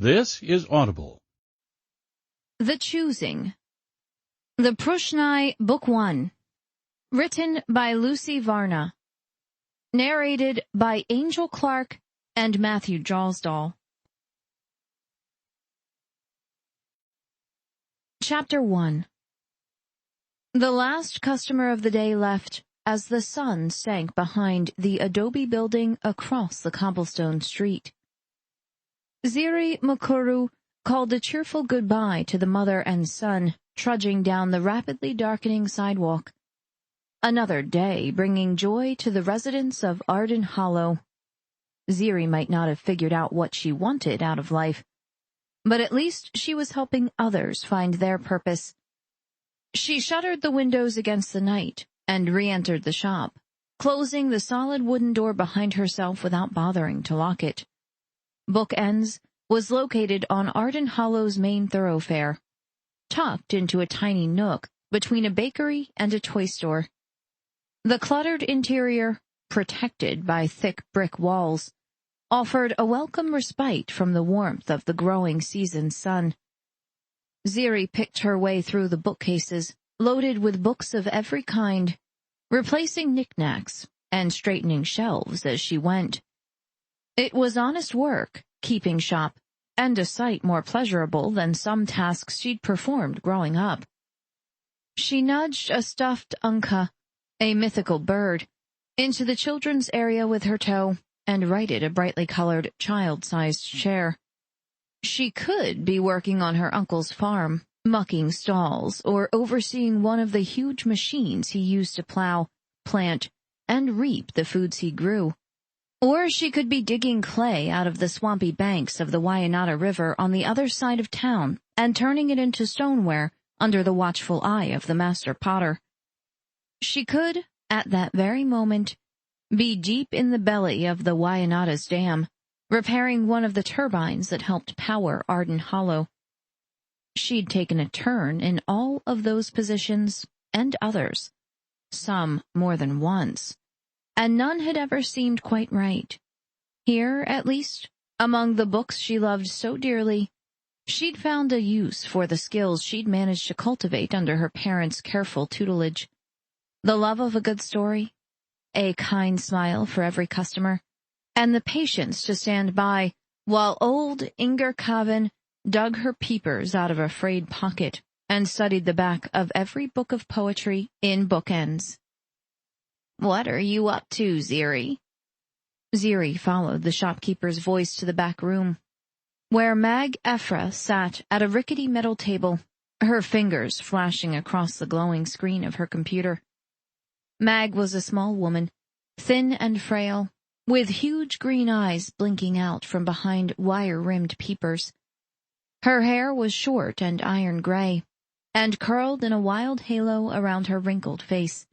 This is Audible. The Choosing. The Pruxnae, Book 1. Written by Lucy Varna. Narrated by Angel Clark and Matthew Jalsdal. Chapter 1. The last customer of the day left as the sun sank behind the adobe building across the cobblestone street. Ziri Mukuru called a cheerful goodbye to the mother and son, trudging down the rapidly darkening sidewalk. Another day bringing joy to the residents of Arden Hollow. Ziri might not have figured out what she wanted out of life, but at least she was helping others find their purpose. She shuttered the windows against the night and re-entered the shop, closing the solid wooden door behind herself without bothering to lock it. Bookends was located on Arden Hollow's main thoroughfare, tucked into a tiny nook between a bakery and a toy store. The cluttered interior, protected by thick brick walls, offered a welcome respite from the warmth of the growing season's sun. Ziri picked her way through the bookcases, loaded with books of every kind, replacing knickknacks and straightening shelves as she went. It was honest work, keeping shop, and a sight more pleasurable than some tasks she'd performed growing up. She nudged a stuffed unka, a mythical bird, into the children's area with her toe and righted a brightly colored, child-sized chair. She could be working on her uncle's farm, mucking stalls, or overseeing one of the huge machines he used to plow, plant, and reap the foods he grew. Or she could be digging clay out of the swampy banks of the Wayanada River on the other side of town and turning it into stoneware under the watchful eye of the master potter. She could, at that very moment, be deep in the belly of the Wayanada's dam, repairing one of the turbines that helped power Arden Hollow. She'd taken a turn in all of those positions and others, some more than once, and none had ever seemed quite right. Here, at least, among the books she loved so dearly, she'd found a use for the skills she'd managed to cultivate under her parents' careful tutelage. The love of a good story, a kind smile for every customer, and the patience to stand by while old Inger Kavan dug her peepers out of a frayed pocket and studied the back of every book of poetry in Bookends. "What are you up to, Ziri?" Ziri followed the shopkeeper's voice to the back room, where Mag Ephra sat at a rickety metal table, her fingers flashing across the glowing screen of her computer. Mag was a small woman, thin and frail, with huge green eyes blinking out from behind wire-rimmed peepers. Her hair was short and iron gray, and curled in a wild halo around her wrinkled face.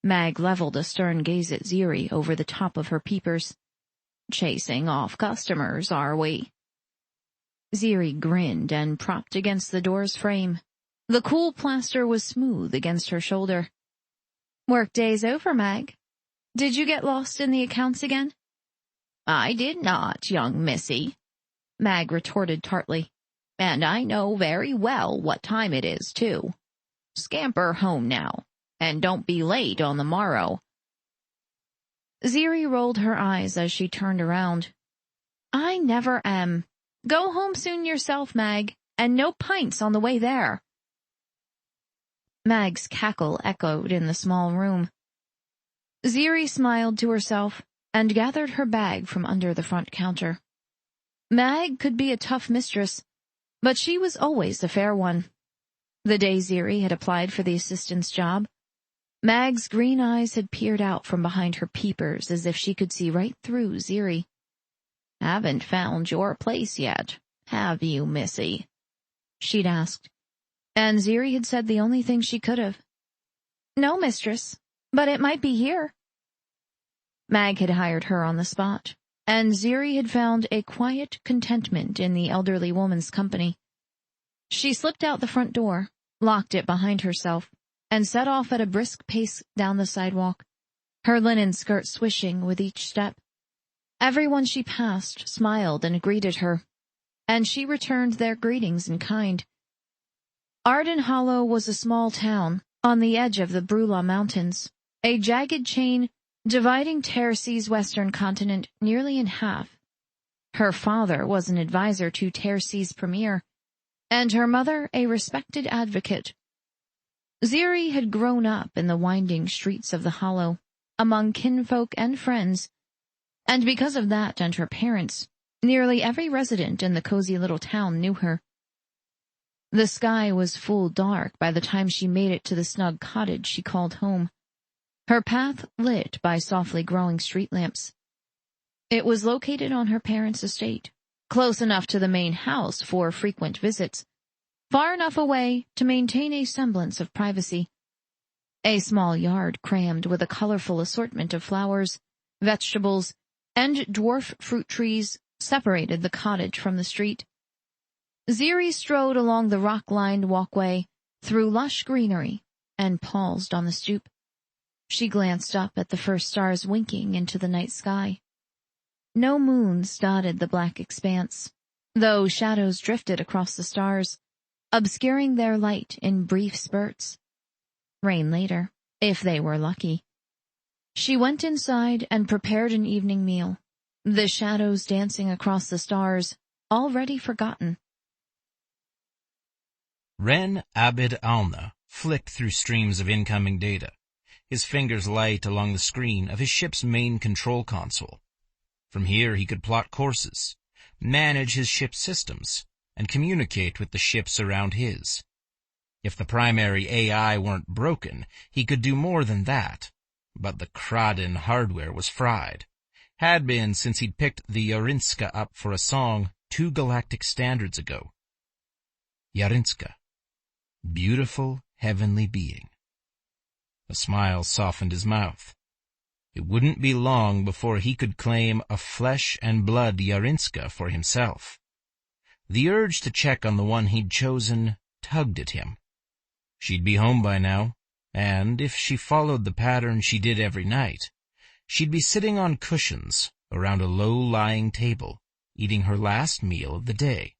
Mag leveled a stern gaze at Ziri over the top of her peepers. "Chasing off customers, are we?" Ziri grinned and propped against the door's frame. The cool plaster was smooth against her shoulder. "Workday's over, Mag. Did you get lost in the accounts again?" "I did not, young missy," Mag retorted tartly. "And I know very well what time it is, too. Scamper home now, and don't be late on the morrow." Ziri rolled her eyes as she turned around. "I never am. Go home soon yourself, Mag, and no pints on the way there." Mag's cackle echoed in the small room. Ziri smiled to herself and gathered her bag from under the front counter. Mag could be a tough mistress, but she was always the fair one. The day Ziri had applied for the assistant's job, Mag's green eyes had peered out from behind her peepers as if she could see right through Ziri. "Haven't found your place yet, have you, missy?" she'd asked, and Ziri had said the only thing she could have. "No, mistress, but it might be here." Mag had hired her on the spot, and Ziri had found a quiet contentment in the elderly woman's company. She slipped out the front door, locked it behind herself, and set off at a brisk pace down the sidewalk, her linen skirt swishing with each step. Everyone she passed smiled and greeted her. and she returned their greetings in kind. Arden Hollow was a small town on the edge of the Brula Mountains, a jagged chain dividing Terce's western continent nearly in half. Her father was an advisor to Terce's premier, and her mother a respected advocate. Ziri had grown up in the winding streets of the hollow, among kinfolk and friends, and because of that and her parents, nearly every resident in the cozy little town knew her. The sky was full dark by the time she made it to the snug cottage she called home, her path lit by softly glowing street lamps. It was located on her parents' estate, close enough to the main house for frequent visits, far enough away to maintain a semblance of privacy. A small yard crammed with a colorful assortment of flowers, vegetables, and dwarf fruit trees separated the cottage from the street. Ziri strode along the rock-lined walkway through lush greenery and paused on the stoop. She glanced up at the first stars winking into the night sky. No moons dotted the black expanse, though shadows drifted across the stars, obscuring their light in brief spurts. Rain later, if they were lucky. She went inside and prepared an evening meal, the shadows dancing across the stars, already forgotten. Ren Abid Alna flicked through streams of incoming data, his fingers light along the screen of his ship's main control console. From here he could plot courses, manage his ship's systems, and communicate with the ships around his. If the primary AI weren't broken, he could do more than that, but the Kraden hardware was fried. Had been since he'd picked the Yarinska up for a song 2 galactic standards ago. Yarinska. Beautiful, heavenly being. A smile softened his mouth. It wouldn't be long before he could claim a flesh-and-blood Yarinska for himself. The urge to check on the one he'd chosen tugged at him. She'd be home by now, and if she followed the pattern she did every night, she'd be sitting on cushions around a low-lying table, eating her last meal of the day.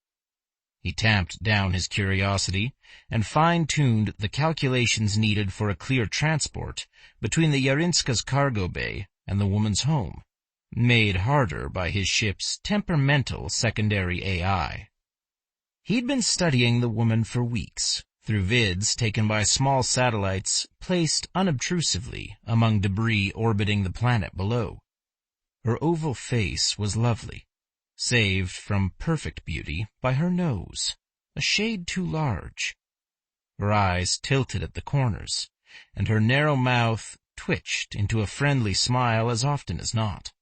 He tamped down his curiosity and fine-tuned the calculations needed for a clear transport between the Yarinska's cargo bay and the woman's home, made harder by his ship's temperamental secondary AI. He'd been studying the woman for weeks, through vids taken by small satellites placed unobtrusively among debris orbiting the planet below. Her oval face was lovely, saved from perfect beauty by her nose, a shade too large. Her eyes tilted at the corners, and her narrow mouth twitched into a friendly smile as often as not.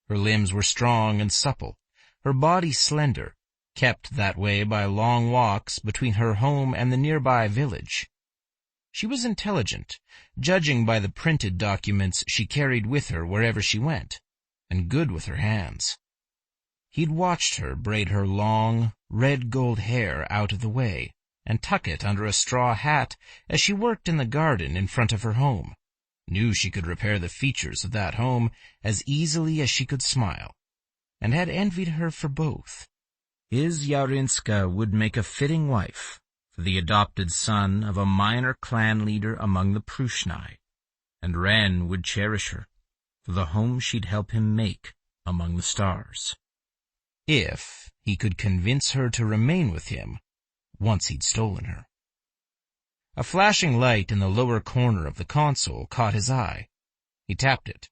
Her limbs were strong and supple, her body slender, kept that way by long walks between her home and the nearby village. She was intelligent, judging by the printed documents she carried with her wherever she went, and good with her hands. He'd watched her braid her long, red-gold hair out of the way and tuck it under a straw hat as she worked in the garden in front of her home, knew she could repair the features of that home as easily as she could smile, and had envied her for both. His Yarinska would make a fitting wife for the adopted son of a minor clan leader among the Pruxnae, and Ren would cherish her for the home she'd help him make among the stars. If he could convince her to remain with him once he'd stolen her. A flashing light in the lower corner of the console caught his eye. He tapped it,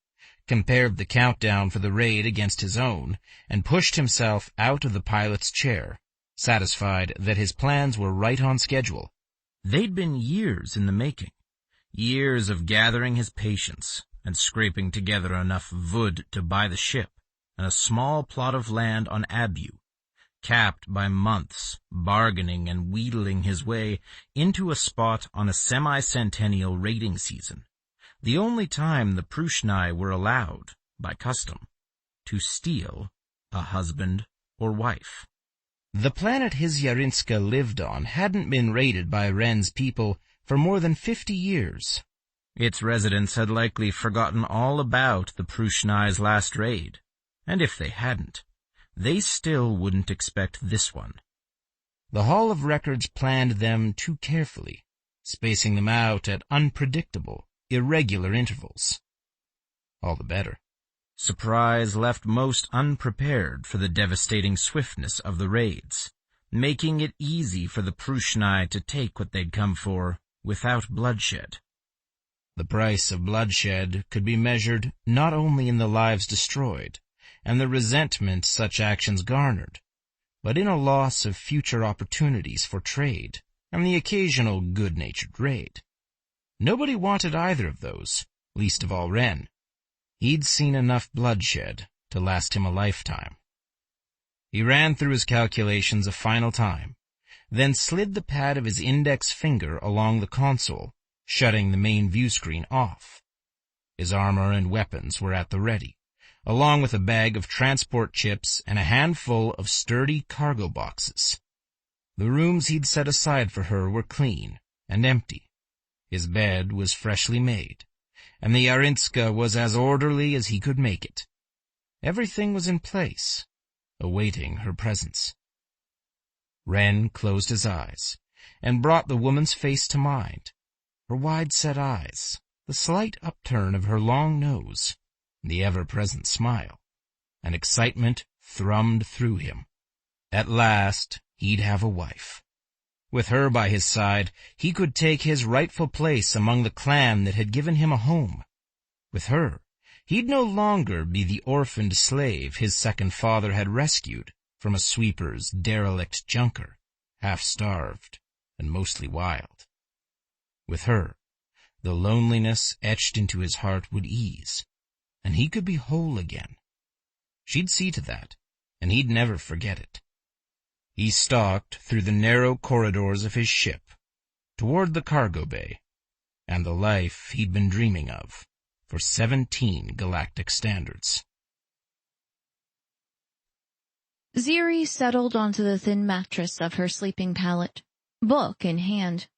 compared the countdown for the raid against his own, and pushed himself out of the pilot's chair, satisfied that his plans were right on schedule. They'd been years in the making, years of gathering his patience and scraping together enough wood to buy the ship and a small plot of land on Abu, capped by months bargaining and wheedling his way into a spot on a semi-centennial raiding season, the only time the Pruxnae were allowed, by custom, to steal a husband or wife. The planet his Yarinska lived on hadn't been raided by Ren's people for more than 50 years. Its residents had likely forgotten all about the Pruxnae's last raid, and if they hadn't, they still wouldn't expect this one. The Hall of Records planned them too carefully, spacing them out at unpredictable, irregular intervals. All the better. Surprise left most unprepared for the devastating swiftness of the raids, making it easy for the Pruxnae to take what they'd come for without bloodshed. The price of bloodshed could be measured not only in the lives destroyed and the resentment such actions garnered, but in a loss of future opportunities for trade and the occasional good-natured raid. Nobody wanted either of those, least of all Ren. He'd seen enough bloodshed to last him a lifetime. He ran through his calculations a final time, then slid the pad of his index finger along the console, shutting the main view screen off. His armor and weapons were at the ready, along with a bag of transport chips and a handful of sturdy cargo boxes. The rooms he'd set aside for her were clean and empty. His bed was freshly made, and the Arinska was as orderly as he could make it. Everything was in place, awaiting her presence. Ren closed his eyes and brought the woman's face to mind. Her wide-set eyes, the slight upturn of her long nose, the ever-present smile. An excitement thrummed through him. At last, he'd have a wife. With her by his side, he could take his rightful place among the clan that had given him a home. With her, he'd no longer be the orphaned slave his second father had rescued from a sweeper's derelict junker, half-starved and mostly wild. With her, the loneliness etched into his heart would ease, and he could be whole again. She'd see to that, and he'd never forget it. He stalked through the narrow corridors of his ship, toward the cargo bay, and the life he'd been dreaming of for 17 galactic standards. Ziri settled onto the thin mattress of her sleeping pallet, book in hand.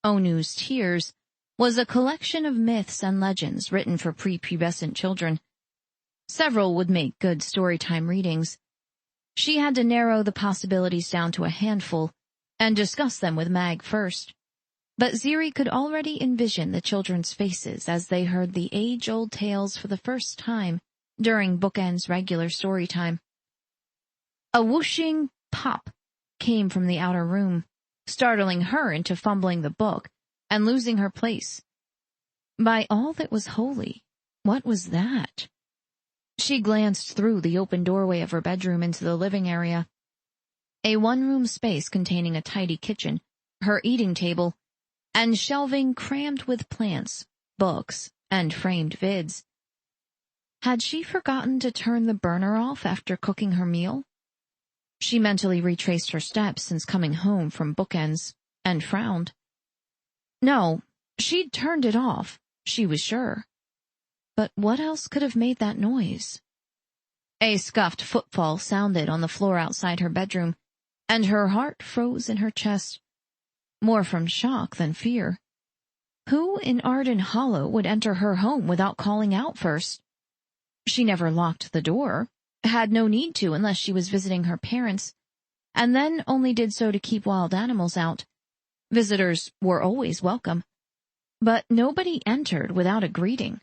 Onu's Tears was a collection of myths and legends written for prepubescent children. Several would make good storytime readings. She had to narrow the possibilities down to a handful and discuss them with Mag first. But Ziri could already envision the children's faces as they heard the age-old tales for the first time during Bookend's regular storytime. A whooshing pop came from the outer room, startling her into fumbling the book and losing her place. By all that was holy, what was that? She glanced through the open doorway of her bedroom into the living area. A one-room space containing a tidy kitchen, her eating table, and shelving crammed with plants, books, and framed vids. Had she forgotten to turn the burner off after cooking her meal? She mentally retraced her steps since coming home from Bookends, and frowned. No, she'd turned it off, she was sure. But what else could have made that noise? A scuffed footfall sounded on the floor outside her bedroom, and her heart froze in her chest, more from shock than fear. Who in Arden Hollow would enter her home without calling out first? She never locked the door, had no need to unless she was visiting her parents, and then only did so to keep wild animals out. Visitors were always welcome, but nobody entered without a greeting.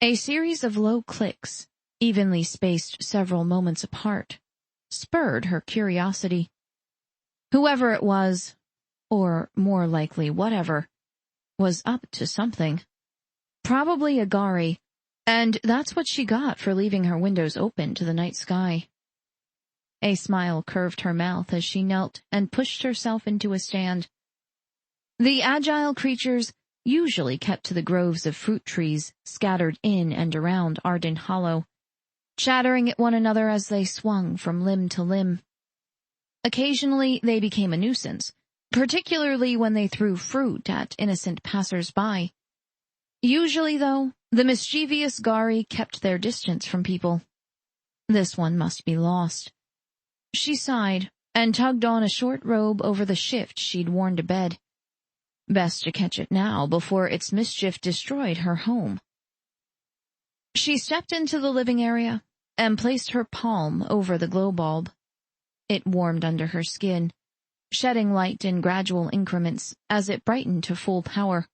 A series of low clicks, evenly spaced several moments apart, spurred her curiosity. Whoever it was, or more likely whatever, was up to something. Probably a Gari, and that's what she got for leaving her windows open to the night sky. A smile curved her mouth as she knelt and pushed herself into a stand. The agile creatures usually kept to the groves of fruit trees scattered in and around Arden Hollow, chattering at one another as they swung from limb to limb. Occasionally they became a nuisance, particularly when they threw fruit at innocent passers-by. Usually, though, the mischievous Gari kept their distance from people. This one must be lost. She sighed and tugged on a short robe over the shift she'd worn to bed. Best to catch it now before its mischief destroyed her home. She stepped into the living area and placed her palm over the glow bulb. It warmed under her skin, shedding light in gradual increments as it brightened to full power.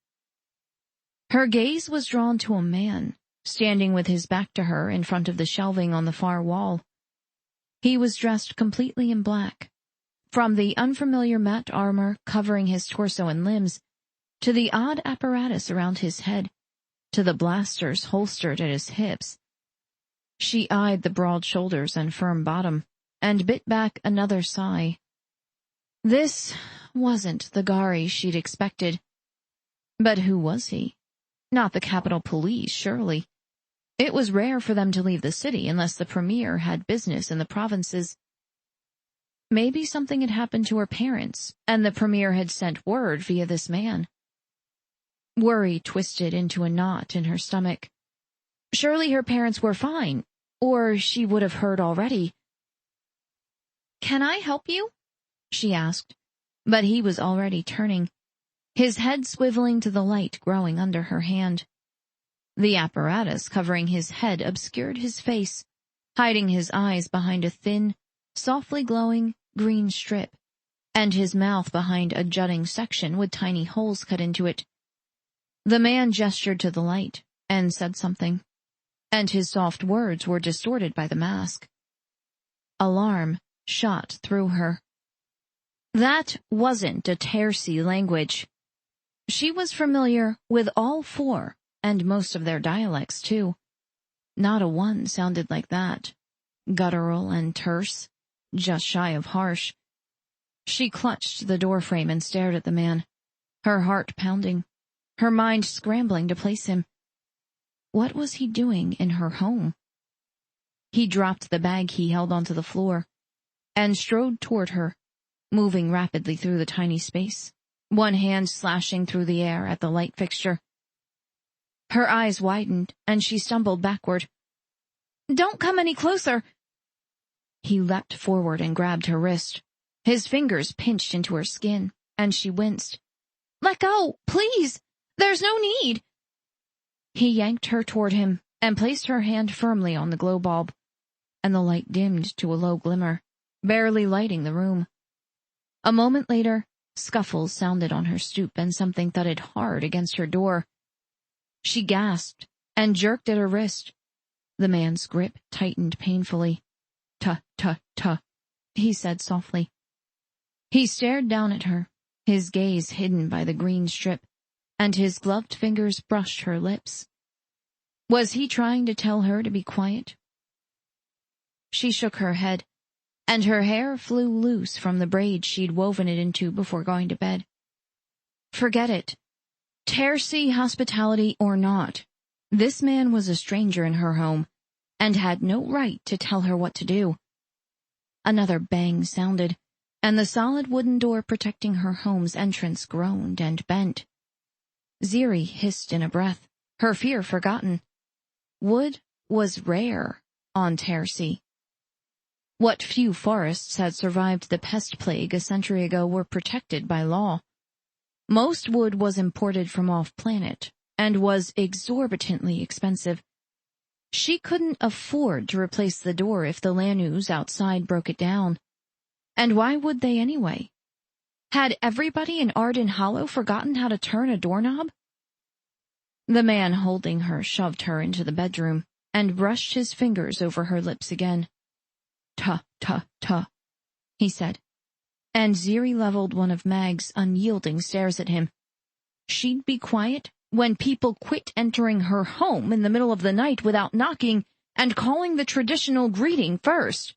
Her gaze was drawn to a man, standing with his back to her in front of the shelving on the far wall. He was dressed completely in black, from the unfamiliar matte armor covering his torso and limbs, to the odd apparatus around his head, to the blasters holstered at his hips. She eyed the broad shoulders and firm bottom, and bit back another sigh. This wasn't the Gari she'd expected. But who was he? Not the Capitol Police, surely. It was rare for them to leave the city unless the Premier had business in the provinces. Maybe something had happened to her parents, and the Premier had sent word via this man. Worry twisted into a knot in her stomach. Surely her parents were fine, or she would have heard already. "Can I help you?" she asked, but he was already turning, his head swiveling to the light growing under her hand. The apparatus covering his head obscured his face, hiding his eyes behind a thin, softly glowing green strip, and his mouth behind a jutting section with tiny holes cut into it. The man gestured to the light and said something, and his soft words were distorted by the mask. Alarm shot through her. That wasn't a Terci language. She was familiar with all four, and most of their dialects, too. Not a one sounded like that. Guttural and terse, just shy of harsh. She clutched the doorframe and stared at the man, her heart pounding, her mind scrambling to place him. What was he doing in her home? He dropped the bag he held onto the floor and strode toward her, moving rapidly through the tiny space, one hand slashing through the air at the light fixture. Her eyes widened, and she stumbled backward. "Don't come any closer!" He leapt forward and grabbed her wrist. His fingers pinched into her skin, and she winced. "Let go, please! There's no need!" He yanked her toward him and placed her hand firmly on the glow bulb, and the light dimmed to a low glimmer, barely lighting the room. A moment later, scuffles sounded on her stoop and something thudded hard against her door. She gasped and jerked at her wrist. The man's grip tightened painfully. "Tuh," he said softly. He stared down at her, his gaze hidden by the green strip, and his gloved fingers brushed her lips. Was he trying to tell her to be quiet? She shook her head, and her hair flew loose from the braid she'd woven it into before going to bed. Forget it. Terci hospitality or not, this man was a stranger in her home, and had no right to tell her what to do. Another bang sounded, and the solid wooden door protecting her home's entrance groaned and bent. Ziri hissed in a breath, her fear forgotten. Wood was rare on Terci. What few forests had survived the pest plague a century ago were protected by law. Most wood was imported from off-planet, and was exorbitantly expensive. She couldn't afford to replace the door if the Lanus outside broke it down. And why would they anyway? Had everybody in Arden Hollow forgotten how to turn a doorknob? The man holding her shoved her into the bedroom, and brushed his fingers over her lips again. "Tuh," he said, and Ziri leveled one of Mag's unyielding stares at him. She'd be quiet when people quit entering her home in the middle of the night without knocking and calling the traditional greeting first.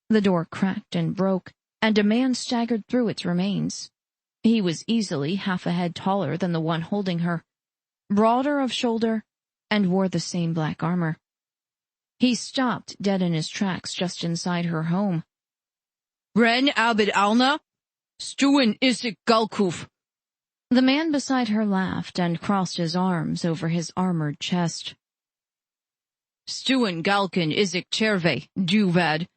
The door cracked and broke, and a man staggered through its remains. He was easily half a head taller than the one holding her, broader of shoulder, and wore the same black armor. He stopped dead in his tracks just inside her home. "Ren Abid Alna? Stuin Isik Galkuf." The man beside her laughed and crossed his arms over his armored chest. "Stuin Galkin Isik Cherve, Duvad."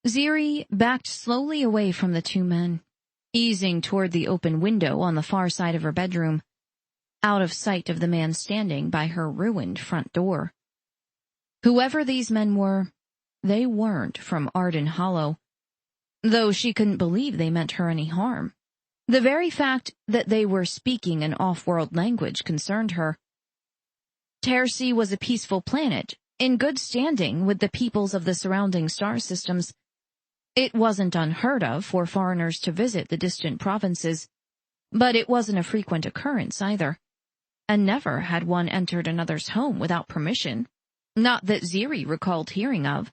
Ziri backed slowly away from the two men, easing toward the open window on the far side of her bedroom, out of sight of the man standing by her ruined front door. Whoever these men were, they weren't from Arden Hollow, though she couldn't believe they meant her any harm. The very fact that they were speaking an off-world language concerned her. Terce was a peaceful planet, in good standing with the peoples of the surrounding star systems. It wasn't unheard of for foreigners to visit the distant provinces, but it wasn't a frequent occurrence either, and never had one entered another's home without permission, not that Ziri recalled hearing of.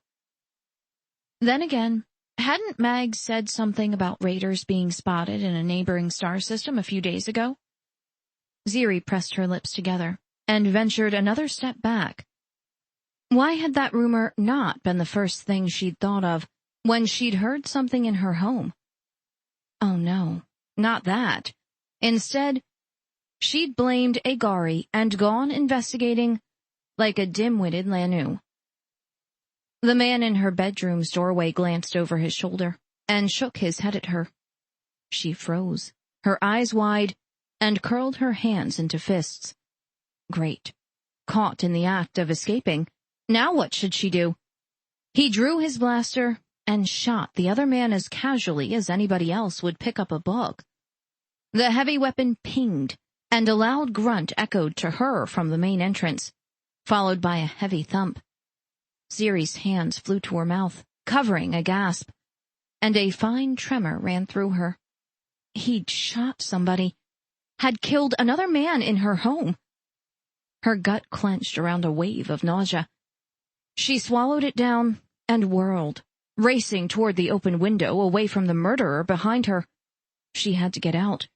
Then again, hadn't Mag said something about raiders being spotted in a neighboring star system a few days ago? Ziri pressed her lips together and ventured another step back. Why had that rumor not been the first thing she'd thought of when she'd heard something in her home? Oh no, not that. Instead, she'd blamed Agari and gone investigating like a dim-witted Lanu. The man in her bedroom's doorway glanced over his shoulder and shook his head at her. She froze, her eyes wide, and curled her hands into fists. Great. Caught in the act of escaping. Now what should she do? He drew his blaster and shot the other man as casually as anybody else would pick up a book. The heavy weapon pinged, and a loud grunt echoed to her from the main entrance, followed by a heavy thump. Ziri's hands flew to her mouth, covering a gasp, and a fine tremor ran through her. He'd shot somebody, had killed another man in her home. Her gut clenched around a wave of nausea. She swallowed it down and whirled, racing toward the open window away from the murderer behind her. She had to get out,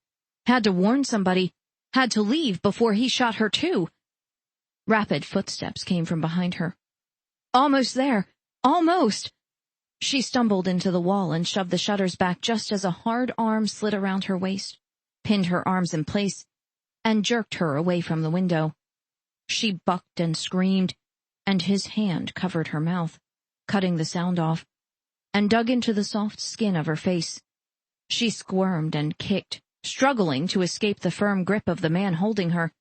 had to warn somebody, had to leave before he shot her too. Rapid footsteps came from behind her. Almost there, almost. She stumbled into the wall and shoved the shutters back just as a hard arm slid around her waist, pinned her arms in place, and jerked her away from the window. She bucked and screamed, and his hand covered her mouth, cutting the sound off, and dug into the soft skin of her face. She squirmed and kicked, struggling to escape the firm grip of the man holding her.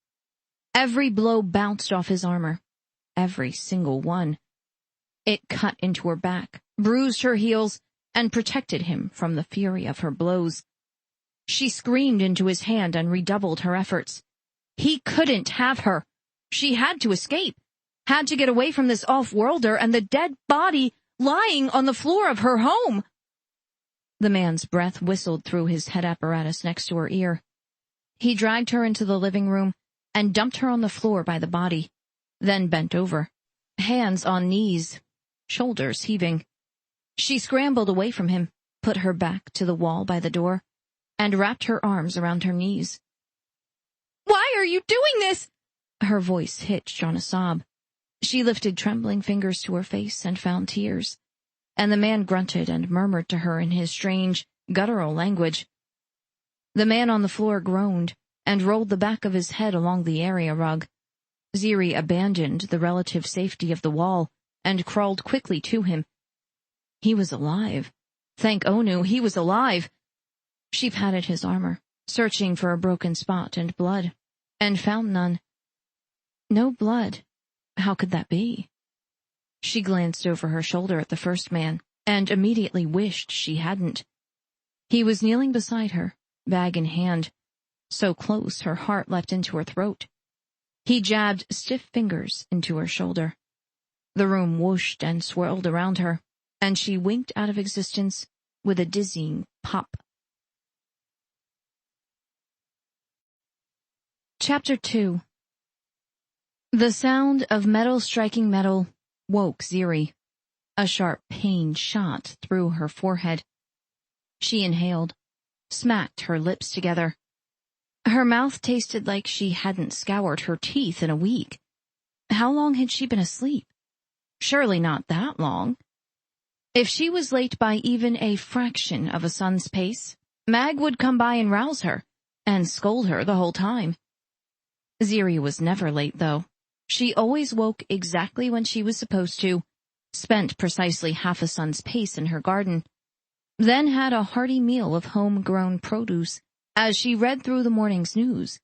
Every blow bounced off his armor. Every single one. It cut into her back, bruised her heels, and protected him from the fury of her blows. She screamed into his hand and redoubled her efforts. He couldn't have her. She had to escape, had to get away from this off-worlder and the dead body lying on the floor of her home. The man's breath whistled through his head apparatus next to her ear. He dragged her into the living room and dumped her on the floor by the body, then bent over, hands on knees, shoulders heaving. She scrambled away from him, put her back to the wall by the door, and wrapped her arms around her knees. "Why are you doing this?" Her voice hitched on a sob. She lifted trembling fingers to her face and found tears, and the man grunted and murmured to her in his strange, guttural language. The man on the floor groaned and rolled the back of his head along the area rug. Ziri abandoned the relative safety of the wall and crawled quickly to him. He was alive. Thank Onu, he was alive. She patted his armor, searching for a broken spot and blood, and found none. No blood. How could that be? She glanced over her shoulder at the first man, and immediately wished she hadn't. He was kneeling beside her, bag in hand, so close her heart leapt into her throat. He jabbed stiff fingers into her shoulder. The room whooshed and swirled around her, and she winked out of existence with a dizzying pop. Chapter 2. The sound of metal striking metal woke Ziri. A sharp pain shot through her forehead. She inhaled, smacked her lips together. Her mouth tasted like she hadn't scoured her teeth in a week. How long had she been asleep? Surely not that long. If she was late by even a fraction of a sun's pace, Mag would come by and rouse her, and scold her the whole time. Ziri was never late, though. She always woke exactly when she was supposed to, spent precisely half a sun's pace in her garden, then had a hearty meal of home-grown produce as she read through the morning's news.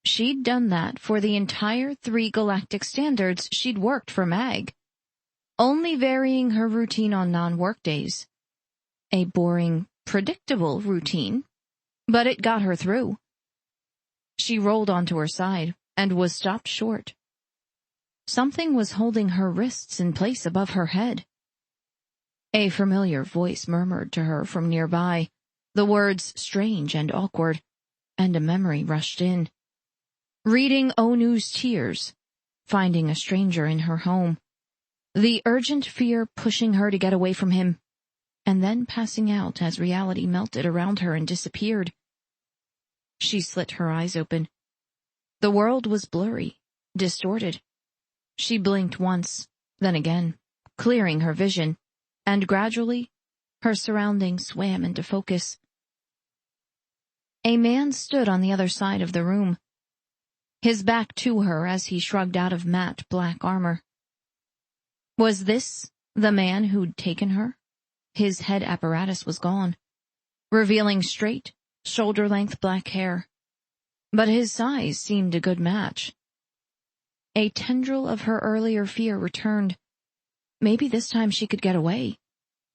She'd done that for the entire 3 galactic standards she'd worked for Mag. only varying her routine on non-work days. A boring, predictable routine, but it got her through. She rolled onto her side and was stopped short. Something was holding her wrists in place above her head. A familiar voice murmured to her from nearby, the words strange and awkward, and a memory rushed in. Reading Onu's tears, finding a stranger in her home, the urgent fear pushing her to get away from him, and then passing out as reality melted around her and disappeared. She slit her eyes open. The world was blurry, distorted. She blinked once, then again, clearing her vision, and gradually, her surroundings swam into focus. A man stood on the other side of the room, his back to her as he shrugged out of matte black armor. Was this the man who'd taken her? His head apparatus was gone, revealing straight, shoulder-length black hair, but his size seemed a good match. A tendril of her earlier fear returned. Maybe this time she could get away.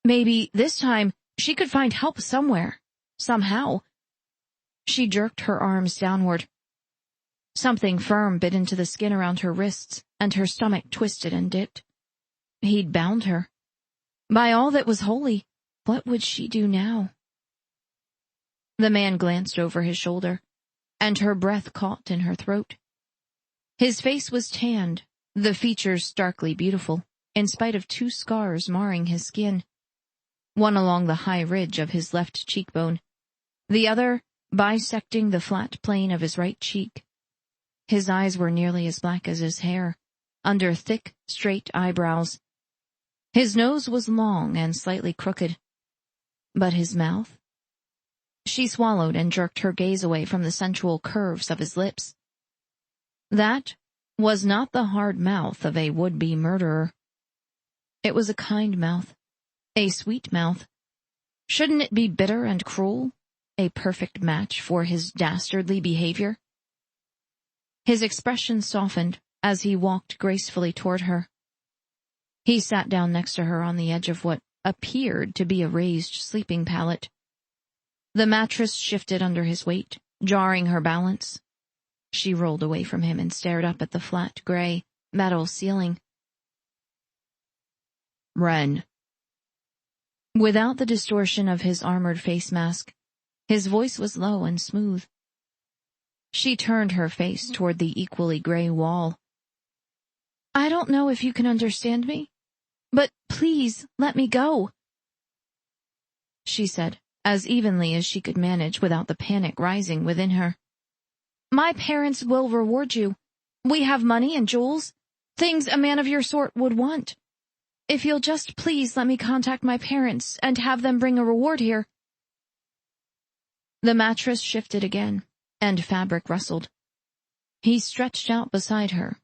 Maybe this time she could find help somewhere, somehow. She jerked her arms downward. Something firm bit into the skin around her wrists, and her stomach twisted and dipped. He'd bound her. By all that was holy, what would she do now? The man glanced over his shoulder, and her breath caught in her throat. His face was tanned, the features starkly beautiful, in spite of 2 scars marring his skin. One along the high ridge of his left cheekbone, the other bisecting the flat plane of his right cheek. His eyes were nearly as black as his hair, under thick, straight eyebrows. His nose was long and slightly crooked. But his mouth? She swallowed and jerked her gaze away from the sensual curves of his lips. That was not the hard mouth of a would-be murderer. It was a kind mouth, a sweet mouth. Shouldn't it be bitter and cruel, a perfect match for his dastardly behavior? His expression softened as he walked gracefully toward her. He sat down next to her on the edge of what appeared to be a raised sleeping pallet. The mattress shifted under his weight, jarring her balance. She rolled away from him and stared up at the flat, gray, metal ceiling. Ren. Without the distortion of his armored face mask, his voice was low and smooth. She turned her face toward the equally gray wall. I don't know if you can understand me, but please let me go, she said, as evenly as she could manage without the panic rising within her. My parents will reward you. We have money and jewels, things a man of your sort would want. If you'll just please let me contact my parents and have them bring a reward here. The mattress shifted again, and fabric rustled. He stretched out beside her,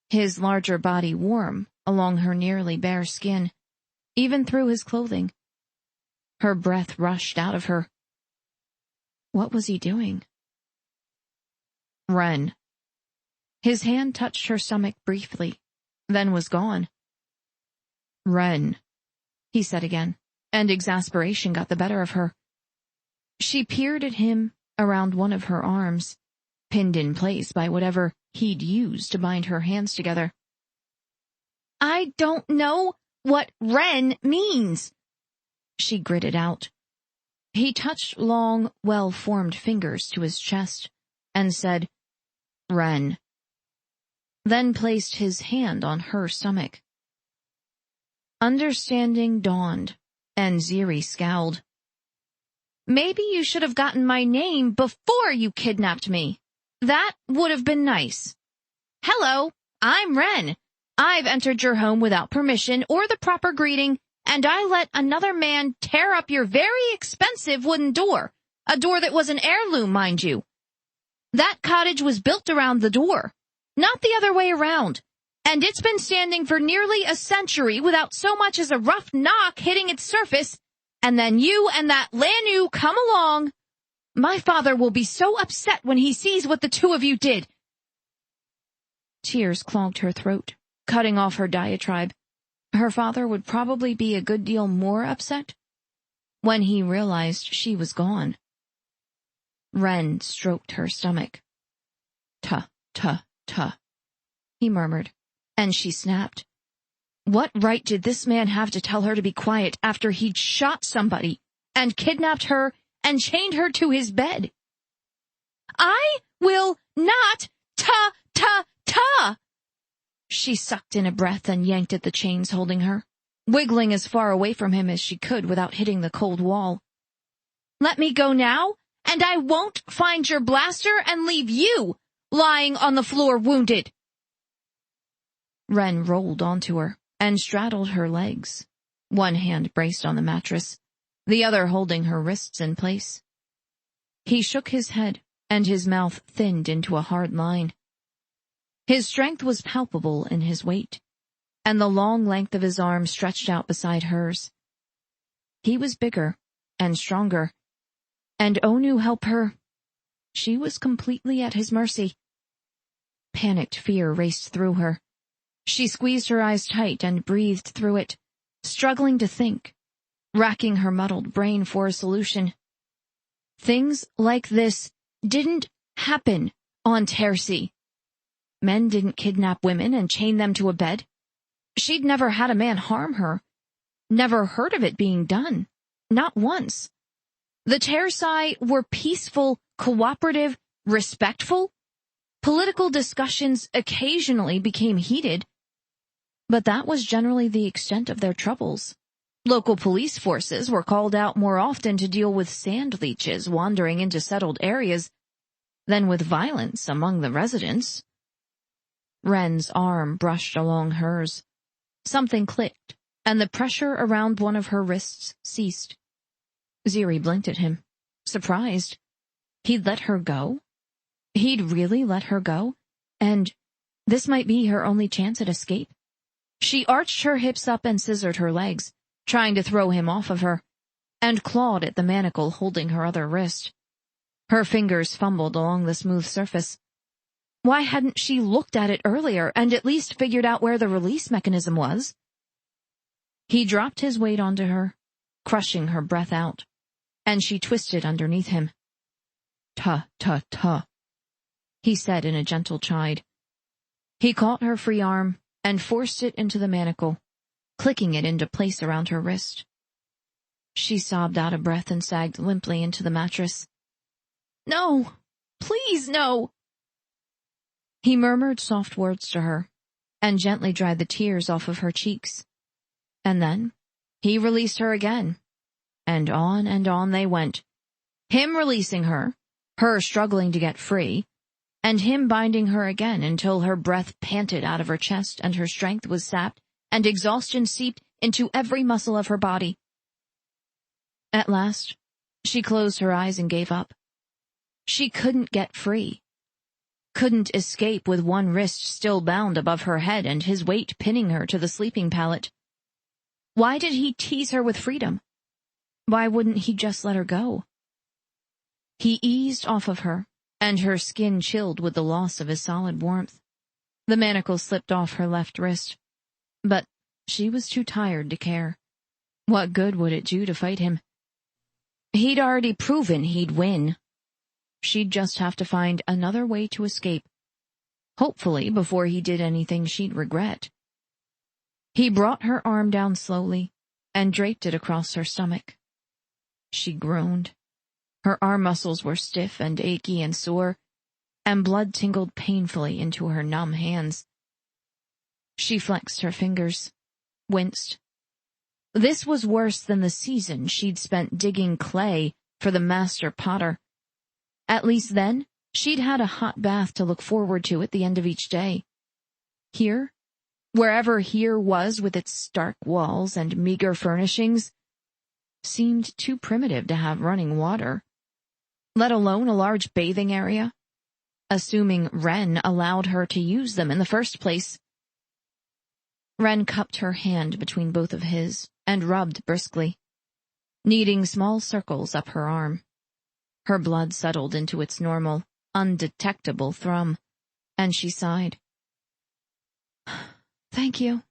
his larger body warm along her nearly bare skin, even through his clothing. Her breath rushed out of her. What was he doing? Ren. His hand touched her stomach briefly, then was gone. Ren, he said again, and exasperation got the better of her. She peered at him around one of her arms, pinned in place by whatever he'd used to bind her hands together. I don't know what Ren means, she gritted out. He touched long, well-formed fingers to his chest and said, Ren, then placed his hand on her stomach. Understanding dawned, and Ziri scowled. Maybe you should have gotten my name before you kidnapped me. That would have been nice. Hello, I'm Ren. I've entered your home without permission or the proper greeting, and I let another man tear up your very expensive wooden door, a door that was an heirloom, mind you. That cottage was built around the door, not the other way around, and it's been standing for nearly a century without so much as a rough knock hitting its surface, and then you and that Lanu come along. My father will be so upset when he sees what the two of you did. Tears clogged her throat, cutting off her diatribe. Her father would probably be a good deal more upset when he realized she was gone. Wren stroked her stomach. "Tuh, tuh, tuh," he murmured, and she snapped. What right did this man have to tell her to be quiet after he'd shot somebody and kidnapped her and chained her to his bed? "I will not ta ta ta!" She sucked in a breath and yanked at the chains holding her, wiggling as far away from him as she could without hitting the cold wall. "Let me go now, and I won't find your blaster and leave you lying on the floor wounded." Wren rolled onto her and straddled her legs, one hand braced on the mattress, the other holding her wrists in place. He shook his head, and his mouth thinned into a hard line. His strength was palpable in his weight, and the long length of his arm stretched out beside hers. He was bigger and stronger, and Onu help her, she was completely at his mercy. Panicked fear raced through her. She squeezed her eyes tight and breathed through it, struggling to think, racking her muddled brain for a solution. Things like this didn't happen on Tercy. Men didn't kidnap women and chain them to a bed. She'd never had a man harm her, never heard of it being done, not once. The Tercy were peaceful, cooperative, respectful. Political discussions occasionally became heated, but that was generally the extent of their troubles. Local police forces were called out more often to deal with sand leeches wandering into settled areas than with violence among the residents. Wren's arm brushed along hers. Something clicked, and the pressure around one of her wrists ceased. Ziri blinked at him, surprised. He'd let her go? He'd really let her go? And this might be her only chance at escape? She arched her hips up and scissored her legs, trying to throw him off of her, and clawed at the manacle holding her other wrist. Her fingers fumbled along the smooth surface. Why hadn't she looked at it earlier and at least figured out where the release mechanism was? He dropped his weight onto her, crushing her breath out, and she twisted underneath him. "Tuh, tuh, tuh," he said in a gentle chide. He caught her free arm and forced it into the manacle, clicking it into place around her wrist. She sobbed out of breath and sagged limply into the mattress. "No, please no." He murmured soft words to her and gently dried the tears off of her cheeks. And then he released her again, and on they went. Him releasing her, her struggling to get free, and him binding her again until her breath panted out of her chest and her strength was sapped and exhaustion seeped into every muscle of her body. At last, she closed her eyes and gave up. She couldn't get free. Couldn't escape with one wrist still bound above her head and his weight pinning her to the sleeping pallet. Why did he tease her with freedom? Why wouldn't he just let her go? He eased off of her, and her skin chilled with the loss of his solid warmth. The manacle slipped off her left wrist, but she was too tired to care. What good would it do to fight him? He'd already proven he'd win. She'd just have to find another way to escape, hopefully before he did anything she'd regret. He brought her arm down slowly and draped it across her stomach. She groaned. Her arm muscles were stiff and achy and sore, and blood tingled painfully into her numb hands. She flexed her fingers, winced. This was worse than the season she'd spent digging clay for the master potter. At least then, she'd had a hot bath to look forward to at the end of each day. Here, wherever here was with its stark walls and meager furnishings, seemed too primitive to have running water, let alone a large bathing area, assuming Wren allowed her to use them in the first place. Wren cupped her hand between both of his and rubbed briskly, kneading small circles up her arm. Her blood settled into its normal, undetectable thrum, and she sighed. "Thank you."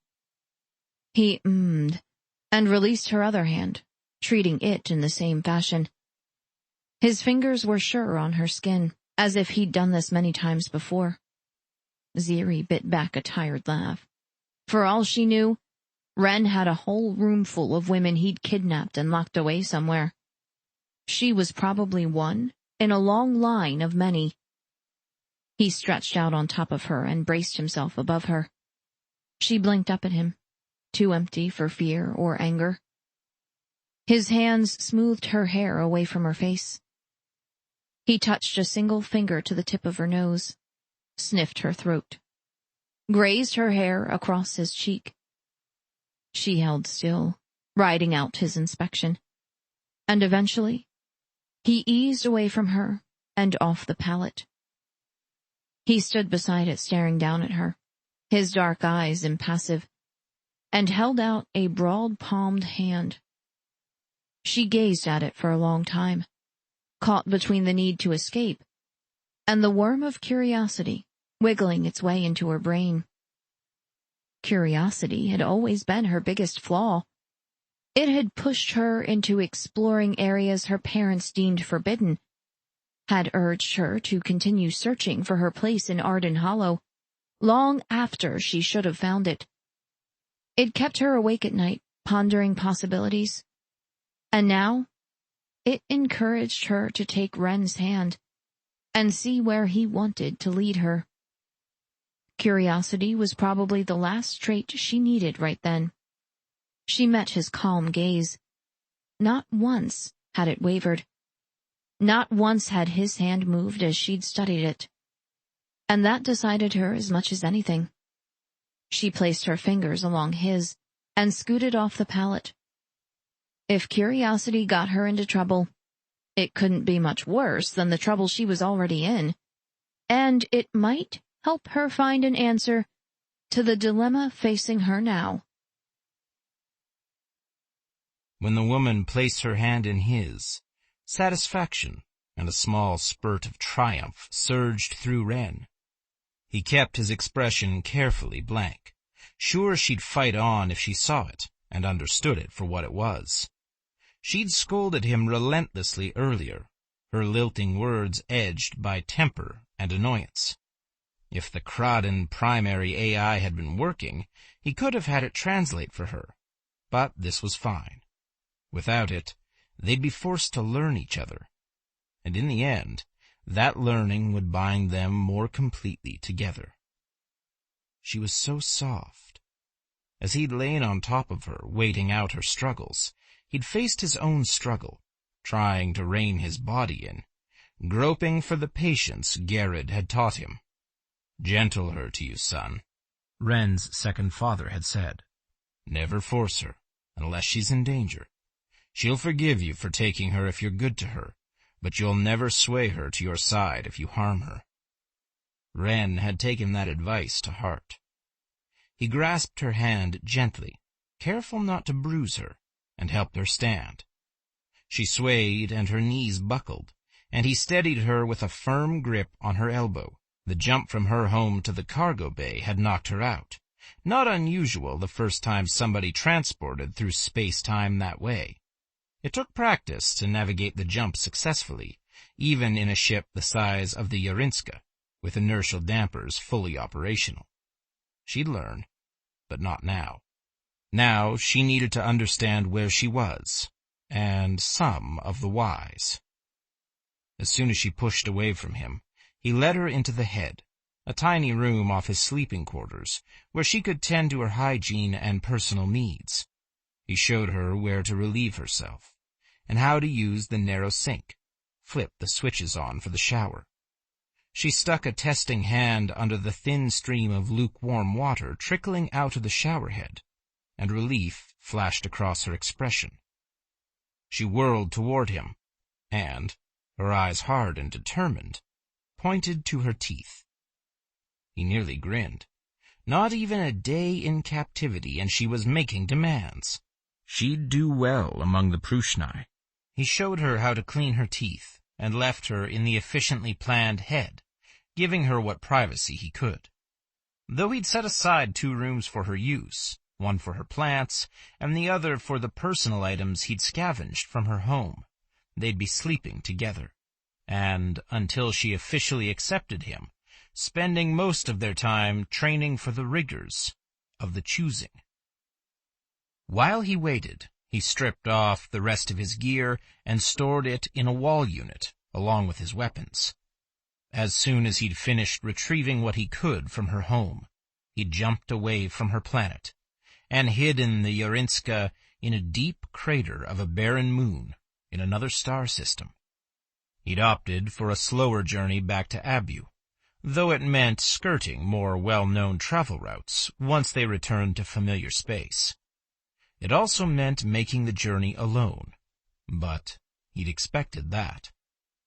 He ummed and released her other hand, treating it in the same fashion. His fingers were sure on her skin, as if he'd done this many times before. Ziri bit back a tired laugh. For all she knew, Ren had a whole room full of women he'd kidnapped and locked away somewhere. She was probably one in a long line of many. He stretched out on top of her and braced himself above her. She blinked up at him, too empty for fear or anger. His hands smoothed her hair away from her face. He touched a single finger to the tip of her nose, sniffed her throat, grazed her hair across his cheek. She held still, riding out his inspection. And eventually, he eased away from her and off the pallet. He stood beside it staring down at her, his dark eyes impassive, and held out a broad-palmed hand. She gazed at it for a long time, caught between the need to escape and the worm of curiosity wiggling its way into her brain. Curiosity had always been her biggest flaw. It had pushed her into exploring areas her parents deemed forbidden, had urged her to continue searching for her place in Arden Hollow long after she should have found it. It kept her awake at night, pondering possibilities. And now, it encouraged her to take Ren's hand and see where he wanted to lead her. Curiosity was probably the last trait she needed right then. She met his calm gaze. Not once had it wavered. Not once had his hand moved as she'd studied it. And that decided her as much as anything. She placed her fingers along his and scooted off the pallet. If curiosity got her into trouble, it couldn't be much worse than the trouble she was already in. And it might help her find an answer to the dilemma facing her now. When the woman placed her hand in his, satisfaction and a small spurt of triumph surged through Ren. He kept his expression carefully blank, sure she'd fight on if she saw it and understood it for what it was. She'd scolded him relentlessly earlier, her lilting words edged by temper and annoyance. If the Kraden primary AI had been working, he could have had it translate for her. But this was fine. Without it, they'd be forced to learn each other. And in the end, that learning would bind them more completely together. She was so soft. As he'd lain on top of her, waiting out her struggles, he'd faced his own struggle, trying to rein his body in, groping for the patience Garrod had taught him. "Gentle her to you, son," Ren's second father had said. "Never force her, unless she's in danger. She'll forgive you for taking her if you're good to her, but you'll never sway her to your side if you harm her." Ren had taken that advice to heart. He grasped her hand gently, careful not to bruise her, and helped her stand. She swayed and her knees buckled, and he steadied her with a firm grip on her elbow. The jump from her home to the cargo bay had knocked her out. Not unusual the first time somebody transported through space-time that way. It took practice to navigate the jump successfully, even in a ship the size of the Yarinska, with inertial dampers fully operational. She'd learn, but not now. Now she needed to understand where she was, and some of the whys. As soon as she pushed away from him, he led her into the head, a tiny room off his sleeping quarters, where she could tend to her hygiene and personal needs. He showed her where to relieve herself, and how to use the narrow sink, flip the switches on for the shower. She stuck a testing hand under the thin stream of lukewarm water trickling out of the shower head, and relief flashed across her expression. She whirled toward him, and, her eyes hard and determined, pointed to her teeth. He nearly grinned. Not even a day in captivity, and she was making demands. She'd do well among the Pruxnae. He showed her how to clean her teeth, and left her in the efficiently planned head, giving her what privacy he could. Though he'd set aside 2 rooms for her use, one for her plants, and the other for the personal items he'd scavenged from her home. They'd be sleeping together, and, until she officially accepted him, spending most of their time training for the rigors of the choosing. While he waited, he stripped off the rest of his gear and stored it in a wall unit, along with his weapons. As soon as he'd finished retrieving what he could from her home, he jumped away from her planet and hid in the Urinska in a deep crater of a barren moon in another star system. He'd opted for a slower journey back to Abu, though it meant skirting more well-known travel routes once they returned to familiar space. It also meant making the journey alone, but he'd expected that.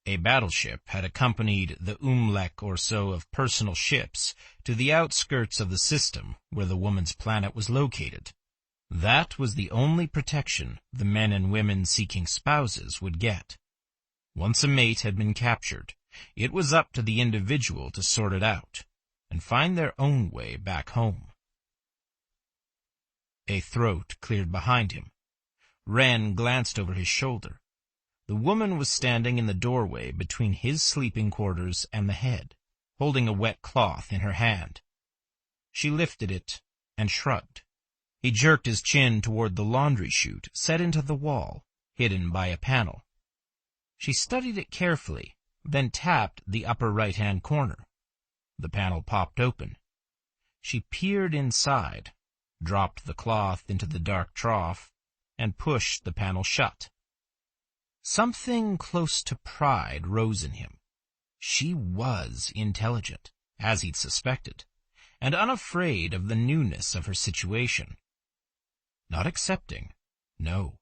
A battleship had accompanied the umlek or so of personal ships to the outskirts of the system where the woman's planet was located. That was the only protection the men and women seeking spouses would get. Once a mate had been captured, it was up to the individual to sort it out and find their own way back home. A throat cleared behind him. Ren glanced over his shoulder. The woman was standing in the doorway between his sleeping quarters and the head, holding a wet cloth in her hand. She lifted it and shrugged. He jerked his chin toward the laundry chute set into the wall, hidden by a panel. She studied it carefully, then tapped the upper right-hand corner. The panel popped open. She peered inside, dropped the cloth into the dark trough, and pushed the panel shut. Something close to pride rose in him. She was intelligent, as he'd suspected, and unafraid of the newness of her situation. Not accepting, no.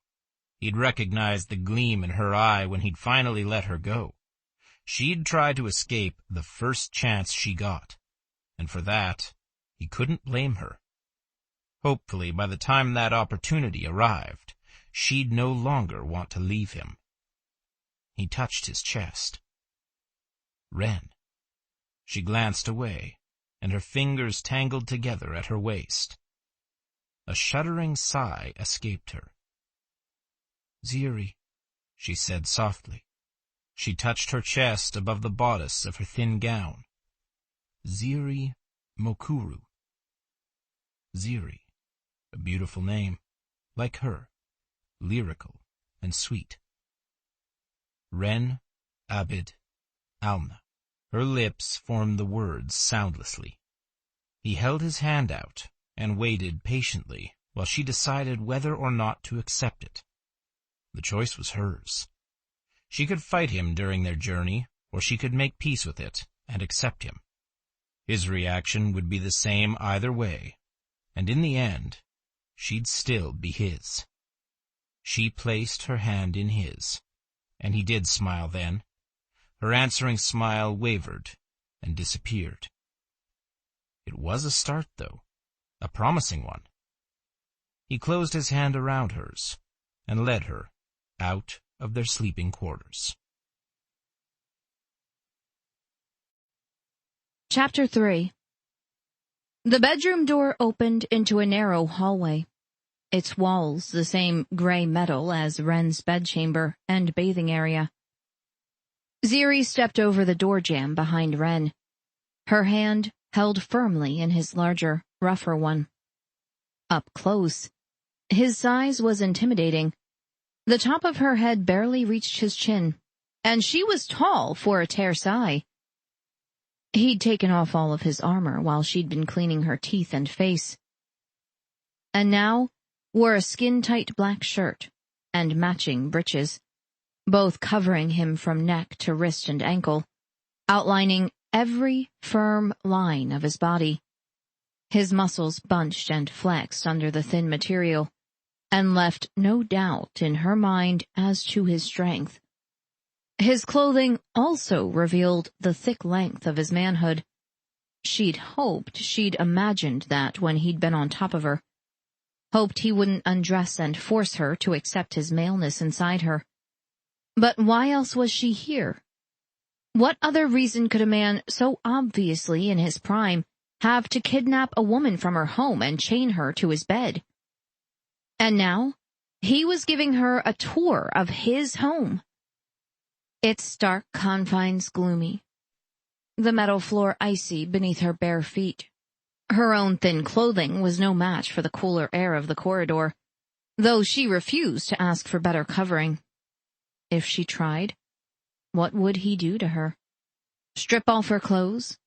He'd recognized the gleam in her eye when he'd finally let her go. She'd try to escape the first chance she got, and for that, he couldn't blame her. Hopefully, by the time that opportunity arrived, she'd no longer want to leave him. He touched his chest. Ren. She glanced away, and her fingers tangled together at her waist. A shuddering sigh escaped her. Ziri, she said softly. She touched her chest above the bodice of her thin gown. Ziri Mokuru. Ziri, a beautiful name, like her, lyrical and sweet. Ren Abid Alna. Her lips formed the words soundlessly. He held his hand out and waited patiently while she decided whether or not to accept it. The choice was hers. She could fight him during their journey, or she could make peace with it and accept him. His reaction would be the same either way, and in the end, she'd still be his. She placed her hand in his, and he did smile then. Her answering smile wavered and disappeared. It was a start, though, a promising one. He closed his hand around hers and led her out of their sleeping quarters. Chapter 3. The bedroom door opened into a narrow hallway. Its walls the same gray metal as Ren's bedchamber and bathing area. Ziri stepped over the door jamb behind Ren. Her hand held firmly in his larger, rougher one. Up close, his size was intimidating. The top of her head barely reached his chin, and she was tall for a Tersai. He'd taken off all of his armor while she'd been cleaning her teeth and face, and now wore a skin-tight black shirt and matching breeches, both covering him from neck to wrist and ankle, outlining every firm line of his body. His muscles bunched and flexed under the thin material, and left no doubt in her mind as to his strength. His clothing also revealed the thick length of his manhood. She'd imagined that when he'd been on top of her. Hoped he wouldn't undress and force her to accept his maleness inside her. But why else was she here? What other reason could a man so obviously in his prime have to kidnap a woman from her home and chain her to his bed. And now, he was giving her a tour of his home. Its dark confines gloomy, the metal floor icy beneath her bare feet. Her own thin clothing was no match for the cooler air of the corridor, though she refused to ask for better covering. If she tried, what would he do to her? Strip off her clothes,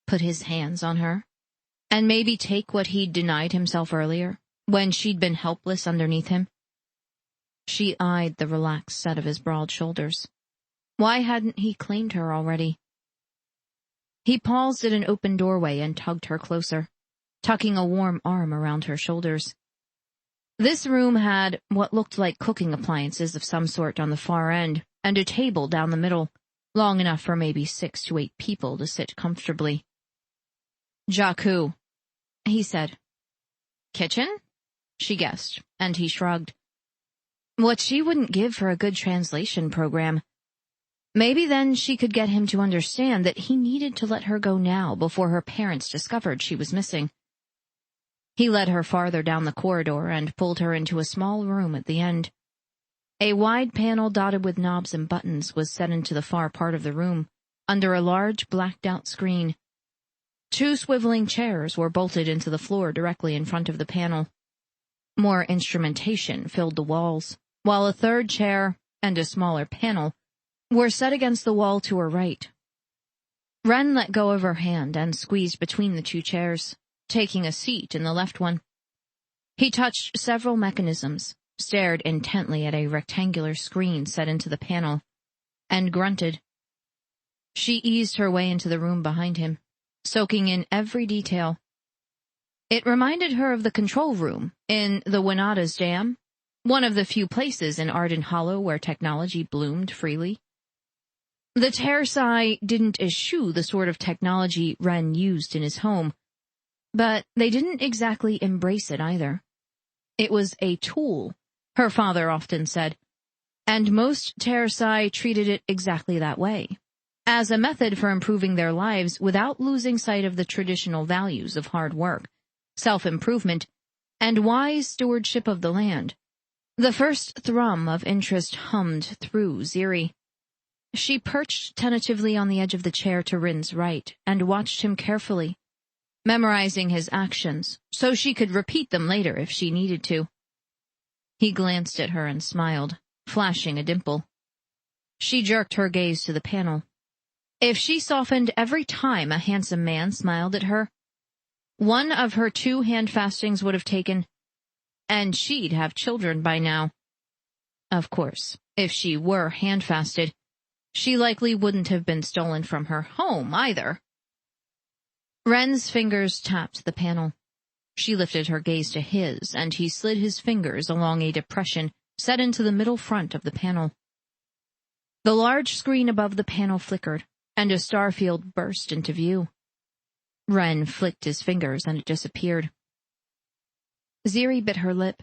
put his hands on her, and maybe take what he'd denied himself earlier, when she'd been helpless underneath him? She eyed the relaxed set of his broad shoulders. Why hadn't he claimed her already? He paused at an open doorway and tugged her closer, tucking a warm arm around her shoulders. This room had what looked like cooking appliances of some sort on the far end, and a table down the middle, long enough for maybe 6 to 8 people to sit comfortably. "Jakku," he said. "Kitchen?" she guessed, and he shrugged. What she wouldn't give for a good translation program. Maybe then she could get him to understand that he needed to let her go now before her parents discovered she was missing. He led her farther down the corridor and pulled her into a small room at the end. A wide panel dotted with knobs and buttons was set into the far part of the room, under a large blacked-out screen. 2 swiveling chairs were bolted into the floor directly in front of the panel. More instrumentation filled the walls, while a 3rd chair and a smaller panel were set against the wall to her right. Ren let go of her hand and squeezed between the 2 chairs, taking a seat in the left one. He touched several mechanisms, stared intently at a rectangular screen set into the panel, and grunted. She eased her way into the room behind him, soaking in every detail. It reminded her of the control room in the Winata's Dam, one of the few places in Arden Hollow where technology bloomed freely. The Tersai didn't eschew the sort of technology Ren used in his home, but they didn't exactly embrace it either. It was a tool, her father often said, and most Tersai treated it exactly that way, as a method for improving their lives without losing sight of the traditional values of hard work, self-improvement, and wise stewardship of the land. The first thrum of interest hummed through Ziri. She perched tentatively on the edge of the chair to Rin's right and watched him carefully, memorizing his actions so she could repeat them later if she needed to. He glanced at her and smiled, flashing a dimple. She jerked her gaze to the panel. If she softened every time a handsome man smiled at her, one of her 2 hand-fastings would have taken, and she'd have children by now. Of course, if she were hand-fasted, she likely wouldn't have been stolen from her home either. Ren's fingers tapped the panel. She lifted her gaze to his, and he slid his fingers along a depression set into the middle front of the panel. The large screen above the panel flickered, and a starfield burst into view. Ren flicked his fingers, and it disappeared. Ziri bit her lip.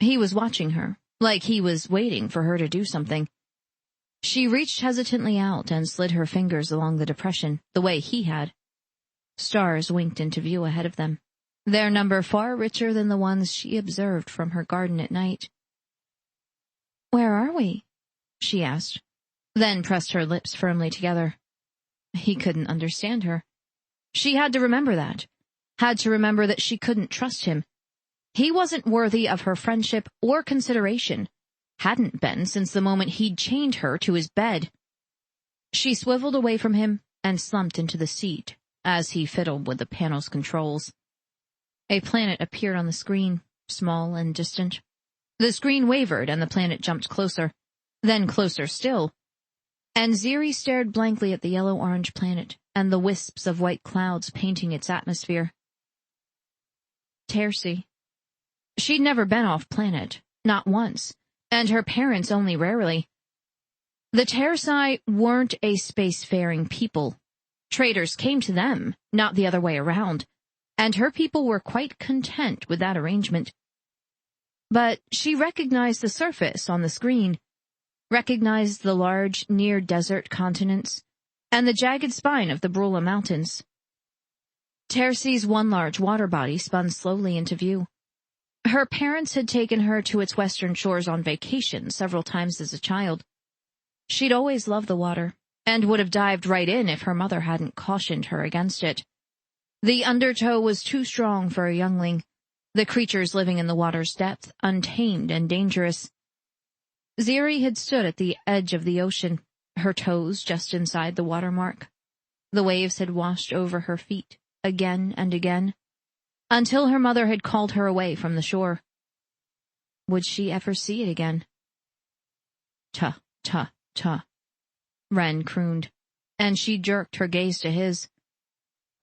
He was watching her, like he was waiting for her to do something. She reached hesitantly out and slid her fingers along the depression, the way he had. Stars winked into view ahead of them, their number far richer than the ones she observed from her garden at night. "Where are we?" she asked, then pressed her lips firmly together. He couldn't understand her. She had to remember that. Had to remember that she couldn't trust him. He wasn't worthy of her friendship or consideration. Hadn't been since the moment he'd chained her to his bed. She swiveled away from him and slumped into the seat as he fiddled with the panel's controls. A planet appeared on the screen, small and distant. The screen wavered and the planet jumped closer, then closer still. And Ziri stared blankly at the yellow-orange planet and the wisps of white clouds painting its atmosphere. Tersi. She'd never been off-planet, not once, and her parents only rarely. The Tersai weren't a spacefaring people. Traders came to them, not the other way around, and her people were quite content with that arrangement. But she recognized the surface on the screen, recognized the large, near-desert continents, and the jagged spine of the Brula Mountains. Tercy's one large water body spun slowly into view. Her parents had taken her to its western shores on vacation several times as a child. She'd always loved the water, and would have dived right in if her mother hadn't cautioned her against it. The undertow was too strong for a youngling, the creatures living in the water's depth, untamed and dangerous. Ziri had stood at the edge of the ocean, her toes just inside the watermark. The waves had washed over her feet, again and again, until her mother had called her away from the shore. Would she ever see it again? "Ta, ta, ta," Wren crooned, and she jerked her gaze to his.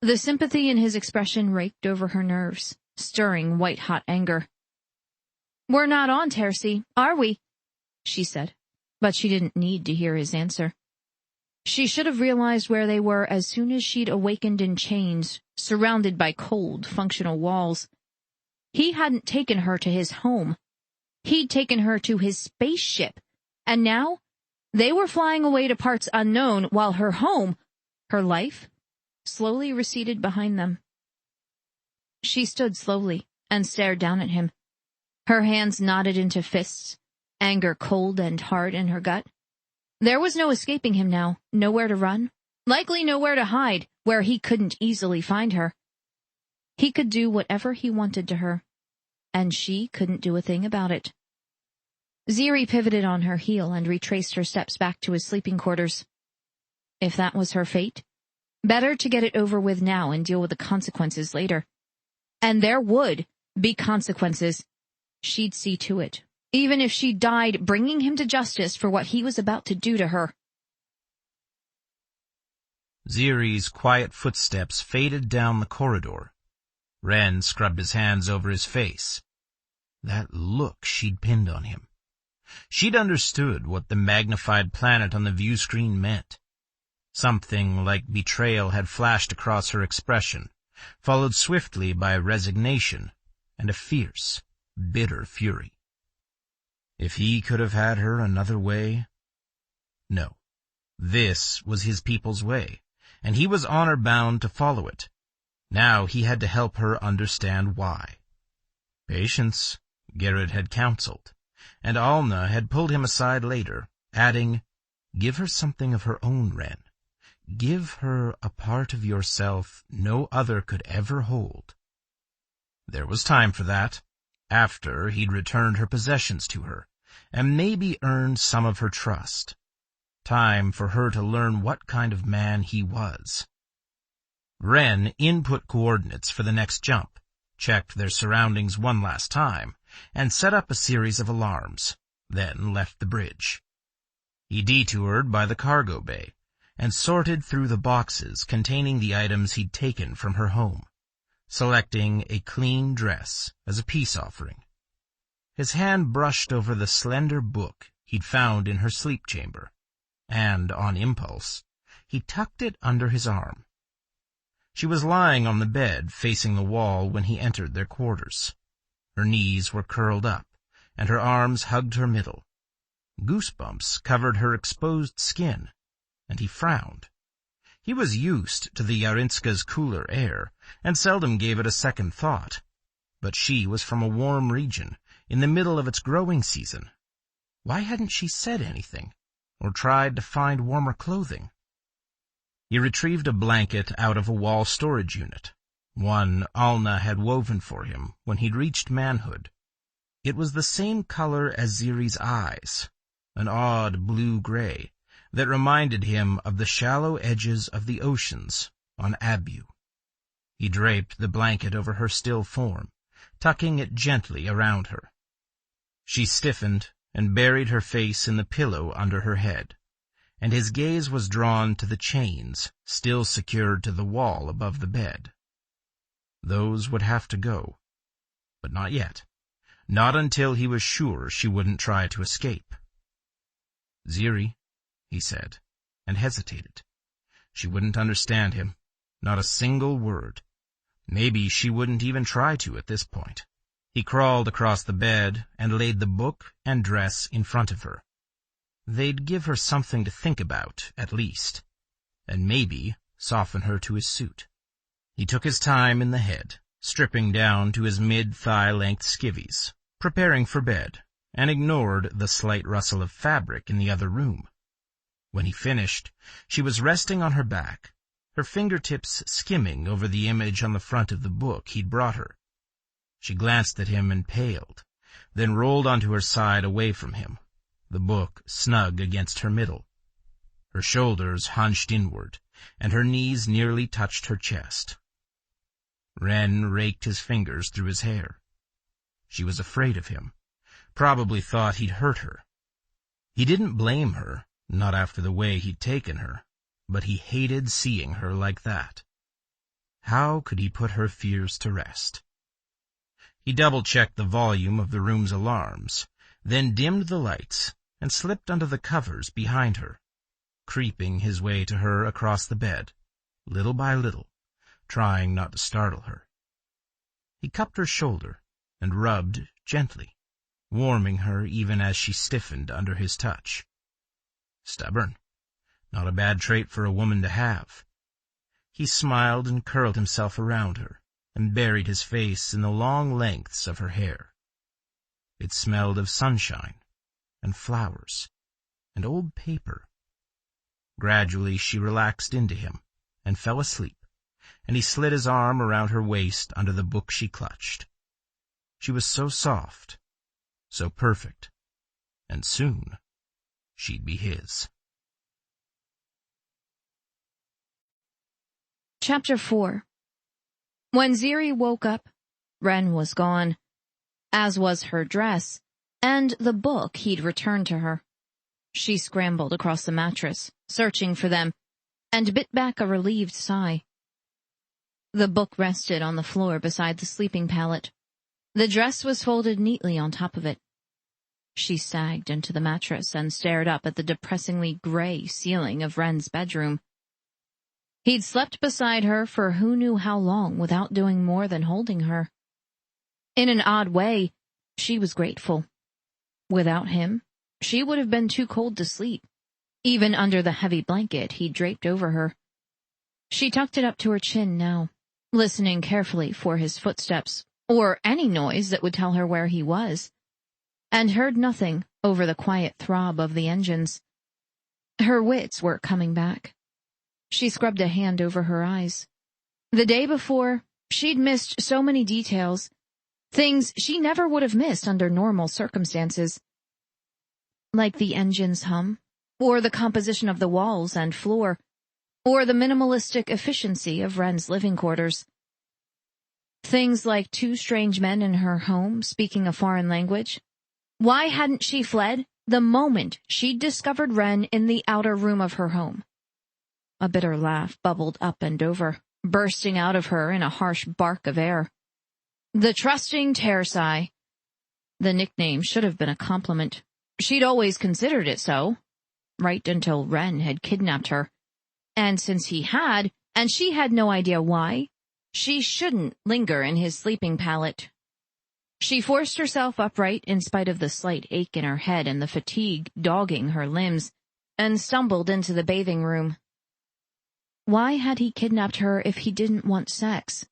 The sympathy in his expression raked over her nerves, stirring white-hot anger. "We're not on, Tercy, are we?" she said, but she didn't need to hear his answer. She should have realized where they were as soon as she'd awakened in chains, surrounded by cold, functional walls. He hadn't taken her to his home. He'd taken her to his spaceship, and now they were flying away to parts unknown while her home, her life, slowly receded behind them. She stood slowly and stared down at him. Her hands knotted into fists, anger cold and hard in her gut. There was no escaping him now, nowhere to run, likely nowhere to hide where he couldn't easily find her. He could do whatever he wanted to her, and she couldn't do a thing about it. Ziri pivoted on her heel and retraced her steps back to his sleeping quarters. If that was her fate, better to get it over with now and deal with the consequences later. And there would be consequences. She'd see to it, even if she died bringing him to justice for what he was about to do to her. Ziri's quiet footsteps faded down the corridor. Wren scrubbed his hands over his face. That look she'd pinned on him. She'd understood what the magnified planet on the view screen meant. Something like betrayal had flashed across her expression, followed swiftly by resignation and a fierce, bitter fury. If he could have had her another way? No. This was his people's way, and he was honor-bound to follow it. Now he had to help her understand why. Patience, Garrett had counseled, and Alna had pulled him aside later, adding, "Give her something of her own, Wren. Give her a part of yourself no other could ever hold." There was time for that, after he'd returned her possessions to her, and maybe earned some of her trust. Time for her to learn what kind of man he was. Wren input coordinates for the next jump, checked their surroundings one last time, and set up a series of alarms, then left the bridge. He detoured by the cargo bay, and sorted through the boxes containing the items he'd taken from her home, selecting a clean dress as a peace offering. His hand brushed over the slender book he'd found in her sleep chamber, and, on impulse, he tucked it under his arm. She was lying on the bed facing the wall when he entered their quarters. Her knees were curled up, and her arms hugged her middle. Goosebumps covered her exposed skin, and he frowned. He was used to the Yarinska's cooler air, and seldom gave it a second thought. But she was from a warm region, in the middle of its growing season. Why hadn't she said anything, or tried to find warmer clothing? He retrieved a blanket out of a wall storage unit, one Alna had woven for him when he'd reached manhood. It was the same color as Ziri's eyes, an odd blue-gray that reminded him of the shallow edges of the oceans on Abu. He draped the blanket over her still form, tucking it gently around her. She stiffened and buried her face in the pillow under her head, and his gaze was drawn to the chains still secured to the wall above the bed. Those would have to go, but not yet. Not until he was sure she wouldn't try to escape. "Ziri," he said, and hesitated. She wouldn't understand him, not a single word. Maybe she wouldn't even try to at this point. He crawled across the bed and laid the book and dress in front of her. They'd give her something to think about, at least, and maybe soften her to his suit. He took his time in the head, stripping down to his mid-thigh-length skivvies, preparing for bed, and ignored the slight rustle of fabric in the other room. When he finished, she was resting on her back, her fingertips skimming over the image on the front of the book he'd brought her. She glanced at him and paled, then rolled onto her side away from him, the book snug against her middle. Her shoulders hunched inward, and her knees nearly touched her chest. Wren raked his fingers through his hair. She was afraid of him, probably thought he'd hurt her. He didn't blame her, not after the way he'd taken her, but he hated seeing her like that. How could he put her fears to rest? He double-checked the volume of the room's alarms, then dimmed the lights and slipped under the covers behind her, creeping his way to her across the bed, little by little, trying not to startle her. He cupped her shoulder and rubbed gently, warming her even as she stiffened under his touch. Stubborn. Not a bad trait for a woman to have. He smiled and curled himself around her and buried his face in the long lengths of her hair. It smelled of sunshine and flowers and old paper. Gradually she relaxed into him and fell asleep, and he slid his arm around her waist under the book she clutched. She was so soft, so perfect, and soon she'd be his. Chapter 4. When Ziri woke up, Wren was gone, as was her dress, and the book he'd returned to her. She scrambled across the mattress, searching for them, and bit back a relieved sigh. The book rested on the floor beside the sleeping pallet. The dress was folded neatly on top of it. She sagged into the mattress and stared up at the depressingly gray ceiling of Wren's bedroom. He'd slept beside her for who knew how long without doing more than holding her. In an odd way, she was grateful. Without him, she would have been too cold to sleep, even under the heavy blanket he'd draped over her. She tucked it up to her chin now, listening carefully for his footsteps, or any noise that would tell her where he was, and heard nothing over the quiet throb of the engines. Her wits were coming back. She scrubbed a hand over her eyes. The day before, she'd missed so many details, things she never would have missed under normal circumstances. Like the engine's hum, or the composition of the walls and floor, or the minimalistic efficiency of Wren's living quarters. Things like two strange men in her home speaking a foreign language. Why hadn't she fled the moment she'd discovered Wren in the outer room of her home? A bitter laugh bubbled up and over, bursting out of her in a harsh bark of air. The trusting Tearsai. The nickname should have been a compliment. She'd always considered it so, right until Wren had kidnapped her. And since he had, and she had no idea why, she shouldn't linger in his sleeping pallet. She forced herself upright in spite of the slight ache in her head and the fatigue dogging her limbs, and stumbled into the bathing room. Why had he kidnapped her if he didn't want sex?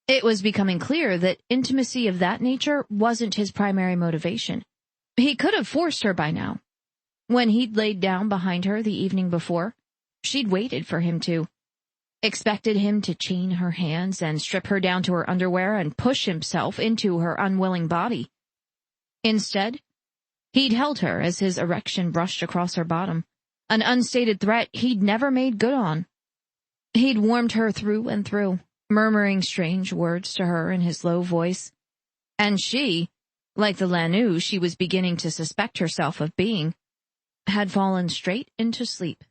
It was becoming clear that intimacy of that nature wasn't his primary motivation. He could have forced her by now. When he'd laid down behind her the evening before, she'd waited for him to. Expected him to chain her hands and strip her down to her underwear and push himself into her unwilling body. Instead, he'd held her as his erection brushed across her bottom, an unstated threat he'd never made good on. He'd warmed her through and through, murmuring strange words to her in his low voice. And she, like the Lanu she was beginning to suspect herself of being, had fallen straight into sleep,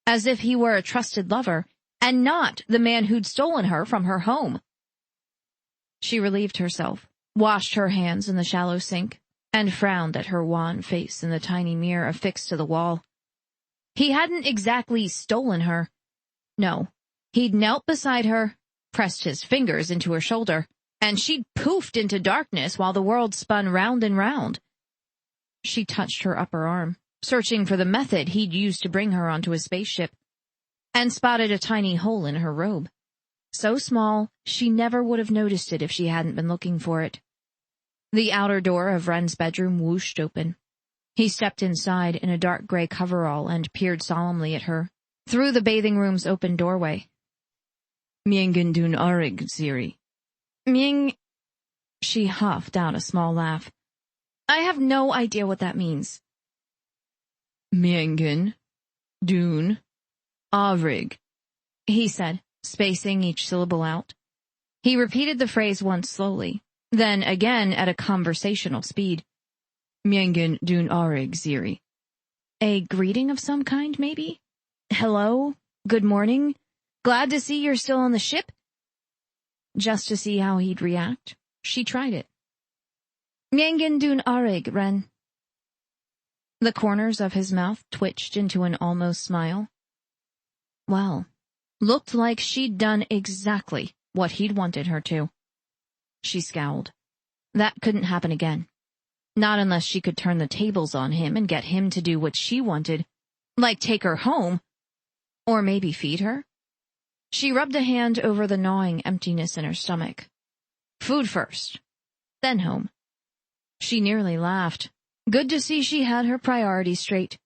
as if he were a trusted lover and not the man who'd stolen her from her home. She relieved herself, washed her hands in the shallow sink, and frowned at her wan face in the tiny mirror affixed to the wall. He hadn't exactly stolen her. No, he'd knelt beside her, pressed his fingers into her shoulder, and she'd poofed into darkness while the world spun round and round. She touched her upper arm, searching for the method he'd used to bring her onto his spaceship, and spotted a tiny hole in her robe. So small, she never would have noticed it if she hadn't been looking for it. The outer door of Ren's bedroom whooshed open. He stepped inside in a dark gray coverall and peered solemnly at her through the bathing room's open doorway. Miengen dun arig, Ziri. Mieng... She huffed out a small laugh. I have no idea what that means. Miengen dun arig, he said, spacing each syllable out. He repeated the phrase once slowly, then again at a conversational speed. Miengen dun arig, Ziri. A greeting of some kind, maybe? Hello? Good morning? Glad to see you're still on the ship? Just to see how he'd react, she tried it. Miengen dun arig, Ren. The corners of his mouth twitched into an almost smile. Well, looked like she'd done exactly what he'd wanted her to. She scowled. That couldn't happen again. Not unless she could turn the tables on him and get him to do what she wanted, like take her home, or maybe feed her. She rubbed a hand over the gnawing emptiness in her stomach. Food first, then home. She nearly laughed. Good to see she had her priorities straight.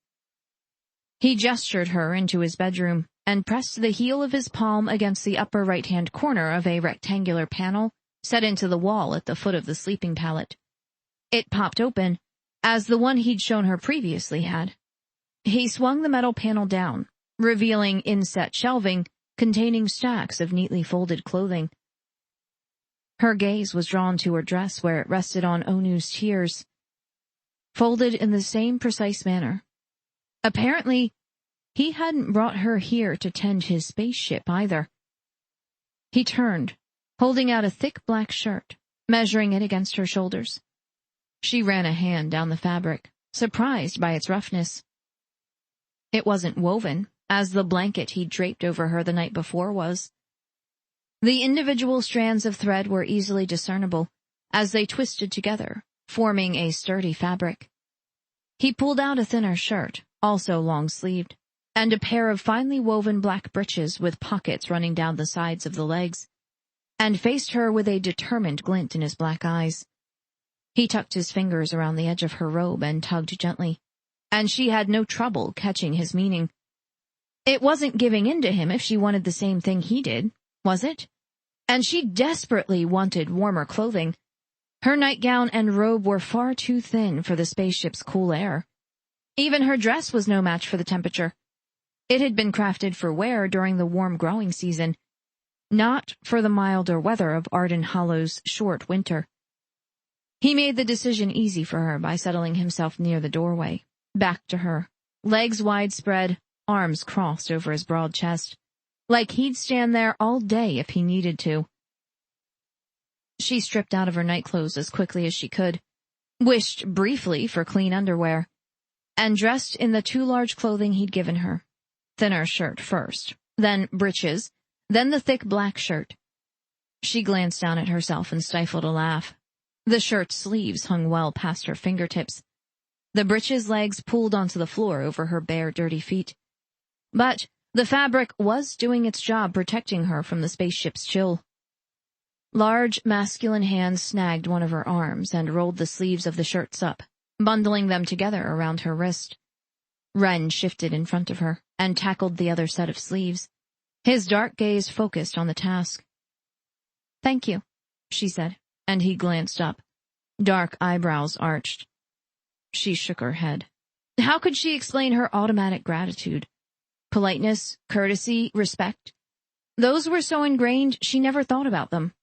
He gestured her into his bedroom and pressed the heel of his palm against the upper right-hand corner of a rectangular panel set into the wall at the foot of the sleeping pallet. It popped open, as the one he'd shown her previously had. He swung the metal panel down, revealing inset shelving containing stacks of neatly folded clothing. Her gaze was drawn to her dress where it rested on Onu's tiers, folded in the same precise manner. Apparently, he hadn't brought her here to tend his spaceship either. He turned, holding out a thick black shirt, measuring it against her shoulders. She ran a hand down the fabric, surprised by its roughness. It wasn't woven, as the blanket he'd draped over her the night before was. The individual strands of thread were easily discernible as they twisted together, forming a sturdy fabric. He pulled out a thinner shirt, also long-sleeved, and a pair of finely woven black breeches with pockets running down the sides of the legs, and faced her with a determined glint in his black eyes. He tucked his fingers around the edge of her robe and tugged gently, and she had no trouble catching his meaning. It wasn't giving in to him if she wanted the same thing he did, was it? And she desperately wanted warmer clothing. Her nightgown and robe were far too thin for the spaceship's cool air. Even her dress was no match for the temperature. It had been crafted for wear during the warm growing season, not for the milder weather of Arden Hollow's short winter. He made the decision easy for her by settling himself near the doorway, back to her, legs wide spread, arms crossed over his broad chest, like he'd stand there all day if he needed to. She stripped out of her nightclothes as quickly as she could, wished briefly for clean underwear, and dressed in the too large clothing he'd given her. Thinner shirt first, then breeches, then the thick black shirt. She glanced down at herself and stifled a laugh. The shirt's sleeves hung well past her fingertips. The breeches' legs pulled onto the floor over her bare, dirty feet. But the fabric was doing its job protecting her from the spaceship's chill. Large, masculine hands snagged one of her arms and rolled the sleeves of the shirts up, bundling them together around her wrist. Ren shifted in front of her and tackled the other set of sleeves, his dark gaze focused on the task. "Thank you," she said, and he glanced up. Dark eyebrows arched. She shook her head. How could she explain her automatic gratitude? Politeness, courtesy, respect. Those were so ingrained she never thought about them.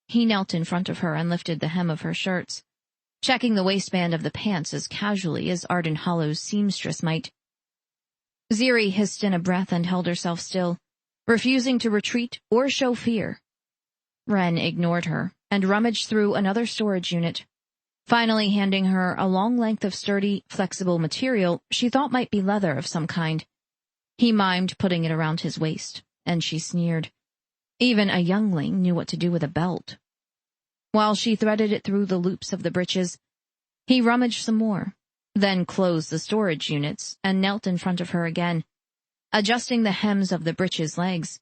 He knelt in front of her and lifted the hem of her shirts, checking the waistband of the pants as casually as Arden Hollow's seamstress might. Ziri hissed in a breath and held herself still, refusing to retreat or show fear. Ren ignored her and rummaged through another storage unit, finally handing her a long length of sturdy, flexible material she thought might be leather of some kind. He mimed putting it around his waist, and she sneered. Even a youngling knew what to do with a belt. While she threaded it through the loops of the breeches, he rummaged some more, then closed the storage units and knelt in front of her again, adjusting the hems of the breeches' legs.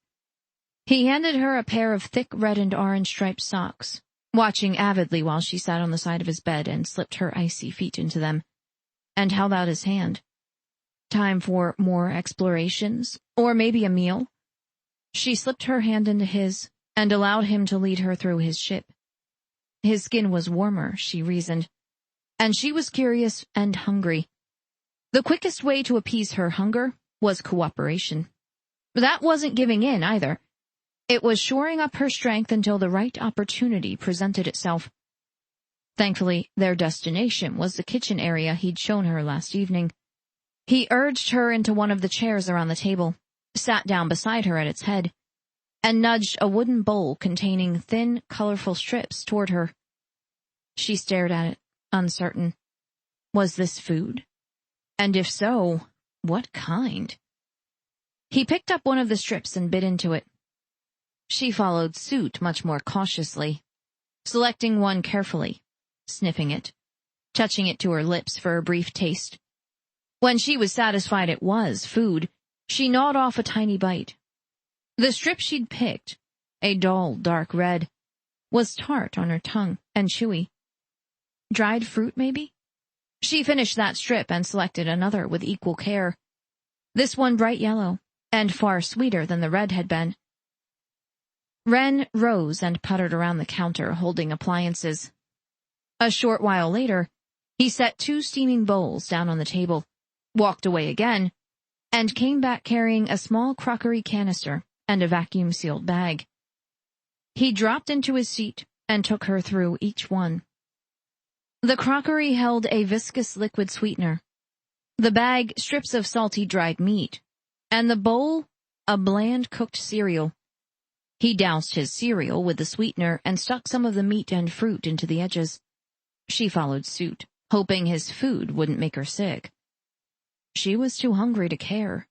He handed her a pair of thick red and orange striped socks, watching avidly while she sat on the side of his bed and slipped her icy feet into them, and held out his hand. Time for more explorations, or maybe a meal? She slipped her hand into his and allowed him to lead her through his ship. His skin was warmer, she reasoned, and she was curious and hungry. The quickest way to appease her hunger was cooperation. That wasn't giving in either. It was shoring up her strength until the right opportunity presented itself. Thankfully, their destination was the kitchen area he'd shown her last evening. He urged her into one of the chairs around the table, sat down beside her at its head, and nudged a wooden bowl containing thin, colorful strips toward her. She stared at it, uncertain. Was this food? And if so, what kind? He picked up one of the strips and bit into it. She followed suit much more cautiously, selecting one carefully, sniffing it, touching it to her lips for a brief taste. When she was satisfied it was food, she gnawed off a tiny bite. The strip she'd picked, a dull, dark red, was tart on her tongue and chewy. Dried fruit, maybe? She finished that strip and selected another with equal care. This one bright yellow, and far sweeter than the red had been. Wren rose and puttered around the counter, holding appliances. A short while later, he set 2 steaming bowls down on the table, walked away again, and came back carrying a small crockery canister and a vacuum-sealed bag. He dropped into his seat and took her through each one. The crockery held a viscous liquid sweetener, the bag strips of salty dried meat, and the bowl a bland cooked cereal. He doused his cereal with the sweetener and stuck some of the meat and fruit into the edges. She followed suit, hoping his food wouldn't make her sick. She was too hungry to care.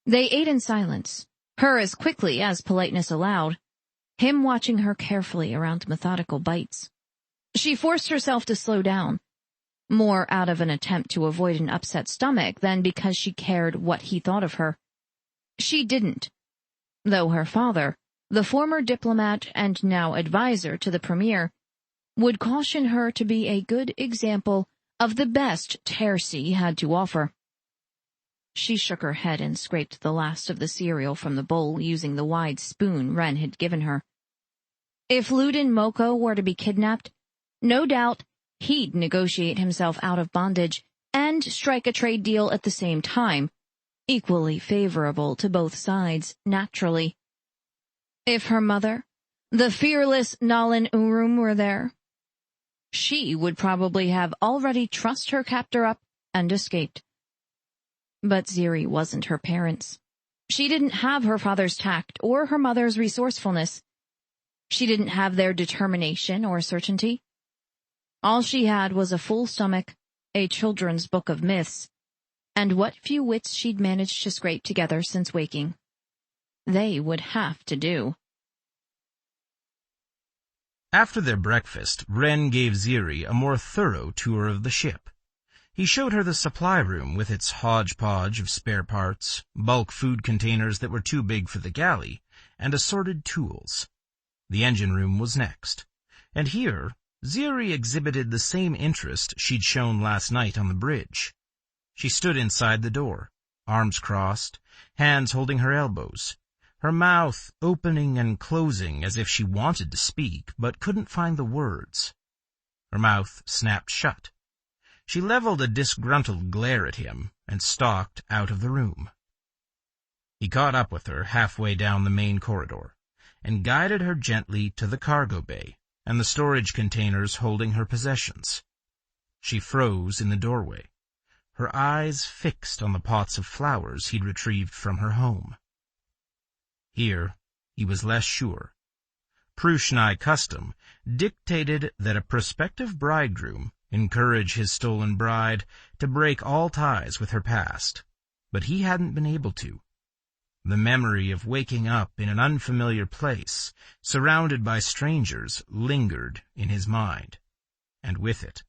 They ate in silence, her as quickly as politeness allowed, him watching her carefully around methodical bites. She forced herself to slow down, more out of an attempt to avoid an upset stomach than because she cared what he thought of her. She didn't, though her father, the former diplomat and now advisor to the premier, would caution her to be a good example of the best Tercy had to offer. She shook her head and scraped the last of the cereal from the bowl using the wide spoon Wren had given her. If Ludin Moko were to be kidnapped, no doubt he'd negotiate himself out of bondage and strike a trade deal at the same time, equally favorable to both sides, naturally. If her mother, the fearless Nalin Urum, were there, she would probably have already trussed her captor up and escaped. But Ziri wasn't her parents. She didn't have her father's tact or her mother's resourcefulness. She didn't have their determination or certainty. All she had was a full stomach, a children's book of myths, and what few wits she'd managed to scrape together since waking. They would have to do. After their breakfast, Wren gave Ziri a more thorough tour of the ship. He showed her the supply room with its hodgepodge of spare parts, bulk food containers that were too big for the galley, and assorted tools. The engine room was next, and here Ziri exhibited the same interest she'd shown last night on the bridge. She stood inside the door, arms crossed, hands holding her elbows, her mouth opening and closing as if she wanted to speak but couldn't find the words. Her mouth snapped shut. She leveled a disgruntled glare at him and stalked out of the room. He caught up with her halfway down the main corridor and guided her gently to the cargo bay and the storage containers holding her possessions. She froze in the doorway, her eyes fixed on the pots of flowers he'd retrieved from her home. Here he was less sure. Pruxnae custom dictated that a prospective bridegroom encourage his stolen bride to break all ties with her past, but he hadn't been able to. The memory of waking up in an unfamiliar place, surrounded by strangers, lingered in his mind, and with it,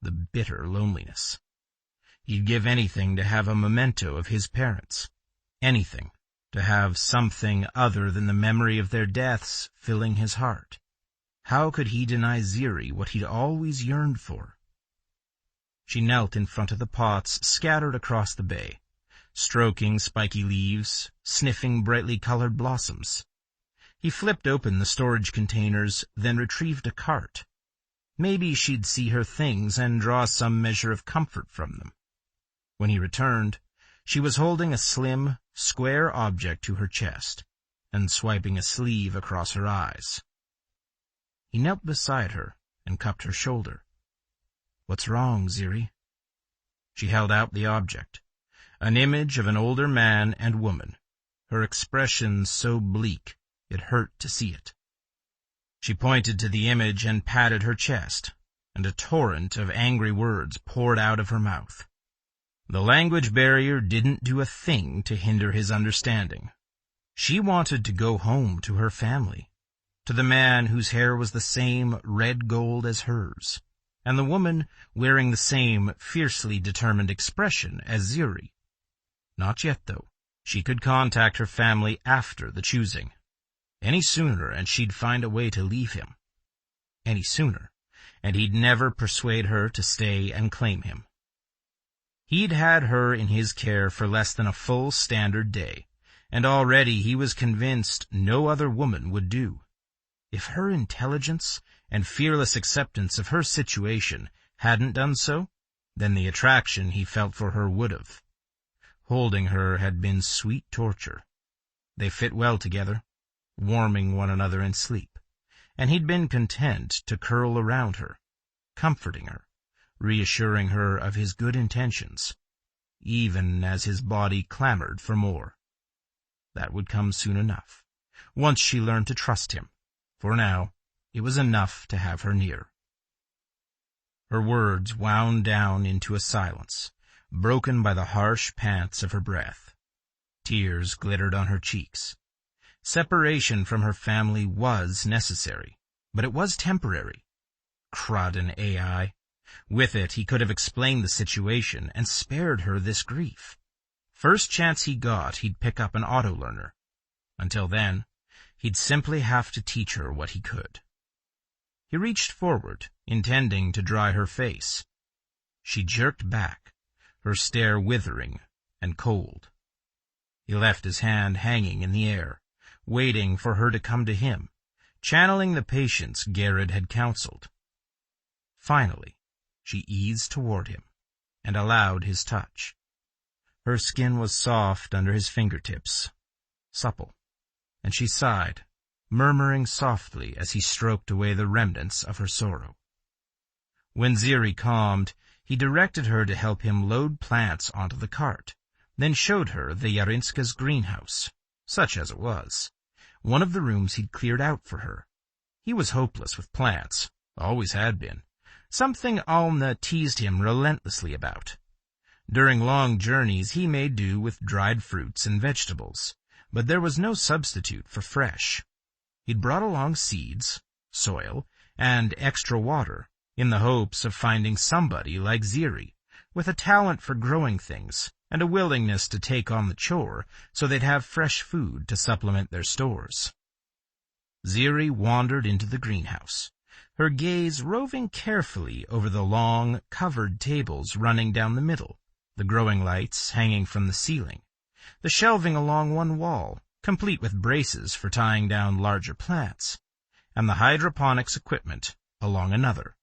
the bitter loneliness. He'd give anything to have a memento of his parents, anything to have something other than the memory of their deaths filling his heart. How could he deny Ziri what he'd always yearned for? She knelt in front of the pots scattered across the bay, stroking spiky leaves, sniffing brightly colored blossoms. He flipped open the storage containers, then retrieved a cart. Maybe she'd see her things and draw some measure of comfort from them. When he returned, she was holding a slim, square object to her chest and swiping a sleeve across her eyes. He knelt beside her and cupped her shoulder. "What's wrong, Ziri?" She held out the object, an image of an older man and woman, her expression so bleak it hurt to see it. She pointed to the image and patted her chest, and a torrent of angry words poured out of her mouth. The language barrier didn't do a thing to hinder his understanding. She wanted to go home to her family, to the man whose hair was the same red gold as hers, and the woman wearing the same fiercely determined expression as Ziri. Not yet, though. She could contact her family after the choosing. Any sooner, and she'd find a way to leave him. Any sooner, and he'd never persuade her to stay and claim him. He'd had her in his care for less than a full standard day, and already he was convinced no other woman would do. If her intelligence and fearless acceptance of her situation hadn't done so, then the attraction he felt for her would have. Holding her had been sweet torture. They fit well together, warming one another in sleep, and he'd been content to curl around her, comforting her, reassuring her of his good intentions, even as his body clamored for more. That would come soon enough, once she learned to trust him. For now, it was enough to have her near. Her words wound down into a silence, broken by the harsh pants of her breath. Tears glittered on her cheeks. Separation from her family was necessary, but it was temporary. Crud and AI. With it, he could have explained the situation and spared her this grief. First chance he got, he'd pick up an auto-learner. Until then, he'd simply have to teach her what he could. He reached forward, intending to dry her face. She jerked back, her stare withering and cold. He left his hand hanging in the air, waiting for her to come to him, channeling the patience Garrett had counseled. Finally, she eased toward him and allowed his touch. Her skin was soft under his fingertips, supple, and she sighed, murmuring softly as he stroked away the remnants of her sorrow. When Ziri calmed, he directed her to help him load plants onto the cart, then showed her the Yarinska's greenhouse, such as it was, one of the rooms he'd cleared out for her. He was hopeless with plants, always had been, something Alna teased him relentlessly about. During long journeys he made do with dried fruits and vegetables, but there was no substitute for fresh. He'd brought along seeds, soil, and extra water, in the hopes of finding somebody like Ziri, with a talent for growing things and a willingness to take on the chore so they'd have fresh food to supplement their stores. Ziri wandered into the greenhouse, her gaze roving carefully over the long, covered tables running down the middle, the growing lights hanging from the ceiling, the shelving along one wall, complete with braces for tying down larger plants, and the hydroponics equipment along another.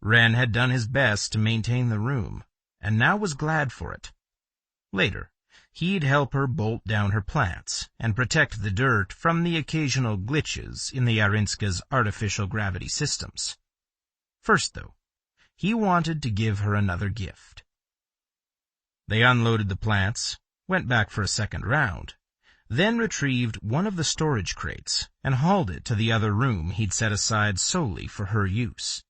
Wren had done his best to maintain the room, and now was glad for it. Later, he'd help her bolt down her plants and protect the dirt from the occasional glitches in the Yarinska's artificial gravity systems. First, though, he wanted to give her another gift. They unloaded the plants, went back for a second round, then retrieved one of the storage crates and hauled it to the other room he'd set aside solely for her use.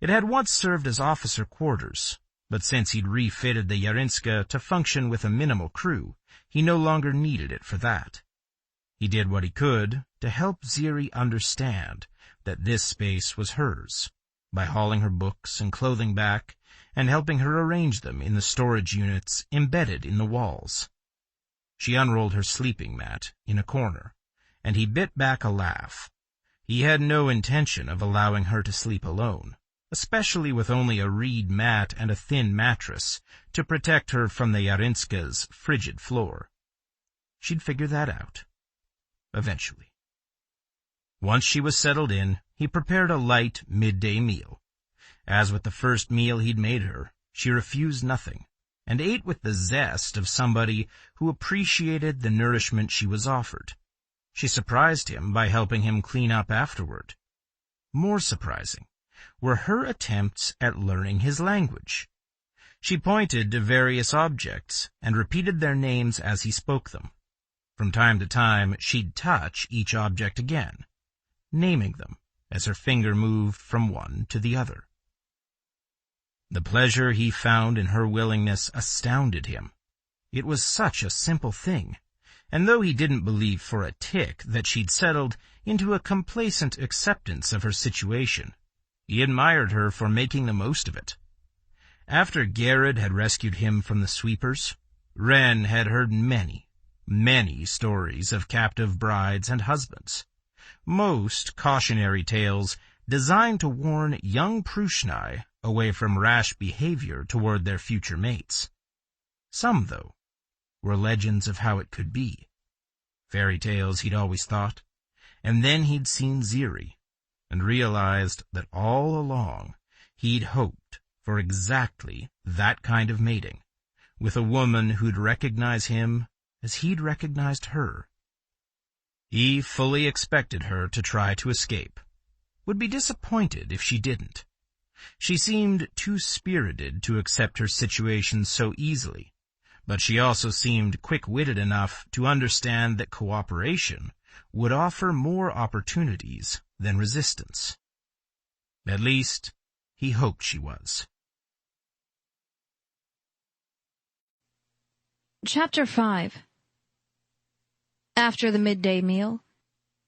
It had once served as officer quarters, but since he'd refitted the Yarinska to function with a minimal crew, he no longer needed it for that. He did what he could to help Ziri understand that this space was hers, by hauling her books and clothing back and helping her arrange them in the storage units embedded in the walls. She unrolled her sleeping mat in a corner, and he bit back a laugh. He had no intention of allowing her to sleep alone, especially with only a reed mat and a thin mattress to protect her from the Yarinska's frigid floor. She'd figure that out. Eventually. Once she was settled in, he prepared a light midday meal. As with the first meal he'd made her, she refused nothing, and ate with the zest of somebody who appreciated the nourishment she was offered. She surprised him by helping him clean up afterward. More surprising were her attempts at learning his language. She pointed to various objects and repeated their names as he spoke them. From time to time, she'd touch each object again, naming them as her finger moved from one to the other. The pleasure he found in her willingness astounded him. It was such a simple thing, and though he didn't believe for a tick that she'd settled into a complacent acceptance of her situation, he admired her for making the most of it. After Garrod had rescued him from the sweepers, Wren had heard many stories of captive brides and husbands, most cautionary tales designed to warn young Pruxnae away from rash behavior toward their future mates. Some, though, were legends of how it could be. Fairy tales, he'd always thought. And then he'd seen Ziri, and realized that all along he'd hoped for exactly that kind of mating, with a woman who'd recognize him as he'd recognized her. He fully expected her to try to escape, would be disappointed if she didn't. She seemed too spirited to accept her situation so easily, but she also seemed quick-witted enough to understand that cooperation would offer more opportunities than resistance. At least, he hoped she was. Chapter 5. After the midday meal,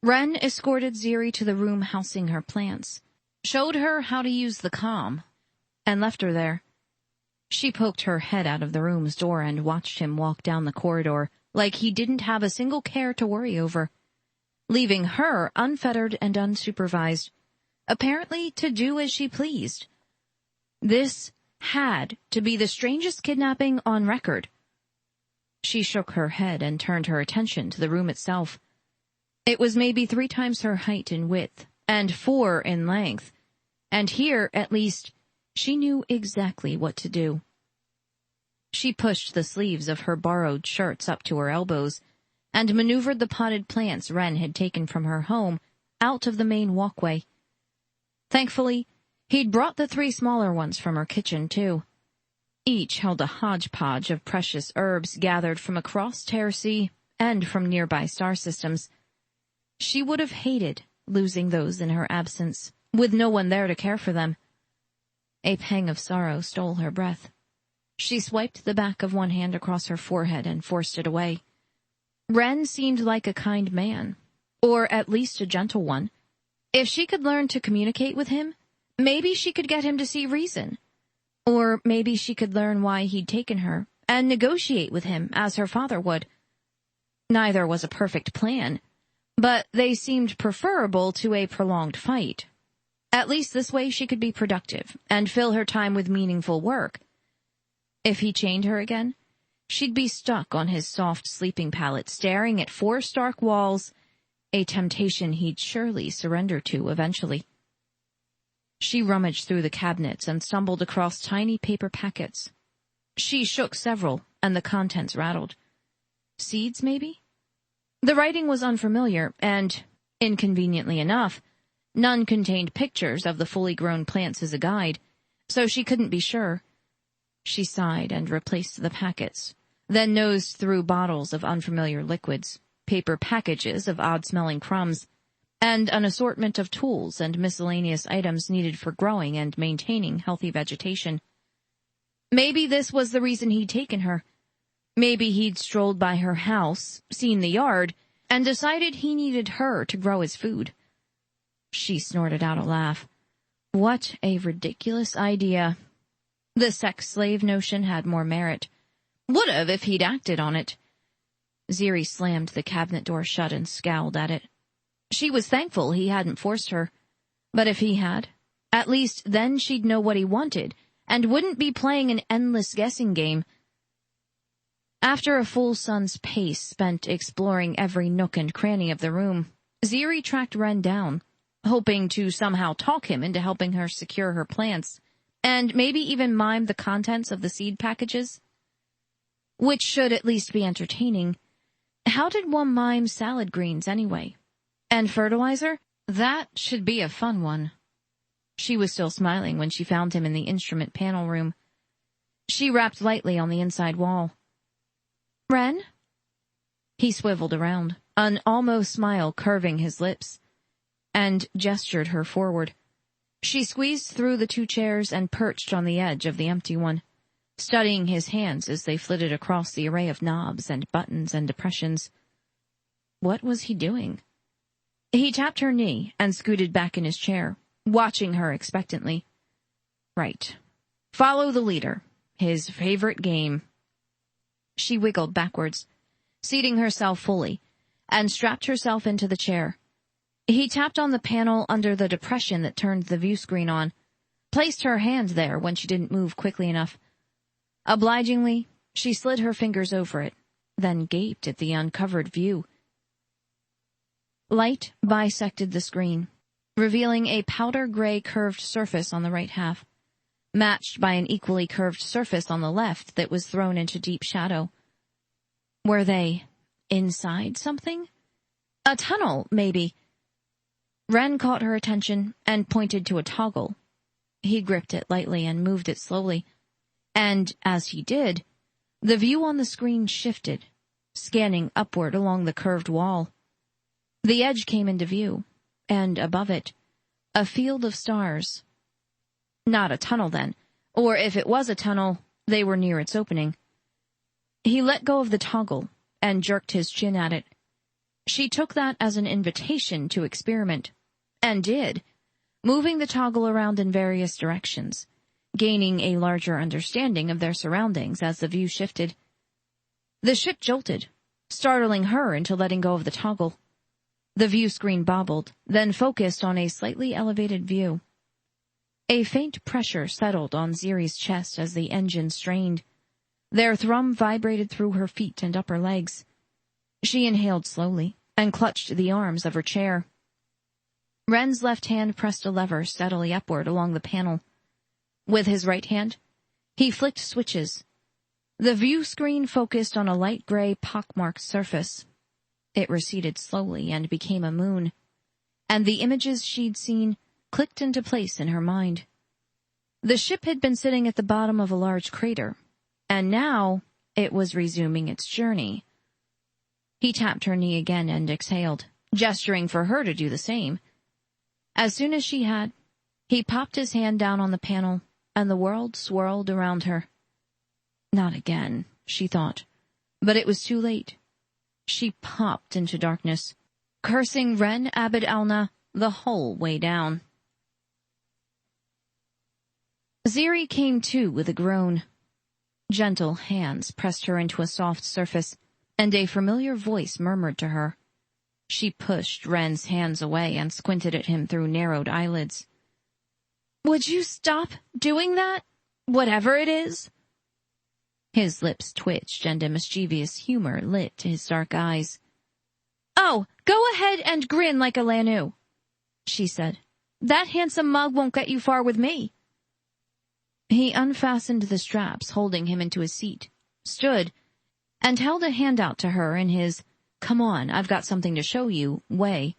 Wren escorted Ziri to the room housing her plants, showed her how to use the comm, and left her there. She poked her head out of the room's door and watched him walk down the corridor like he didn't have a single care to worry over, leaving her unfettered and unsupervised, apparently to do as she pleased. This had to be the strangest kidnapping on record. She shook her head and turned her attention to the room itself. It was maybe 3 times her height in width and 4 in length, and here, at least, she knew exactly what to do. She pushed the sleeves of her borrowed shirts up to her elbows and maneuvered the potted plants Wren had taken from her home out of the main walkway. Thankfully, he'd brought the 3 smaller ones from her kitchen, too. Each held a hodgepodge of precious herbs gathered from across Terrace and from nearby star systems. She would have hated losing those in her absence, with no one there to care for them. A pang of sorrow stole her breath. She swiped the back of one hand across her forehead and forced it away. Wren seemed like a kind man, or at least a gentle one. If she could learn to communicate with him, maybe she could get him to see reason. Or maybe she could learn why he'd taken her, and negotiate with him as her father would. Neither was a perfect plan, but they seemed preferable to a prolonged fight. At least this way she could be productive, and fill her time with meaningful work. If he chained her again, she'd be stuck on his soft sleeping pallet, staring at 4 stark walls, a temptation he'd surely surrender to eventually. She rummaged through the cabinets and stumbled across tiny paper packets. She shook several, and the contents rattled. Seeds, maybe? The writing was unfamiliar, and, inconveniently enough, none contained pictures of the fully grown plants as a guide, so she couldn't be sure. She sighed and replaced the packets, then nosed through bottles of unfamiliar liquids, paper packages of odd-smelling crumbs, and an assortment of tools and miscellaneous items needed for growing and maintaining healthy vegetation. Maybe this was the reason he'd taken her. Maybe he'd strolled by her house, seen the yard, and decided he needed her to grow his food. She snorted out a laugh. What a ridiculous idea. The sex slave notion had more merit. Would have if he'd acted on it. Ziri slammed the cabinet door shut and scowled at it. She was thankful he hadn't forced her. But if he had, at least then she'd know what he wanted, and wouldn't be playing an endless guessing game. After a full sun's pace spent exploring every nook and cranny of the room, Ziri tracked Ren down, hoping to somehow talk him into helping her secure her plants, and maybe even mime the contents of the seed packages. Which should at least be entertaining. How did one mime salad greens anyway? And fertilizer? That should be a fun one. She was still smiling when she found him in the instrument panel room. She rapped lightly on the inside wall. Ren? He swiveled around, an almost smile curving his lips, and gestured her forward. She squeezed through the two chairs and perched on the edge of the empty one, studying his hands as they flitted across the array of knobs and buttons and depressions. What was he doing? He tapped her knee and scooted back in his chair, watching her expectantly. Right. Follow the leader. His favorite game. She wiggled backwards, seating herself fully, and strapped herself into the chair. He tapped on the panel under the depression that turned the view screen on, placed her hand there when she didn't move quickly enough. Obligingly, she slid her fingers over it, then gaped at the uncovered view. Light bisected the screen, revealing a powder-gray curved surface on the right half, matched by an equally curved surface on the left that was thrown into deep shadow. Were they inside something? A tunnel, maybe. Ren caught her attention and pointed to a toggle. He gripped it lightly and moved it slowly, and as he did, the view on the screen shifted, scanning upward along the curved wall. The edge came into view, and above it, a field of stars. Not a tunnel, then, or if it was a tunnel, they were near its opening. He let go of the toggle and jerked his chin at it. She took that as an invitation to experiment, and did, moving the toggle around in various directions, gaining a larger understanding of their surroundings as the view shifted. The ship jolted, startling her into letting go of the toggle. The view screen bobbled, then focused on a slightly elevated view. A faint pressure settled on Ziri's chest as the engine strained. Their thrum vibrated through her feet and upper legs. She inhaled slowly and clutched the arms of her chair. Ren's left hand pressed a lever steadily upward along the panel. With his right hand, he flicked switches. The view screen focused on a light gray pockmarked surface. It receded slowly and became a moon, and the images she'd seen clicked into place in her mind. The ship had been sitting at the bottom of a large crater, and now it was resuming its journey. He tapped her knee again and exhaled, gesturing for her to do the same. As soon as she had, he popped his hand down on the panel, and the world swirled around her. Not again, she thought, but it was too late. She popped into darkness, cursing Ren Abed Alna the whole way down. Ziri came to with a groan. Gentle hands pressed her into a soft surface, and a familiar voice murmured to her. She pushed Ren's hands away and squinted at him through narrowed eyelids. "Would you stop doing that? Whatever it is?" His lips twitched and a mischievous humor lit his dark eyes. "Oh, go ahead and grin like a Lanu," she said. "That handsome mug won't get you far with me." He unfastened the straps holding him into his seat, stood, and held a hand out to her in his "come on, I've got something to show you" way.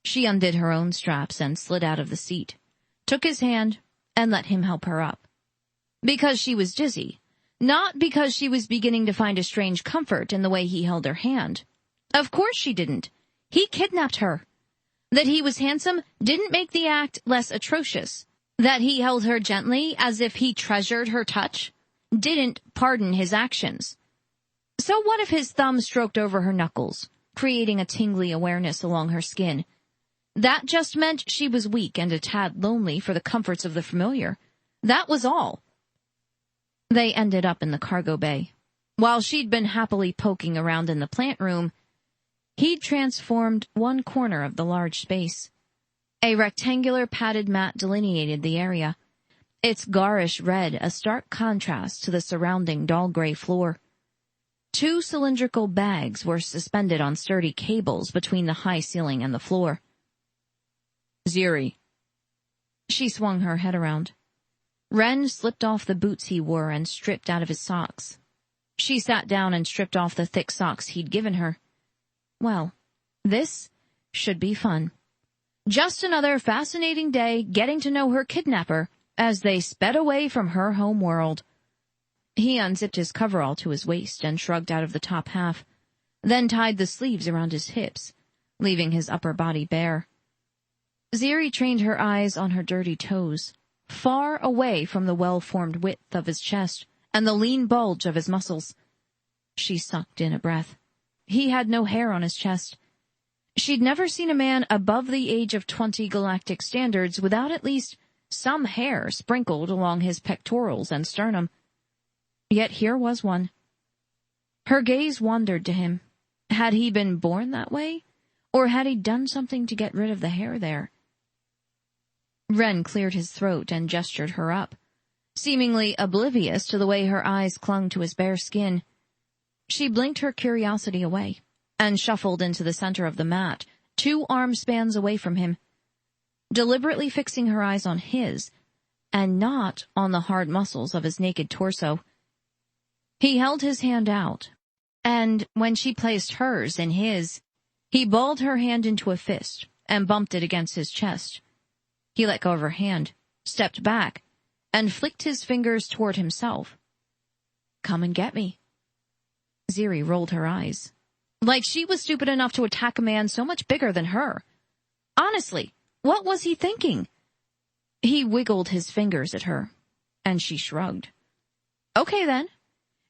She undid her own straps and slid out of the seat, took his hand, and let him help her up. Because she was dizzy. Not because she was beginning to find a strange comfort in the way he held her hand. Of course she didn't. He kidnapped her. That he was handsome didn't make the act less atrocious. That he held her gently as if he treasured her touch didn't pardon his actions. So what if his thumb stroked over her knuckles, creating a tingly awareness along her skin? That just meant she was weak and a tad lonely for the comforts of the familiar. That was all. They ended up in the cargo bay. While she'd been happily poking around in the plant room, he'd transformed one corner of the large space. A rectangular padded mat delineated the area, its garish red a stark contrast to the surrounding dull gray floor. 2 cylindrical bags were suspended on sturdy cables between the high ceiling and the floor. "Ziri." She swung her head around. Ren slipped off the boots he wore and stripped out of his socks. She sat down and stripped off the thick socks he'd given her. Well, this should be fun. Just another fascinating day getting to know her kidnapper as they sped away from her home world. He unzipped his coverall to his waist and shrugged out of the top half, then tied the sleeves around his hips, leaving his upper body bare. Ziri trained her eyes on her dirty toes, far away from the well-formed width of his chest and the lean bulge of his muscles. She sucked in a breath. He had no hair on his chest. She'd never seen a man above the age of 20 galactic standards without at least some hair sprinkled along his pectorals and sternum. Yet here was one. Her gaze wandered to him. Had he been born that way? Or had he done something to get rid of the hair there? Ren cleared his throat and gestured her up, seemingly oblivious to the way her eyes clung to his bare skin. She blinked her curiosity away and shuffled into the center of the mat, 2 arm spans away from him, deliberately fixing her eyes on his, and not on the hard muscles of his naked torso. He held his hand out, and when she placed hers in his, he balled her hand into a fist and bumped it against his chest. He let go of her hand, stepped back, and flicked his fingers toward himself. "Come and get me." Ziri rolled her eyes. Like she was stupid enough to attack a man so much bigger than her. Honestly, what was he thinking? He wiggled his fingers at her, and she shrugged. "Okay then."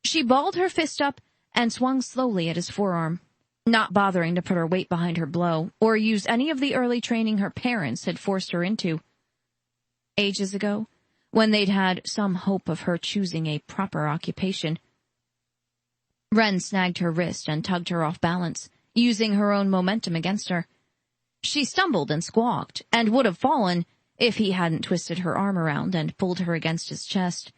She balled her fist up and swung slowly at his forearm, not bothering to put her weight behind her blow or use any of the early training her parents had forced her into. Ages ago, when they'd had some hope of her choosing a proper occupation. Ren snagged her wrist and tugged her off balance, using her own momentum against her. She stumbled and squawked, and would have fallen if he hadn't twisted her arm around and pulled her against his chest,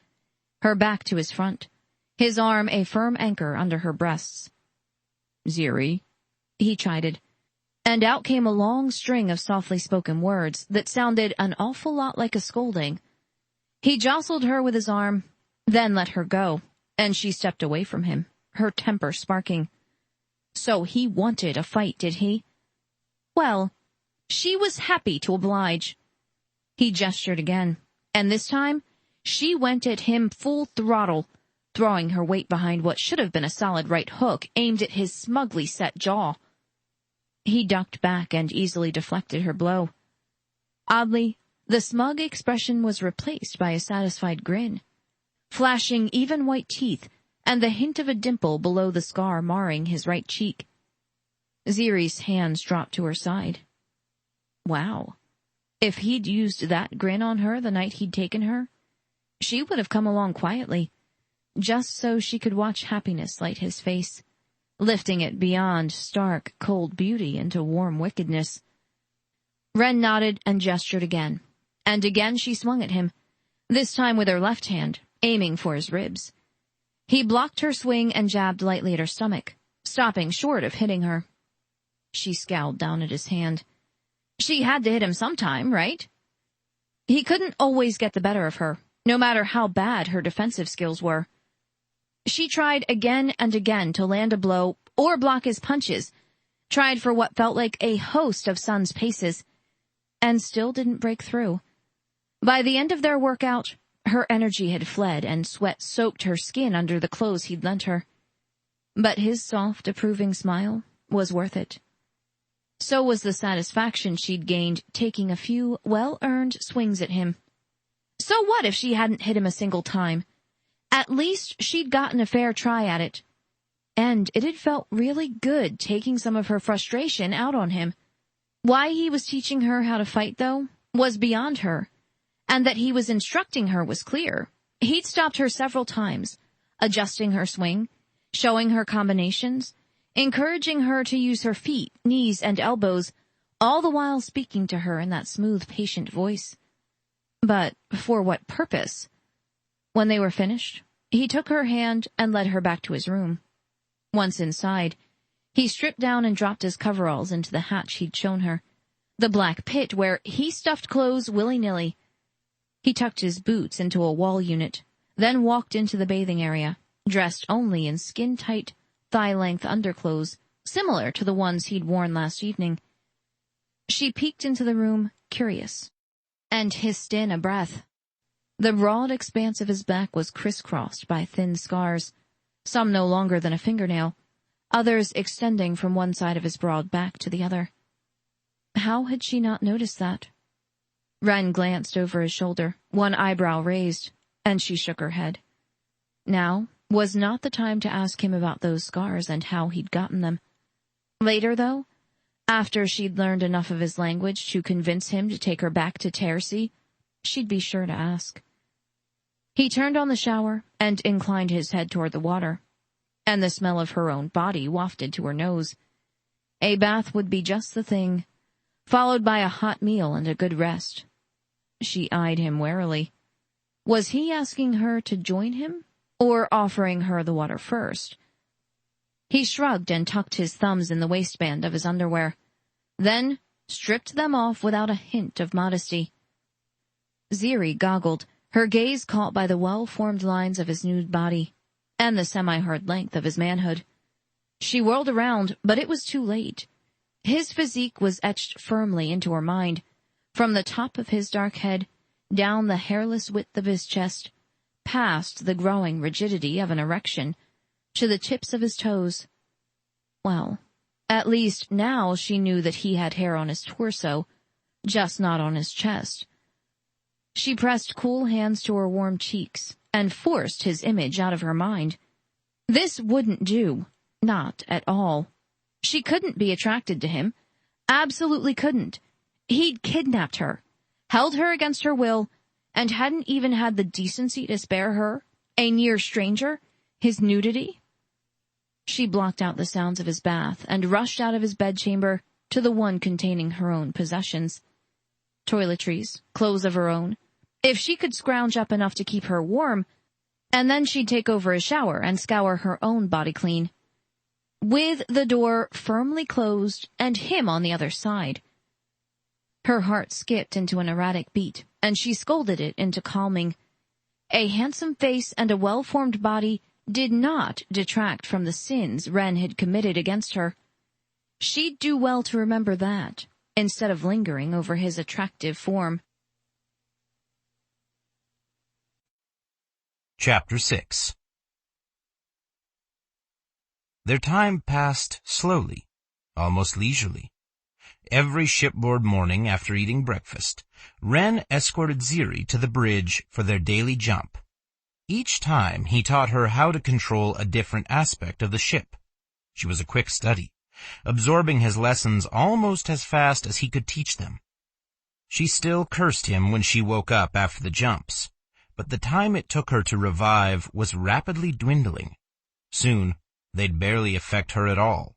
her back to his front, his arm a firm anchor under her breasts. "Ziri," he chided, and out came a long string of softly spoken words that sounded an awful lot like a scolding. He jostled her with his arm, then let her go, and she stepped away from him, her temper sparking. So he wanted a fight, did he? Well, she was happy to oblige. He gestured again, and this time she went at him full throttle, throwing her weight behind what should have been a solid right hook aimed at his smugly set jaw. He ducked back and easily deflected her blow. Oddly, the smug expression was replaced by a satisfied grin, flashing even white teeth and the hint of a dimple below the scar marring his right cheek. Ziri's hands dropped to her side. Wow. If he'd used that grin on her the night he'd taken her, she would have come along quietly, just so she could watch happiness light his face, lifting it beyond stark, cold beauty into warm wickedness. Ren nodded and gestured again, and again she swung at him, this time with her left hand, aiming for his ribs. He blocked her swing and jabbed lightly at her stomach, stopping short of hitting her. She scowled down at his hand. She had to hit him sometime, right? He couldn't always get the better of her, no matter how bad her defensive skills were. She tried again and again to land a blow or block his punches, tried for what felt like a host of Sun's paces, and still didn't break through. By the end of their workout, her energy had fled and sweat soaked her skin under the clothes he'd lent her. But his soft, approving smile was worth it. So was the satisfaction she'd gained taking a few well-earned swings at him. So what if she hadn't hit him a single time? At least she'd gotten a fair try at it. And it had felt really good taking some of her frustration out on him. Why he was teaching her how to fight, though, was beyond her. And that he was instructing her was clear. He'd stopped her several times, adjusting her swing, showing her combinations, encouraging her to use her feet, knees, and elbows, all the while speaking to her in that smooth, patient voice. But for what purpose? When they were finished, he took her hand and led her back to his room. Once inside, he stripped down and dropped his coveralls into the hatch he'd shown her, the black pit where he stuffed clothes willy-nilly. He tucked his boots into a wall unit, then walked into the bathing area, dressed only in skin-tight, thigh-length underclothes, similar to the ones he'd worn last evening. She peeked into the room, curious, and hissed in a breath. The broad expanse of his back was crisscrossed by thin scars, some no longer than a fingernail, others extending from one side of his broad back to the other. How had she not noticed that? Ren glanced over his shoulder, one eyebrow raised, and she shook her head. Now was not the time to ask him about those scars and how he'd gotten them. Later, though, after she'd learned enough of his language to convince him to take her back to Tercy, she'd be sure to ask. He turned on the shower and inclined his head toward the water, and the smell of her own body wafted to her nose. A bath would be just the thing, followed by a hot meal and a good rest. She eyed him warily. Was he asking her to join him, or offering her the water first? He shrugged and tucked his thumbs in the waistband of his underwear, then stripped them off without a hint of modesty. Ziri goggled, her gaze caught by the well-formed lines of his nude body and the semi-hard length of his manhood. She whirled around, but it was too late. His physique was etched firmly into her mind, from the top of his dark head, down the hairless width of his chest, past the growing rigidity of an erection, to the tips of his toes. Well, at least now she knew that he had hair on his torso, just not on his chest. She pressed cool hands to her warm cheeks and forced his image out of her mind. This wouldn't do. Not at all. She couldn't be attracted to him. Absolutely couldn't. He'd kidnapped her, held her against her will, and hadn't even had the decency to spare her, a near stranger, his nudity. She blocked out the sounds of his bath and rushed out of his bedchamber to the one containing her own possessions. Toiletries, clothes of her own, if she could scrounge up enough to keep her warm, and then she'd take over a shower and scour her own body clean, with the door firmly closed and him on the other side. Her heart skipped into an erratic beat, and she scolded it into calming. A handsome face and a well-formed body did not detract from the sins Ren had committed against her. She'd do well to remember that, instead of lingering over his attractive form. Chapter 6. Their time passed slowly, almost leisurely. Every shipboard morning after eating breakfast, Ren escorted Ziri to the bridge for their daily jump. Each time he taught her how to control a different aspect of the ship. She was a quick study, absorbing his lessons almost as fast as he could teach them. She still cursed him when she woke up after the jumps, but the time it took her to revive was rapidly dwindling. Soon, they'd barely affect her at all.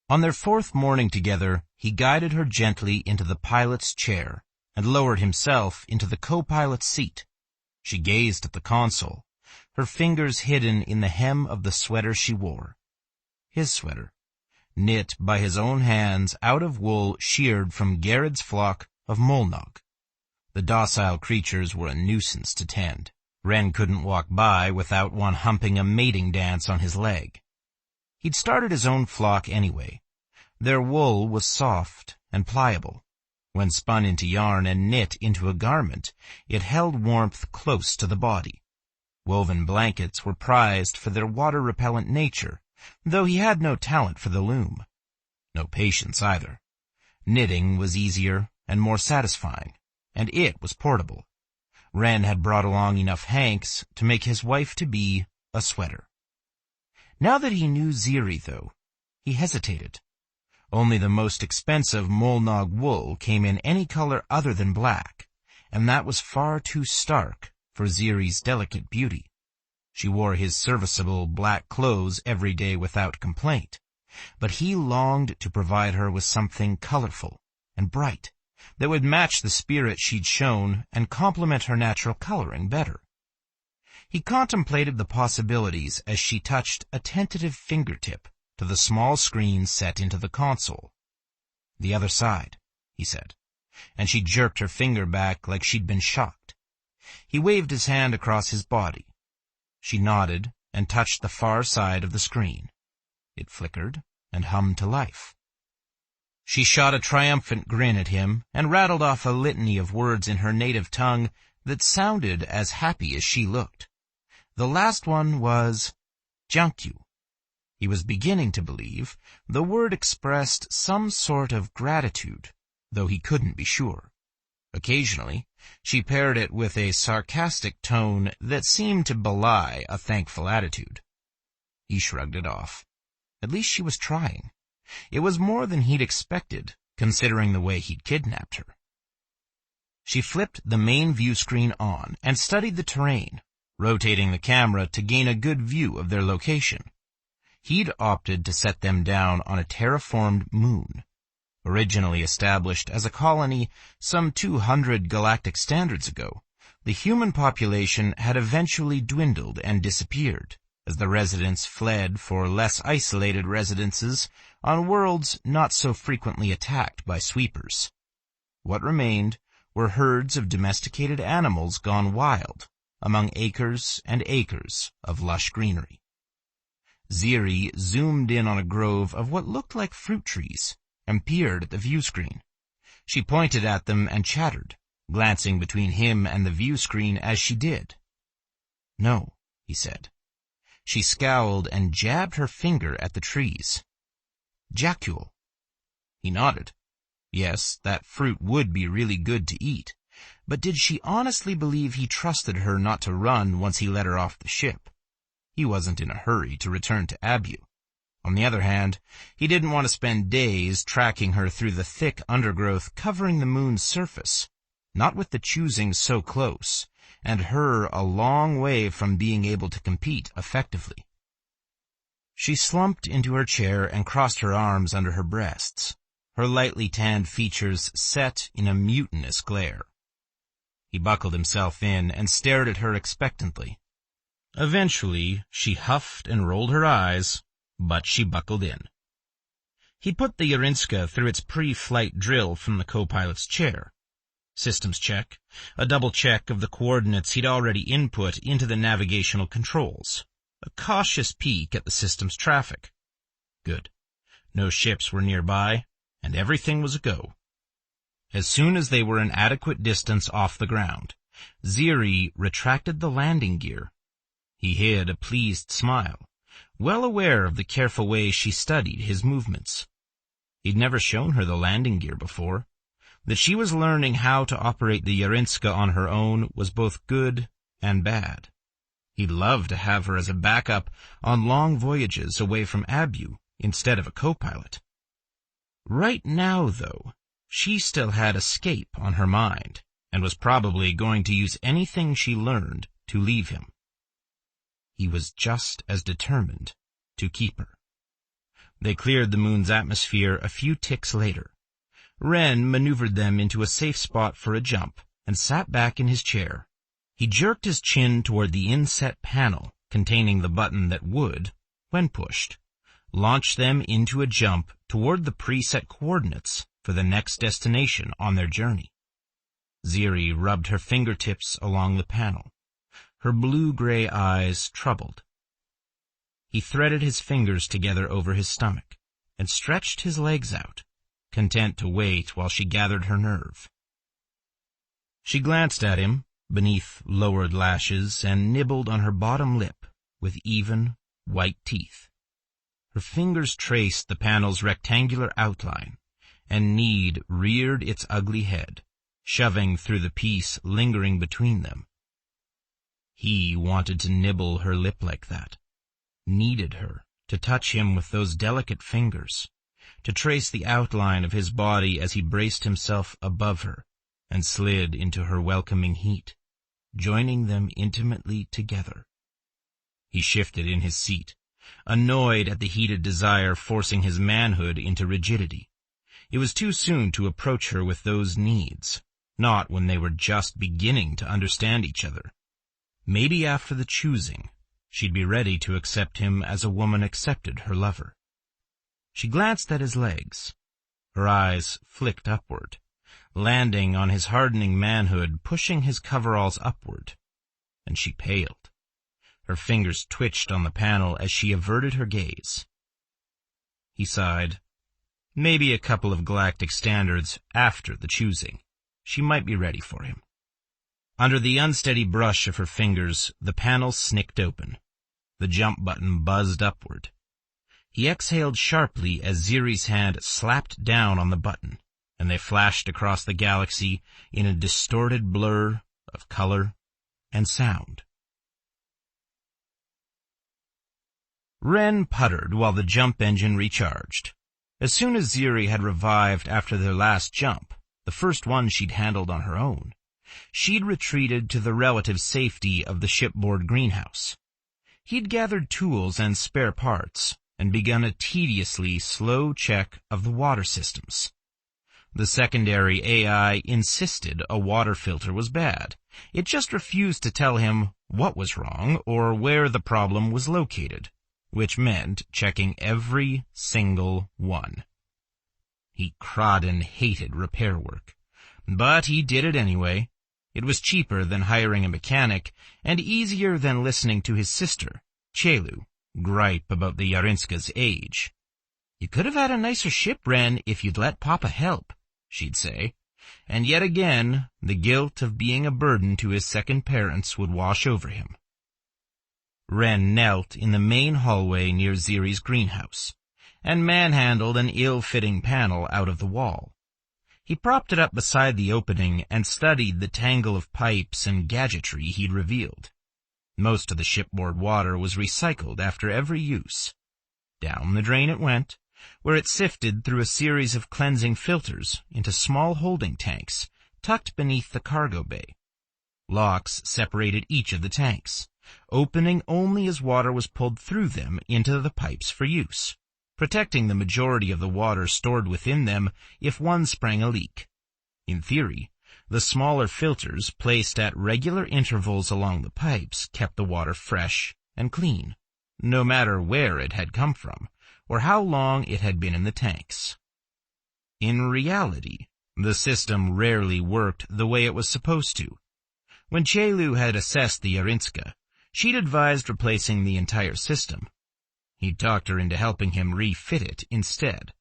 On their fourth morning together, he guided her gently into the pilot's chair and lowered himself into the co-pilot's seat. She gazed at the console, her fingers hidden in the hem of the sweater she wore. His sweater, knit by his own hands out of wool sheared from Garrett's flock of Molnog. The docile creatures were a nuisance to tend. Ren couldn't walk by without one humping a mating dance on his leg. He'd started his own flock anyway. Their wool was soft and pliable. When spun into yarn and knit into a garment, it held warmth close to the body. Woven blankets were prized for their water-repellent nature, though he had no talent for the loom. No patience either. Knitting was easier and more satisfying, and it was portable. Ren had brought along enough hanks to make his wife-to-be a sweater. Now that he knew Ziri, though, he hesitated. Only the most expensive Molnog wool came in any color other than black, and that was far too stark for Ziri's delicate beauty. She wore his serviceable black clothes every day without complaint, but he longed to provide her with something colorful and bright that would match the spirit she'd shown and complement her natural coloring better. He contemplated the possibilities as she touched a tentative fingertip to the small screen set into the console. "The other side," he said, and she jerked her finger back like she'd been shocked. He waved his hand across his body. She nodded and touched the far side of the screen. It flickered and hummed to life. She shot a triumphant grin at him and rattled off a litany of words in her native tongue that sounded as happy as she looked. The last one was "Jiankyu." He was beginning to believe the word expressed some sort of gratitude, though he couldn't be sure. Occasionally, she paired it with a sarcastic tone that seemed to belie a thankful attitude. He shrugged it off. At least she was trying. It was more than he'd expected, considering the way he'd kidnapped her. She flipped the main view screen on and studied the terrain, rotating the camera to gain a good view of their location. He'd opted to set them down on a terraformed moon. Originally established as a colony some 200 galactic standards ago, the human population had eventually dwindled and disappeared as the residents fled for less isolated residences on worlds not so frequently attacked by sweepers. What remained were herds of domesticated animals gone wild among acres and acres of lush greenery. Ziri zoomed in on a grove of what looked like fruit trees and peered at the view screen. She pointed at them and chattered, glancing between him and the view screen as she did. "No," he said. She scowled and jabbed her finger at the trees. "Jakul." He nodded. Yes, that fruit would be really good to eat, but did she honestly believe he trusted her not to run once he let her off the ship? He wasn't in a hurry to return to Abu. On the other hand, he didn't want to spend days tracking her through the thick undergrowth covering the moon's surface, not with the choosing so close, and her a long way from being able to compete effectively. She slumped into her chair and crossed her arms under her breasts, her lightly tanned features set in a mutinous glare. He buckled himself in and stared at her expectantly. Eventually, she huffed and rolled her eyes, but she buckled in. He put the Yarinska through its pre-flight drill from the co-pilot's chair. Systems check, a double check of the coordinates he'd already input into the navigational controls, a cautious peek at the system's traffic. Good. No ships were nearby, and everything was a go. As soon as they were an adequate distance off the ground, Ziri retracted the landing gear. He hid a pleased smile, well aware of the careful way she studied his movements. He'd never shown her the landing gear before. That she was learning how to operate the Yarinska on her own was both good and bad. He'd love to have her as a backup on long voyages away from Abu instead of a co-pilot. Right now, though, she still had escape on her mind and was probably going to use anything she learned to leave him. He was just as determined to keep her. They cleared the moon's atmosphere a few ticks later. Ren maneuvered them into a safe spot for a jump and sat back in his chair. He jerked his chin toward the inset panel containing the button that would, when pushed, launch them into a jump toward the preset coordinates for the next destination on their journey. Ziri rubbed her fingertips along the panel, her blue-gray eyes troubled. He threaded his fingers together over his stomach and stretched his legs out, content to wait while she gathered her nerve. She glanced at him beneath lowered lashes and nibbled on her bottom lip with even, white teeth. Her fingers traced the panel's rectangular outline, and need reared its ugly head, shoving through the piece lingering between them. He wanted to nibble her lip like that, needed her to touch him with those delicate fingers, to trace the outline of his body as he braced himself above her and slid into her welcoming heat, joining them intimately together. He shifted in his seat, annoyed at the heated desire forcing his manhood into rigidity. It was too soon to approach her with those needs, not when they were just beginning to understand each other. Maybe after the choosing, she'd be ready to accept him as a woman accepted her lover. She glanced at his legs. Her eyes flicked upward, landing on his hardening manhood, pushing his coveralls upward, and she paled. Her fingers twitched on the panel as she averted her gaze. He sighed. Maybe a couple of galactic standards after the choosing. She might be ready for him. Under the unsteady brush of her fingers, the panel snicked open. The jump button buzzed upward. He exhaled sharply as Ziri's hand slapped down on the button, and they flashed across the galaxy in a distorted blur of color and sound. Ren puttered while the jump engine recharged. As soon as Ziri had revived after their last jump, the first one she'd handled on her own, she'd retreated to the relative safety of the shipboard greenhouse. He'd gathered tools and spare parts, and begun a tediously slow check of the water systems. The secondary AI insisted a water filter was bad. It just refused to tell him what was wrong or where the problem was located, which meant checking every single one. He Crodden hated repair work, but he did it anyway. It was cheaper than hiring a mechanic and easier than listening to his sister, Chelu, gripe about the Yarinska's age. "You could have had a nicer ship, Ren, if you'd let Papa help," she'd say. And yet again, the guilt of being a burden to his second parents would wash over him. Ren knelt in the main hallway near Ziri's greenhouse, and manhandled an ill-fitting panel out of the wall. He propped it up beside the opening and studied the tangle of pipes and gadgetry he'd revealed. Most of the shipboard water was recycled after every use. Down the drain it went, where it sifted through a series of cleansing filters into small holding tanks tucked beneath the cargo bay. Locks separated each of the tanks, opening only as water was pulled through them into the pipes for use, protecting the majority of the water stored within them if one sprang a leak. In theory, the smaller filters placed at regular intervals along the pipes kept the water fresh and clean, no matter where it had come from or how long it had been in the tanks. In reality, the system rarely worked the way it was supposed to. When Chelu had assessed the Yarinska, she'd advised replacing the entire system. He'd talked her into helping him refit it instead,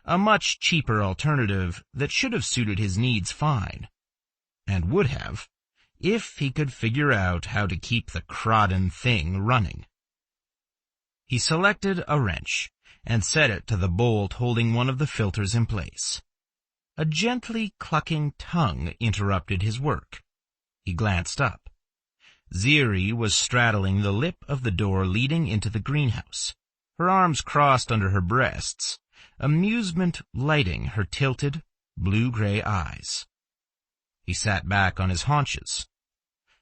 a much cheaper alternative that should have suited his needs fine. And would have, if he could figure out how to keep the Crodden thing running. He selected a wrench and set it to the bolt holding one of the filters in place. A gently clucking tongue interrupted his work. He glanced up. Ziri was straddling the lip of the door leading into the greenhouse, her arms crossed under her breasts, amusement lighting her tilted, blue-gray eyes. He sat back on his haunches.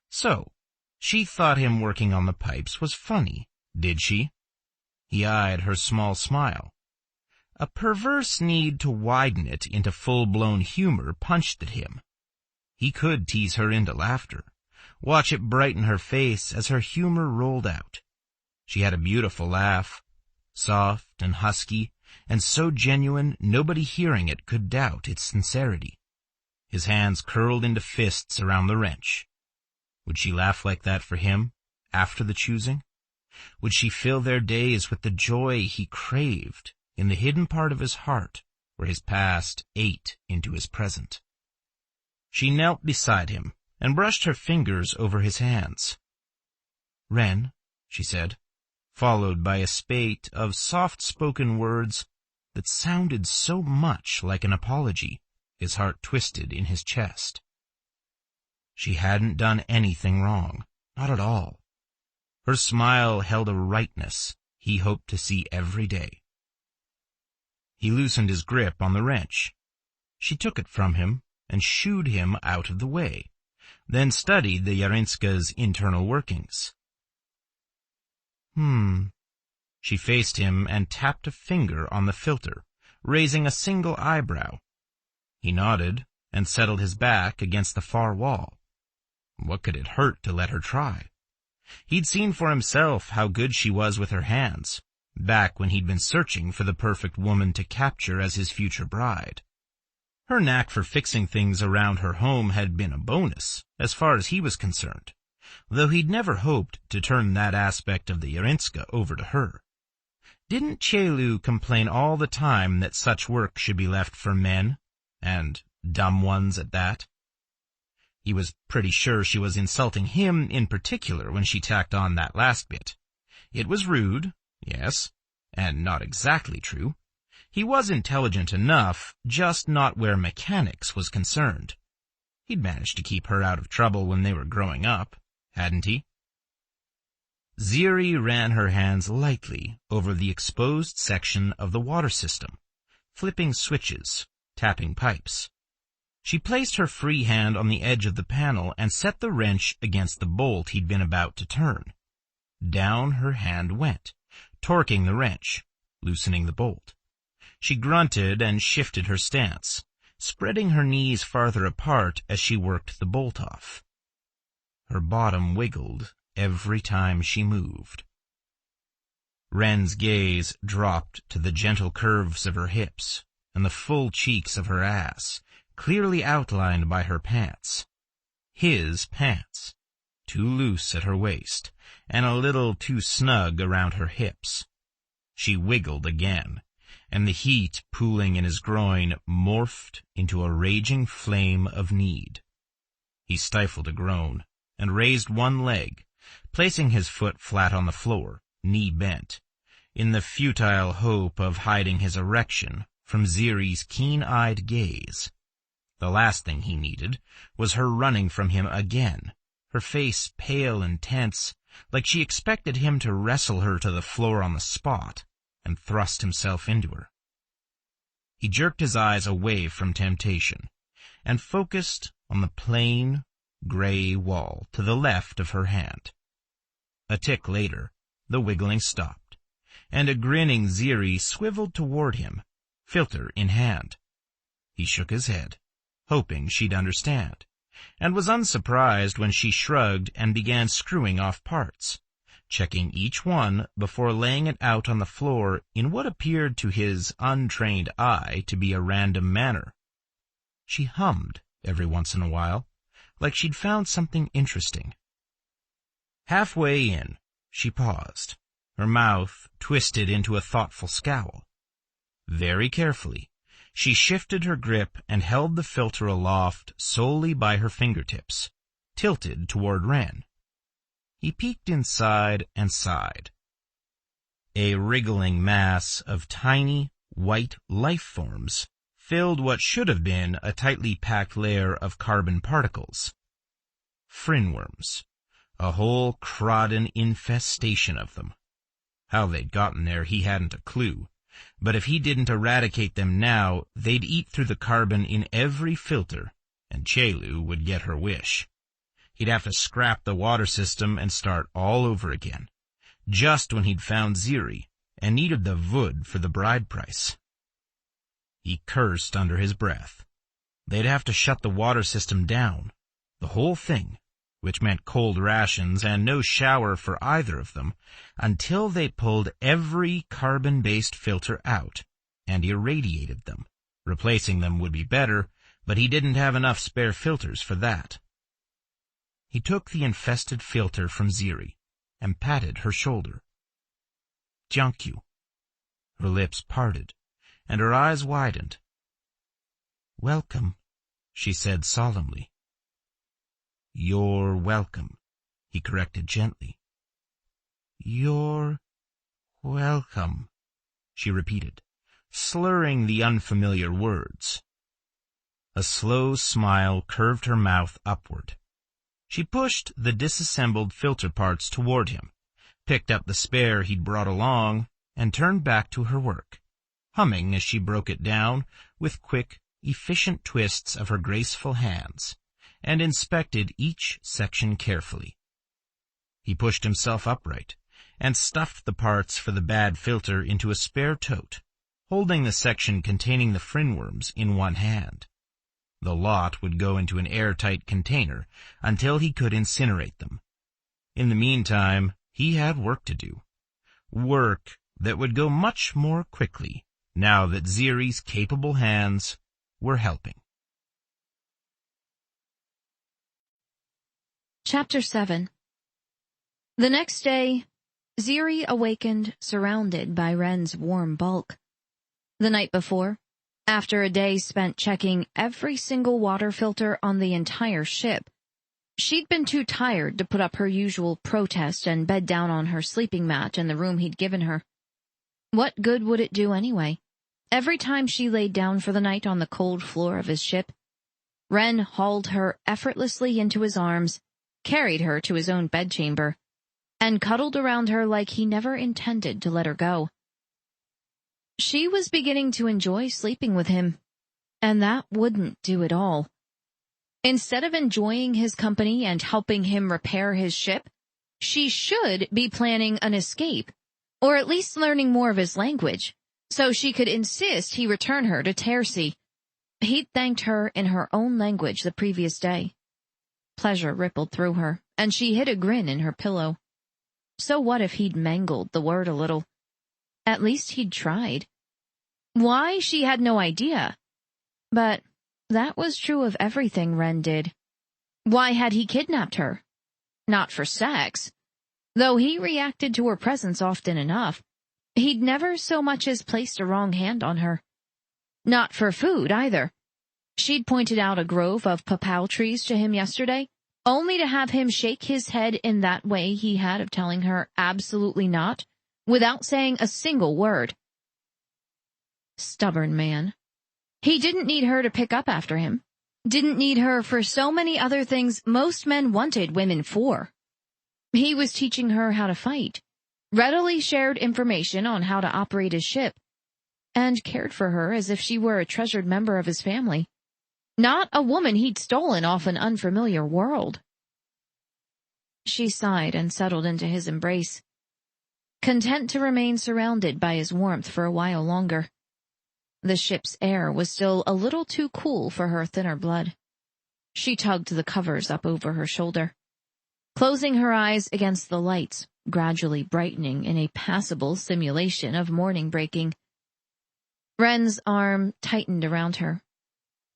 So, she thought him working on the pipes was funny, did she? He eyed her small smile. A perverse need to widen it into full-blown humor punched at him. He could tease her into laughter, watch it brighten her face as her humor rolled out. She had a beautiful laugh, soft and husky, and so genuine nobody hearing it could doubt its sincerity. His hands curled into fists around the wrench. Would she laugh like that for him, after the choosing? Would she fill their days with the joy he craved in the hidden part of his heart where his past ate into his present? She knelt beside him and brushed her fingers over his hands. "Ren," she said, followed by a spate of soft-spoken words that sounded so much like an apology, his heart twisted in his chest. She hadn't done anything wrong, not at all. Her smile held a rightness he hoped to see every day. He loosened his grip on the wrench. She took it from him and shooed him out of the way, then studied the Yarinska's internal workings. She faced him and tapped a finger on the filter, raising a single eyebrow. He nodded and settled his back against the far wall. What could it hurt to let her try? He'd seen for himself how good she was with her hands, back when he'd been searching for the perfect woman to capture as his future bride. Her knack for fixing things around her home had been a bonus, as far as he was concerned, though he'd never hoped to turn that aspect of the Yarinska over to her. Didn't Chelu complain all the time that such work should be left for men, and dumb ones at that? He was pretty sure she was insulting him in particular when she tacked on that last bit. It was rude, yes, and not exactly true. He was intelligent enough, just not where mechanics was concerned. He'd managed to keep her out of trouble when they were growing up, hadn't he? Ziri ran her hands lightly over the exposed section of the water system, flipping switches, tapping pipes. She placed her free hand on the edge of the panel and set the wrench against the bolt he'd been about to turn. Down her hand went, torquing the wrench, loosening the bolt. She grunted and shifted her stance, spreading her knees farther apart as she worked the bolt off. Her bottom wiggled every time she moved. Ren's gaze dropped to the gentle curves of her hips and the full cheeks of her ass, clearly outlined by her pants. His pants, too loose at her waist and a little too snug around her hips. She wiggled again, and the heat pooling in his groin morphed into a raging flame of need. He stifled a groan and raised one leg, placing his foot flat on the floor, knee bent, in the futile hope of hiding his erection from Ziri's keen-eyed gaze. The last thing he needed was her running from him again, her face pale and tense, like she expected him to wrestle her to the floor on the spot and thrust himself into her. He jerked his eyes away from temptation and focused on the plain, gray wall to the left of her hand. A tick later, the wiggling stopped, and a grinning Ziri swiveled toward him, filter in hand. He shook his head, hoping she'd understand, and was unsurprised when she shrugged and began screwing off parts, checking each one before laying it out on the floor in what appeared to his untrained eye to be a random manner. She hummed every once in a while, like she'd found something interesting. Halfway in, she paused, her mouth twisted into a thoughtful scowl. Very carefully, she shifted her grip and held the filter aloft solely by her fingertips, tilted toward Ren. He peeked inside and sighed. A wriggling mass of tiny, white life forms filled what should have been a tightly packed layer of carbon particles. Frinworms. A whole Crawdon infestation of them. How they'd gotten there he hadn't a clue, but if he didn't eradicate them now, they'd eat through the carbon in every filter, and Chelu would get her wish. He'd have to scrap the water system and start all over again, just when he'd found Ziri and needed the wood for the bride price. He cursed under his breath. They'd have to shut the water system down, the whole thing, which meant cold rations and no shower for either of them, until they pulled every carbon-based filter out and irradiated them. Replacing them would be better, but he didn't have enough spare filters for that. He took the infested filter from Ziri and patted her shoulder. "Thank you." Her lips parted, and her eyes widened. "Welcome," she said solemnly. "You're welcome," he corrected gently. "You're welcome," she repeated, slurring the unfamiliar words. A slow smile curved her mouth upward. She pushed the disassembled filter parts toward him, picked up the spare he'd brought along, and turned back to her work, humming as she broke it down with quick, efficient twists of her graceful hands, and inspected each section carefully. He pushed himself upright and stuffed the parts for the bad filter into a spare tote, holding the section containing the frinworms in one hand. The lot would go into an airtight container until he could incinerate them. In the meantime, he had work to do. Work that would go much more quickly now that Ziri's capable hands were helping. Chapter 7. The next day, Ziri awakened surrounded by Ren's warm bulk. The night before, after a day spent checking every single water filter on the entire ship, she'd been too tired to put up her usual protest and bed down on her sleeping mat in the room he'd given her. What good would it do anyway? Every time she laid down for the night on the cold floor of his ship, Ren hauled her effortlessly into his arms, carried her to his own bedchamber, and cuddled around her like he never intended to let her go. She was beginning to enjoy sleeping with him, and that wouldn't do it all. Instead of enjoying his company and helping him repair his ship, she should be planning an escape, or at least learning more of his language, so she could insist he return her to Tercy. He'd thanked her in her own language the previous day. Pleasure rippled through her, and she hid a grin in her pillow. So what if he'd mangled the word a little? At least he'd tried. Why, she had no idea. But that was true of everything Ren did. Why had he kidnapped her? Not for sex. Though he reacted to her presence often enough, he'd never so much as placed a wrong hand on her. Not for food, either. She'd pointed out a grove of papaw trees to him yesterday, only to have him shake his head in that way he had of telling her absolutely not, without saying a single word. Stubborn man. He didn't need her to pick up after him. Didn't need her for so many other things most men wanted women for. He was teaching her how to fight, readily shared information on how to operate his ship, and cared for her as if she were a treasured member of his family, not a woman he'd stolen off an unfamiliar world. She sighed and settled into his embrace, content to remain surrounded by his warmth for a while longer. The ship's air was still a little too cool for her thinner blood. She tugged the covers up over her shoulder, closing her eyes against the lights, gradually brightening in a passable simulation of morning breaking. Ren's arm tightened around her.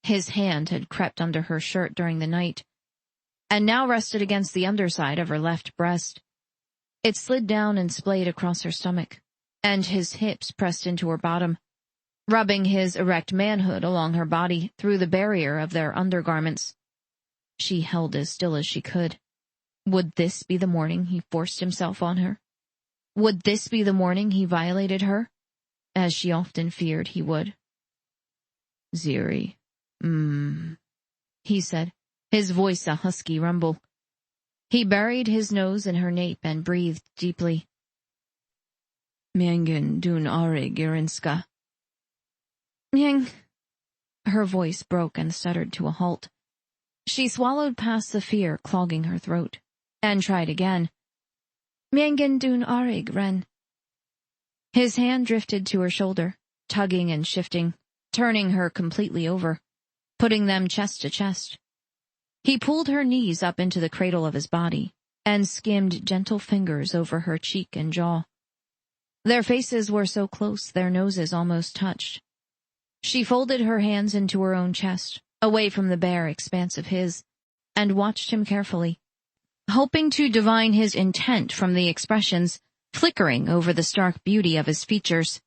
His hand had crept under her shirt during the night, and now rested against the underside of her left breast. It slid down and splayed across her stomach, and his hips pressed into her bottom, rubbing his erect manhood along her body through the barrier of their undergarments. She held as still as she could. Would this be the morning he forced himself on her? Would this be the morning he violated her, as she often feared he would? Ziri, he said, his voice a husky rumble. He buried his nose in her nape and breathed deeply. Miengen dun arig irinska. Mieng. Her voice broke and stuttered to a halt. She swallowed past the fear clogging her throat, and tried again. Miengen dun arig, Ren. His hand drifted to her shoulder, tugging and shifting, turning her completely over, putting them chest to chest. He pulled her knees up into the cradle of his body, and skimmed gentle fingers over her cheek and jaw. Their faces were so close their noses almost touched. She folded her hands into her own chest, away from the bare expanse of his, and watched him carefully, hoping to divine his intent from the expressions flickering over the stark beauty of his features.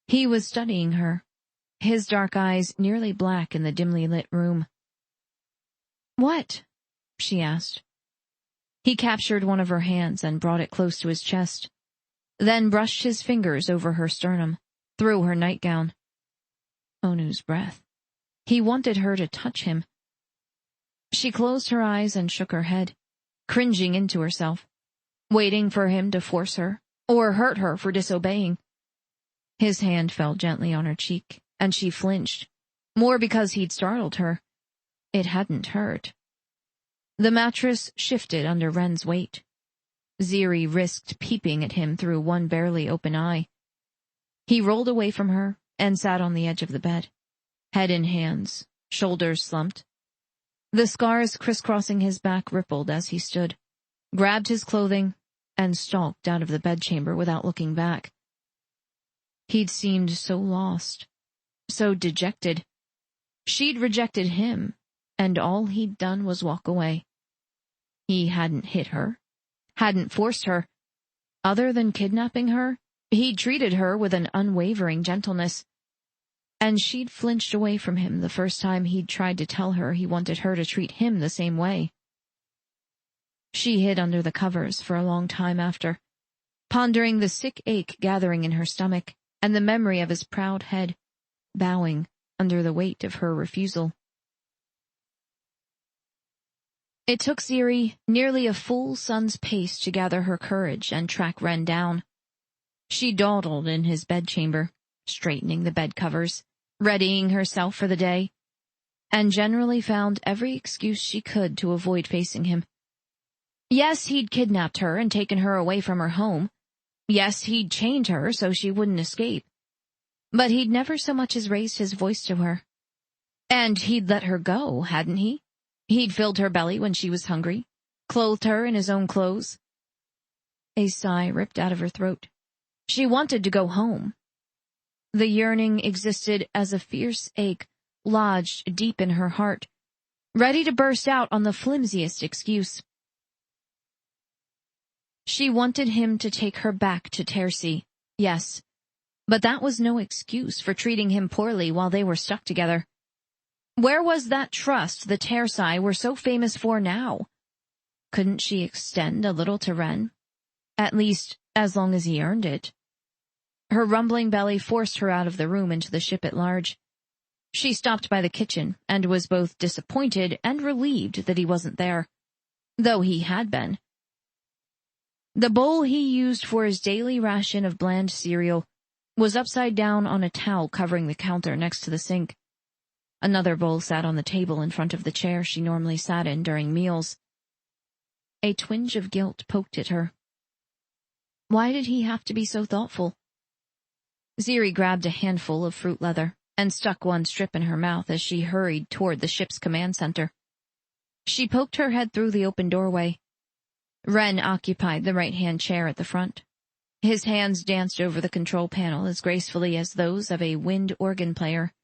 He was studying her, his dark eyes nearly black in the dimly lit room. "What?" she asked. He captured one of her hands and brought it close to his chest, then brushed his fingers over her sternum, through her nightgown. Onu's breath. He wanted her to touch him. She closed her eyes and shook her head, cringing into herself, waiting for him to force her, or hurt her for disobeying. His hand fell gently on her cheek, and she flinched, more because he'd startled her. It hadn't hurt. The mattress shifted under Ren's weight. Ziri risked peeping at him through one barely open eye. He rolled away from her and sat on the edge of the bed, head in hands, shoulders slumped. The scars crisscrossing his back rippled as he stood, grabbed his clothing, and stalked out of the bedchamber without looking back. He'd seemed so lost, so dejected. She'd rejected him, and all he'd done was walk away. He hadn't hit her, hadn't forced her. Other than kidnapping her, he'd treated her with an unwavering gentleness. And she'd flinched away from him the first time he'd tried to tell her he wanted her to treat him the same way. She hid under the covers for a long time after, pondering the sick ache gathering in her stomach and the memory of his proud head, bowing under the weight of her refusal. It took Ziri nearly a full sun's pace to gather her courage and track Ren down. She dawdled in his bedchamber, straightening the bed covers, readying herself for the day, and generally found every excuse she could to avoid facing him. Yes, he'd kidnapped her and taken her away from her home. Yes, he'd chained her so she wouldn't escape. But he'd never so much as raised his voice to her. And he'd let her go, hadn't he? He'd filled her belly when she was hungry, clothed her in his own clothes. A sigh ripped out of her throat. She wanted to go home. The yearning existed as a fierce ache lodged deep in her heart, ready to burst out on the flimsiest excuse. She wanted him to take her back to Tercy, yes, but that was no excuse for treating him poorly while they were stuck together. Where was that trust the Tercy were so famous for now? Couldn't she extend a little to Ren? At least, as long as he earned it. Her rumbling belly forced her out of the room into the ship at large. She stopped by the kitchen and was both disappointed and relieved that he wasn't there, though he had been. The bowl he used for his daily ration of bland cereal was upside down on a towel covering the counter next to the sink. Another bowl sat on the table in front of the chair she normally sat in during meals. A twinge of guilt poked at her. Why did he have to be so thoughtful? Ziri grabbed a handful of fruit leather and stuck one strip in her mouth as she hurried toward the ship's command center. She poked her head through the open doorway. Ren occupied the right-hand chair at the front. His hands danced over the control panel as gracefully as those of a wind organ player.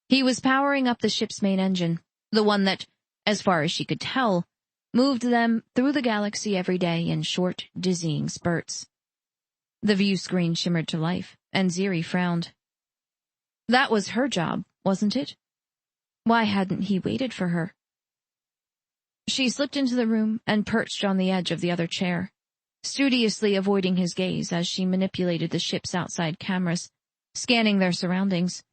He was powering up the ship's main engine, the one that, as far as she could tell, moved them through the galaxy every day in short, dizzying spurts. The view screen shimmered to life, and Ziri frowned. That was her job, wasn't it? Why hadn't he waited for her? She slipped into the room and perched on the edge of the other chair, studiously avoiding his gaze as she manipulated the ship's outside cameras, scanning their surroundings.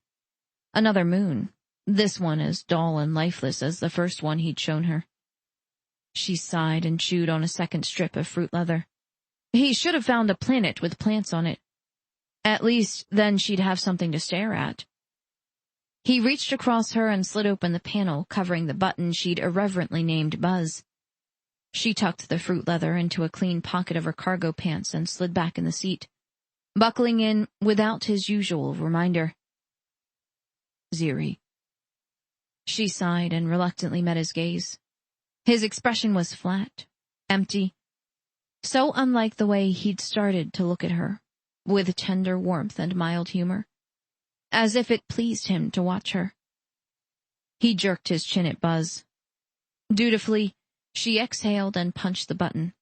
Another moon, this one as dull and lifeless as the first one he'd shown her. She sighed and chewed on a second strip of fruit leather. He should have found a planet with plants on it. At least, then she'd have something to stare at. He reached across her and slid open the panel covering the button she'd irreverently named Buzz. She tucked the fruit leather into a clean pocket of her cargo pants and slid back in the seat, buckling in without his usual reminder. Ziri. She sighed and reluctantly met his gaze. His expression was flat, empty, so unlike the way he'd started to look at her, with tender warmth and mild humor, as if it pleased him to watch her. He jerked his chin at Buzz. Dutifully, she exhaled and punched the button,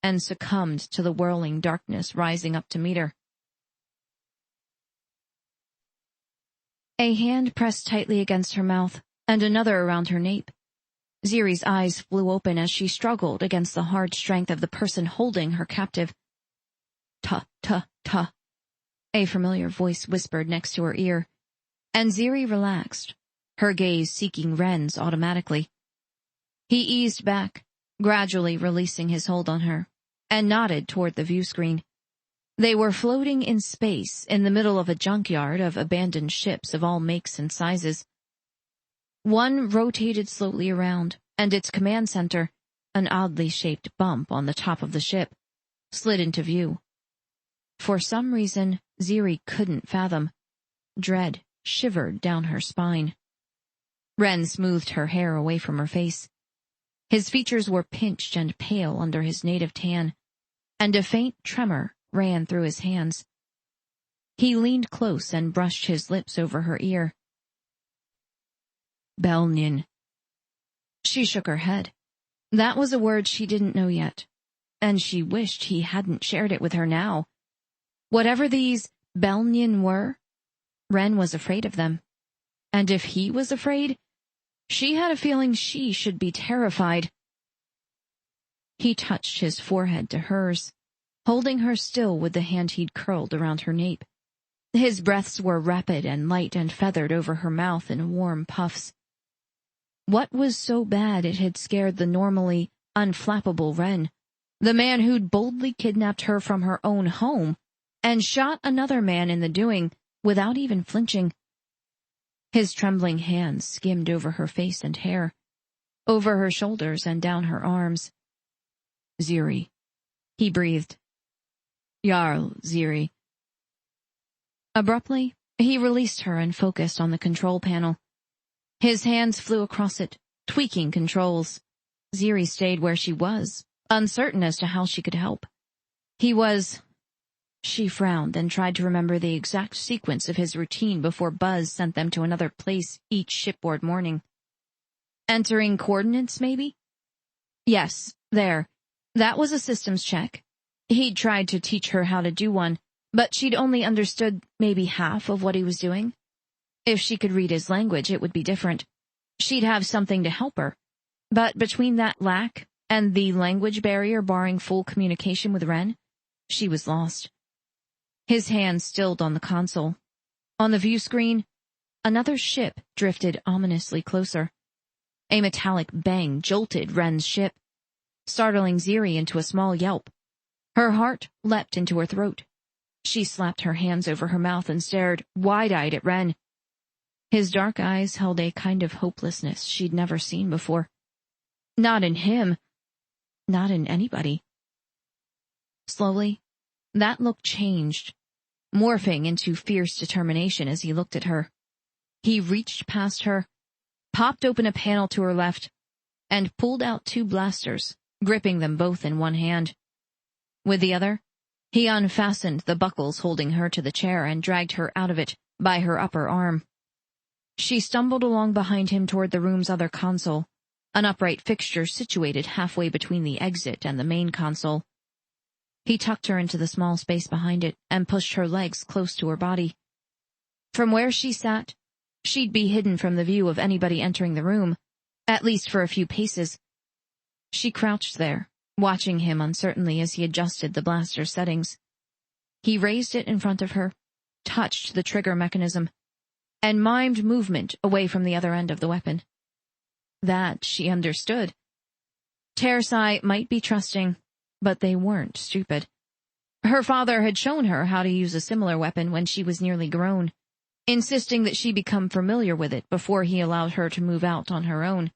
and succumbed to the whirling darkness rising up to meet her. A hand pressed tightly against her mouth, and another around her nape. Ziri's eyes flew open as she struggled against the hard strength of the person holding her captive. "Ta, ta, ta," a familiar voice whispered next to her ear, and Ziri relaxed, her gaze seeking Ren's automatically. He eased back, gradually releasing his hold on her, and nodded toward the view screen. They were floating in space in the middle of a junkyard of abandoned ships of all makes and sizes. One rotated slowly around, and its command center, an oddly shaped bump on the top of the ship, slid into view. For some reason Ziri couldn't fathom, dread shivered down her spine. Ren smoothed her hair away from her face. His features were pinched and pale under his native tan, and a faint tremor ran through his hands. He leaned close and brushed his lips over her ear. Belnian. She shook her head. That was a word she didn't know yet, and she wished he hadn't shared it with her now. Whatever these Belnian were, Ren was afraid of them. And if he was afraid, she had a feeling she should be terrified. He touched his forehead to hers, holding her still with the hand he'd curled around her nape. His breaths were rapid and light and feathered over her mouth in warm puffs. What was so bad it had scared the normally unflappable Ren, the man who'd boldly kidnapped her from her own home and shot another man in the doing without even flinching? His trembling hands skimmed over her face and hair, over her shoulders and down her arms. Ziri, he breathed. Jarl, Ziri. Abruptly, he released her and focused on the control panel. His hands flew across it, tweaking controls. Ziri stayed where she was, uncertain as to how she could help. She frowned and tried to remember the exact sequence of his routine before Buzz sent them to another place each shipboard morning. Entering coordinates, maybe? Yes, there. That was a systems check. He'd tried to teach her how to do one, but she'd only understood maybe half of what he was doing. If she could read his language, it would be different. She'd have something to help her. But between that lack and the language barrier barring full communication with Ren, she was lost. His hand stilled on the console. On the view screen, another ship drifted ominously closer. A metallic bang jolted Ren's ship, startling Ziri into a small yelp. Her heart leapt into her throat. She slapped her hands over her mouth and stared wide-eyed at Ren. His dark eyes held a kind of hopelessness she'd never seen before. Not in him. Not in anybody. Slowly, that look changed, morphing into fierce determination as he looked at her. He reached past her, popped open a panel to her left, and pulled out 2 blasters, gripping them both in one hand. With the other, he unfastened the buckles holding her to the chair and dragged her out of it by her upper arm. She stumbled along behind him toward the room's other console, an upright fixture situated halfway between the exit and the main console. He tucked her into the small space behind it and pushed her legs close to her body. From where she sat, she'd be hidden from the view of anybody entering the room, at least for a few paces. She crouched there, watching him uncertainly as he adjusted the blaster settings. He raised it in front of her, touched the trigger mechanism, and mimed movement away from the other end of the weapon. That she understood. Tersai might be trusting, but they weren't stupid. Her father had shown her how to use a similar weapon when she was nearly grown, insisting that she become familiar with it before he allowed her to move out on her own.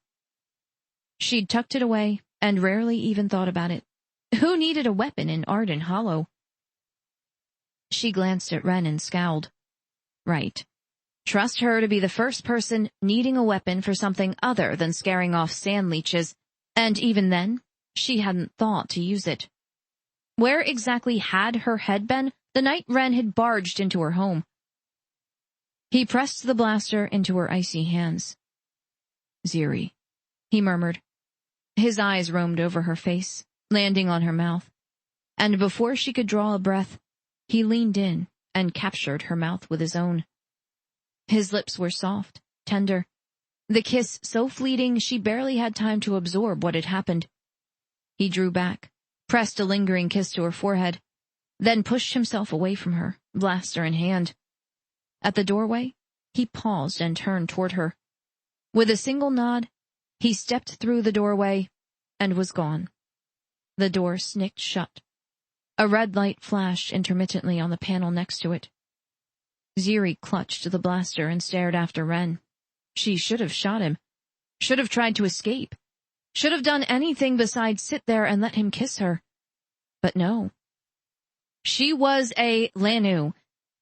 She'd tucked it away and rarely even thought about it. Who needed a weapon in Arden Hollow? She glanced at Ren and scowled. Right. Trust her to be the first person needing a weapon for something other than scaring off sand leeches, and even then, she hadn't thought to use it. Where exactly had her head been the night Ren had barged into her home? He pressed the blaster into her icy hands. Ziri, he murmured. His eyes roamed over her face, landing on her mouth, and before she could draw a breath, he leaned in and captured her mouth with his own. His lips were soft, tender, the kiss so fleeting she barely had time to absorb what had happened. He drew back, pressed a lingering kiss to her forehead, then pushed himself away from her, blaster in hand. At the doorway, he paused and turned toward her. With a single nod, he stepped through the doorway and was gone. The door snicked shut. A red light flashed intermittently on the panel next to it. Ziri clutched the blaster and stared after Ren. She should have shot him, should have tried to escape. Should have done anything besides sit there and let him kiss her. But no. She was a Lanu,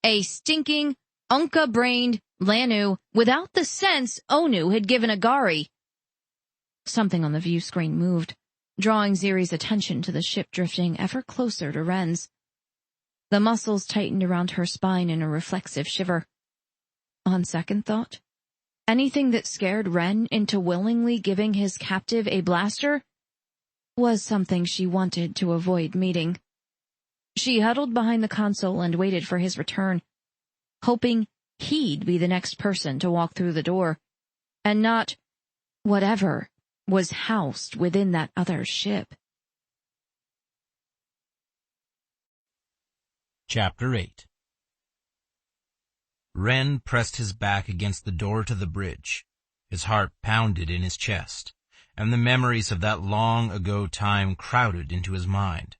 a stinking, unca-brained Lanu without the sense Onu had given Agari. Something on the view screen moved, drawing Ziri's attention to the ship drifting ever closer to Ren's. The muscles tightened around her spine in a reflexive shiver. On second thought, anything that scared Ren into willingly giving his captive a blaster was something she wanted to avoid meeting. She huddled behind the console and waited for his return, hoping he'd be the next person to walk through the door, and not whatever was housed within that other ship. Chapter 8. Ren pressed his back against the door to the bridge. His heart pounded in his chest, and the memories of that long-ago time crowded into his mind.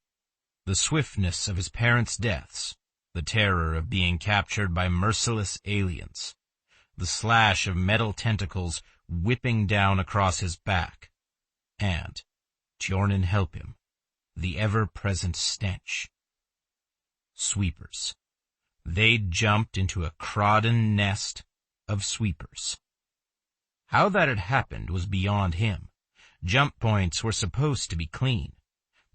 The swiftness of his parents' deaths, the terror of being captured by merciless aliens, the slash of metal tentacles whipping down across his back, and, Tjornen help him, the ever-present stench. Sweepers. They'd jumped into a crawdon nest of sweepers. How that had happened was beyond him. Jump points were supposed to be clean.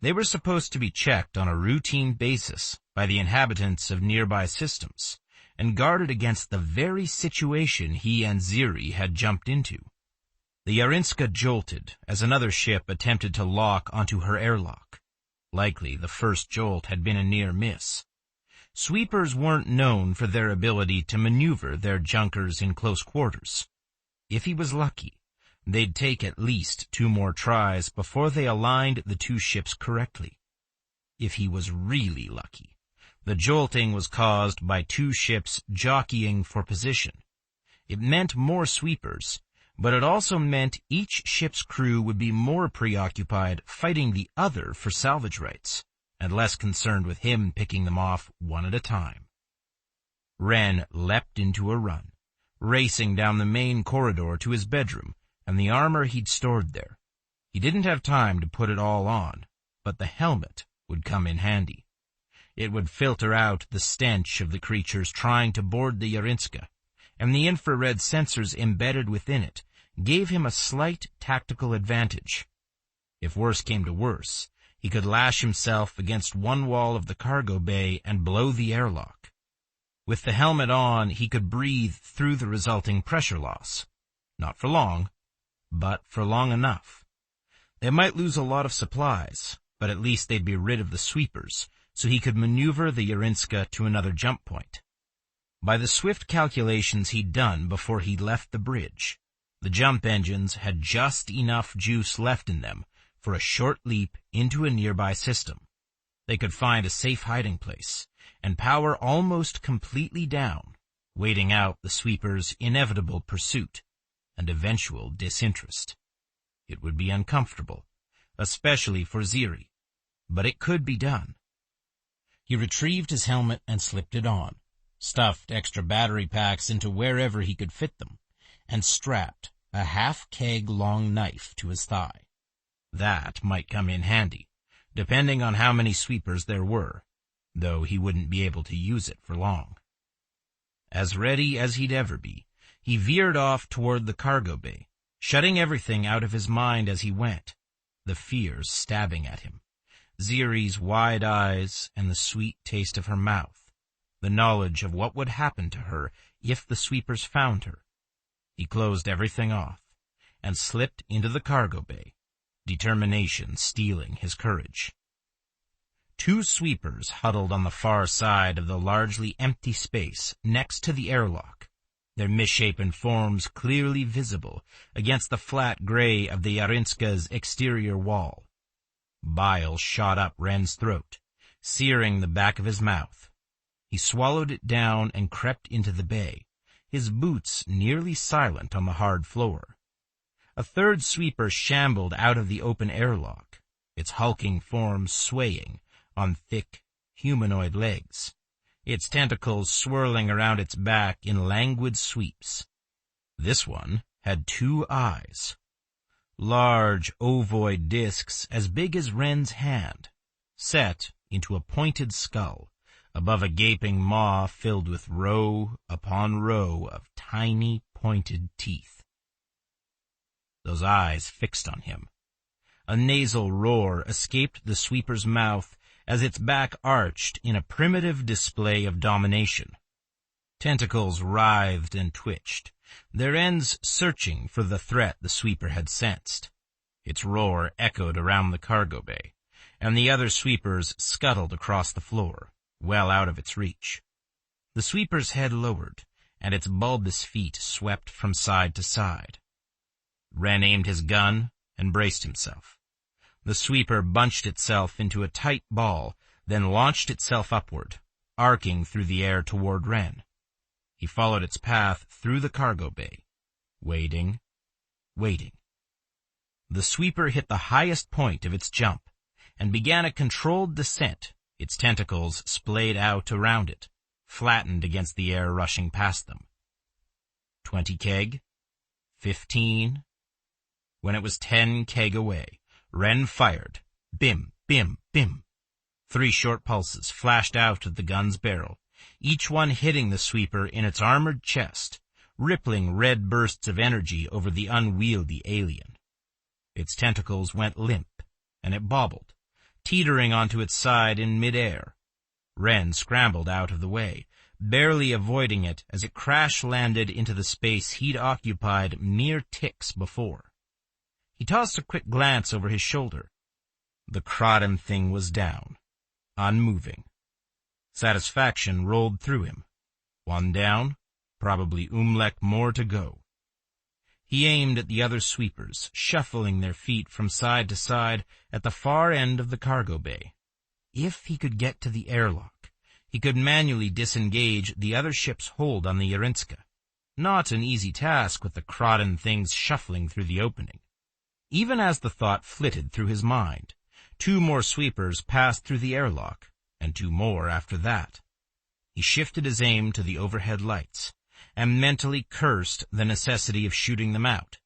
They were supposed to be checked on a routine basis by the inhabitants of nearby systems, and guarded against the very situation he and Ziri had jumped into. The Yarinska jolted as another ship attempted to lock onto her airlock. Likely the first jolt had been a near miss. Sweepers weren't known for their ability to maneuver their junkers in close quarters. If he was lucky, they'd take at least 2 more tries before they aligned the 2 ships correctly. If he was really lucky, the jolting was caused by 2 ships jockeying for position. It meant more sweepers, but it also meant each ship's crew would be more preoccupied fighting the other for salvage rights, and less concerned with him picking them off one at a time. Ren leapt into a run, racing down the main corridor to his bedroom and the armor he'd stored there. He didn't have time to put it all on, but the helmet would come in handy. It would filter out the stench of the creatures trying to board the Yarinska, and the infrared sensors embedded within it gave him a slight tactical advantage. If worse came to worse, he could lash himself against one wall of the cargo bay and blow the airlock. With the helmet on, he could breathe through the resulting pressure loss. Not for long, but for long enough. They might lose a lot of supplies, but at least they'd be rid of the sweepers, so he could maneuver the Yarinska to another jump point. By the swift calculations he'd done before he left the bridge, the jump engines had just enough juice left in them for a short leap into a nearby system. They could find a safe hiding place and power almost completely down, waiting out the sweepers' inevitable pursuit and eventual disinterest. It would be uncomfortable, especially for Ziri, but it could be done. He retrieved his helmet and slipped it on, stuffed extra battery packs into wherever he could fit them, and strapped a half-keg-long knife to his thigh. That might come in handy, depending on how many sweepers there were, though he wouldn't be able to use it for long. As ready as he'd ever be, he veered off toward the cargo bay, shutting everything out of his mind as he went, the fears stabbing at him. Ziri's wide eyes and the sweet taste of her mouth, the knowledge of what would happen to her if the sweepers found her. He closed everything off and slipped into the cargo bay, determination stealing his courage. 2 sweepers huddled on the far side of the largely empty space next to the airlock, their misshapen forms clearly visible against the flat gray of the Yarinska's exterior wall. Bile shot up Ren's throat, searing the back of his mouth. He swallowed it down and crept into the bay, his boots nearly silent on the hard floor. A 3rd sweeper shambled out of the open airlock, its hulking form swaying on thick, humanoid legs, its tentacles swirling around its back in languid sweeps. This one had 2 eyes. Large ovoid discs as big as Wren's hand, set into a pointed skull above a gaping maw filled with row upon row of tiny pointed teeth. Those eyes fixed on him. A nasal roar escaped the sweeper's mouth as its back arched in a primitive display of domination. Tentacles writhed and twitched, their ends searching for the threat the sweeper had sensed. Its roar echoed around the cargo bay, and the other sweepers scuttled across the floor, well out of its reach. The sweeper's head lowered, and its bulbous feet swept from side to side. Wren aimed his gun and braced himself. The sweeper bunched itself into a tight ball, then launched itself upward, arcing through the air toward Wren. He followed its path through the cargo bay, waiting. The sweeper hit the highest point of its jump and began a controlled descent, its tentacles splayed out around it, flattened against the air rushing past them. 20 keg, 15. When it was 10 keg away, Wren fired. Bim, bim, bim. 3 short pulses flashed out of the gun's barrel, each one hitting the sweeper in its armored chest, rippling red bursts of energy over the unwieldy alien. Its tentacles went limp, and it bobbled, teetering onto its side in midair. Wren scrambled out of the way, barely avoiding it as it crash-landed into the space he'd occupied mere ticks before. He tossed a quick glance over his shoulder. The Kraden thing was down, unmoving. Satisfaction rolled through him. One down, probably Umlek more to go. He aimed at the other sweepers, shuffling their feet from side to side at the far end of the cargo bay. If he could get to the airlock, he could manually disengage the other ship's hold on the Yarinska. Not an easy task with the Kraden things shuffling through the opening. Even as the thought flitted through his mind, 2 more sweepers passed through the airlock, and 2 more after that. He shifted his aim to the overhead lights, and mentally cursed the necessity of shooting them out.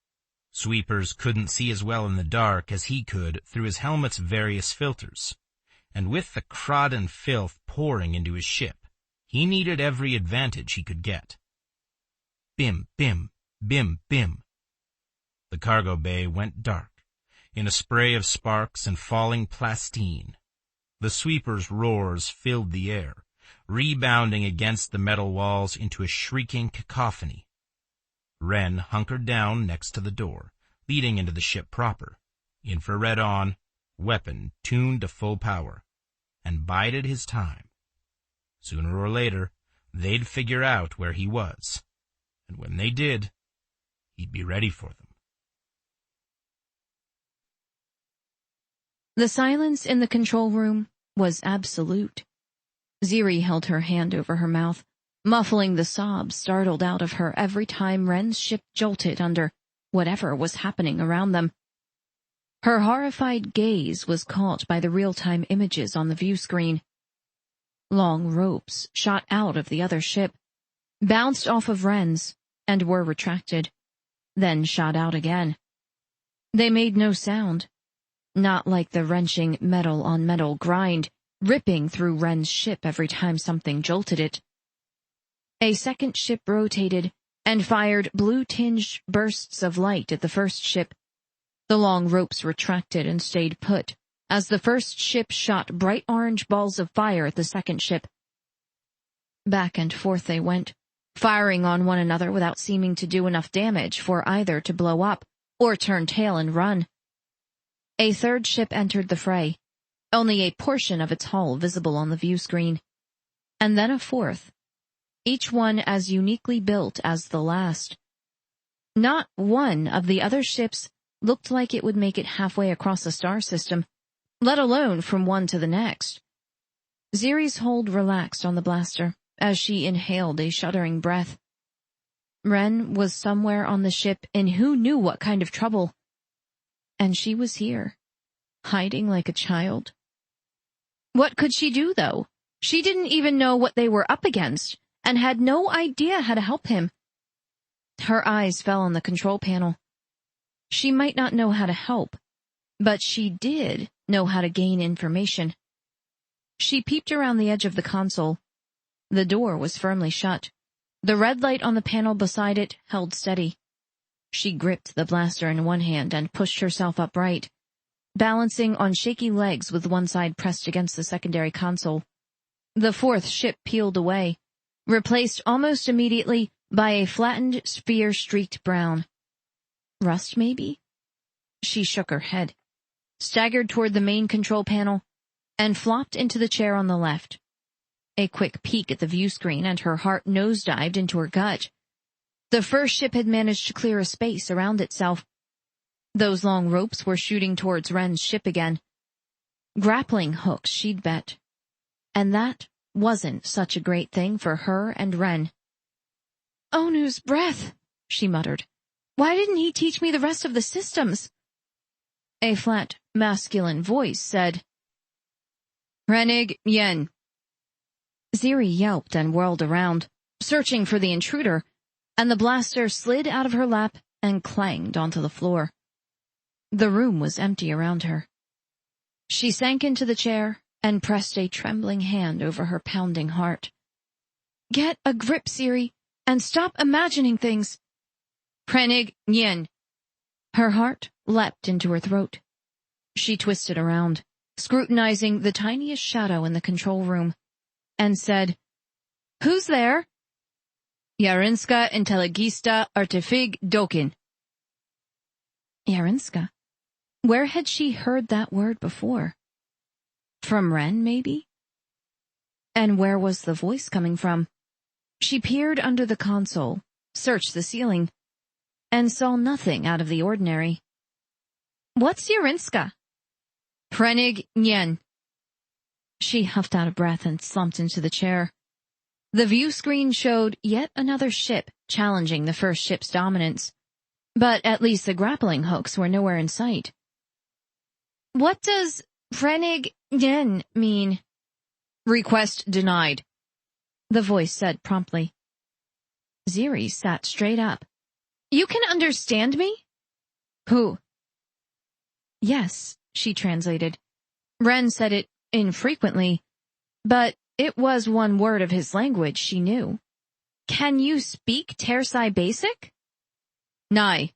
Sweepers couldn't see as well in the dark as he could through his helmet's various filters, and with the Kraden filth pouring into his ship, he needed every advantage he could get. Bim, bim, bim, bim. The cargo bay went dark, in a spray of sparks and falling plastine. The sweeper's roars filled the air, rebounding against the metal walls into a shrieking cacophony. Wren hunkered down next to the door, leading into the ship proper, infrared on, weapon tuned to full power, and bided his time. Sooner or later, they'd figure out where he was, and when they did, he'd be ready for them. The silence in the control room was absolute. Ziri held her hand over her mouth, muffling the sobs startled out of her every time Wren's ship jolted under whatever was happening around them. Her horrified gaze was caught by the real-time images on the view screen. Long ropes shot out of the other ship, bounced off of Wren's, and were retracted, then shot out again. They made no sound. Not like the wrenching metal-on-metal grind, ripping through Wren's ship every time something jolted it. A second ship rotated and fired blue-tinged bursts of light at the first ship. The long ropes retracted and stayed put, as the first ship shot bright orange balls of fire at the second ship. Back and forth they went, firing on one another without seeming to do enough damage for either to blow up or turn tail and run. A third ship entered the fray, only a portion of its hull visible on the view screen. And then a fourth, each one as uniquely built as the last. Not one of the other ships looked like it would make it halfway across the star system, let alone from one to the next. Ziri's hold relaxed on the blaster as she inhaled a shuddering breath. Wren was somewhere on the ship in who knew what kind of trouble. And she was here, hiding like a child. What could she do, though? She didn't even know what they were up against, and had no idea how to help him. Her eyes fell on the control panel. She might not know how to help, but she did know how to gain information. She peeped around the edge of the console. The door was firmly shut. The red light on the panel beside it held steady. She gripped the blaster in one hand and pushed herself upright, balancing on shaky legs with one side pressed against the secondary console. The fourth ship peeled away, replaced almost immediately by a flattened sphere streaked brown. Rust, maybe? She shook her head, staggered toward the main control panel, and flopped into the chair on the left. A quick peek at the view screen and her heart nosedived into her gut. The first ship had managed to clear a space around itself. Those long ropes were shooting towards Ren's ship again. Grappling hooks, she'd bet. And that wasn't such a great thing for her and Ren. "Onu's breath," she muttered. "Why didn't he teach me the rest of the systems?" A flat, masculine voice said, "Renig Yen." Ziri yelped and whirled around, searching for the intruder, and the blaster slid out of her lap and clanged onto the floor. The room was empty around her. She sank into the chair and pressed a trembling hand over her pounding heart. "Get a grip, Ziri, and stop imagining things." "Prenig Yen." Her heart leapt into her throat. She twisted around, scrutinizing the tiniest shadow in the control room, and said, "Who's there?" "Yarinska Intelligista Artifig Dokin." Yarinska? Where had she heard that word before? From Ren, maybe? And where was the voice coming from? She peered under the console, searched the ceiling, and saw nothing out of the ordinary. "What's Yarinska?" "Prenig Nyen." She huffed out a breath and slumped into the chair. The view screen showed yet another ship challenging the first ship's dominance, but at least the grappling hooks were nowhere in sight. "What does Prenig Nyen mean?" "Request denied," the voice said promptly. Ziri sat straight up. "You can understand me?" "Who?" "Yes," she translated. Ren said it infrequently, but it was one word of his language she knew. "Can you speak Tersai Basic?" "Nai."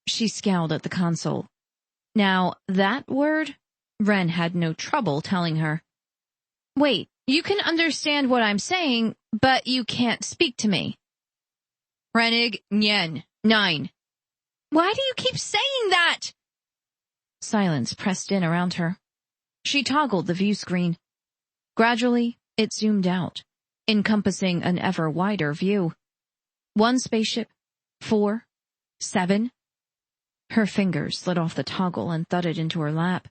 She scowled at the console. Now, that word, Ren had no trouble telling her. "Wait, you can understand what I'm saying, but you can't speak to me." "Prenig Nyen 9." "Why do you keep saying that?" Silence pressed in around her. She toggled the view screen. Gradually, it zoomed out, encompassing an ever wider view. 1 spaceship, 4, 7. Her fingers slid off the toggle and thudded into her lap.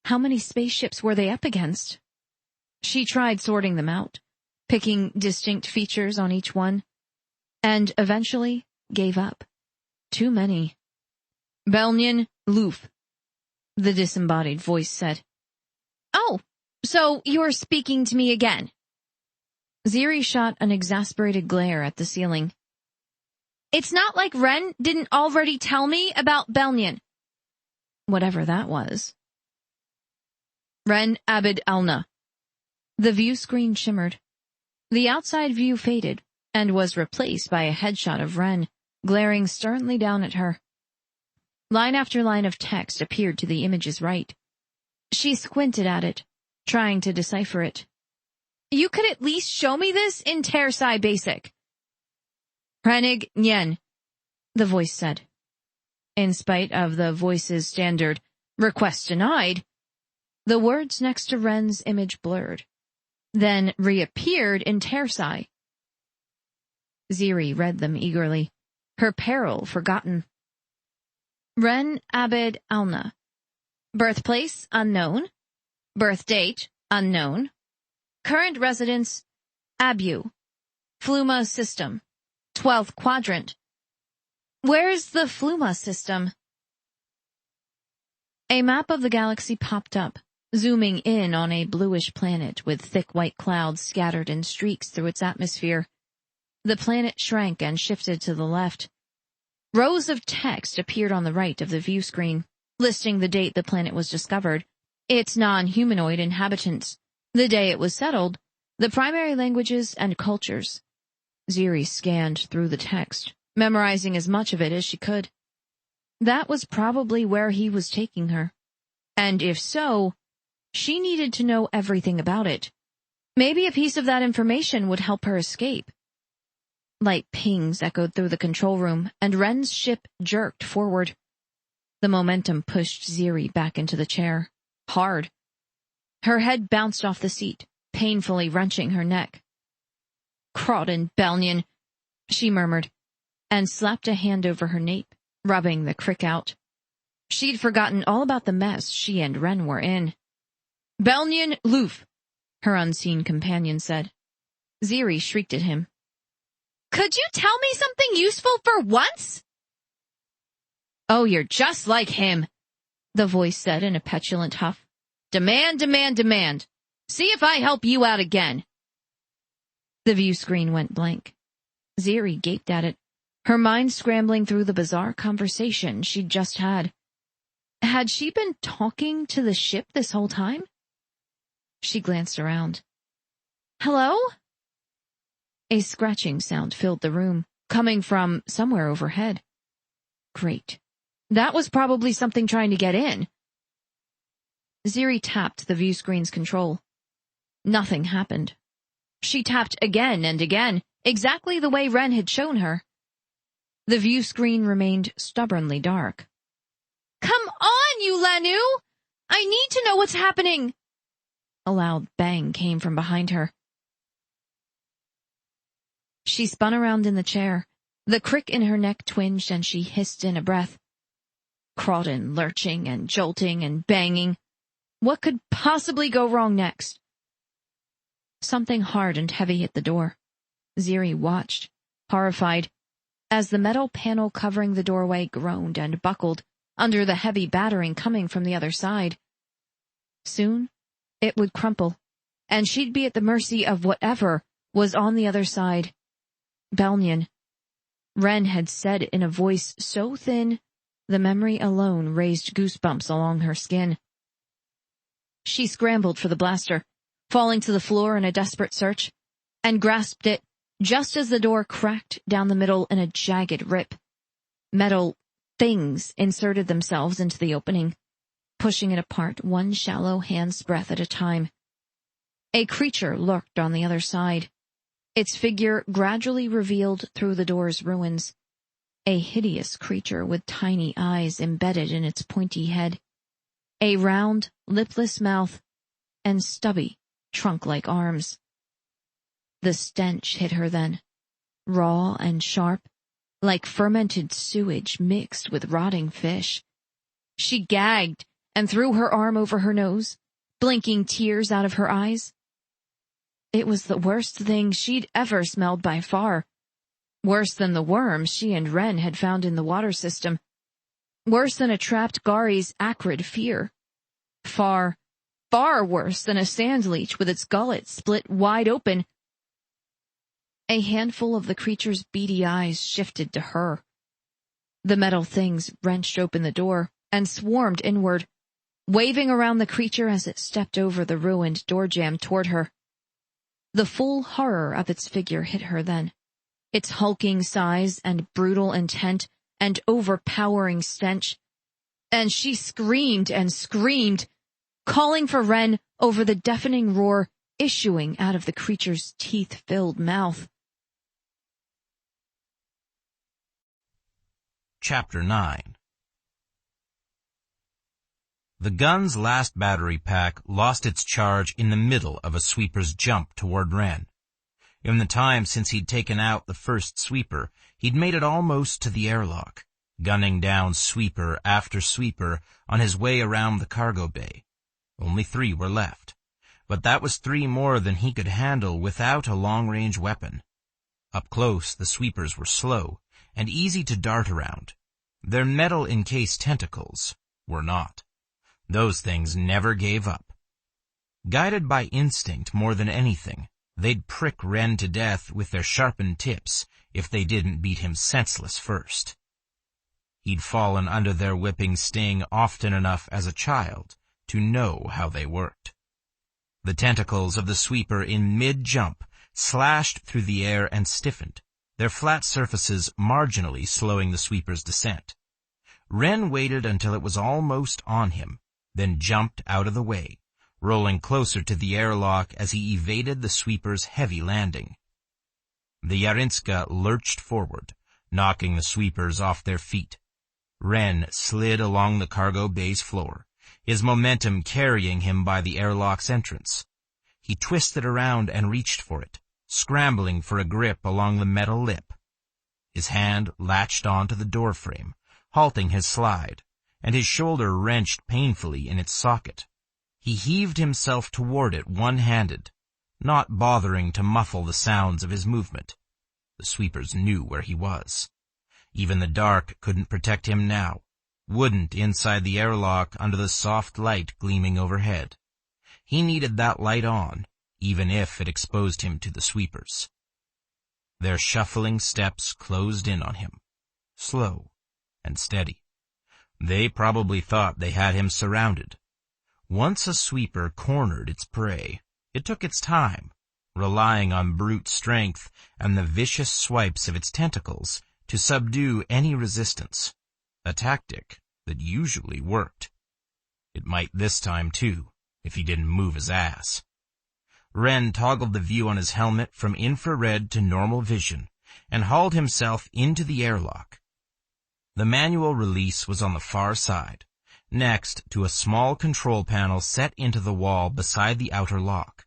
How many spaceships were they up against? She tried sorting them out, picking distinct features on each one, and eventually gave up. Too many. "Belnian Loof," the disembodied voice said. "Oh, so you're speaking to me again." Ziri shot an exasperated glare at the ceiling. "It's not like Ren didn't already tell me about Belnian." Whatever that was. "Ren Abid Alna." The view screen shimmered. The outside view faded and was replaced by a headshot of Ren, glaring sternly down at her. Line after line of text appeared to the image's right. She squinted at it, trying to decipher it. "You could at least show me this in Tersai Basic." "Prenig Nyen," the voice said. In spite of the voice's standard, "request denied," the words next to Ren's image blurred, then reappeared in Tersai. Ziri read them eagerly, her peril forgotten. Ren Abid Alna. Birthplace, unknown. Birth date, unknown. Current residence, Abu. Fluma system. 12th quadrant. Where is the Fluma system? A map of the galaxy popped up, zooming in on a bluish planet with thick white clouds scattered in streaks through its atmosphere. The planet shrank and shifted to the left. Rows of text appeared on the right of the view screen, listing the date the planet was discovered, its non-humanoid inhabitants, the day it was settled, the primary languages and cultures. Ziri scanned through the text, memorizing as much of it as she could. That was probably where he was taking her. And if so, she needed to know everything about it. Maybe a piece of that information would help her escape. Light pings echoed through the control room, and Ren's ship jerked forward. The momentum pushed Ziri back into the chair, hard. Her head bounced off the seat, painfully wrenching her neck. "Crawdon Belnion," she murmured, and slapped a hand over her nape, rubbing the crick out. She'd forgotten all about the mess she and Ren were in. "Belnion Loof," her unseen companion said. Ziri shrieked at him. "Could you tell me something useful for once?" "Oh, you're just like him," the voice said in a petulant huff. "Demand, demand, demand. See if I help you out again." The view screen went blank. Ziri gaped at it, her mind scrambling through the bizarre conversation she'd just had. Had she been talking to the ship this whole time? She glanced around. "Hello?" A scratching sound filled the room, coming from somewhere overhead. Great. That was probably something trying to get in. Ziri tapped the view screen's control. Nothing happened. She tapped again and again, exactly the way Ren had shown her. The view screen remained stubbornly dark. "Come on, you Lanu! I need to know what's happening!" A loud bang came from behind her. She spun around in the chair. The crick in her neck twinged and she hissed in a breath. Crawdon lurching and jolting and banging. What could possibly go wrong next? Something hard and heavy hit the door. Ziri watched, horrified, as the metal panel covering the doorway groaned and buckled under the heavy battering coming from the other side. Soon, it would crumple, and she'd be at the mercy of whatever was on the other side. Belnion. Ren had said in a voice so thin, the memory alone raised goosebumps along her skin. She scrambled for the blaster, falling to the floor in a desperate search, and grasped it just as the door cracked down the middle in a jagged rip. Metal things inserted themselves into the opening, pushing it apart one shallow hand's breadth at a time. A creature lurked on the other side, its figure gradually revealed through the door's ruins. A hideous creature with tiny eyes embedded in its pointy head, a round, lipless mouth, and stubby, trunk-like arms. The stench hit her then, raw and sharp, like fermented sewage mixed with rotting fish. She gagged and threw her arm over her nose, blinking tears out of her eyes. It was the worst thing she'd ever smelled by far. Worse than the worms she and Ren had found in the water system. Worse than a trapped Gari's acrid fear. Far, far worse than a sand leech with its gullet split wide open. A handful of the creature's beady eyes shifted to her. The metal things wrenched open the door and swarmed inward, waving around the creature as it stepped over the ruined door jamb toward her. The full horror of its figure hit her then, its hulking size and brutal intent and overpowering stench, and she screamed and screamed, calling for Ren over the deafening roar issuing out of the creature's teeth-filled mouth. Chapter 9. The gun's last battery pack lost its charge in the middle of a sweeper's jump toward Ren. In the time since he'd taken out the first sweeper, he'd made it almost to the airlock, gunning down sweeper after sweeper on his way around the cargo bay. Only 3 were left, but that was 3 more than he could handle without a long-range weapon. Up close, the sweepers were slow and easy to dart around. Their metal-encased tentacles were not. Those things never gave up. Guided by instinct more than anything, they'd prick Ren to death with their sharpened tips if they didn't beat him senseless first. He'd fallen under their whipping sting often enough as a child to know how they worked. The tentacles of the sweeper in mid-jump slashed through the air and stiffened, their flat surfaces marginally slowing the sweeper's descent. Ren waited until it was almost on him, then jumped out of the way, rolling closer to the airlock as he evaded the sweeper's heavy landing. The Yarinska lurched forward, knocking the sweepers off their feet. Ren slid along the cargo bay's floor, his momentum carrying him by the airlock's entrance. He twisted around and reached for it, scrambling for a grip along the metal lip. His hand latched onto the doorframe, halting his slide, and his shoulder wrenched painfully in its socket. He heaved himself toward it one-handed, not bothering to muffle the sounds of his movement. The sweepers knew where he was. Even the dark couldn't protect him now, wouldn't inside the airlock under the soft light gleaming overhead. He needed that light on, even if it exposed him to the sweepers. Their shuffling steps closed in on him, slow and steady. They probably thought they had him surrounded. Once a sweeper cornered its prey, it took its time, relying on brute strength and the vicious swipes of its tentacles to subdue any resistance, a tactic that usually worked. It might this time, too, if he didn't move his ass. Ren toggled the view on his helmet from infrared to normal vision and hauled himself into the airlock. The manual release was on the far side, next to a small control panel set into the wall beside the outer lock.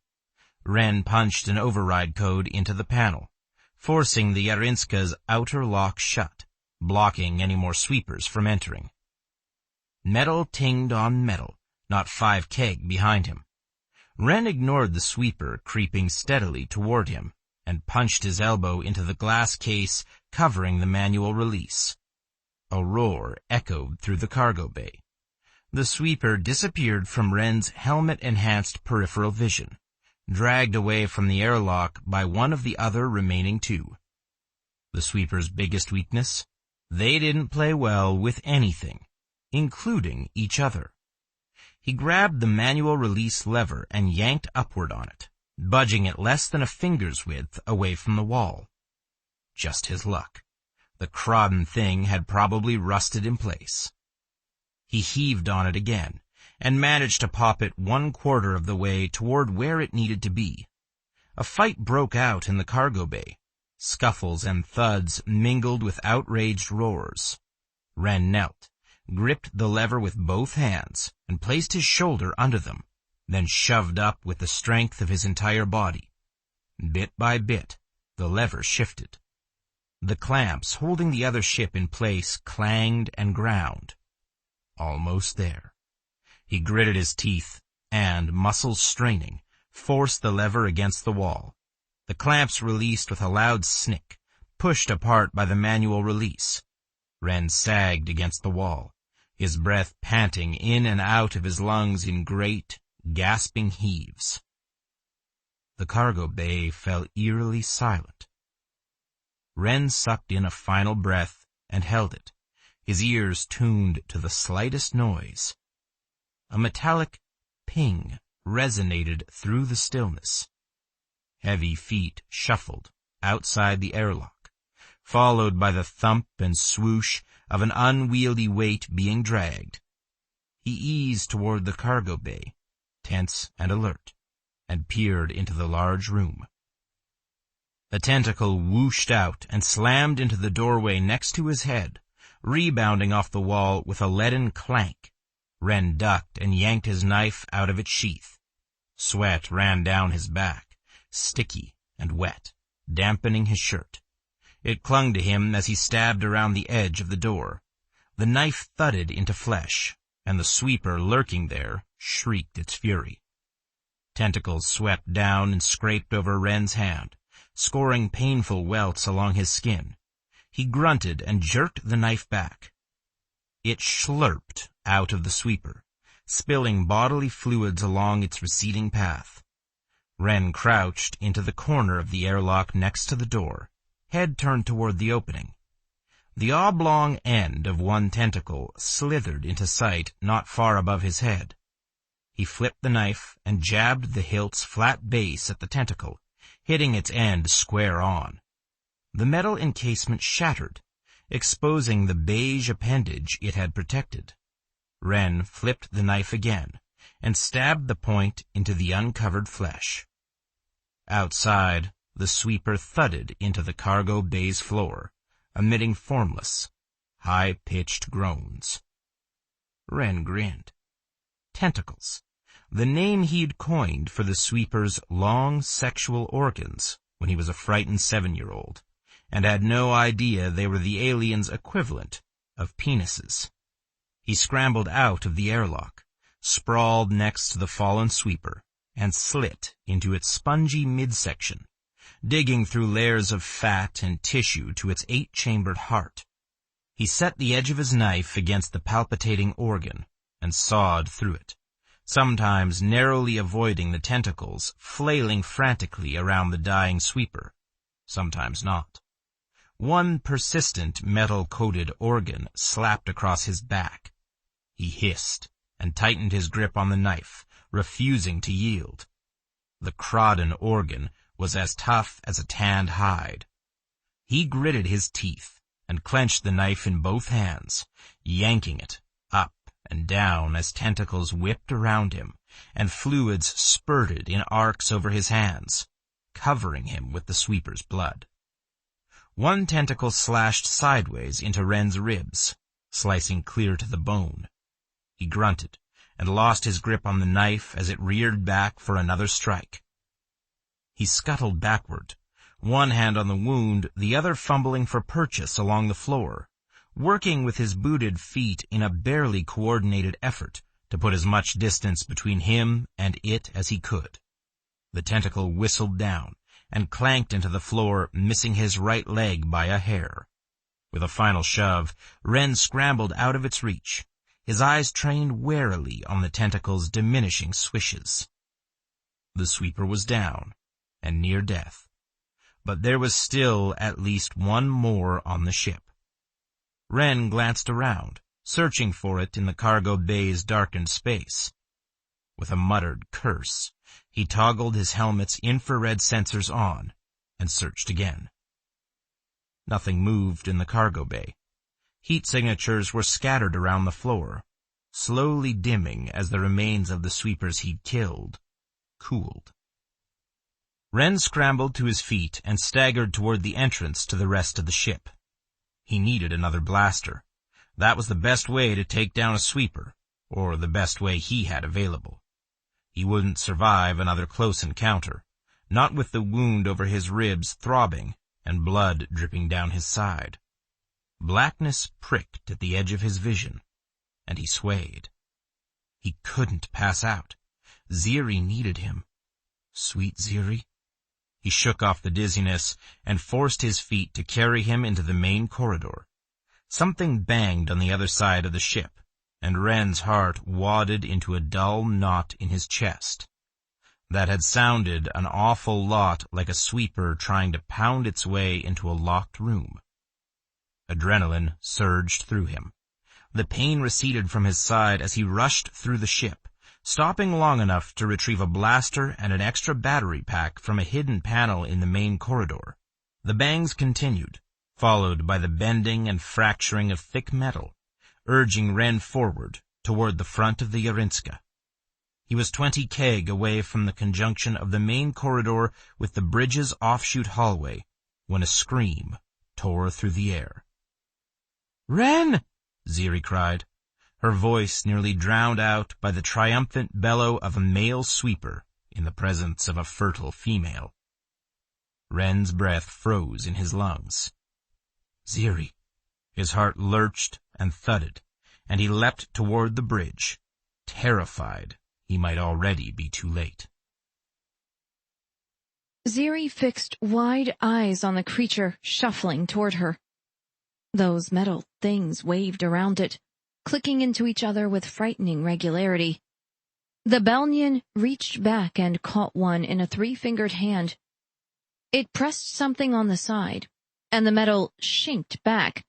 Ren punched an override code into the panel, forcing the Yarinska's outer lock shut, blocking any more sweepers from entering. Metal tinged on metal, not 5 keg behind him. Ren ignored the sweeper creeping steadily toward him and punched his elbow into the glass case covering the manual release. A roar echoed through the cargo bay. The sweeper disappeared from Ren's helmet-enhanced peripheral vision, dragged away from the airlock by one of the other remaining 2. The sweeper's biggest weakness? They didn't play well with anything, including each other. He grabbed the manual release lever and yanked upward on it, budging it less than a finger's width away from the wall. Just his luck. The crodden thing had probably rusted in place. He heaved on it again, and managed to pop it 1/4 of the way toward where it needed to be. A fight broke out in the cargo bay. Scuffles and thuds mingled with outraged roars. Ren knelt, gripped the lever with both hands, and placed his shoulder under them, then shoved up with the strength of his entire body. Bit by bit, the lever shifted. The clamps holding the other ship in place clanged and ground. Almost there. He gritted his teeth and, muscles straining, forced the lever against the wall. The clamps released with a loud snick, pushed apart by the manual release. Ren sagged against the wall, his breath panting in and out of his lungs in great, gasping heaves. The cargo bay fell eerily silent. Ren sucked in a final breath and held it, his ears tuned to the slightest noise. A metallic ping resonated through the stillness. Heavy feet shuffled outside the airlock, followed by the thump and swoosh of an unwieldy weight being dragged. He eased toward the cargo bay, tense and alert, and peered into the large room. A tentacle whooshed out and slammed into the doorway next to his head, rebounding off the wall with a leaden clank. Ren ducked and yanked his knife out of its sheath. Sweat ran down his back, sticky and wet, dampening his shirt. It clung to him as he stabbed around the edge of the door. The knife thudded into flesh, and the sweeper lurking there shrieked its fury. Tentacles swept down and scraped over Ren's hand, scoring painful welts along his skin. He grunted and jerked the knife back. It slurped out of the sweeper, spilling bodily fluids along its receding path. Ren crouched into the corner of the airlock next to the door, head turned toward the opening. The oblong end of one tentacle slithered into sight not far above his head. He flipped the knife and jabbed the hilt's flat base at the tentacle, hitting its end square on. The metal encasement shattered, exposing the beige appendage it had protected. Ren flipped the knife again and stabbed the point into the uncovered flesh. Outside, the sweeper thudded into the cargo bay's floor, emitting formless, high-pitched groans. Ren grinned. Tentacles, the name he'd coined for the sweeper's long sexual organs when he was a frightened 7-year-old, and had no idea they were the aliens' equivalent of penises. He scrambled out of the airlock, sprawled next to the fallen sweeper, and slit into its spongy midsection, digging through layers of fat and tissue to its 8-chambered heart. He set the edge of his knife against the palpitating organ and sawed through it, sometimes narrowly avoiding the tentacles flailing frantically around the dying sweeper, sometimes not. One persistent metal-coated organ slapped across his back. He hissed and tightened his grip on the knife, refusing to yield. The Crawdon organ was as tough as a tanned hide. He gritted his teeth and clenched the knife in both hands, yanking it up and down as tentacles whipped around him and fluids spurted in arcs over his hands, covering him with the sweeper's blood. One tentacle slashed sideways into Ren's ribs, slicing clear to the bone. He grunted and lost his grip on the knife as it reared back for another strike. He scuttled backward, one hand on the wound, the other fumbling for purchase along the floor, working with his booted feet in a barely coordinated effort to put as much distance between him and it as he could. The tentacle whistled down and clanked into the floor, missing his right leg by a hair. With a final shove, Ren scrambled out of its reach, his eyes trained warily on the tentacle's diminishing swishes. The sweeper was down and near death, but there was still at least one more on the ship. Ren glanced around, searching for it in the cargo bay's darkened space. With a muttered curse, he toggled his helmet's infrared sensors on and searched again. Nothing moved in the cargo bay. Heat signatures were scattered around the floor, slowly dimming as the remains of the sweepers he'd killed cooled. Ren scrambled to his feet and staggered toward the entrance to the rest of the ship. He needed another blaster. That was the best way to take down a sweeper, or the best way he had available. He wouldn't survive another close encounter, not with the wound over his ribs throbbing and blood dripping down his side. Blackness pricked at the edge of his vision, and he swayed. He couldn't pass out. Ziri needed him. Sweet Ziri. He shook off the dizziness and forced his feet to carry him into the main corridor. Something banged on the other side of the ship, and Ren's heart wadded into a dull knot in his chest. That had sounded an awful lot like a sweeper trying to pound its way into a locked room. Adrenaline surged through him. The pain receded from his side as he rushed through the ship, stopping long enough to retrieve a blaster and an extra battery pack from a hidden panel in the main corridor. The bangs continued, followed by the bending and fracturing of thick metal, urging Ren forward toward the front of the Yarinska. He was 20 keg away from the conjunction of the main corridor with the bridge's offshoot hallway when a scream tore through the air. "Ren!" Ziri cried, her voice nearly drowned out by the triumphant bellow of a male sweeper in the presence of a fertile female. Ren's breath froze in his lungs. Ziri. His heart lurched and thudded, and he leapt toward the bridge, terrified he might already be too late. Ziri fixed wide eyes on the creature shuffling toward her. Those metal things waved around it, clicking into each other with frightening regularity. The Belnian reached back and caught one in a 3-fingered hand. It pressed something on the side, and the metal shinked back,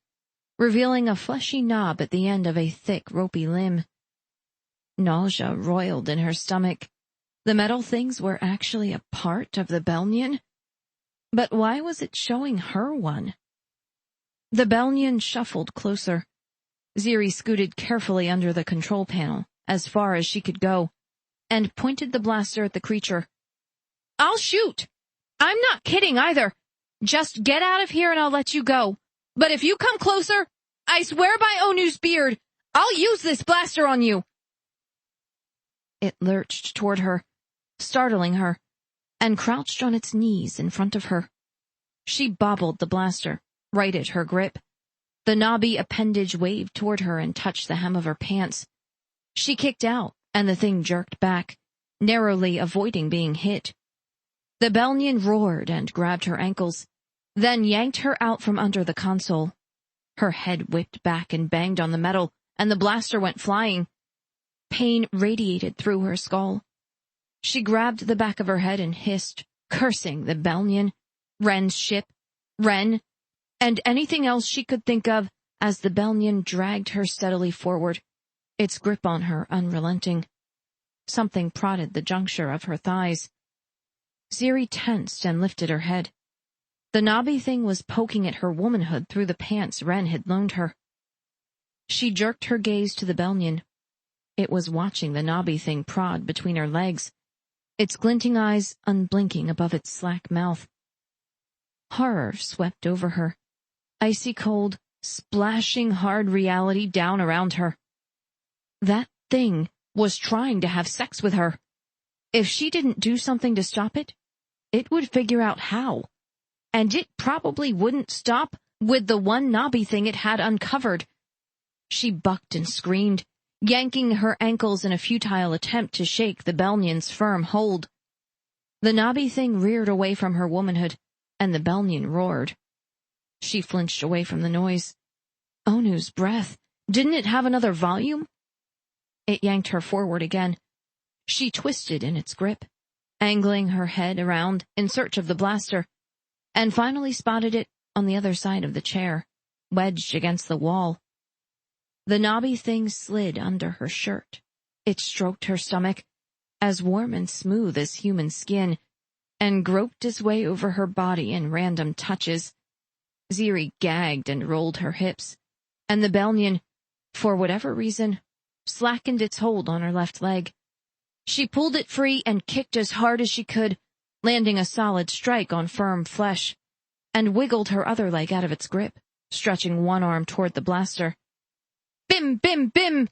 revealing a fleshy knob at the end of a thick, ropey limb. Nausea roiled in her stomach. The metal things were actually a part of the Belnian? But why was it showing her one? The Belnian shuffled closer. Ziri scooted carefully under the control panel, as far as she could go, and pointed the blaster at the creature. "I'll shoot! I'm not kidding either. Just get out of here and I'll let you go. But if you come closer, I swear by Onu's beard, I'll use this blaster on you." It lurched toward her, startling her, and crouched on its knees in front of her. She bobbled the blaster, right at her grip. The knobby appendage waved toward her and touched the hem of her pants. She kicked out, and the thing jerked back, narrowly avoiding being hit. The Belnian roared and grabbed her ankles, then yanked her out from under the console. Her head whipped back and banged on the metal, and the blaster went flying. Pain radiated through her skull. She grabbed the back of her head and hissed, cursing the Belnian, Ren's ship, Ren, and anything else she could think of as the Belnian dragged her steadily forward, its grip on her unrelenting. Something prodded the juncture of her thighs. Ziri tensed and lifted her head. The knobby thing was poking at her womanhood through the pants Ren had loaned her. She jerked her gaze to the Belnian. It was watching the knobby thing prod between her legs, its glinting eyes unblinking above its slack mouth. Horror swept over her, icy cold, splashing hard reality down around her. That thing was trying to have sex with her. If she didn't do something to stop it, it would figure out how. And it probably wouldn't stop with the one knobby thing it had uncovered. She bucked and screamed, yanking her ankles in a futile attempt to shake the Belnian's firm hold. The knobby thing reared away from her womanhood, and the Belnian roared. She flinched away from the noise. Onu's breath. Didn't it have another volume? It yanked her forward again. She twisted in its grip, angling her head around in search of the blaster, and finally spotted it on the other side of the chair, wedged against the wall. The knobby thing slid under her shirt. It stroked her stomach, as warm and smooth as human skin, and groped its way over her body in random touches. Ziri gagged and rolled her hips, and the Belnian, for whatever reason, slackened its hold on her left leg. She pulled it free and kicked as hard as she could, landing a solid strike on firm flesh, and wiggled her other leg out of its grip, stretching one arm toward the blaster. Bim, bim, bim!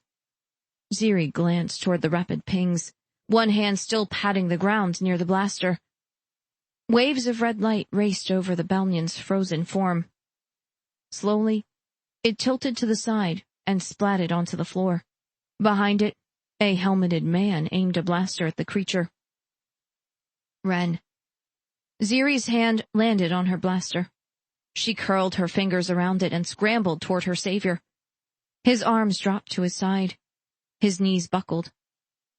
Ziri glanced toward the rapid pings, one hand still patting the ground near the blaster. Waves of red light raced over the Belnian's frozen form. Slowly, it tilted to the side and splatted onto the floor. Behind it, a helmeted man aimed a blaster at the creature. Ren. Ziri's hand landed on her blaster. She curled her fingers around it and scrambled toward her savior. His arms dropped to his side. His knees buckled.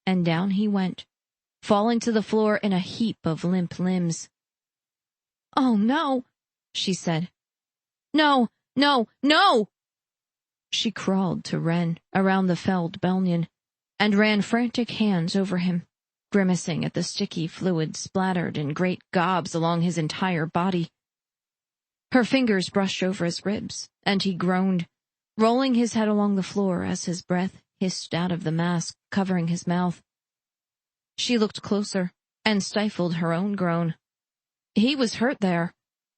And down he went, falling to the floor in a heap of limp limbs. "Oh, no," she said. "No, no, no!" She crawled to Ren, around the felled Belnian, and ran frantic hands over him, grimacing at the sticky fluid splattered in great gobs along his entire body. Her fingers brushed over his ribs, and he groaned, rolling his head along the floor as his breath hissed out of the mask covering his mouth. She looked closer and stifled her own groan. He was hurt there,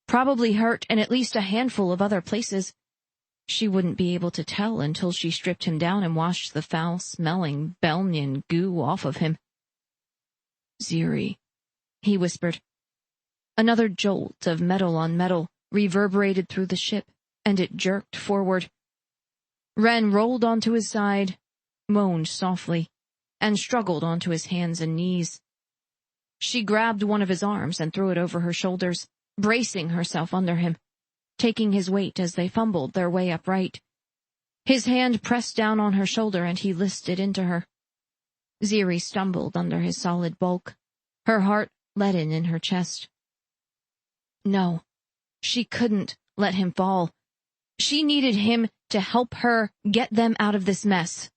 probably hurt in at least a handful of other places. She wouldn't be able to tell until she stripped him down and washed the foul-smelling Belnian goo off of him. "Ziri," he whispered. Another jolt of metal on metal reverberated through the ship, and it jerked forward. Ren rolled onto his side, moaned softly, and struggled onto his hands and knees. She grabbed one of his arms and threw it over her shoulders, bracing herself under him, taking his weight as they fumbled their way upright. His hand pressed down on her shoulder and he listed into her. Ziri stumbled under his solid bulk, her heart leaden in her chest. No, she couldn't let him fall. She needed him to help her get them out of this mess.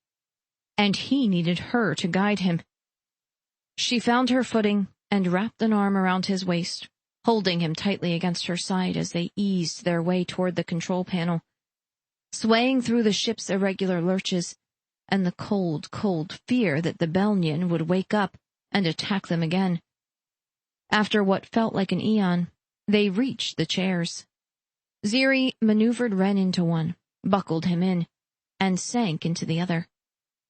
And he needed her to guide him. She found her footing and wrapped an arm around his waist, holding him tightly against her side as they eased their way toward the control panel, swaying through the ship's irregular lurches, and the cold, cold fear that the Belnian would wake up and attack them again. After what felt like an eon, they reached the chairs. Ziri maneuvered Ren into one, buckled him in, and sank into the other,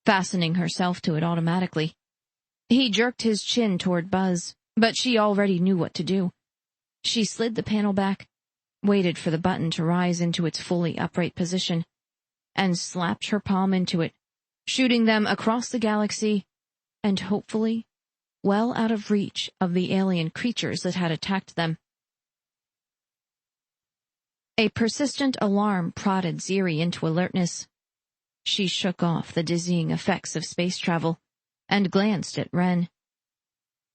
fastening herself to it automatically. He jerked his chin toward Buzz, but she already knew what to do. She slid the panel back, waited for the button to rise into its fully upright position, and slapped her palm into it, shooting them across the galaxy, and hopefully well out of reach of the alien creatures that had attacked them. A persistent alarm prodded Ziri into alertness. She shook off the dizzying effects of space travel and glanced at Ren.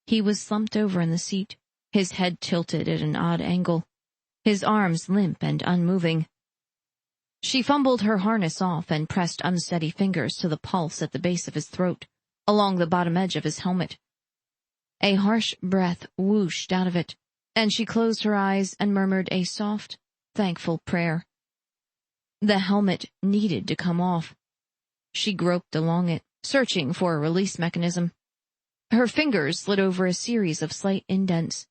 He was slumped over in the seat, his head tilted at an odd angle, his arms limp and unmoving. She fumbled her harness off and pressed unsteady fingers to the pulse at the base of his throat, along the bottom edge of his helmet. A harsh breath whooshed out of it, and she closed her eyes and murmured a soft, thankful prayer. The helmet needed to come off. She groped along it, searching for a release mechanism. Her fingers slid over a series of slight indents.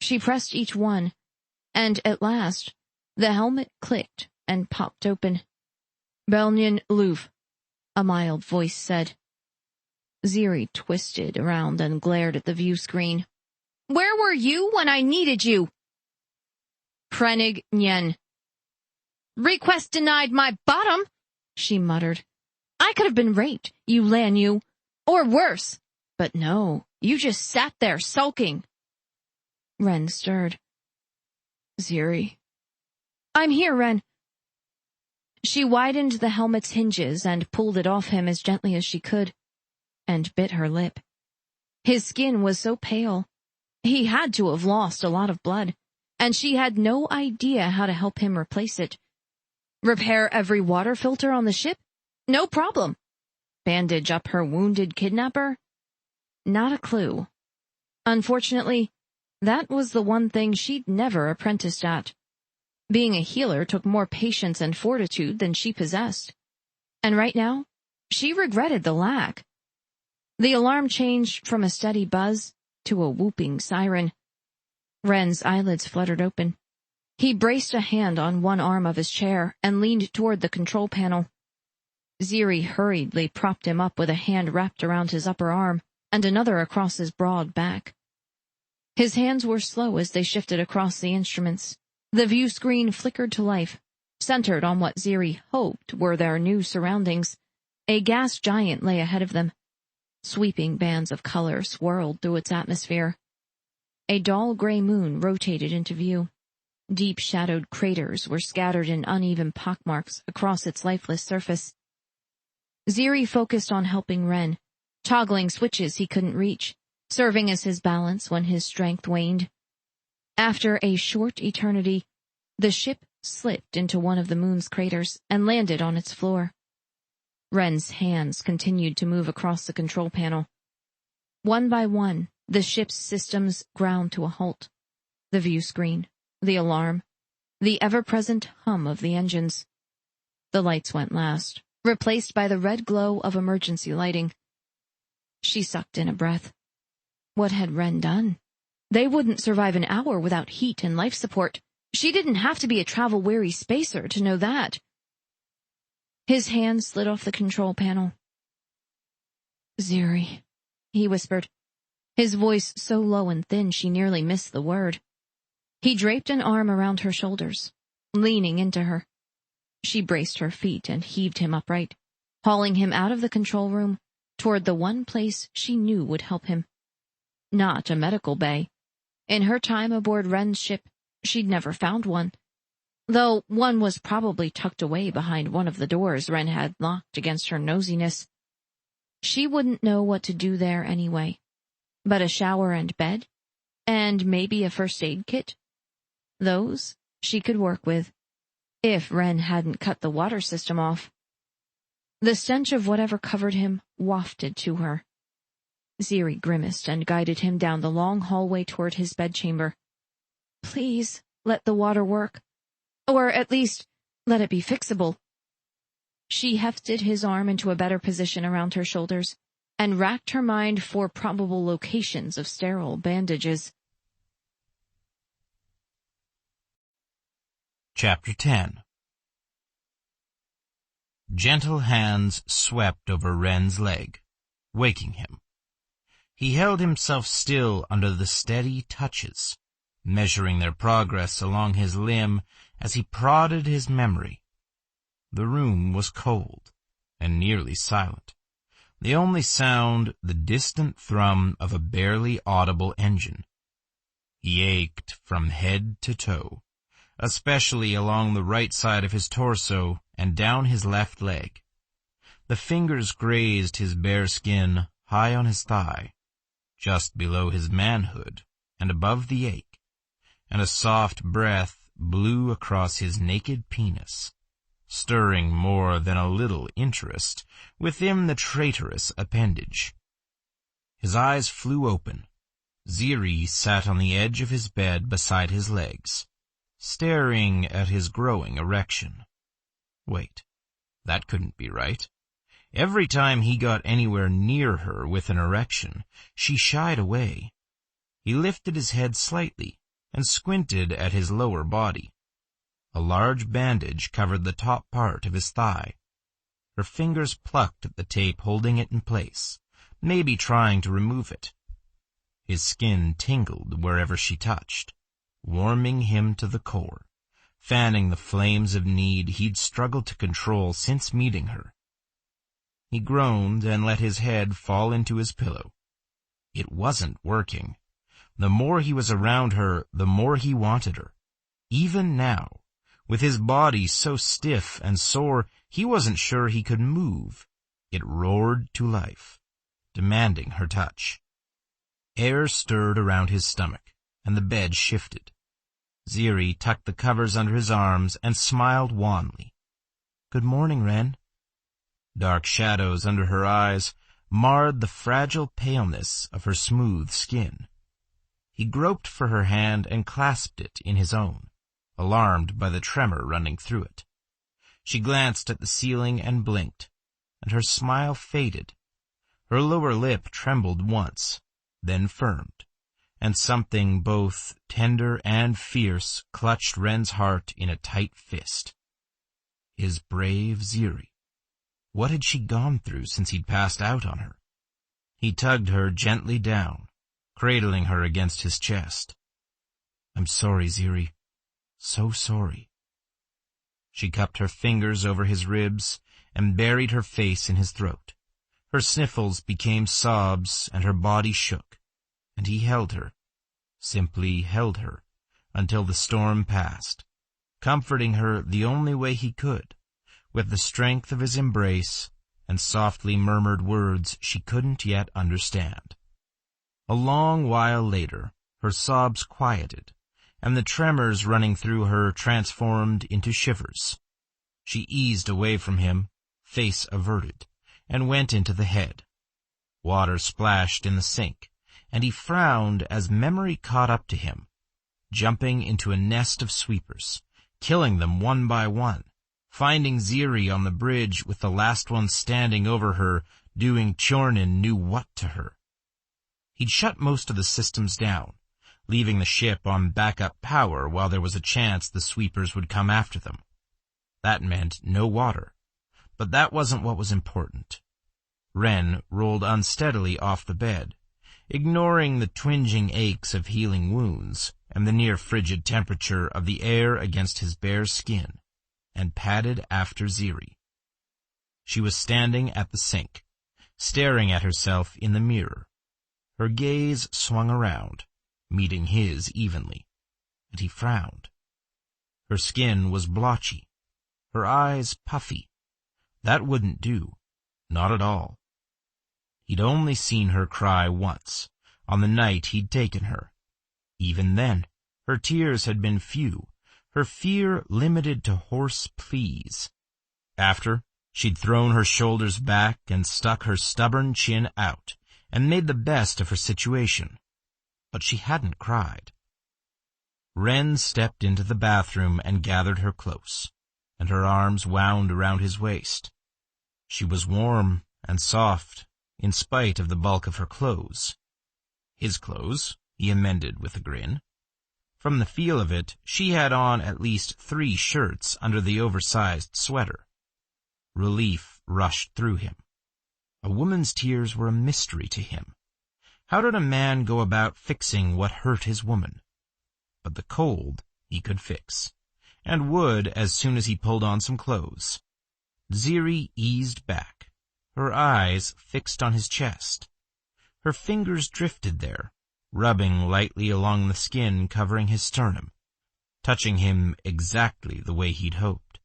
She pressed each one, and at last, the helmet clicked and popped open. "Belnian Luv," a mild voice said. Ziri twisted around and glared at the view screen. "Where were you when I needed you?" "Krenig Nyen." "Request denied my bottom," she muttered. "I could have been raped, you Lanyu. Or worse. But no, you just sat there sulking." Ren stirred. "Ziri." "I'm here, Ren." She widened the helmet's hinges and pulled it off him as gently as she could, and bit her lip. His skin was so pale. He had to have lost a lot of blood, and she had no idea how to help him replace it. Repair every water filter on the ship? No problem. Bandage up her wounded kidnapper? Not a clue. Unfortunately, that was the one thing she'd never apprenticed at. Being a healer took more patience and fortitude than she possessed. And right now, she regretted the lack. The alarm changed from a steady buzz to a whooping siren. Ren's eyelids fluttered open. He braced a hand on one arm of his chair and leaned toward the control panel. Ziri hurriedly propped him up with a hand wrapped around his upper arm and another across his broad back. His hands were slow as they shifted across the instruments. The view screen flickered to life, centered on what Ziri hoped were their new surroundings. A gas giant lay ahead of them. Sweeping bands of color swirled through its atmosphere. A dull gray moon rotated into view. Deep-shadowed craters were scattered in uneven pockmarks across its lifeless surface. Ziri focused on helping Ren, toggling switches he couldn't reach, serving as his balance when his strength waned. After a short eternity, the ship slipped into one of the moon's craters and landed on its floor. Ren's hands continued to move across the control panel. One by one, the ship's systems ground to a halt. The view screen, the alarm, the ever-present hum of the engines. The lights went last, replaced by the red glow of emergency lighting. She sucked in a breath. What had Ren done? They wouldn't survive an hour without heat and life support. She didn't have to be a travel-weary spacer to know that. His hand slid off the control panel. "Ziri," he whispered, his voice so low and thin she nearly missed the word. He draped an arm around her shoulders, leaning into her. She braced her feet and heaved him upright, hauling him out of the control room toward the one place she knew would help him. Not a medical bay. In her time aboard Ren's ship, she'd never found one, though one was probably tucked away behind one of the doors Ren had locked against her nosiness. She wouldn't know what to do there anyway. But a shower and bed? And maybe a first aid kit? Those she could work with. If Wren hadn't cut the water system off. The stench of whatever covered him wafted to her. Ziri grimaced and guided him down the long hallway toward his bedchamber. Please, let the water work. Or at least, let it be fixable. She hefted his arm into a better position around her shoulders and racked her mind for probable locations of sterile bandages. Chapter 10. Gentle hands swept over Wren's leg, waking him. He held himself still under the steady touches, measuring their progress along his limb as he prodded his memory. The room was cold and nearly silent. The only sound the distant thrum of a barely audible engine. He ached from head to toe, especially along the right side of his torso and down his left leg. The fingers grazed his bare skin high on his thigh, just below his manhood and above the ache, and a soft breath blew across his naked penis, stirring more than a little interest within the traitorous appendage. His eyes flew open. Ziri sat on the edge of his bed beside his legs, staring at his growing erection. Wait, that couldn't be right. Every time he got anywhere near her with an erection, she shied away. He lifted his head slightly and squinted at his lower body. A large bandage covered the top part of his thigh. Her fingers plucked at the tape holding it in place, maybe trying to remove it. His skin tingled wherever she touched, warming him to the core, fanning the flames of need he'd struggled to control since meeting her. He groaned and let his head fall into his pillow. It wasn't working. The more he was around her, the more he wanted her. Even now, with his body so stiff and sore, he wasn't sure he could move. It roared to life, demanding her touch. Air stirred around his stomach, and the bed shifted. Ziri tucked the covers under his arms and smiled wanly. "Good morning, Wren." Dark shadows under her eyes marred the fragile paleness of her smooth skin. He groped for her hand and clasped it in his own, alarmed by the tremor running through it. She glanced at the ceiling and blinked, and her smile faded. Her lower lip trembled once, then firmed, and something both tender and fierce clutched Wren's heart in a tight fist. His brave Ziri. What had she gone through since he'd passed out on her? He tugged her gently down, cradling her against his chest. "I'm sorry, Ziri. So sorry." She cupped her fingers over his ribs and buried her face in his throat. Her sniffles became sobs and her body shook, and he held her, simply held her, until the storm passed, comforting her the only way he could, with the strength of his embrace and softly murmured words she couldn't yet understand. A long while later, her sobs quieted, and the tremors running through her transformed into shivers. She eased away from him, face averted, and went into the head. Water splashed in the sink, and he frowned as memory caught up to him, jumping into a nest of sweepers, killing them one by one, finding Ziri on the bridge with the last one standing over her, doing Chornin knew what to her. He'd shut most of the systems down, leaving the ship on backup power while there was a chance the sweepers would come after them. That meant no water, but that wasn't what was important. Wren rolled unsteadily off the bed, ignoring the twinging aches of healing wounds and the near-frigid temperature of the air against his bare skin, and padded after Ziri. She was standing at the sink, staring at herself in the mirror. Her gaze swung around, meeting his evenly, and he frowned. Her skin was blotchy, her eyes puffy. That wouldn't do, not at all. He'd only seen her cry once, on the night he'd taken her. Even then, her tears had been few, her fear limited to hoarse pleas. After, she'd thrown her shoulders back and stuck her stubborn chin out and made the best of her situation. But she hadn't cried. Ren stepped into the bathroom and gathered her close, and her arms wound around his waist. She was warm and soft, in spite of the bulk of her clothes. His clothes, he amended with a grin. From the feel of it, she had on at least 3 shirts under the oversized sweater. Relief rushed through him. A woman's tears were a mystery to him. How did a man go about fixing what hurt his woman? But the cold he could fix, and would as soon as he pulled on some clothes. Ziri eased back, her eyes fixed on his chest. Her fingers drifted there, rubbing lightly along the skin covering his sternum, touching him exactly the way he'd hoped.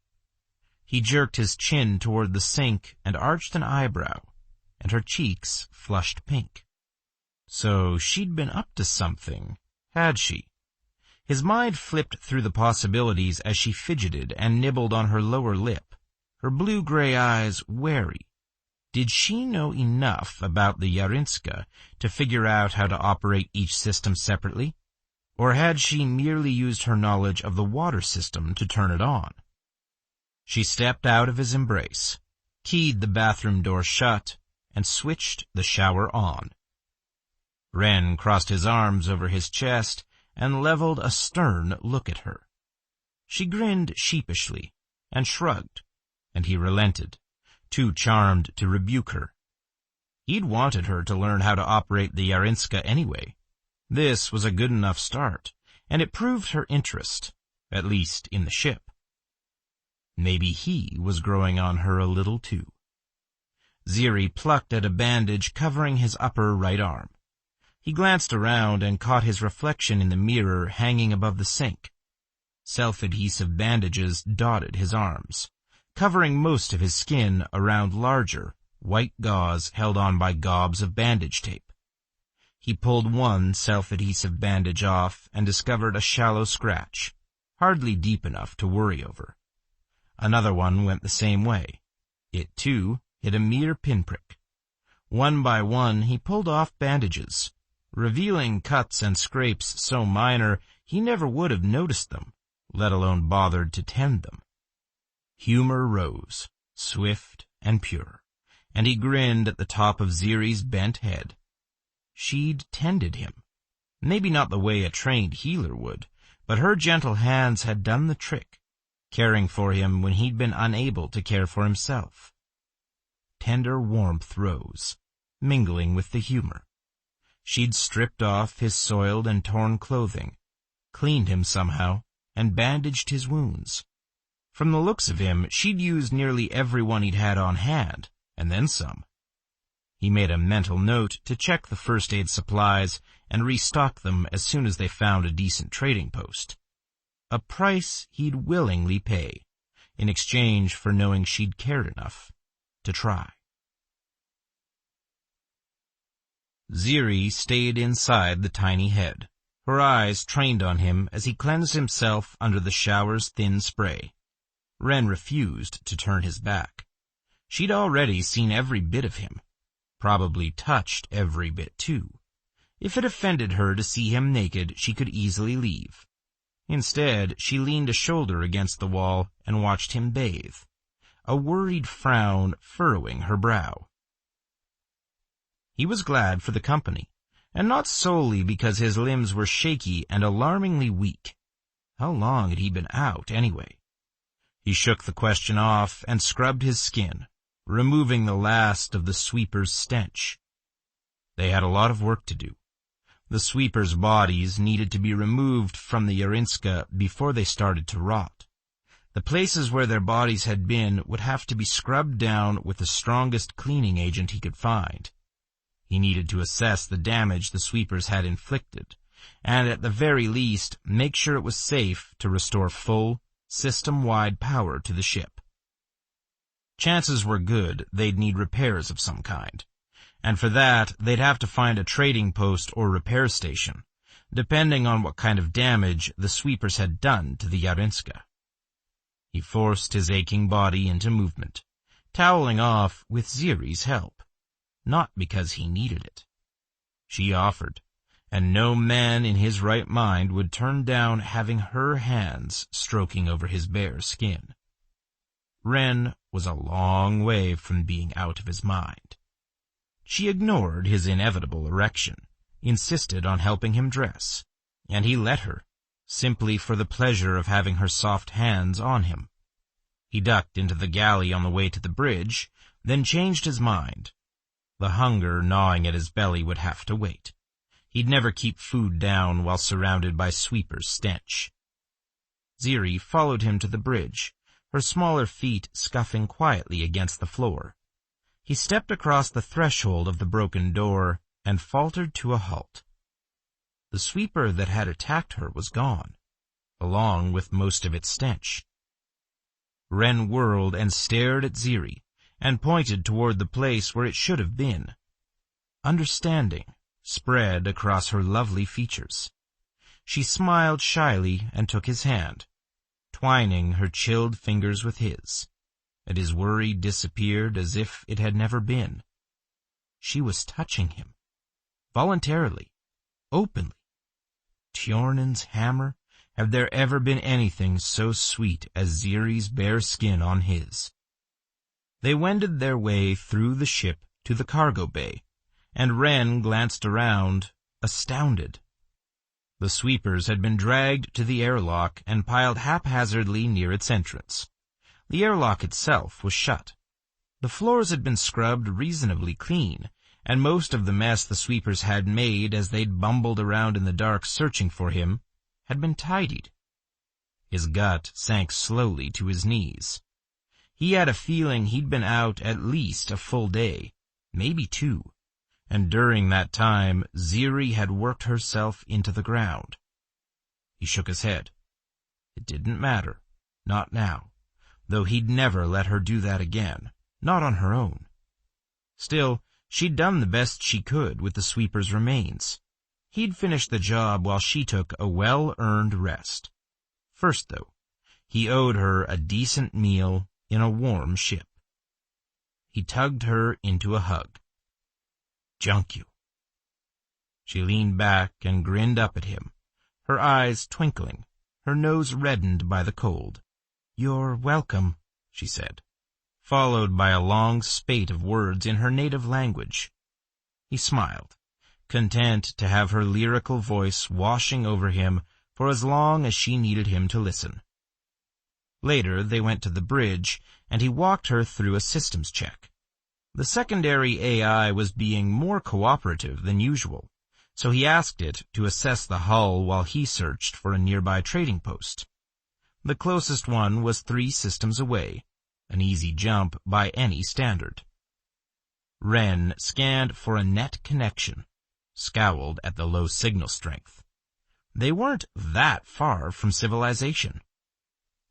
He jerked his chin toward the sink and arched an eyebrow, and her cheeks flushed pink. So she'd been up to something, had she? His mind flipped through the possibilities as she fidgeted and nibbled on her lower lip, her blue-gray eyes wary. Did she know enough about the Yarinska to figure out how to operate each system separately? Or had she merely used her knowledge of the water system to turn it on? She stepped out of his embrace, keyed the bathroom door shut, and switched the shower on. Ren crossed his arms over his chest and leveled a stern look at her. She grinned sheepishly and shrugged, and he relented, too charmed to rebuke her. He'd wanted her to learn how to operate the Yarinska anyway. This was a good enough start, and it proved her interest, at least in the ship. Maybe he was growing on her a little too. Ziri plucked at a bandage covering his upper right arm. He glanced around and caught his reflection in the mirror hanging above the sink. Self-adhesive bandages dotted his arms, covering most of his skin around larger, white gauze held on by gobs of bandage tape. He pulled one self-adhesive bandage off and discovered a shallow scratch, hardly deep enough to worry over. Another one went the same way. It, too, hit a mere pinprick. One by one he pulled off bandages, revealing cuts and scrapes so minor he never would have noticed them, let alone bothered to tend them. Humor rose, swift and pure, and he grinned at the top of Ziri's bent head. She'd tended him. Maybe not the way a trained healer would, but her gentle hands had done the trick, caring for him when he'd been unable to care for himself. Tender warmth rose, mingling with the humor. She'd stripped off his soiled and torn clothing, cleaned him somehow, and bandaged his wounds. From the looks of him, she'd used nearly every one he'd had on hand, and then some. He made a mental note to check the first aid supplies and restock them as soon as they found a decent trading post. A price he'd willingly pay, in exchange for knowing she'd cared enough to try. Ziri stayed inside the tiny head, her eyes trained on him as he cleansed himself under the shower's thin spray. Ren refused to turn his back. She'd already seen every bit of him, probably touched every bit too. If it offended her to see him naked, she could easily leave. Instead, she leaned a shoulder against the wall and watched him bathe, a worried frown furrowing her brow. He was glad for the company, and not solely because his limbs were shaky and alarmingly weak. How long had he been out, anyway? He shook the question off and scrubbed his skin, removing the last of the sweeper's stench. They had a lot of work to do. The sweepers' bodies needed to be removed from the Yarinska before they started to rot. The places where their bodies had been would have to be scrubbed down with the strongest cleaning agent he could find. He needed to assess the damage the sweepers had inflicted, and at the very least make sure it was safe to restore full, system-wide power to the ship. Chances were good they'd need repairs of some kind, and for that they'd have to find a trading post or repair station, depending on what kind of damage the sweepers had done to the Yarinska. He forced his aching body into movement, toweling off with Ziri's help, not because he needed it. She offered, and no man in his right mind would turn down having her hands stroking over his bare skin. Ren was a long way from being out of his mind. She ignored his inevitable erection, insisted on helping him dress, and he let her, simply for the pleasure of having her soft hands on him. He ducked into the galley on the way to the bridge, then changed his mind. The hunger gnawing at his belly would have to wait. He'd never keep food down while surrounded by sweepers' stench. Ziri followed him to the bridge, her smaller feet scuffing quietly against the floor. He stepped across the threshold of the broken door and faltered to a halt. The sweeper that had attacked her was gone, along with most of its stench. Ren whirled and stared at Ziri, and pointed toward the place where it should have been. Understanding spread across her lovely features. She smiled shyly and took his hand, twining her chilled fingers with his, and his worry disappeared as if it had never been. She was touching him, voluntarily, openly. Tjornen's hammer, had there ever been anything so sweet as Ziri's bare skin on his? They wended their way through the ship to the cargo bay, and Ren glanced around, astounded. The sweepers had been dragged to the airlock and piled haphazardly near its entrance. The airlock itself was shut. The floors had been scrubbed reasonably clean, and most of the mess the sweepers had made as they'd bumbled around in the dark searching for him had been tidied. His gut sank slowly to his knees. He had a feeling he'd been out at least a full day, maybe 2, and during that time Ziri had worked herself into the ground. He shook his head. It didn't matter, not now, though he'd never let her do that again, not on her own. Still, she'd done the best she could with the sweeper's remains. He'd finished the job while she took a well-earned rest. First, though, he owed her a decent meal in a warm ship. He tugged her into a hug. Junk you. She leaned back and grinned up at him, her eyes twinkling, her nose reddened by the cold. You're welcome, she said, followed by a long spate of words in her native language. He smiled, content to have her lyrical voice washing over him for as long as she needed him to listen. Later they went to the bridge, and he walked her through a systems check. The secondary AI was being more cooperative than usual, so he asked it to assess the hull while he searched for a nearby trading post. The closest one was 3 systems away, an easy jump by any standard. Ren scanned for a net connection, scowled at the low signal strength. They weren't that far from civilization.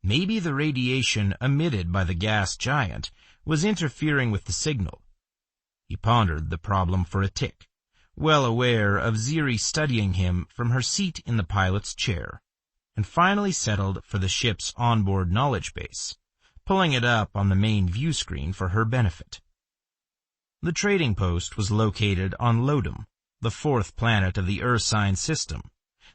Maybe the radiation emitted by the gas giant was interfering with the signal. He pondered the problem for a tick, well aware of Ziri studying him from her seat in the pilot's chair, and finally settled for the ship's onboard knowledge base, pulling it up on the main view screen for her benefit. The trading post was located on Lodum, the 4th planet of the Ursine system,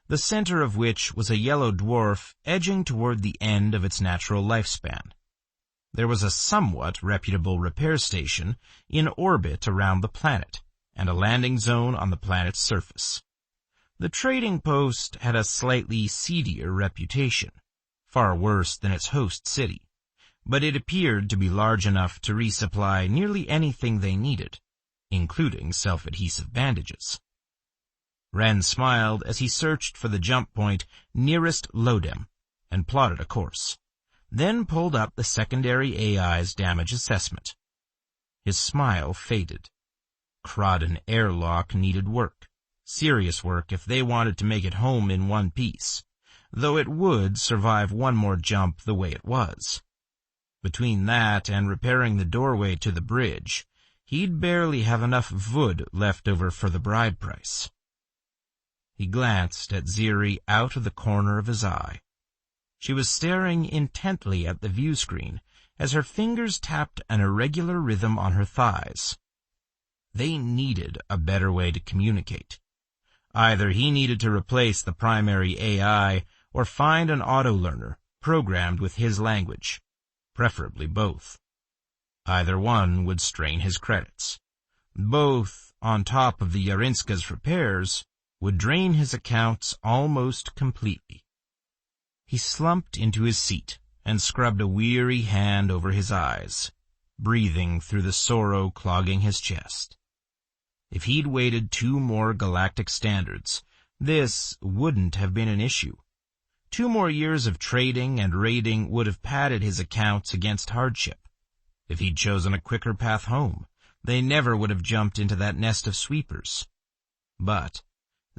the center of which was a yellow dwarf edging toward the end of its natural lifespan. There was a somewhat reputable repair station in orbit around the planet, and a landing zone on the planet's surface. The trading post had a slightly seedier reputation, far worse than its host city, but it appeared to be large enough to resupply nearly anything they needed, including self-adhesive bandages. Ren smiled as he searched for the jump point nearest Lodem and plotted a course, then pulled up the secondary AI's damage assessment. His smile faded. Crodden airlock needed work, serious work if they wanted to make it home in one piece, though it would survive one more jump the way it was. Between that and repairing the doorway to the bridge, he'd barely have enough wood left over for the bride price. He glanced at Ziri out of the corner of his eye. She was staring intently at the view screen as her fingers tapped an irregular rhythm on her thighs. They needed a better way to communicate. Either he needed to replace the primary AI or find an auto-learner programmed with his language, preferably both. Either one would strain his credits. Both, on top of the Yarinska's repairs, would drain his accounts almost completely. He slumped into his seat and scrubbed a weary hand over his eyes, breathing through the sorrow clogging his chest. If he'd waited 2 more galactic standards, this wouldn't have been an issue. 2 more years of trading and raiding would have padded his accounts against hardship. If he'd chosen a quicker path home, they never would have jumped into that nest of sweepers. But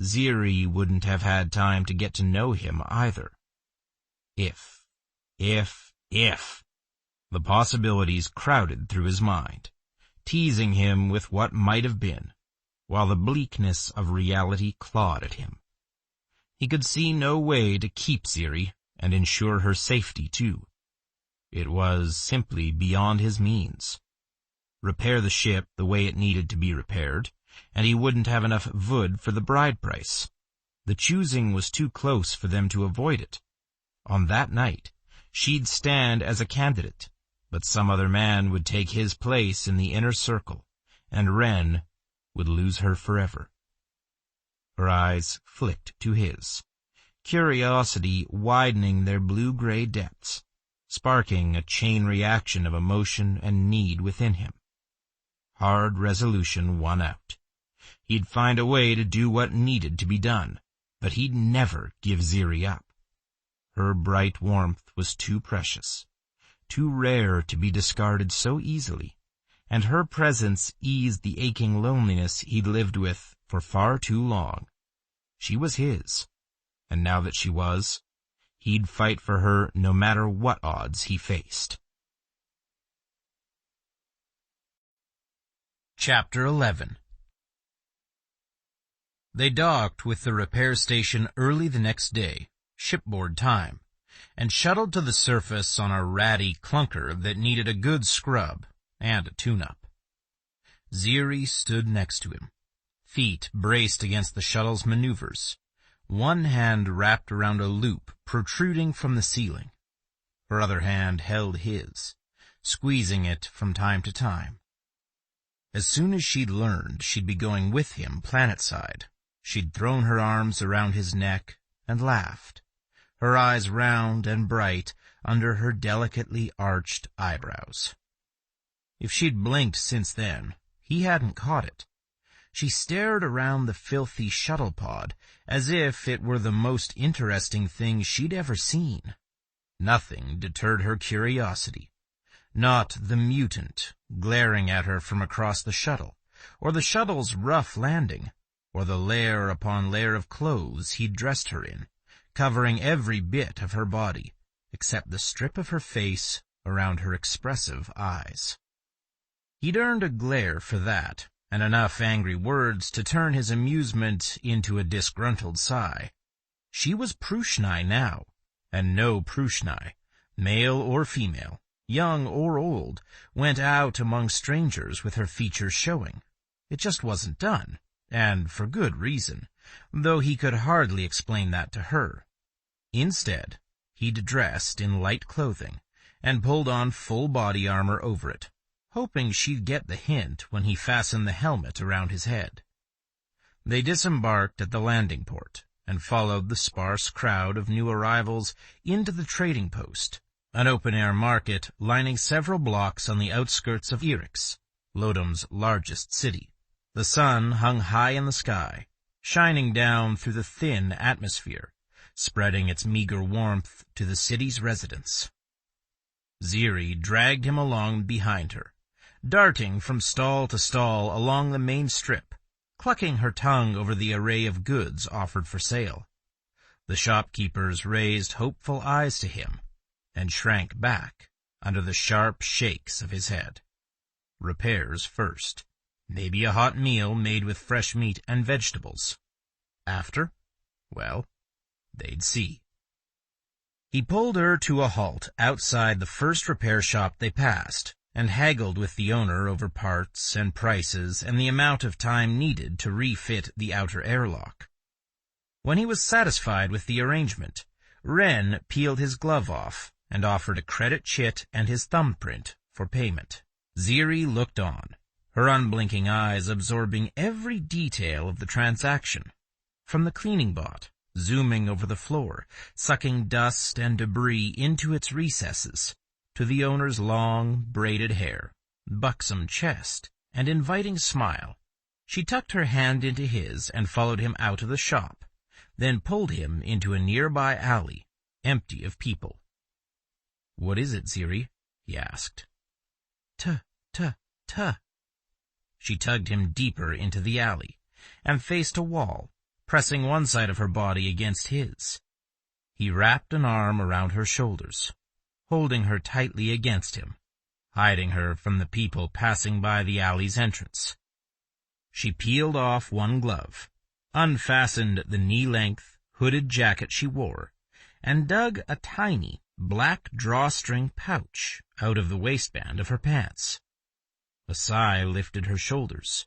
Ziri wouldn't have had time to get to know him either. If. The possibilities crowded through his mind, teasing him with what might have been, while the bleakness of reality clawed at him. He could see no way to keep Ziri and ensure her safety too. It was simply beyond his means. Repair the ship the way it needed to be repaired, and he wouldn't have enough wood for the bride price. The choosing was too close for them to avoid it. On that night, she'd stand as a candidate, but some other man would take his place in the inner circle, and Ren would lose her forever. Her eyes flicked to his, curiosity widening their blue-gray depths, sparking a chain reaction of emotion and need within him. Hard resolution won out. He'd find a way to do what needed to be done, but he'd never give Ziri up. Her bright warmth was too precious, too rare to be discarded so easily, and her presence eased the aching loneliness he'd lived with for far too long. She was his, and now that she was, he'd fight for her no matter what odds he faced. Chapter 11. They docked with the repair station early the next day, shipboard time, and shuttled to the surface on a ratty clunker that needed a good scrub and a tune-up. Ziri stood next to him, feet braced against the shuttle's maneuvers, one hand wrapped around a loop protruding from the ceiling. Her other hand held his, squeezing it from time to time. As soon as she'd learned she'd be going with him planetside, she'd thrown her arms around his neck and laughed, her eyes round and bright under her delicately arched eyebrows. If she'd blinked since then, he hadn't caught it. She stared around the filthy shuttle pod as if it were the most interesting thing she'd ever seen. Nothing deterred her curiosity. Not the mutant glaring at her from across the shuttle, or the shuttle's rough landing, or the layer upon layer of clothes he'd dressed her in, covering every bit of her body, except the strip of her face around her expressive eyes. He'd earned a glare for that, and enough angry words to turn his amusement into a disgruntled sigh. She was Pruxnae now, and no Pruxnae, male or female, young or old, went out among strangers with her features showing. It just wasn't done, and for good reason, though he could hardly explain that to her. Instead, he'd dressed in light clothing and pulled on full body armor over it, hoping she'd get the hint when he fastened the helmet around his head. They disembarked at the landing port and followed the sparse crowd of new arrivals into the trading post, an open-air market lining several blocks on the outskirts of Erix, Lodom's largest city. The sun hung high in the sky, shining down through the thin atmosphere, spreading its meager warmth to the city's residents. Ziri dragged him along behind her, darting from stall to stall along the main strip, clucking her tongue over the array of goods offered for sale. The shopkeepers raised hopeful eyes to him and shrank back under the sharp shakes of his head. Repairs first, maybe a hot meal made with fresh meat and vegetables. After, Well, they'd see. He pulled her to a halt outside the first repair shop they passed, and haggled with the owner over parts and prices and the amount of time needed to refit the outer airlock. When he was satisfied with the arrangement, Wren peeled his glove off and offered a credit chit and his thumbprint for payment. Ziri looked on, her unblinking eyes absorbing every detail of the transaction, from the cleaning bot, zooming over the floor, sucking dust and debris into its recesses, to the owner's long, braided hair, buxom chest, and inviting smile. She tucked her hand into his and followed him out of the shop, then pulled him into a nearby alley, empty of people. "What is it, Ziri?" he asked. "Tuh. She tugged him deeper into the alley, and faced a wall, pressing one side of her body against his. He wrapped an arm around her shoulders, holding her tightly against him, hiding her from the people passing by the alley's entrance. She peeled off one glove, unfastened the knee-length, hooded jacket she wore, and dug a tiny, black drawstring pouch out of the waistband of her pants. A sigh lifted her shoulders.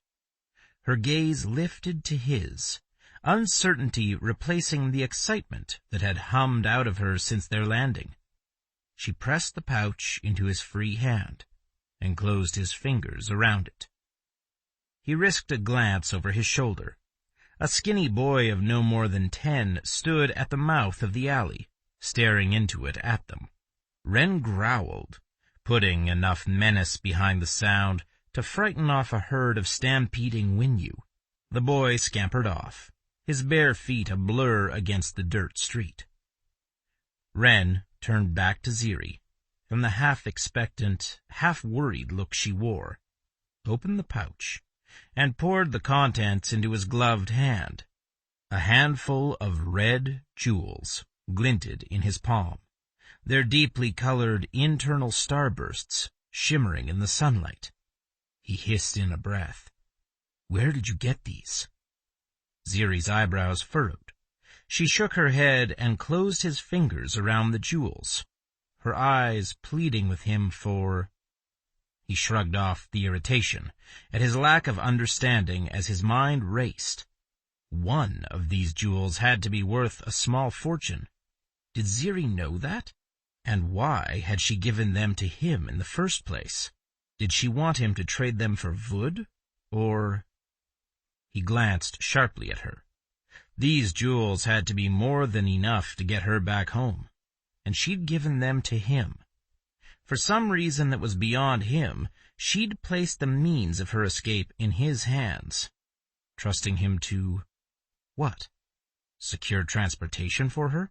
Her gaze lifted to his, uncertainty replacing the excitement that had hummed out of her since their landing. She pressed the pouch into his free hand and closed his fingers around it. He risked a glance over his shoulder. A skinny boy of no more than 10 stood at the mouth of the alley, staring into it at them. Wren growled, putting enough menace behind the sound to frighten off a herd of stampeding Winyu. The boy scampered off, his bare feet a blur against the dirt street. Wren turned back to Ziri, from the half-expectant, half-worried look she wore, opened the pouch, and poured the contents into his gloved hand. A handful of red jewels glinted in his palm, their deeply colored internal starbursts shimmering in the sunlight. He hissed in a breath. "Where did you get these?" Ziri's eyebrows furrowed. She shook her head and closed his fingers around the jewels, her eyes pleading with him for... He shrugged off the irritation at his lack of understanding as his mind raced. One of these jewels had to be worth a small fortune. Did Ziri know that? And why had she given them to him in the first place? Did she want him to trade them for wood, or... He glanced sharply at her. These jewels had to be more than enough to get her back home, and she'd given them to him. For some reason that was beyond him, she'd placed the means of her escape in his hands, trusting him to... what? Secure transportation for her?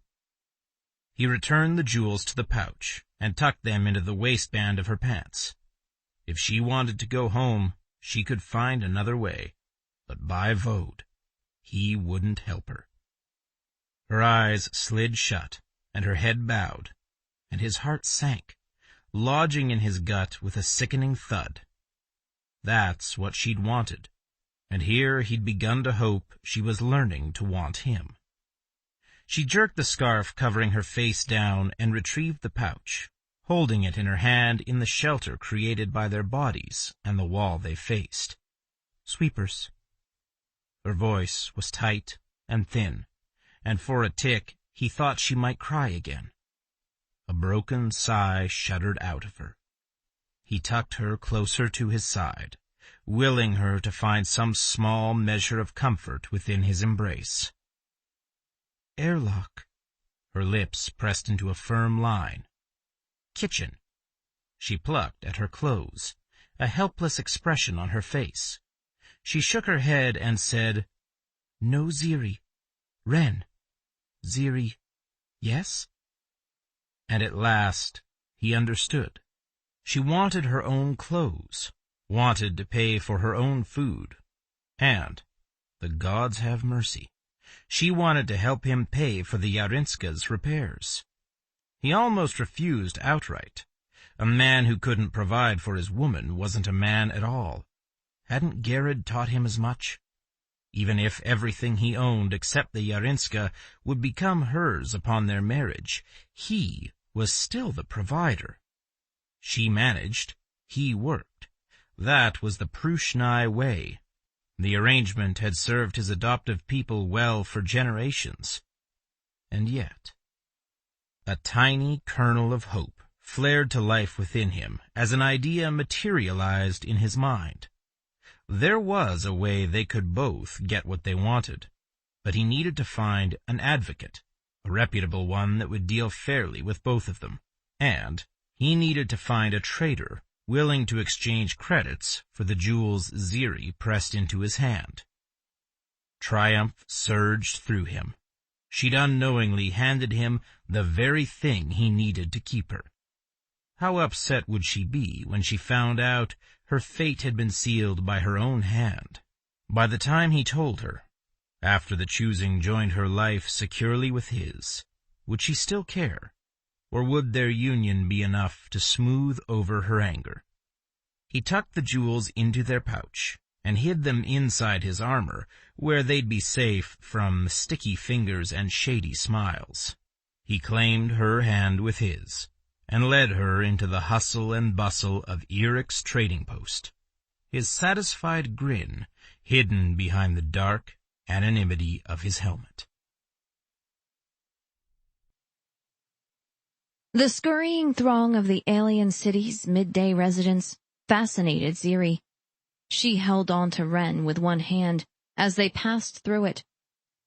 He returned the jewels to the pouch and tucked them into the waistband of her pants. If she wanted to go home, she could find another way, but by Vode, he wouldn't help her. Her eyes slid shut, and her head bowed, and his heart sank, lodging in his gut with a sickening thud. That's what she'd wanted, and here he'd begun to hope she was learning to want him. She jerked the scarf covering her face down and retrieved the pouch, holding it in her hand in the shelter created by their bodies and the wall they faced. "Sweepers." Her voice was tight and thin, and for a tick he thought she might cry again. A broken sigh shuddered out of her. He tucked her closer to his side, willing her to find some small measure of comfort within his embrace. "Airlock." Her lips pressed into a firm line. "Kitchen." She plucked at her clothes, a helpless expression on her face. She shook her head and said, "No, Ziri. Wren." "Ziri, yes?" And at last he understood. She wanted her own clothes, wanted to pay for her own food, and, the gods have mercy, she wanted to help him pay for the Yarinska's repairs. He almost refused outright. A man who couldn't provide for his woman wasn't a man at all. Hadn't Garrod taught him as much? Even if everything he owned except the Yarinska would become hers upon their marriage, he was still the provider. She managed, he worked. That was the Pruxnae way. The arrangement had served his adoptive people well for generations. And yet, a tiny kernel of hope flared to life within him as an idea materialized in his mind. There was a way they could both get what they wanted, but he needed to find an advocate, a reputable one that would deal fairly with both of them, and he needed to find a trader willing to exchange credits for the jewels Ziri pressed into his hand. Triumph surged through him. She'd unknowingly handed him the very thing he needed to keep her. How upset would she be when she found out her fate had been sealed by her own hand? By the time he told her, after the choosing joined her life securely with his, would she still care? Or would their union be enough to smooth over her anger? He tucked the jewels into their pouch and hid them inside his armor, where they'd be safe from sticky fingers and shady smiles. He claimed her hand with his, and led her into the hustle and bustle of Eric's trading post, his satisfied grin hidden behind the dark anonymity of his helmet. The scurrying throng of the alien city's midday residents fascinated Ziri. She held on to Ren with one hand as they passed through it,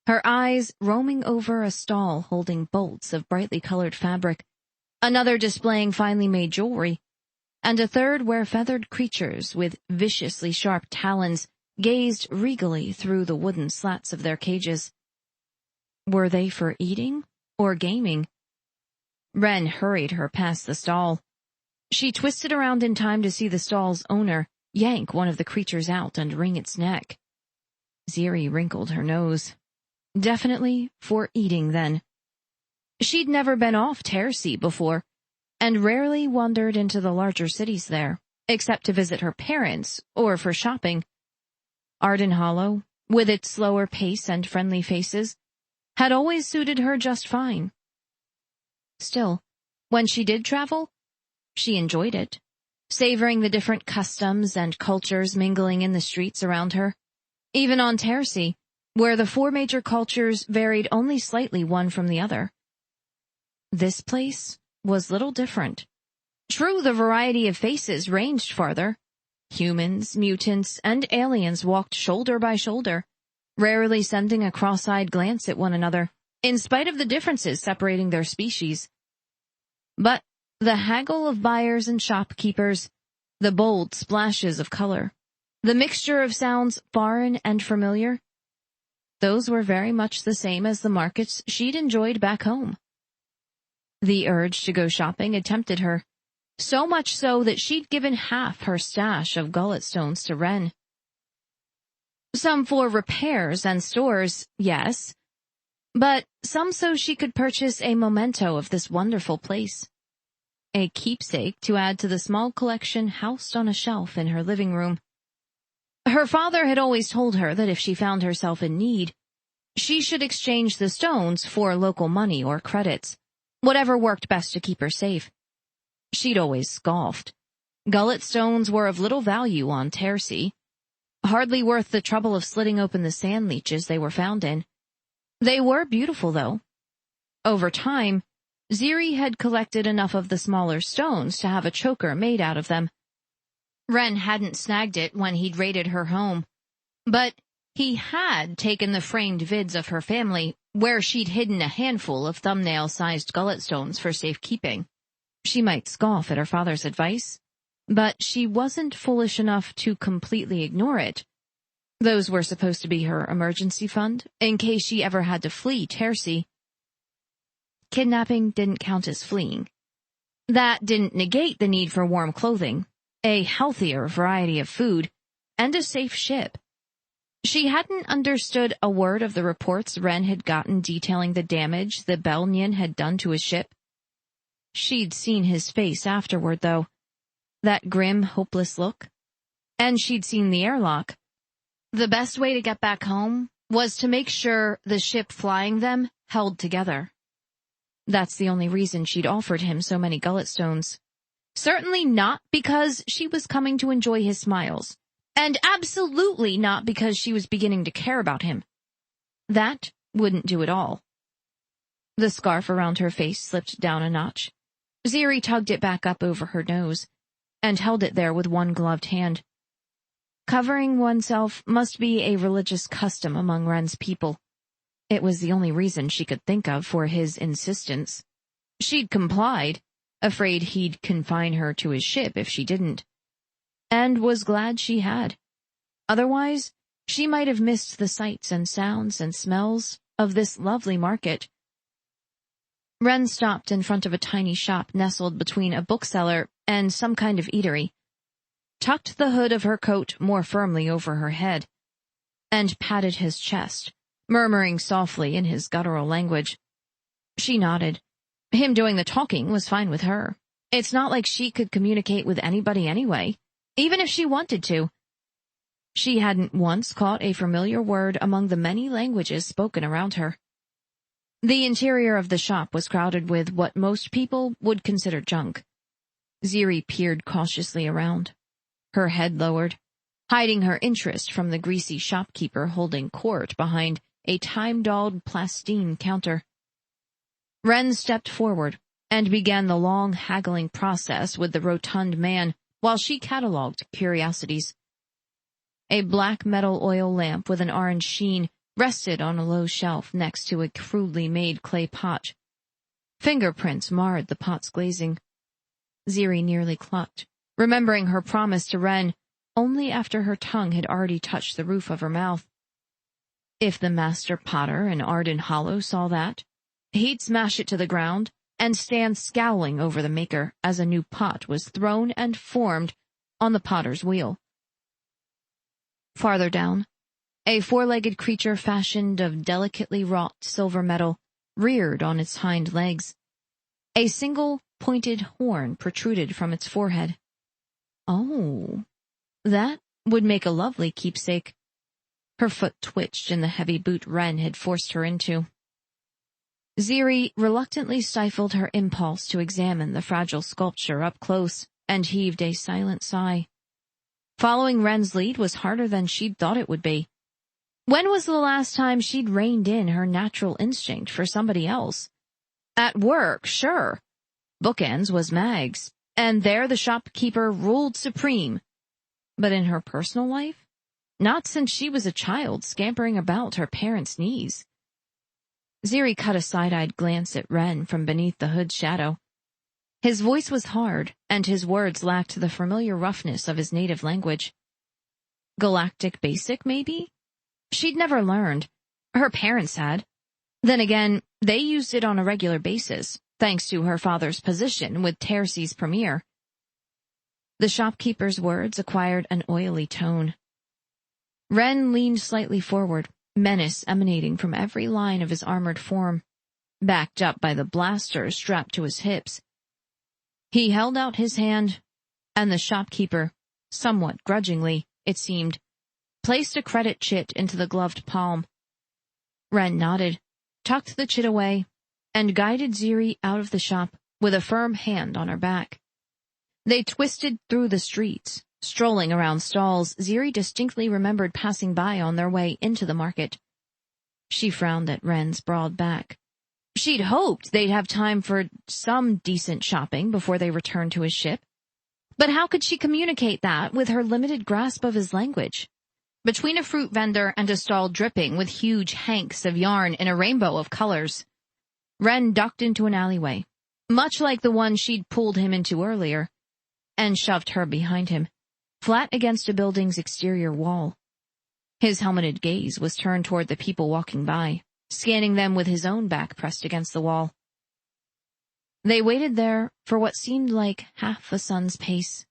her eyes roaming over a stall holding bolts of brightly colored fabric, another displaying finely made jewelry, and a third where feathered creatures with viciously sharp talons gazed regally through the wooden slats of their cages. Were they for eating or gaming? Ren hurried her past the stall. She twisted around in time to see the stall's owner yank one of the creatures out and wring its neck. Ziri wrinkled her nose. Definitely for eating, then. She'd never been off Tercy before, and rarely wandered into the larger cities there, except to visit her parents or for shopping. Arden Hollow, with its slower pace and friendly faces, had always suited her just fine. Still, when she did travel, she enjoyed it, savoring the different customs and cultures mingling in the streets around her. Even on Tercy, where the 4 major cultures varied only slightly one from the other. This place was little different. True, the variety of faces ranged farther. Humans, mutants, and aliens walked shoulder by shoulder, rarely sending a cross-eyed glance at one another, in spite of the differences separating their species. But the haggle of buyers and shopkeepers, the bold splashes of color, the mixture of sounds foreign and familiar, those were very much the same as the markets she'd enjoyed back home. The urge to go shopping had tempted her, so much so that she'd given half her stash of gullet stones to Ren. Some for repairs and stores, yes, but some so she could purchase a memento of this wonderful place. A keepsake to add to the small collection housed on a shelf in her living room. Her father had always told her that if she found herself in need, she should exchange the stones for local money or credits, whatever worked best to keep her safe. She'd always scoffed. Gullet stones were of little value on Tercy, hardly worth the trouble of slitting open the sand leeches they were found in. They were beautiful, though. Over time, Ziri had collected enough of the smaller stones to have a choker made out of them. Ren hadn't snagged it when he'd raided her home, but he had taken the framed vids of her family where she'd hidden a handful of thumbnail-sized gullet stones for safekeeping. She might scoff at her father's advice, but she wasn't foolish enough to completely ignore it. Those were supposed to be her emergency fund, in case she ever had to flee Tercy. Kidnapping didn't count as fleeing. That didn't negate the need for warm clothing, a healthier variety of food, and a safe ship. She hadn't understood a word of the reports Ren had gotten detailing the damage the Belnian had done to his ship. She'd seen his face afterward, though. That grim, hopeless look. And she'd seen the airlock. The best way to get back home was to make sure the ship flying them held together. That's the only reason she'd offered him so many gullet stones. Certainly not because she was coming to enjoy his smiles, and absolutely not because she was beginning to care about him. That wouldn't do at all. The scarf around her face slipped down a notch. Ziri tugged it back up over her nose and held it there with one gloved hand. Covering oneself must be a religious custom among Ren's people. It was the only reason she could think of for his insistence. She'd complied, afraid he'd confine her to his ship if she didn't, and was glad she had. Otherwise, she might have missed the sights and sounds and smells of this lovely market. Ren stopped in front of a tiny shop nestled between a bookseller and some kind of eatery, tucked the hood of her coat more firmly over her head, and patted his chest, murmuring softly in his guttural language. She nodded. Him doing the talking was fine with her. It's not like she could communicate with anybody anyway, even if she wanted to. She hadn't once caught a familiar word among the many languages spoken around her. The interior of the shop was crowded with what most people would consider junk. Ziri peered cautiously around, her head lowered, hiding her interest from the greasy shopkeeper holding court behind a time-dulled plastine counter. Ren stepped forward and began the long haggling process with the rotund man while she catalogued curiosities. A black metal oil lamp with an orange sheen rested on a low shelf next to a crudely made clay pot. Fingerprints marred the pot's glazing. Ziri nearly clucked, remembering her promise to Ren only after her tongue had already touched the roof of her mouth. If the master potter in Arden Hollow saw that, he'd smash it to the ground and stand scowling over the maker as a new pot was thrown and formed on the potter's wheel. Farther down, a four-legged creature fashioned of delicately wrought silver metal reared on its hind legs. A single pointed horn protruded from its forehead. Oh, that would make a lovely keepsake. Her foot twitched in the heavy boot Ren had forced her into. Ziri reluctantly stifled her impulse to examine the fragile sculpture up close and heaved a silent sigh. Following Ren's lead was harder than she'd thought it would be. When was the last time she'd reined in her natural instinct for somebody else? At work, sure. Bookends was Mag's, and there the shopkeeper ruled supreme. But in her personal life? Not since she was a child scampering about her parents' knees. Ziri cut a side-eyed glance at Ren from beneath the hood's shadow. His voice was hard, and his words lacked the familiar roughness of his native language. Galactic Basic, maybe? She'd never learned. Her parents had. Then again, they used it on a regular basis, thanks to her father's position with Terces Premier. The shopkeeper's words acquired an oily tone. Ren leaned slightly forward, menace emanating from every line of his armored form, backed up by the blaster strapped to his hips. He held out his hand, and the shopkeeper, somewhat grudgingly, it seemed, placed a credit chit into the gloved palm. Ren nodded, tucked the chit away, and guided Ziri out of the shop with a firm hand on her back. They twisted through the streets, strolling around stalls Ziri distinctly remembered passing by on their way into the market. She frowned at Ren's broad back. She'd hoped they'd have time for some decent shopping before they returned to his ship. But how could she communicate that with her limited grasp of his language? Between a fruit vendor and a stall dripping with huge hanks of yarn in a rainbow of colors, Ren ducked into an alleyway, much like the one she'd pulled him into earlier, and shoved her behind him, flat against a building's exterior wall. His helmeted gaze was turned toward the people walking by, scanning them with his own back pressed against the wall. They waited there for what seemed like half a sun's pace.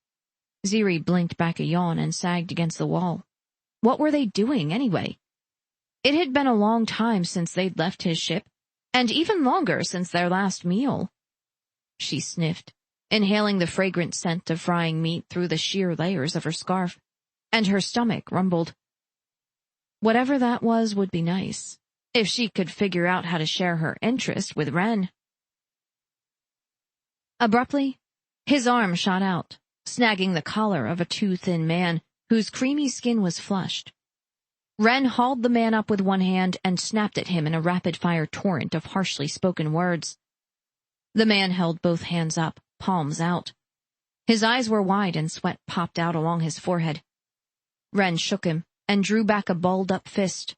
Ziri blinked back a yawn and sagged against the wall. What were they doing, anyway? It had been a long time since they'd left his ship, and even longer since their last meal. She sniffed, inhaling the fragrant scent of frying meat through the sheer layers of her scarf, and her stomach rumbled. Whatever that was would be nice, if she could figure out how to share her interest with Ren. Abruptly, his arm shot out, snagging the collar of a too-thin man whose creamy skin was flushed. Ren hauled the man up with one hand and snapped at him in a rapid-fire torrent of harshly spoken words. The man held both hands up, palms out. His eyes were wide and sweat popped out along his forehead. Ren shook him and drew back a balled-up fist.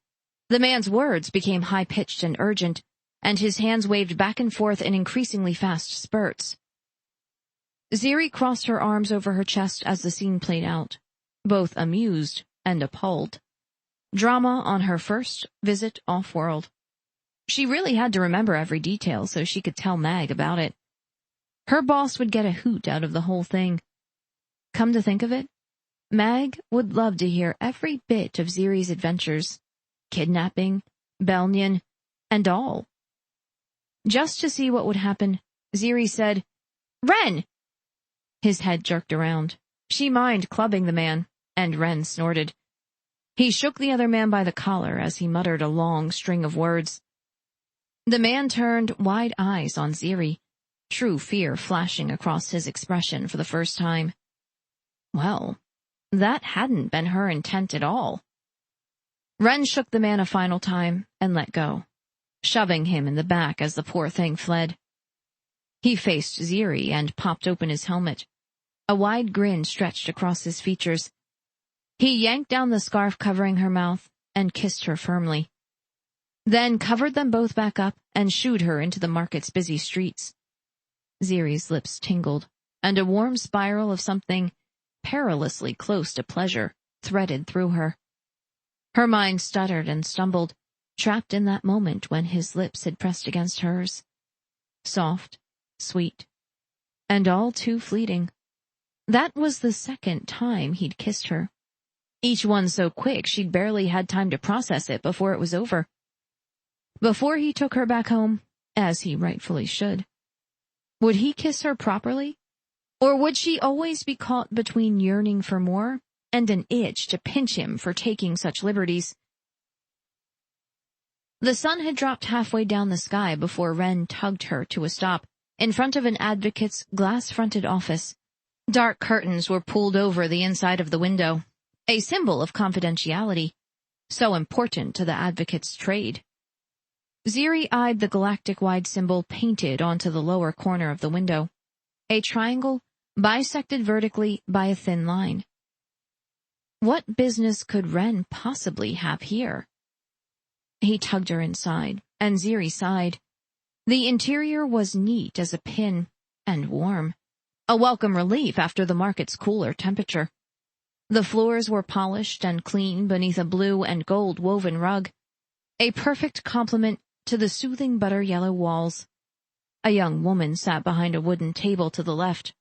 The man's words became high-pitched and urgent, and his hands waved back and forth in increasingly fast spurts. Ziri crossed her arms over her chest as the scene played out, both amused and appalled. Drama on her first visit off-world. She really had to remember every detail so she could tell Mag about it. Her boss would get a hoot out of the whole thing. Come to think of it, Mag would love to hear every bit of Ziri's adventures, kidnapping, Belnian, and all. Just to see what would happen, Ziri said, "Ren!" His head jerked around. She mined clubbing the man, and Ren snorted. He shook the other man by the collar as he muttered a long string of words. The man turned wide eyes on Ziri, true fear flashing across his expression for the first time. Well, that hadn't been her intent at all. Ren shook the man a final time and let go, shoving him in the back as the poor thing fled. He faced Ziri and popped open his helmet. A wide grin stretched across his features. He yanked down the scarf covering her mouth and kissed her firmly, then covered them both back up and shooed her into the market's busy streets. Ziri's lips tingled, and a warm spiral of something perilously close to pleasure threaded through her. Her mind stuttered and stumbled, trapped in that moment when his lips had pressed against hers. Soft, sweet, and all too fleeting. That was the second time he'd kissed her. Each one so quick she'd barely had time to process it before it was over. Before he took her back home, as he rightfully should, would he kiss her properly? Or would she always be caught between yearning for more and an itch to pinch him for taking such liberties? The sun had dropped halfway down the sky before Ren tugged her to a stop in front of an advocate's glass-fronted office. Dark curtains were pulled over the inside of the window, a symbol of confidentiality, so important to the advocate's trade. Ziri eyed the galactic-wide symbol painted onto the lower corner of the window, a triangle bisected vertically by a thin line. What business could Ren possibly have here? He tugged her inside, and Ziri sighed. The interior was neat as a pin, and warm, a welcome relief after the market's cooler temperature. The floors were polished and clean beneath a blue and gold woven rug, a perfect complement to the soothing butter-yellow walls. A young woman sat behind a wooden table to the left,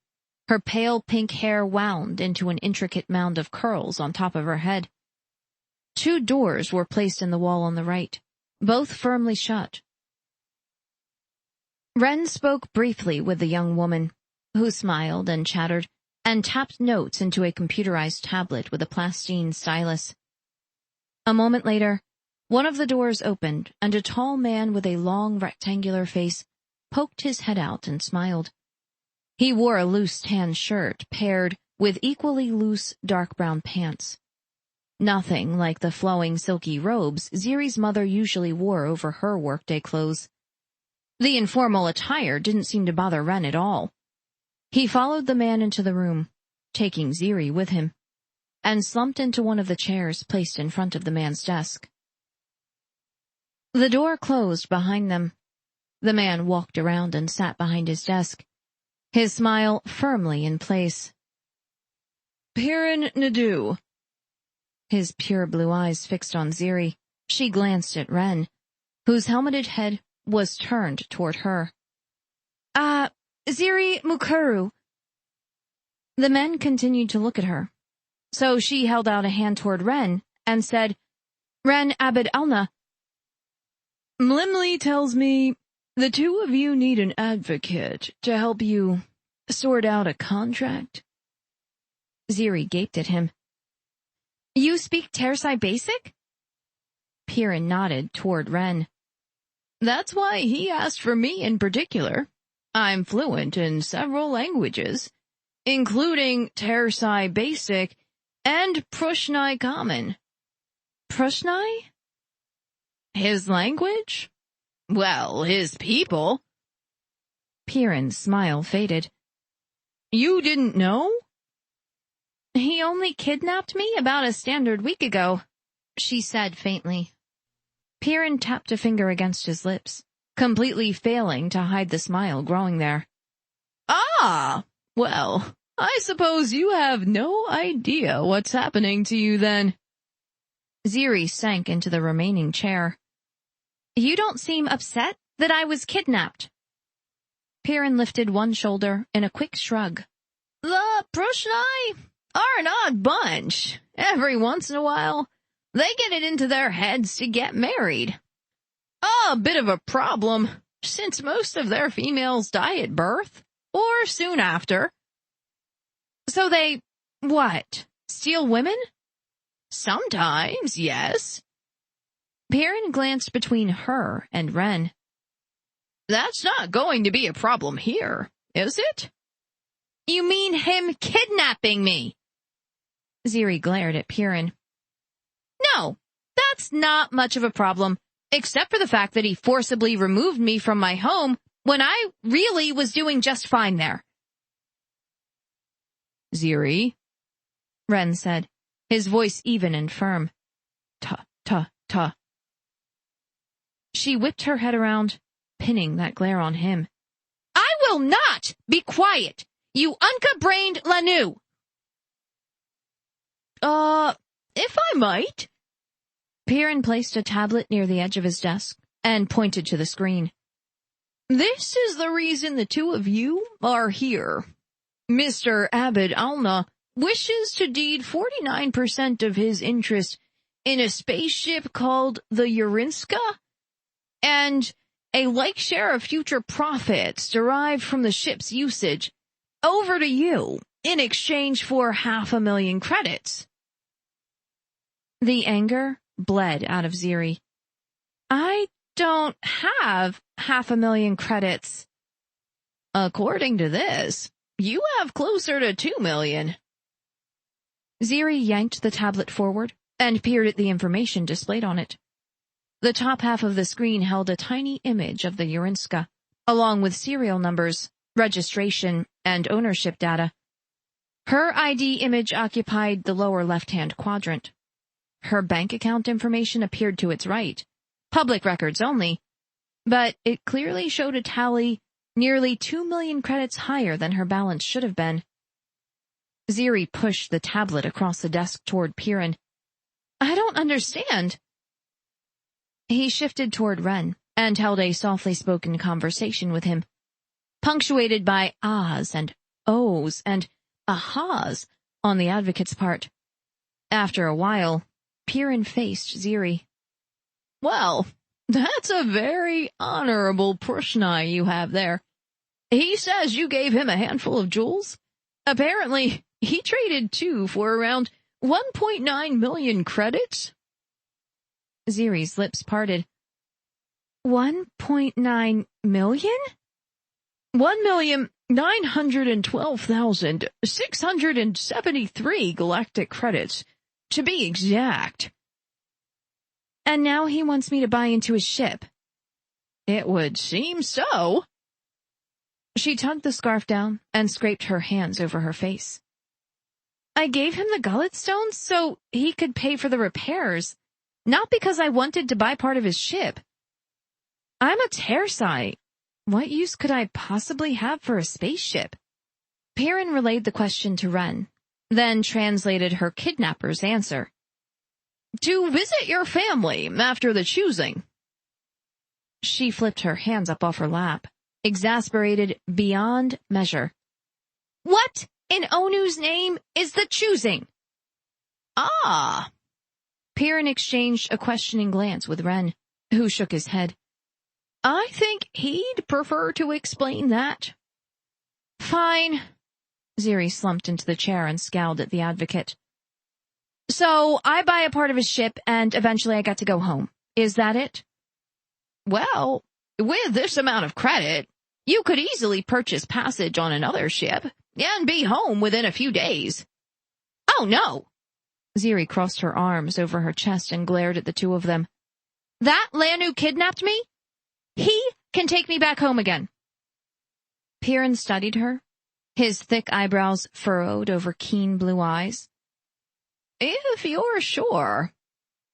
her pale pink hair wound into an intricate mound of curls on top of her head. 2 doors were placed in the wall on the right, both firmly shut. Ren spoke briefly with the young woman, who smiled and chattered, and tapped notes into a computerized tablet with a plastine stylus. A moment later, one of the doors opened, and a tall man with a long rectangular face poked his head out and smiled. He wore a loose tan shirt paired with equally loose dark brown pants. Nothing like the flowing silky robes Ziri's mother usually wore over her workday clothes. The informal attire didn't seem to bother Ren at all. He followed the man into the room, taking Ziri with him, and slumped into one of the chairs placed in front of the man's desk. The door closed behind them. The man walked around and sat behind his desk, his smile firmly in place. "Piran Nadu." His pure blue eyes fixed on Ziri. She glanced at Ren, whose helmeted head was turned toward her. Ziri Mukuru." The men continued to look at her, so she held out a hand toward Ren and said, "Ren Abed Alna." "Mlimley tells me the 2 of you need an advocate to help you sort out a contract." Ziri gaped at him. "You speak Tersai Basic?" Piran nodded toward Ren. That's why he asked for me in particular. I'm fluent in several languages, including Tersai Basic and Pruxnae Common. Pruxnae? His language? Well, his people. Piran's smile faded. You didn't know? He only kidnapped me about a standard week ago, she said faintly. Piran tapped a finger against his lips, completely failing to hide the smile growing there. Ah, well, I suppose you have no idea what's happening to you then. Ziri sank into the remaining chair. You don't seem upset that I was kidnapped. Piran lifted one shoulder in a quick shrug. The Pruxnae are an odd bunch. Every once in a while, they get it into their heads to get married. A bit of a problem, since most of their females die at birth, or soon after. So they, what, steal women? Sometimes, yes. Piran glanced between her and Ren. That's not going to be a problem here, is it? You mean him kidnapping me? Ziri glared at Piran. No, that's not much of a problem, except for the fact that he forcibly removed me from my home when I really was doing just fine there. Ziri, Ren said, his voice even and firm. Ta. She whipped her head around, pinning that glare on him. I will not be quiet, you unca-brained Lanu! If I might. Piran placed a tablet near the edge of his desk and pointed to the screen. This is the reason the two of you are here. Mr. Abid Alna wishes to deed 49% of his interest in a spaceship called the Urinska, and a like share of future profits derived from the ship's usage over to you in exchange for 500,000 credits. The anger bled out of Ziri. I don't have 500,000 credits. According to this, you have closer to 2 million. Ziri yanked the tablet forward and peered at the information displayed on it. The top half of the screen held a tiny image of the Urinska, along with serial numbers, registration, and ownership data. Her ID image occupied the lower left-hand quadrant. Her bank account information appeared to its right, public records only, but it clearly showed a tally nearly 2 million credits higher than her balance should have been. Ziri pushed the tablet across the desk toward Piran. I don't understand. He shifted toward Ren and held a softly spoken conversation with him, punctuated by ahs and ohs and ahas on the advocate's part. After a while, Piran faced Ziri. Well, that's a very honorable Pruxnae you have there. He says you gave him a handful of jewels. Apparently, he traded two for around 1.9 million credits. Ziri's lips parted. 1.9 million? 1,912,673 galactic credits, to be exact. And now he wants me to buy into his ship. It would seem so. She tugged the scarf down and scraped her hands over her face. I gave him the gullet stones so he could pay for the repairs, not because I wanted to buy part of his ship. I'm a Tersai. What use could I possibly have for a spaceship? Piran relayed the question to Ren, then translated her kidnapper's answer. To visit your family after the choosing. She flipped her hands up off her lap, exasperated beyond measure. What in Onu's name is the choosing? Ah. Piran exchanged a questioning glance with Ren, who shook his head. I think he'd prefer to explain that. Fine. Ziri slumped into the chair and scowled at the advocate. So I buy a part of his ship and eventually I get to go home. Is that it? Well, with this amount of credit, you could easily purchase passage on another ship and be home within a few days. Oh no! Ziri crossed her arms over her chest and glared at the two of them. That Lanu kidnapped me? He can take me back home again. Piran studied her, his thick eyebrows furrowed over keen blue eyes. If you're sure.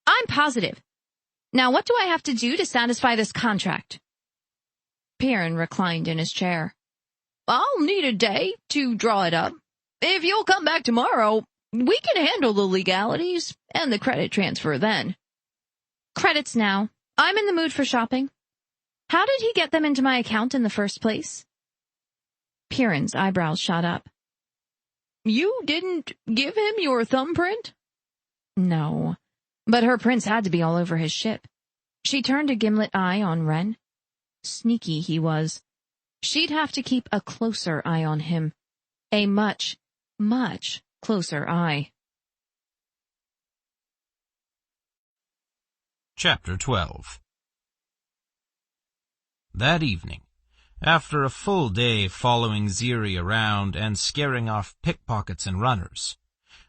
I'm positive. Now what do I have to do to satisfy this contract? Piran reclined in his chair. I'll need a day to draw it up. If you'll come back tomorrow, we can handle the legalities and the credit transfer then. Credits now. I'm in the mood for shopping. How did he get them into my account in the first place? Piran's eyebrows shot up. You didn't give him your thumbprint? No, but her prints had to be all over his ship. She turned a gimlet eye on Ren. Sneaky he was. She'd have to keep a closer eye on him. A much, much closer eye. Chapter 12. That evening, after a full day following Ziri around and scaring off pickpockets and runners,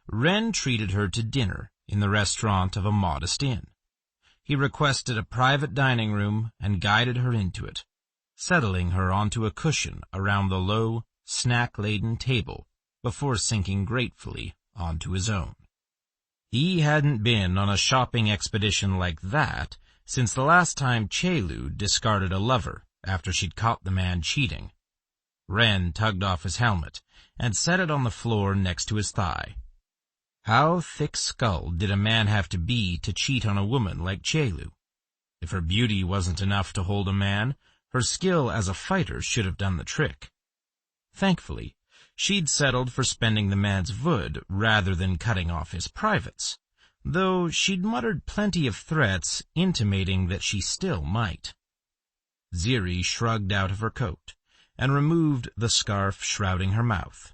Ren treated her to dinner in the restaurant of a modest inn. He requested a private dining room and guided her into it, settling her onto a cushion around the low, snack-laden table before sinking gratefully onto his own. He hadn't been on a shopping expedition like that since the last time Chelu discarded a lover after she'd caught the man cheating. Ren tugged off his helmet and set it on the floor next to his thigh. How thick-skulled did a man have to be to cheat on a woman like Chelu? If her beauty wasn't enough to hold a man, her skill as a fighter should have done the trick. Thankfully, she'd settled for spending the man's wood rather than cutting off his privates, though she'd muttered plenty of threats intimating that she still might. Ziri shrugged out of her coat and removed the scarf shrouding her mouth.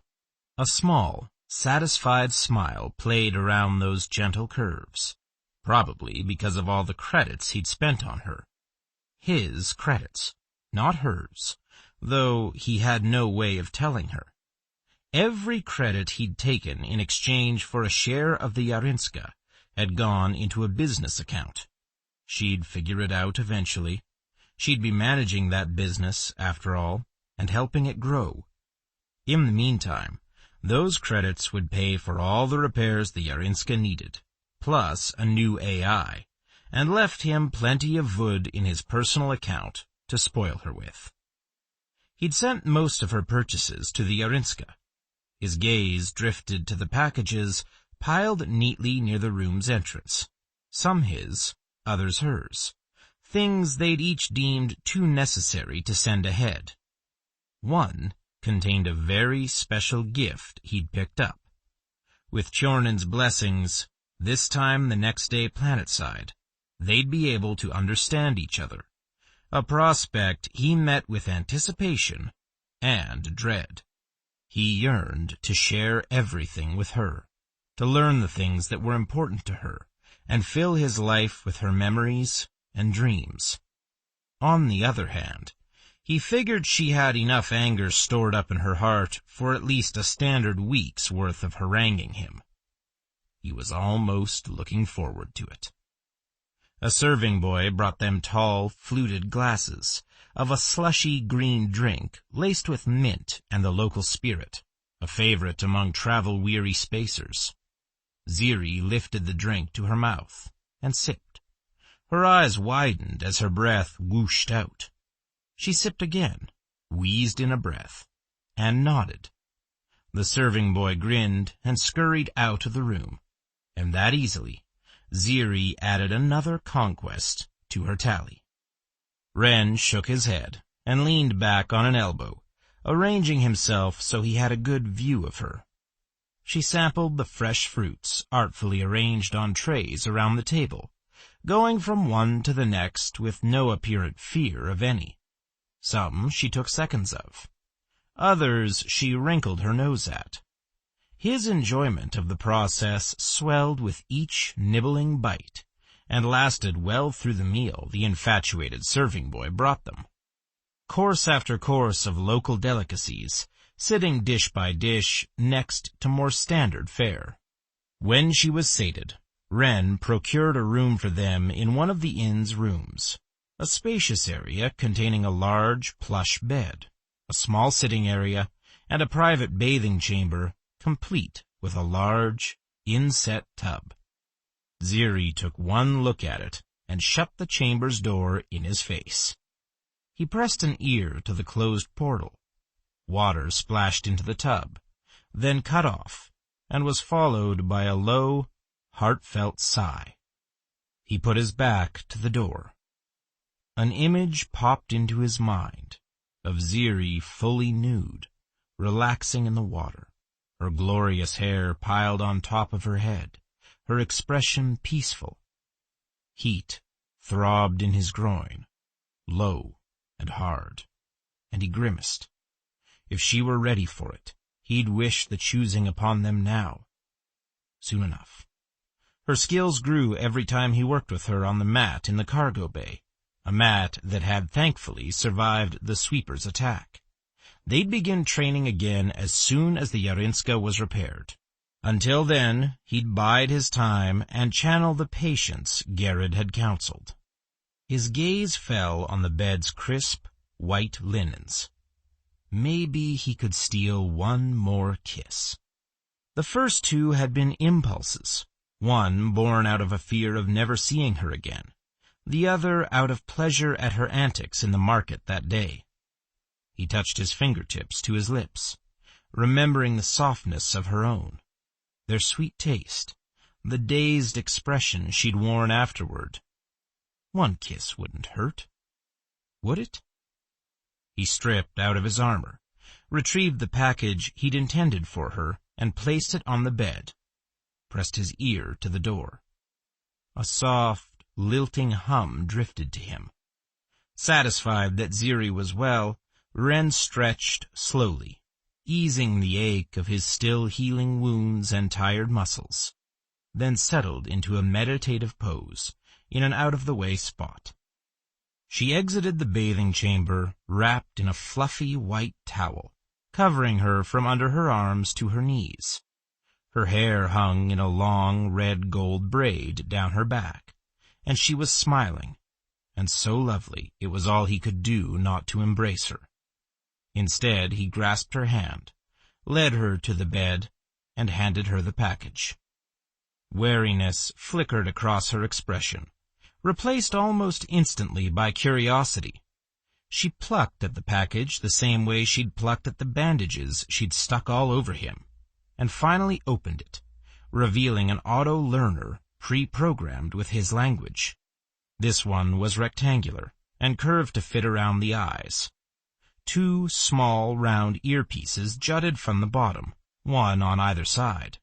A small, satisfied smile played around those gentle curves, probably because of all the credits he'd spent on her. His credits, not hers, though he had no way of telling her. Every credit he'd taken in exchange for a share of the Yarinska had gone into a business account. She'd figure it out eventually. She'd be managing that business, after all, and helping it grow. In the meantime, those credits would pay for all the repairs the Yarinska needed, plus a new AI, and left him plenty of wood in his personal account to spoil her with. He'd sent most of her purchases to the Yarinska. His gaze drifted to the packages piled neatly near the room's entrance. Some his, others hers. Things they'd each deemed too necessary to send ahead. One contained a very special gift he'd picked up. With Chornin's blessings, this time the next day planetside, they'd be able to understand each other, a prospect he met with anticipation and dread. He yearned to share everything with her, to learn the things that were important to her, and fill his life with her memories and dreams. On the other hand, he figured she had enough anger stored up in her heart for at least a standard week's worth of haranguing him. He was almost looking forward to it. A serving boy brought them tall, fluted glasses of a slushy green drink laced with mint and the local spirit, a favorite among travel-weary spacers. Ziri lifted the drink to her mouth and sipped. Her eyes widened as her breath whooshed out. She sipped again, wheezed in a breath, and nodded. The serving boy grinned and scurried out of the room, and that easily, Ziri added another conquest to her tally. Ren shook his head and leaned back on an elbow, arranging himself so he had a good view of her. She sampled the fresh fruits artfully arranged on trays around the table, going from one to the next with no apparent fear of any. Some she took seconds of. Others she wrinkled her nose at. His enjoyment of the process swelled with each nibbling bite, and lasted well through the meal the infatuated serving boy brought them. Course after course of local delicacies, sitting dish by dish next to more standard fare. When she was sated, Wren procured a room for them in one of the inn's rooms, a spacious area containing a large plush bed, a small sitting area, and a private bathing chamber, complete with a large, inset tub. Ziri took one look at it and shut the chamber's door in his face. He pressed an ear to the closed portal. Water splashed into the tub, then cut off, and was followed by a low, heartfelt sigh. He put his back to the door. An image popped into his mind of Ziri fully nude, relaxing in the water, her glorious hair piled on top of her head, her expression peaceful. Heat throbbed in his groin, low and hard, and he grimaced. If she were ready for it, he'd wish the choosing upon them now. Soon enough. Her skills grew every time he worked with her on the mat in the cargo bay, a mat that had thankfully survived the sweeper's attack. They'd begin training again as soon as the Yarinska was repaired. Until then, he'd bide his time and channel the patience Garrod had counseled. His gaze fell on the bed's crisp, white linens. Maybe he could steal one more kiss. The first two had been impulses, one born out of a fear of never seeing her again, the other out of pleasure at her antics in the market that day. He touched his fingertips to his lips, remembering the softness of her own, their sweet taste, the dazed expression she'd worn afterward. One kiss wouldn't hurt, would it? He stripped out of his armor, retrieved the package he'd intended for her, and placed it on the bed, pressed his ear to the door. A soft, lilting hum drifted to him. Satisfied that Ziri was well, Wren stretched slowly, easing the ache of his still healing wounds and tired muscles, then settled into a meditative pose in an out-of-the-way spot. She exited the bathing chamber wrapped in a fluffy white towel, covering her from under her arms to her knees. Her hair hung in a long red-gold braid down her back, and she was smiling, and so lovely it was all he could do not to embrace her. Instead, he grasped her hand, led her to the bed, and handed her the package. Wariness flickered across her expression, replaced almost instantly by curiosity. She plucked at the package the same way she'd plucked at the bandages she'd stuck all over him, and finally opened it, revealing an auto-learner pre-programmed with his language. This one was rectangular and curved to fit around the eyes. Two small, round earpieces jutted from the bottom, one on either side.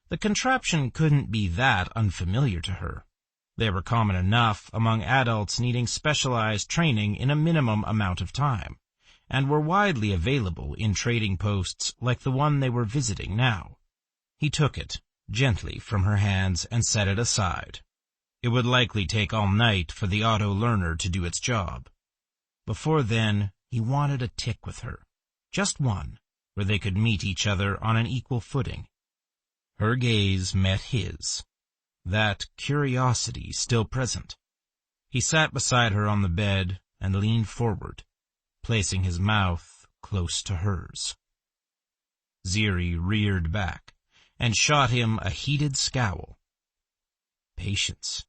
The contraption couldn't be that unfamiliar to her. They were common enough among adults needing specialized training in a minimum amount of time, and were widely available in trading posts like the one they were visiting now. He took it gently from her hands and set it aside. It would likely take all night for the auto-learner to do its job. Before then, he wanted a tick with her, just one, where they could meet each other on an equal footing. Her gaze met his, that curiosity still present. He sat beside her on the bed and leaned forward, placing his mouth close to hers. Ziri reared back and shot him a heated scowl. Patience,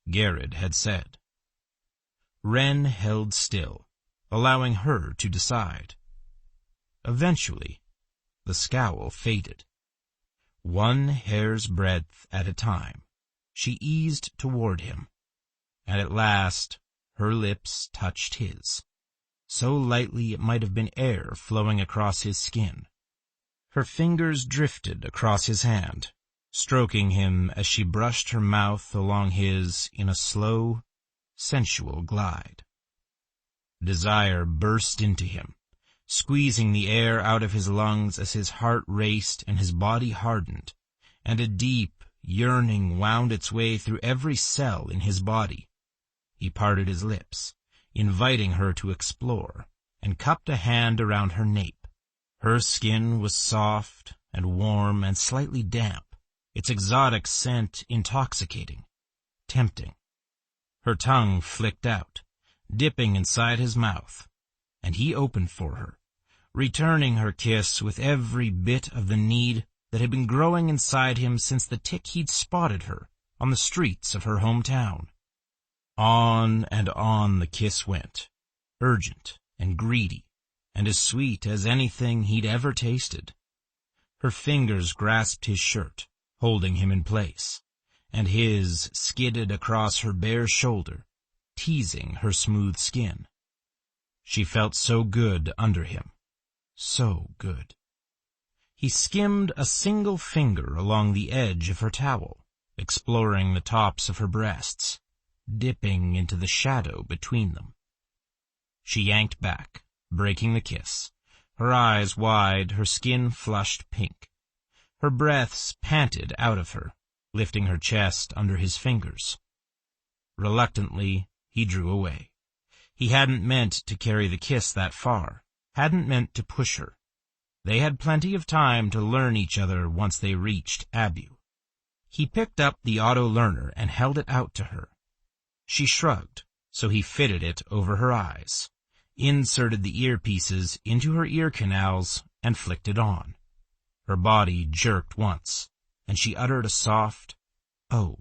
Garrod had said. Wren held still, allowing her to decide. Eventually, the scowl faded. One hair's breadth at a time, she eased toward him, and at last her lips touched his, so lightly it might have been air flowing across his skin. Her fingers drifted across his hand, stroking him as she brushed her mouth along his in a slow, sensual glide. Desire burst into him, squeezing the air out of his lungs as his heart raced and his body hardened, and a deep yearning wound its way through every cell in his body. He parted his lips, inviting her to explore, and cupped a hand around her nape. Her skin was soft and warm and slightly damp, its exotic scent intoxicating, tempting. Her tongue flicked out, dipping inside his mouth, and he opened for her, returning her kiss with every bit of the need that had been growing inside him since the tick he'd spotted her on the streets of her hometown. On and on the kiss went, urgent and greedy, and as sweet as anything he'd ever tasted. Her fingers grasped his shirt, holding him in place, and his skidded across her bare shoulder, teasing her smooth skin. She felt so good under him, so good. He skimmed a single finger along the edge of her towel, exploring the tops of her breasts, dipping into the shadow between them. She yanked back, breaking the kiss, her eyes wide, her skin flushed pink. Her breaths panted out of her, lifting her chest under his fingers. Reluctantly, he drew away. He hadn't meant to carry the kiss that far, hadn't meant to push her. They had plenty of time to learn each other once they reached Abu. He picked up the auto learner and held it out to her. She shrugged, so he fitted it over her eyes, inserted the earpieces into her ear canals, and flicked it on. Her body jerked once, and she uttered a soft, "Oh."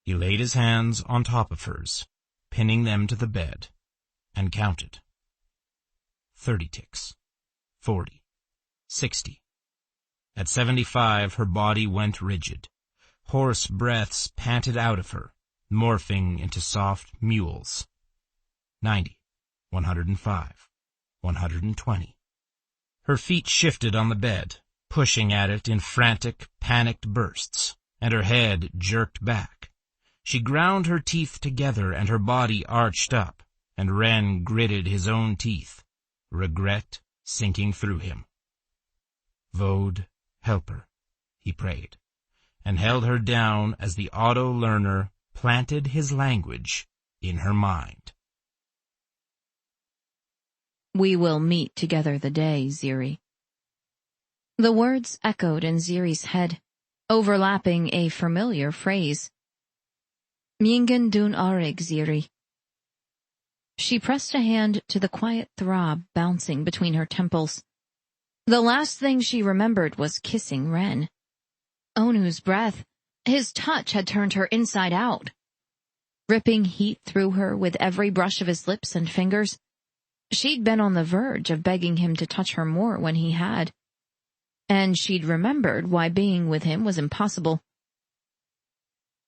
He laid his hands on top of hers, pinning them to the bed, and counted. 30 ticks, 40, 60. At 75, her body went rigid. Hoarse breaths panted out of her, morphing into soft mewls. 90, 105, 120. Her feet shifted on the bed, pushing at it in frantic, panicked bursts, and her head jerked back. She ground her teeth together and her body arched up, and Ren gritted his own teeth, regret sinking through him. Vode, help her, he prayed, and held her down as the auto-learner planted his language in her mind. We will meet together the day, Ziri. The words echoed in Ziri's head, overlapping a familiar phrase. Mingen dun arig, Ziri. She pressed a hand to the quiet throb bouncing between her temples. The last thing she remembered was kissing Ren. Onu's breath, his touch had turned her inside out. Ripping heat through her with every brush of his lips and fingers. She'd been on the verge of begging him to touch her more when he had. And she'd remembered why being with him was impossible.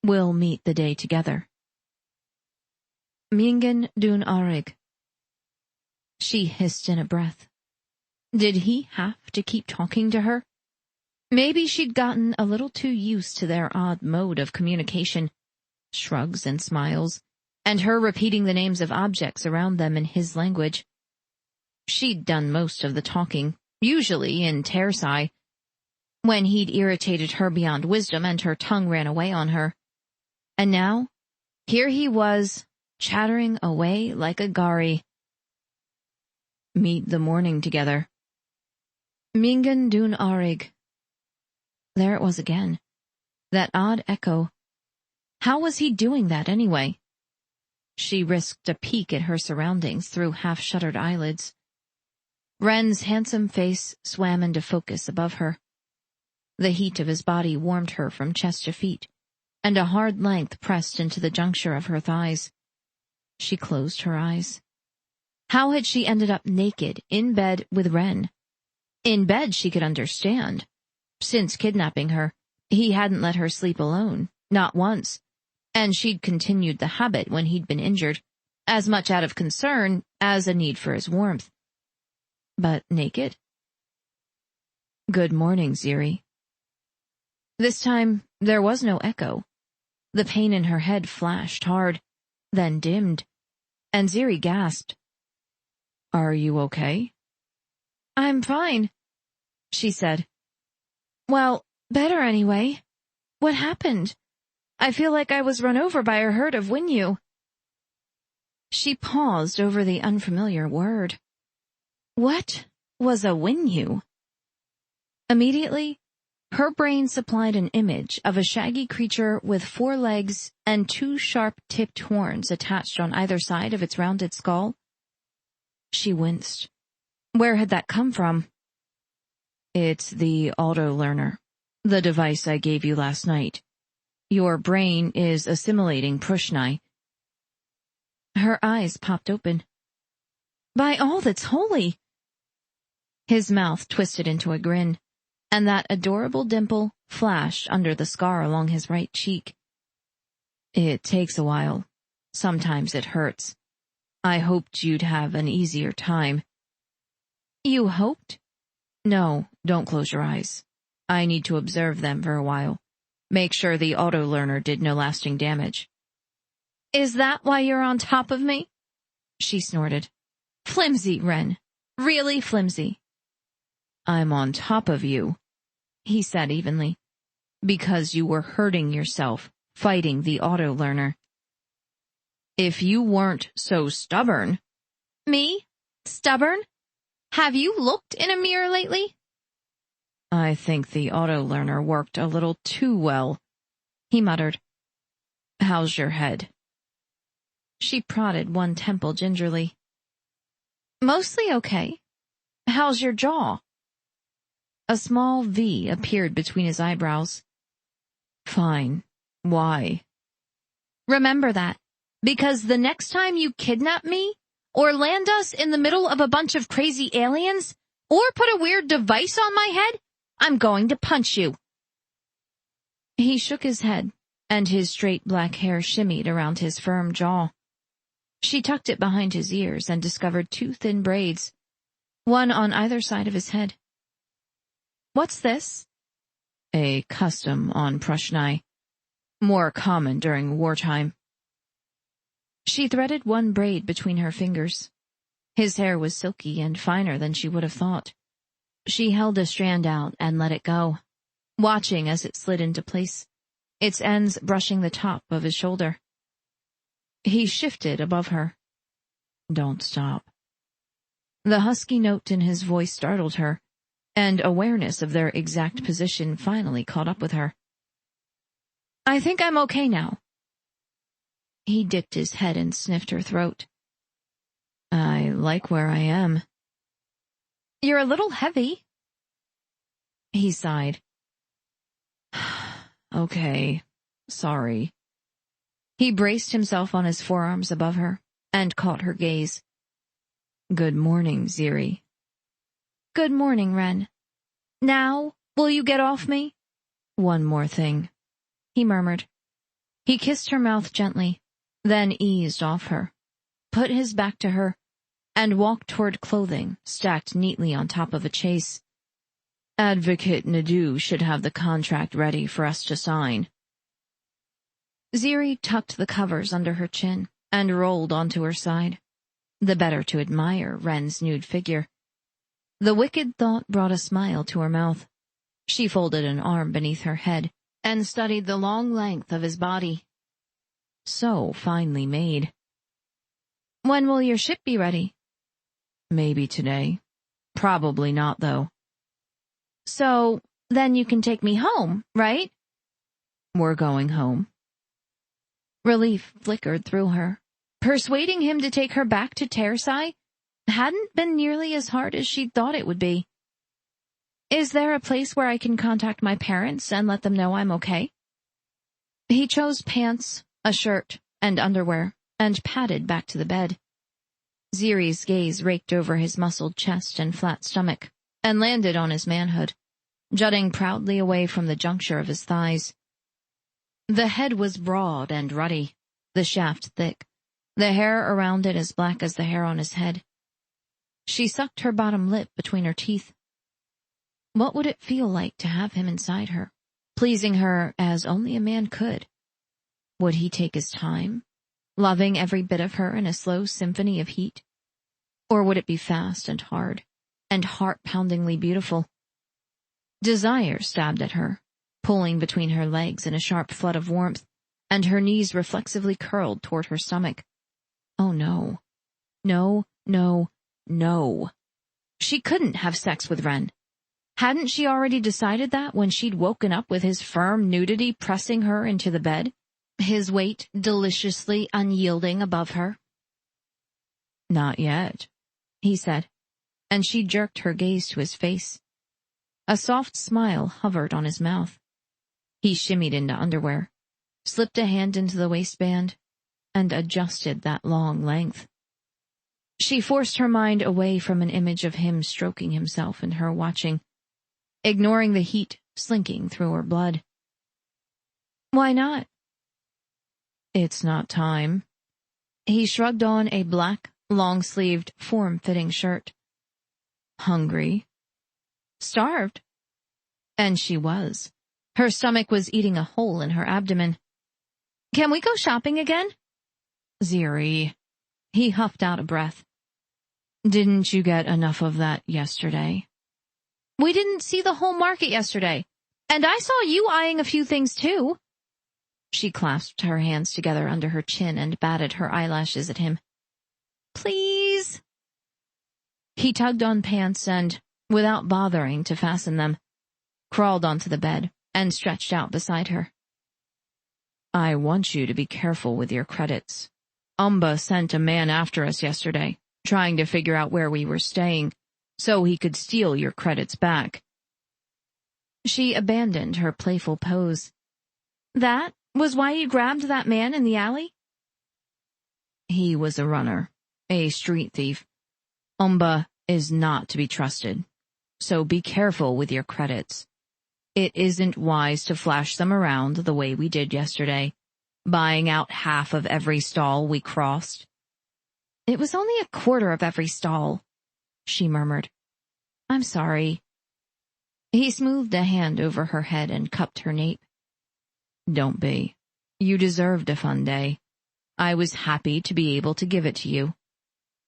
We'll meet the day together. Mingen dun arig. She hissed in a breath. Did he have to keep talking to her? Maybe she'd gotten a little too used to their odd mode of communication, shrugs and smiles, and her repeating the names of objects around them in his language. She'd done most of the talking, usually in Tersai, when he'd irritated her beyond wisdom and her tongue ran away on her. And now, here he was, chattering away like a gari. Meet the morning together. Mingen dun arig. There it was again. That odd echo. How was he doing that anyway? She risked a peek at her surroundings through half-shuttered eyelids. Ren's handsome face swam into focus above her. The heat of his body warmed her from chest to feet, and a hard length pressed into the juncture of her thighs. She closed her eyes. How had she ended up naked, in bed with Ren? In bed she could understand. Since kidnapping her, he hadn't let her sleep alone, not once, and she'd continued the habit when he'd been injured, as much out of concern as a need for his warmth. But naked? Good morning, Ziri. This time, there was no echo. The pain in her head flashed hard, then dimmed, and Ziri gasped. Are you okay? I'm fine, she said. Well, better anyway. What happened? I feel like I was run over by a herd of Winyu. She paused over the unfamiliar word. What was a Winyu? Immediately, her brain supplied an image of a shaggy creature with 4 legs and 2 sharp-tipped horns attached on either side of its rounded skull. She winced. Where had that come from? It's the auto-learner, the device I gave you last night. Your brain is assimilating Pruxnae. Her eyes popped open. By all that's holy! His mouth twisted into a grin, and that adorable dimple flashed under the scar along his right cheek. It takes a while. Sometimes it hurts. I hoped you'd have an easier time. You hoped? No, don't close your eyes. I need to observe them for a while. Make sure the auto-learner did no lasting damage. Is that why you're on top of me? She snorted. Flimsy, Ren. Really flimsy. I'm on top of you, he said evenly, because you were hurting yourself fighting the auto-learner. If you weren't so stubborn. Me? Stubborn? Have you looked in a mirror lately? I think the auto-learner worked a little too well, he muttered. How's your head? She prodded one temple gingerly. Mostly okay. How's your jaw? A small V appeared between his eyebrows. Fine. Why? Remember that, because the next time you kidnap me, or land us in the middle of a bunch of crazy aliens, or put a weird device on my head, I'm going to punch you. He shook his head, and his straight black hair shimmied around his firm jaw. She tucked it behind his ears and discovered 2 thin braids, one on either side of his head. What's this? A custom on Pruxnae, more common during wartime. She threaded one braid between her fingers. His hair was silky and finer than she would have thought. She held a strand out and let it go, watching as it slid into place, its ends brushing the top of his shoulder. He shifted above her. Don't stop. The husky note in his voice startled her, and awareness of their exact position finally caught up with her. I think I'm okay now. He dipped his head and sniffed her throat. I like where I am. You're a little heavy. He sighed. Okay, sorry. He braced himself on his forearms above her and caught her gaze. Good morning, Ziri. Good morning, Ren. Now, will you get off me? One more thing, he murmured. He kissed her mouth gently, then eased off her, put his back to her, and walked toward clothing stacked neatly on top of a chase. Advocate Nadu should have the contract ready for us to sign. Ziri tucked the covers under her chin and rolled onto her side, the better to admire Ren's nude figure. The wicked thought brought a smile to her mouth. She folded an arm beneath her head and studied the long length of his body. So finely made. When will your ship be ready? Maybe today. Probably not, though. So, then you can take me home, right? We're going home. Relief flickered through her. Persuading him to take her back to Tersai hadn't been nearly as hard as she'd thought it would be. Is there a place where I can contact my parents and let them know I'm okay? He chose pants, a shirt, and underwear, and padded back to the bed. Ziri's gaze raked over his muscled chest and flat stomach, and landed on his manhood, jutting proudly away from the juncture of his thighs. The head was broad and ruddy, the shaft thick, the hair around it as black as the hair on his head. She sucked her bottom lip between her teeth. What would it feel like to have him inside her, pleasing her as only a man could? Would he take his time, loving every bit of her in a slow symphony of heat? Or would it be fast and hard, and heart-poundingly beautiful? Desire stabbed at her, pulling between her legs in a sharp flood of warmth, and her knees reflexively curled toward her stomach. Oh no. No, no, no. She couldn't have sex with Ren. Hadn't she already decided that when she'd woken up with his firm nudity pressing her into the bed, his weight deliciously unyielding above her? Not yet, he said, and she jerked her gaze to his face. A soft smile hovered on his mouth. He shimmied into underwear, slipped a hand into the waistband, and adjusted that long length. She forced her mind away from an image of him stroking himself and her watching, ignoring the heat slinking through her blood. Why not? It's not time. He shrugged on a black, long-sleeved, form-fitting shirt. Hungry? Starved? And she was. Her stomach was eating a hole in her abdomen. Can we go shopping again? Ziri. He huffed out a breath. Didn't you get enough of that yesterday? We didn't see the whole market yesterday, and I saw you eyeing a few things too. She clasped her hands together under her chin and batted her eyelashes at him. Please. He tugged on pants and, without bothering to fasten them, crawled onto the bed and stretched out beside her. I want you to be careful with your credits. Umba sent a man after us yesterday, trying to figure out where we were staying, so he could steal your credits back. She abandoned her playful pose. That was why you grabbed that man in the alley? He was a runner, a street thief. Umba is not to be trusted, so be careful with your credits. It isn't wise to flash them around the way we did yesterday, buying out half of every stall we crossed. It was only a quarter of every stall, she murmured. I'm sorry. He smoothed a hand over her head and cupped her nape. Don't be. You deserved a fun day. I was happy to be able to give it to you.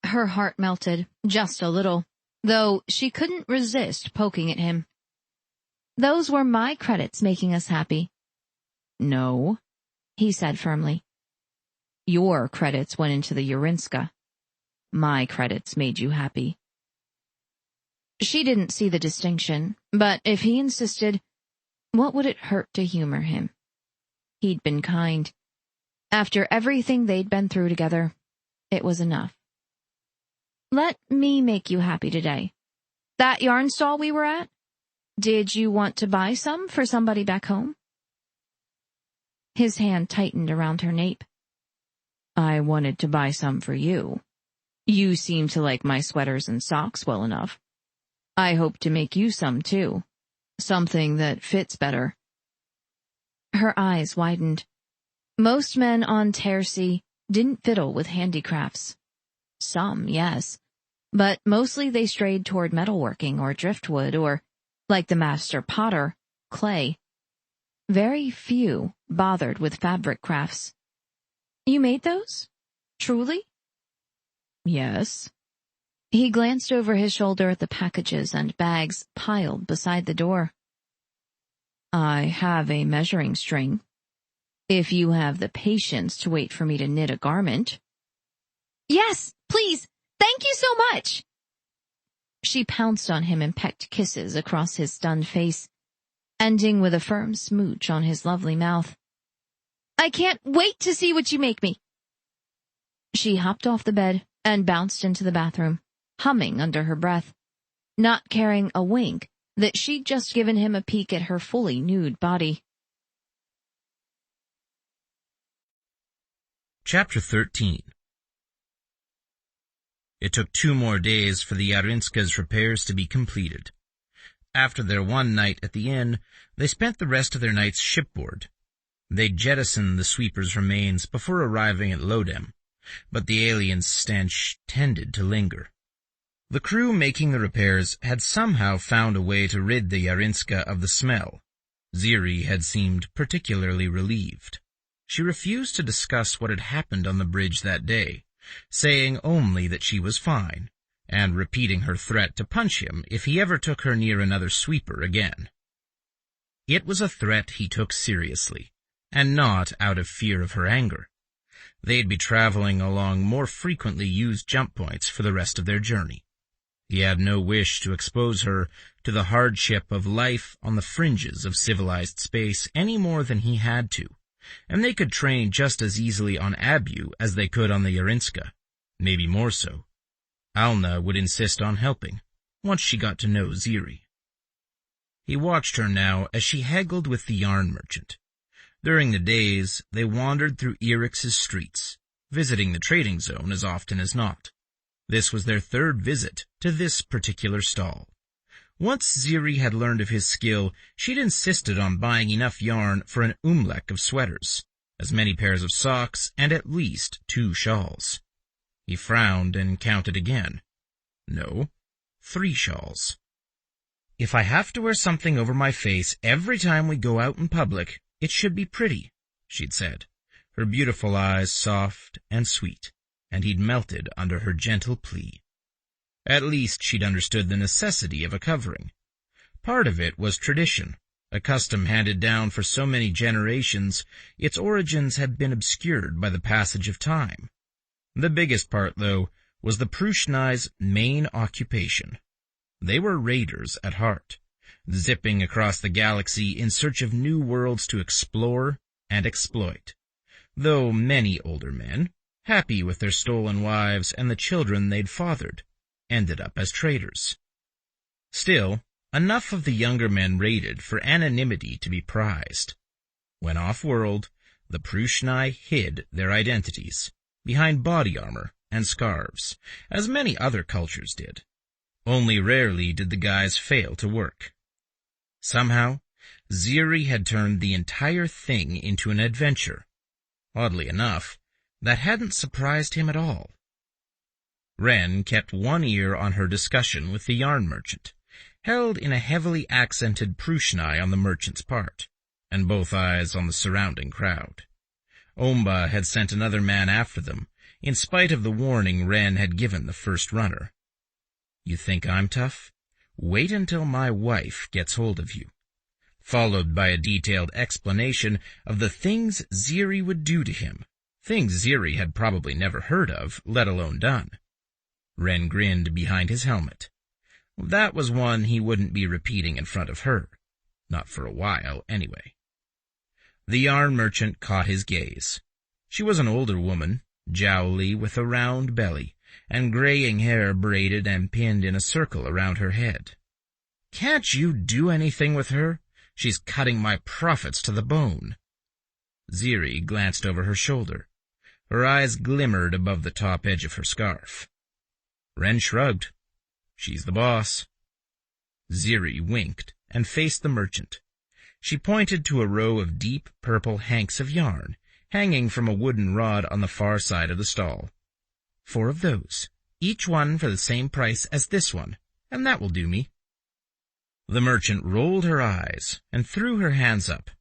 Her heart melted, just a little, though she couldn't resist poking at him. Those were my credits making us happy. No, he said firmly. Your credits went into the Urinska. My credits made you happy. She didn't see the distinction, but if he insisted, what would it hurt to humor him? He'd been kind. After everything they'd been through together, it was enough. Let me make you happy today. That yarn stall we were at? Did you want to buy some for somebody back home? His hand tightened around her nape. I wanted to buy some for you. You seem to like my sweaters and socks well enough. I hope to make you some too. Something that fits better. Her eyes widened. Most men on Tercy didn't fiddle with handicrafts. Some, yes, but mostly they strayed toward metalworking or driftwood or, like the master potter, clay. Very few bothered with fabric crafts. You made those? Truly? Yes. He glanced over his shoulder at the packages and bags piled beside the door. I have a measuring string. If you have the patience to wait for me to knit a garment. Yes, please. Thank you so much. She pounced on him and pecked kisses across his stunned face, ending with a firm smooch on his lovely mouth. I can't wait to see what you make me. She hopped off the bed and bounced into the bathroom, humming under her breath, not caring a wink that she'd just given him a peek at her fully nude body. Chapter 13. It took 2 more days for the Yarinska's repairs to be completed. After their one night at the inn, they spent the rest of their nights shipboard. They'd jettisoned the sweeper's remains before arriving at Lodem, but the alien's stench tended to linger. The crew making the repairs had somehow found a way to rid the Yarinska of the smell. Ziri had seemed particularly relieved. She refused to discuss what had happened on the bridge that day, saying only that she was fine, and repeating her threat to punch him if he ever took her near another sweeper again. It was a threat he took seriously, and not out of fear of her anger. They'd be traveling along more frequently used jump points for the rest of their journey. He had no wish to expose her to the hardship of life on the fringes of civilized space any more than he had to, and they could train just as easily on Abu as they could on the Yarinska, maybe more so. Alna would insist on helping, once she got to know Ziri. He watched her now as she haggled with the yarn merchant. During the days, they wandered through Erix's streets, visiting the trading zone as often as not. This was their third visit to this particular stall. Once Ziri had learned of his skill, she'd insisted on buying enough yarn for an umlek of sweaters, as many pairs of socks, and at least 2 shawls. He frowned and counted again. No, 3 shawls. "If I have to wear something over my face every time we go out in public, it should be pretty," she'd said, her beautiful eyes soft and sweet, and he'd melted under her gentle plea. At least she'd understood the necessity of a covering. Part of it was tradition, a custom handed down for so many generations, its origins had been obscured by the passage of time. The biggest part, though, was the Pruxnae's main occupation. They were raiders at heart, zipping across the galaxy in search of new worlds to explore and exploit, though many older men, happy with their stolen wives and the children they'd fathered, ended up as traders. Still, enough of the younger men raided for anonymity to be prized. When off-world, the Pruxnae hid their identities behind body armor and scarves, as many other cultures did. Only rarely did the guys fail to work. Somehow, Ziri had turned the entire thing into an adventure. Oddly enough, that hadn't surprised him at all. Ren kept one ear on her discussion with the yarn merchant, held in a heavily accented Pruxnae on the merchant's part, and both eyes on the surrounding crowd. Omba had sent another man after them, in spite of the warning Ren had given the first runner. "You think I'm tough? Wait until my wife gets hold of you," followed by a detailed explanation of the things Ziri would do to him, things Ziri had probably never heard of, let alone done. Ren grinned behind his helmet. That was one he wouldn't be repeating in front of her. Not for a while, anyway. The yarn merchant caught his gaze. She was an older woman, jowly with a round belly, and graying hair braided and pinned in a circle around her head. "Can't you do anything with her? She's cutting my profits to the bone." Ziri glanced over her shoulder. Her eyes glimmered above the top edge of her scarf. Ren shrugged. "She's the boss." Ziri winked and faced the merchant. She pointed to a row of deep purple hanks of yarn, hanging from a wooden rod on the far side of the stall. "4 of those, each one for the same price as this one, and that will do me." The merchant rolled her eyes and threw her hands up.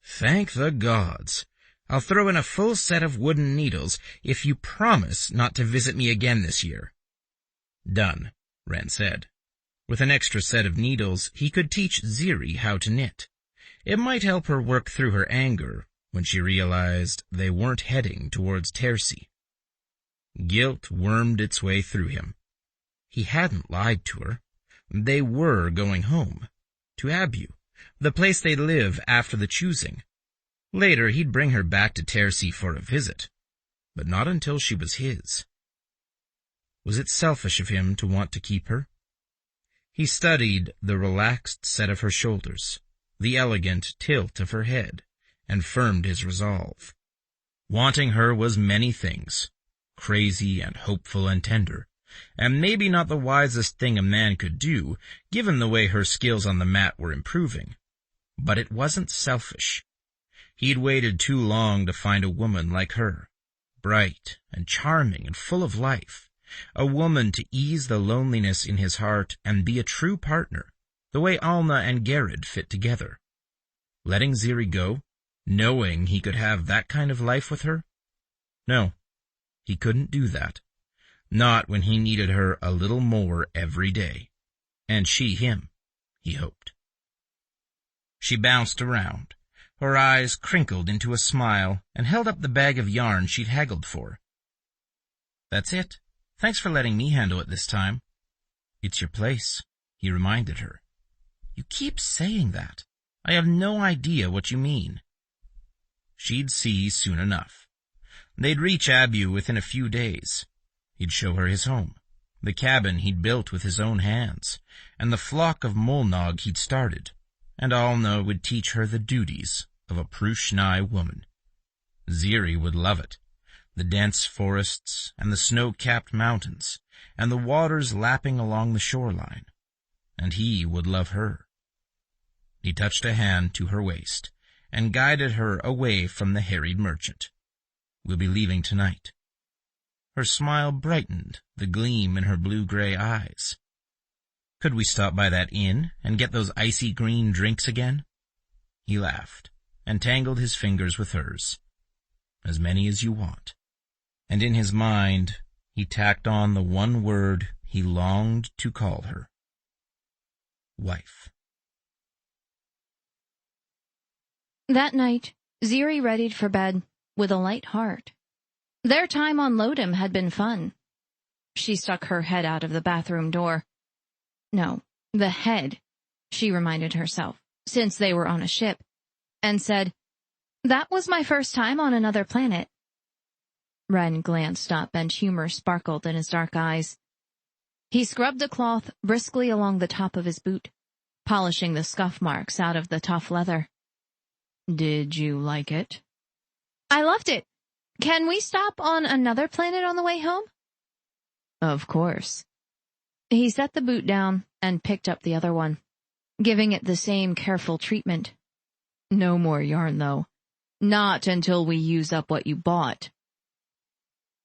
"Thank the gods. I'll throw in a full set of wooden needles if you promise not to visit me again this year." "Done," Ren said. With an extra set of needles, he could teach Ziri how to knit. It might help her work through her anger when she realized they weren't heading towards Tersi. Guilt wormed its way through him. He hadn't lied to her. They were going home, to Abu, the place they'd live after the choosing. Later he'd bring her back to Tersi for a visit, but not until she was his. Was it selfish of him to want to keep her? He studied the relaxed set of her shoulders, the elegant tilt of her head, and firmed his resolve. Wanting her was many things, crazy and hopeful and tender, and maybe not the wisest thing a man could do, given the way her skills on the mat were improving. But it wasn't selfish. He'd waited too long to find a woman like her, bright and charming and full of life, a woman to ease the loneliness in his heart and be a true partner, the way Alna and Garrod fit together. Letting Ziri go, knowing he could have that kind of life with her? No, he couldn't do that. Not when he needed her a little more every day. And she him, he hoped. She bounced around. Her eyes crinkled into a smile and held up the bag of yarn she'd haggled for. "That's it. Thanks for letting me handle it this time." "It's your place," he reminded her. "You keep saying that. I have no idea what you mean." She'd see soon enough. They'd reach Abu within a few days. He'd show her his home, the cabin he'd built with his own hands, and the flock of Molnog he'd started, and Alna would teach her the duties of a Pruxnae woman. Ziri would love it, the dense forests and the snow-capped mountains, and the waters lapping along the shoreline, and he would love her. He touched a hand to her waist and guided her away from the harried merchant. "We'll be leaving tonight." Her smile brightened the gleam in her blue-gray eyes. "Could we stop by that inn and get those icy green drinks again?" He laughed and tangled his fingers with hers. "As many as you want." And in his mind, he tacked on the one word he longed to call her: wife. That night, Ziri readied for bed with a light heart. Their time on Lodom had been fun. She stuck her head out of the bathroom door. No, the head, she reminded herself, since they were on a ship, and said, "That was my first time on another planet." Ren glanced up and humor sparkled in his dark eyes. He scrubbed the cloth briskly along the top of his boot, polishing the scuff marks out of the tough leather. "Did you like it?" "I loved it. Can we stop on another planet on the way home?" "Of course." He set the boot down and picked up the other one, giving it the same careful treatment. "No more yarn, though. Not until we use up what you bought."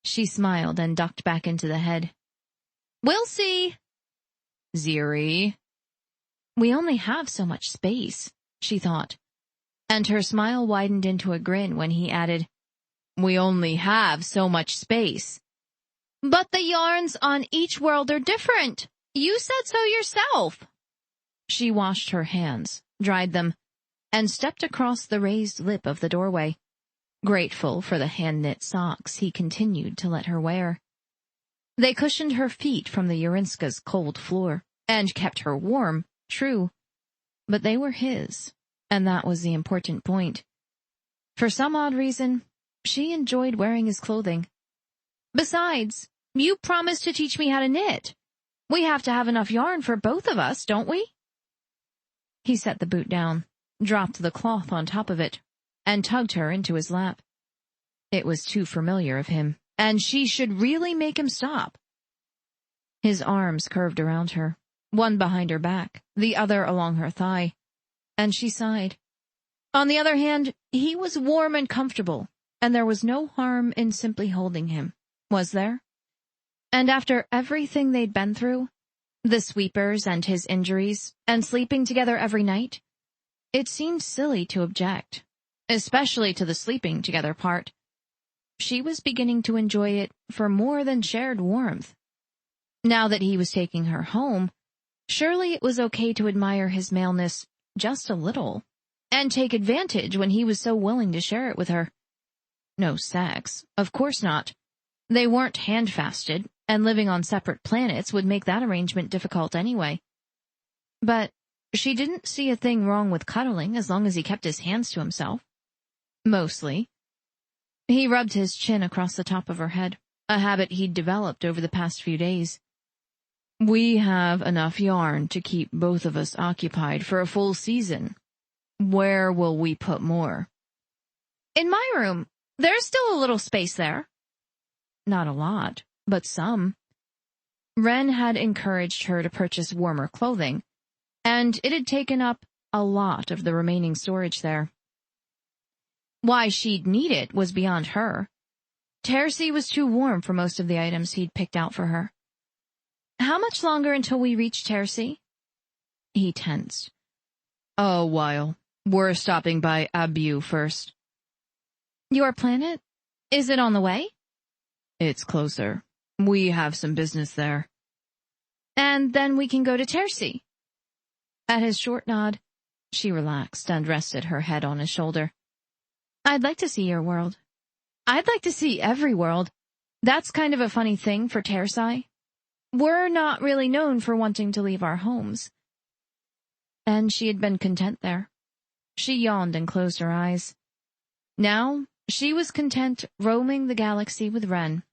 She smiled and ducked back into the head. "We'll see." "Ziri." "We only have so much space," she thought, and her smile widened into a grin when he added, "We only have so much space." "But the yarns on each world are different. You said so yourself." She washed her hands, dried them, and stepped across the raised lip of the doorway, grateful for the hand-knit socks he continued to let her wear. They cushioned her feet from the Urinska's cold floor, and kept her warm, true, but they were his, and that was the important point. For some odd reason, she enjoyed wearing his clothing. "Besides, you promised to teach me how to knit. We have to have enough yarn for both of us, don't we?" He set the boot down, dropped the cloth on top of it, and tugged her into his lap. It was too familiar of him, and she should really make him stop. His arms curved around her, one behind her back, the other along her thigh, and she sighed. On the other hand, he was warm and comfortable, and there was no harm in simply holding him, was there? And after everything they'd been through, the sweepers and his injuries, and sleeping together every night, it seemed silly to object, especially to the sleeping together part. She was beginning to enjoy it for more than shared warmth. Now that he was taking her home, surely it was okay to admire his maleness just a little, and take advantage when he was so willing to share it with her. No sex, of course not. They weren't handfasted, and living on separate planets would make that arrangement difficult anyway. But she didn't see a thing wrong with cuddling as long as he kept his hands to himself. Mostly. He rubbed his chin across the top of her head, a habit he'd developed over the past few days. "We have enough yarn to keep both of us occupied for a full season. Where will we put more?" "In my room. There's still a little space there." "Not a lot, but some." Ren had encouraged her to purchase warmer clothing, and it had taken up a lot of the remaining storage there. Why she'd need it was beyond her. Tercy was too warm for most of the items he'd picked out for her. "How much longer until we reach Tercy?" He tensed. "A while. We're stopping by Abu first." "Your planet? Is it on the way?" "It's closer. We have some business there." "And then we can go to Tercy." At his short nod, She relaxed and rested her head on his shoulder. I'd like to see your world. I'd like to see every world. That's kind of a funny thing for Tersai. We're not really known for wanting to leave our homes. And she had been content there. She yawned and closed her eyes. Now, she was content roaming the galaxy with Ren,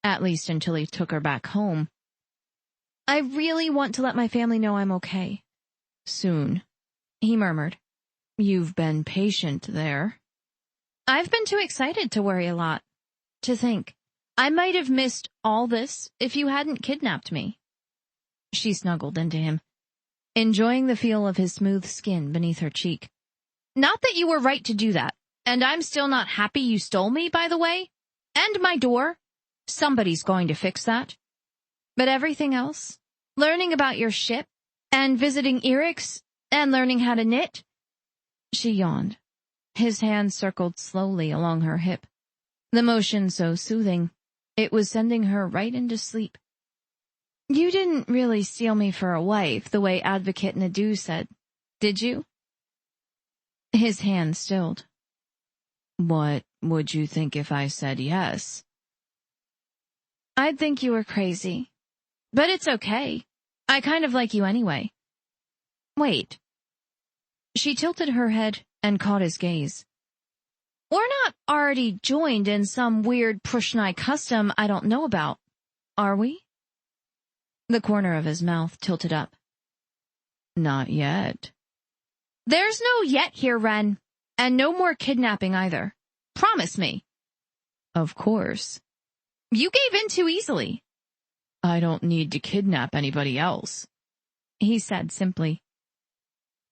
at least until he took her back home. I really want to let my family know I'm okay. Soon, he murmured. You've been patient there. I've been too excited to worry a lot. To think, I might have missed all this if you hadn't kidnapped me. She snuggled into him, enjoying the feel of his smooth skin beneath her cheek. Not that you were right to do that, and I'm still not happy you stole me, by the way. And my door. Somebody's going to fix that. But everything else, learning about your ship, and visiting Eric's, and learning how to knit. She yawned. His hand circled slowly along her hip. The motion so soothing, it was sending her right into sleep. You didn't really steal me for a wife, the way Advocate Nadu said, did you? His hand stilled. What would you think if I said yes? I'd think you were crazy. But it's okay. I kind of like you anyway. Wait. She tilted her head and caught his gaze. We're not already joined in some weird Pruxnae custom I don't know about, are we? The corner of his mouth tilted up. Not yet. There's no yet here, Ren. And no more kidnapping either. Promise me. Of course. You gave in too easily. I don't need to kidnap anybody else, he said simply.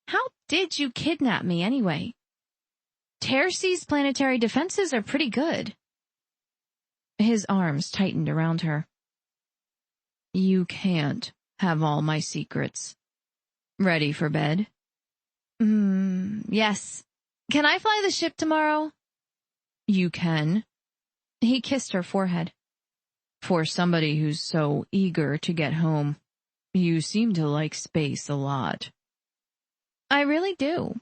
How did you kidnap me anyway? Tercy's planetary defenses are pretty good. His arms tightened around her. You can't have all my secrets. Ready for bed? Yes. Can I fly the ship tomorrow? You can. He kissed her forehead. For somebody who's so eager to get home, you seem to like space a lot. I really do,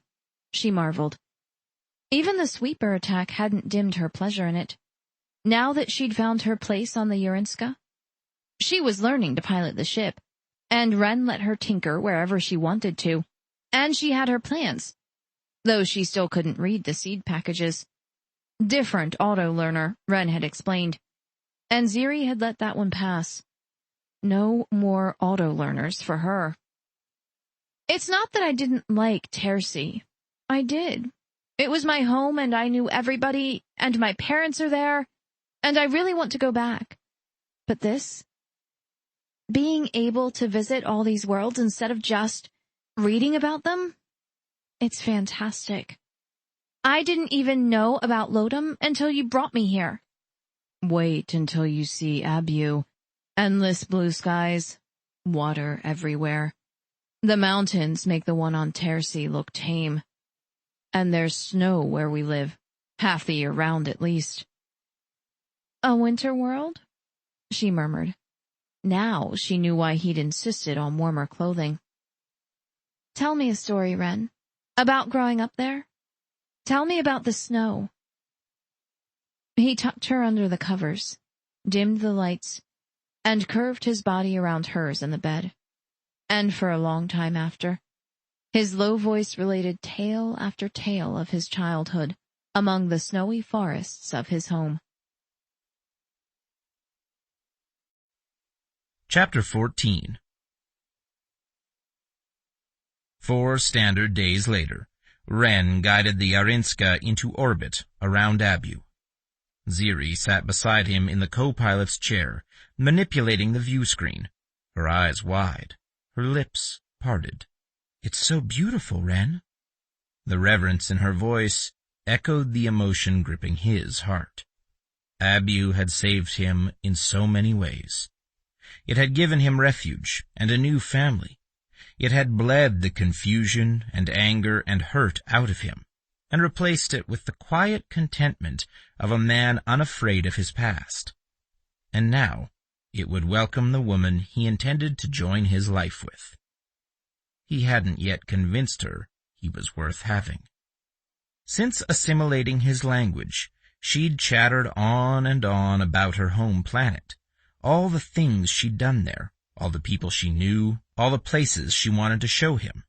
she marveled. Even the sweeper attack hadn't dimmed her pleasure in it. Now that she'd found her place on the Urinska, she was learning to pilot the ship, and Ren let her tinker wherever she wanted to, and she had her plans, though she still couldn't read the seed packages. Different auto-learner, Ren had explained, and Ziri had let that one pass. No more auto-learners for her. It's not that I didn't like Tercy. I did. It was my home and I knew everybody, and my parents are there, and I really want to go back. But this? Being able to visit all these worlds instead of just reading about them? It's fantastic. I didn't even know about Lodom until you brought me here. Wait until you see Abu. Endless blue skies. Water everywhere. The mountains make the one on Tercy look tame. And there's snow where we live, half the year round at least. A winter world? She murmured. Now she knew why he'd insisted on warmer clothing. Tell me a story, Ren. About growing up there? Tell me about the snow. He tucked her under the covers, dimmed the lights, and curved his body around hers in the bed. And for a long time after, his low voice related tale after tale of his childhood among the snowy forests of his home. Chapter 14. 4 standard days later, Ren guided the Arinska into orbit around Abu. Ziri sat beside him in the co-pilot's chair, manipulating the view screen, her eyes wide, her lips parted. It's so beautiful, Ren. The reverence in her voice echoed the emotion gripping his heart. Abu had saved him in so many ways. It had given him refuge and a new family. It had bled the confusion and anger and hurt out of him, and replaced it with the quiet contentment of a man unafraid of his past. And now it would welcome the woman he intended to join his life with. He hadn't yet convinced her he was worth having. Since assimilating his language, she'd chattered on and on about her home planet, all the things she'd done there, all the people she knew, all the places she wanted to show him.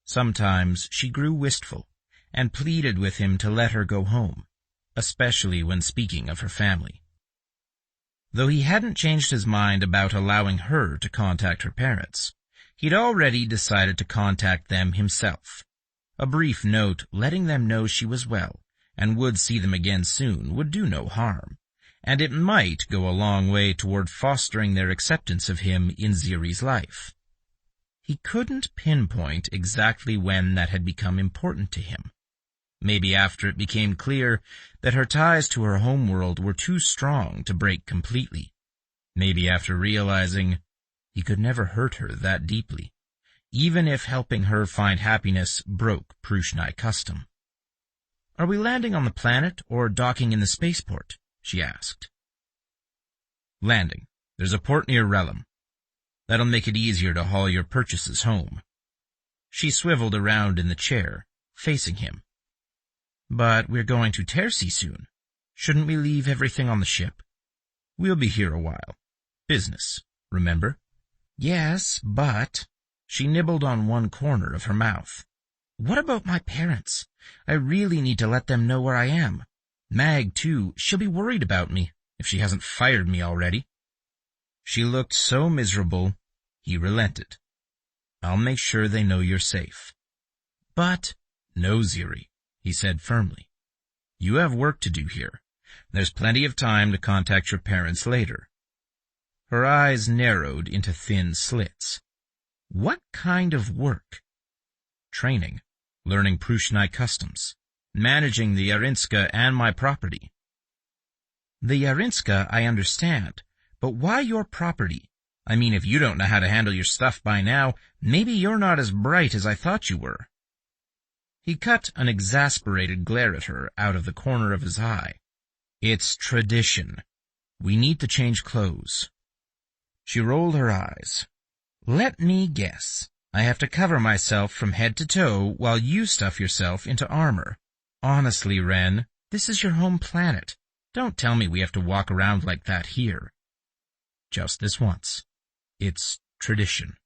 Sometimes she grew wistful and pleaded with him to let her go home, especially when speaking of her family. Though he hadn't changed his mind about allowing her to contact her parents, he'd already decided to contact them himself. A brief note letting them know she was well and would see them again soon would do no harm, and it might go a long way toward fostering their acceptance of him in Ziri's life. He couldn't pinpoint exactly when that had become important to him. Maybe after it became clear that her ties to her homeworld were too strong to break completely. Maybe after realizing he could never hurt her that deeply, even if helping her find happiness broke Pruxnae custom. "Are we landing on the planet or docking in the spaceport?" she asked. "Landing. There's a port near Relum. That'll make it easier to haul your purchases home." She swiveled around in the chair, facing him. "But we're going to Terci soon. Shouldn't we leave everything on the ship?" "We'll be here a while. Business, remember?" "Yes, but—" She nibbled on one corner of her mouth. "What about my parents? I really need to let them know where I am. Mag, too, she'll be worried about me, if she hasn't fired me already." She looked so miserable, he relented. "I'll make sure they know you're safe." "But—" "No, Ziri," he said firmly. "You have work to do here. There's plenty of time to contact your parents later." Her eyes narrowed into thin slits. "What kind of work?" "Training, learning Pruxnae customs, managing the Yarinska and my property." "The Yarinska I understand, but why your property? I mean, if you don't know how to handle your stuff by now, maybe you're not as bright as I thought you were." He cut an exasperated glare at her out of the corner of his eye. "It's tradition. We need to change clothes." She rolled her eyes. "Let me guess. I have to cover myself from head to toe while you stuff yourself into armor. Honestly, Ren, this is your home planet. Don't tell me we have to walk around like that here." "Just this once. It's tradition."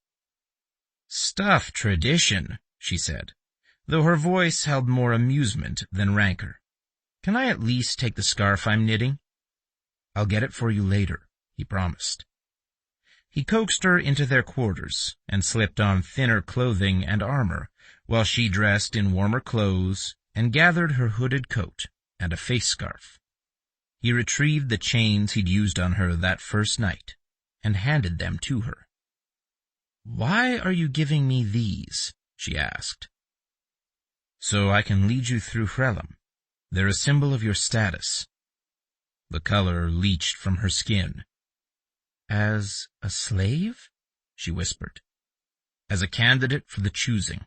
"Stuff tradition," she said, though her voice held more amusement than rancor. "Can I at least take the scarf I'm knitting?" "I'll get it for you later," he promised. He coaxed her into their quarters and slipped on thinner clothing and armor, while she dressed in warmer clothes and gathered her hooded coat and a face scarf. He retrieved the chains he'd used on her that first night and handed them to her. "Why are you giving me these?" she asked. "So I can lead you through Relum. They're a symbol of your status." The color leached from her skin. "As a slave?" she whispered. "As a candidate for the choosing."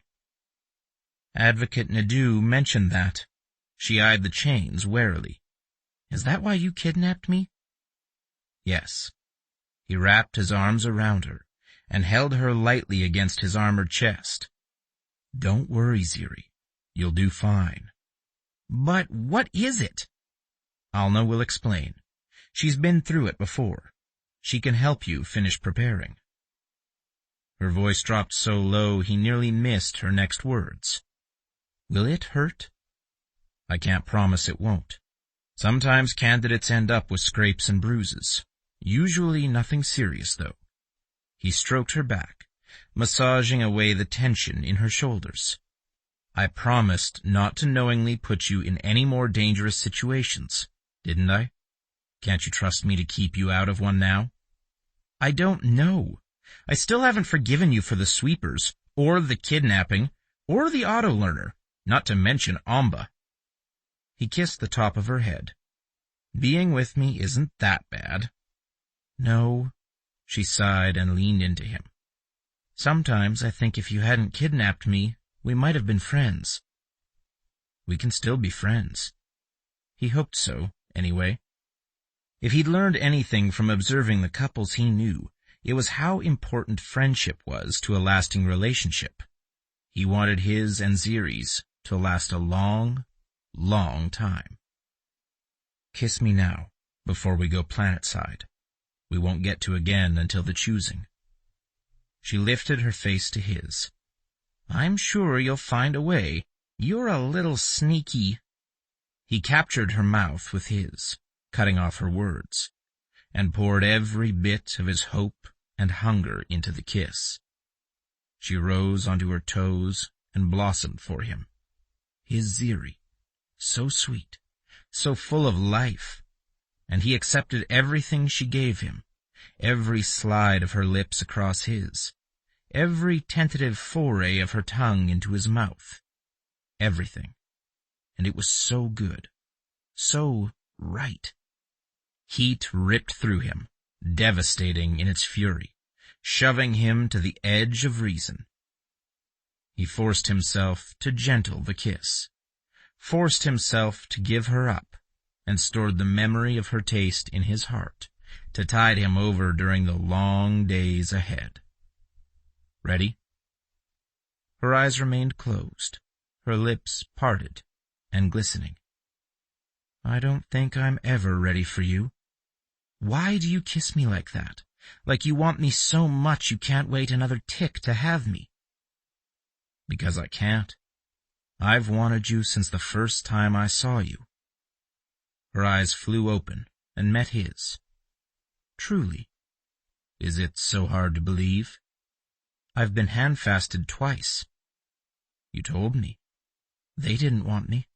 Advocate Nadu mentioned that. She eyed the chains warily. "Is that why you kidnapped me?" "Yes." He wrapped his arms around her and held her lightly against his armored chest. "Don't worry, Ziri. You'll do fine." "But what is it?" "Alna will explain. She's been through it before. She can help you finish preparing." Her voice dropped so low he nearly missed her next words. "Will it hurt?" "I can't promise it won't. Sometimes candidates end up with scrapes and bruises. Usually nothing serious, though." He stroked her back, massaging away the tension in her shoulders. "I promised not to knowingly put you in any more dangerous situations, didn't I? Can't you trust me to keep you out of one now?" "I don't know. I still haven't forgiven you for the sweepers, or the kidnapping, or the auto-learner, not to mention Amba." He kissed the top of her head. "Being with me isn't that bad." "No," she sighed and leaned into him. "Sometimes I think if you hadn't kidnapped me, we might have been friends." "We can still be friends." He hoped so, anyway. If he'd learned anything from observing the couples he knew, it was how important friendship was to a lasting relationship. He wanted his and Ziri's to last a long, long time. Kiss me now, before we go planet-side. We won't get to again until the choosing. She lifted her face to his. I'm sure you'll find a way. You're a little sneaky. He captured her mouth with his, cutting off her words, and poured every bit of his hope and hunger into the kiss. She rose onto her toes and blossomed for him. His Ziri, so sweet, so full of life, and he accepted everything she gave him, every slide of her lips across his, every tentative foray of her tongue into his mouth, everything. And it was so good, so right. Heat ripped through him, devastating in its fury, shoving him to the edge of reason. He forced himself to gentle the kiss, forced himself to give her up, and stored the memory of her taste in his heart to tide him over during the long days ahead. Ready? Her eyes remained closed, her lips parted and glistening. I don't think I'm ever ready for you. Why do you kiss me like that? Like you want me so much you can't wait another tick to have me. Because I can't. I've wanted you since the first time I saw you. Her eyes flew open and met his. Truly. Is it so hard to believe? I've been handfasted twice. You told me. They didn't want me.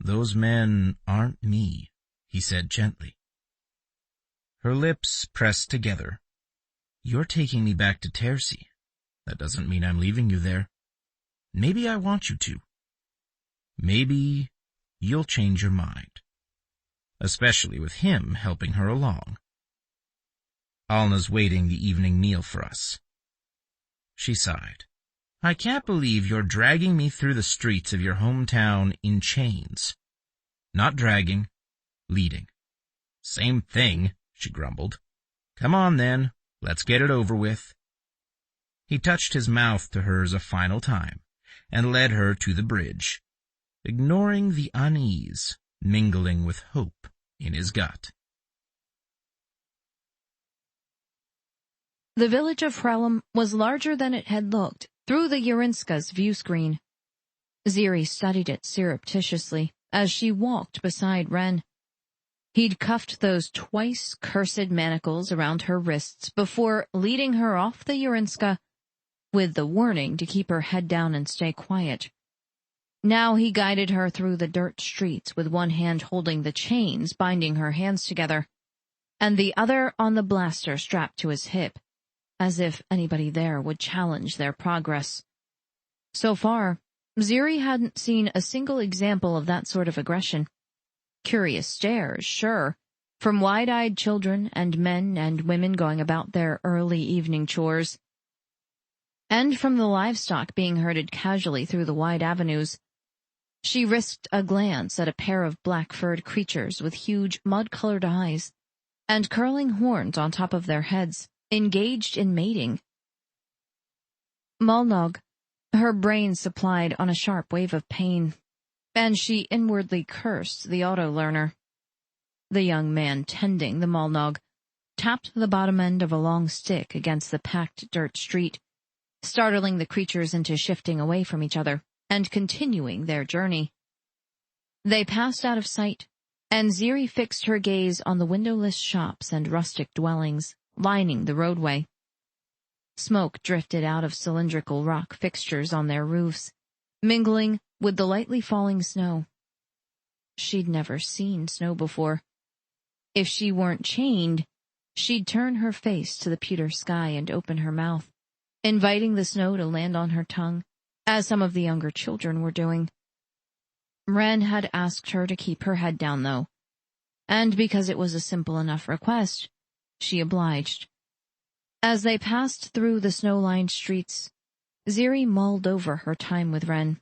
Those men aren't me, he said gently. Her lips pressed together. You're taking me back to Tercy. That doesn't mean I'm leaving you there. Maybe I want you to. Maybe you'll change your mind. Especially with him helping her along. Alna's waiting the evening meal for us. She sighed. I can't believe you're dragging me through the streets of your hometown in chains. Not dragging, leading. Same thing, she grumbled. Come on then, let's get it over with. He touched his mouth to hers a final time and led her to the bridge, ignoring the unease mingling with hope in his gut. The village of Frelum was larger than it had looked through the Urinska's view screen. Ziri studied it surreptitiously as she walked beside Ren. He'd cuffed those twice cursed manacles around her wrists before leading her off the Urinska with the warning to keep her head down and stay quiet. Now he guided her through the dirt streets with one hand holding the chains binding her hands together, and the other on the blaster strapped to his hip, as if anybody there would challenge their progress. So far, Ziri hadn't seen a single example of that sort of aggression. Curious stares, sure, from wide-eyed children and men and women going about their early evening chores, and from the livestock being herded casually through the wide avenues. She risked a glance at a pair of black-furred creatures with huge mud-colored eyes and curling horns on top of their heads, engaged in mating. Malnog, her brain supplied on a sharp wave of pain, and she inwardly cursed the auto-learner. The young man tending the Malnog tapped the bottom end of a long stick against the packed dirt street, startling the creatures into shifting away from each other and continuing their journey. They passed out of sight, and Ziri fixed her gaze on the windowless shops and rustic dwellings lining the roadway. Smoke drifted out of cylindrical rock fixtures on their roofs, mingling with the lightly falling snow. She'd never seen snow before. If she weren't chained, she'd turn her face to the pewter sky and open her mouth, inviting the snow to land on her tongue, as some of the younger children were doing. Ren had asked her to keep her head down, though, and because it was a simple enough request, she obliged. As they passed through the snow-lined streets, Ziri mulled over her time with Ren,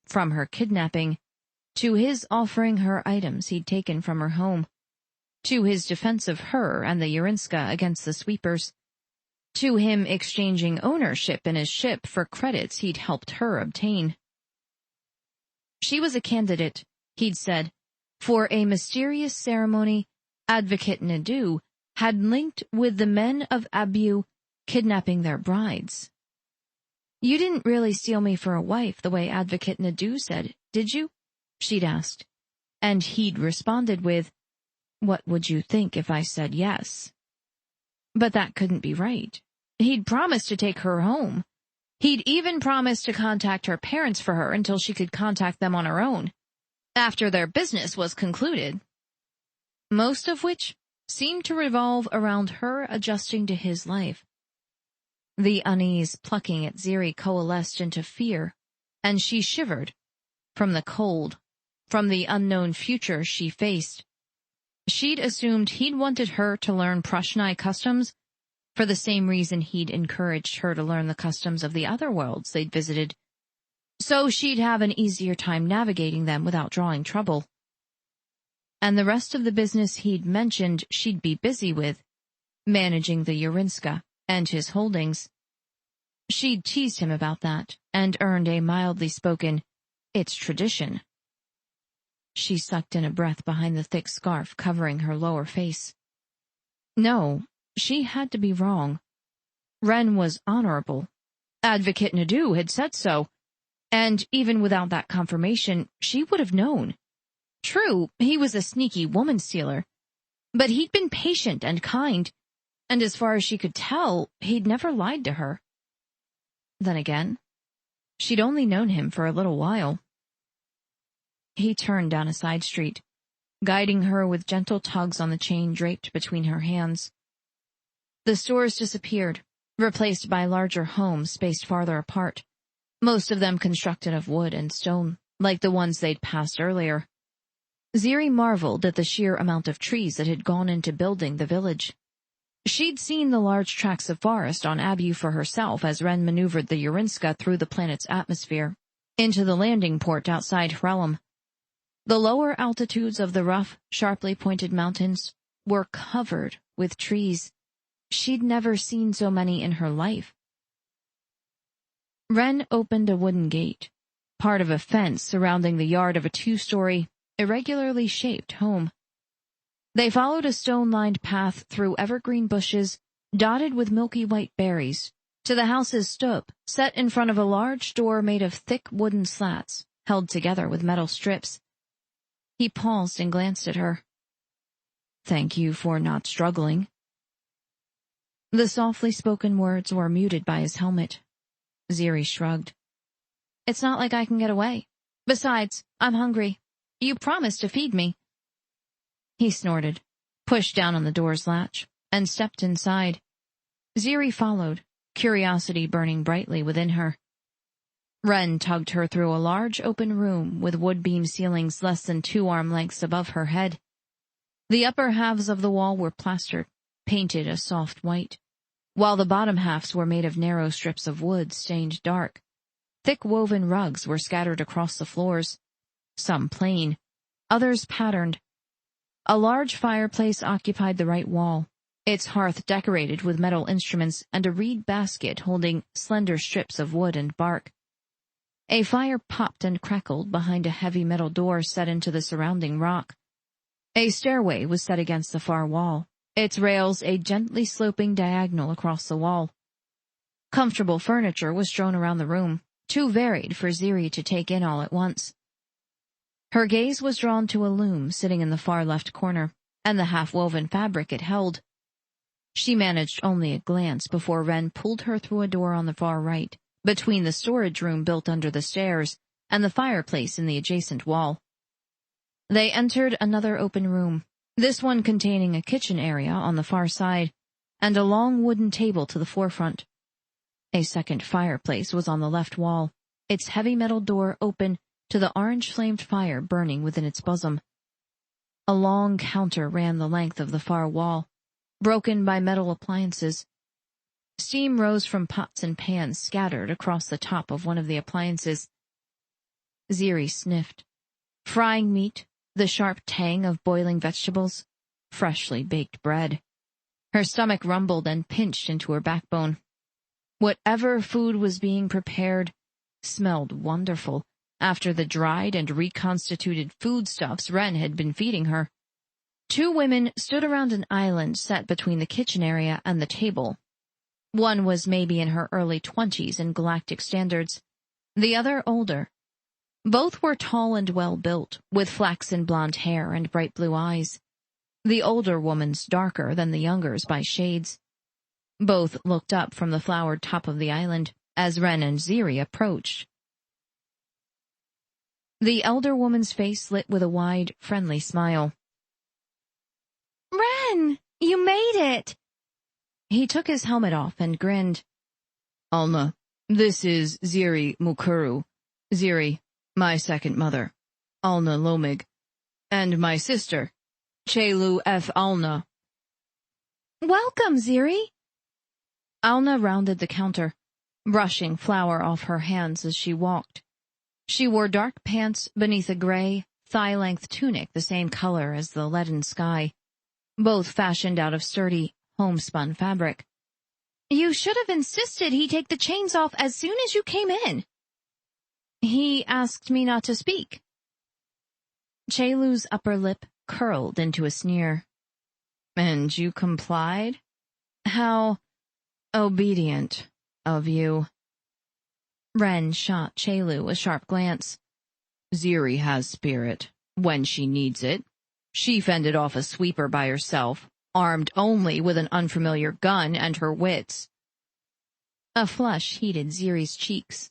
from her kidnapping, to his offering her items he'd taken from her home, to his defense of her and the Urinska against the sweepers, to him exchanging ownership in his ship for credits he'd helped her obtain. She was a candidate, he'd said, for a mysterious ceremony Advocate Nadu had linked with the men of Abu kidnapping their brides. "You didn't really steal me for a wife the way Advocate Nadu said, did you?" she'd asked, and he'd responded with, "What would you think if I said yes?" But that couldn't be right. He'd promised to take her home. He'd even promised to contact her parents for her until she could contact them on her own, after their business was concluded. Most of which seemed to revolve around her adjusting to his life. The unease plucking at Ziri coalesced into fear, and she shivered from the cold, from the unknown future she faced. She'd assumed he'd wanted her to learn Pruxnae customs for the same reason he'd encouraged her to learn the customs of the other worlds they'd visited, so she'd have an easier time navigating them without drawing trouble. And the rest of the business he'd mentioned she'd be busy with, managing the Urinska and his holdings. She'd teased him about that, and earned a mildly spoken, "It's tradition." She sucked in a breath behind the thick scarf covering her lower face. No, she had to be wrong. Ren was honorable. Advocate Nadu had said so, and even without that confirmation, she would have known. True, he was a sneaky woman-stealer, but he'd been patient and kind, and as far as she could tell, he'd never lied to her. Then again, she'd only known him for a little while. He turned down a side street, guiding her with gentle tugs on the chain draped between her hands. The stores disappeared, replaced by larger homes spaced farther apart, most of them constructed of wood and stone, like the ones they'd passed earlier. Ziri marveled at the sheer amount of trees that had gone into building the village. She'd seen the large tracts of forest on Abu for herself as Ren maneuvered the Urinska through the planet's atmosphere, into the landing port outside Hrelm. The lower altitudes of the rough, sharply pointed mountains were covered with trees. She'd never seen so many in her life. Ren opened a wooden gate, part of a fence surrounding the yard of a two-story, irregularly shaped home. They followed a stone-lined path through evergreen bushes dotted with milky white berries to the house's stoop, set in front of a large door made of thick wooden slats, held together with metal strips. He paused and glanced at her. "Thank you for not struggling." The softly spoken words were muted by his helmet. Ziri shrugged. "It's not like I can get away. Besides, I'm hungry. You promised to feed me." He snorted, pushed down on the door's latch, and stepped inside. Ziri followed, curiosity burning brightly within her. Ren tugged her through a large open room with wood-beam ceilings less than 2 arm lengths above her head. The upper halves of the wall were plastered, painted a soft white, while the bottom halves were made of narrow strips of wood stained dark. Thick woven rugs were scattered across the floors, some plain, others patterned. A large fireplace occupied the right wall, its hearth decorated with metal instruments and a reed basket holding slender strips of wood and bark. A fire popped and crackled behind a heavy metal door set into the surrounding rock. A stairway was set against the far wall, its rails a gently sloping diagonal across the wall. Comfortable furniture was strewn around the room, too varied for Ziri to take in all at once. Her gaze was drawn to a loom sitting in the far left corner, and the half-woven fabric it held. She managed only a glance before Ren pulled her through a door on the far right, between the storage room built under the stairs and the fireplace in the adjacent wall. They entered another open room, this one containing a kitchen area on the far side, and a long wooden table to the forefront. A second fireplace was on the left wall, its heavy metal door open to the orange-flamed fire burning within its bosom. A long counter ran the length of the far wall, broken by metal appliances. Steam rose from pots and pans scattered across the top of one of the appliances. Ziri sniffed. Frying meat, the sharp tang of boiling vegetables, freshly baked bread. Her stomach rumbled and pinched into her backbone. Whatever food was being prepared smelled wonderful after the dried and reconstituted foodstuffs Ren had been feeding her. Two women stood around an island set between the kitchen area and the table. One was maybe in her early 20s in galactic standards, the other older. Both were tall and well-built, with flaxen blonde hair and bright blue eyes. The older woman's darker than the younger's by shades. Both looked up from the flowered top of the island as Ren and Ziri approached. The elder woman's face lit with a wide, friendly smile. "Ren, you made it!" He took his helmet off and grinned. "Alna, this is Ziri Mukuru. Ziri, my second mother, Alna Lomig, and my sister, Chelu F. Alna." "Welcome, Ziri." Alna rounded the counter, brushing flour off her hands as she walked. She wore dark pants beneath a gray, thigh-length tunic the same color as the leaden sky, both fashioned out of sturdy, homespun fabric. "You should have insisted he take the chains off as soon as you came in." "He asked me not to speak." Chelu's upper lip curled into a sneer. "And you complied? How obedient of you." Ren shot Chelu a sharp glance. "Ziri has spirit, when she needs it. She fended off a sweeper by herself, armed only with an unfamiliar gun and her wits." A flush heated Ziri's cheeks.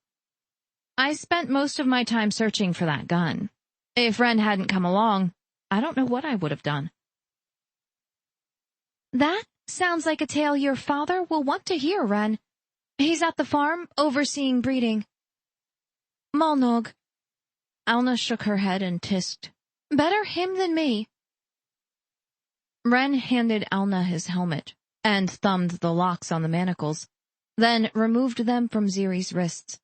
"I spent most of my time searching for that gun. If Ren hadn't come along, I don't know what I would have done." "That sounds like a tale your father will want to hear, Ren. He's at the farm, overseeing breeding." "Malnog." Alna shook her head and tisked. "Better him than me." Ren handed Alna his helmet and thumbed the locks on the manacles, then removed them from Ziri's wrists.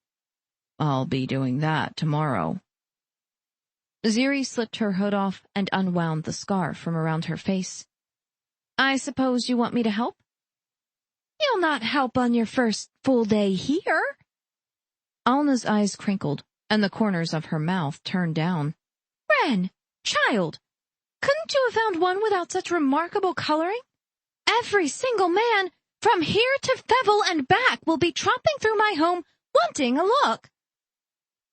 "I'll be doing that tomorrow." Ziri slipped her hood off and unwound the scarf from around her face. "I suppose you want me to help?" "You'll not help on your first full day here." Alna's eyes crinkled, and the corners of her mouth turned down. "Ren, child, couldn't you have found one without such remarkable coloring? Every single man, from here to Fevel and back, will be tromping through my home, wanting a look."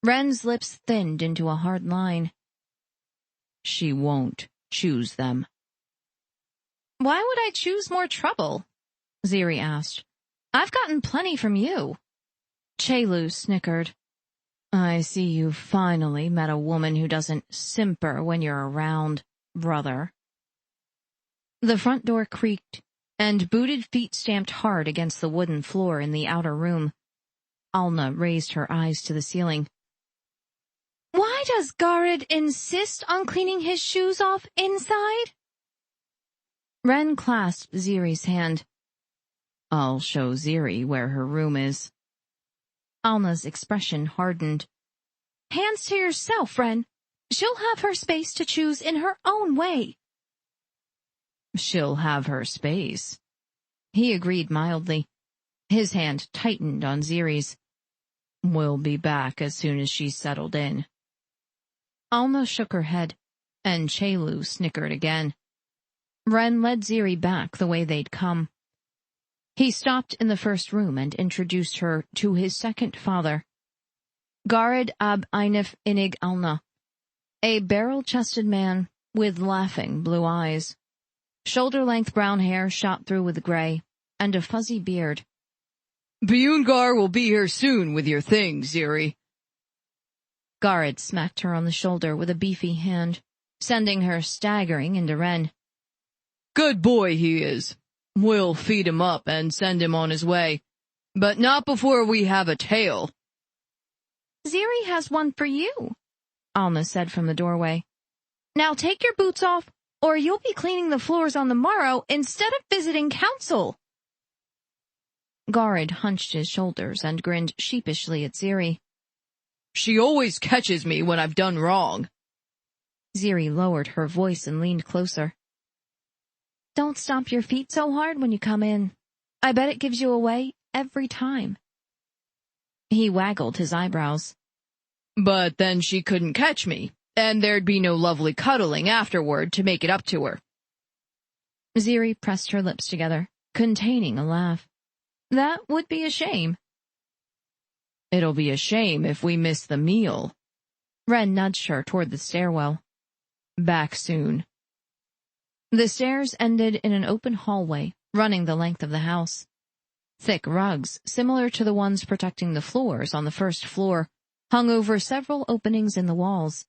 Ren's lips thinned into a hard line. "She won't choose them." "Why would I choose more trouble?" Ziri asked. "I've gotten plenty from you." Chelu snickered. "I see you've finally met a woman who doesn't simper when you're around, brother." The front door creaked, and booted feet stamped hard against the wooden floor in the outer room. Alna raised her eyes to the ceiling. "Why does Garid insist on cleaning his shoes off inside?" Ren clasped Ziri's hand. "I'll show Ziri where her room is." Alna's expression hardened. "Hands to yourself, Ren. She'll have her space to choose in her own way." "She'll have her space." He agreed mildly. His hand tightened on Ziri's. "We'll be back as soon as she's settled in." Alna shook her head, and Chelu snickered again. Ren led Ziri back the way they'd come. He stopped in the first room and introduced her to his second father, Garid ab Einif Inig Alna, a barrel-chested man with laughing blue eyes. Shoulder-length brown hair shot through with gray, and a fuzzy beard. "Biungar will be here soon with your things, Ziri." Garid smacked her on the shoulder with a beefy hand, sending her staggering into Ren. "Good boy he is. We'll feed him up and send him on his way. But not before we have a tail." "Ziri has one for you," Alna said from the doorway. "Now take your boots off, or you'll be cleaning the floors on the morrow instead of visiting council." Garid hunched his shoulders and grinned sheepishly at Ziri. "She always catches me when I've done wrong." Ziri lowered her voice and leaned closer. Don't stomp your feet so hard when you come in. I bet it gives you away every time. He waggled his eyebrows. But then she couldn't catch me, and there'd be no lovely cuddling afterward to make it up to her. Ziri pressed her lips together, containing a laugh. That would be a shame. It'll be a shame if we miss the meal. Ren nudged her toward the stairwell. Back soon. The stairs ended in an open hallway running the length of the house. Thick rugs, similar to the ones protecting the floors on the first floor, hung over several openings in the walls.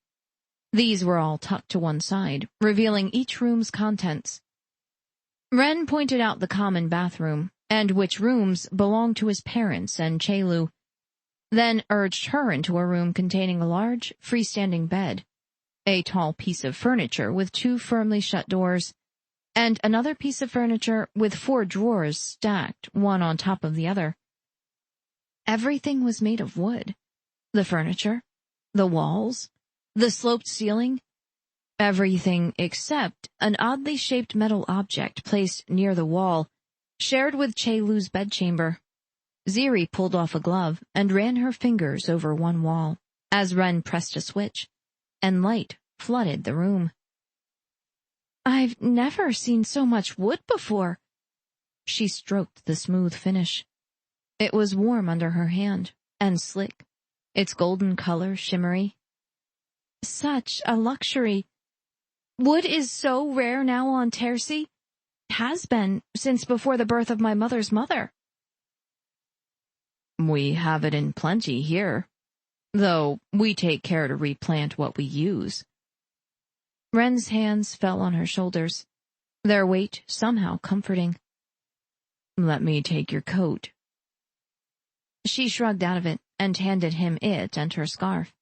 These were all tucked to one side, revealing each room's contents. Ren pointed out the common bathroom, and which rooms belonged to his parents and Chelu, then urged her into a room containing a large, freestanding bed, a tall piece of furniture with 2 firmly shut doors, and another piece of furniture with 4 drawers stacked one on top of the other. Everything was made of wood. The furniture, the walls, the sloped ceiling, everything except an oddly shaped metal object placed near the wall, shared with Chelu's bedchamber. Ziri pulled off a glove and ran her fingers over one wall, as Ren pressed a switch, and light flooded the room. I've never seen so much wood before. She stroked the smooth finish. It was warm under her hand, and slick, its golden color shimmery. Such a luxury. Wood is so rare now on Tercy. Has been since before the birth of my mother's mother. We have it in plenty here, though we take care to replant what we use. Ren's hands fell on her shoulders, their weight somehow comforting. Let me take your coat. She shrugged out of it and handed him it and her scarf.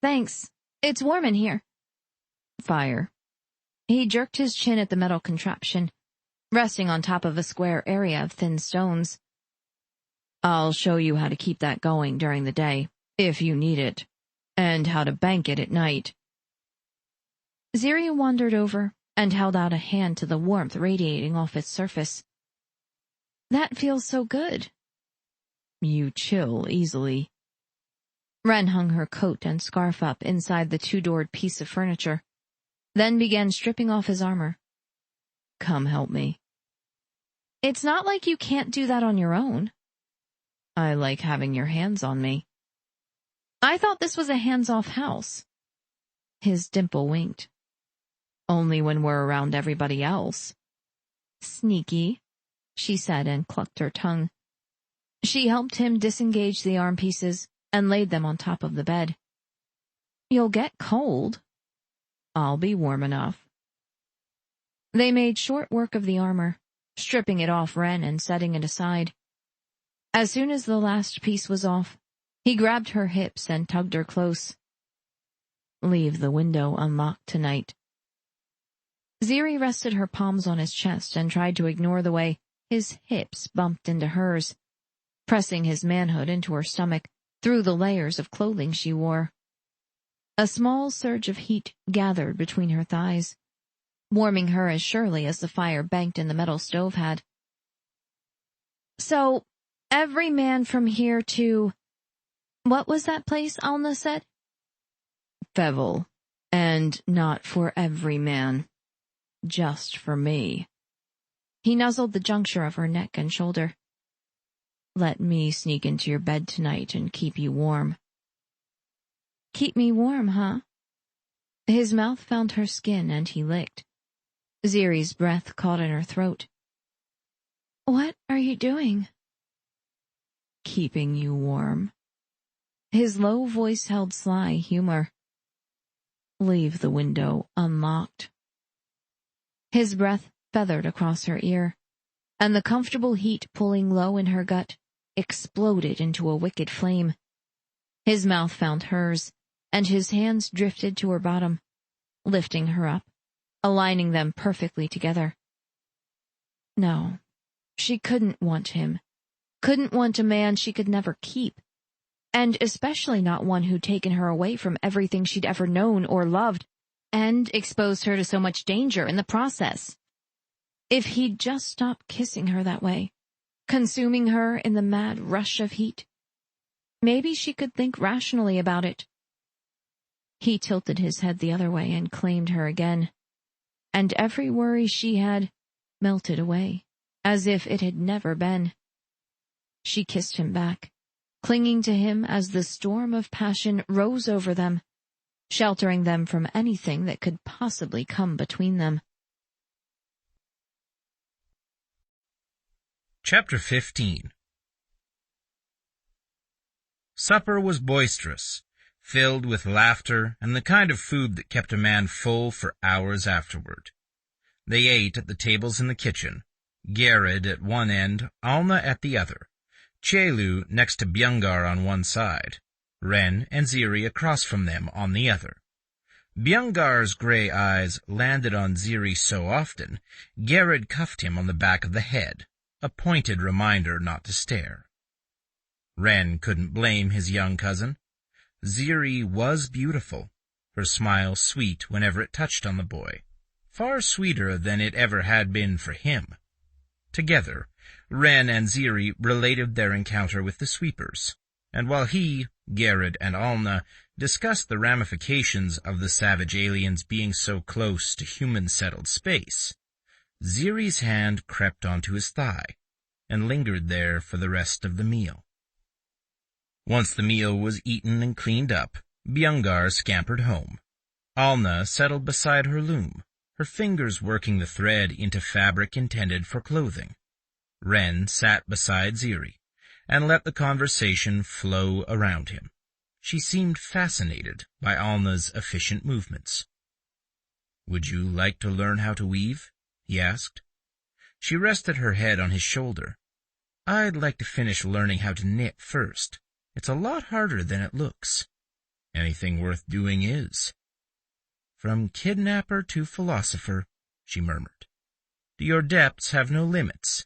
Thanks. It's warm in here. Fire. He jerked his chin at the metal contraption, resting on top of a square area of thin stones. I'll show you how to keep that going during the day, if you need it, and how to bank it at night. Ziri wandered over and held out a hand to the warmth radiating off its surface. That feels so good. You chill easily. Ren hung her coat and scarf up inside the 2-doored piece of furniture, then began stripping off his armor. Come help me. It's not like you can't do that on your own. I like having your hands on me. I thought this was a hands-off house. His dimple winked. Only when we're around everybody else. Sneaky, she said and clucked her tongue. She helped him disengage the arm pieces and laid them on top of the bed. You'll get cold. I'll be warm enough. They made short work of the armor, stripping it off Ren and setting it aside. As soon as the last piece was off, he grabbed her hips and tugged her close. Leave the window unlocked tonight. Ziri rested her palms on his chest and tried to ignore the way his hips bumped into hers, pressing his manhood into her stomach through the layers of clothing she wore. A small surge of heat gathered between her thighs, warming her as surely as the fire banked in the metal stove had. So, every man from here to... What was that place Alna said? Fevel. And not for every man. Just for me. He nuzzled the juncture of her neck and shoulder. Let me sneak into your bed tonight and keep you warm. Keep me warm, huh? His mouth found her skin and he licked. Ziri's breath caught in her throat. What are you doing? Keeping you warm. His low voice held sly humor. Leave the window unlocked. His breath feathered across her ear, and the comfortable heat pulling low in her gut exploded into a wicked flame. His mouth found hers, and his hands drifted to her bottom, lifting her up, aligning them perfectly together. No, she couldn't want him. Couldn't want a man she could never keep. And especially not one who'd taken her away from everything she'd ever known or loved, and exposed her to so much danger in the process. If he'd just stopped kissing her that way, consuming her in the mad rush of heat, maybe she could think rationally about it. He tilted his head the other way and claimed her again, and every worry she had melted away, as if it had never been. She kissed him back, clinging to him as the storm of passion rose over them, sheltering them from anything that could possibly come between them. Chapter 15. Supper was boisterous, filled with laughter and the kind of food that kept a man full for hours afterward. They ate at the tables in the kitchen, Gerid at one end, Alna at the other, Chelu next to Bjungar on one side, Ren and Ziri across from them on the other. Bjungar's grey eyes landed on Ziri so often, Gerid cuffed him on the back of the head, a pointed reminder not to stare. Ren couldn't blame his young cousin. Ziri was beautiful, her smile sweet whenever it touched on the boy, far sweeter than it ever had been for him. Together, Ren and Ziri related their encounter with the sweepers, and while he, Gerid, and Alna discussed the ramifications of the savage aliens being so close to human-settled space, Ziri's hand crept onto his thigh and lingered there for the rest of the meal. Once the meal was eaten and cleaned up, Bjungar scampered home. Alna settled beside her loom, her fingers working the thread into fabric intended for clothing. Ren sat beside Ziri and let the conversation flow around him. She seemed fascinated by Alna's efficient movements. "Would you like to learn how to weave?" he asked. She rested her head on his shoulder. "I'd like to finish learning how to knit first. It's a lot harder than it looks." "Anything worth doing is." "From kidnapper to philosopher," she murmured. "Do your depths have no limits?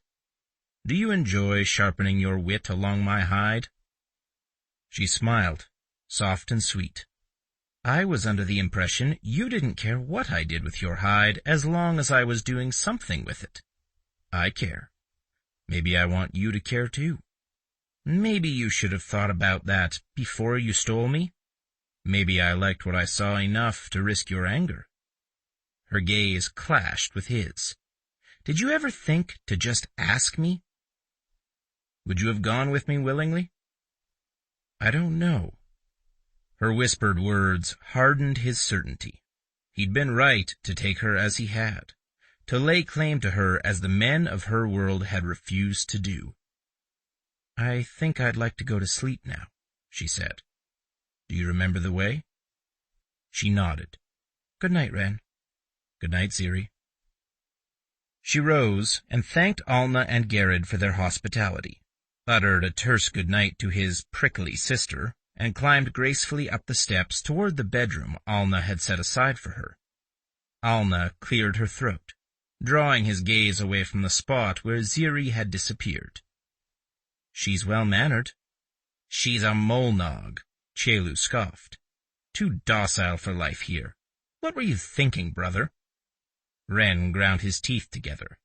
Do you enjoy sharpening your wit along my hide?" She smiled, soft and sweet. "I was under the impression you didn't care what I did with your hide as long as I was doing something with it. I care. Maybe I want you to care too. Maybe you should have thought about that before you stole me. Maybe I liked what I saw enough to risk your anger." Her gaze clashed with his. "Did you ever think to just ask me?" "Would you have gone with me willingly?" "I don't know." Her whispered words hardened his certainty. He'd been right to take her as he had, to lay claim to her as the men of her world had refused to do. "I think I'd like to go to sleep now," she said. "Do you remember the way?" She nodded. "Good night, Ren." "Good night, Ziri." She rose and thanked Alna and Gerid for their hospitality, uttered a terse good night to his prickly sister, and climbed gracefully up the steps toward the bedroom Alna had set aside for her. Alna cleared her throat, drawing his gaze away from the spot where Ziri had disappeared. "She's well-mannered." "She's a Molnog," Chelu scoffed. "Too docile for life here. What were you thinking, brother?" Ren ground his teeth together.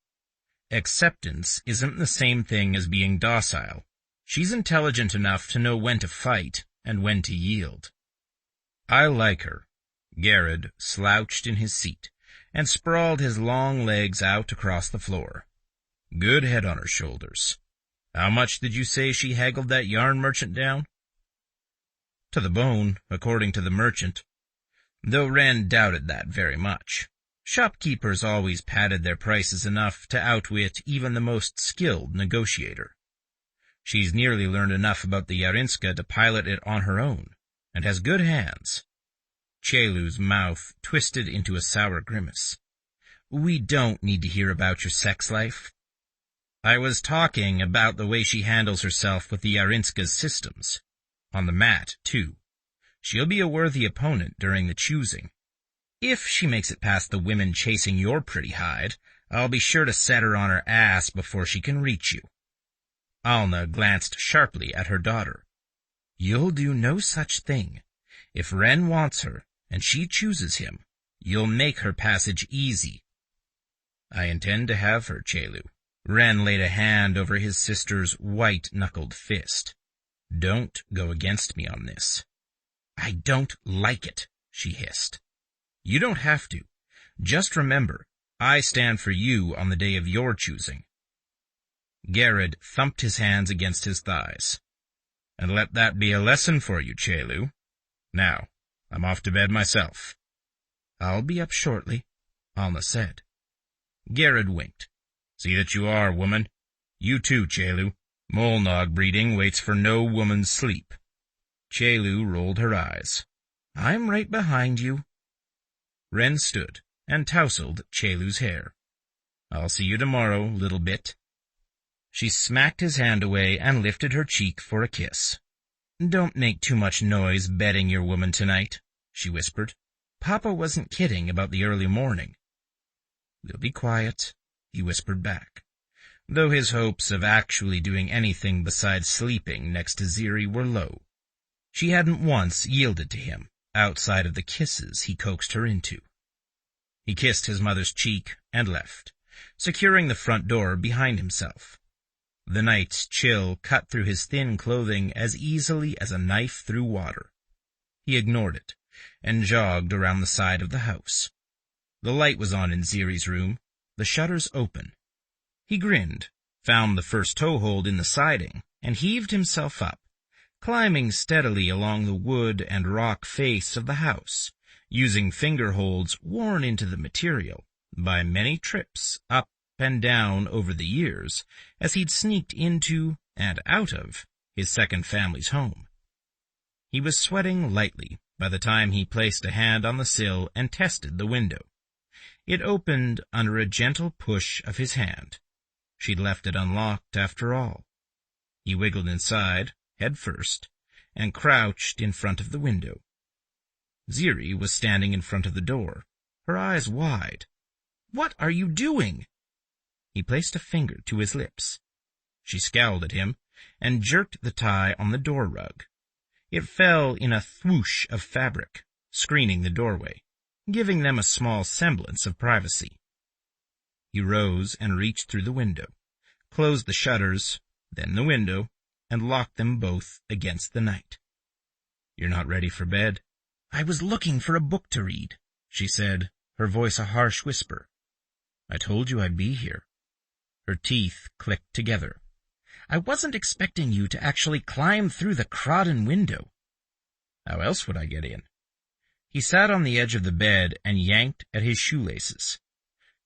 "Acceptance isn't the same thing as being docile. She's intelligent enough to know when to fight and when to yield." "I like her." Gerid slouched in his seat and sprawled his long legs out across the floor. "Good head on her shoulders. How much did you say she haggled that yarn merchant down?" "To the bone, according to the merchant," though Ren doubted that very much. Shopkeepers always padded their prices enough to outwit even the most skilled negotiator. "She's nearly learned enough about the Yarinska to pilot it on her own, and has good hands." Chelu's mouth twisted into a sour grimace. "We don't need to hear about your sex life." "I was talking about the way she handles herself with the Yarinska's systems. On the mat, too. She'll be a worthy opponent during the choosing. If she makes it past the women chasing your pretty hide, I'll be sure to set her on her ass before she can reach you." Alna glanced sharply at her daughter. "You'll do no such thing. If Ren wants her, and she chooses him, you'll make her passage easy." I intend to have her, Chelu. Ren laid a hand over his sister's white-knuckled fist. Don't go against me on this. I don't like it, she hissed. You don't have to. Just remember, I stand for you on the day of your choosing. Garrod thumped his hands against his thighs. And let that be a lesson for you, Chelu. Now, I'm off to bed myself. I'll be up shortly, Alna said. Garrod winked. See that you are, woman. You too, Chelu. Molnog breeding waits for no woman's sleep. Chelu rolled her eyes. I'm right behind you. Ren stood and tousled Chelu's hair. I'll see you tomorrow, little bit. She smacked his hand away and lifted her cheek for a kiss. Don't make too much noise bedding your woman tonight, she whispered. Papa wasn't kidding about the early morning. We'll be quiet, he whispered back, though his hopes of actually doing anything besides sleeping next to Ziri were low. She hadn't once yielded to him, outside of the kisses he coaxed her into. He kissed his mother's cheek and left, securing the front door behind himself. The night's chill cut through his thin clothing as easily as a knife through water. He ignored it, and jogged around the side of the house. The light was on in Ziri's room, the shutters open. He grinned, found the first toehold in the siding, and heaved himself up, climbing steadily along the wood and rock face of the house, using finger holds worn into the material by many trips up and down over the years as he'd sneaked into and out of his second family's home. He was sweating lightly by the time he placed a hand on the sill and tested the window. It opened under a gentle push of his hand. She'd left it unlocked after all. He wiggled inside, head first, and crouched in front of the window. Ziri was standing in front of the door, her eyes wide. What are you doing? He placed a finger to his lips. She scowled at him and jerked the tie on the door rug. It fell in a thwoosh of fabric, screening the doorway, giving them a small semblance of privacy. He rose and reached through the window, closed the shutters, then the window, and locked them both against the night. You're not ready for bed? I was looking for a book to read, she said, her voice a harsh whisper. I told you I'd be here. Her teeth clicked together. I wasn't expecting you to actually climb through the Crodden window. How else would I get in? He sat on the edge of the bed and yanked at his shoelaces.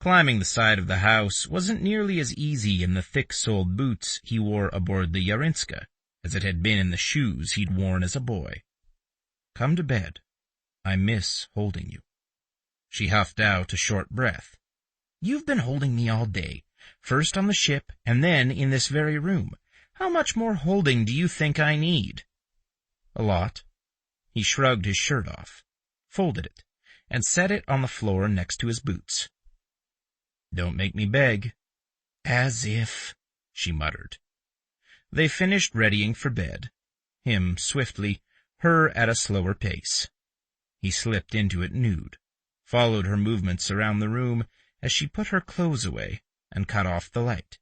Climbing the side of the house wasn't nearly as easy in the thick-soled boots he wore aboard the Yarinska as it had been in the shoes he'd worn as a boy. Come to bed. I miss holding you. She huffed out a short breath. You've been holding me all day, first on the ship and then in this very room. How much more holding do you think I need? A lot. He shrugged his shirt off, folded it, and set it on the floor next to his boots. Don't make me beg. As if, she muttered. They finished readying for bed, him swiftly, her at a slower pace. He slipped into it nude, followed her movements around the room as she put her clothes away and cut off the light,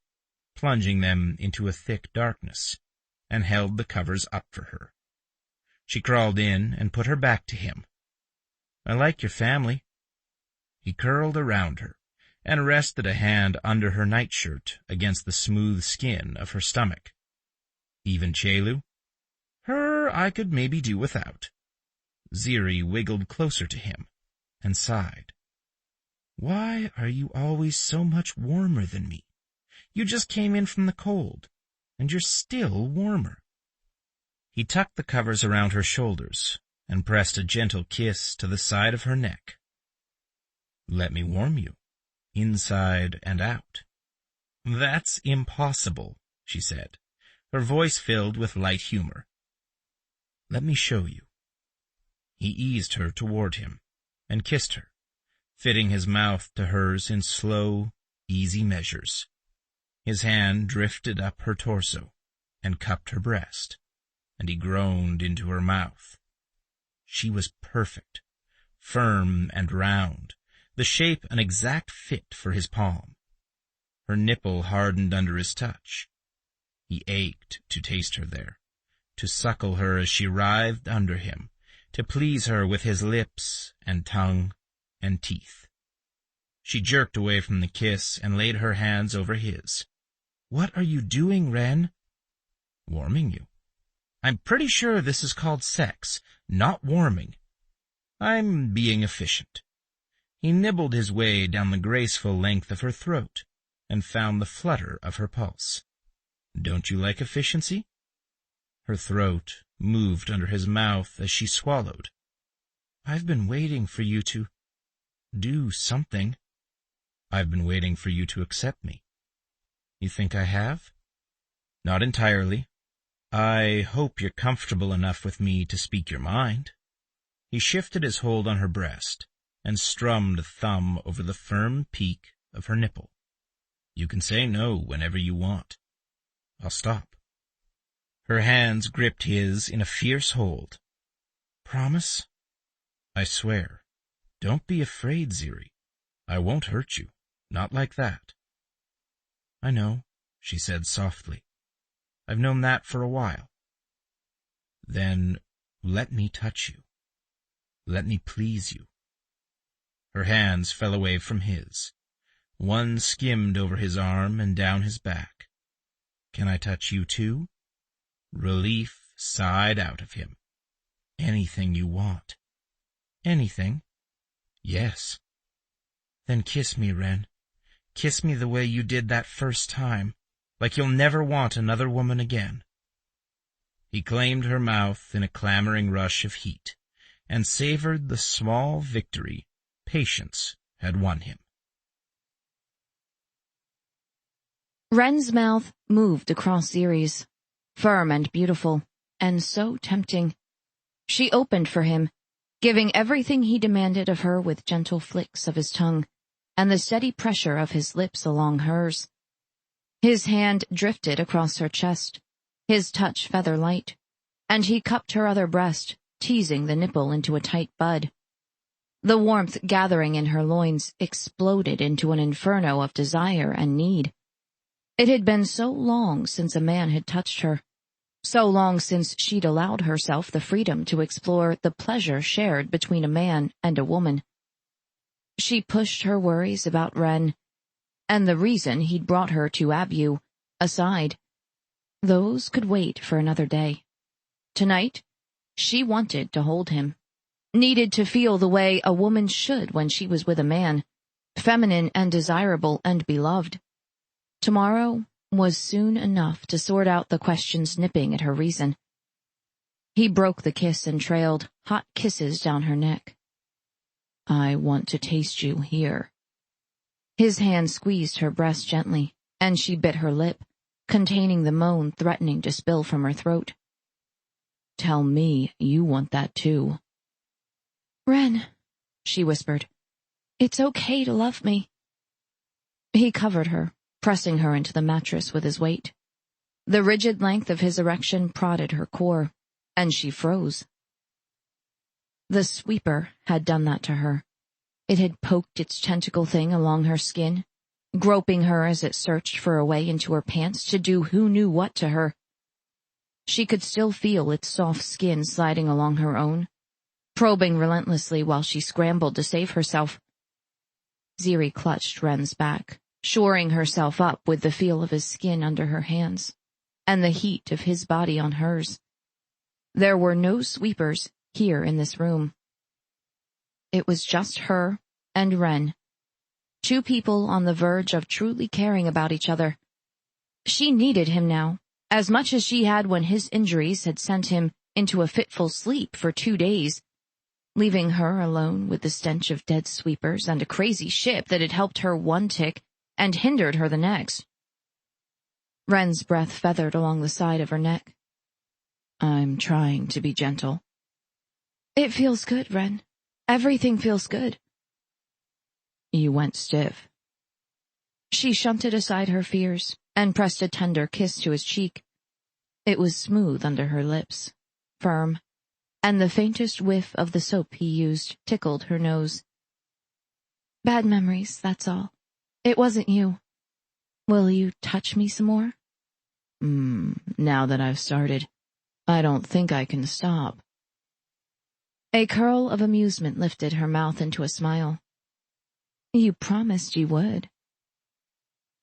plunging them into a thick darkness, and held the covers up for her. She crawled in and put her back to him. I like your family. He curled around her and rested a hand under her nightshirt against the smooth skin of her stomach. Even Chelu? Her I could maybe do without. Ziri wiggled closer to him and sighed. Why are you always so much warmer than me? You just came in from the cold, and you're still warmer. He tucked the covers around her shoulders and pressed a gentle kiss to the side of her neck. Let me warm you, inside and out. That's impossible, she said, her voice filled with light humor. Let me show you. He eased her toward him and kissed her, fitting his mouth to hers in slow, easy measures. His hand drifted up her torso and cupped her breast, and he groaned into her mouth. She was perfect, firm and round, the shape an exact fit for his palm. Her nipple hardened under his touch. He ached to taste her there, to suckle her as she writhed under him, to please her with his lips and tongue and teeth. She jerked away from the kiss and laid her hands over his. "What are you doing, Ren?" "Warming you. I'm pretty sure this is called sex, not warming. I'm being efficient." He nibbled his way down the graceful length of her throat and found the flutter of her pulse. "Don't you like efficiency?" Her throat moved under his mouth as she swallowed. "I've been waiting for you to do something." "I've been waiting for you to accept me." "You think I have?" "Not entirely. I hope you're comfortable enough with me to speak your mind." He shifted his hold on her breast and strummed a thumb over the firm peak of her nipple. "You can say no whenever you want. I'll stop." Her hands gripped his in a fierce hold. "Promise?" "I swear. Don't be afraid, Ziri. I won't hurt you. Not like that." "I know," she said softly. "I've known that for a while." "Then let me touch you. Let me please you." Her hands fell away from his. One skimmed over his arm and down his back. "Can I touch you too?" Relief sighed out of him. "Anything you want." "Anything?" "Yes." "Then kiss me, Ren. Kiss me the way you did that first time, like you'll never want another woman again." He claimed her mouth in a clamoring rush of heat, and savored the small victory patience had won him. Ren's mouth moved across Ziri's, firm and beautiful, and so tempting. She opened for him, giving everything he demanded of her with gentle flicks of his tongue and the steady pressure of his lips along hers. His hand drifted across her chest, his touch feather light, and he cupped her other breast, teasing the nipple into a tight bud. The warmth gathering in her loins exploded into an inferno of desire and need. It had been so long since a man had touched her, so long since she'd allowed herself the freedom to explore the pleasure shared between a man and a woman. She pushed her worries about Ren, and the reason he'd brought her to Abu, aside. Those could wait for another day. Tonight, she wanted to hold him, needed to feel the way a woman should when she was with a man, feminine and desirable and beloved. Tomorrow was soon enough to sort out the questions nipping at her reason. He broke the kiss and trailed hot kisses down her neck. "I want to taste you here." His hand squeezed her breast gently, and she bit her lip, containing the moan threatening to spill from her throat. "Tell me you want that too." "Ren," she whispered, "it's okay to love me." He covered her, pressing her into the mattress with his weight. The rigid length of his erection prodded her core, and she froze. The sweeper had done that to her. It had poked its tentacle thing along her skin, groping her as it searched for a way into her pants to do who knew what to her. She could still feel its soft skin sliding along her own, probing relentlessly while she scrambled to save herself. Ziri clutched Ren's back, shoring herself up with the feel of his skin under her hands, and the heat of his body on hers. There were no sweepers here in this room. It was just her and Ren, two people on the verge of truly caring about each other. She needed him now, as much as she had when his injuries had sent him into a fitful sleep for 2 days, leaving her alone with the stench of dead sweepers and a crazy ship that had helped her one tick and hindered her the next. Ren's breath feathered along the side of her neck. "I'm trying to be gentle." "It feels good, Ren. Everything feels good." "You went stiff." She shunted aside her fears and pressed a tender kiss to his cheek. It was smooth under her lips, firm, and the faintest whiff of the soap he used tickled her nose. Bad memories, that's all. It wasn't you. Will you touch me some more? Now that I've started, I don't think I can stop. A curl of amusement lifted her mouth into a smile. You promised you would.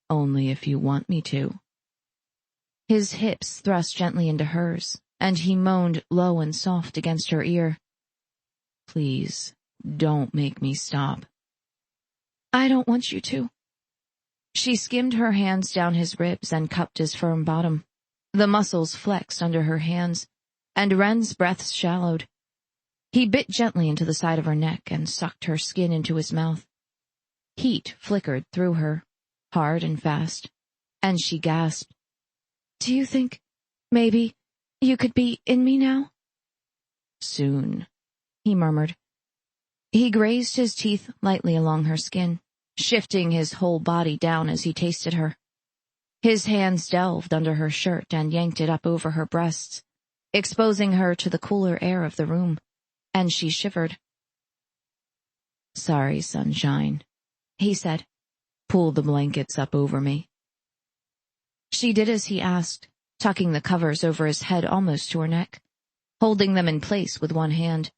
Only if you want me to. His hips thrust gently into hers, and he moaned low and soft against her ear. Please, don't make me stop. I don't want you to. She skimmed her hands down his ribs and cupped his firm bottom. The muscles flexed under her hands, and Ren's breaths shallowed. He bit gently into the side of her neck and sucked her skin into his mouth. Heat flickered through her, hard and fast, and she gasped. Do you think, maybe, you could be in me now? Soon, he murmured. He grazed his teeth lightly along her skin, shifting his whole body down as he tasted her. His hands delved under her shirt and yanked it up over her breasts, exposing her to the cooler air of the room, and she shivered. Sorry, sunshine, he said. Pull the blankets up over me. She did as he asked, tucking the covers over his head almost to her neck, holding them in place with one hand.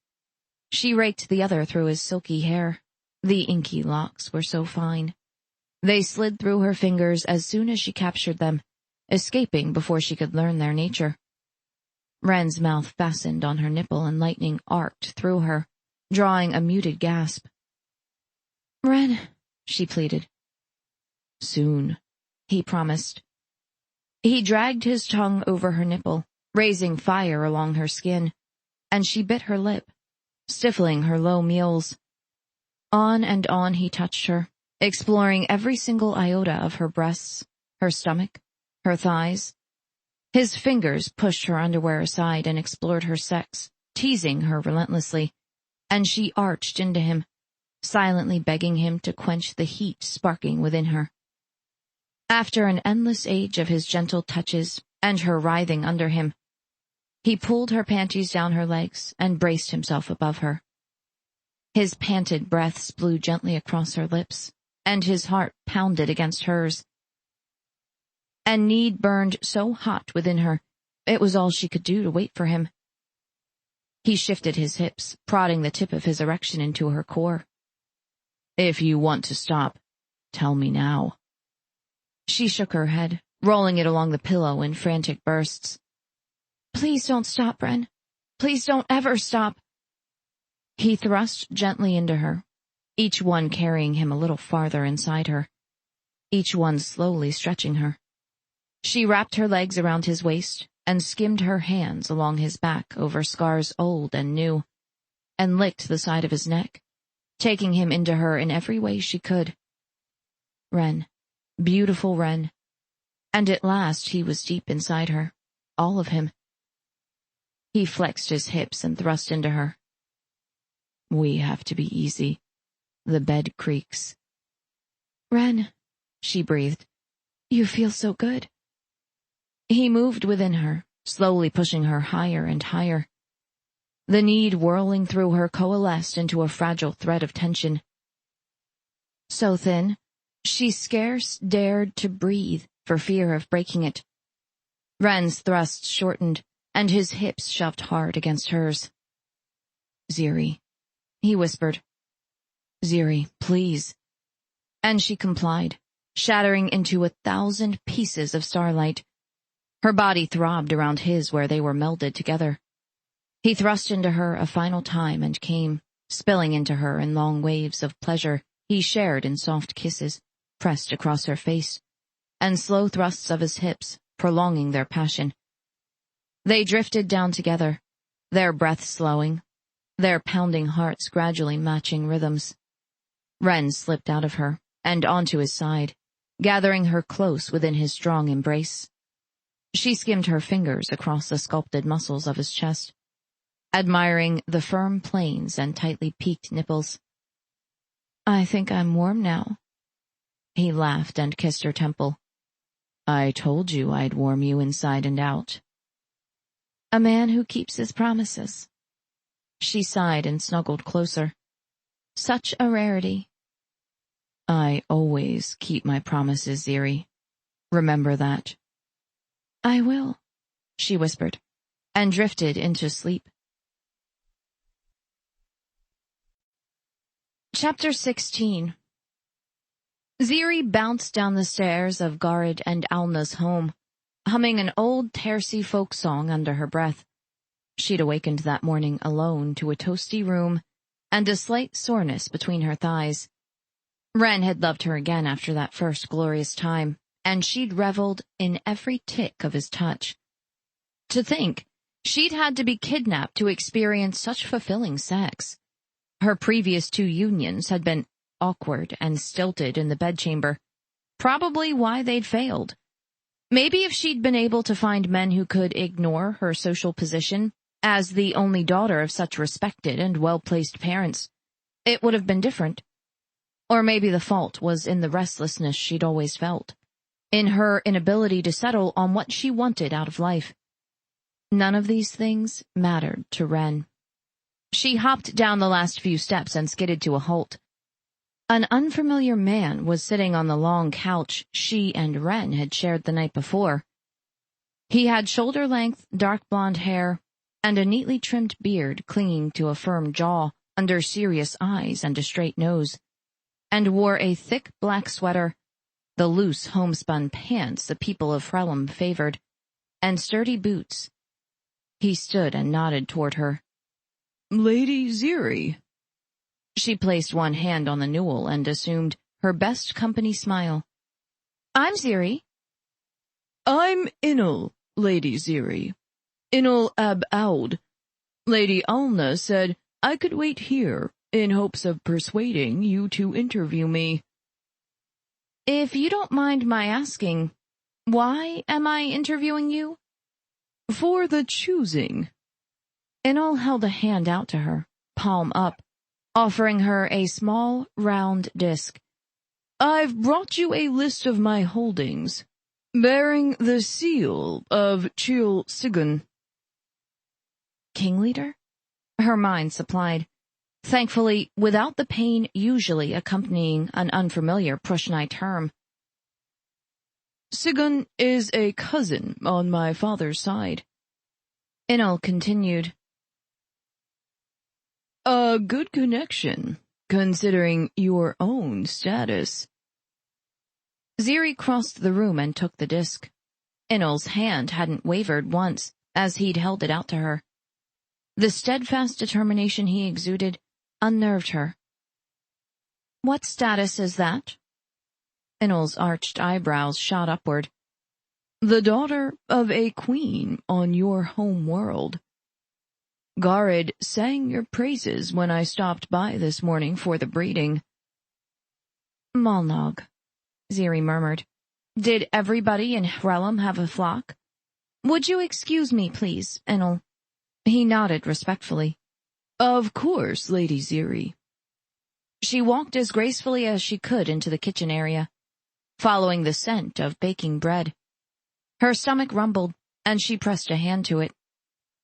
She raked the other through his silky hair. The inky locks were so fine. They slid through her fingers as soon as she captured them, escaping before she could learn their nature. Ren's mouth fastened on her nipple and lightning arced through her, drawing a muted gasp. Ren, she pleaded. Soon, he promised. He dragged his tongue over her nipple, raising fire along her skin, and she bit her lip, stifling her low meals. On and on he touched her, exploring every single iota of her breasts, her stomach, her thighs. His fingers pushed her underwear aside and explored her sex, teasing her relentlessly, and she arched into him, silently begging him to quench the heat sparking within her. After an endless age of his gentle touches and her writhing under him, he pulled her panties down her legs and braced himself above her. His panted breaths blew gently across her lips, and his heart pounded against hers. And need burned so hot within her, it was all she could do to wait for him. He shifted his hips, prodding the tip of his erection into her core. If you want to stop, tell me now. She shook her head, rolling it along the pillow in frantic bursts. Please don't stop, Ren. Please don't ever stop. He thrust gently into her, each one carrying him a little farther inside her, each one slowly stretching her. She wrapped her legs around his waist and skimmed her hands along his back over scars old and new, and licked the side of his neck, taking him into her in every way she could. Ren, beautiful Ren. And at last he was deep inside her, all of him. He flexed his hips and thrust into her. We have to be easy. The bed creaks. Ren, she breathed. You feel so good. He moved within her, slowly pushing her higher and higher. The need whirling through her coalesced into a fragile thread of tension. So thin, she scarce dared to breathe for fear of breaking it. Ren's thrusts shortened, and his hips shoved hard against hers. Ziri, he whispered. Ziri, please. And she complied, shattering into 1,000 pieces of starlight. Her body throbbed around his where they were melded together. He thrust into her a final time and came, spilling into her in long waves of pleasure he shared in soft kisses, pressed across her face, and slow thrusts of his hips, prolonging their passion. They drifted down together, their breaths slowing, their pounding hearts gradually matching rhythms. Ren slipped out of her and onto his side, gathering her close within his strong embrace. She skimmed her fingers across the sculpted muscles of his chest, admiring the firm planes and tightly peaked nipples. I think I'm warm now. He laughed and kissed her temple. I told you I'd warm you inside and out. A man who keeps his promises. She sighed and snuggled closer. Such a rarity. I always keep my promises, Ziri. Remember that. I will, she whispered, and drifted into sleep. Chapter 16. Ziri bounced down the stairs of Garid and Alna's home, humming an old Tersi folk song under her breath. She'd awakened that morning alone to a toasty room and a slight soreness between her thighs. Ren had loved her again after that first glorious time, and she'd reveled in every tick of his touch. To think, she'd had to be kidnapped to experience such fulfilling sex. Her previous 2 unions had been awkward and stilted in the bedchamber, probably why they'd failed. Maybe if she'd been able to find men who could ignore her social position, as the only daughter of such respected and well-placed parents, it would have been different. Or maybe the fault was in the restlessness she'd always felt, in her inability to settle on what she wanted out of life. None of these things mattered to Ren. She hopped down the last few steps and skidded to a halt. An unfamiliar man was sitting on the long couch she and Ren had shared the night before. He had shoulder-length, dark blonde hair and a neatly trimmed beard clinging to a firm jaw under serious eyes and a straight nose, and wore a thick black sweater, the loose homespun pants the people of Frelum favored, and sturdy boots. He stood and nodded toward her. Lady Ziri. She placed one hand on the newel and assumed her best company smile. I'm Ziri. I'm Inul, Lady Ziri. Inul ab Aud. Lady Alna said I could wait here in hopes of persuading you to interview me. If you don't mind my asking, why am I interviewing you? For the choosing. Inul held a hand out to her, palm up, offering her a small, round disc. I've brought you a list of my holdings, bearing the seal of Chil Sigun. King Leader? Her mind supplied, thankfully without the pain usually accompanying an unfamiliar Pruxnae term. Sigun is a cousin on my father's side. Inul continued. A good connection, considering your own status. Ziri crossed the room and took the disc. Inul's hand hadn't wavered once as he'd held it out to her. The steadfast determination he exuded unnerved her. What status is that? Inul's arched eyebrows shot upward. The daughter of a queen on your home world. Garid sang your praises when I stopped by this morning for the breeding. Malnog, Ziri murmured. Did everybody in Hrelum have a flock? Would you excuse me, please, Inul? He nodded respectfully. Of course, Lady Ziri. She walked as gracefully as she could into the kitchen area, following the scent of baking bread. Her stomach rumbled, and she pressed a hand to it.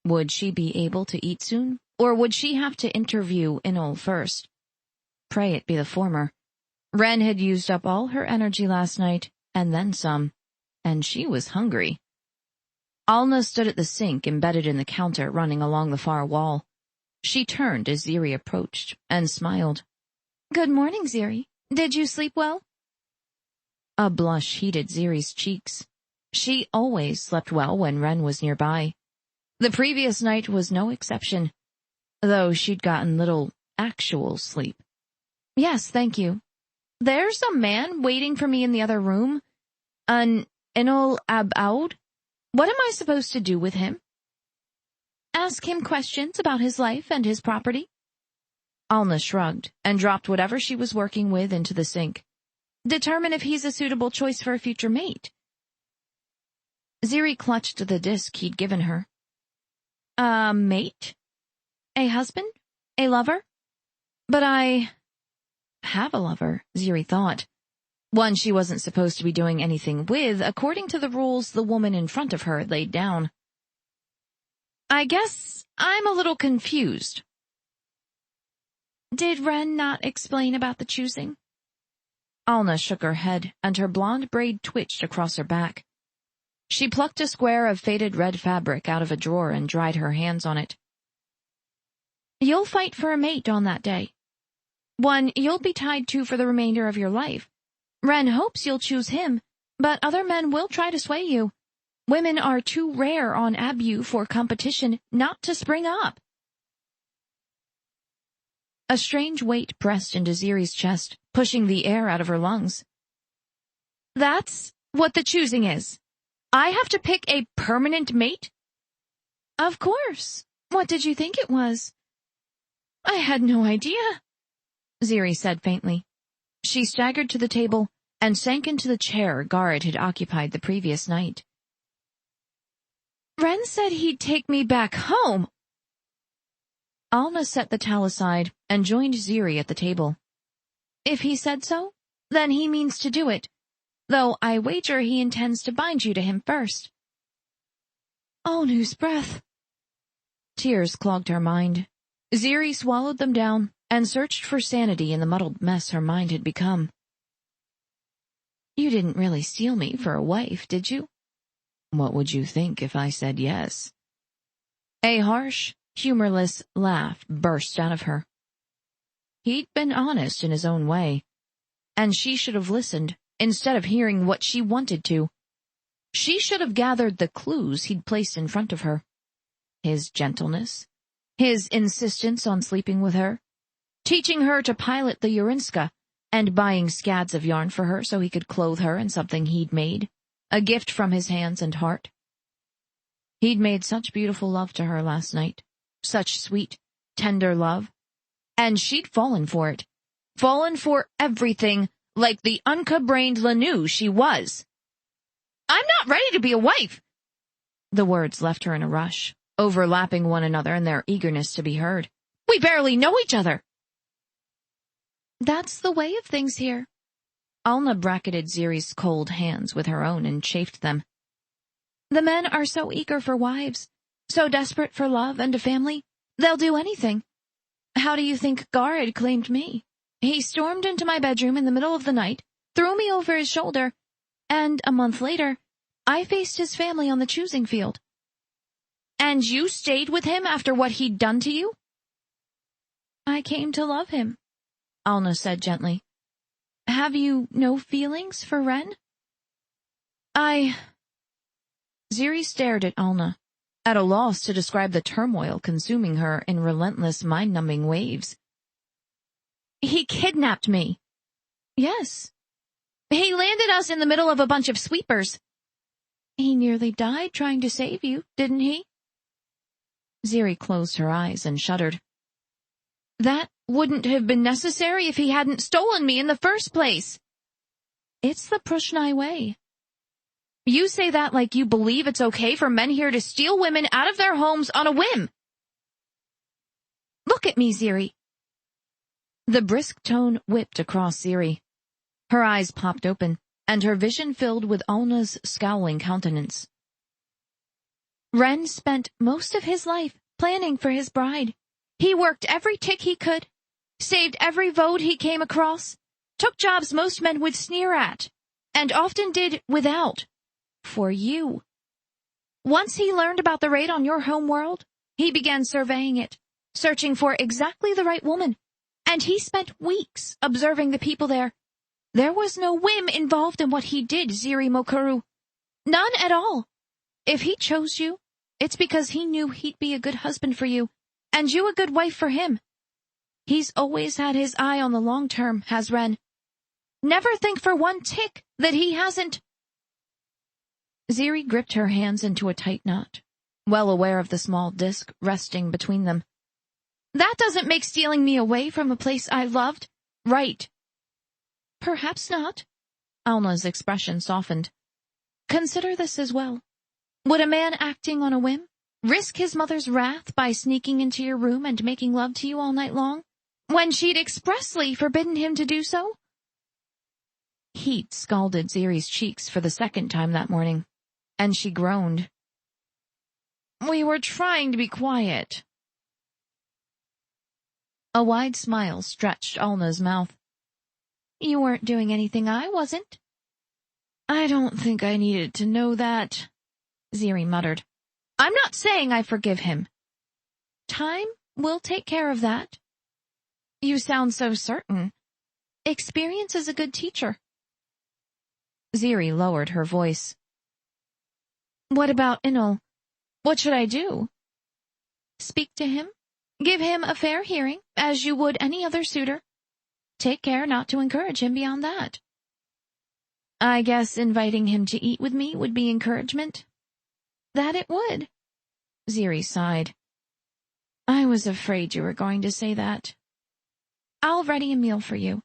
Would she be able to eat soon, or would she have to interview Inul first? Pray it be the former. Ren had used up all her energy last night, and then some, and she was hungry. Alna stood at the sink embedded in the counter running along the far wall. She turned as Ziri approached and smiled. Good morning, Ziri. Did you sleep well? A blush heated Ziri's cheeks. She always slept well when Ren was nearby. The previous night was no exception, though she'd gotten little actual sleep. Yes, thank you. There's a man waiting for me in the other room. An Inul ab Aud? What am I supposed to do with him? Ask him questions about his life and his property. Alna shrugged and dropped whatever she was working with into the sink. Determine if he's a suitable choice for a future mate. Ziri clutched the disc he'd given her. A mate? A husband? A lover? But I have a lover, Ziri thought. One she wasn't supposed to be doing anything with, according to the rules the woman in front of her had laid down. I guess I'm a little confused. Did Ren not explain about the choosing? Alna shook her head, and her blonde braid twitched across her back. She plucked a square of faded red fabric out of a drawer and dried her hands on it. You'll fight for a mate on that day. One you'll be tied to for the remainder of your life. Ren hopes you'll choose him, but other men will try to sway you. Women are too rare on Abu for competition not to spring up. A strange weight pressed into Ziri's chest, pushing the air out of her lungs. That's what the choosing is. I have to pick a permanent mate? Of course. What did you think it was? I had no idea, Ziri said faintly. She staggered to the table and sank into the chair Garrett had occupied the previous night. Ren said he'd take me back home. Alna set the towel aside and joined Ziri at the table. If he said so, then he means to do it, though I wager he intends to bind you to him first. Anu's breath. Tears clogged her mind. Ziri swallowed them down and searched for sanity in the muddled mess her mind had become. You didn't really steal me for a wife, did you? What would you think if I said yes? A harsh, humorless laugh burst out of her. He'd been honest in his own way, and she should have listened instead of hearing what she wanted to. She should have gathered the clues he'd placed in front of her. His gentleness, his insistence on sleeping with her, teaching her to pilot the Urinska, and buying scads of yarn for her so he could clothe her in something he'd made, a gift from his hands and heart. He'd made such beautiful love to her last night, such sweet, tender love, and she'd fallen for it, fallen for everything like the unca-brained Lanu she was. I'm not ready to be a wife! The words left her in a rush, overlapping one another in their eagerness to be heard. We barely know each other. That's the way of things here. Alna bracketed Ziri's cold hands with her own and chafed them. The men are so eager for wives, so desperate for love and a family, they'll do anything. How do you think Garrett claimed me? He stormed into my bedroom in the middle of the night, threw me over his shoulder, and a month later, I faced his family on the choosing field. And you stayed with him after what he'd done to you? I came to love him, Alna said gently. Have you no feelings for Ren? Ziri stared at Alna, at a loss to describe the turmoil consuming her in relentless, mind-numbing waves. He kidnapped me. Yes. He landed us in the middle of a bunch of sweepers. He nearly died trying to save you, didn't he? Ziri closed her eyes and shuddered. That wouldn't have been necessary if he hadn't stolen me in the first place. It's the Pruxnae way. You say that like you believe it's okay for men here to steal women out of their homes on a whim. Look at me, Ziri. The brisk tone whipped across Ziri. Her eyes popped open, and her vision filled with Alna's scowling countenance. Ren spent most of his life planning for his bride. He worked every tick he could, saved every vote he came across, took jobs most men would sneer at, and often did without. For you. Once he learned about the raid on your home world, he began surveying it, searching for exactly the right woman, and he spent weeks observing the people there. There was no whim involved in what he did, Ziri Mokuru. None at all. If he chose you, it's because he knew he'd be a good husband for you, and you a good wife for him. He's always had his eye on the long term, has Ren. Never think for one tick that he hasn't. Ziri gripped her hands into a tight knot, well aware of the small disk resting between them. That doesn't make stealing me away from a place I loved right. Perhaps not. Alna's expression softened. Consider this as well. Would a man acting on a whim risk his mother's wrath by sneaking into your room and making love to you all night long, when she'd expressly forbidden him to do so? Heat scalded Ziri's cheeks for the second time that morning, and she groaned. We were trying to be quiet. A wide smile stretched Alna's mouth. You weren't doing anything I wasn't. I don't think I needed to know that, Ziri muttered. I'm not saying I forgive him. Time will take care of that. You sound so certain. Experience is a good teacher. Ziri lowered her voice. What about Inul? What should I do? Speak to him. Give him a fair hearing, as you would any other suitor. Take care not to encourage him beyond that. I guess inviting him to eat with me would be encouragement. That it would. Ziri sighed. I was afraid you were going to say that. I'll ready a meal for you.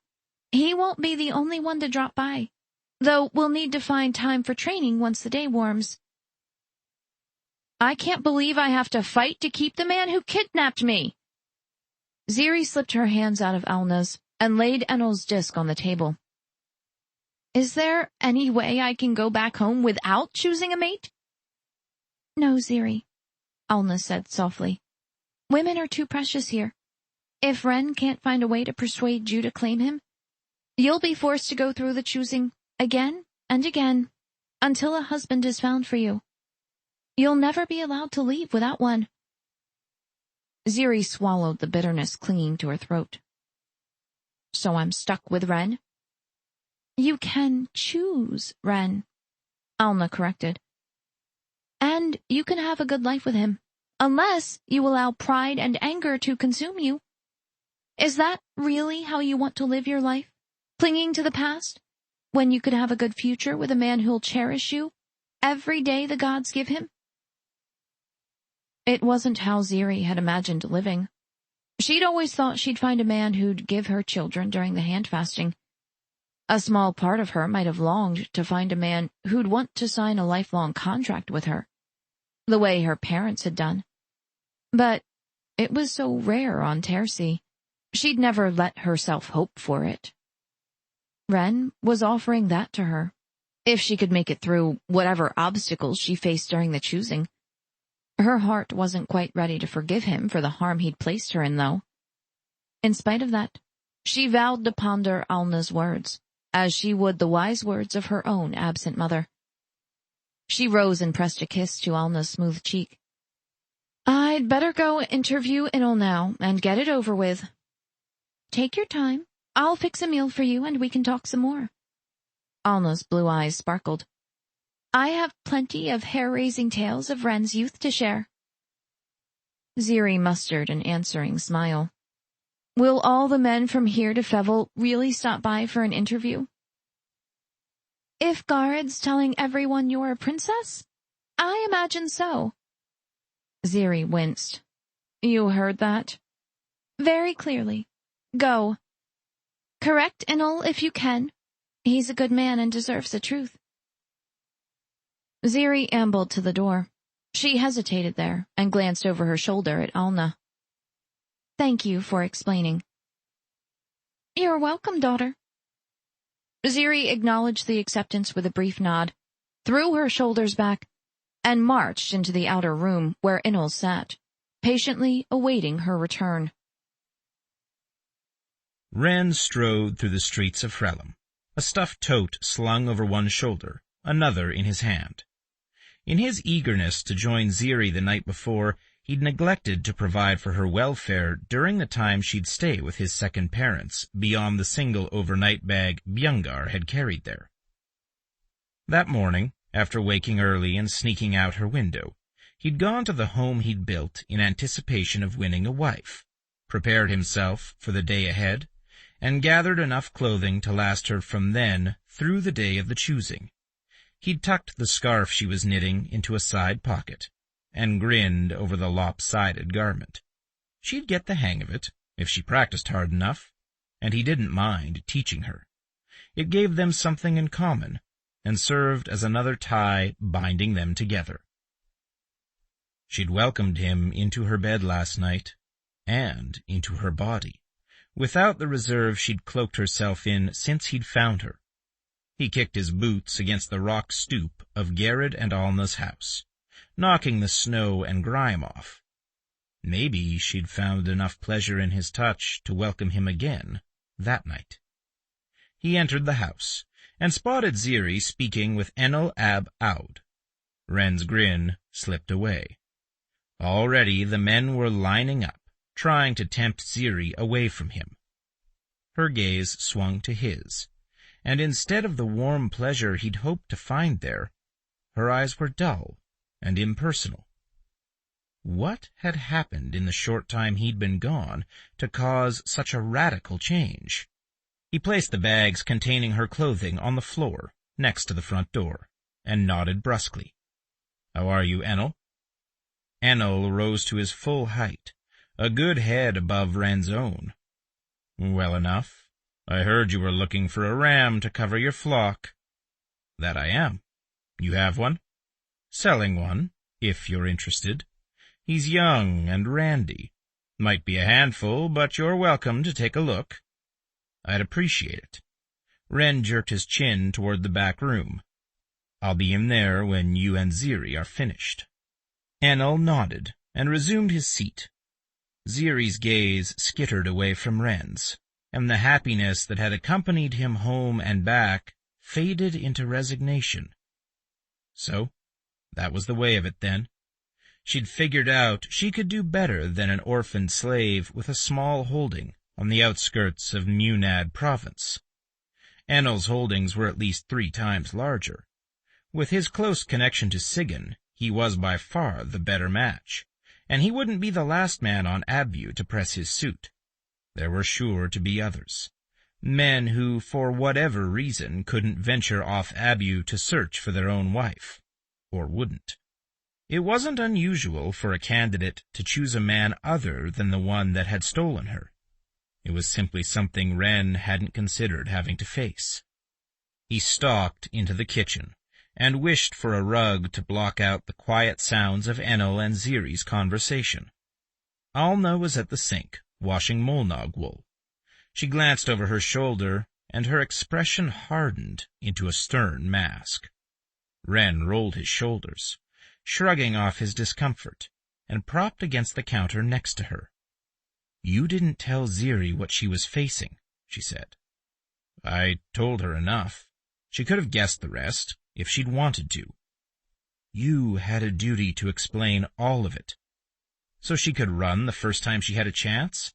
He won't be the only one to drop by, though we'll need to find time for training once the day warms. I can't believe I have to fight to keep the man who kidnapped me. Ziri slipped her hands out of Alna's and laid Enel's disc on the table. Is there any way I can go back home without choosing a mate? No, Ziri, Alna said softly. Women are too precious here. If Ren can't find a way to persuade you to claim him, you'll be forced to go through the choosing again and again until a husband is found for you. You'll never be allowed to leave without one. Ziri swallowed the bitterness clinging to her throat. So I'm stuck with Ren? You can choose Ren, Alna corrected. And you can have a good life with him, unless you allow pride and anger to consume you. Is that really how you want to live your life? Clinging to the past, when you could have a good future with a man who'll cherish you every day the gods give him? It wasn't how Ziri had imagined living. She'd always thought she'd find a man who'd give her children during the hand fasting. A small part of her might have longed to find a man who'd want to sign a lifelong contract with her, the way her parents had done. But it was so rare on Terci, she'd never let herself hope for it. Ren was offering that to her, if she could make it through whatever obstacles she faced during the choosing. Her heart wasn't quite ready to forgive him for the harm he'd placed her in, though. In spite of that, she vowed to ponder Alna's words, as she would the wise words of her own absent mother. She rose and pressed a kiss to Alna's smooth cheek. I'd better go interview Inul now and get it over with. Take your time. I'll fix a meal for you and we can talk some more. Alna's blue eyes sparkled. I have plenty of hair-raising tales of Ren's youth to share. Ziri mustered an answering smile. Will all the men from here to Fevil really stop by for an interview? If Guard's telling everyone you're a princess, I imagine so. Ziri winced. You heard that? Very clearly. Go. Correct Inul if you can. He's a good man and deserves the truth. Ziri ambled to the door. She hesitated there and glanced over her shoulder at Alna. Thank you for explaining. You're welcome, daughter. Ziri acknowledged the acceptance with a brief nod, threw her shoulders back, and marched into the outer room where Inul sat, patiently awaiting her return. Ren strode through the streets of Frelum, a stuffed tote slung over one shoulder, another in his hand. In his eagerness to join Ziri the night before, he'd neglected to provide for her welfare during the time she'd stay with his second parents, beyond the single overnight bag Bjungar had carried there. That morning, after waking early and sneaking out her window, he'd gone to the home he'd built in anticipation of winning a wife, prepared himself for the day ahead, and gathered enough clothing to last her from then through the day of the choosing. He'd tucked the scarf she was knitting into a side pocket, and grinned over the lopsided garment. She'd get the hang of it, if she practiced hard enough, and he didn't mind teaching her. It gave them something in common, and served as another tie binding them together. She'd welcomed him into her bed last night, and into her body, without the reserve she'd cloaked herself in since he'd found her. He kicked his boots against the rock stoop of Garrod and Alna's house, knocking the snow and grime off. Maybe she'd found enough pleasure in his touch to welcome him again that night. He entered the house, and spotted Ziri speaking with Enel ab Aud. Wren's grin slipped away. Already the men were lining up, trying to tempt Ziri away from him. Her gaze swung to his, and instead of the warm pleasure he'd hoped to find there, her eyes were dull and impersonal. What had happened in the short time he'd been gone to cause such a radical change? He placed the bags containing her clothing on the floor, next to the front door, and nodded brusquely. "How are you, Enel?" Enel rose to his full height, a good head above Wren's own. "Well enough. I heard you were looking for a ram to cover your flock." "That I am. You have one?" "Selling one, if you're interested. He's young and randy. Might be a handful, but you're welcome to take a look." "I'd appreciate it." Wren jerked his chin toward the back room. "I'll be in there when you and Ziri are finished." Enel nodded and resumed his seat. Ziri's gaze skittered away from Wren's, and the happiness that had accompanied him home and back faded into resignation. So, that was the way of it then. She'd figured out she could do better than an orphaned slave with a small holding on the outskirts of Munad province. Enel's holdings were at least 3 times larger. With his close connection to Sigyn, he was by far the better match, and he wouldn't be the last man on Abu to press his suit. There were sure to be others. Men who, for whatever reason, couldn't venture off Abu to search for their own wife. Or wouldn't. It wasn't unusual for a candidate to choose a man other than the one that had stolen her. It was simply something Wren hadn't considered having to face. He stalked into the kitchen, and wished for a rug to block out the quiet sounds of Enel and Ziri's conversation. Alna was at the sink, washing Molnog wool. She glanced over her shoulder, and her expression hardened into a stern mask. Wren rolled his shoulders, shrugging off his discomfort, and propped against the counter next to her. "You didn't tell Ziri what she was facing," she said. "I told her enough. She could have guessed the rest, if she'd wanted to." "You had a duty to explain all of it, so she could run the first time she had a chance?"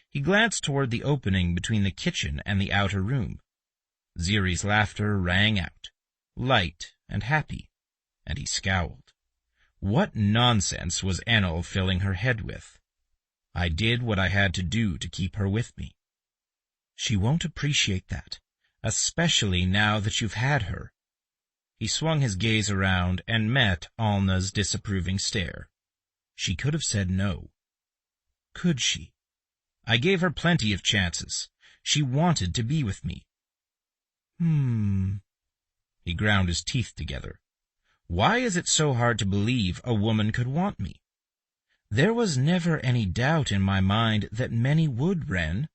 He glanced toward the opening between the kitchen and the outer room. Ziri's laughter rang out, light and happy, and he scowled. What nonsense was Enel filling her head with? "I did what I had to do to keep her with me." "She won't appreciate that, especially now that you've had her." He swung his gaze around and met Alna's disapproving stare. She could have said no. Could she? "I gave her plenty of chances. She wanted to be with me." He ground his teeth together. "Why is it so hard to believe a woman could want me? There was never any doubt in my mind that many would, Wren.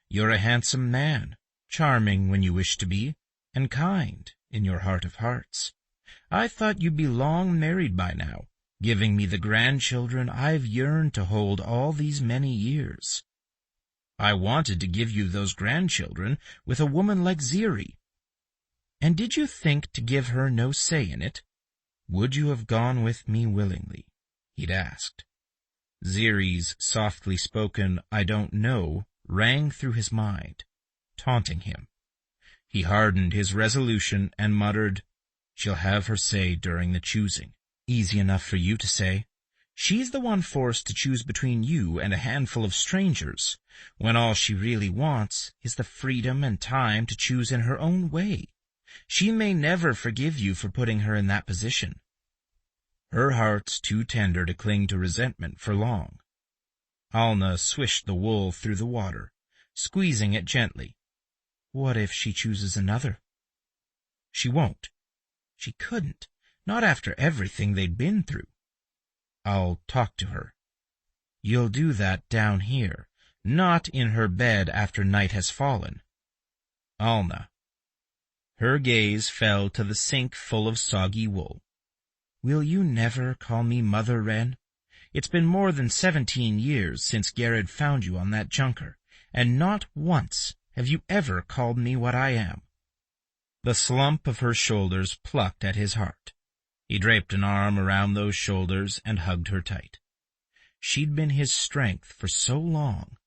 You're a handsome man, charming when you wish to be, and kind in your heart of hearts. I thought you'd be long married by now, giving me the grandchildren I've yearned to hold all these many years. I wanted to give you those grandchildren with a woman like Ziri. And did you think to give her no say in it? Would you have gone with me willingly?" he'd asked. Ziri's softly spoken, "I don't know," rang through his mind, taunting him. He hardened his resolution and muttered, "She'll have her say during the choosing. Easy enough for you to say. She's the one forced to choose between you and a handful of strangers, when all she really wants is the freedom and time to choose in her own way. She may never forgive you for putting her in that position. Her heart's too tender to cling to resentment for long." Alna swished the wool through the water, squeezing it gently. "What if she chooses another?" "She won't. She couldn't, not after everything they'd been through." "I'll talk to her." "You'll do that down here, not in her bed after night has fallen." "Alna." Her gaze fell to the sink full of soggy wool. "Will you never call me Mother, Wren? It's been more than 17 years since Garrett found you on that junker, and not once Have you ever called me what I am?" The slump of her shoulders plucked at his heart. He draped an arm around those shoulders and hugged her tight. She'd been his strength for so long.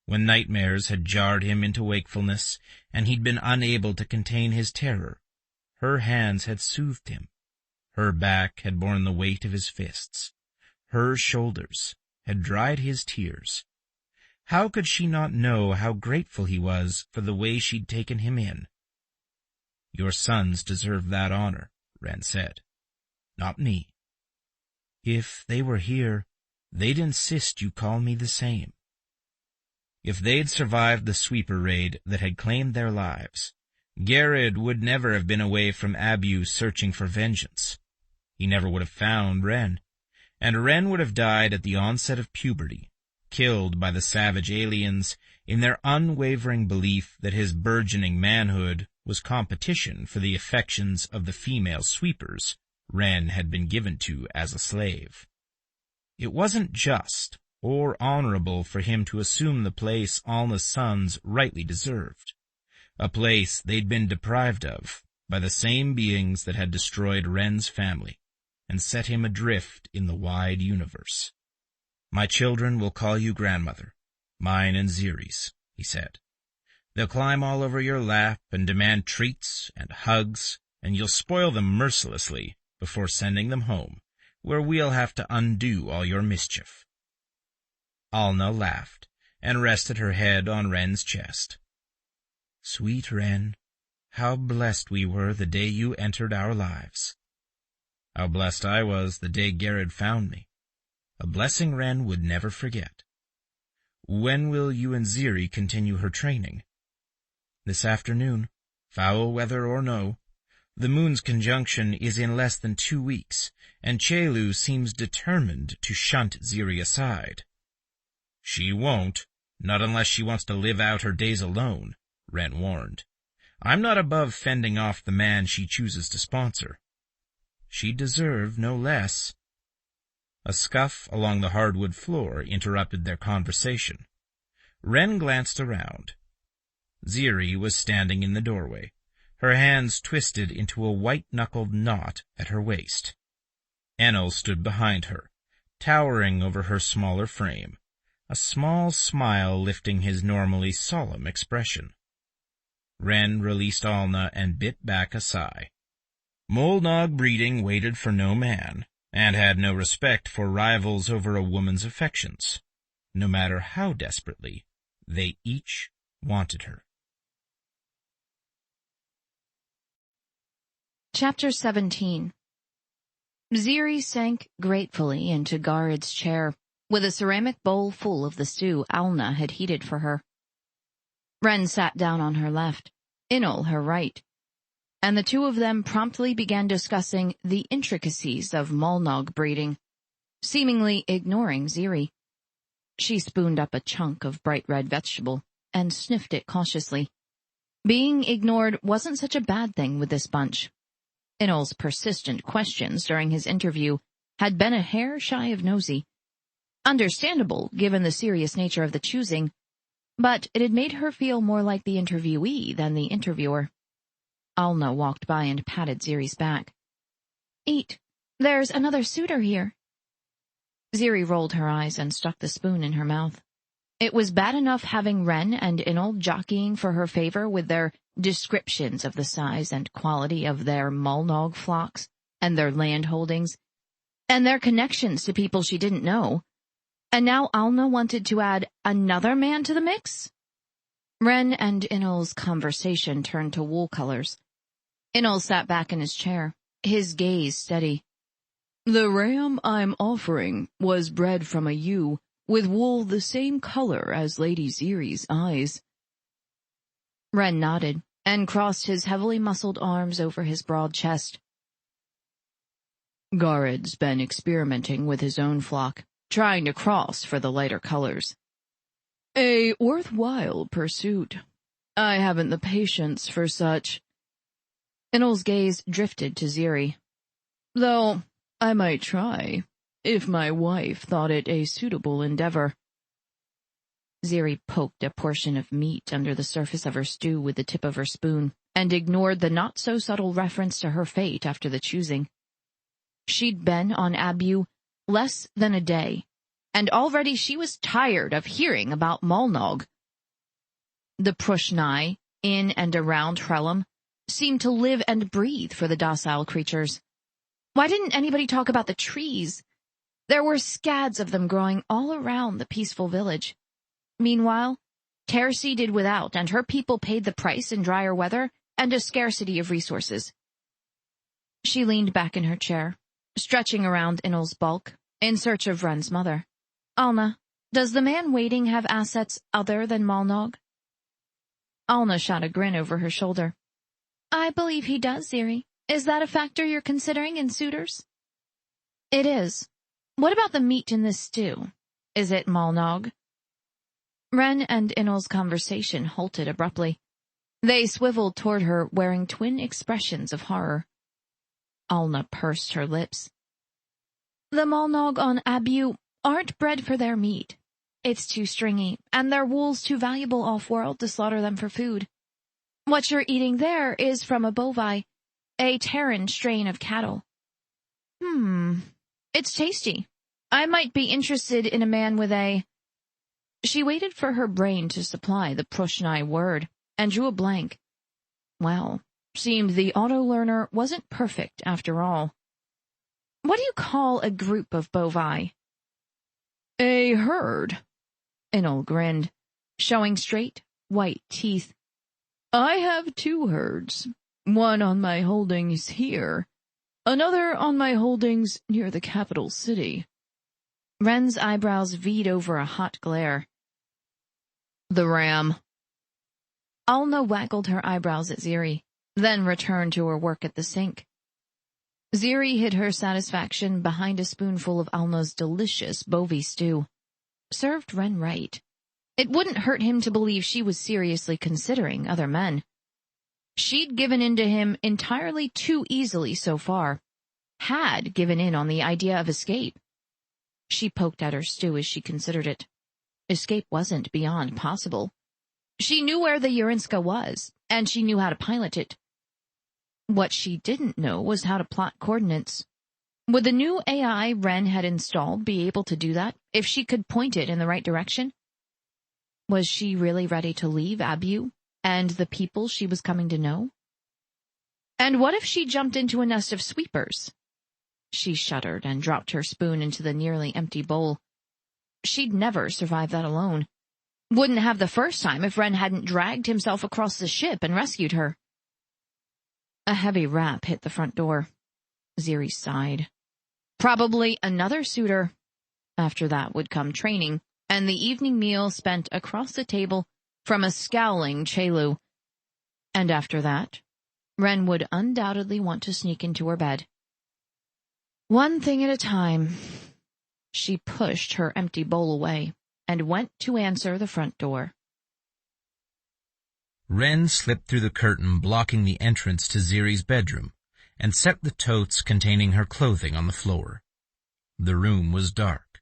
When nightmares had jarred him into wakefulness, and he'd been unable to contain his terror, her hands had soothed him. Her back had borne the weight of his fists. Her shoulders had dried his tears. How could she not know how grateful he was for the way she'd taken him in? "Your sons deserve that honor," Ren said. "Not me. If they were here, they'd insist you call me the same." If they'd survived the sweeper raid that had claimed their lives, Garrod would never have been away from Abu searching for vengeance. He never would have found Ren, and Ren would have died at the onset of puberty, killed by the savage aliens in their unwavering belief that his burgeoning manhood was competition for the affections of the female sweepers Ren had been given to as a slave. It wasn't just or honorable for him to assume the place Alna's sons rightly deserved, a place they'd been deprived of by the same beings that had destroyed Ren's family and set him adrift in the wide universe. "My children will call you grandmother, mine and Ziri's," he said. "They'll climb all over your lap and demand treats and hugs, and you'll spoil them mercilessly before sending them home, where we'll have to undo all your mischief." Alna laughed and rested her head on Ren's chest. "Sweet Ren, how blessed we were the day you entered our lives." "How blessed I was the day Garrod found me. A blessing Ren would never forget." "When will you and Ziri continue her training?" "This afternoon, foul weather or no. The moon's conjunction is in less than 2 weeks, and Chelu seems determined to shunt Ziri aside." "She won't, not unless she wants to live out her days alone," Ren warned. "I'm not above fending off the man she chooses to sponsor." "She'd deserve no less." A scuff along the hardwood floor interrupted their conversation. Ren glanced around. Ziri was standing in the doorway, her hands twisted into a white-knuckled knot at her waist. Enel stood behind her, towering over her smaller frame, a small smile lifting his normally solemn expression. Ren released Alna and bit back a sigh. Molnog breeding waited for no man, and had no respect for rivals over a woman's affections. No matter how desperately, they each wanted her. Chapter 17. Ziri sank gratefully into Garrod's chair, with a ceramic bowl full of the stew Alna had heated for her. Ren sat down on her left, Inul her right, and the two of them promptly began discussing the intricacies of Molnog breeding, seemingly ignoring Ziri. She spooned up a chunk of bright red vegetable and sniffed it cautiously. Being ignored wasn't such a bad thing with this bunch. Inul's persistent questions during his interview had been a hair shy of nosy. Understandable, given the serious nature of the choosing, but it had made her feel more like the interviewee than the interviewer. Alna walked by and patted Ziri's back. "Eat. There's another suitor here." Ziri rolled her eyes and stuck the spoon in her mouth. It was bad enough having Ren and Inul jockeying for her favor with their descriptions of the size and quality of their Molnog flocks and their land holdings, and their connections to people she didn't know. And now Alna wanted to add another man to the mix? Ren and Inul's conversation turned to wool colors. Inul sat back in his chair, his gaze steady. "The ram I'm offering was bred from a ewe with wool the same color as Lady Ziri's eyes." Ren nodded and crossed his heavily muscled arms over his broad chest. "Garrod's been experimenting with his own flock, trying to cross for the lighter colors. A worthwhile pursuit. I haven't the patience for such." Inul's gaze drifted to Ziri. "Though I might try, if my wife thought it a suitable endeavor." Ziri poked a portion of meat under the surface of her stew with the tip of her spoon and ignored the not-so-subtle reference to her fate after the choosing. She'd been on Abu less than a day, and already she was tired of hearing about Molnog. The Pruxnae, in and around Hrelm, seemed to live and breathe for the docile creatures. Why didn't anybody talk about the trees? There were scads of them growing all around the peaceful village. Meanwhile, Tercy did without, and her people paid the price in drier weather and a scarcity of resources. She leaned back in her chair, stretching around Inul's bulk, in search of Wren's mother. Alna, does the man waiting have assets other than Molnog? Alna shot a grin over her shoulder. I believe he does, Ziri. Is that a factor you're considering in suitors? It is. What about the meat in this stew? Is it Molnog? Wren and Inul's conversation halted abruptly. They swiveled toward her, wearing twin expressions of horror. Alna pursed her lips. The Molnog on Abu aren't bred for their meat. It's too stringy, and their wool's too valuable off-world to slaughter them for food. What you're eating there is from a bovi, a Terran strain of cattle. It's tasty. I might be interested in a man with a... She waited for her brain to supply the Pruxnae word, and drew a blank. Well, seemed the auto-learner wasn't perfect after all. What do you call a group of bovi? A herd. Inul grinned, showing straight, white teeth. I have 2 herds. One on my holdings here, another on my holdings near the capital city. Wren's eyebrows V'd over a hot glare. The ram. Alna waggled her eyebrows at Ziri, then returned to her work at the sink. Ziri hid her satisfaction behind a spoonful of Alna's delicious bovi stew. Served Wren right. It wouldn't hurt him to believe she was seriously considering other men. She'd given in to him entirely too easily so far. Had given in on the idea of escape. She poked at her stew as she considered it. Escape wasn't beyond possible. She knew where the Urinska was, and she knew how to pilot it. What she didn't know was how to plot coordinates. Would the new AI Wren had installed be able to do that if she could point it in the right direction? Was she really ready to leave Abu and the people she was coming to know? And what if she jumped into a nest of sweepers? She shuddered and dropped her spoon into the nearly empty bowl. She'd never survive that alone. Wouldn't have the first time if Wren hadn't dragged himself across the ship and rescued her. A heavy rap hit the front door. Ziri sighed. Probably another suitor. After that would come training, and the evening meal spent across the table from a scowling Chelu. And after that, Wren would undoubtedly want to sneak into her bed. One thing at a time. She pushed her empty bowl away and went to answer the front door. Wren slipped through the curtain blocking the entrance to Ziri's bedroom and set the totes containing her clothing on the floor. The room was dark,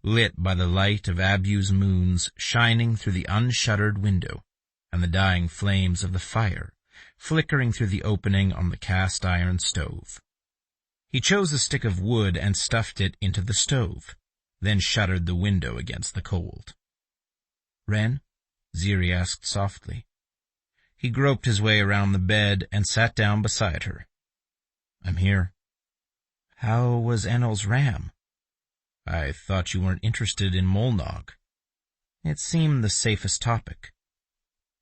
lit by the light of Abu's moons shining through the unshuttered window and the dying flames of the fire flickering through the opening on the cast-iron stove. He chose a stick of wood and stuffed it into the stove, then shuttered the window against the cold. "Wren?" Ziri asked softly. He groped his way around the bed and sat down beside her. "I'm here." "How was Enel's ram?" "I thought you weren't interested in Molnog." It seemed the safest topic.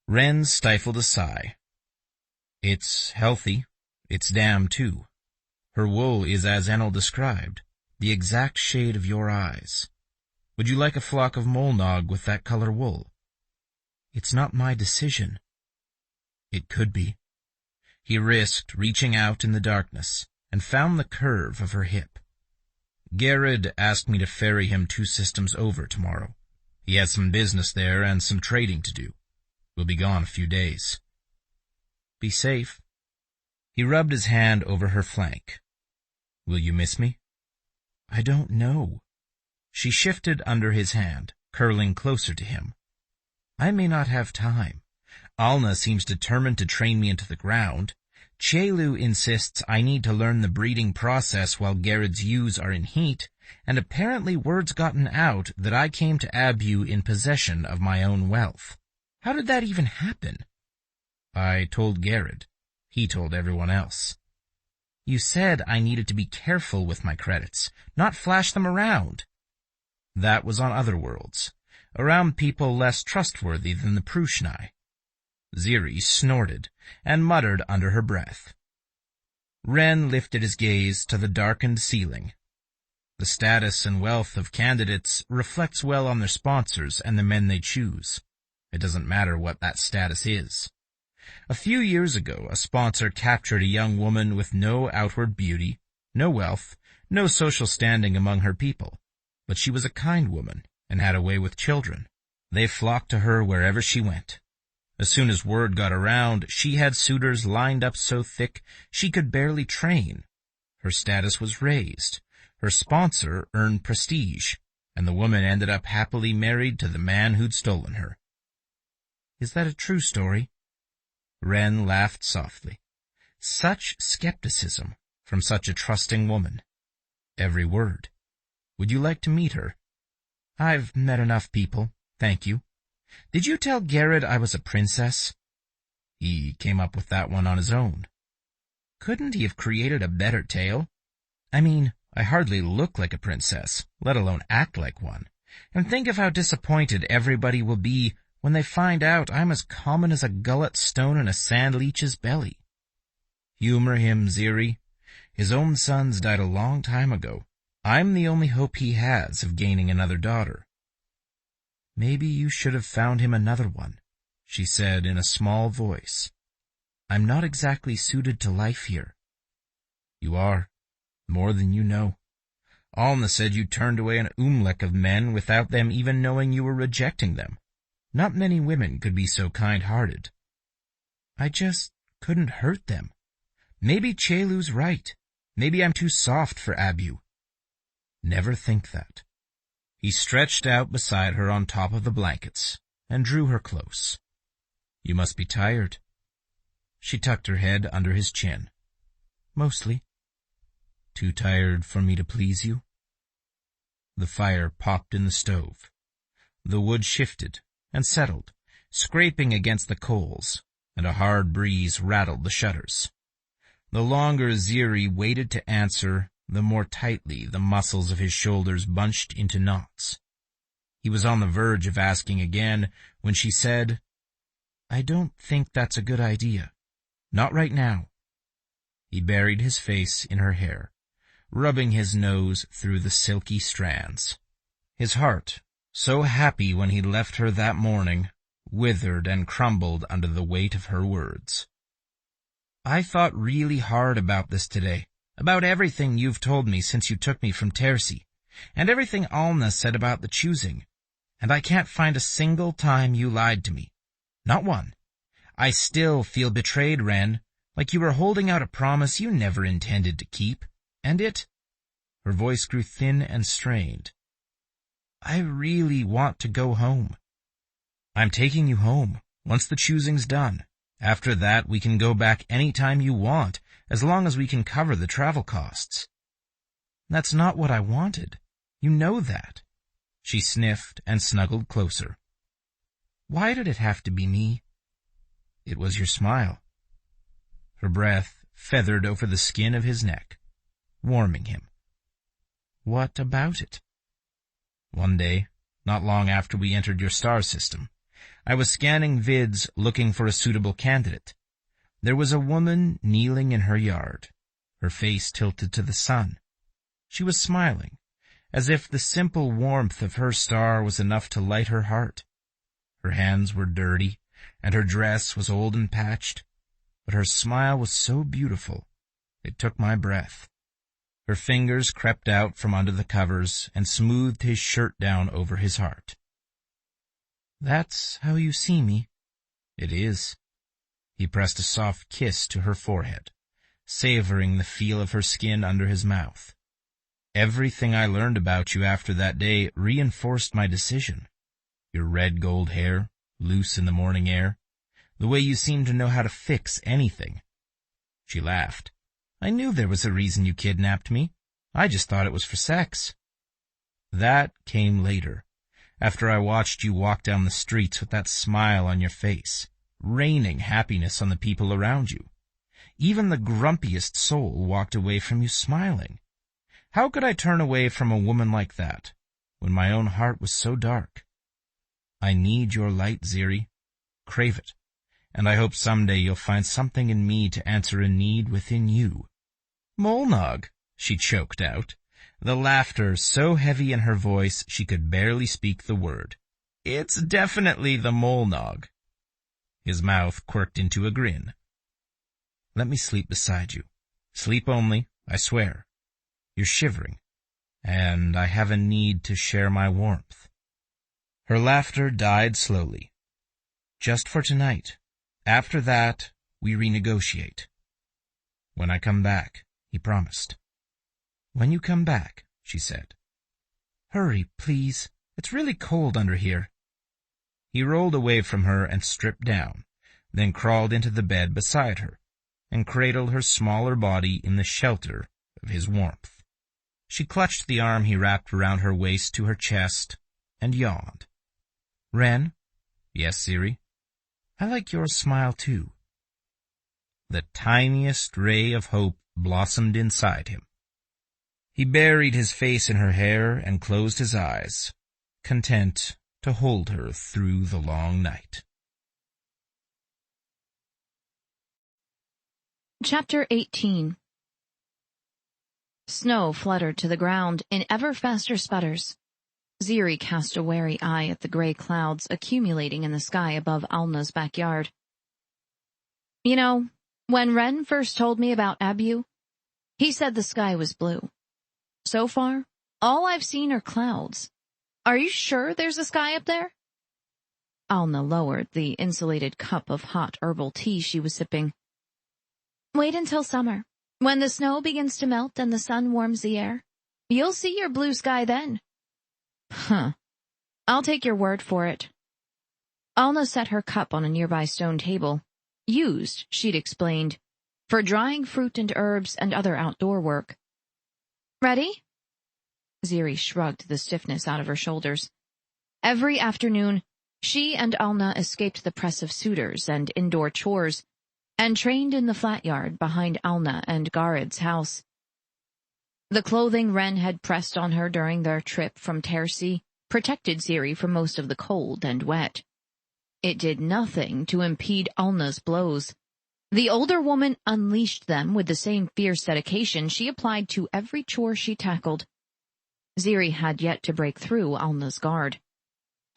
Wren stifled a sigh. "It's healthy. It's dam, too. Her wool is as Enel described, the exact shade of your eyes. Would you like a flock of Molnog with that color wool?" "It's not my decision." "It could be." He risked reaching out in the darkness and found the curve of her hip. "Garrod asked me to ferry him 2 systems over tomorrow. He has some business there and some trading to do. We'll be gone a few days." "Be safe." He rubbed his hand over her flank. "Will you miss me?" "I don't know." She shifted under his hand, curling closer to him, I may not have time. Alna seems determined to train me into the ground. Chelu insists I need to learn the breeding process while Garrod's ewes are in heat, and apparently word's gotten out that I came to Abu in possession of my own wealth. How did that even happen? I told Garrod. He told everyone else. You said I needed to be careful with my credits, not flash them around. That was on other worlds, around people less trustworthy than the Pruxnae. Ziri snorted and muttered under her breath. Ren lifted his gaze to the darkened ceiling. The status and wealth of candidates reflects well on their sponsors and the men they choose. It doesn't matter what that status is. A few years ago, a sponsor captured a young woman with no outward beauty, no wealth, no social standing among her people. But she was a kind woman and had a way with children. They flocked to her wherever she went. As soon as word got around, she had suitors lined up so thick she could barely train. Her status was raised. Her sponsor earned prestige, and the woman ended up happily married to the man who'd stolen her. Is that a true story? Ren laughed softly. Such skepticism from such a trusting woman. Every word. Would you like to meet her? I've met enough people, thank you. Did you tell Garrod I was a princess? He came up with that one on his own. Couldn't he have created a better tale? I mean, I hardly look like a princess, let alone act like one. And think of how disappointed everybody will be when they find out I'm as common as a gullet stone in a sand leech's belly. Humor him, Ziri. His own sons died a long time ago. I'm the only hope he has of gaining another daughter. Maybe you should have found him another one, she said in a small voice. I'm not exactly suited to life here. You are, more than you know. Alna said you turned away an oomlek of men without them even knowing you were rejecting them. Not many women could be so kind-hearted. I just couldn't hurt them. Maybe Chelu's right. Maybe I'm too soft for Abu. Never think that. He stretched out beside her on top of the blankets and drew her close. You must be tired. She tucked her head under his chin. Mostly. Too tired for me to please you? The fire popped in the stove. The wood shifted and settled, scraping against the coals, and a hard breeze rattled the shutters. The longer Ziri waited to answer, the more tightly the muscles of his shoulders bunched into knots. He was on the verge of asking again when she said, I don't think that's a good idea. Not right now. He buried his face in her hair, rubbing his nose through the silky strands. His heart, so happy when he left her that morning, withered and crumbled under the weight of her words. I thought really hard about this today, about everything you've told me since you took me from Terci, and everything Alna said about the choosing, and I can't find a single time you lied to me. Not one. I still feel betrayed, Ren, like you were holding out a promise you never intended to keep, and it... Her voice grew thin and strained. I really want to go home. I'm taking you home, once the choosing's done. After that, we can go back any time you want, as long as we can cover the travel costs. That's not what I wanted. You know that. She sniffed and snuggled closer. Why did it have to be me? It was your smile. Her breath feathered over the skin of his neck, warming him. What about it? One day, not long after we entered your star system, I was scanning vids looking for a suitable candidate. There was a woman kneeling in her yard, her face tilted to the sun. She was smiling, as if the simple warmth of her star was enough to light her heart. Her hands were dirty, and her dress was old and patched, but her smile was so beautiful, it took my breath. Her fingers crept out from under the covers and smoothed his shirt down over his heart. That's how you see me. It is. He pressed a soft kiss to her forehead, savoring the feel of her skin under his mouth. Everything I learned about you after that day reinforced my decision. Your red gold hair, loose in the morning air, the way you seemed to know how to fix anything. She laughed. I knew there was a reason you kidnapped me. I just thought it was for sex. That came later, after I watched you walk down the streets with that smile on your face, raining happiness on the people around you. Even the grumpiest soul walked away from you smiling. How could I turn away from a woman like that, when my own heart was so dark? I need your light, Ziri. Crave it, and I hope someday you'll find something in me to answer a need within you. Molnog, she choked out, the laughter so heavy in her voice she could barely speak the word. It's definitely the Molnog. His mouth quirked into a grin. Let me sleep beside you. Sleep only, I swear. You're shivering, and I have a need to share my warmth. Her laughter died slowly. Just for tonight. After that, we renegotiate. When I come back, he promised. When you come back, she said. Hurry, please. It's really cold under here. He rolled away from her and stripped down, then crawled into the bed beside her, and cradled her smaller body in the shelter of his warmth. She clutched the arm he wrapped around her waist to her chest and yawned. Ren? Yes, Ziri? I like your smile too. The tiniest ray of hope blossomed inside him. He buried his face in her hair and closed his eyes, content to hold her through the long night. Chapter 18. Snow fluttered to the ground in ever faster sputters. Ziri cast a wary eye at the gray clouds accumulating in the sky above Alna's backyard. You know, when Ren first told me about Abu, he said the sky was blue. So far, all I've seen are clouds. Are you sure there's a sky up there? Alna lowered the insulated cup of hot herbal tea she was sipping. Wait until summer. When the snow begins to melt and the sun warms the air, you'll see your blue sky then. Huh. I'll take your word for it. Alna set her cup on a nearby stone table, used, she'd explained, for drying fruit and herbs and other outdoor work. Ready? Ziri shrugged the stiffness out of her shoulders. Every afternoon, she and Alna escaped the press of suitors and indoor chores, and trained in the flat yard behind Alna and Gared's house. The clothing Ren had pressed on her during their trip from Tersi protected Ziri from most of the cold and wet. It did nothing to impede Alna's blows. The older woman unleashed them with the same fierce dedication she applied to every chore she tackled. Ziri had yet to break through Alna's guard.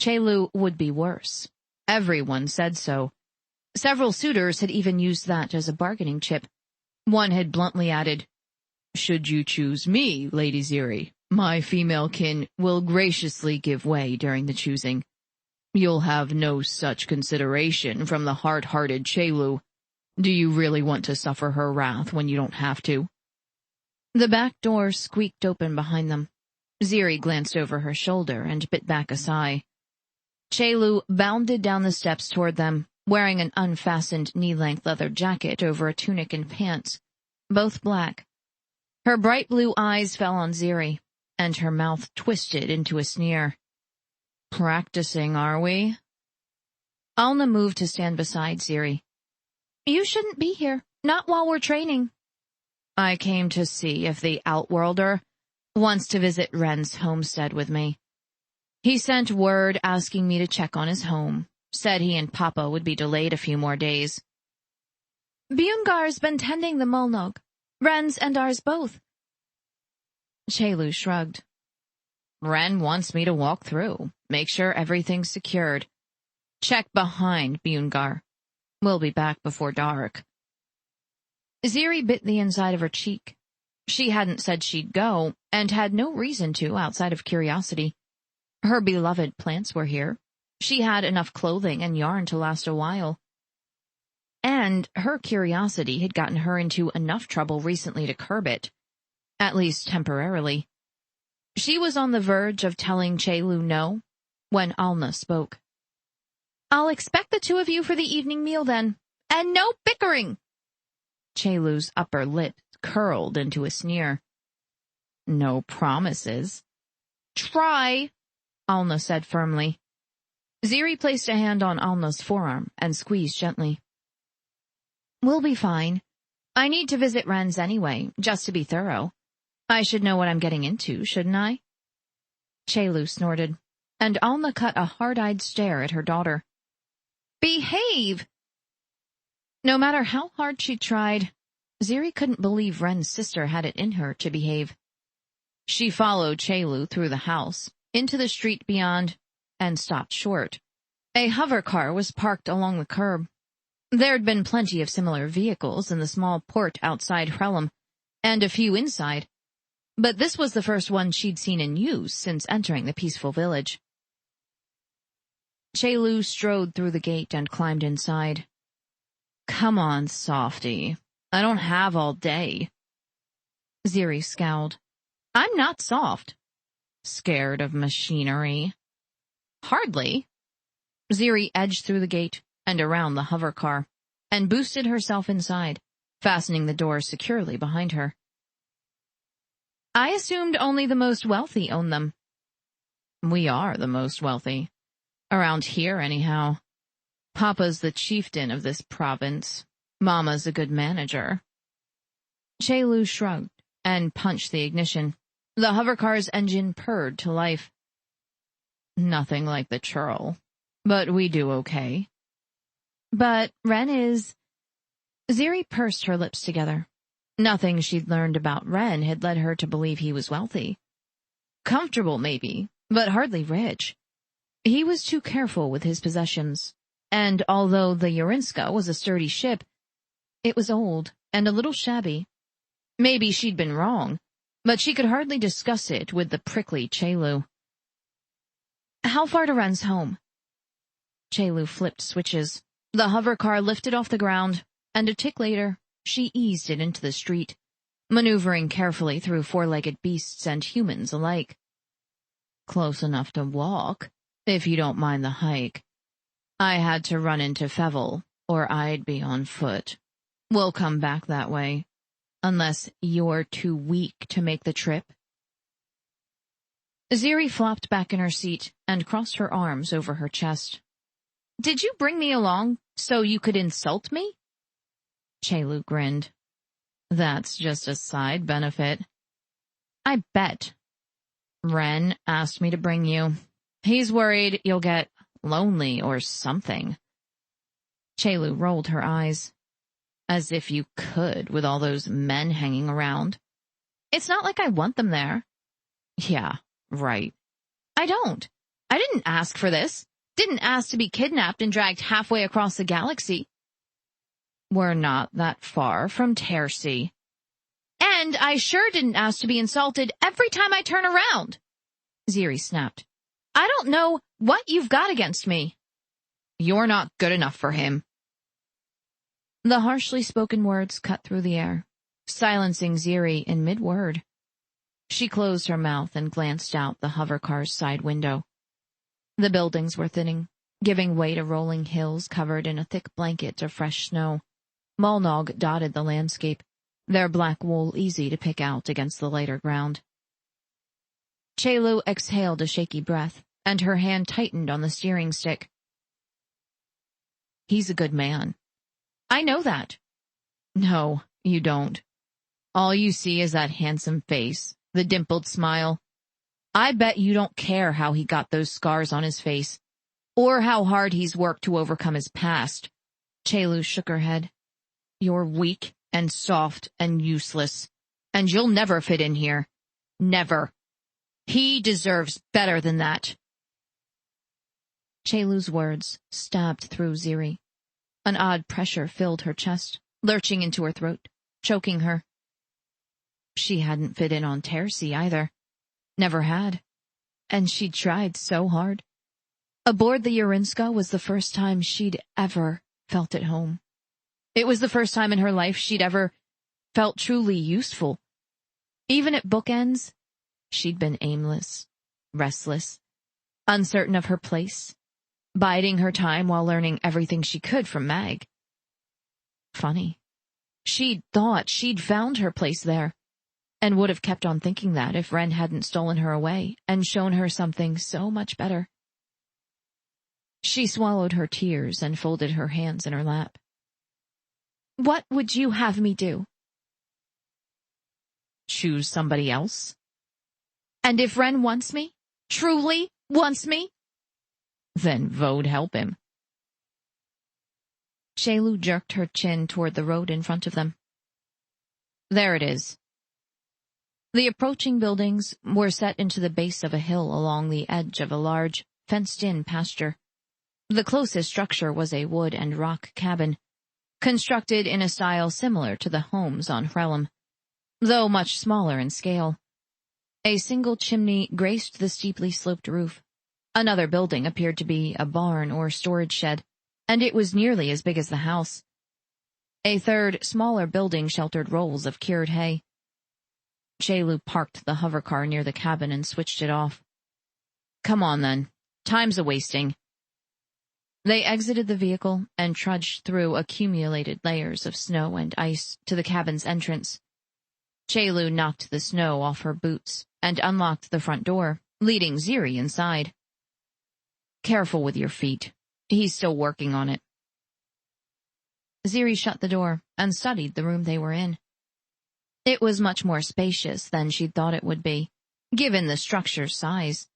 Chelu would be worse. Everyone said so. Several suitors had even used that as a bargaining chip. One had bluntly added, Should you choose me, Lady Ziri, my female kin will graciously give way during the choosing. You'll have no such consideration from the hard-hearted Chelu. Do you really want to suffer her wrath when you don't have to? The back door squeaked open behind them. Ziri glanced over her shoulder and bit back a sigh. Chelu bounded down the steps toward them, wearing an unfastened knee-length leather jacket over a tunic and pants, both black. Her bright blue eyes fell on Ziri, and her mouth twisted into a sneer. Practicing, are we? Alna moved to stand beside Ziri. You shouldn't be here, not while we're training. I came to see if the Outworlder wants to visit Ren's homestead with me. He sent word asking me to check on his home. Said he and Papa would be delayed a few more days. Bjungar's been tending the Molnog. Ren's and ours both. Chelu shrugged. Ren wants me to walk through, make sure everything's secured. Check behind Bjungar. We'll be back before dark. Ziri bit the inside of her cheek. She hadn't said she'd go, and had no reason to outside of curiosity. Her beloved plants were here. She had enough clothing and yarn to last a while. And her curiosity had gotten her into enough trouble recently to curb it, at least temporarily. She was on the verge of telling Chelu no when Alna spoke. I'll expect the two of you for the evening meal then. And no bickering! Chaylu's upper lip curled into a sneer. No promises. Try, Alna said firmly. Ziri placed a hand on Alna's forearm and squeezed gently. We'll be fine. I need to visit Ren's anyway, just to be thorough. I should know what I'm getting into, shouldn't I? Chaylu snorted, and Alna cut a hard-eyed stare at her daughter. Behave! No matter how hard she tried, Ziri couldn't believe Ren's sister had it in her to behave. She followed Chaylu through the house, into the street beyond, and stopped short. A hover car was parked along the curb. There'd been plenty of similar vehicles in the small port outside Hrelm, and a few inside, but this was the first one she'd seen in use since entering the peaceful village. Chaylu strode through the gate and climbed inside. Come on, softy. I don't have all day. Ziri scowled. I'm not soft. Scared of machinery? Hardly. Ziri edged through the gate and around the hover car, and boosted herself inside, fastening the door securely behind her. I assumed only the most wealthy own them. We are the most wealthy. Around here, anyhow. Papa's the chieftain of this province. Mama's a good manager. Chaylu shrugged and punched the ignition. The hovercar's engine purred to life. Nothing like the churl, but we do okay. But Ren is... Ziri pursed her lips together. Nothing she'd learned about Ren had led her to believe he was wealthy. Comfortable, maybe, but hardly rich. He was too careful with his possessions, and although the Urinska was a sturdy ship, it was old and a little shabby. Maybe she'd been wrong, but she could hardly discuss it with the prickly Chaylu. How far to Ren's home? Chaylu flipped switches. The hover car lifted off the ground, and a tick later, she eased it into the street, maneuvering carefully through four-legged beasts and humans alike. Close enough to walk, if you don't mind the hike. I had to run into Fevel, or I'd be on foot. We'll come back that way, unless you're too weak to make the trip. Ziri flopped back in her seat and crossed her arms over her chest. Did you bring me along so you could insult me? Chaylu grinned. That's just a side benefit. I bet. Ren asked me to bring you. He's worried you'll get lonely or something. Chaylu rolled her eyes. As if you could with all those men hanging around. It's not like I want them there. Yeah, right. I don't. I didn't ask for this. Didn't ask to be kidnapped and dragged halfway across the galaxy. We're not that far from Tercy. And I sure didn't ask to be insulted every time I turn around. Ziri snapped. I don't know what you've got against me. You're not good enough for him. The harshly spoken words cut through the air, silencing Ziri in mid-word. She closed her mouth and glanced out the hovercar's side window. The buildings were thinning, giving way to rolling hills covered in a thick blanket of fresh snow. Mulnog dotted the landscape, their black wool easy to pick out against the lighter ground. Chaylu exhaled a shaky breath, and her hand tightened on the steering stick. He's a good man. I know that. No, you don't. All you see is that handsome face, the dimpled smile. I bet you don't care how he got those scars on his face, or how hard he's worked to overcome his past. Chaylu shook her head. You're weak and soft and useless, and you'll never fit in here. Never. He deserves better than that. Chaylu's words stabbed through Ziri. An odd pressure filled her chest, lurching into her throat, choking her. She hadn't fit in on Tercy either. Never had. And she'd tried so hard. Aboard the Urinska was the first time she'd ever felt at home. It was the first time in her life she'd ever felt truly useful. Even at bookends, she'd been aimless, restless, uncertain of her place. biding her time while learning everything she could from Mag. Funny. She'd thought she'd found her place there, and would have kept on thinking that if Ren hadn't stolen her away and shown her something so much better. She swallowed her tears and folded her hands in her lap. What would you have me do? Choose somebody else? And if Ren wants me, truly wants me, then vote help him. Shaylu jerked her chin toward the road in front of them. There it is. The approaching buildings were set into the base of a hill along the edge of a large, fenced-in pasture. The closest structure was a wood and rock cabin, constructed in a style similar to the homes on Hrelm, though much smaller in scale. A single chimney graced the steeply sloped roof. Another building appeared to be a barn or storage shed, and it was nearly as big as the house. A third, smaller building sheltered rolls of cured hay. Shaylu parked the hovercar near the cabin and switched it off. Come on, then. Time's a-wasting. They exited the vehicle and trudged through accumulated layers of snow and ice to the cabin's entrance. Shaylu knocked the snow off her boots and unlocked the front door, leading Ziri inside. Careful with your feet. He's still working on it. Ziri shut the door and studied the room they were in. It was much more spacious than she'd thought it would be, given the structure's size.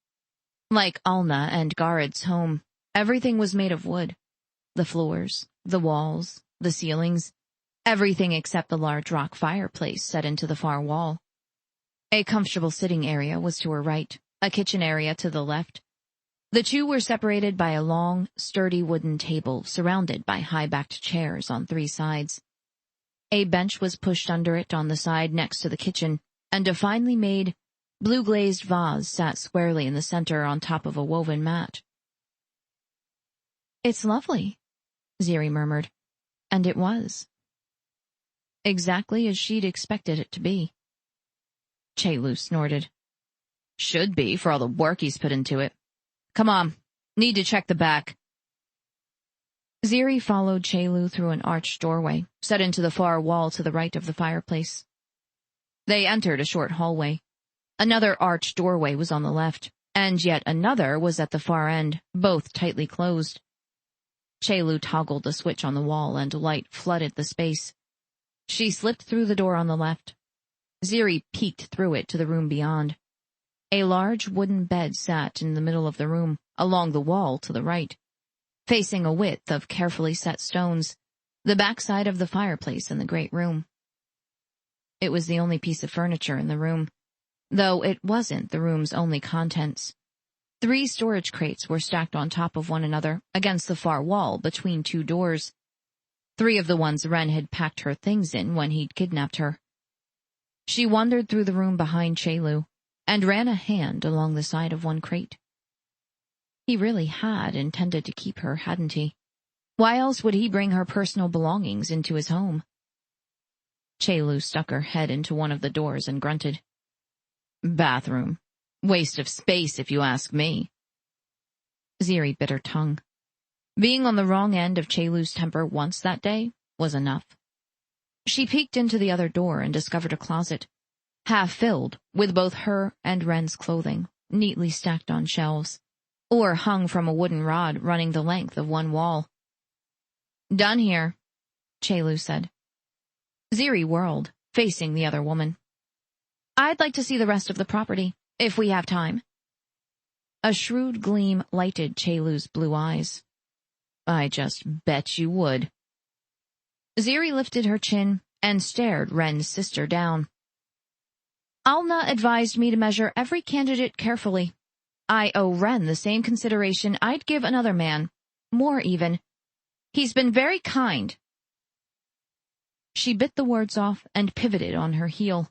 Like Alna and Gared's home, everything was made of wood. The floors, the walls, the ceilings, everything except the large rock fireplace set into the far wall. A comfortable sitting area was to her right, a kitchen area to the left. The two were separated by a long, sturdy wooden table surrounded by high-backed chairs on three sides. A bench was pushed under it on the side next to the kitchen, and a finely made, blue-glazed vase sat squarely in the center on top of a woven mat. It's lovely, Ziri murmured, and it was. Exactly as she'd expected it to be. Shaylu snorted. Should be, for all the work he's put into it. Come on, need to check the back. Ziri followed Shaylu through an arched doorway, set into the far wall to the right of the fireplace. They entered a short hallway. Another arched doorway was on the left, and yet another was at the far end, both tightly closed. Shaylu toggled the switch on the wall and light flooded the space. She slipped through the door on the left. Ziri peeked through it to the room beyond. A large wooden bed sat in the middle of the room, along the wall to the right, facing a width of carefully set stones, the backside of the fireplace in the great room. It was the only piece of furniture in the room, though it wasn't the room's only contents. 3 storage crates were stacked on top of one another against the far wall between 2 doors. 3 of the ones Ren had packed her things in when he'd kidnapped her. She wandered through the room behind Shaylu and ran a hand along the side of one crate. He really had intended to keep her, hadn't he? Why else would he bring her personal belongings into his home? Shaylu stuck her head into one of the doors and grunted. Bathroom. Waste of space, if you ask me. Ziri bit her tongue. Being on the wrong end of Shaylu's temper once that day was enough. She peeked into the other door and discovered a closet, half filled with both her and Ren's clothing, neatly stacked on shelves, or hung from a wooden rod running the length of one wall. Done here, Shaylu said. Ziri whirled, facing the other woman. I'd like to see the rest of the property, if we have time. A shrewd gleam lighted Shaylu's blue eyes. I just bet you would. Ziri lifted her chin and stared Ren's sister down. Alna advised me to measure every candidate carefully. I owe Ren the same consideration I'd give another man, more even. He's been very kind. She bit the words off and pivoted on her heel.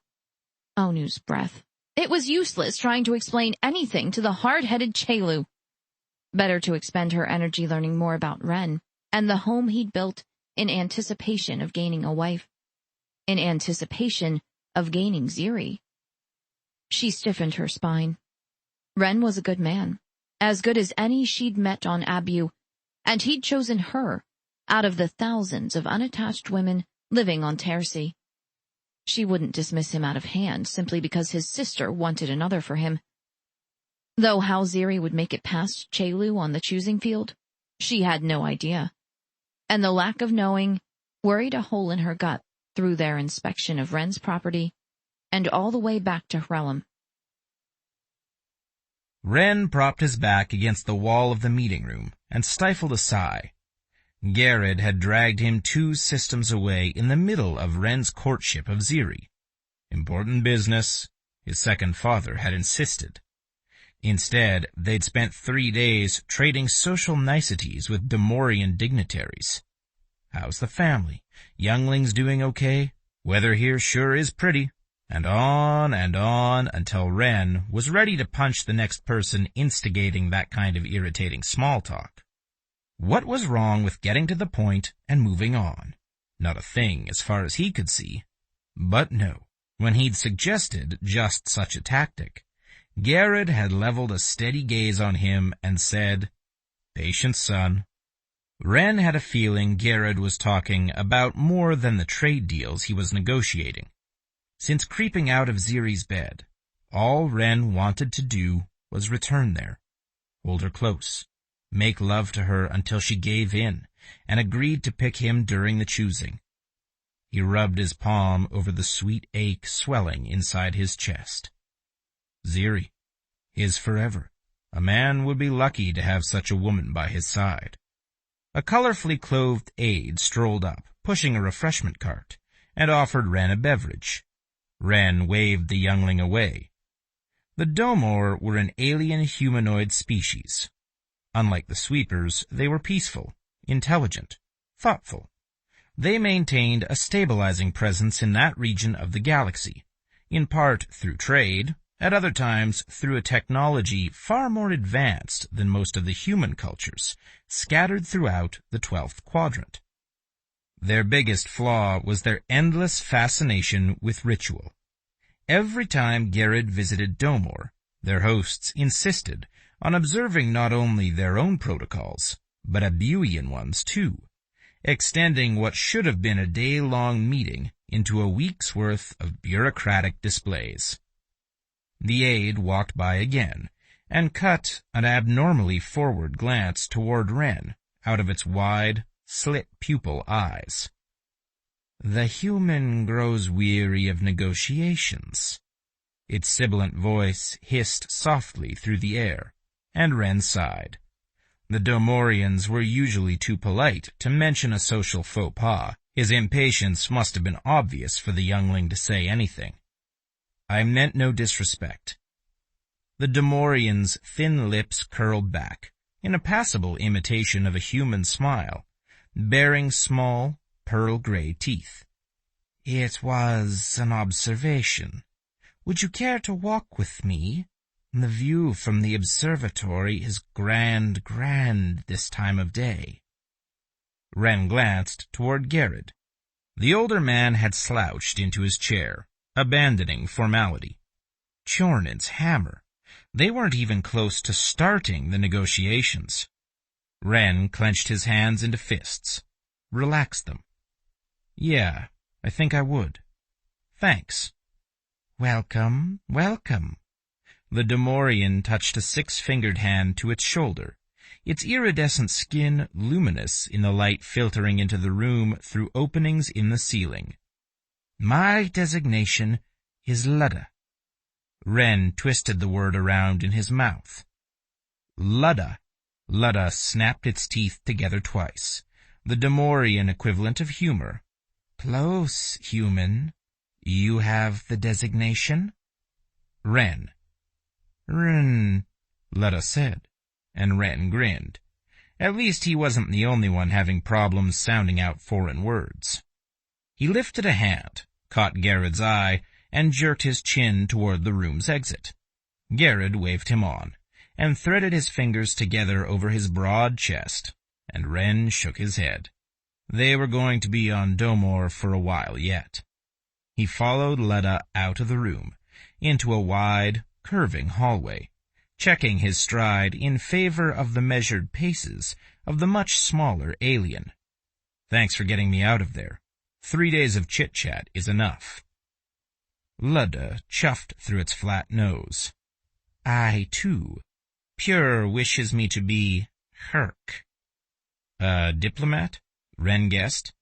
Onu's breath. It was useless trying to explain anything to the hard-headed Shaylu. Better to expend her energy learning more about Ren and the home he'd built in anticipation of gaining a wife. In anticipation of gaining Ziri. She stiffened her spine. Ren was a good man, as good as any she'd met on Abu and he'd chosen her out of the thousands of unattached women living on Tercy. She wouldn't dismiss him out of hand simply because his sister wanted another for him. Though how Ziri would make it past Chelu on the choosing field, she had no idea. And the lack of knowing worried a hole in her gut through their inspection of Ren's property and all the way back to Hrelm. Ren propped his back against the wall of the meeting room and stifled a sigh. Garrod had dragged him 2 systems away in the middle of Ren's courtship of Ziri. Important business, his second father had insisted. Instead, they'd spent 3 days trading social niceties with Demorian dignitaries. How's the family? Younglings doing okay? Weather here sure is pretty. And on until Ren was ready to punch the next person instigating that kind of irritating small talk. What was wrong with getting to the point and moving on? Not a thing as far as he could see. But no, when he'd suggested just such a tactic, Garrod had leveled a steady gaze on him and said, "Patience, son." Ren had a feeling Garrod was talking about more than the trade deals he was negotiating. Since creeping out of Ziri's bed, all Ren wanted to do was return there, hold her close, make love to her until she gave in and agreed to pick him during the choosing. He rubbed his palm over the sweet ache swelling inside his chest. Ziri, his forever. A man would be lucky to have such a woman by his side. A colorfully clothed aide strolled up, pushing a refreshment cart, and offered Ren a beverage. Ren waved the youngling away. The Domor were an alien humanoid species. Unlike the Sweepers, they were peaceful, intelligent, thoughtful. They maintained a stabilizing presence in that region of the galaxy, in part through trade, at other times through a technology far more advanced than most of the human cultures, scattered throughout the 12th quadrant. Their biggest flaw was their endless fascination with ritual. Every time Garrod visited Domor, their hosts insisted on observing not only their own protocols, but Abuian ones too, extending what should have been a day-long meeting into a week's worth of bureaucratic displays. The aide walked by again, and cut an abnormally forward glance toward Ren out of its wide, slit-pupil eyes. "The human grows weary of negotiations." Its sibilant voice hissed softly through the air, and Ren sighed. The Domorians were usually too polite to mention a social faux pas. His impatience must have been obvious for the youngling to say anything. "I meant no disrespect." The Domorian's thin lips curled back, in a passable imitation of a human smile, bearing small, pearl-gray teeth. "It was an observation. Would you care to walk with me? The view from the observatory is grand this time of day." Ren glanced toward Garrod. The older man had slouched into his chair, abandoning formality. Chornin's hammer. They weren't even close to starting the negotiations. Ren clenched his hands into fists, relaxed them. "Yeah, I think I would. Thanks." "Welcome, welcome." The Domorian touched a 6-fingered hand to its shoulder, its iridescent skin luminous in the light filtering into the room through openings in the ceiling. "My designation is Ludda." Ren twisted the word around in his mouth. "Ludda." Ludda snapped its teeth together twice, the Domorian equivalent of humor. "Close, human. You have the designation?" "Ren." "Ren," Ludda said, and Ren grinned. At least he wasn't the only one having problems sounding out foreign words. He lifted a hand, caught Garrod's eye, and jerked his chin toward the room's exit. Garrod waved him on, and threaded his fingers together over his broad chest, and Ren shook his head. They were going to be on Domor for a while yet. He followed Ludda out of the room, into a wide, curving hallway, checking his stride in favor of the measured paces of the much smaller alien. Thanks for getting me out of there. 3 days of chit-chat is enough. Ludda chuffed through its flat nose. I, too. Pure wishes me to be Herc. A diplomat? Wren guessed.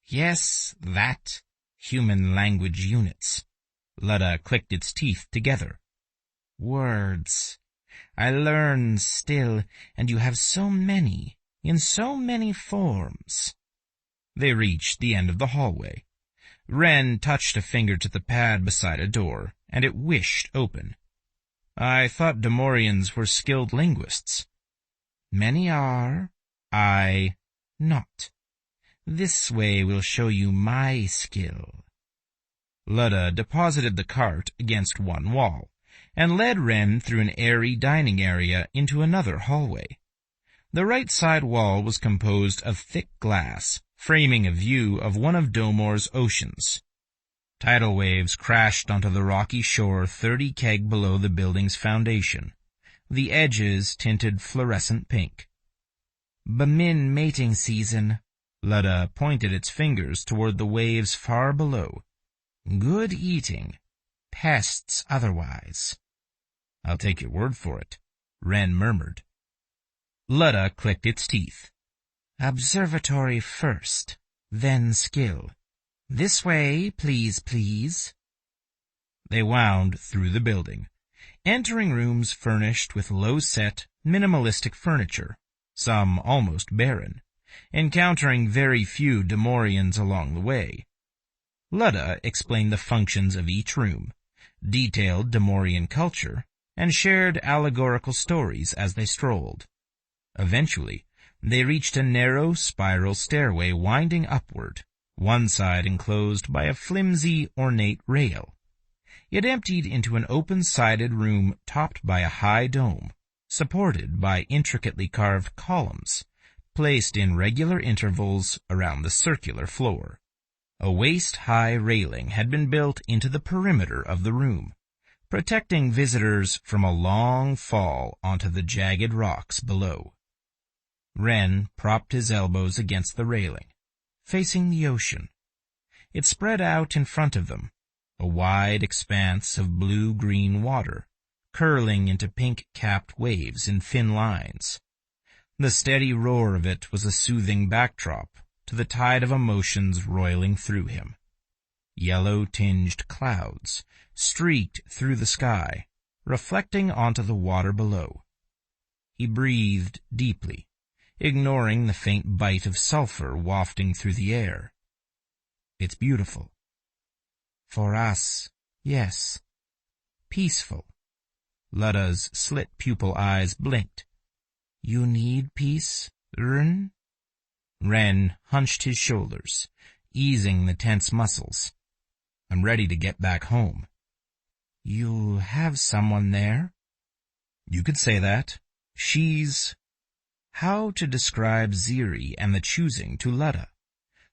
Yes, that. Human language units. Ludda clicked its teeth together. Words. I learn still, and you have so many, in so many forms. They reached the end of the hallway. Wren touched a finger to the pad beside a door, and it whished open. I thought Demorians were skilled linguists. Many are, I not. This way will show you my skill. Ludda deposited the cart against one wall, and led Wren through an airy dining area into another hallway. The right side wall was composed of thick glass, framing a view of one of Domor's oceans. Tidal waves crashed onto the rocky shore 30 keg below the building's foundation, the edges tinted fluorescent pink. Bamin mating season. Ludda pointed its fingers toward the waves far below. Good eating. Pests otherwise. I'll take your word for it, Wren murmured. Ludda clicked its teeth. Observatory first, then skill. This way, please, please. They wound through the building, entering rooms furnished with low-set, minimalistic furniture, some almost barren, encountering very few Demorians along the way. Ludda explained the functions of each room, detailed Demorian culture, and shared allegorical stories as they strolled. Eventually, they reached a narrow spiral stairway winding upward, one side enclosed by a flimsy, ornate rail. It emptied into an open-sided room topped by a high dome, supported by intricately carved columns, placed in regular intervals around the circular floor. A waist-high railing had been built into the perimeter of the room, protecting visitors from a long fall onto the jagged rocks below. Wren propped his elbows against the railing, facing the ocean. It spread out in front of them, a wide expanse of blue-green water, curling into pink-capped waves in thin lines. The steady roar of it was a soothing backdrop to the tide of emotions roiling through him. Yellow-tinged clouds streaked through the sky, reflecting onto the water below. He breathed deeply, ignoring the faint bite of sulfur wafting through the air. It's beautiful. For us, yes. Peaceful. Ludda's slit-pupil eyes blinked. You need peace, Wren? Wren hunched his shoulders, easing the tense muscles. I'm ready to get back home. You have someone there? You could say that. She's... How to describe Ziri and the choosing to Ludda?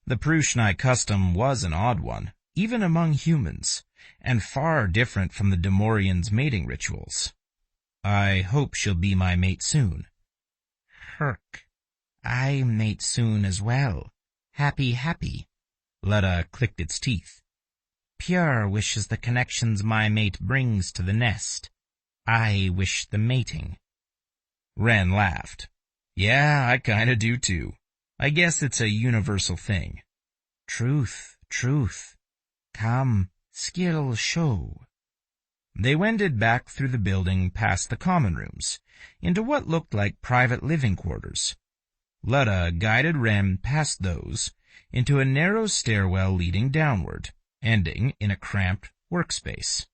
The Pruxnae custom was an odd one, even among humans, and far different from the Demorians' mating rituals. I hope she'll be my mate soon. Herc. I mate soon as well. Happy, happy. Ludda clicked its teeth. Pure wishes the connections my mate brings to the nest. I wish the mating. Wren laughed. Yeah, I kinda do too. I guess it's a universal thing. Truth, truth. Come, skill show. They wended back through the building past the common rooms, into what looked like private living quarters. Ludda guided Wren past those, into a narrow stairwell leading downward, ending in a cramped workspace.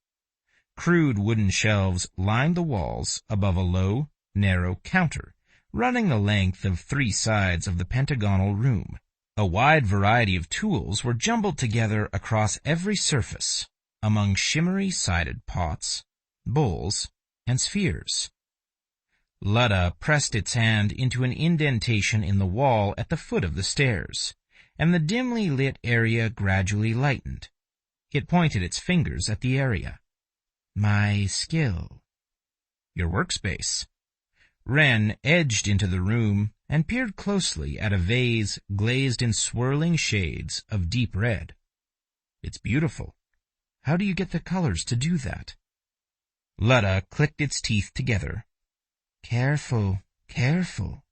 Crude wooden shelves lined the walls above a low, narrow counter, running the length of 3 sides of the pentagonal room. A wide variety of tools were jumbled together across every surface, among shimmery-sided pots, bowls, and spheres. Ludda pressed its hand into an indentation in the wall at the foot of the stairs, and the dimly lit area gradually lightened. It pointed its fingers at the area. My skill. Your workspace. Wren edged into the room and peered closely at a vase glazed in swirling shades of deep red. "It's beautiful. How do you get the colors to do that?" Lutta clicked its teeth together. "Careful, careful.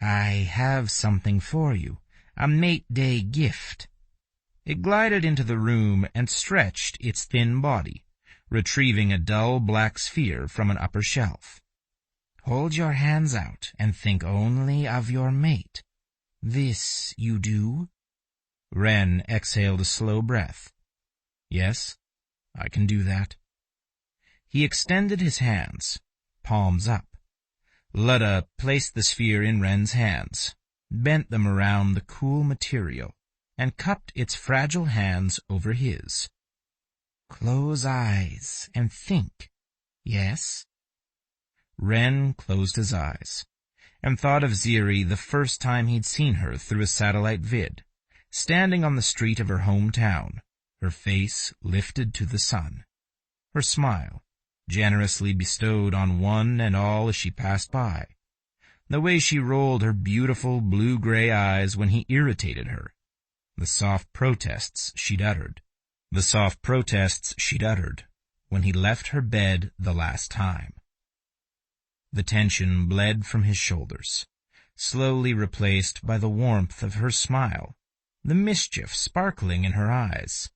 I have something for you, a mate day gift." It glided into the room and stretched its thin body, retrieving a dull black sphere from an upper shelf. "Hold your hands out and think only of your mate. This you do?" Wren exhaled a slow breath. "Yes, I can do that." He extended his hands, palms up. Lutta placed the sphere in Wren's hands, bent them around the cool material, and cupped its fragile hands over his. "Close eyes and think. Yes?" Wren closed his eyes, and thought of Ziri the first time he'd seen her through a satellite vid, standing on the street of her hometown, her face lifted to the sun, her smile generously bestowed on one and all as she passed by, the way she rolled her beautiful blue-gray eyes when he irritated her, the soft protests she'd uttered when he left her bed the last time. The tension bled from his shoulders, slowly replaced by the warmth of her smile, the mischief sparkling in her eyes,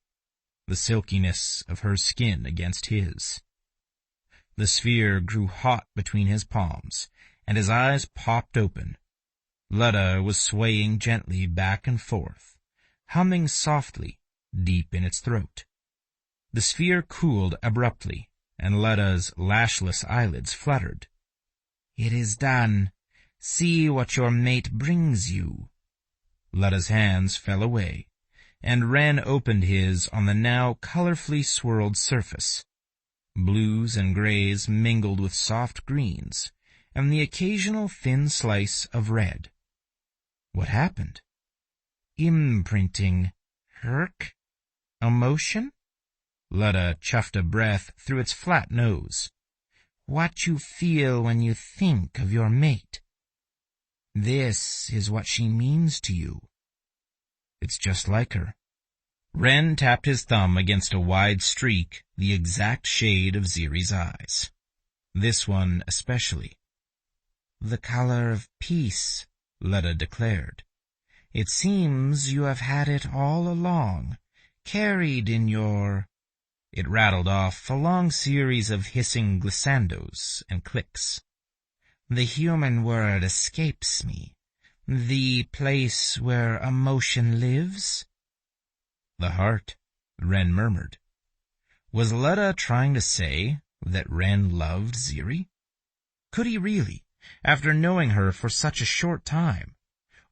the silkiness of her skin against his. The sphere grew hot between his palms, and his eyes popped open. Lutta was swaying gently back and forth, humming softly, deep in its throat. The sphere cooled abruptly, and Lutta's lashless eyelids fluttered. "It is done. See what your mate brings you." Lutta's hands fell away, and Wren opened his on the now colorfully swirled surface. Blues and grays mingled with soft greens, and the occasional thin slice of red. What happened? Imprinting. Herc? Emotion? Lutta chuffed a breath through its flat nose. What you feel when you think of your mate. This is what she means to you. It's just like her. Wren tapped his thumb against a wide streak, the exact shade of Ziri's eyes. This one especially. The color of peace, Lutta declared. It seems you have had it all along, carried in your... It rattled off a long series of hissing glissandos and clicks. The human word escapes me. The place where emotion lives? The heart, Wren murmured. Was Lutta trying to say that Wren loved Ziri? Could he really, after knowing her for such a short time?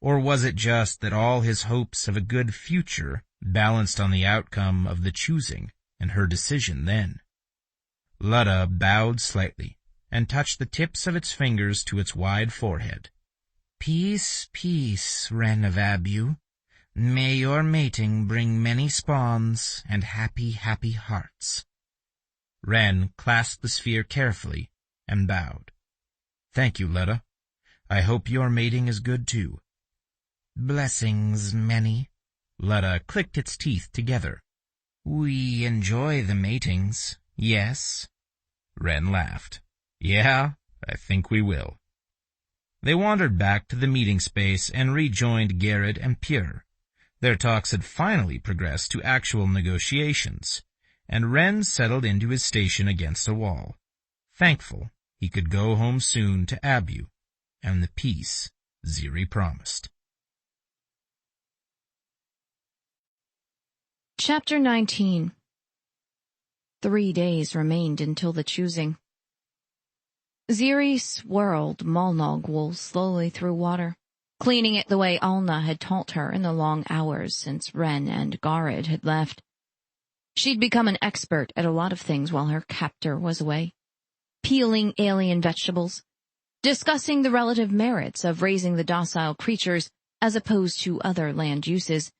Or was it just that all his hopes of a good future balanced on the outcome of the choosing and her decision then? Lutta bowed slightly and touched the tips of its fingers to its wide forehead. Peace, peace, Wren of Abu. May your mating bring many spawns and happy, happy hearts. Wren clasped the sphere carefully and bowed. Thank you, Lutta. I hope your mating is good too. Blessings many. Lutta clicked its teeth together. We enjoy the matings, yes? Wren laughed. Yeah, I think we will. They wandered back to the meeting space and rejoined Garrett and Pure. Their talks had finally progressed to actual negotiations, and Wren settled into his station against a wall, thankful he could go home soon to Abu and the peace Ziri promised. Chapter 19. 3 days remained until the choosing. Ziri swirled Malnog wool slowly through water, cleaning it the way Alna had taught her in the long hours since Wren and Garrett had left. She'd become an expert at a lot of things while her captor was away. Peeling alien vegetables, discussing the relative merits of raising the docile creatures as opposed to other land uses,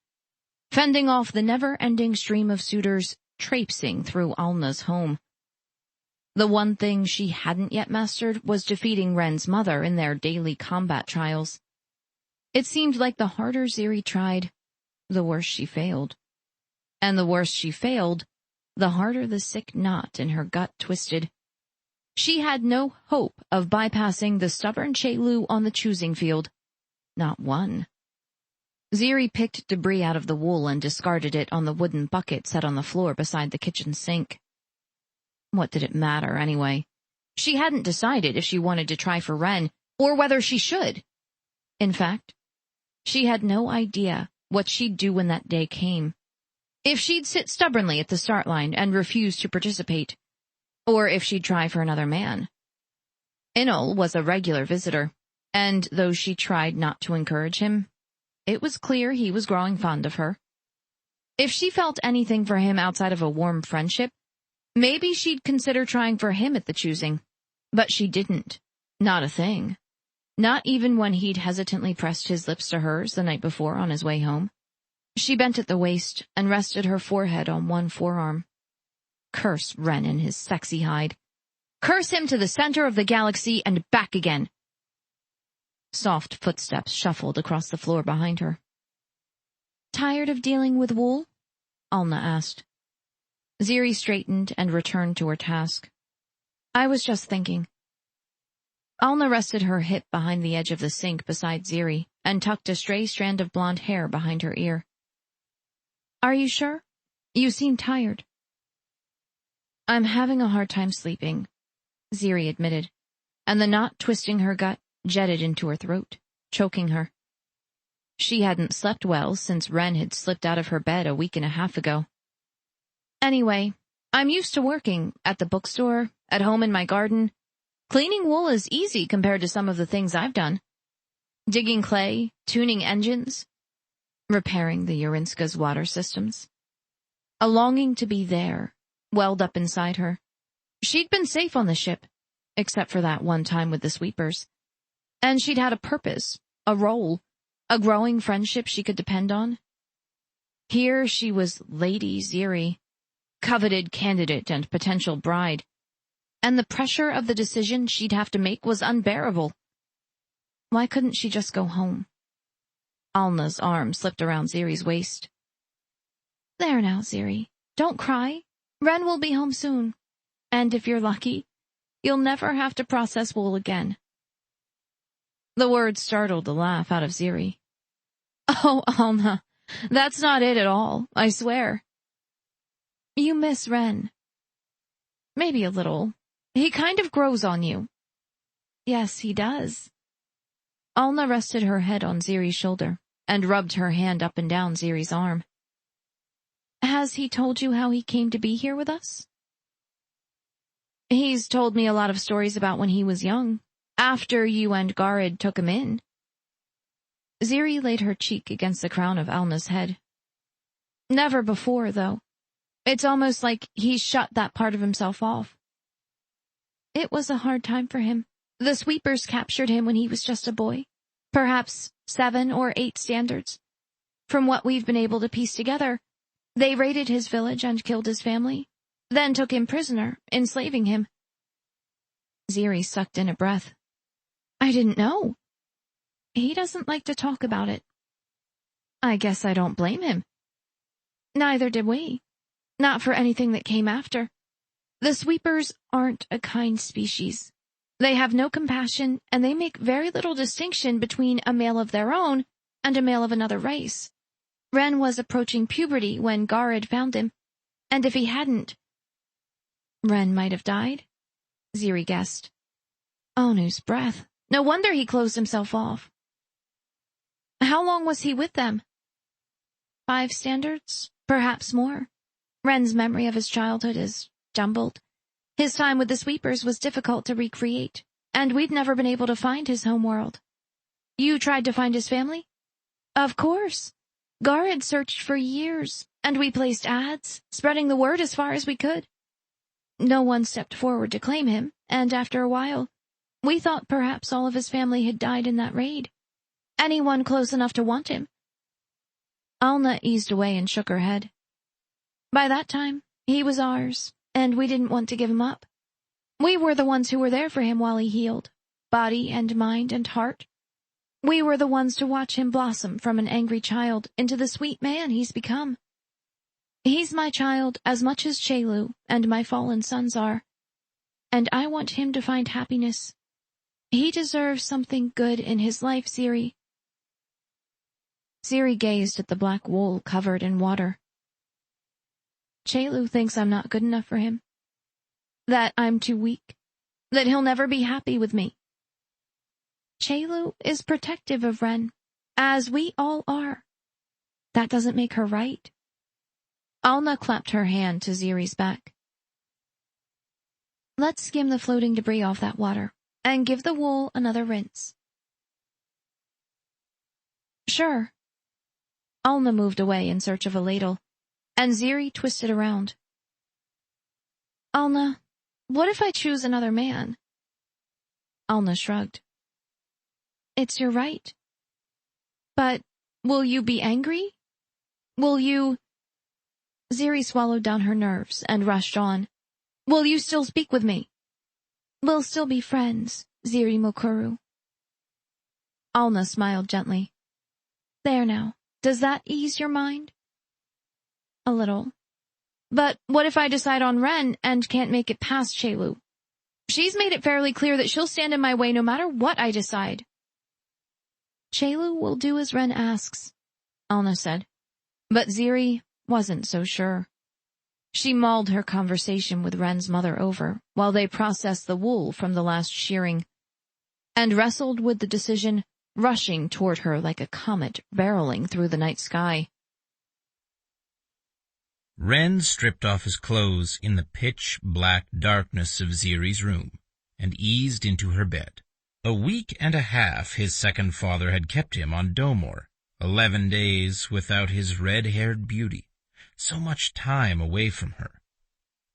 fending off the never-ending stream of suitors traipsing through Alna's home. The one thing she hadn't yet mastered was defeating Wren's mother in their daily combat trials. It seemed like the harder Ziri tried, the worse she failed. And the worse she failed, the harder the sick knot in her gut twisted. She had no hope of bypassing the stubborn Chelu on the choosing field. Not one. Ziri picked debris out of the wool and discarded it on the wooden bucket set on the floor beside the kitchen sink. What did it matter, anyway? She hadn't decided if she wanted to try for Ren, or whether she should. In fact, she had no idea what she'd do when that day came. If she'd sit stubbornly at the start line and refuse to participate, or if she'd try for another man. Inul was a regular visitor, and though she tried not to encourage him, it was clear he was growing fond of her. If she felt anything for him outside of a warm friendship, maybe she'd consider trying for him at the choosing. But she didn't. Not a thing. Not even when he'd hesitantly pressed his lips to hers the night before on his way home. She bent at the waist and rested her forehead on one forearm. Curse Ren and his sexy hide. Curse him to the center of the galaxy and back again. Soft footsteps shuffled across the floor behind her. Tired of dealing with wool? Alna asked. Ziri straightened and returned to her task. I was just thinking. Alna rested her hip behind the edge of the sink beside Ziri and tucked a stray strand of blonde hair behind her ear. Are you sure? You seem tired. I'm having a hard time sleeping, Ziri admitted, and the knot twisting her gut jetted into her throat, choking her. She hadn't slept well since Ren had slipped out of her bed a week and a half ago. Anyway, I'm used to working at the bookstore, at home in my garden. Cleaning wool is easy compared to some of the things I've done. Digging clay, tuning engines, repairing the Urinska's water systems. A longing to be there welled up inside her. She'd been safe on the ship, except for that one time with the sweepers. And she'd had a purpose, a role, a growing friendship she could depend on. Here she was Lady Ziri, coveted candidate and potential bride, and the pressure of the decision she'd have to make was unbearable. Why couldn't she just go home? Alna's arm slipped around Ziri's waist. There now, Ziri. Don't cry. Ren will be home soon. And if you're lucky, you'll never have to process wool again. The words startled the laugh out of Ziri. Oh, Alna, that's not it at all, I swear. You miss Ren. Maybe a little. He kind of grows on you. Yes, he does. Alna rested her head on Ziri's shoulder and rubbed her hand up and down Ziri's arm. Has he told you how he came to be here with us? He's told me a lot of stories about when he was young, after you and Garid took him in. Ziri laid her cheek against the crown of Alna's head. Never before, though. It's almost like he's shut that part of himself off. It was a hard time for him. The sweepers captured him when he was just a boy, perhaps 7 or 8 standards. From what we've been able to piece together, they raided his village and killed his family, then took him prisoner, enslaving him. Ziri sucked in a breath. I didn't know. He doesn't like to talk about it. I guess I don't blame him. Neither did we. Not for anything that came after. The sweepers aren't a kind species. They have no compassion, and they make very little distinction between a male of their own and a male of another race. Ren was approaching puberty when Garid found him, and if he hadn't... Ren might have died, Ziri guessed. Onu's breath. No wonder he closed himself off. How long was he with them? 5 standards, perhaps more. Ren's memory of his childhood is jumbled. His time with the sweepers was difficult to recreate, and we'd never been able to find his homeworld. You tried to find his family? Of course. Garid searched for years, and we placed ads, spreading the word as far as we could. No one stepped forward to claim him, and after a while, we thought perhaps all of his family had died in that raid. Anyone close enough to want him. Alna eased away and shook her head. By that time, he was ours, and we didn't want to give him up. We were the ones who were there for him while he healed, body and mind and heart. We were the ones to watch him blossom from an angry child into the sweet man he's become. He's my child as much as Chelu and my fallen sons are, and I want him to find happiness. He deserves something good in his life, Ziri. Ziri gazed at the black wool covered in water. Chelu thinks I'm not good enough for him, that I'm too weak, that he'll never be happy with me. Chelu is protective of Ren, as we all are. That doesn't make her right. Alna clapped her hand to Ziri's back. Let's skim the floating debris off that water, and give the wool another rinse. Sure. Alna moved away in search of a ladle, and Ziri twisted around. Alna, what if I choose another man? Alna shrugged. It's your right. But will you be angry? Will you... Ziri swallowed down her nerves and rushed on. Will you still speak with me? We'll still be friends, Ziri Mokuru. Alna smiled gently. There now, does that ease your mind? A little. But what if I decide on Ren and can't make it past Chelu? She's made it fairly clear that she'll stand in my way no matter what I decide. Chelu will do as Ren asks, Alna said. But Ziri wasn't so sure. She mulled her conversation with Ren's mother over while they processed the wool from the last shearing, and wrestled with the decision rushing toward her like a comet barreling through the night sky. Ren stripped off his clothes in the pitch-black darkness of Ziri's room and eased into her bed. A week and a half his second father had kept him on Domor, 11 days without his red-haired beauty, so much time away from her.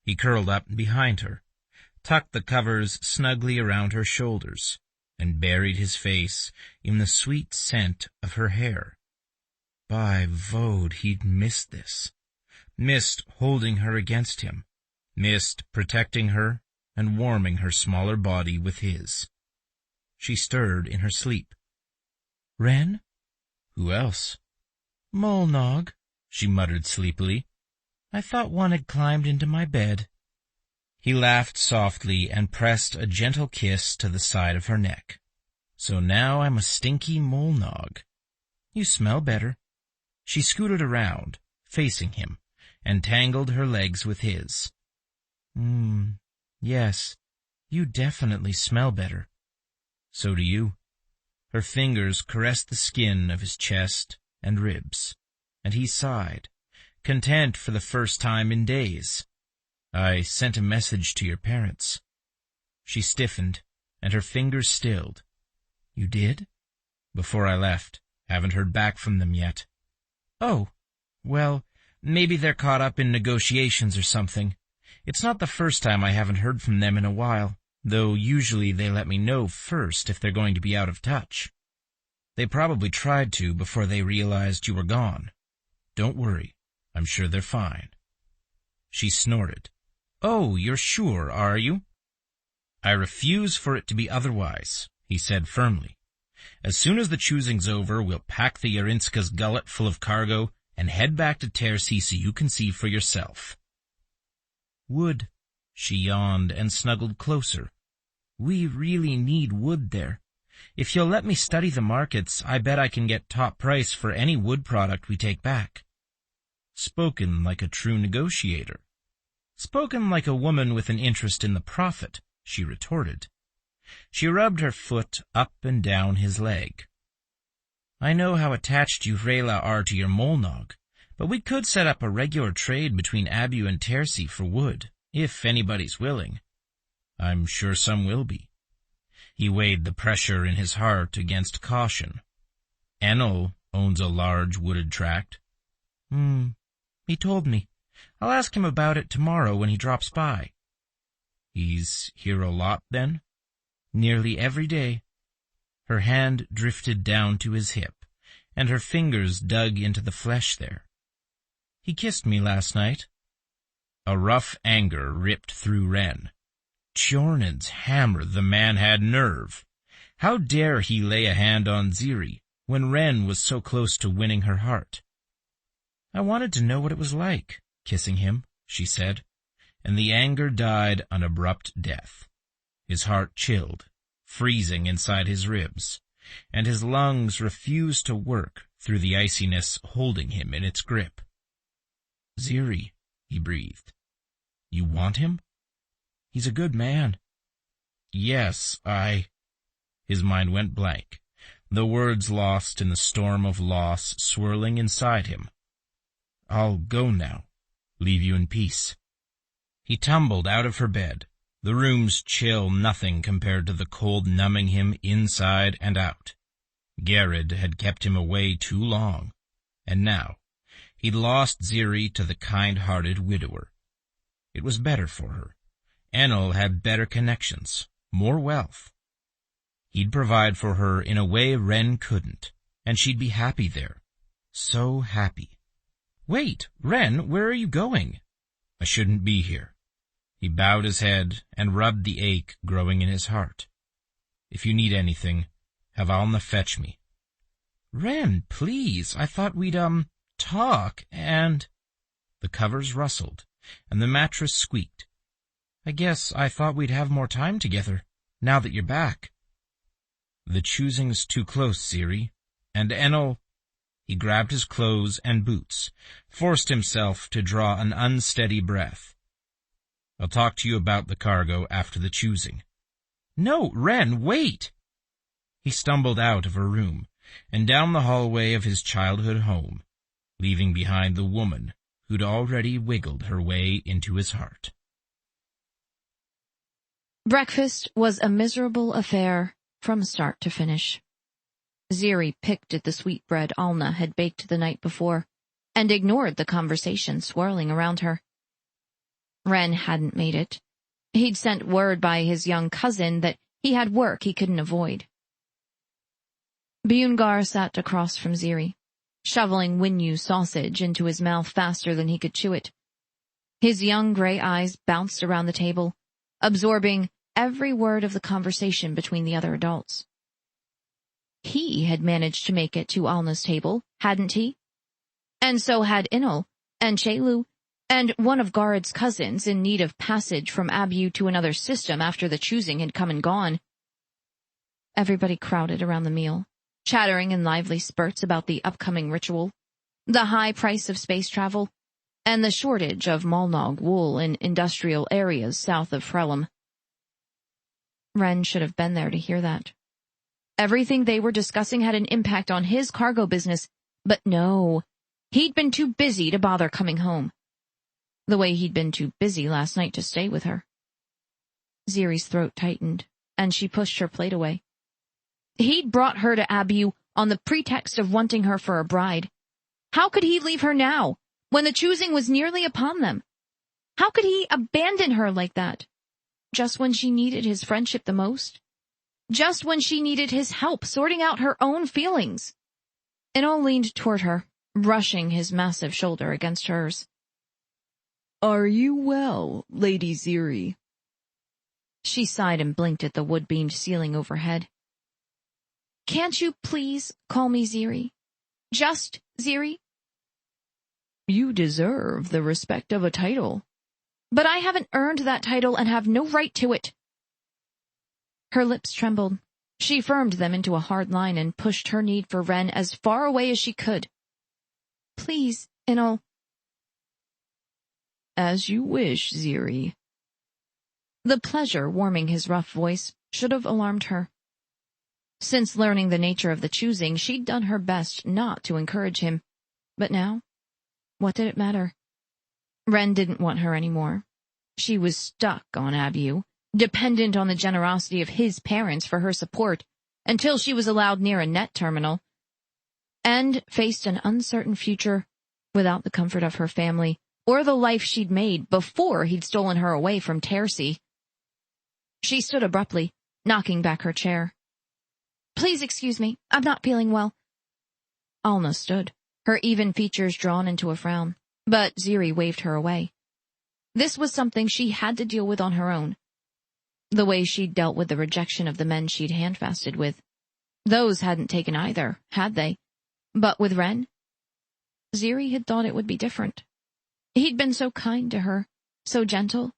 He curled up behind her, tucked the covers snugly around her shoulders, and buried his face in the sweet scent of her hair. By Vode, he'd missed this. Missed holding her against him, missed protecting her and warming her smaller body with his. She stirred in her sleep. Ren? Who else? Molnog, she muttered sleepily. I thought one had climbed into my bed. He laughed softly and pressed a gentle kiss to the side of her neck. So now I'm a stinky Molnog. You smell better. She scooted around, facing him, and tangled her legs with his. Yes, you definitely smell better. So do you. Her fingers caressed the skin of his chest and ribs, and he sighed, content for the first time in days. I sent a message to your parents. She stiffened, and her fingers stilled. You did? Before I left. Haven't heard back from them yet. Oh, well, maybe they're caught up in negotiations or something. It's not the first time I haven't heard from them in a while, though usually they let me know first if they're going to be out of touch. They probably tried to before they realized you were gone. Don't worry, I'm sure they're fine. She snorted. Oh, you're sure, are you? I refuse for it to be otherwise, he said firmly. As soon as the choosing's over, we'll pack the Yarinska's gullet full of cargo and head back to Tersi so you can see for yourself. Wood. She yawned and snuggled closer. We really need wood there. If you'll let me study the markets, I bet I can get top price for any wood product we take back. Spoken like a true negotiator. Spoken like a woman with an interest in the profit, she retorted. She rubbed her foot up and down his leg. I know how attached you Rayla are to your Molnog, but we could set up a regular trade between Abu and Tersi for wood, if anybody's willing. I'm sure some will be. He weighed the pressure in his heart against caution. Enel owns a large wooded tract. He told me. I'll ask him about it tomorrow when he drops by. He's here a lot, then? Nearly every day. Her hand drifted down to his hip, and her fingers dug into the flesh there. He kissed me last night. A rough anger ripped through Ren. Chornen's hammer, the man had nerve. How dare he lay a hand on Ziri when Ren was so close to winning her heart? I wanted to know what it was like, kissing him, she said, and the anger died an abrupt death. His heart chilled, freezing inside his ribs, and his lungs refused to work through the iciness holding him in its grip. Ziri, he breathed. You want him? He's a good man. Yes, His mind went blank, the words lost in the storm of loss swirling inside him. I'll go now, leave you in peace. He tumbled out of her bed, the room's chill nothing compared to the cold numbing him inside and out. Garrod had kept him away too long, and now he'd lost Ziri to the kind-hearted widower. It was better for her. Enel had better connections, more wealth. He'd provide for her in a way Ren couldn't, and she'd be happy there. So happy. Wait, Ren, where are you going? I shouldn't be here. He bowed his head and rubbed the ache growing in his heart. If you need anything, have Alna fetch me. Ren, please, I thought we'd, talk, and... The covers rustled, and the mattress squeaked. I guess I thought we'd have more time together, now that you're back. The choosing's too close, Ziri, and Enel... He grabbed his clothes and boots, forced himself to draw an unsteady breath. I'll talk to you about the cargo after the choosing. No, Ren, wait! He stumbled out of her room and down the hallway of his childhood home, leaving behind the woman who'd already wiggled her way into his heart. Breakfast was a miserable affair from start to finish. Ziri picked at the sweetbread Alna had baked the night before and ignored the conversation swirling around her. Ren hadn't made it. He'd sent word by his young cousin that he had work he couldn't avoid. Bjungar sat across from Ziri, shoveling Winyu sausage into his mouth faster than he could chew it. His young gray eyes bounced around the table, absorbing every word of the conversation between the other adults. He had managed to make it to Alna's table, hadn't he? And so had Enel, and Chelu, and one of Garrod's cousins in need of passage from Abu to another system after the choosing had come and gone. Everybody crowded around the meal, chattering in lively spurts about the upcoming ritual, the high price of space travel, and the shortage of Malnog wool in industrial areas south of Frelum. Ren should have been there to hear that. Everything they were discussing had an impact on his cargo business, but no, he'd been too busy to bother coming home. The way he'd been too busy last night to stay with her. Ziri's throat tightened, and she pushed her plate away. He'd brought her to Abu on the pretext of wanting her for a bride. How could he leave her now, when the choosing was nearly upon them? How could he abandon her like that? Just when she needed his friendship the most? Just when she needed his help sorting out her own feelings? Enel leaned toward her, brushing his massive shoulder against hers. Are you well, Lady Ziri? She sighed and blinked at the wood-beamed ceiling overhead. Can't you please call me Ziri? Just Ziri? You deserve the respect of a title. But I haven't earned that title and have no right to it. Her lips trembled. She firmed them into a hard line and pushed her need for Ren as far away as she could. Please, Enel. As you wish, Ziri. The pleasure warming his rough voice should have alarmed her. Since learning the nature of the choosing, she'd done her best not to encourage him. But now, what did it matter? Ren didn't want her anymore. She was stuck on Abu, dependent on the generosity of his parents for her support until she was allowed near a net terminal, and faced an uncertain future without the comfort of her family or the life she'd made before he'd stolen her away from Tercy. She stood abruptly, knocking back her chair. Please excuse me, I'm not feeling well. Alna stood, her even features drawn into a frown, but Ziri waved her away. This was something she had to deal with on her own. The way she'd dealt with the rejection of the men she'd handfasted with. Those hadn't taken either, had they? But with Ren? Ziri had thought it would be different. He'd been so kind to her, so gentle,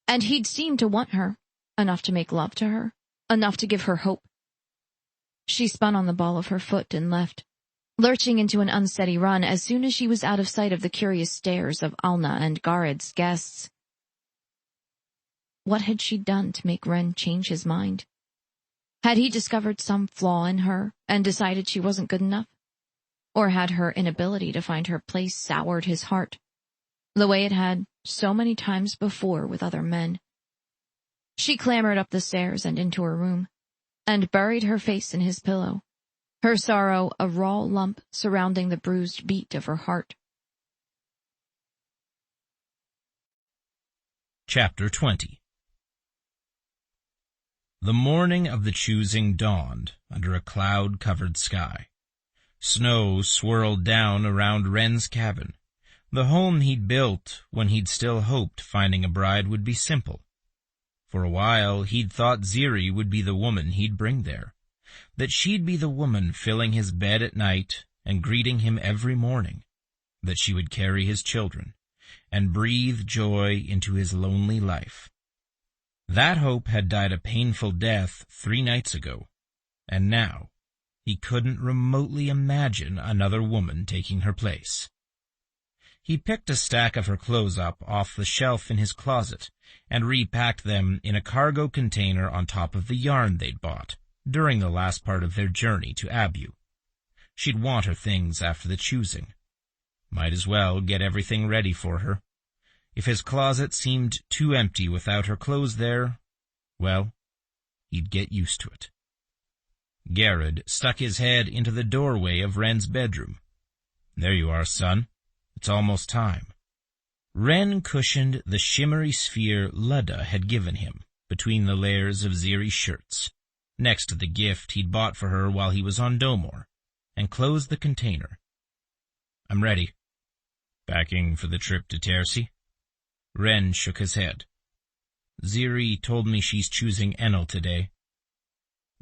and he'd seemed to want her, enough to make love to her, enough to give her hope. She spun on the ball of her foot and left, lurching into an unsteady run as soon as she was out of sight of the curious stares of Alna and Gared's guests. What had she done to make Ren change his mind? Had he discovered some flaw in her and decided she wasn't good enough? Or had her inability to find her place soured his heart, the way it had so many times before with other men? She clambered up the stairs and into her room, and buried her face in his pillow, her sorrow a raw lump surrounding the bruised beat of her heart. Chapter 20. The morning of the choosing dawned under a cloud-covered sky. Snow swirled down around Ren's cabin, the home he'd built when he'd still hoped finding a bride would be simple. For a while, he'd thought Ziri would be the woman he'd bring there, that she'd be the woman filling his bed at night and greeting him every morning, that she would carry his children and breathe joy into his lonely life. That hope had died a painful death 3 nights ago, and now he couldn't remotely imagine another woman taking her place. He picked a stack of her clothes up off the shelf in his closet and repacked them in a cargo container on top of the yarn they'd bought during the last part of their journey to Abu. She'd want her things after the choosing. Might as well get everything ready for her. If his closet seemed too empty without her clothes there, well, he'd get used to it. Gared stuck his head into the doorway of Ren's bedroom. "There you are, son. It's almost time." Ren cushioned the shimmery sphere Ludda had given him between the layers of Ziri's shirts, next to the gift he'd bought for her while he was on Domor, and closed the container. "I'm ready." "Packing for the trip to Tersi?" Ren shook his head. "Ziri told me she's choosing Enel today."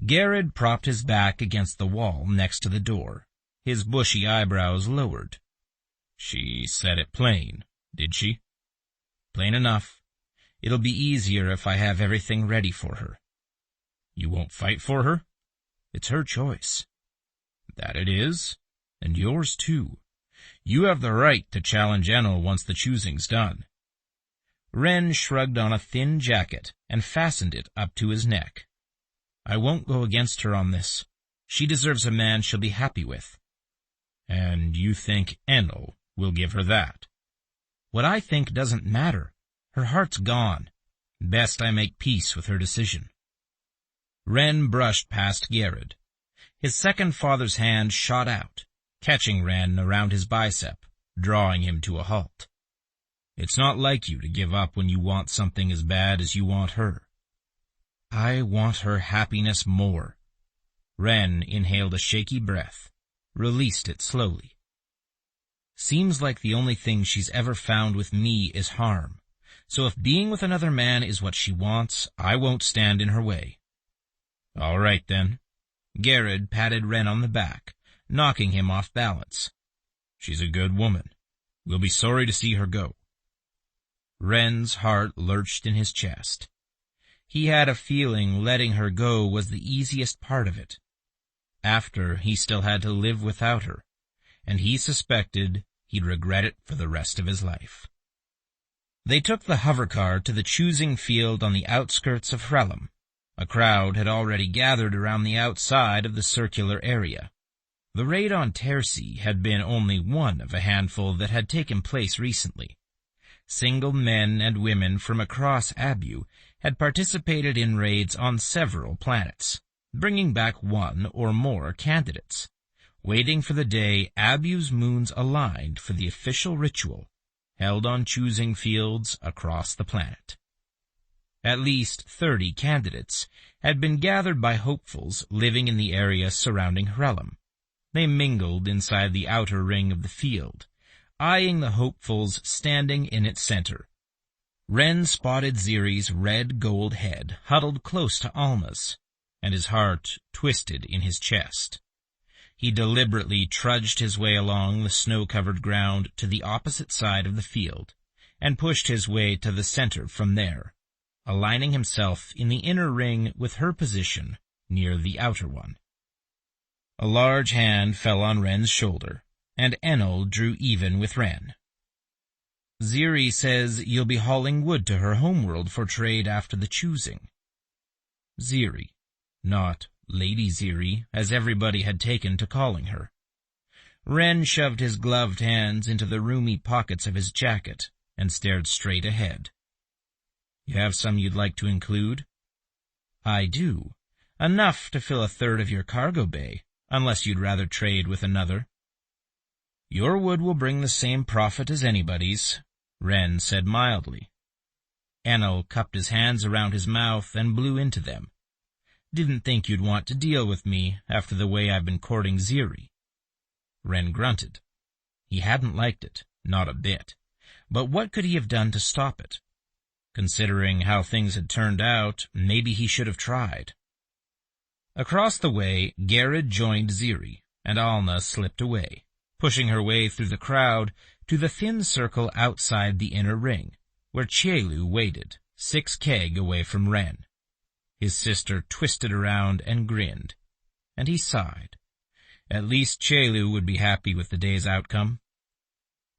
Gared propped his back against the wall next to the door, his bushy eyebrows lowered. "She said it plain, did she?" "Plain enough. It'll be easier if I have everything ready for her." "You won't fight for her?" "It's her choice." "That it is, and yours too. You have the right to challenge Enel once the choosing's done." Ren shrugged on a thin jacket and fastened it up to his neck. "I won't go against her on this. She deserves a man she'll be happy with." "And you think Enel will give her that?" "What I think doesn't matter. Her heart's gone. Best I make peace with her decision." Ren brushed past Gared. His second father's hand shot out, catching Ren around his bicep, drawing him to a halt. "It's not like you to give up when you want something as bad as you want her." "I want her happiness more." Ren inhaled a shaky breath, released it slowly. "Seems like the only thing she's ever found with me is harm, so if being with another man is what she wants, I won't stand in her way." "All right, then." Gared patted Ren on the back, knocking him off balance. "She's a good woman. We'll be sorry to see her go." Ren's heart lurched in his chest. He had a feeling letting her go was the easiest part of it. After, he still had to live without her, and he suspected he'd regret it for the rest of his life. They took the hovercar to the choosing field on the outskirts of Hrelem. A crowd had already gathered around the outside of the circular area. The raid on Tersi had been only one of a handful that had taken place recently. Single men and women from across Abu had participated in raids on several planets, bringing back one or more candidates, waiting for the day Abu's moons aligned for the official ritual held on choosing fields across the planet. At least 30 candidates had been gathered by hopefuls living in the area surrounding Hrelem. They mingled inside the outer ring of the field, eyeing the hopefuls standing in its center. Ren spotted Ziri's red gold head huddled close to Alma's, and his heart twisted in his chest. He deliberately trudged his way along the snow-covered ground to the opposite side of the field, and pushed his way to the center from there, aligning himself in the inner ring with her position near the outer one. A large hand fell on Ren's shoulder, and Enel drew even with Ren. Ziri says you'll be hauling wood to her homeworld for trade after the choosing. Ziri, not Lady Ziri, as everybody had taken to calling her. Ren shoved his gloved hands into the roomy pockets of his jacket and stared straight ahead. You have some you'd like to include? I do. Enough to fill a third of your cargo bay, unless you'd rather trade with another. Your wood will bring the same profit as anybody's, Ren said mildly. Enel cupped his hands around his mouth and blew into them. Didn't think you'd want to deal with me after the way I've been courting Ziri. Ren grunted. He hadn't liked it, not a bit. But what could he have done to stop it? Considering how things had turned out, maybe he should have tried. Across the way, Garrod joined Ziri, and Alna slipped away, pushing her way through the crowd to the thin circle outside the inner ring, where Chelu waited, 6 keg away from Ren. His sister twisted around and grinned, and he sighed. At least Chelu would be happy with the day's outcome.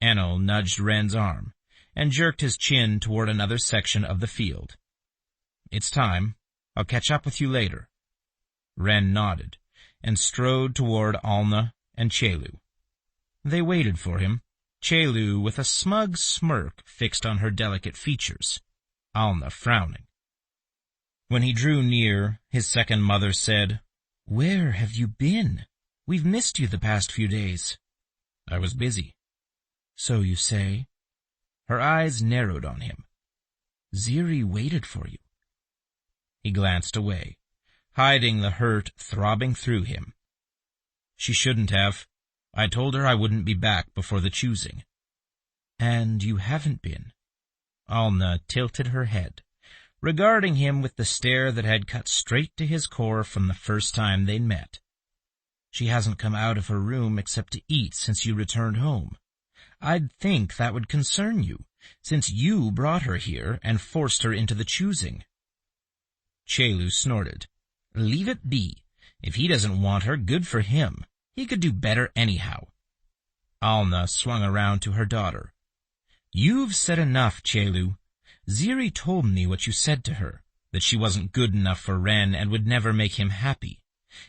Enel nudged Ren's arm and jerked his chin toward another section of the field. It's time. I'll catch up with you later. Ren nodded and strode toward Alna and Chelu. They waited for him, Chelu with a smug smirk fixed on her delicate features, Alna frowning. When he drew near, his second mother said, "Where have you been? We've missed you the past few days." I was busy. So you say? Her eyes narrowed on him. Ziri waited for you. He glanced away, hiding the hurt throbbing through him. She shouldn't have. I told her I wouldn't be back before the choosing. And you haven't been. Alna tilted her head, regarding him with the stare that had cut straight to his core from the first time they'd met. She hasn't come out of her room except to eat since you returned home. I'd think that would concern you, since you brought her here and forced her into the choosing. Chelu snorted. Leave it be. If he doesn't want her, good for him. He could do better anyhow. Alna swung around to her daughter. You've said enough, Chelu. Ziri told me what you said to her, that she wasn't good enough for Ren and would never make him happy.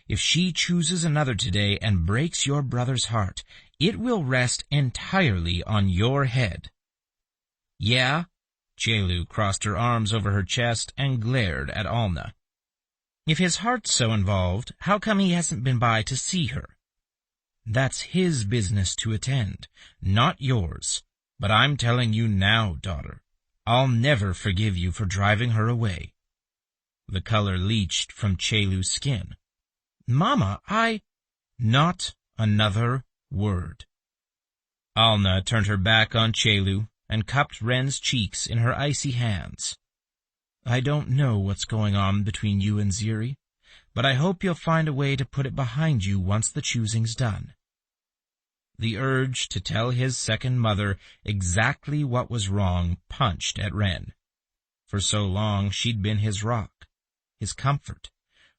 If she chooses another today and breaks your brother's heart, it will rest entirely on your head. Yeah? Chelu crossed her arms over her chest and glared at Alna. If his heart's so involved, how come he hasn't been by to see her? That's his business to attend, not yours. But I'm telling you now, daughter, I'll never forgive you for driving her away. The color leached from Chelu's skin. Mama, Not another word. Alna turned her back on Chelu and cupped Ren's cheeks in her icy hands. I don't know what's going on between you and Ziri, but I hope you'll find a way to put it behind you once the choosing's done. The urge to tell his second mother exactly what was wrong punched at Ren. For so long she'd been his rock, his comfort,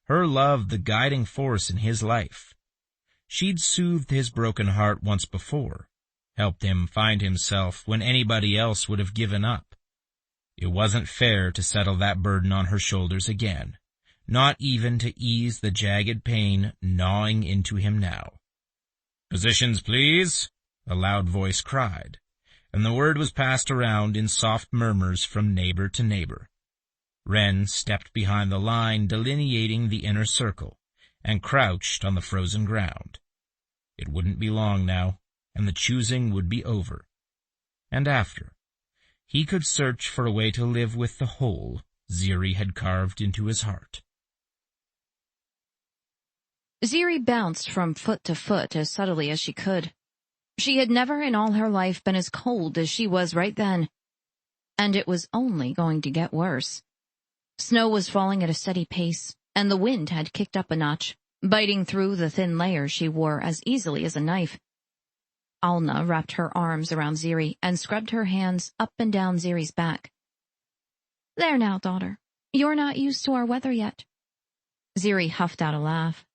her love the guiding force in his life. She'd soothed his broken heart once before, helped him find himself when anybody else would have given up. It wasn't fair to settle that burden on her shoulders again, not even to ease the jagged pain gnawing into him now. Positions, please, a loud voice cried, and the word was passed around in soft murmurs from neighbor to neighbor. Ren stepped behind the line delineating the inner circle and crouched on the frozen ground. It wouldn't be long now, and the choosing would be over. And after, he could search for a way to live with the hole Ziri had carved into his heart. Ziri bounced from foot to foot as subtly as she could. She had never in all her life been as cold as she was right then. and it was only going to get worse. Snow was falling at a steady pace, and the wind had kicked up a notch, biting through the thin layer she wore as easily as a knife. Alna wrapped her arms around Ziri and scrubbed her hands up and down Ziri's back. "There now, daughter. You're not used to our weather yet." Ziri huffed out a laugh.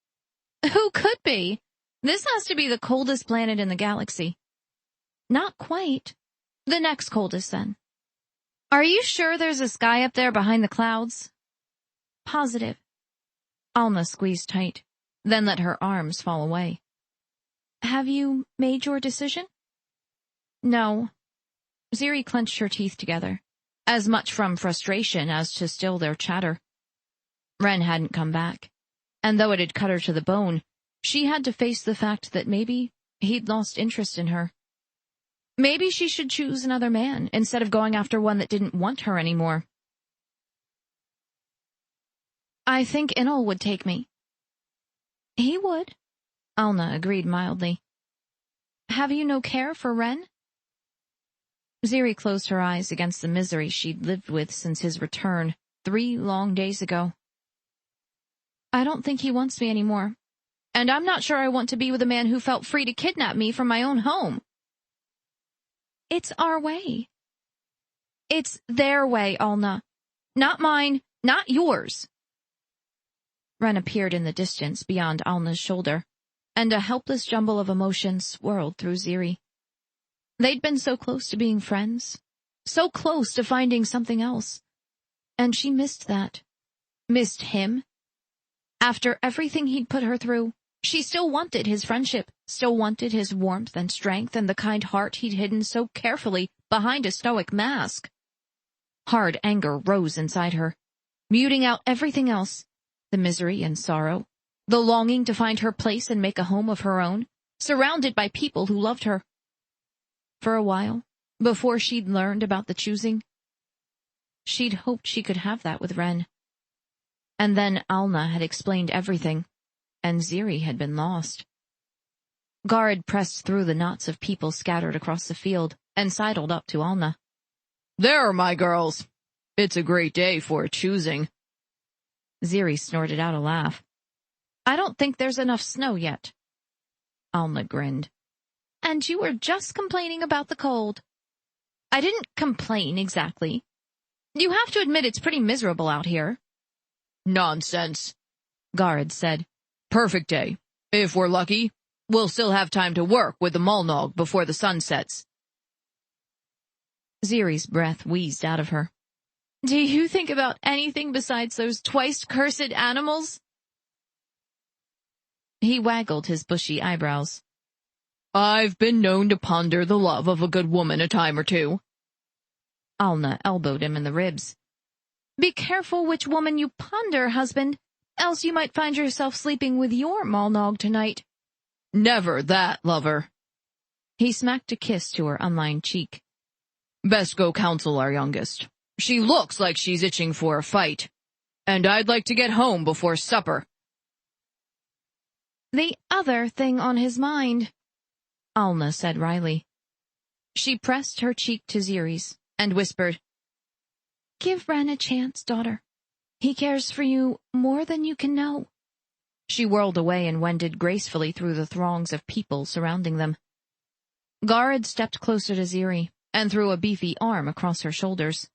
"Who could be? This has to be the coldest planet in the galaxy." "Not quite. The next coldest, then." "Are you sure there's a sky up there behind the clouds?" "Positive." Alna squeezed tight, then let her arms fall away. "Have you made your decision?" "No." Ziri clenched her teeth together, as much from frustration as to still their chatter. Ren hadn't come back, and though it had cut her to the bone, she had to face the fact that maybe he'd lost interest in her. Maybe she should choose another man instead of going after one that didn't want her anymore. "I think Inul would take me." "He would," Alna agreed mildly. "Have you no care for Ren?" Ziri closed her eyes against the misery she'd lived with since his return 3 long days ago. "I don't think he wants me anymore, and I'm not sure I want to be with a man who felt free to kidnap me from my own home." "It's our way." "It's their way, Alna. Not mine, not yours." Ren appeared in the distance beyond Alna's shoulder, and a helpless jumble of emotions swirled through Ziri. They'd been so close to being friends, so close to finding something else, and she missed that. Missed him. After everything he'd put her through, she still wanted his friendship, still wanted his warmth and strength and the kind heart he'd hidden so carefully behind a stoic mask. Hard anger rose inside her, muting out everything else, the misery and sorrow, the longing to find her place and make a home of her own, surrounded by people who loved her. For a while, before she'd learned about the choosing, she'd hoped she could have that with Ren. And then Alna had explained everything, and Ziri had been lost. Garrod pressed through the knots of people scattered across the field and sidled up to Alna. "There, my girls. It's a great day for choosing." Ziri snorted out a laugh. "I don't think there's enough snow yet." Alna grinned. "And you were just complaining about the cold." "I didn't complain exactly. You have to admit it's pretty miserable out here." "Nonsense," Garrod said. "Perfect day. If we're lucky, we'll still have time to work with the Mulnog before the sun sets." Ziri's breath wheezed out of her. "Do you think about anything besides those twice-cursed animals?" He waggled his bushy eyebrows. "I've been known to ponder the love of a good woman a time or two." Alna elbowed him in the ribs. "Be careful which woman you ponder, husband, else you might find yourself sleeping with your Mulnog tonight." "Never that, lover." He smacked a kiss to her unlined cheek. "Best go counsel our youngest. She looks like she's itching for a fight, and I'd like to get home before supper." "The other thing on his mind," Alna said wryly. She pressed her cheek to Ziri's and whispered, "Give Ren a chance, daughter. He cares for you more than you can know." She whirled away and wended gracefully through the throngs of people surrounding them. Garrod stepped closer to Ziri and threw a beefy arm across her shoulders.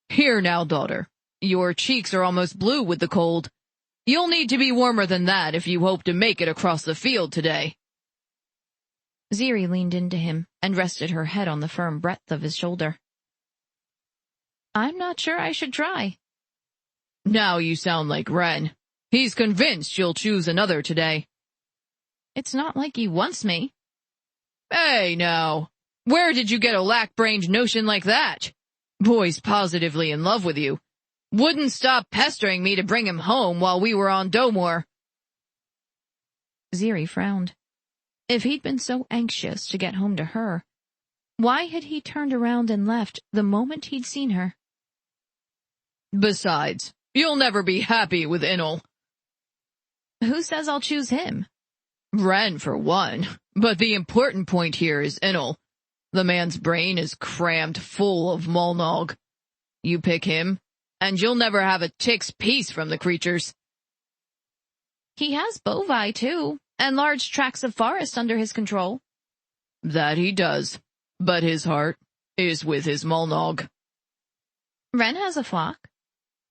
"Here now, daughter. Your cheeks are almost blue with the cold. You'll need to be warmer than that if you hope to make it across the field today." Ziri leaned into him and rested her head on the firm breadth of his shoulder. "I'm not sure I should try." "Now you sound like Ren. He's convinced you'll choose another today." "It's not like he wants me." "Hey, now. Where did you get a lack-brained notion like that? Boy's positively in love with you. Wouldn't stop pestering me to bring him home while we were on Domor." Ziri frowned. If he'd been so anxious to get home to her, why had he turned around and left the moment he'd seen her? "Besides, you'll never be happy with Inul." "Who says I'll choose him?" "Ren, for one. But the important point here is Inul. The man's brain is crammed full of Molnog. You pick him, and you'll never have a tick's peace from the creatures. He has Bovi, too, and large tracts of forest under his control. That he does, but his heart is with his Molnog. Ren has a flock.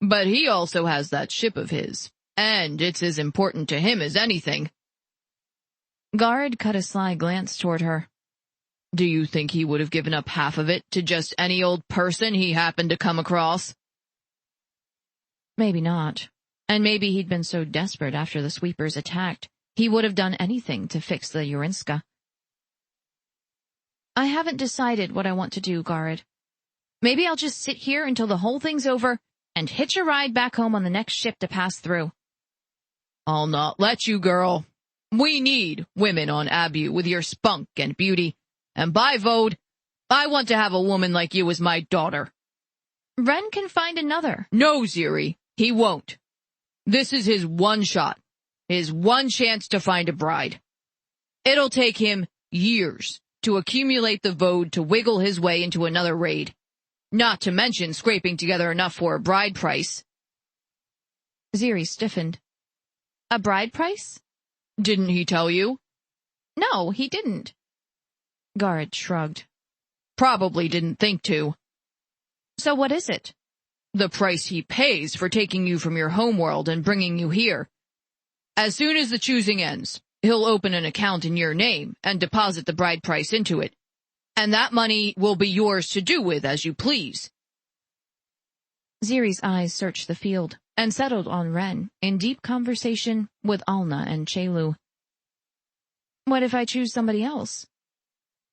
But he also has that ship of his, and it's as important to him as anything. Gard cut a sly glance toward her. Do you think he would have given up half of it to just any old person he happened to come across? Maybe not. And maybe he'd been so desperate after the sweepers attacked, he would have done anything to fix the Urinska. I haven't decided what I want to do, Gard. Maybe I'll just sit here until the whole thing's over and hitch a ride back home on the next ship to pass through. I'll not let you, girl. We need women on Abu with your spunk and beauty. And by Vode, I want to have a woman like you as my daughter. Ren can find another. No, Ziri, he won't. This is his one shot, his one chance to find a bride. It'll take him years to accumulate the Vode to wiggle his way into another raid, not to mention scraping together enough for a bride price. Ziri stiffened. A bride price? Didn't he tell you? No, he didn't. Gard shrugged. Probably didn't think to. So what is it? The price he pays for taking you from your homeworld and bringing you here. As soon as the choosing ends, he'll open an account in your name and deposit the bride price into it. And that money will be yours to do with as you please. Ziri's eyes searched the field and settled on Ren in deep conversation with Alna and Chelu. What if I choose somebody else?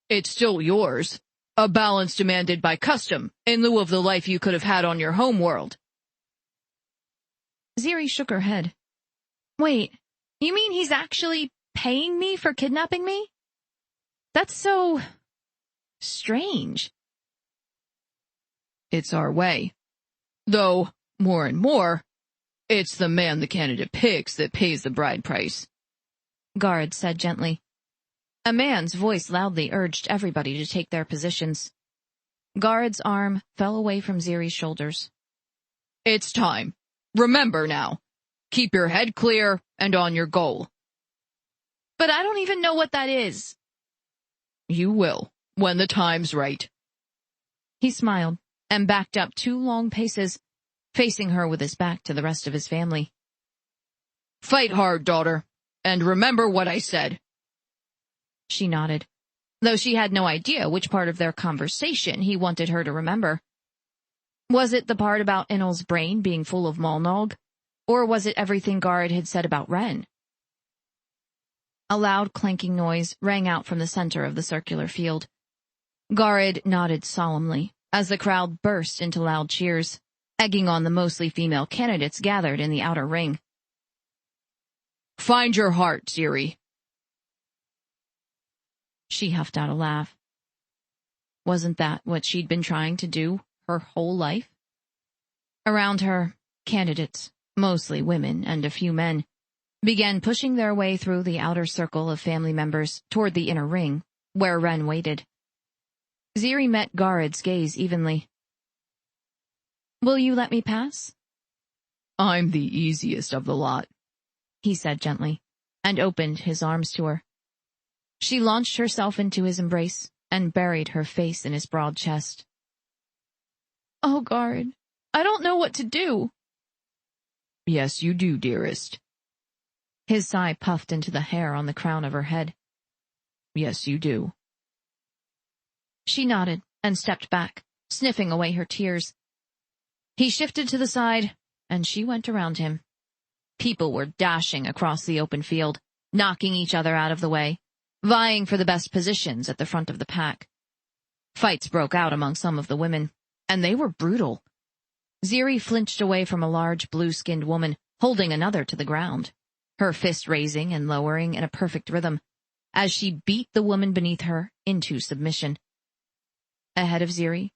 It's still yours. A balance demanded by custom, in lieu of the life you could have had on your homeworld. Ziri shook her head. Wait, you mean he's actually paying me for kidnapping me? That's so strange. It's our way. Though, more and more, it's the man the candidate picks that pays the bride price. Gard said gently. A man's voice loudly urged everybody to take their positions. Gard's arm fell away from Ziri's shoulders. It's time. Remember now. Keep your head clear and on your goal. But I don't even know what that is. You will, when the time's right. He smiled and backed up 2 long paces, facing her with his back to the rest of his family. Fight hard, daughter, and remember what I said. She nodded, though she had no idea which part of their conversation he wanted her to remember. Was it the part about Inul's brain being full of Molnog, or was it everything Gard had said about Ren? A loud clanking noise rang out from the center of the circular field. Gard nodded solemnly as the crowd burst into loud cheers, egging on the mostly female candidates gathered in the outer ring. Find your heart, Ziri. She huffed out a laugh. Wasn't that what she'd been trying to do her whole life? Around her, candidates, mostly women and a few men, began pushing their way through the outer circle of family members toward the inner ring, where Ren waited. Ziri met Gard's gaze evenly. Will you let me pass? I'm the easiest of the lot, he said gently, and opened his arms to her. She launched herself into his embrace and buried her face in his broad chest. Oh, Gard, I don't know what to do. Yes, you do, dearest. His sigh puffed into the hair on the crown of her head. Yes, you do. She nodded and stepped back, sniffing away her tears. He shifted to the side, and she went around him. People were dashing across the open field, knocking each other out of the way, vying for the best positions at the front of the pack. Fights broke out among some of the women, and they were brutal. Ziri flinched away from a large blue-skinned woman, holding another to the ground, her fist raising and lowering in a perfect rhythm, as she beat the woman beneath her into submission. Ahead of Ziri,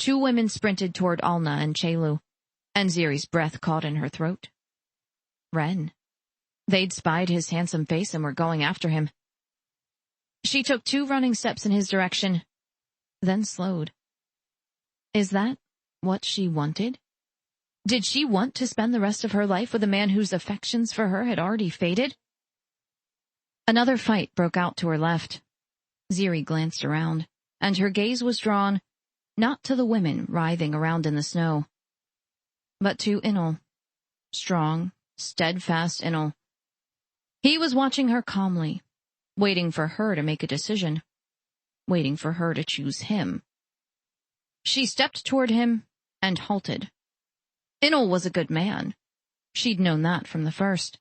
2 women sprinted toward Alna and Chelu, and Ziri's breath caught in her throat. Ren. They'd spied his handsome face and were going after him. She took 2 running steps in his direction, then slowed. Is that what she wanted? Did she want to spend the rest of her life with a man whose affections for her had already faded? Another fight broke out to her left. Ziri glanced around, and her gaze was drawn not to the women writhing around in the snow, but to Inul. Strong, steadfast Inul. He was watching her calmly, waiting for her to make a decision, waiting for her to choose him. She stepped toward him and halted. Inul was a good man. She'd known that from the first.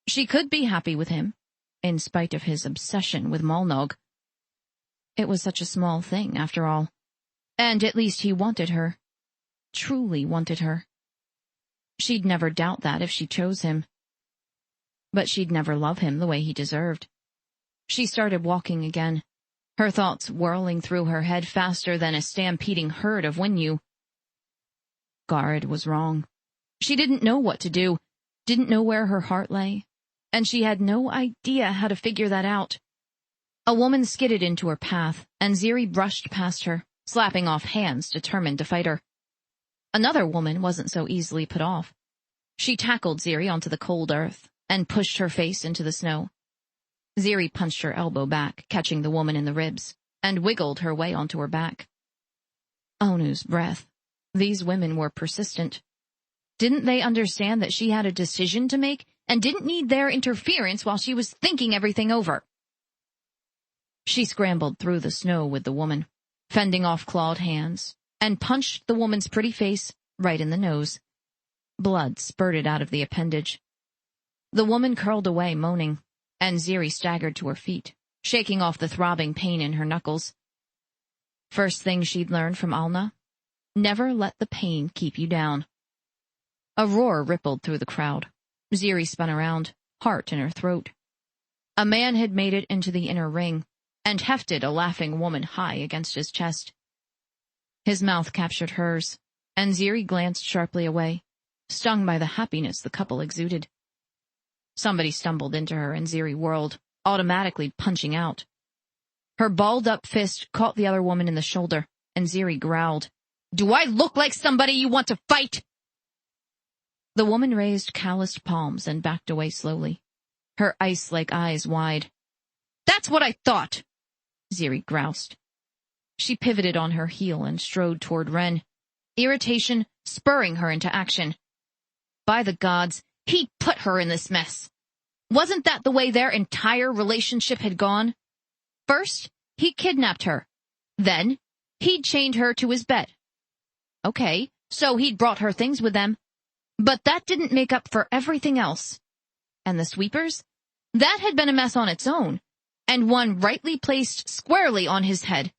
She could be happy with him, in spite of his obsession with Malnog. It was such a small thing, after all. And at least he wanted her. Truly wanted her. She'd never doubt that if she chose him. But she'd never love him the way he deserved. She started walking again, her thoughts whirling through her head faster than a stampeding herd of Winyu. Garrod was wrong. She didn't know what to do, didn't know where her heart lay, and she had no idea how to figure that out. A woman skidded into her path, and Ziri brushed past her, slapping off hands determined to fight her. Another woman wasn't so easily put off. She tackled Ziri onto the cold earth and pushed her face into the snow. Ziri punched her elbow back, catching the woman in the ribs, and wiggled her way onto her back. Onu's breath. These women were persistent. Didn't they understand that she had a decision to make and didn't need their interference while she was thinking everything over? She scrambled through the snow with the woman, fending off clawed hands, and punched the woman's pretty face right in the nose. Blood spurted out of the appendage. The woman curled away, moaning, and Ziri staggered to her feet, shaking off the throbbing pain in her knuckles. First thing she'd learned from Alna: never let the pain keep you down. A roar rippled through the crowd. Ziri spun around, heart in her throat. A man had made it into the inner ring, and hefted a laughing woman high against his chest. His mouth captured hers, and Ziri glanced sharply away, stung by the happiness the couple exuded. Somebody stumbled into her, and Ziri whirled, automatically punching out. Her balled-up fist caught the other woman in the shoulder, and Ziri growled, "Do I look like somebody you want to fight?" The woman raised calloused palms and backed away slowly, her ice-like eyes wide. "That's what I thought," Ziri groused. She pivoted on her heel and strode toward Ren, irritation spurring her into action. By the gods, he put her in this mess. Wasn't that the way their entire relationship had gone? First, he kidnapped her. Then, he'd chained her to his bed. Okay, so he'd brought her things with them. But that didn't make up for everything else. And the sweepers? That had been a mess on its own, and one rightly placed squarely on his head.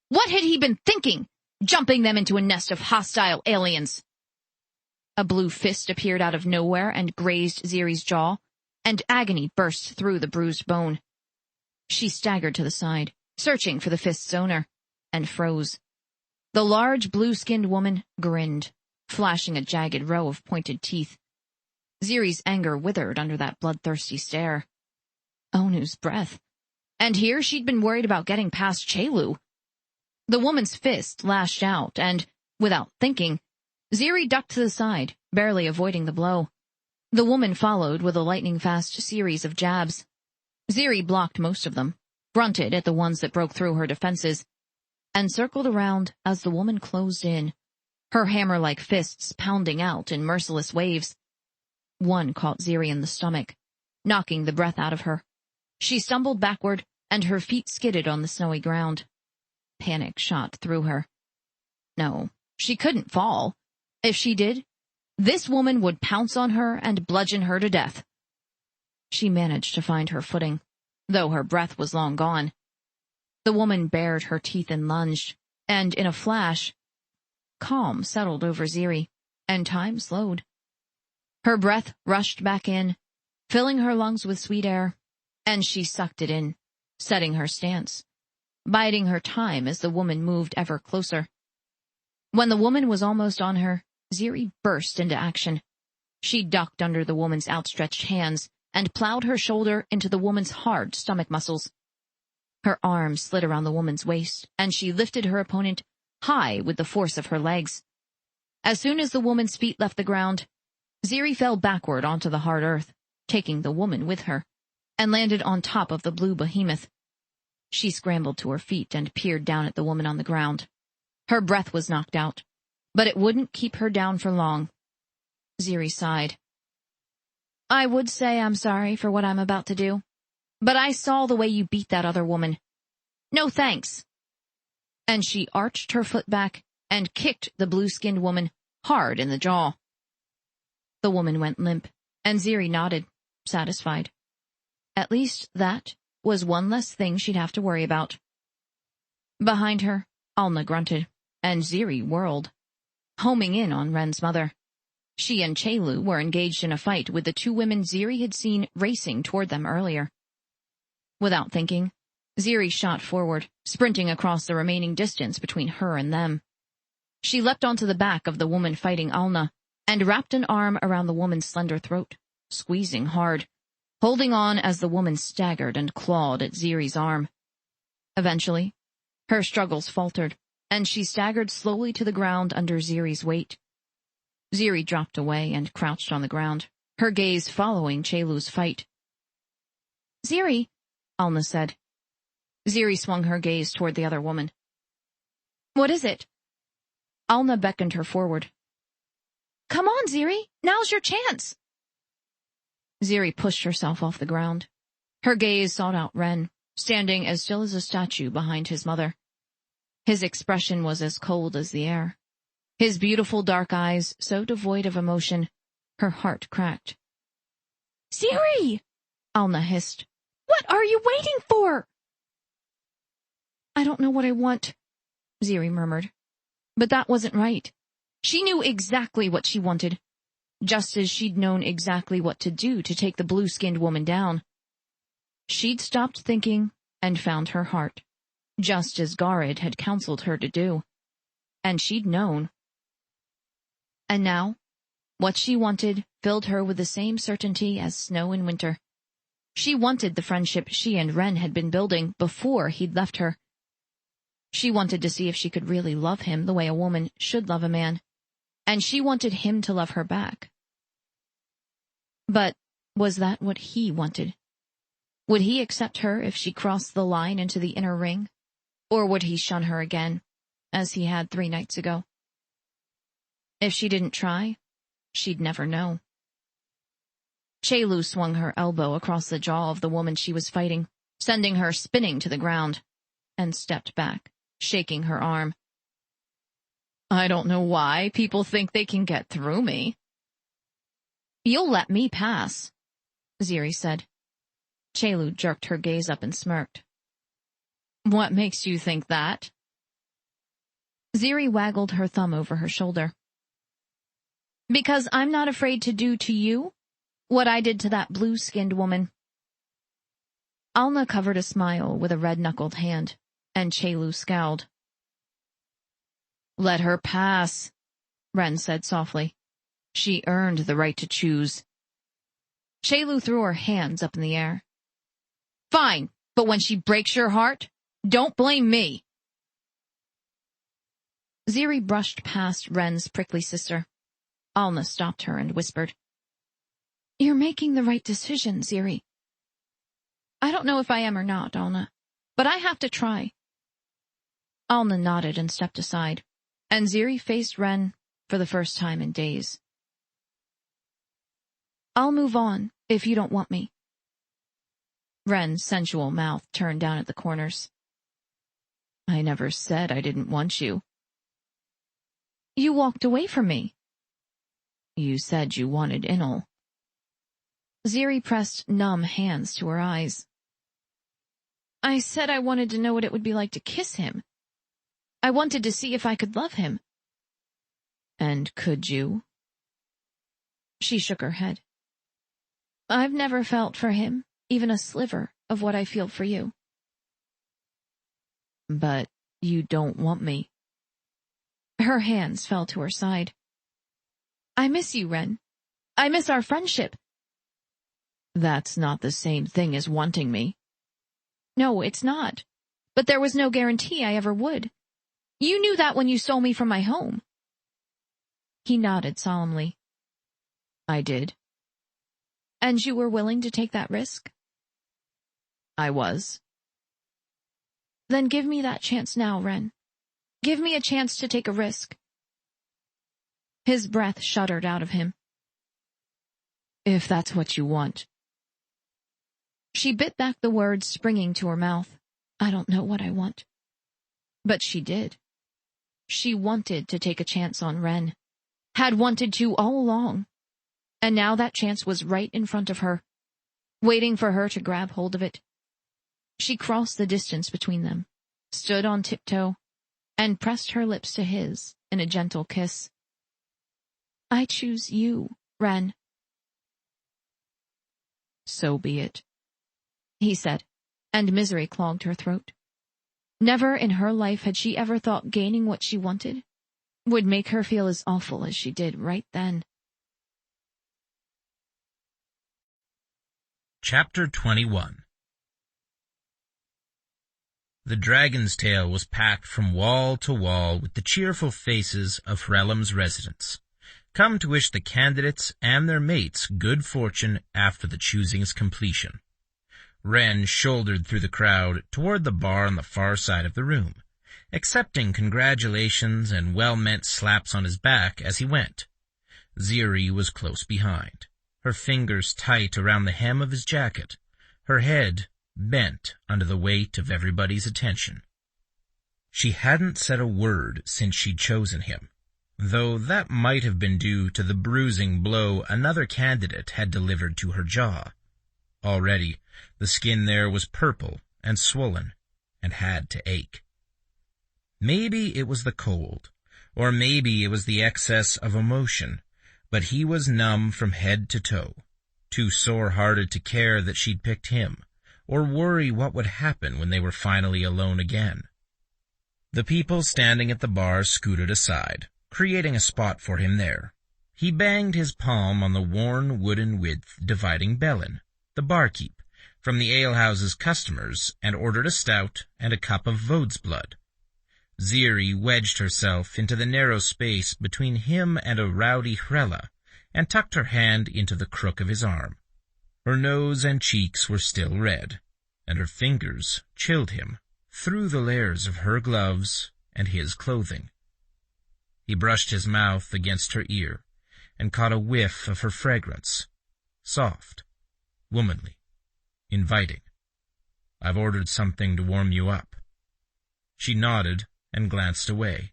What had he been thinking, jumping them into a nest of hostile aliens? A blue fist appeared out of nowhere and grazed Ziri's jaw, and agony burst through the bruised bone. She staggered to the side, searching for the fist's owner, and froze. The large blue-skinned woman grinned, flashing a jagged row of pointed teeth. Ziri's anger withered under that bloodthirsty stare. Onu's breath. And here she'd been worried about getting past Chelu. The woman's fist lashed out, and, without thinking, Ziri ducked to the side, barely avoiding the blow. The woman followed with a lightning-fast series of jabs. Ziri blocked most of them, grunted at the ones that broke through her defenses, and circled around as the woman closed in, her hammer-like fists pounding out in merciless waves. One caught Ziri in the stomach, knocking the breath out of her. She stumbled backward, and her feet skidded on the snowy ground. Panic shot through her. No, she couldn't fall. If she did, this woman would pounce on her and bludgeon her to death. She managed to find her footing, though her breath was long gone. The woman bared her teeth and lunged, and in a flash, calm settled over Ziri, and time slowed. Her breath rushed back in, filling her lungs with sweet air, and she sucked it in, setting her stance, biding her time as the woman moved ever closer. When the woman was almost on her, Ziri burst into action. She ducked under the woman's outstretched hands and plowed her shoulder into the woman's hard stomach muscles. Her arm slid around the woman's waist, and she lifted her opponent high with the force of her legs. As soon as the woman's feet left the ground, Ziri fell backward onto the hard earth, taking the woman with her, and landed on top of the blue behemoth. She scrambled to her feet and peered down at the woman on the ground. Her breath was knocked out, but it wouldn't keep her down for long. Ziri sighed. I would say I'm sorry for what I'm about to do, but I saw the way you beat that other woman. No thanks. And she arched her foot back and kicked the blue-skinned woman hard in the jaw. The woman went limp, and Ziri nodded, satisfied. At least that was one less thing she'd have to worry about. Behind her, Alna grunted, and Ziri whirled, homing in on Ren's mother. She and Chelu were engaged in a fight with the two women Ziri had seen racing toward them earlier. Without thinking, Ziri shot forward, sprinting across the remaining distance between her and them. She leapt onto the back of the woman fighting Alna and wrapped an arm around the woman's slender throat, squeezing hard, holding on as the woman staggered and clawed at Ziri's arm. Eventually, her struggles faltered, and she staggered slowly to the ground under Ziri's weight. Ziri dropped away and crouched on the ground, her gaze following Chelu's fight. Ziri, Alna said. Ziri swung her gaze toward the other woman. What is it? Alna beckoned her forward. Come on, Ziri, now's your chance. Ziri pushed herself off the ground. Her gaze sought out Ren, standing as still as a statue behind his mother. His expression was as cold as the air. His beautiful dark eyes so devoid of emotion, her heart cracked. Ziri! Alna hissed. What are you waiting for? I don't know what I want, Ziri murmured. But that wasn't right. She knew exactly what she wanted, just as she'd known exactly what to do to take the blue-skinned woman down. She'd stopped thinking and found her heart, just as Garid had counseled her to do. And she'd known. And now, what she wanted filled her with the same certainty as snow in winter. She wanted the friendship she and Ren had been building before he'd left her. She wanted to see if she could really love him the way a woman should love a man, and she wanted him to love her back. But was that what he wanted? Would he accept her if she crossed the line into the inner ring, or would he shun her again, as he had 3 nights ago? If she didn't try, she'd never know. Chelu swung her elbow across the jaw of the woman she was fighting, sending her spinning to the ground, and stepped back, shaking her arm. I don't know why people think they can get through me. You'll let me pass, Ziri said. Chelu jerked her gaze up and smirked. What makes you think that? Ziri waggled her thumb over her shoulder. Because I'm not afraid to do to you what I did to that blue-skinned woman. Alna covered a smile with a red-knuckled hand, and Chelu scowled. Let her pass, Ren said softly. She earned the right to choose. Chelu threw her hands up in the air. Fine, but when she breaks your heart, don't blame me. Ziri brushed past Ren's prickly sister. Alna stopped her and whispered. You're making the right decision, Ziri. I don't know if I am or not, Alna, but I have to try. Alna nodded and stepped aside, and Ziri faced Ren for the first time in days. I'll move on if you don't want me. Ren's sensual mouth turned down at the corners. I never said I didn't want you. You walked away from me. You said you wanted Inul. Ziri pressed numb hands to her eyes. I said I wanted to know what it would be like to kiss him. I wanted to see if I could love him. And could you? She shook her head. I've never felt for him even a sliver of what I feel for you. But you don't want me. Her hands fell to her side. I miss you, Ren. I miss our friendship. That's not the same thing as wanting me. No, it's not. but there was no guarantee I ever would. You knew that when you stole me from my home." He nodded solemnly. "I did." "And you were willing to take that risk?" "I was." "Then give me that chance now, Ren. Give me a chance to take a risk." His breath shuddered out of him. "If that's what you want." She bit back the words springing to her mouth. "I don't know what I want." But she did. She wanted to take a chance on Ren. Had wanted to all along. And now that chance was right in front of her, waiting for her to grab hold of it. She crossed the distance between them, stood on tiptoe, and pressed her lips to his in a gentle kiss. "I choose you, Ren." "So be it," he said, and misery clogged her throat. Never in her life had she ever thought gaining what she wanted would make her feel as awful as she did right then. Chapter 21. The dragon's tail was packed from wall to wall with the cheerful faces of Hrellam's residents, come to wish the candidates and their mates good fortune after the choosing's completion. Ren shouldered through the crowd toward the bar on the far side of the room, accepting congratulations and well-meant slaps on his back as he went. Ziri was close behind, her fingers tight around the hem of his jacket, her head bent under the weight of everybody's attention. She hadn't said a word since she'd chosen him, though that might have been due to the bruising blow another candidate had delivered to her jaw. Already, the skin there was purple and swollen, and had to ache. Maybe it was the cold, or maybe it was the excess of emotion, but he was numb from head to toe, too sore-hearted to care that she'd picked him, or worry what would happen when they were finally alone again. The people standing at the bar scooted aside, creating a spot for him there. He banged his palm on the worn wooden width dividing Bellin, the barkeep, from the alehouse's customers, and ordered a stout and a cup of Vode's blood. Ziri wedged herself into the narrow space between him and a rowdy Hrella, and tucked her hand into the crook of his arm. Her nose and cheeks were still red, and her fingers chilled him through the layers of her gloves and his clothing. He brushed his mouth against her ear, and caught a whiff of her fragrance, soft, womanly, inviting. "I've ordered something to warm you up." She nodded and glanced away.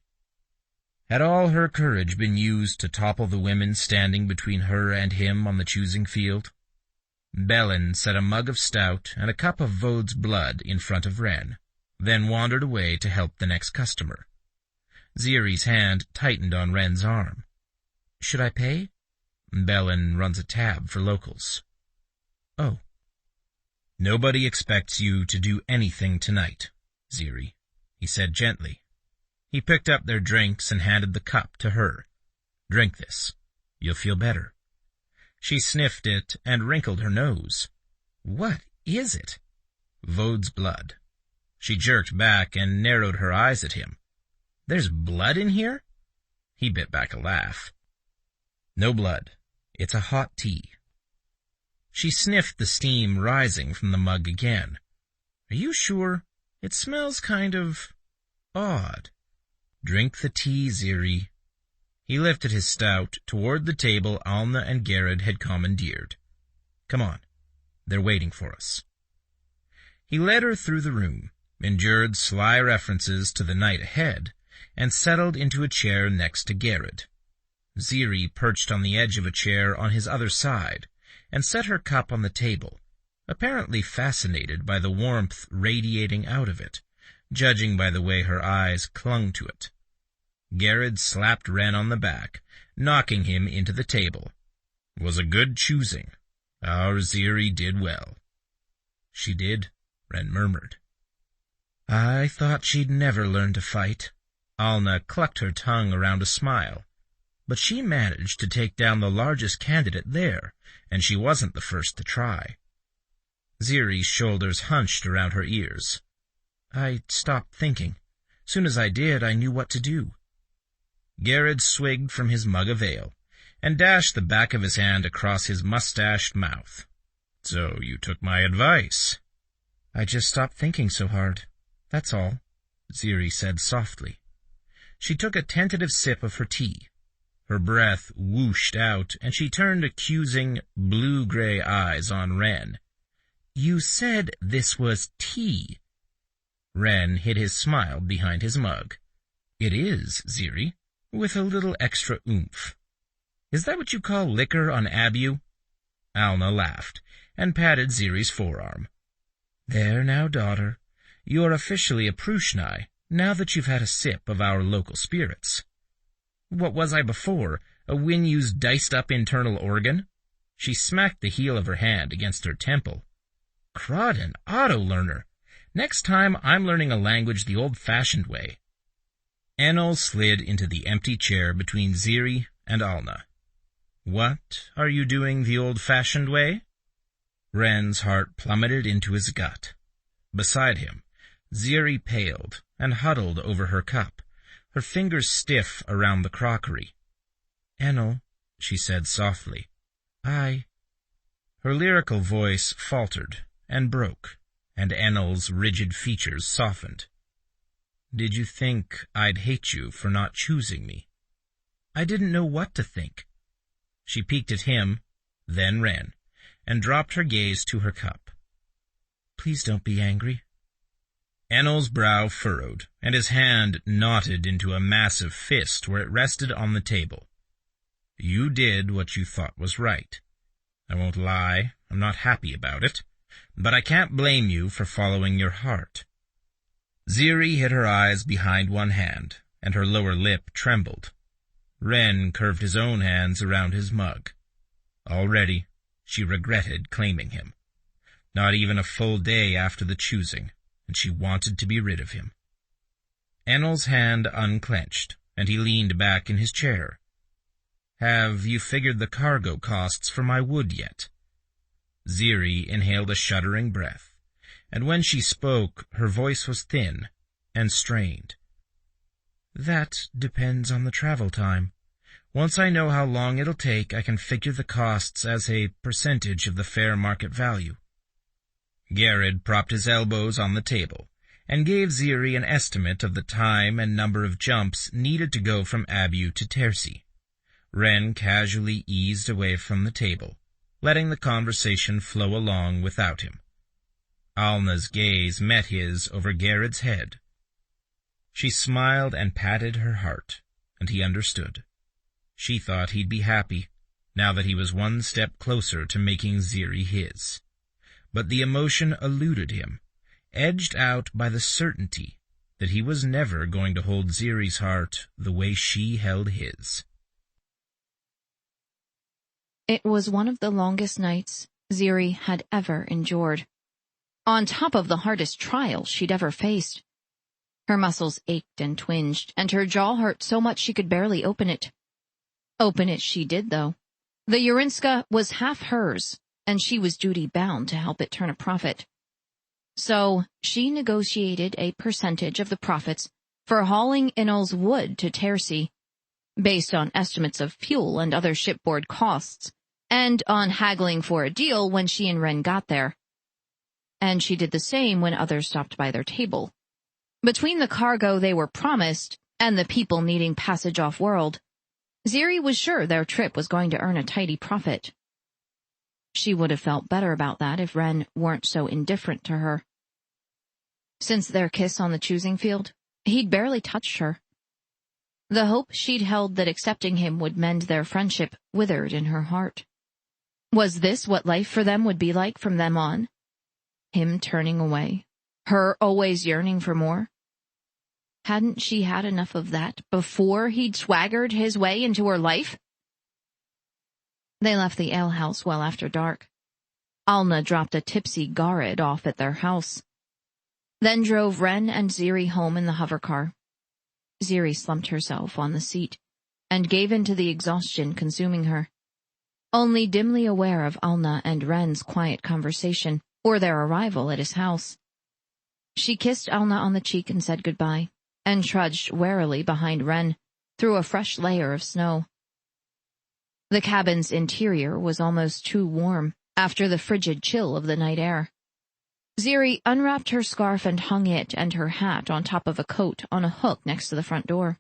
Had all her courage been used to topple the women standing between her and him on the choosing field? Bellin set a mug of stout and a cup of Vode's blood in front of Ren, then wandered away to help the next customer. Ziri's hand tightened on Ren's arm. "Should I pay?" "Bellin runs a tab for locals." "Oh." "Nobody expects you to do anything tonight, Ziri," he said gently. He picked up their drinks and handed the cup to her. "Drink this. You'll feel better." She sniffed it and wrinkled her nose. "What is it?" "Vode's blood." She jerked back and narrowed her eyes at him. "There's blood in here?" He bit back a laugh. "No blood. It's a hot tea." She sniffed the steam rising from the mug again. "Are you sure? It smells kind of odd." "Drink the tea, Ziri." He lifted his stout toward the table Alna and Garrod had commandeered. "Come on. They're waiting for us." He led her through the room, endured sly references to the night ahead, and settled into a chair next to Garrod. Ziri perched on the edge of a chair on his other side, and set her cup on the table, apparently fascinated by the warmth radiating out of it, judging by the way her eyes clung to it. Garrod slapped Ren on the back, knocking him into the table. "Was a good choosing. Our Ziri did well." "She did," Ren murmured. "I thought she'd never learn to fight." Alna clucked her tongue around a smile. "But she managed to take down the largest candidate there, and she wasn't the first to try." Ziri's shoulders hunched around her ears. I stopped thinking. Soon as I did, I knew what to do. Garrett swigged from his mug of ale, and dashed the back of his hand across his mustached mouth. So you took my advice. I just stopped thinking so hard. That's all, Ziri said softly. She took a tentative sip of her tea. Her breath whooshed out, and she turned accusing, blue-gray eyes on Ren. You said this was tea. Ren hid his smile behind his mug. It is, Ziri, with a little extra oomph. Is that what you call liquor on Abu? Alna laughed, and patted Ziri's forearm. There now, daughter. You're officially a Pruxnae, now that you've had a sip of our local spirits. What was I before, a Winyu's diced-up internal organ? She smacked the heel of her hand against her temple. Crud, an auto-learner. Next time I'm learning a language the old-fashioned way. Enel slid into the empty chair between Ziri and Alna. What are you doing the old-fashioned way? Ren's heart plummeted into his gut. Beside him, Ziri paled and huddled over her cup, her fingers stiff around the crockery. Enel, she said softly, Her lyrical voice faltered and broke, and Enel's rigid features softened. Did you think I'd hate you for not choosing me? I didn't know what to think. She peeked at him, then Ren, and dropped her gaze to her cup. Please don't be angry. Enel's brow furrowed, and his hand knotted into a massive fist where it rested on the table. You did what you thought was right. I won't lie, I'm not happy about it, but I can't blame you for following your heart. Ziri hid her eyes behind one hand, and her lower lip trembled. Ren curved his own hands around his mug. Already, she regretted claiming him. Not even a full day after the choosing, and she wanted to be rid of him. Enel's hand unclenched, and he leaned back in his chair. Have you figured the cargo costs for my wood yet? Ziri inhaled a shuddering breath, and when she spoke, her voice was thin and strained. That depends on the travel time. Once I know how long it'll take, I can figure the costs as a percentage of the fair market value. Garrett propped his elbows on the table and gave Ziri an estimate of the time and number of jumps needed to go from Abu to Tersi. Ren casually eased away from the table, letting the conversation flow along without him. Alna's gaze met his over Garrett's head. She smiled and patted her heart, and he understood. She thought he'd be happy, now that he was one step closer to making Ziri his. But the emotion eluded him, edged out by the certainty that he was never going to hold Ziri's heart the way she held his. It was one of the longest nights Ziri had ever endured, on top of the hardest trial she'd ever faced. Her muscles ached and twinged, and her jaw hurt so much she could barely open it. Open it she did, though. The Urinska was half hers, and she was duty-bound to help it turn a profit. So she negotiated a percentage of the profits for hauling Inel's wood to Tersi, based on estimates of fuel and other shipboard costs, and on haggling for a deal when she and Ren got there. And she did the same when others stopped by their table. Between the cargo they were promised and the people needing passage off-world, Ziri was sure their trip was going to earn a tidy profit. She would have felt better about that if Ren weren't so indifferent to her. Since their kiss on the choosing field, he'd barely touched her. The hope she'd held that accepting him would mend their friendship withered in her heart. Was this what life for them would be like from then on? Him turning away, her always yearning for more? Hadn't she had enough of that before he'd swaggered his way into her life? They left the alehouse well after dark. Alna dropped a tipsy Garrett off at their house, then drove Ren and Ziri home in the hovercar. Ziri slumped herself on the seat and gave in to the exhaustion consuming her, only dimly aware of Alna and Ren's quiet conversation or their arrival at his house. She kissed Alna on the cheek and said goodbye, and trudged warily behind Ren through a fresh layer of snow. The cabin's interior was almost too warm after the frigid chill of the night air. Ziri unwrapped her scarf and hung it and her hat on top of a coat on a hook next to the front door.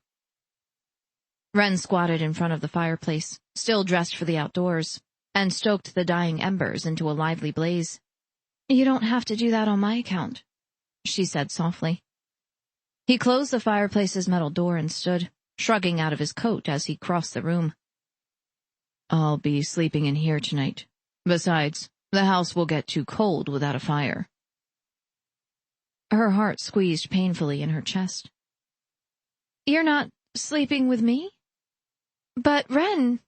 Ren squatted in front of the fireplace, still dressed for the outdoors, and stoked the dying embers into a lively blaze. "You don't have to do that on my account," she said softly. He closed the fireplace's metal door and stood, shrugging out of his coat as he crossed the room. "I'll be sleeping in here tonight. Besides, the house will get too cold without a fire." Her heart squeezed painfully in her chest. "You're not sleeping with me? But Ren,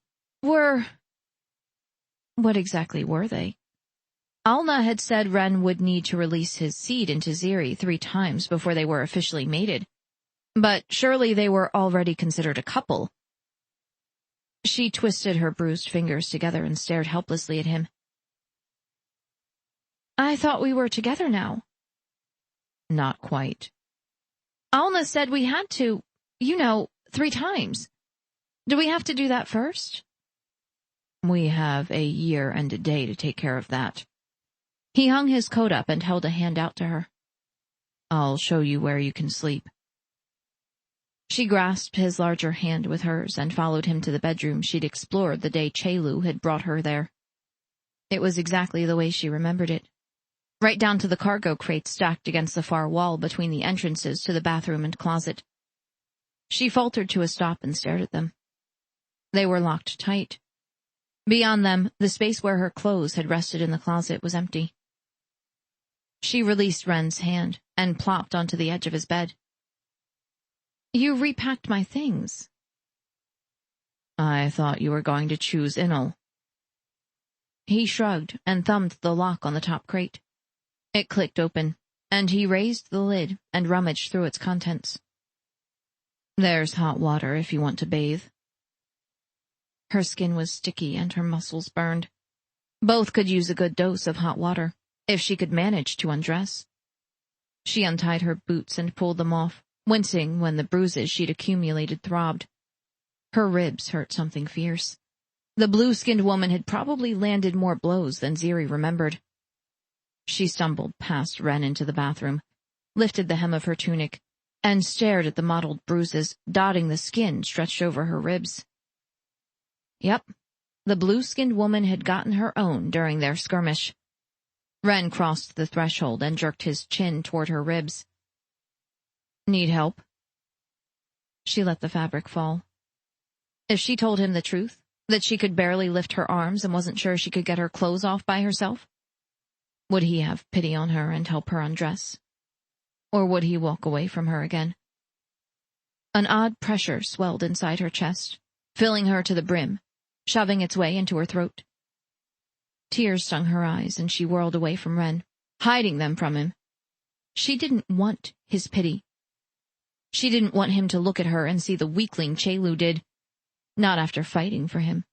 What exactly were they? Alna had said Ren would need to release his seed into Ziri 3 times before they were officially mated. But surely they were already considered a couple. She twisted her bruised fingers together and stared helplessly at him. "I thought we were together now." "Not quite." "Alna said we had to, 3 times. Do we have to do that first?" "We have a year and a day to take care of that." He hung his coat up and held a hand out to her. "I'll show you where you can sleep." She grasped his larger hand with hers and followed him to the bedroom she'd explored the day Chelu had brought her there. It was exactly the way she remembered it, right down to the cargo crates stacked against the far wall between the entrances to the bathroom and closet. She faltered to a stop and stared at them. They were locked tight. Beyond them, the space where her clothes had rested in the closet was empty. She released Ren's hand and plopped onto the edge of his bed. "You repacked my things." "I thought you were going to choose Inul." He shrugged and thumbed the lock on the top crate. It clicked open, and he raised the lid and rummaged through its contents. "There's hot water if you want to bathe." Her skin was sticky and her muscles burned. Both could use a good dose of hot water, if she could manage to undress. She untied her boots and pulled them off, wincing when the bruises she'd accumulated throbbed. Her ribs hurt something fierce. The blue-skinned woman had probably landed more blows than Ziri remembered. She stumbled past Ren into the bathroom, lifted the hem of her tunic, and stared at the mottled bruises dotting the skin stretched over her ribs. Yep, the blue-skinned woman had gotten her own during their skirmish. Ren crossed the threshold and jerked his chin toward her ribs. "Need help?" She let the fabric fall. If she told him the truth, that she could barely lift her arms and wasn't sure she could get her clothes off by herself, would he have pity on her and help her undress? Or would he walk away from her again? An odd pressure swelled inside her chest, filling her to the brim, shoving its way into her throat. Tears stung her eyes, and she whirled away from Ren, hiding them from him. She didn't want his pity. She didn't want him to look at her and see the weakling Chelu did. Not after fighting for him.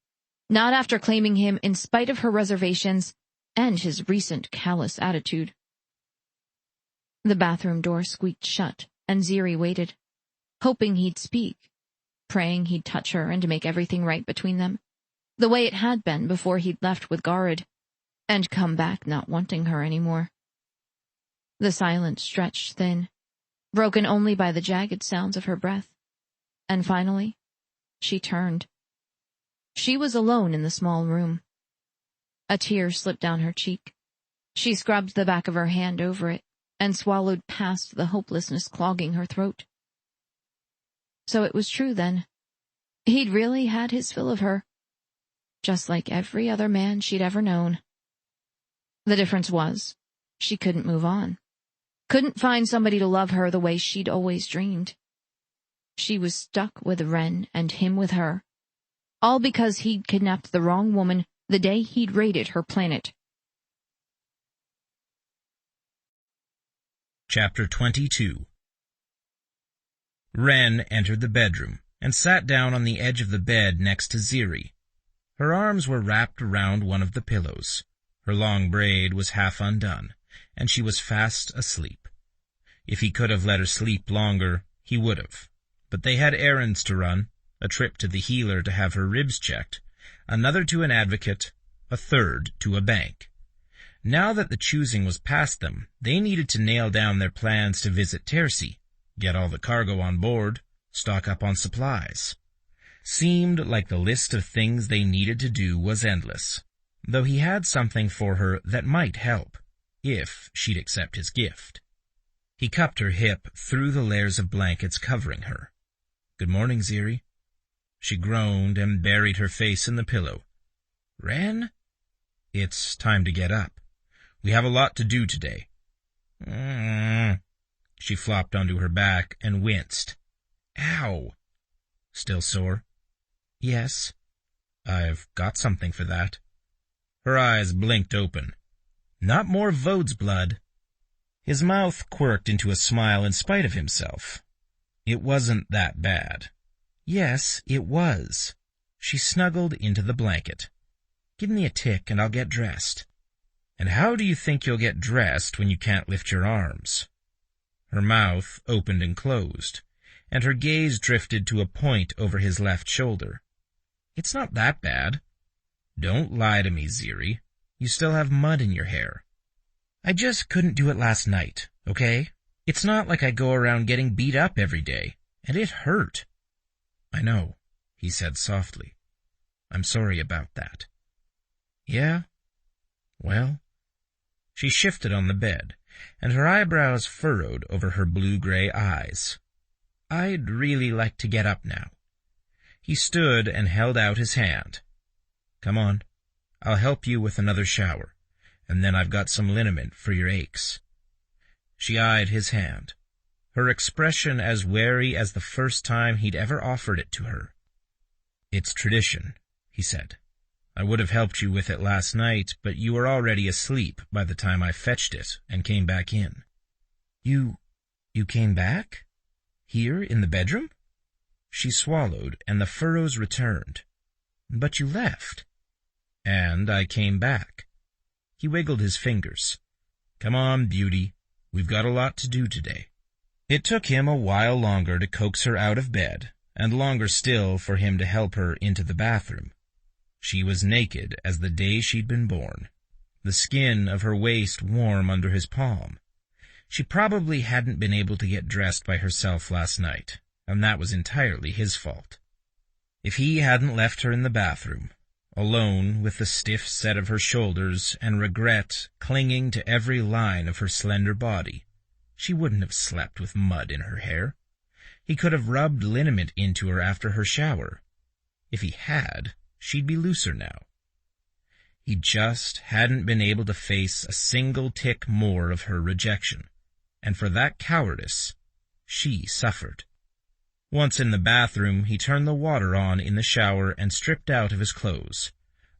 Not after claiming him in spite of her reservations and his recent callous attitude. The bathroom door squeaked shut, and Ziri waited, hoping he'd speak, praying he'd touch her and make everything right between them, the way it had been before he'd left with Garid, and come back not wanting her anymore. The silence stretched thin, broken only by the jagged sounds of her breath, and finally, she turned. She was alone in the small room. A tear slipped down her cheek. She scrubbed the back of her hand over it and swallowed past the hopelessness clogging her throat. So it was true then. He'd really had his fill of her, just like every other man she'd ever known. The difference was, she couldn't move on. Couldn't find somebody to love her the way she'd always dreamed. She was stuck with Ren and him with her, all because he'd kidnapped the wrong woman the day he'd raided her planet. Chapter 22. Ren entered the bedroom and sat down on the edge of the bed next to Ziri. Her arms were wrapped around one of the pillows. Her long braid was half undone, and she was fast asleep. If he could have let her sleep longer, he would have. But they had errands to run, a trip to the healer to have her ribs checked, another to an advocate, a third to a bank. Now that the choosing was past them, they needed to nail down their plans to visit Tercy, get all the cargo on board, stock up on supplies. Seemed like the list of things they needed to do was endless, though he had something for her that might help, if she'd accept his gift. He cupped her hip through the layers of blankets covering her. "Good morning, Ziri." She groaned and buried her face in the pillow. "Ren?" "It's time to get up. We have a lot to do today." She flopped onto her back and winced. "Ow." "Still sore?" "Yes." "I've got something for that." Her eyes blinked open. "Not more Vode's blood." His mouth quirked into a smile in spite of himself. It wasn't that bad. Yes, it was. She snuggled into the blanket. "Give me a tick and I'll get dressed." "And how do you think you'll get dressed when you can't lift your arms?" Her mouth opened and closed, and her gaze drifted to a point over his left shoulder. "It's not that bad." "Don't lie to me, Ziri. You still have mud in your hair." "I just couldn't do it last night, okay? It's not like I go around getting beat up every day, and it hurt." "I know," he said softly. "I'm sorry about that." "Yeah? Well..." She shifted on the bed, and her eyebrows furrowed over her blue-gray eyes. "I'd really like to get up now." He stood and held out his hand. "Come on. I'll help you with another shower, and then I've got some liniment for your aches." She eyed his hand, her expression as wary as the first time he'd ever offered it to her. "It's tradition," he said. "I would have helped you with it last night, but you were already asleep by the time I fetched it and came back in." You came back? Here in the bedroom?" She swallowed, and the furrows returned. "But you left." "And I came back." He wiggled his fingers. "Come on, beauty. We've got a lot to do today." It took him a while longer to coax her out of bed, and longer still for him to help her into the bathroom. She was naked as the day she'd been born, the skin of her waist warm under his palm. She probably hadn't been able to get dressed by herself last night, and that was entirely his fault. If he hadn't left her in the bathroom, alone with the stiff set of her shoulders and regret clinging to every line of her slender body, she wouldn't have slept with mud in her hair. He could have rubbed liniment into her after her shower. If he had, she'd be looser now. He just hadn't been able to face a single tick more of her rejection, and for that cowardice, she suffered. Once in the bathroom, he turned the water on in the shower and stripped out of his clothes,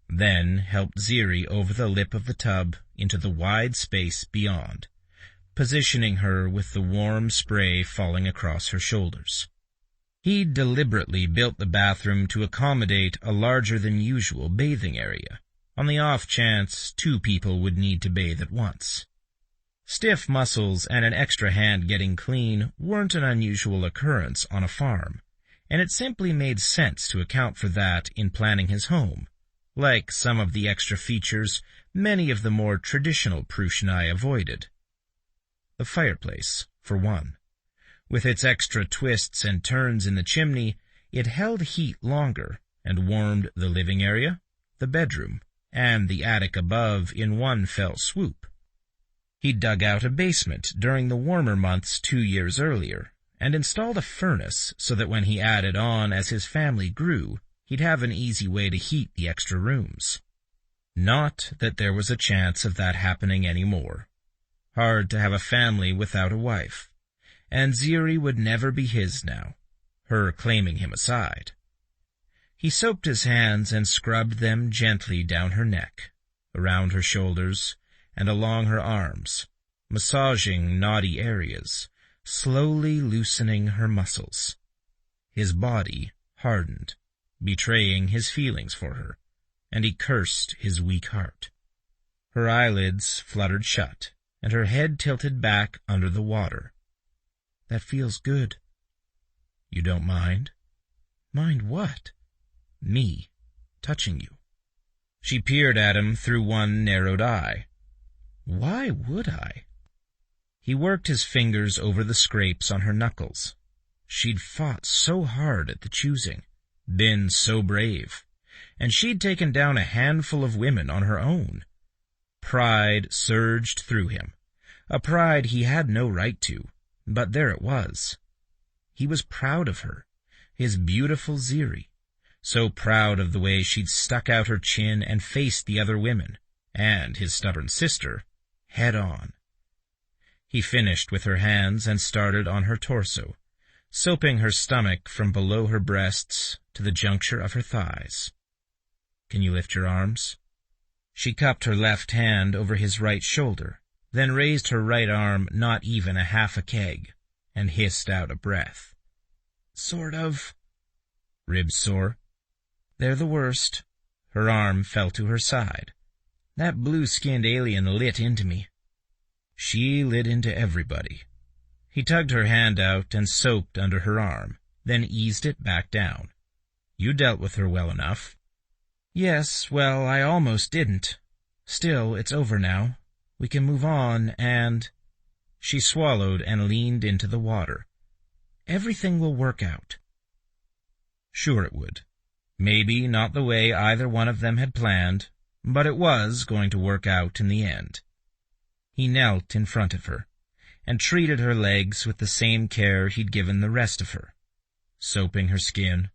then helped Ziri over the lip of the tub into the wide space beyond, positioning her with the warm spray falling across her shoulders. He'd deliberately built the bathroom to accommodate a larger-than-usual bathing area, on the off chance 2 people would need to bathe at once. Stiff muscles and an extra hand getting clean weren't an unusual occurrence on a farm, and it simply made sense to account for that in planning his home, like some of the extra features many of the more traditional Pruxnae avoided. The fireplace, for one. With its extra twists and turns in the chimney, it held heat longer and warmed the living area, the bedroom, and the attic above in one fell swoop. He'd dug out a basement during the warmer months 2 years earlier, and installed a furnace so that when he added on as his family grew, he'd have an easy way to heat the extra rooms. Not that there was a chance of that happening anymore. Hard to have a family without a wife, and Ziri would never be his now, her claiming him aside. He soaped his hands and scrubbed them gently down her neck, around her shoulders, and along her arms, massaging knotty areas, slowly loosening her muscles. His body hardened, betraying his feelings for her, and he cursed his weak heart. Her eyelids fluttered shut, and her head tilted back under the water, That feels good. You don't mind? Mind what? Me touching you. She peered at him through one narrowed eye. Why would I? He worked his fingers over the scrapes on her knuckles. She'd fought so hard at the choosing, been so brave, and she'd taken down a handful of women on her own. Pride surged through him, a pride he had no right to, but there it was. He was proud of her, his beautiful Ziri, so proud of the way she'd stuck out her chin and faced the other women, and his stubborn sister, head on. He finished with her hands and started on her torso, soaping her stomach from below her breasts to the juncture of her thighs. Can you lift your arms? She cupped her left hand over his right shoulder, then raised her right arm not even a half a keg, and hissed out a breath. Sort of. Ribs sore? They're the worst. Her arm fell to her side. That blue-skinned alien lit into me. She lit into everybody. He tugged her hand out and soaped under her arm, then eased it back down. You dealt with her well enough. Yes, well, I almost didn't. Still, it's over now. We can move on, and... She swallowed and leaned into the water. Everything will work out. Sure it would. Maybe not the way either one of them had planned, but it was going to work out in the end. He knelt in front of her, and treated her legs with the same care he'd given the rest of her, soaping her skin,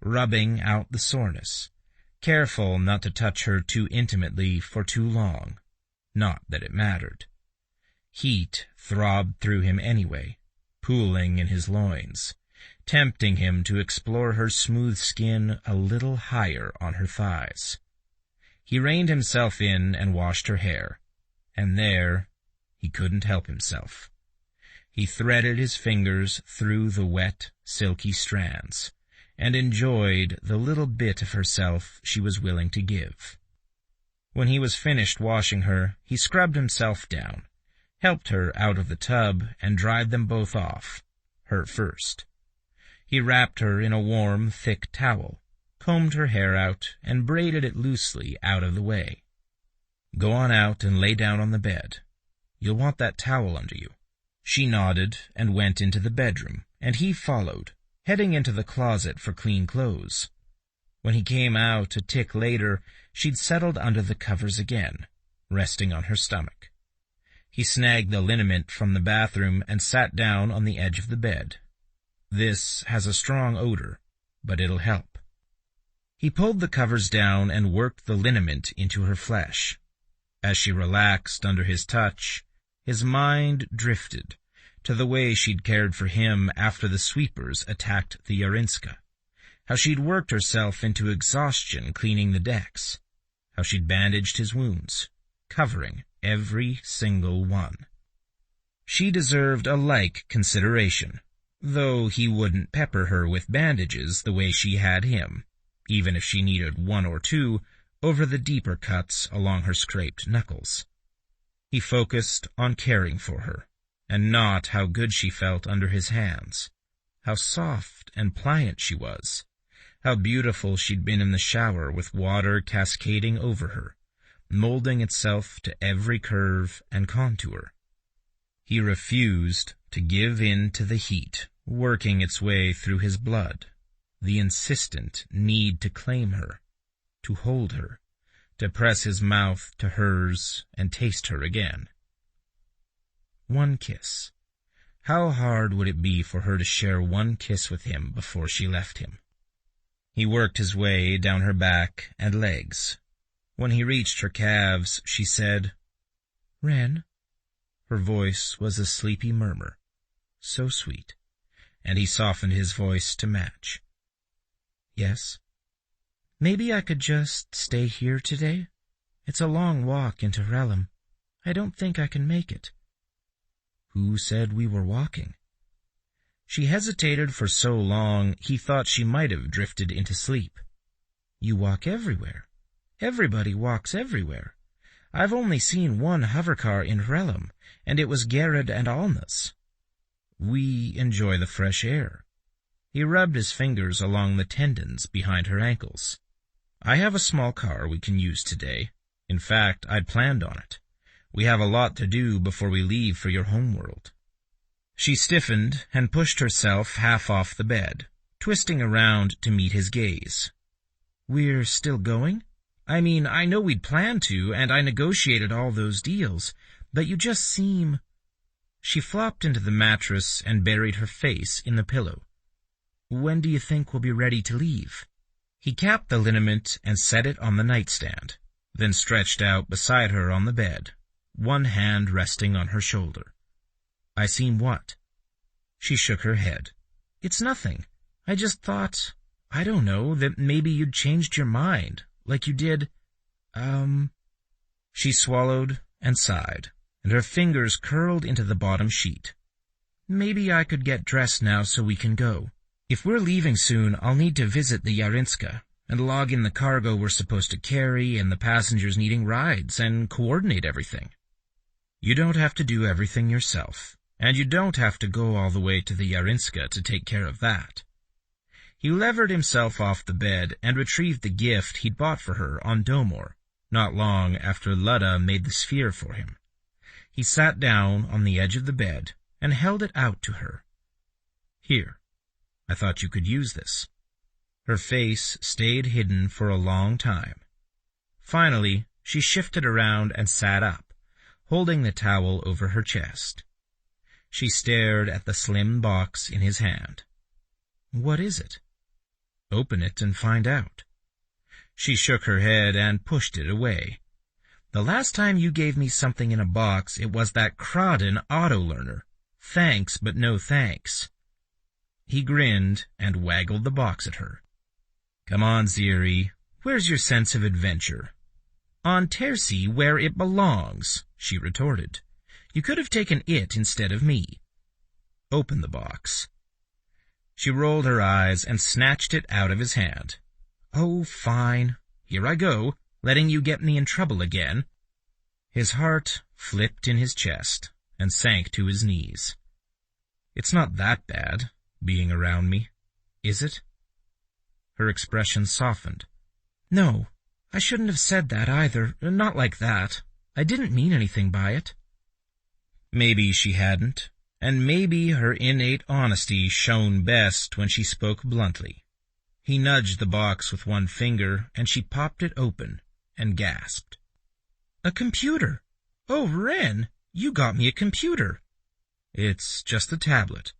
rubbing out the soreness, careful not to touch her too intimately for too long. Not that it mattered. Heat throbbed through him anyway, pooling in his loins, tempting him to explore her smooth skin a little higher on her thighs. He reined himself in and washed her hair, and there he couldn't help himself. He threaded his fingers through the wet, silky strands, and enjoyed the little bit of herself she was willing to give. When he was finished washing her, he scrubbed himself down, helped her out of the tub, and dried them both off, her first. He wrapped her in a warm, thick towel, combed her hair out, and braided it loosely out of the way. Go on out and lay down on the bed. You'll want that towel under you. She nodded and went into the bedroom, and he followed, heading into the closet for clean clothes. When he came out a tick later, she'd settled under the covers again, resting on her stomach. He snagged the liniment from the bathroom and sat down on the edge of the bed. This has a strong odor, but it'll help. He pulled the covers down and worked the liniment into her flesh. As she relaxed under his touch, his mind drifted to the way she'd cared for him after the sweepers attacked the Yarinska, how she'd worked herself into exhaustion cleaning the decks, how she'd bandaged his wounds, covering every single one. She deserved a like consideration, though he wouldn't pepper her with bandages the way she had him, even if she needed one or two over the deeper cuts along her scraped knuckles. He focused on caring for her, and not how good she felt under his hands, how soft and pliant she was, how beautiful she'd been in the shower with water cascading over her, molding itself to every curve and contour. He refused to give in to the heat working its way through his blood, the insistent need to claim her, to hold her, to press his mouth to hers and taste her again. One kiss. How hard would it be for her to share one kiss with him before she left him? He worked his way down her back and legs. When he reached her calves, she said, "Ren." Her voice was a sleepy murmur, so sweet, and he softened his voice to match. "Yes? Maybe I could just stay here today? It's a long walk into Relum. I don't think I can make it." Who said we were walking? She hesitated for so long he thought she might have drifted into sleep. You walk everywhere. Everybody walks everywhere. I've only seen one hovercar in Relum, and it was Gerard and Alna's. We enjoy the fresh air. He rubbed his fingers along the tendons behind her ankles. I have a small car we can use today. In fact, I'd planned on it. We have a lot to do before we leave for your homeworld. She stiffened and pushed herself half off the bed, twisting around to meet his gaze. We're still going? I mean, I know we'd planned to, and I negotiated all those deals, but you just seem... She flopped into the mattress and buried her face in the pillow. When do you think we'll be ready to leave? He capped the liniment and set it on the nightstand, then stretched out beside her on the bed, one hand resting on her shoulder. I seem what? She shook her head. It's nothing. I just thought, I don't know, that maybe you'd changed your mind, like you did, She swallowed and sighed, and her fingers curled into the bottom sheet. Maybe I could get dressed now so we can go. If we're leaving soon, I'll need to visit the Yarinska and log in the cargo we're supposed to carry and the passengers needing rides and coordinate everything. You don't have to do everything yourself, and you don't have to go all the way to the Yarinska to take care of that. He levered himself off the bed and retrieved the gift he'd bought for her on Domor, not long after Ludda made the sphere for him. He sat down on the edge of the bed and held it out to her. Here, I thought you could use this. Her face stayed hidden for a long time. Finally, she shifted around and sat up, holding the towel over her chest. She stared at the slim box in his hand. What is it? Open it and find out. She shook her head and pushed it away. The last time you gave me something in a box, it was that Crawdon auto-learner. Thanks, but no thanks. He grinned and waggled the box at her. Come on, Ziri. Where's your sense of adventure? On Tersi, where it belongs, she retorted. You could have taken it instead of me. Open the box. She rolled her eyes and snatched it out of his hand. Oh, fine. Here I go, letting you get me in trouble again. His heart flipped in his chest and sank to his knees. It's not that bad, being around me, is it? Her expression softened. No, I shouldn't have said that either, not like that. I didn't mean anything by it. Maybe she hadn't, and maybe her innate honesty shone best when she spoke bluntly. He nudged the box with one finger, and she popped it open and gasped. A computer! Oh, Ren, you got me a computer. It's just a tablet.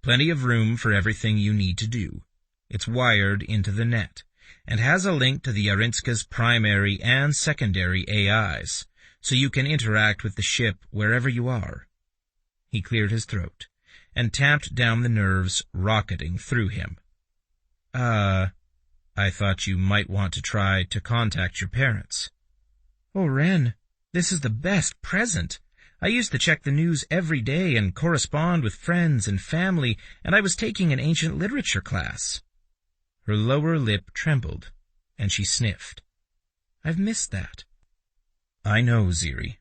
Plenty of room for everything you need to do. It's wired into the net, and has a link to the Yarinska's primary and secondary AIs, so you can interact with the ship wherever you are. He cleared his throat, and tamped down the nerves rocketing through him. I thought you might want to try to contact your parents. Oh, Ren, this is the best present. I used to check the news every day and correspond with friends and family, and I was taking an ancient literature class. Her lower lip trembled, and she sniffed. I've missed that. I know, Ziri,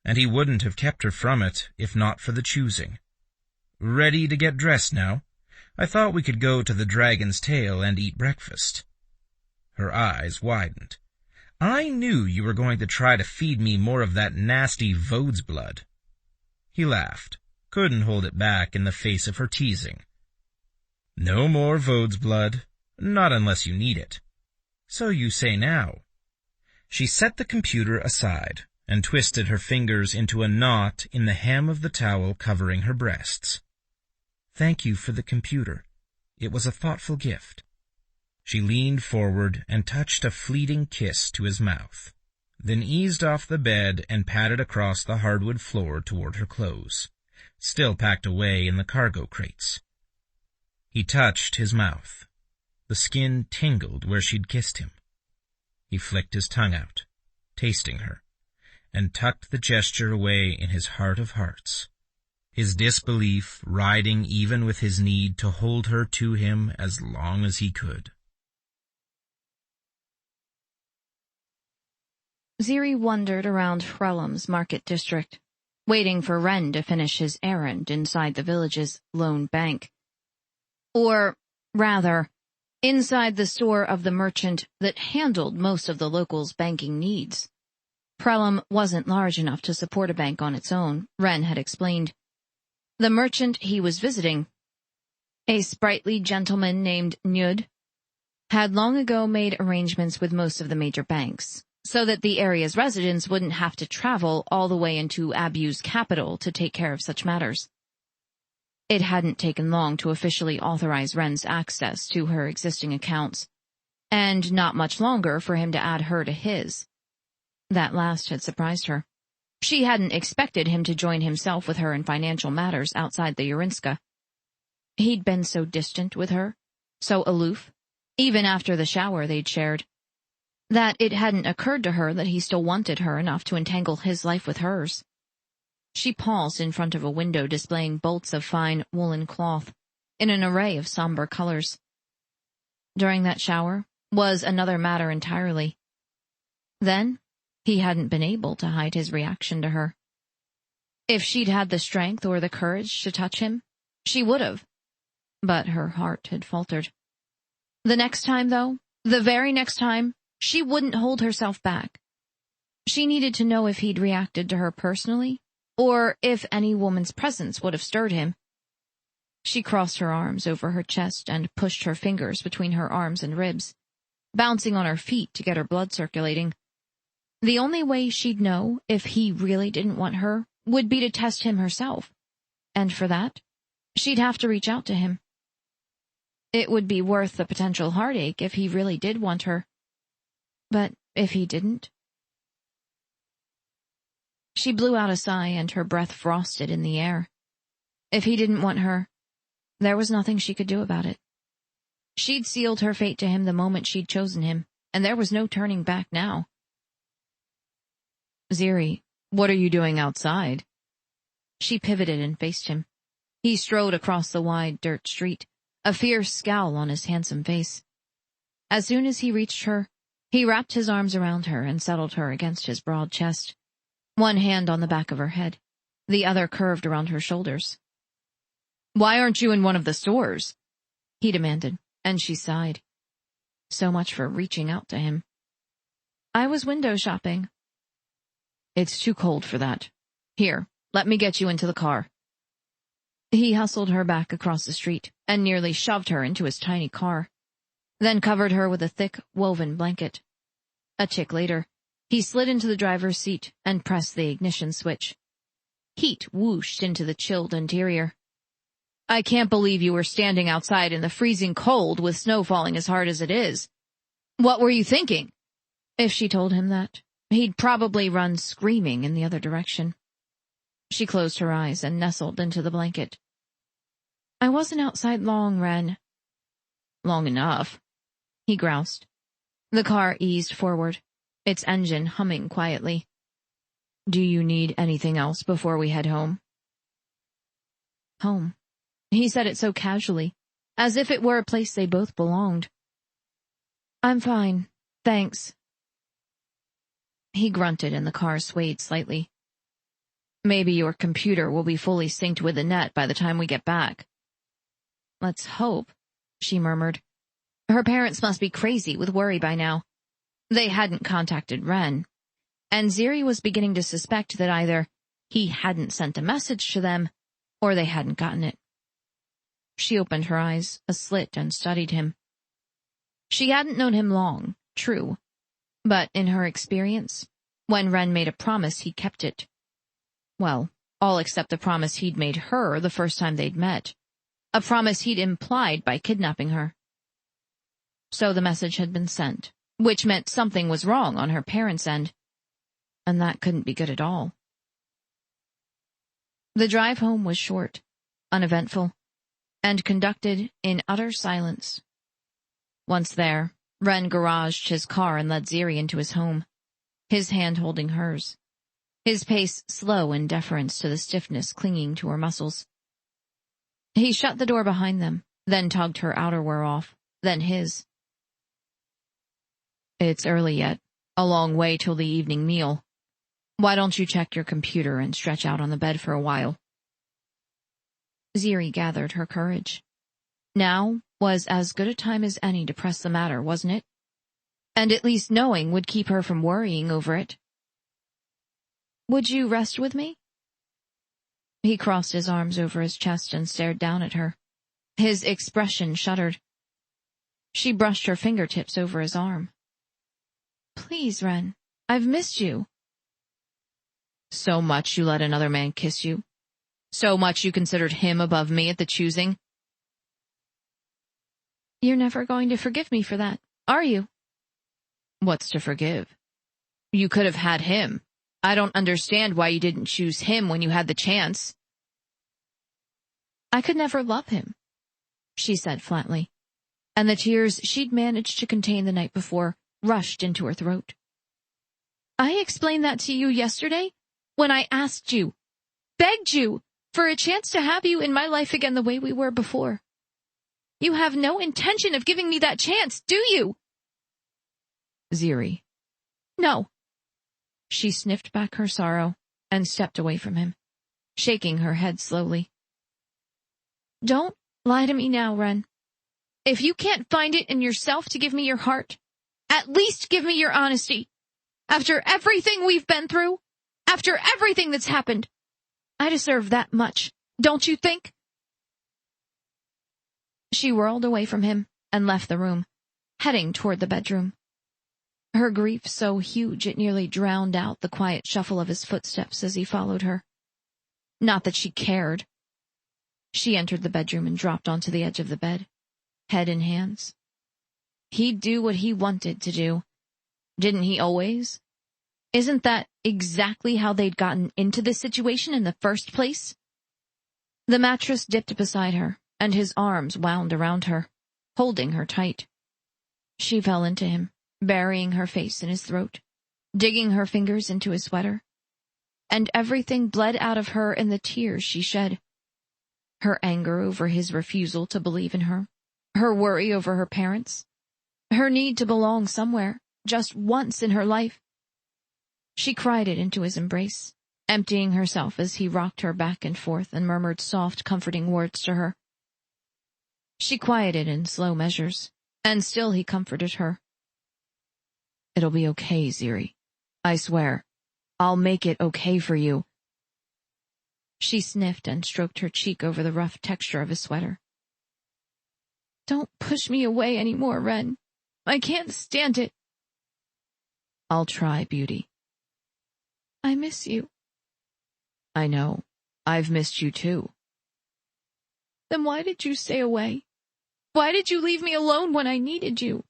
and he wouldn't have kept her from it if not for the choosing. Ready to get dressed now? I thought we could go to the Dragon's Tail and eat breakfast. Her eyes widened. I knew you were going to try to feed me more of that nasty Vode's blood. He laughed, couldn't hold it back in the face of her teasing. No more Vode's blood, not unless you need it. So you say now. She set the computer aside and twisted her fingers into a knot in the hem of the towel covering her breasts. Thank you for the computer. It was a thoughtful gift. She leaned forward and touched a fleeting kiss to his mouth, then eased off the bed and padded across the hardwood floor toward her clothes, still packed away in the cargo crates. He touched his mouth. The skin tingled where she'd kissed him. He flicked his tongue out, tasting her, and tucked the gesture away in his heart of hearts, his disbelief riding even with his need to hold her to him as long as he could. Ziri wandered around Frelim's market district. waiting for Ren to finish his errand inside the village's lone bank. Or, rather, inside the store of the merchant that handled most of the locals' banking needs. Prelum wasn't large enough to support a bank on its own, Ren had explained. The merchant he was visiting, a sprightly gentleman named Nud, had long ago made arrangements with most of the major banks, so that the area's residents wouldn't have to travel all the way into Abu's capital to take care of such matters. It hadn't taken long to officially authorize Ren's access to her existing accounts, and not much longer for him to add her to his. That last had surprised her. She hadn't expected him to join himself with her in financial matters outside the Urinska. He'd been so distant with her, so aloof, even after the shower they'd shared, that it hadn't occurred to her that he still wanted her enough to entangle his life with hers. She paused in front of a window displaying bolts of fine woolen cloth in an array of somber colors. During that shower was another matter entirely. Then, he hadn't been able to hide his reaction to her. If she'd had the strength or the courage to touch him, she would have. But her heart had faltered. The next time, though, the very next time, she wouldn't hold herself back. She needed to know if he'd reacted to her personally, or if any woman's presence would have stirred him. She crossed her arms over her chest and pushed her fingers between her arms and ribs, bouncing on her feet to get her blood circulating. The only way she'd know if he really didn't want her would be to test him herself, and for that, she'd have to reach out to him. It would be worth the potential heartache if he really did want her. But if he didn't? She blew out a sigh and her breath frosted in the air. If he didn't want her, there was nothing she could do about it. She'd sealed her fate to him the moment she'd chosen him, and there was no turning back now. Ziri, what are you doing outside? She pivoted and faced him. He strode across the wide dirt street, a fierce scowl on his handsome face. As soon as he reached her, he wrapped his arms around her and settled her against his broad chest, one hand on the back of her head, the other curved around her shoulders. Why aren't you in one of the stores? He demanded, and she sighed. So much for reaching out to him. I was window shopping. It's too cold for that. Here, let me get you into the car. He hustled her back across the street and nearly shoved her into his tiny car, then covered her with a thick, woven blanket. A tick later, he slid into the driver's seat and pressed the ignition switch. Heat whooshed into the chilled interior. I can't believe you were standing outside in the freezing cold with snow falling as hard as it is. What were you thinking? If she told him that, he'd probably run screaming in the other direction. She closed her eyes and nestled into the blanket. I wasn't outside long, Ren. Long enough, he groused. The car eased forward, its engine humming quietly. Do you need anything else before we head home? Home. He said it so casually, as if it were a place they both belonged. I'm fine, thanks. He grunted and the car swayed slightly. Maybe your computer will be fully synced with the net by the time we get back. Let's hope, she murmured. Her parents must be crazy with worry by now. They hadn't contacted Ren, and Ziri was beginning to suspect that either he hadn't sent a message to them, or they hadn't gotten it. She opened her eyes a slit and studied him. She hadn't known him long, true, but in her experience, when Ren made a promise, he kept it. Well, all except the promise he'd made her the first time they'd met, a promise he'd implied by kidnapping her. So the message had been sent, which meant something was wrong on her parents' end, and that couldn't be good at all. The drive home was short, uneventful, and conducted in utter silence. Once there, Ren garaged his car and led Ziri into his home, his hand holding hers, his pace slow in deference to the stiffness clinging to her muscles. He shut the door behind them, then tugged her outerwear off, then his. It's early yet, a long way till the evening meal. Why don't you check your computer and stretch out on the bed for a while? Ziri gathered her courage. Now was as good a time as any to press the matter, wasn't it? And at least knowing would keep her from worrying over it. Would you rest with me? He crossed his arms over his chest and stared down at her. His expression shuddered. She brushed her fingertips over his arm. Please, Ren, I've missed you. So much you let another man kiss you? So much you considered him above me at the choosing? You're never going to forgive me for that, are you? What's to forgive? You could have had him. I don't understand why you didn't choose him when you had the chance. I could never love him, she said flatly, and the tears she'd managed to contain the night before rushed into her throat. I explained that to you yesterday when I asked you, begged you, for a chance to have you in my life again the way we were before. You have no intention of giving me that chance, do you? Ziri. No. She sniffed back her sorrow and stepped away from him, shaking her head slowly. Don't lie to me now, Ren. If you can't find it in yourself to give me your heart, at least give me your honesty. After everything we've been through, after everything that's happened, I deserve that much, don't you think? She whirled away from him and left the room, heading toward the bedroom. Her grief so huge it nearly drowned out the quiet shuffle of his footsteps as he followed her. Not that she cared. She entered the bedroom and dropped onto the edge of the bed, head in hands. He'd do what he wanted to do. Didn't he always? Isn't that exactly how they'd gotten into this situation in the first place? The mattress dipped beside her, and his arms wound around her, holding her tight. She fell into him, burying her face in his throat, digging her fingers into his sweater, and everything bled out of her in the tears she shed. Her anger over his refusal to believe in her, her worry over her parents, her need to belong somewhere, just once in her life. She cried it into his embrace, emptying herself as he rocked her back and forth and murmured soft, comforting words to her. She quieted in slow measures, and still he comforted her. It'll be okay, Ziri. I swear. I'll make it okay for you. She sniffed and stroked her cheek over the rough texture of his sweater. Don't push me away anymore, Ren. I can't stand it. I'll try, Beauty. I miss you. I know. I've missed you too. Then why did you stay away? Why did you leave me alone when I needed you?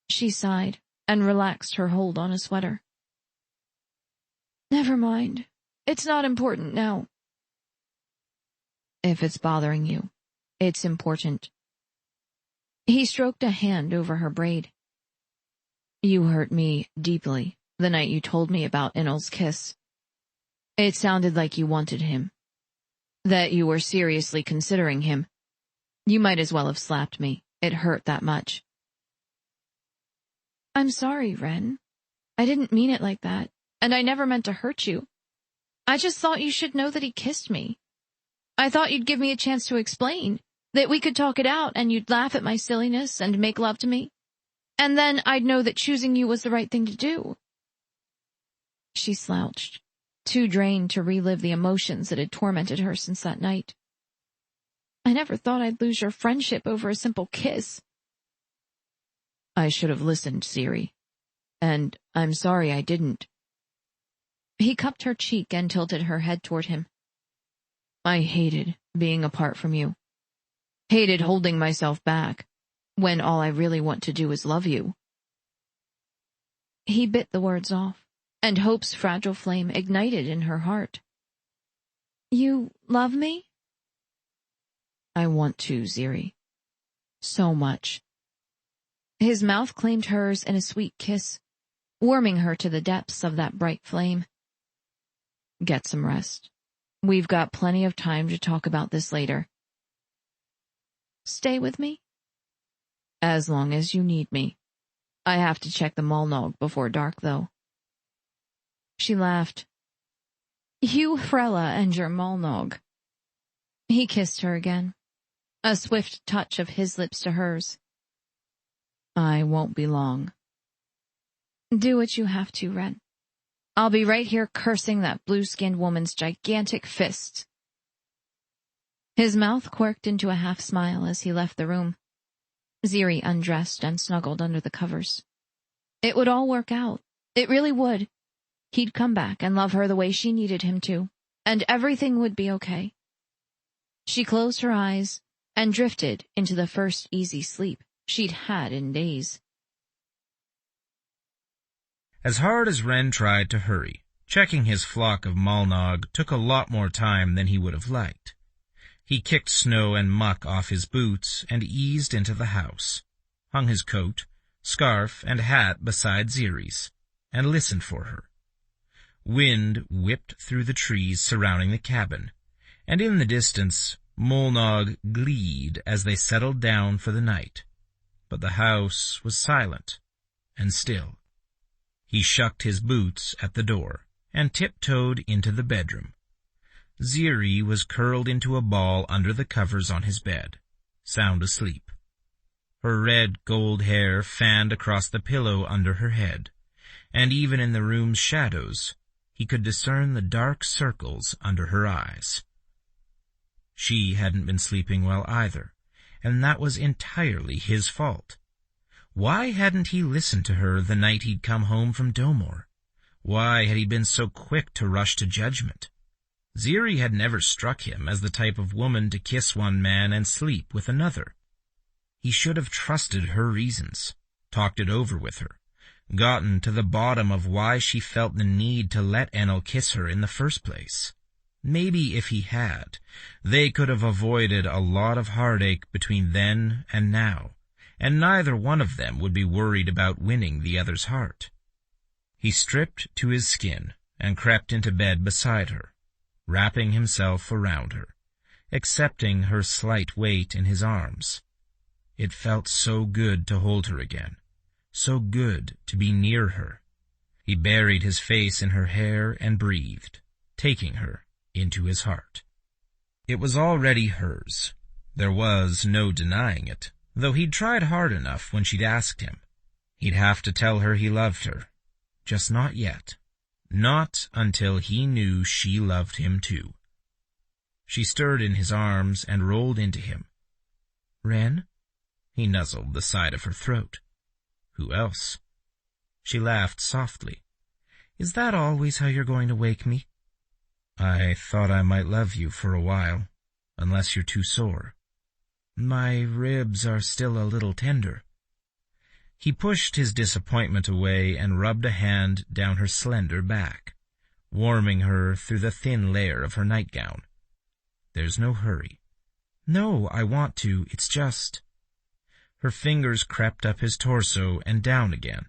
She sighed and relaxed her hold on his sweater. Never mind. It's not important now. If it's bothering you, it's important. He stroked a hand over her braid. You hurt me deeply the night you told me about Inul's kiss. It sounded like you wanted him. That you were seriously considering him. You might as well have slapped me. It hurt that much. I'm sorry, Ren. I didn't mean it like that, and I never meant to hurt you. I just thought you should know that he kissed me. I thought you'd give me a chance to explain, that we could talk it out and you'd laugh at my silliness and make love to me. And then I'd know that choosing you was the right thing to do. She slouched, too drained to relive the emotions that had tormented her since that night. I never thought I'd lose your friendship over a simple kiss. I should have listened, Ziri. And I'm sorry I didn't. He cupped her cheek and tilted her head toward him. I hated being apart from you. Hated holding myself back, when all I really want to do is love you. He bit the words off, and hope's fragile flame ignited in her heart. You love me? I want to, Ziri. So much. His mouth claimed hers in a sweet kiss, warming her to the depths of that bright flame. Get some rest. We've got plenty of time to talk about this later. Stay with me? As long as you need me. I have to check the Molnog before dark, though. She laughed. You, Frella, and your Malnog. He kissed her again, a swift touch of his lips to hers. I won't be long. Do what you have to, Ren. I'll be right here cursing that blue-skinned woman's gigantic fists. His mouth quirked into a half-smile as he left the room. Ziri undressed and snuggled under the covers. It would all work out. It really would. He'd come back and love her the way she needed him to, and everything would be okay. She closed her eyes and drifted into the first easy sleep she'd had in days. As hard as Ren tried to hurry, checking his flock of Malnog took a lot more time than he would have liked. He kicked snow and muck off his boots and eased into the house, hung his coat, scarf, and hat beside Ziri's, and listened for her. Wind whipped through the trees surrounding the cabin, and in the distance, Molnog gleed as they settled down for the night. But the house was silent and still. He shucked his boots at the door and tiptoed into the bedroom. Ziri was curled into a ball under the covers on his bed, sound asleep. Her red gold hair fanned across the pillow under her head, and even in the room's shadows, he could discern the dark circles under her eyes. She hadn't been sleeping well either, and that was entirely his fault. Why hadn't he listened to her the night he'd come home from Domor? Why had he been so quick to rush to judgment? Ziri had never struck him as the type of woman to kiss one man and sleep with another. He should have trusted her reasons, talked it over with her, gotten to the bottom of why she felt the need to let Enel kiss her in the first place. Maybe if he had, they could have avoided a lot of heartache between then and now, and neither one of them would be worried about winning the other's heart. He stripped to his skin and crept into bed beside her, wrapping himself around her, accepting her slight weight in his arms. It felt so good to hold her again, so good to be near her. He buried his face in her hair and breathed, taking her into his heart. It was already hers. There was no denying it, though he'd tried hard enough when she'd asked him. He'd have to tell her he loved her. Just not yet. Not until he knew she loved him too. She stirred in his arms and rolled into him. Ren? He nuzzled the side of her throat. Who else? She laughed softly. Is that always how you're going to wake me? I thought I might love you for a while, unless you're too sore. My ribs are still a little tender. He pushed his disappointment away and rubbed a hand down her slender back, warming her through the thin layer of her nightgown. There's no hurry. No, I want to, it's just... Her fingers crept up his torso and down again,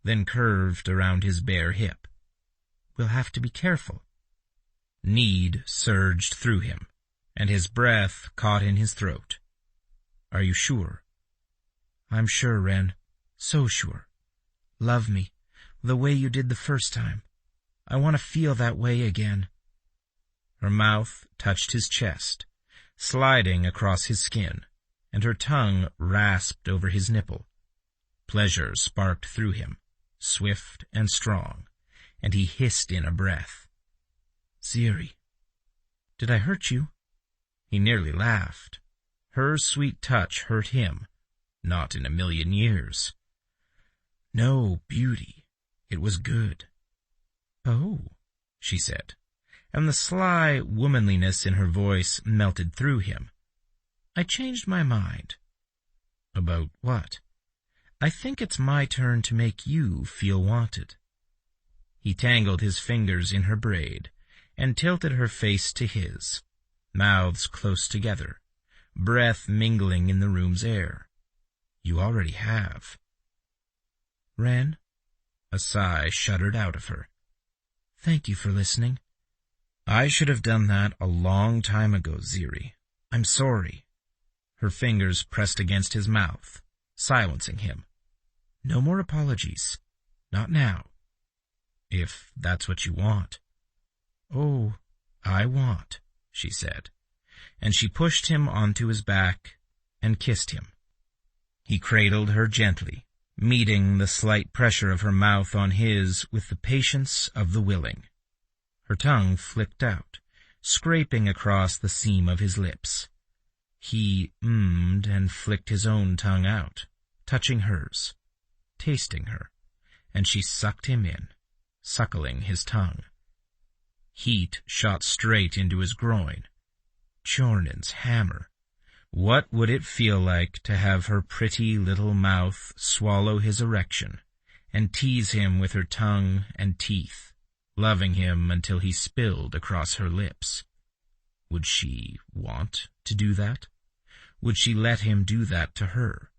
then curved around his bare hip. We'll have to be careful. Need surged through him, and his breath caught in his throat. Are you sure? I'm sure, Ren. So sure. Love me, the way you did the first time. I want to feel that way again. Her mouth touched his chest, sliding across his skin, and her tongue rasped over his nipple. Pleasure sparked through him, swift and strong, and he hissed in a breath. Ziri, did I hurt you? He nearly laughed. Her sweet touch hurt him, not in a million years. No, beauty. It was good. Oh, she said, and the sly womanliness in her voice melted through him. I changed my mind. About what? I think it's my turn to make you feel wanted. He tangled his fingers in her braid and tilted her face to his, mouths close together, breath mingling in the room's air. You already have. Ren? A sigh shuddered out of her. Thank you for listening. I should have done that a long time ago, Ziri. I'm sorry. Her fingers pressed against his mouth, silencing him. No more apologies. Not now. if that's what you want." "Oh, I want," she said, and she pushed him onto his back and kissed him. He cradled her gently, meeting the slight pressure of her mouth on his with the patience of the willing. Her tongue flicked out, scraping across the seam of his lips. He ummed and flicked his own tongue out, touching hers, tasting her, and she sucked him in, suckling his tongue. Heat shot straight into his groin. Chornin's hammer. What would it feel like to have her pretty little mouth swallow his erection and tease him with her tongue and teeth, loving him until he spilled across her lips? Would she want to do that? Would she let him do that to her?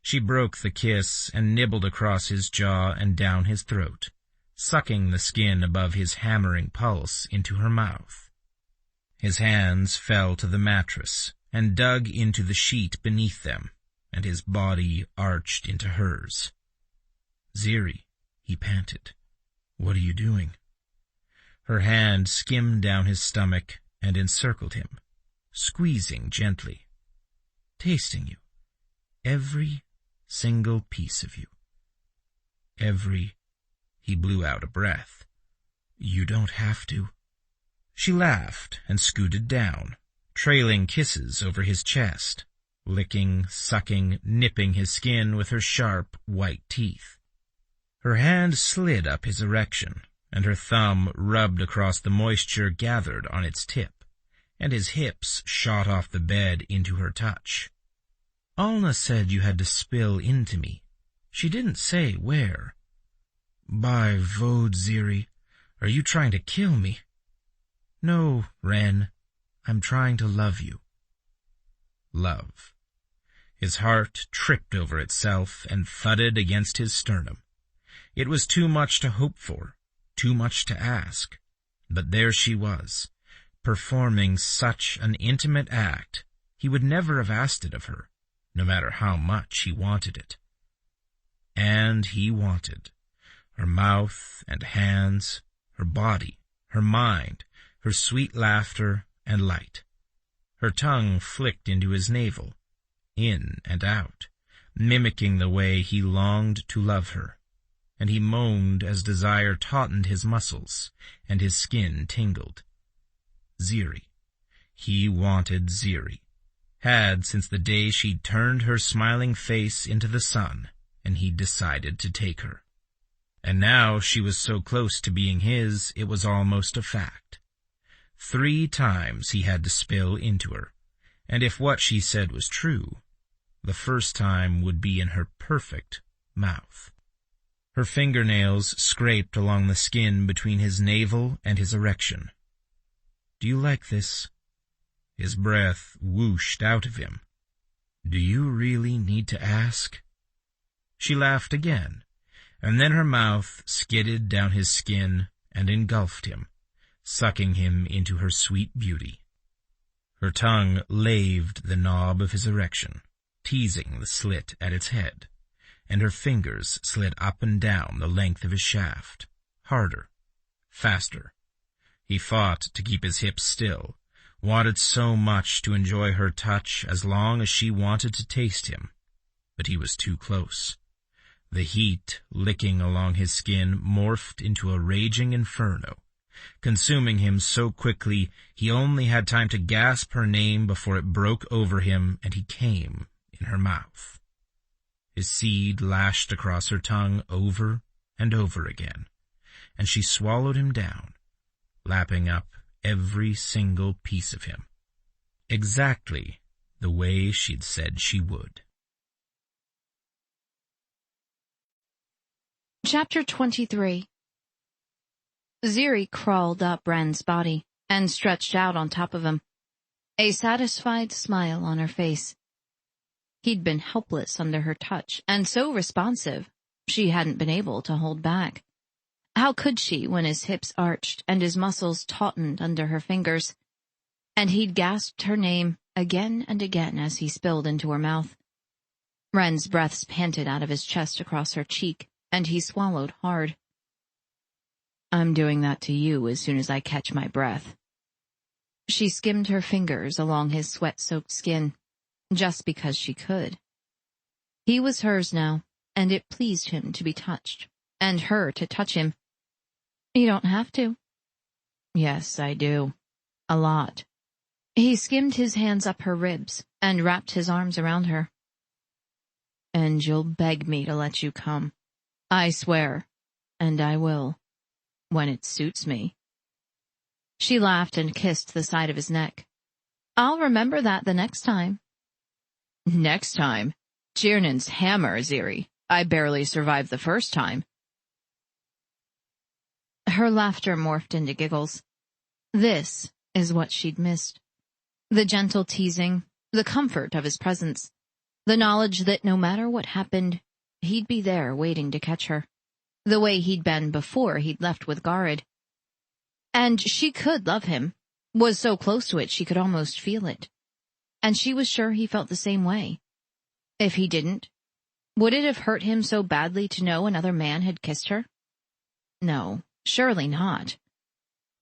She broke the kiss and nibbled across his jaw and down his throat, sucking the skin above his hammering pulse into her mouth. His hands fell to the mattress and dug into the sheet beneath them, and his body arched into hers. "Ziri," he panted, "what are you doing?" Her hand skimmed down his stomach and encircled him, squeezing gently. "Tasting you. Every single piece of you. Every—" He blew out a breath. "You don't have to." She laughed and scooted down, trailing kisses over his chest, licking, sucking, nipping his skin with her sharp, white teeth. Her hand slid up his erection, and her thumb rubbed across the moisture gathered on its tip, and his hips shot off the bed into her touch. "Alna said you had to spill into me. She didn't say where." "By Vod, Ziri, are you trying to kill me?" "No, Ren. I'm trying to love you." Love. His heart tripped over itself and thudded against his sternum. It was too much to hope for, too much to ask. But there she was, performing such an intimate act. He would never have asked it of her, no matter how much he wanted it. And he wanted her mouth and hands, her body, her mind, her sweet laughter and light. Her tongue flicked into his navel, in and out, mimicking the way he longed to love her, and he moaned as desire tautened his muscles and his skin tingled. Ziri. He wanted Ziri. Had since the day she'd turned her smiling face into the sun, and he'd decided to take her. And now she was so close to being his, it was almost a fact. 3 times he had to spill into her, and if what she said was true, the first time would be in her perfect mouth. Her fingernails scraped along the skin between his navel and his erection. "Do you like this?" His breath whooshed out of him. "Do you really need to ask?" She laughed again, and then her mouth skidded down his skin and engulfed him, sucking him into her sweet beauty. Her tongue laved the knob of his erection, teasing the slit at its head, and her fingers slid up and down the length of his shaft, harder, faster. He fought to keep his hips still, wanted so much to enjoy her touch as long as she wanted to taste him, but he was too close. The heat licking along his skin morphed into a raging inferno, consuming him so quickly he only had time to gasp her name before it broke over him and he came in her mouth. His seed lashed across her tongue over and over again, and she swallowed him down, lapping up every single piece of him, exactly the way she'd said she would. Chapter 23. Ziri crawled up Ren's body and stretched out on top of him, a satisfied smile on her face. He'd been helpless under her touch, and so responsive, she hadn't been able to hold back. How could she when his hips arched and his muscles tautened under her fingers? And he'd gasped her name again and again as he spilled into her mouth. Ren's breaths panted out of his chest across her cheek, and he swallowed hard. I'm doing that to you as soon as I catch my breath. She skimmed her fingers along his sweat-soaked skin, just because she could. He was hers now, and it pleased him to be touched, and her to touch him. You don't have to. Yes, I do. A lot. He skimmed his hands up her ribs and wrapped his arms around her. And you'll beg me to let you come. I swear, and I will, when it suits me. She laughed and kissed the side of his neck. I'll remember that the next time. Next time? Tiernan's hammer, Ziri. I barely survived the first time. Her laughter morphed into giggles. This is what she'd missed. The gentle teasing, the comfort of his presence, the knowledge that no matter what happened, he'd be there waiting to catch her, the way he'd been before he'd left with Garid. And she could love him, was so close to it she could almost feel it. And she was sure he felt the same way. If he didn't, would it have hurt him so badly to know another man had kissed her? No, surely not.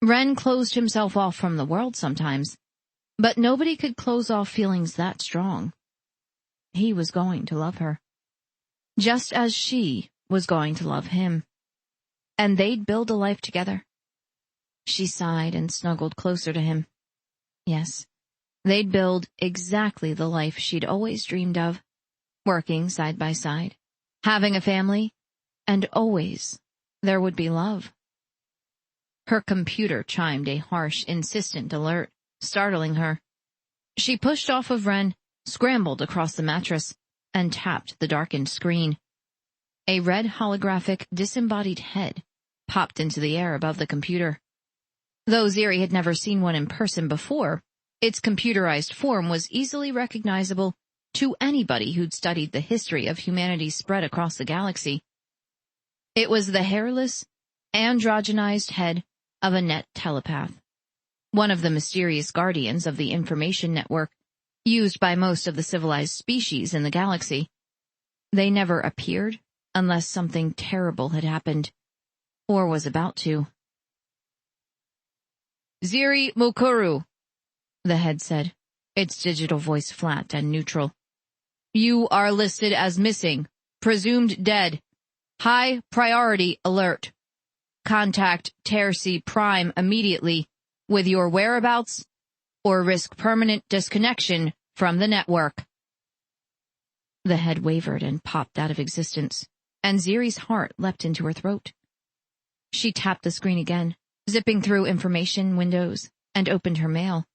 Ren closed himself off from the world sometimes, but nobody could close off feelings that strong. He was going to love her, just as she was going to love him, and they'd build a life together. She sighed and snuggled closer to him. Yes, they'd build exactly the life she'd always dreamed of, working side by side, having a family, and always there would be love. Her computer chimed a harsh, insistent alert, startling her. She pushed off of Ren, scrambled across the mattress, and tapped the darkened screen. A red holographic disembodied head popped into the air above the computer. Though Ziri had never seen one in person before, its computerized form was easily recognizable to anybody who'd studied the history of humanity's spread across the galaxy. It was the hairless, androgenized head of a net telepath, one of the mysterious guardians of the information network used by most of the civilized species in the galaxy. They never appeared unless something terrible had happened, or was about to. Ziri Mukuru, the head said, its digital voice flat and neutral. You are listed as missing, presumed dead. High priority alert. Contact Terci Prime immediately with your whereabouts or risk permanent disconnection from the network. The head wavered and popped out of existence, and Ziri's heart leapt into her throat. She tapped the screen again, zipping through information windows, and opened her mail.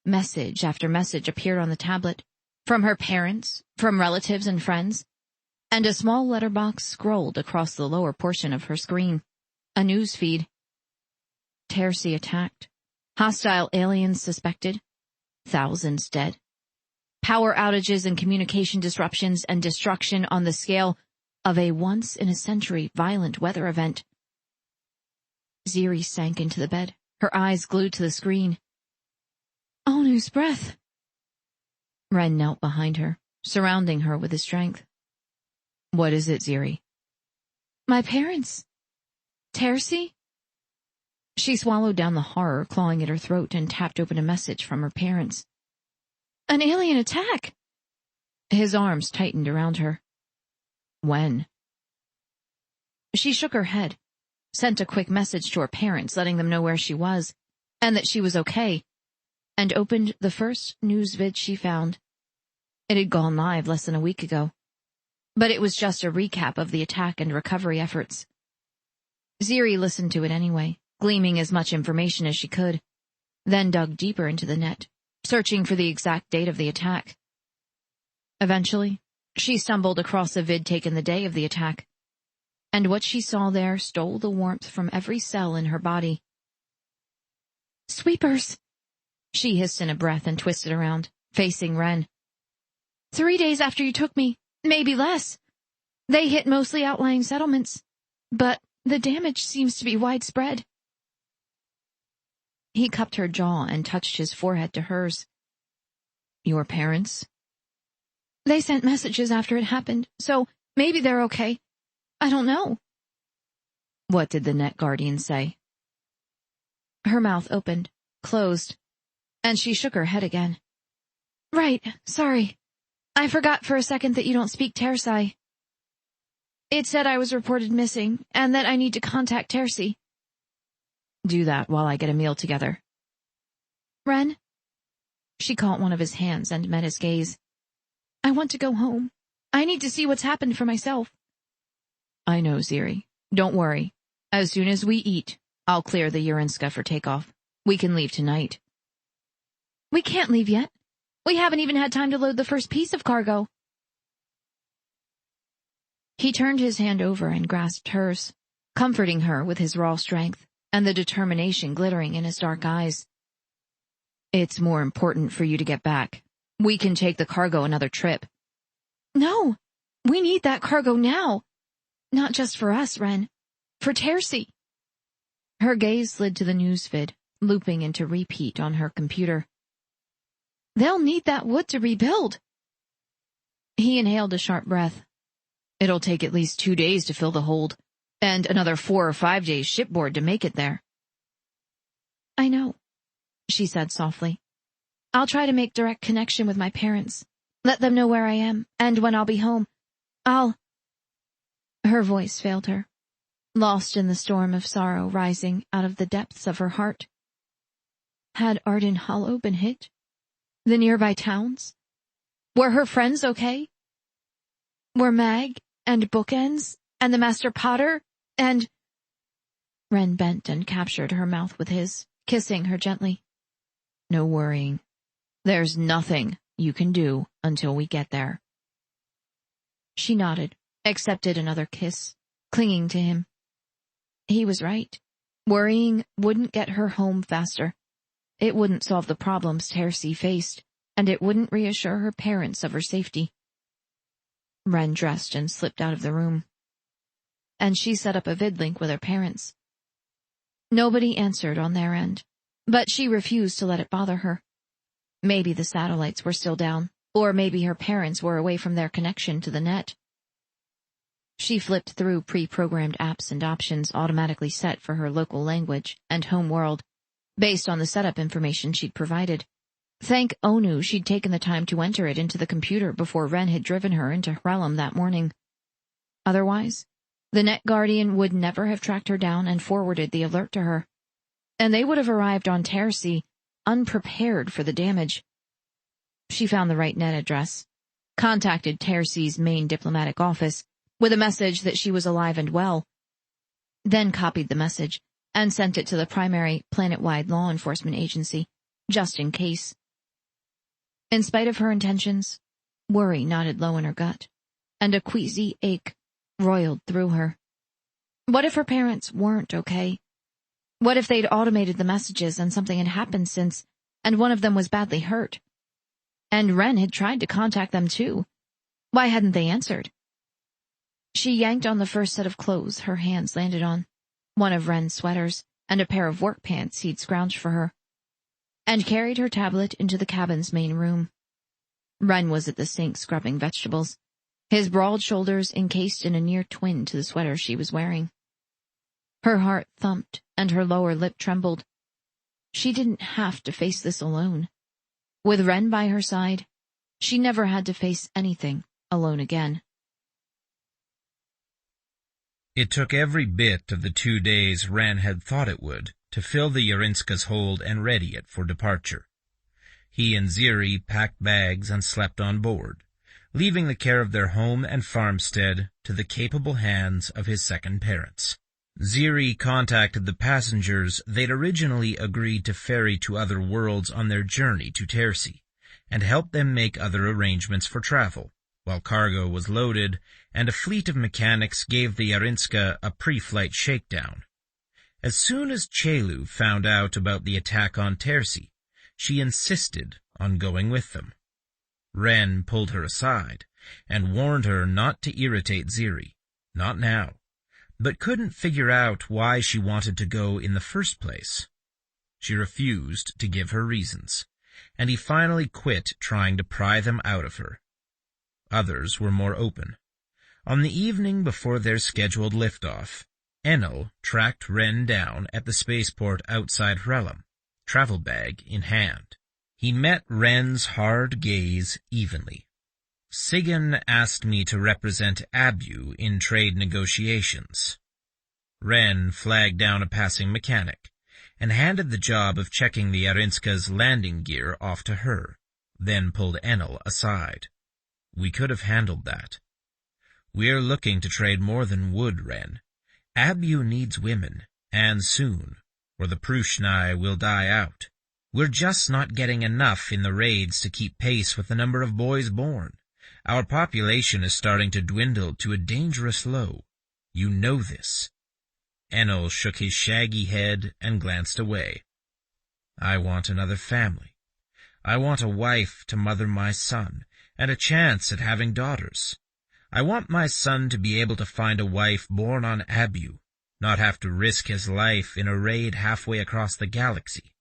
Message after message appeared on the tablet, from her parents, from relatives and friends, and a small letterbox scrolled across the lower portion of her screen. A news feed. Terci attacked. Hostile aliens suspected. Thousands dead. Power outages and communication disruptions and destruction on the scale of a once-in-a-century violent weather event. Ziri sank into the bed, her eyes glued to the screen. Anu's breath. Ren knelt behind her, surrounding her with his strength. What is it, Ziri? My parents. Terci? She swallowed down the horror clawing at her throat and tapped open a message from her parents. An alien attack! His arms tightened around her. When? She shook her head, sent a quick message to her parents letting them know where she was, and that she was okay, and opened the first news vid she found. It had gone live less than a week ago, but it was just a recap of the attack and recovery efforts. Ziri listened to it anyway, gleaming as much information as she could, then dug deeper into the net, searching for the exact date of the attack. Eventually, she stumbled across a vid taken the day of the attack, and what she saw there stole the warmth from every cell in her body. Sweepers! She hissed in a breath and twisted around, facing Ren. 3 days after you took me, maybe less. They hit mostly outlying settlements, but the damage seems to be widespread. He cupped her jaw and touched his forehead to hers. Your parents? They sent messages after it happened, so maybe they're okay. I don't know. What did the net guardian say? Her mouth opened, closed, and she shook her head again. Right, sorry. I forgot for a second that you don't speak Tersai. It said I was reported missing, and that I need to contact Tersi. Do that while I get a meal together. Ren? She caught one of his hands and met his gaze. I want to go home. I need to see what's happened for myself. I know, Ziri. Don't worry. As soon as we eat, I'll clear the Urinska for takeoff. We can leave tonight. We can't leave yet. We haven't even had time to load the first piece of cargo. He turned his hand over and grasped hers, comforting her with his raw strength and the determination glittering in his dark eyes. It's more important for you to get back. We can take the cargo another trip. No, we need that cargo now. Not just for us, Ren. For Tersi. Her gaze slid to the newsfeed, looping into repeat on her computer. They'll need that wood to rebuild. He inhaled a sharp breath. It'll take at least 2 days to fill the hold, and another 4 or 5 days shipboard to make it there. I know, she said softly. I'll try to make direct connection with my parents. Let them know where I am, and when I'll be home. Her voice failed her, lost in the storm of sorrow rising out of the depths of her heart. Had Arden Hollow been hit? The nearby towns? Were her friends okay? Were Mag and Bookends and the Master Potter and... Ren bent and captured her mouth with his, kissing her gently. No worrying. There's nothing you can do until we get there. She nodded, accepted another kiss, clinging to him. He was right. Worrying wouldn't get her home faster. It wouldn't solve the problems Tersi faced, and it wouldn't reassure her parents of her safety. Ren dressed and slipped out of the room. And she set up a vidlink with her parents. Nobody answered on their end, but she refused to let it bother her. Maybe the satellites were still down, or maybe her parents were away from their connection to the net. She flipped through pre-programmed apps and options automatically set for her local language and home world, based on the setup information she'd provided. Thank Onu she'd taken the time to enter it into the computer before Ren had driven her into Hrelm that morning. Otherwise, the Net Guardian would never have tracked her down and forwarded the alert to her. And they would have arrived on Tersi, unprepared for the damage. She found the right net address, contacted Tersi's main diplomatic office with a message that she was alive and well, then copied the message and sent it to the primary planet-wide law enforcement agency, just in case. In spite of her intentions, worry knotted low in her gut, and a queasy ache roiled through her. What if her parents weren't okay? What if they'd automated the messages and something had happened since, and one of them was badly hurt? And Ren had tried to contact them too. Why hadn't they answered? She yanked on the first set of clothes her hands landed on, one of Ren's sweaters and a pair of work pants he'd scrounged for her, and carried her tablet into the cabin's main room. Ren was at the sink scrubbing vegetables, his broad shoulders encased in a near twin to the sweater she was wearing. Her heart thumped and her lower lip trembled. She didn't have to face this alone. With Ren by her side, she never had to face anything alone again. It took every bit of the 2 days Ren had thought it would to fill the Urinska's hold and ready it for departure. He and Ziri packed bags and slept on board, leaving the care of their home and farmstead to the capable hands of his second parents. Ziri contacted the passengers they'd originally agreed to ferry to other worlds on their journey to Tersi, and helped them make other arrangements for travel, while cargo was loaded and a fleet of mechanics gave the Urinska a pre-flight shakedown. As soon as Chelu found out about the attack on Tersi, she insisted on going with them. Ren pulled her aside and warned her not to irritate Ziri, not now, but couldn't figure out why she wanted to go in the first place. She refused to give her reasons, and he finally quit trying to pry them out of her. Others were more open. On the evening before their scheduled liftoff, Enel tracked Ren down at the spaceport outside Hrelm, travel bag in hand. He met Ren's hard gaze evenly. Sigyn asked me to represent Abu in trade negotiations. Ren flagged down a passing mechanic and handed the job of checking the Arinska's landing gear off to her, then pulled Enel aside. We could have handled that. We're looking to trade more than wood, Ren. Abu needs women, and soon, or the Pruxnae will die out. We're just not getting enough in the raids to keep pace with the number of boys born. Our population is starting to dwindle to a dangerous low. You know this. Enel shook his shaggy head and glanced away. I want another family. I want a wife to mother my son, and a chance at having daughters. I want my son to be able to find a wife born on Abu, not have to risk his life in a raid halfway across the galaxy.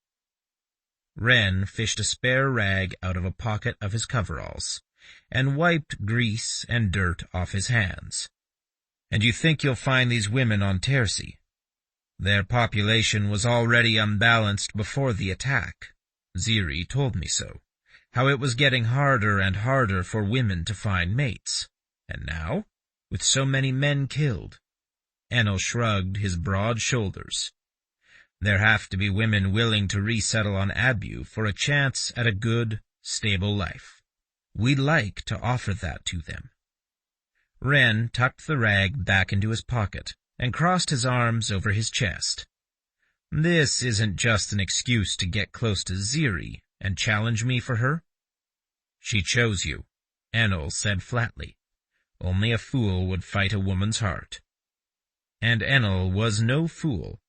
Ren fished a spare rag out of a pocket of his coveralls, and wiped grease and dirt off his hands. And you think you'll find these women on Terci? Their population was already unbalanced before the attack. Ziri told me so, how it was getting harder and harder for women to find mates. And now, with so many men killed, Enel shrugged his broad shoulders. There have to be women willing to resettle on Abu for a chance at a good, stable life. We'd like to offer that to them. Ren tucked the rag back into his pocket and crossed his arms over his chest. This isn't just an excuse to get close to Ziri and challenge me for her. She chose you, Enel said flatly. Only a fool would fight a woman's heart. And Enel was no fool,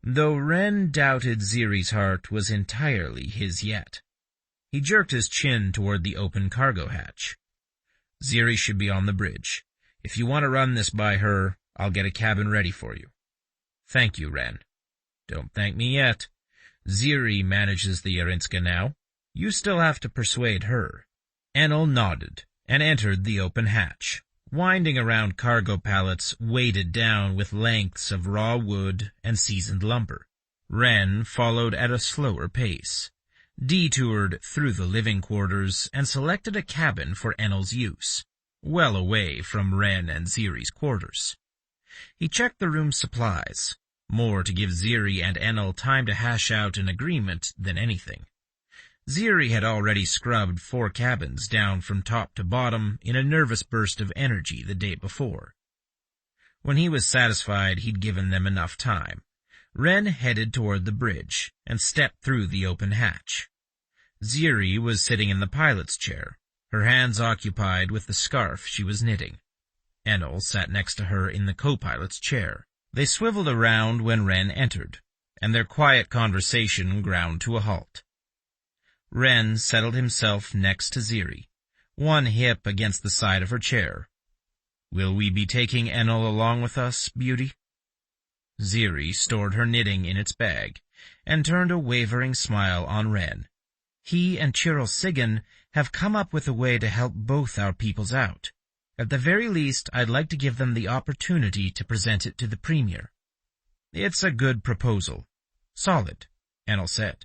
though Ren doubted Ziri's heart was entirely his yet. He jerked his chin toward the open cargo hatch. Ziri should be on the bridge. If you want to run this by her, I'll get a cabin ready for you. Thank you, Ren. Don't thank me yet. Ziri manages the Arinska now. You still have to persuade her. Enel nodded and entered the open hatch, winding around cargo pallets weighted down with lengths of raw wood and seasoned lumber. Ren followed at a slower pace, detoured through the living quarters, and selected a cabin for Enel's use, well away from Ren and Ziri's quarters. He checked the room's supplies, more to give Ziri and Enel time to hash out an agreement than anything. Ziri had already scrubbed 4 cabins down from top to bottom in a nervous burst of energy the day before. When he was satisfied he'd given them enough time, Ren headed toward the bridge and stepped through the open hatch. Ziri was sitting in the pilot's chair, her hands occupied with the scarf she was knitting. Enel sat next to her in the co-pilot's chair. They swiveled around when Ren entered, and their quiet conversation ground to a halt. Ren settled himself next to Ziri, one hip against the side of her chair. Will we be taking Enel along with us, beauty? Ziri stored her knitting in its bag, and turned a wavering smile on Ren. He and Chiral Sigyn have come up with a way to help both our peoples out. At the very least, I'd like to give them the opportunity to present it to the Premier. It's a good proposal. Solid, Enel said.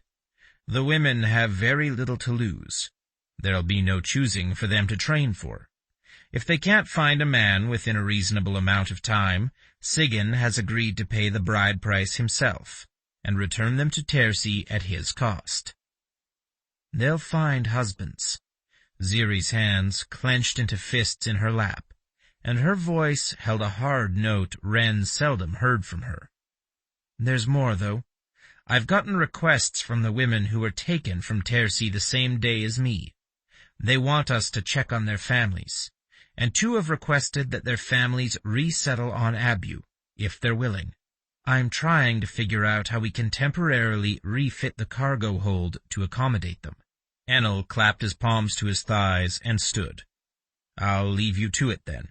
The women have very little to lose. There'll be no choosing for them to train for. If they can't find a man within a reasonable amount of time, Sigyn has agreed to pay the bride price himself, and return them to Terci at his cost. They'll find husbands. Ziri's hands clenched into fists in her lap, and her voice held a hard note Ren seldom heard from her. There's more, though. I've gotten requests from the women who were taken from Terci the same day as me. They want us to check on their families, and 2 have requested that their families resettle on Abu, if they're willing. I'm trying to figure out how we can temporarily refit the cargo hold to accommodate them. Enel clapped his palms to his thighs and stood. I'll leave you to it then.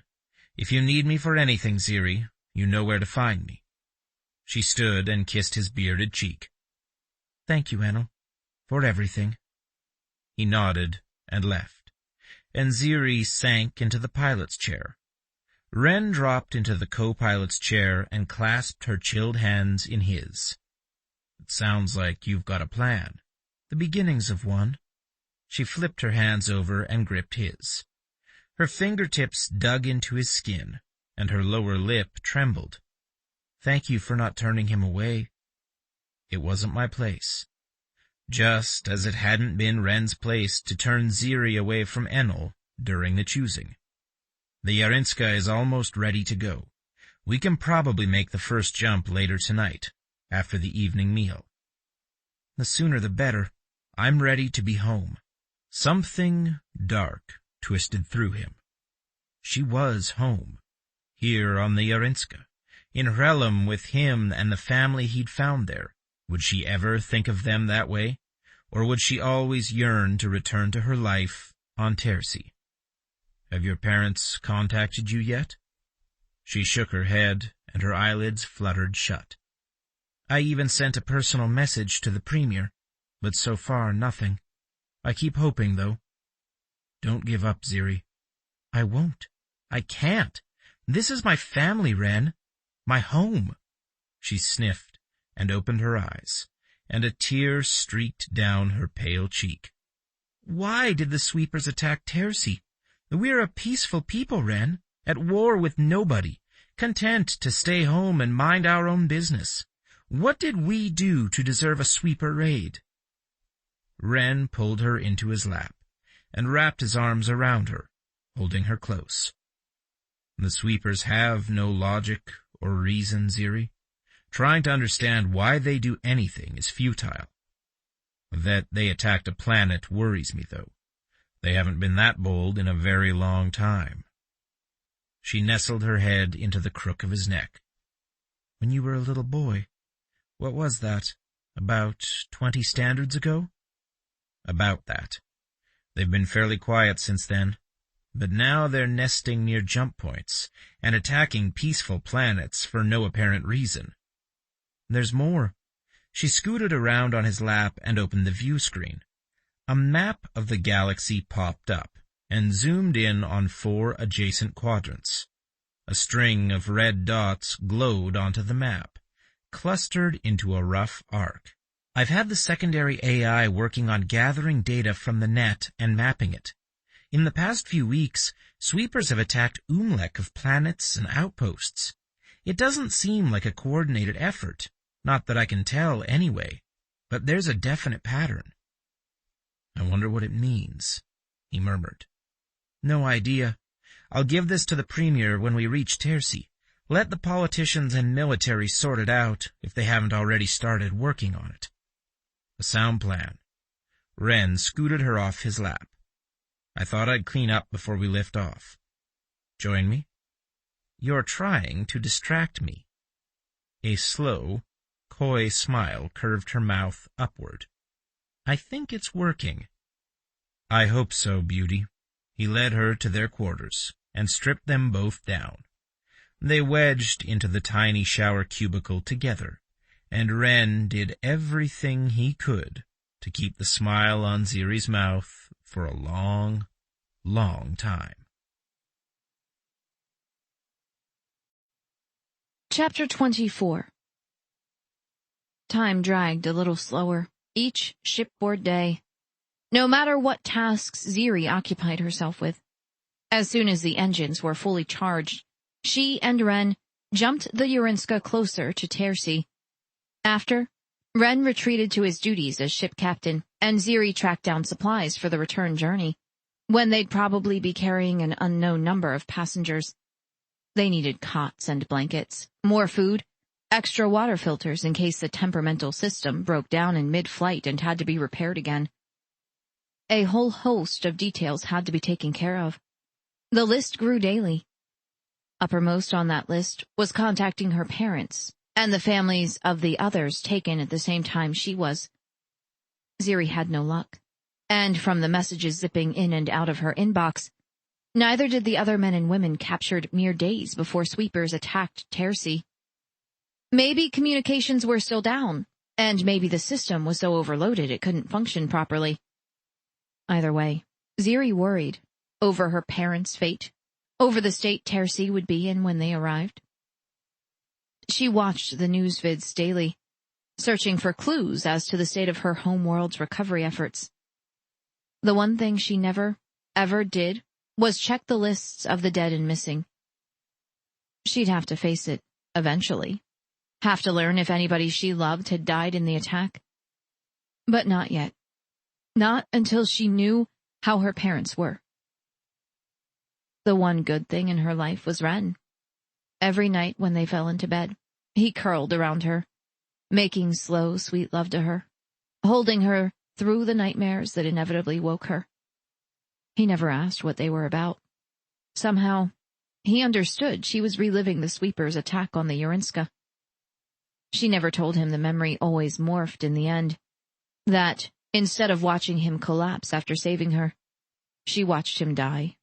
If you need me for anything, Ziri, you know where to find me. She stood and kissed his bearded cheek. Thank you, Enel, for everything. He nodded and left, and Ziri sank into the pilot's chair. Wren dropped into the co-pilot's chair and clasped her chilled hands in his. It sounds like you've got a plan. The beginnings of one. She flipped her hands over and gripped his. Her fingertips dug into his skin, and her lower lip trembled. Thank you for not turning him away. It wasn't my place. Just as it hadn't been Wren's place to turn Ziri away from Enel during the choosing. The Yarinska is almost ready to go. We can probably make the first jump later tonight, after the evening meal. The sooner the better. I'm ready to be home. Something dark twisted through him. She was home, here on the Yarinska, in Hrelum with him and the family he'd found there. Would she ever think of them that way? Or would she always yearn to return to her life on Tersi? Have your parents contacted you yet? She shook her head, and her eyelids fluttered shut. I even sent a personal message to the Premier, but so far nothing. I keep hoping, though. Don't give up, Ziri. I won't. I can't. This is my family, Wren. My home. She sniffed and opened her eyes, and a tear streaked down her pale cheek. Why did the sweepers attack Tersi? We're a peaceful people, Wren, at war with nobody, content to stay home and mind our own business. What did we do to deserve a sweeper raid? Wren pulled her into his lap and wrapped his arms around her, holding her close. The sweepers have no logic or reason, Ziri. Trying to understand why they do anything is futile. That they attacked a planet worries me, though. They haven't been that bold in a very long time. She nestled her head into the crook of his neck. When you were a little boy, what was that, about 20 standards ago? About that. They've been fairly quiet since then, but now they're nesting near jump points and attacking peaceful planets for no apparent reason. There's more. She scooted around on his lap and opened the view screen. A map of the galaxy popped up and zoomed in on 4 adjacent quadrants. A string of red dots glowed onto the map, clustered into a rough arc. I've had the secondary AI working on gathering data from the net and mapping it. In the past few weeks, sweepers have attacked Umlek of planets and outposts. It doesn't seem like a coordinated effort, not that I can tell anyway, but there's a definite pattern. I wonder what it means, he murmured. No idea. I'll give this to the Premier when we reach Tersi. Let the politicians and military sort it out if they haven't already started working on it. A sound plan. Wren scooted her off his lap. I thought I'd clean up before we lift off. Join me? You're trying to distract me. A slow, coy smile curved her mouth upward. I think it's working. I hope so, beauty. He led her to their quarters and stripped them both down. They wedged into the tiny shower cubicle together, and Wren did everything he could to keep the smile on Ziri's mouth for a long, long time. Chapter 24. Time dragged a little slower, each shipboard day, no matter what tasks Ziri occupied herself with. As soon as the engines were fully charged, she and Wren jumped the Yarinska closer to Tersi. After, Wren retreated to his duties as ship captain, and Ziri tracked down supplies for the return journey, when they'd probably be carrying an unknown number of passengers. They needed cots and blankets, more food, extra water filters in case the temperamental system broke down in mid-flight and had to be repaired again. A whole host of details had to be taken care of. The list grew daily. Uppermost on that list was contacting her parents and the families of the others taken at the same time she was. Ziri had no luck, and from the messages zipping in and out of her inbox, neither did the other men and women captured mere days before sweepers attacked Tersi. Maybe communications were still down, and maybe the system was so overloaded it couldn't function properly. Either way, Ziri worried over her parents' fate, over the state Tercy would be in when they arrived. She watched the news vids daily, searching for clues as to the state of her homeworld's recovery efforts. The one thing she never, ever did was check the lists of the dead and missing. She'd have to face it, eventually. Have to learn if anybody she loved had died in the attack. But not yet. Not until she knew how her parents were. The one good thing in her life was Ren. Every night when they fell into bed, he curled around her, making slow, sweet love to her, holding her through the nightmares that inevitably woke her. He never asked what they were about. Somehow, he understood she was reliving the sweeper's attack on the Urinska. She never told him the memory always morphed in the end, that, instead of watching him collapse after saving her, she watched him die,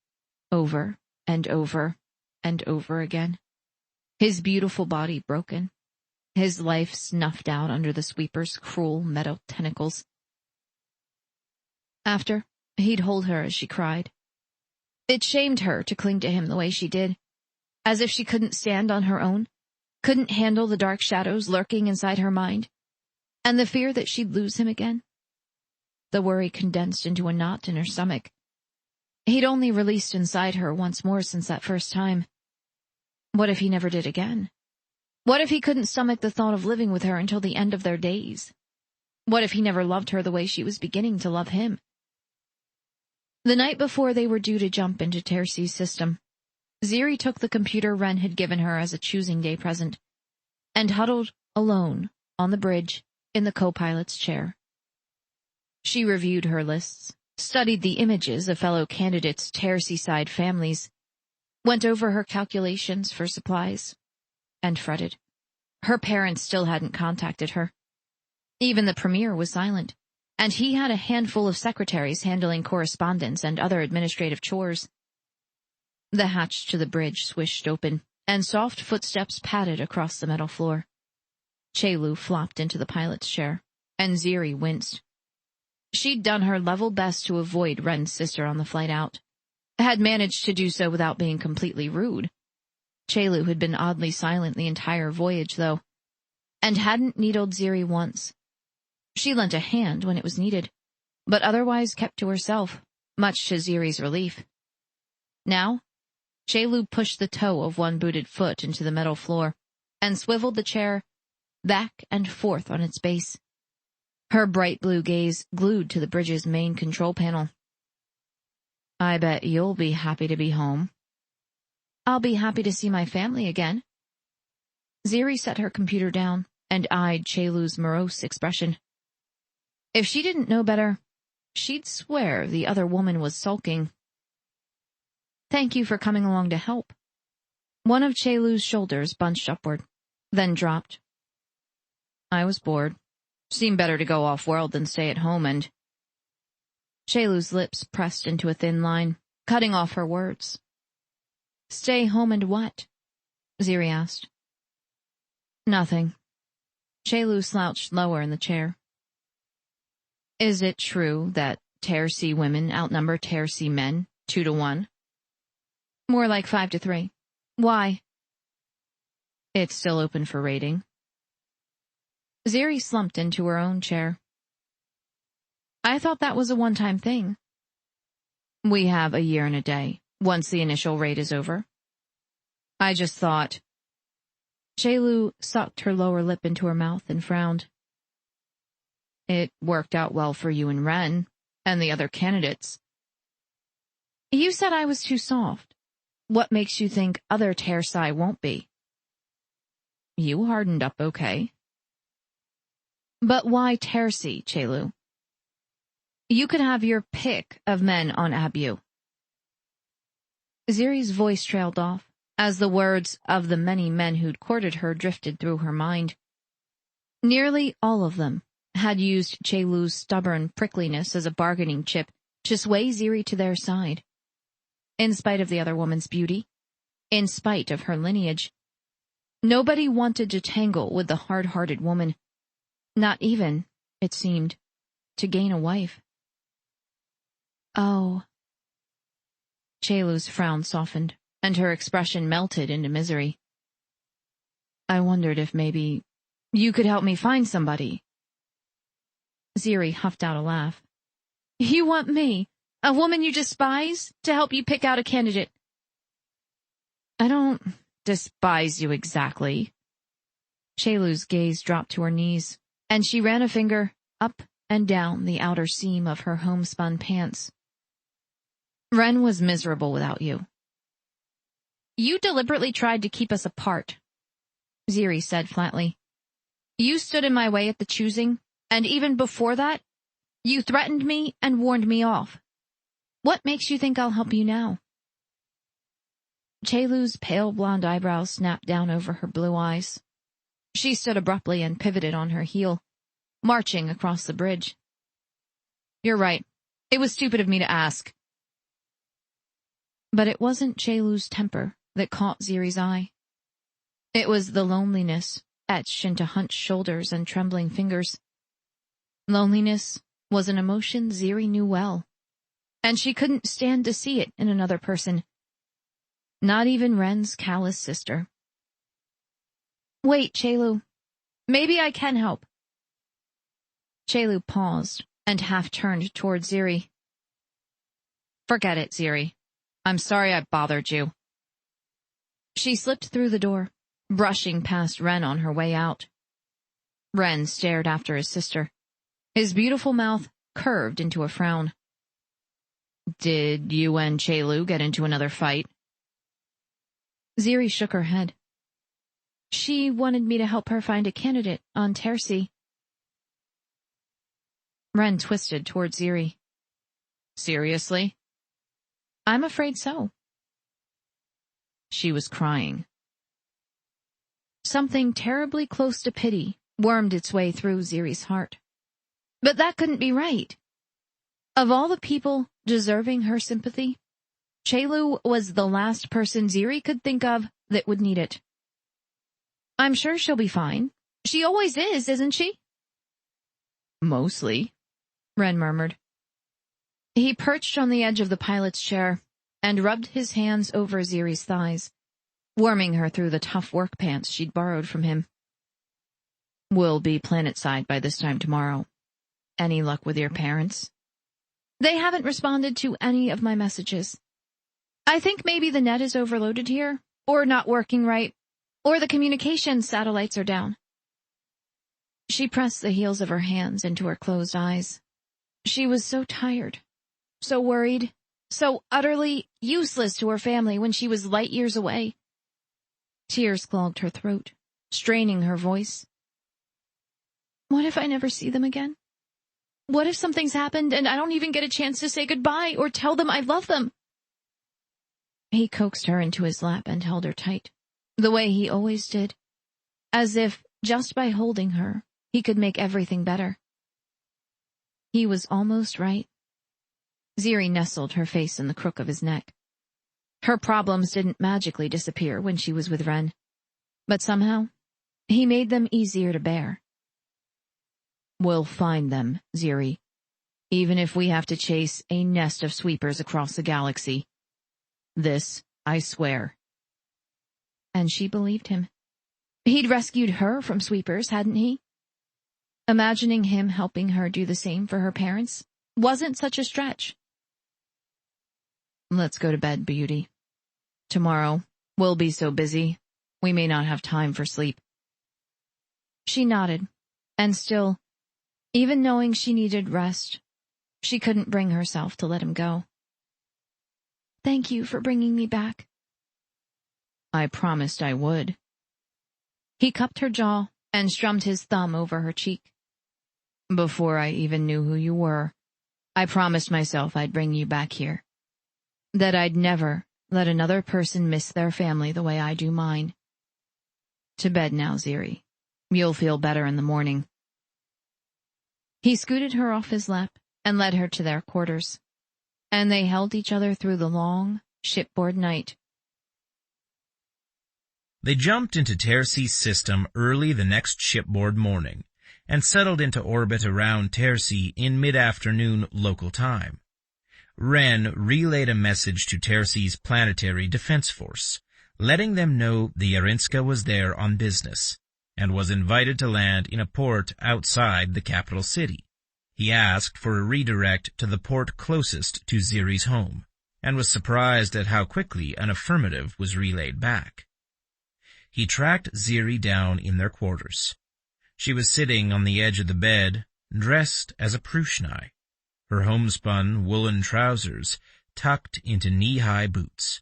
over and over and over again. His beautiful body broken, his life snuffed out under the sweeper's cruel metal tentacles. After, he'd hold her as she cried. It shamed her to cling to him the way she did, as if she couldn't stand on her own, couldn't handle the dark shadows lurking inside her mind, and the fear that she'd lose him again. The worry condensed into a knot in her stomach. He'd only released inside her once more since that first time. What if he never did again? What if he couldn't stomach the thought of living with her until the end of their days? What if he never loved her the way she was beginning to love him? The night before they were due to jump into Tercy's system, Ziri took the computer Ren had given her as a choosing day present, and huddled alone on the bridge in the co-pilot's chair. She reviewed her lists, studied the images of fellow candidates' Tercy-side families, went over her calculations for supplies, and fretted. Her parents still hadn't contacted her. Even the premier was silent, and he had a handful of secretaries handling correspondence and other administrative chores. The hatch to the bridge swished open, and soft footsteps padded across the metal floor. Chelu flopped into the pilot's chair, and Ziri winced. She'd done her level best to avoid Ren's sister on the flight out. Had managed to do so without being completely rude. Chelu had been oddly silent the entire voyage, though, and hadn't needled Ziri once. She lent a hand when it was needed, but otherwise kept to herself, much to Ziri's relief. Now, Chelu pushed the toe of one booted foot into the metal floor and swiveled the chair back and forth on its base, her bright blue gaze glued to the bridge's main control panel. I bet you'll be happy to be home. I'll be happy to see my family again. Ziri set her computer down and eyed Chelu's morose expression. If she didn't know better, she'd swear the other woman was sulking. Thank you for coming along to help. One of Chelu's shoulders bunched upward, then dropped. I was bored. Seemed better to go off-world than stay at home and... Chelu's lips pressed into a thin line, cutting off her words. Stay home and what? Ziri asked. Nothing. Chelu slouched lower in the chair. Is it true that Tercy women outnumber Tercy men 2-1? More like 5-3. Why? It's still open for rating. Ziri slumped into her own chair. I thought that was a one-time thing. We have a year and a day, once the initial raid is over. I just thought... Chelu sucked her lower lip into her mouth and frowned. It worked out well for you and Ren, and the other candidates. You said I was too soft. What makes you think other Tercy won't be? You hardened up okay. But why Tercy, Chelu? You could have your pick of men on Abu. Ziri's voice trailed off, as the words of the many men who'd courted her drifted through her mind. Nearly all of them had used Chelu's stubborn prickliness as a bargaining chip to sway Ziri to their side. In spite of the other woman's beauty, in spite of her lineage, nobody wanted to tangle with the hard-hearted woman, not even, it seemed, to gain a wife. Oh. Chelu's frown softened, and her expression melted into misery. I wondered if maybe you could help me find somebody. Ziri huffed out a laugh. You want me, a woman you despise, to help you pick out a candidate? I don't despise you exactly. Cheilu's gaze dropped to her knees, and she ran a finger up and down the outer seam of her homespun pants. Ren was miserable without you. You deliberately tried to keep us apart, Ziri said flatly. You stood in my way at the choosing, and even before that, you threatened me and warned me off. What makes you think I'll help you now? Cheilu's pale blonde eyebrows snapped down over her blue eyes. She stood abruptly and pivoted on her heel, marching across the bridge. You're right. It was stupid of me to ask. But it wasn't Cheilu's temper that caught Ziri's eye. It was the loneliness etched into hunched shoulders and trembling fingers. Loneliness was an emotion Ziri knew well, and she couldn't stand to see it in another person. Not even Ren's callous sister. Wait, Cheilu. Maybe I can help. Cheilu paused and half turned toward Ziri. Forget it, Ziri. I'm sorry I bothered you. She slipped through the door, brushing past Ren on her way out. Ren stared after his sister. His beautiful mouth curved into a frown. Did you and Cheilu get into another fight? Ziri shook her head. She wanted me to help her find a candidate on Tersi. Ren twisted toward Ziri. Seriously? I'm afraid so. She was crying. Something terribly close to pity wormed its way through Ziri's heart. But that couldn't be right. Of all the people deserving her sympathy, Cheilu was the last person Ziri could think of that would need it. I'm sure she'll be fine. She always is, isn't she? Mostly, Ren murmured. He perched on the edge of the pilot's chair and rubbed his hands over Ziri's thighs, warming her through the tough work pants she'd borrowed from him. We'll be planetside by this time tomorrow. Any luck with your parents? They haven't responded to any of my messages. I think maybe the net is overloaded here, or not working right, or the communications satellites are down. She pressed the heels of her hands into her closed eyes. She was so tired, so worried, so utterly useless to her family when she was light years away. Tears clogged her throat, straining her voice. What if I never see them again? What if something's happened and I don't even get a chance to say goodbye or tell them I love them? He coaxed her into his lap and held her tight, the way he always did, as if just by holding her, he could make everything better. He was almost right. Ziri nestled her face in the crook of his neck. Her problems didn't magically disappear when she was with Ren, but somehow, he made them easier to bear. We'll find them, Ziri, even if we have to chase a nest of sweepers across the galaxy. This, I swear. And she believed him. He'd rescued her from sweepers, hadn't he? Imagining him helping her do the same for her parents wasn't such a stretch. Let's go to bed, beauty. Tomorrow, we'll be so busy, we may not have time for sleep. She nodded, and still, even knowing she needed rest, she couldn't bring herself to let him go. Thank you for bringing me back. I promised I would. He cupped her jaw and strummed his thumb over her cheek. Before I even knew who you were, I promised myself I'd bring you back here. That I'd never let another person miss their family the way I do mine. To bed now, Ziri. You'll feel better in the morning. He scooted her off his lap and led her to their quarters, and they held each other through the long, shipboard night. They jumped into Tersi's system early the next shipboard morning, and settled into orbit around Tersi in mid-afternoon local time. Ren relayed a message to Terces' planetary defense force, letting them know the Yarinska was there on business, and was invited to land in a port outside the capital city. He asked for a redirect to the port closest to Ziri's home, and was surprised at how quickly an affirmative was relayed back. He tracked Ziri down in their quarters. She was sitting on the edge of the bed, dressed as a Pruxnae, her homespun woolen trousers tucked into knee-high boots.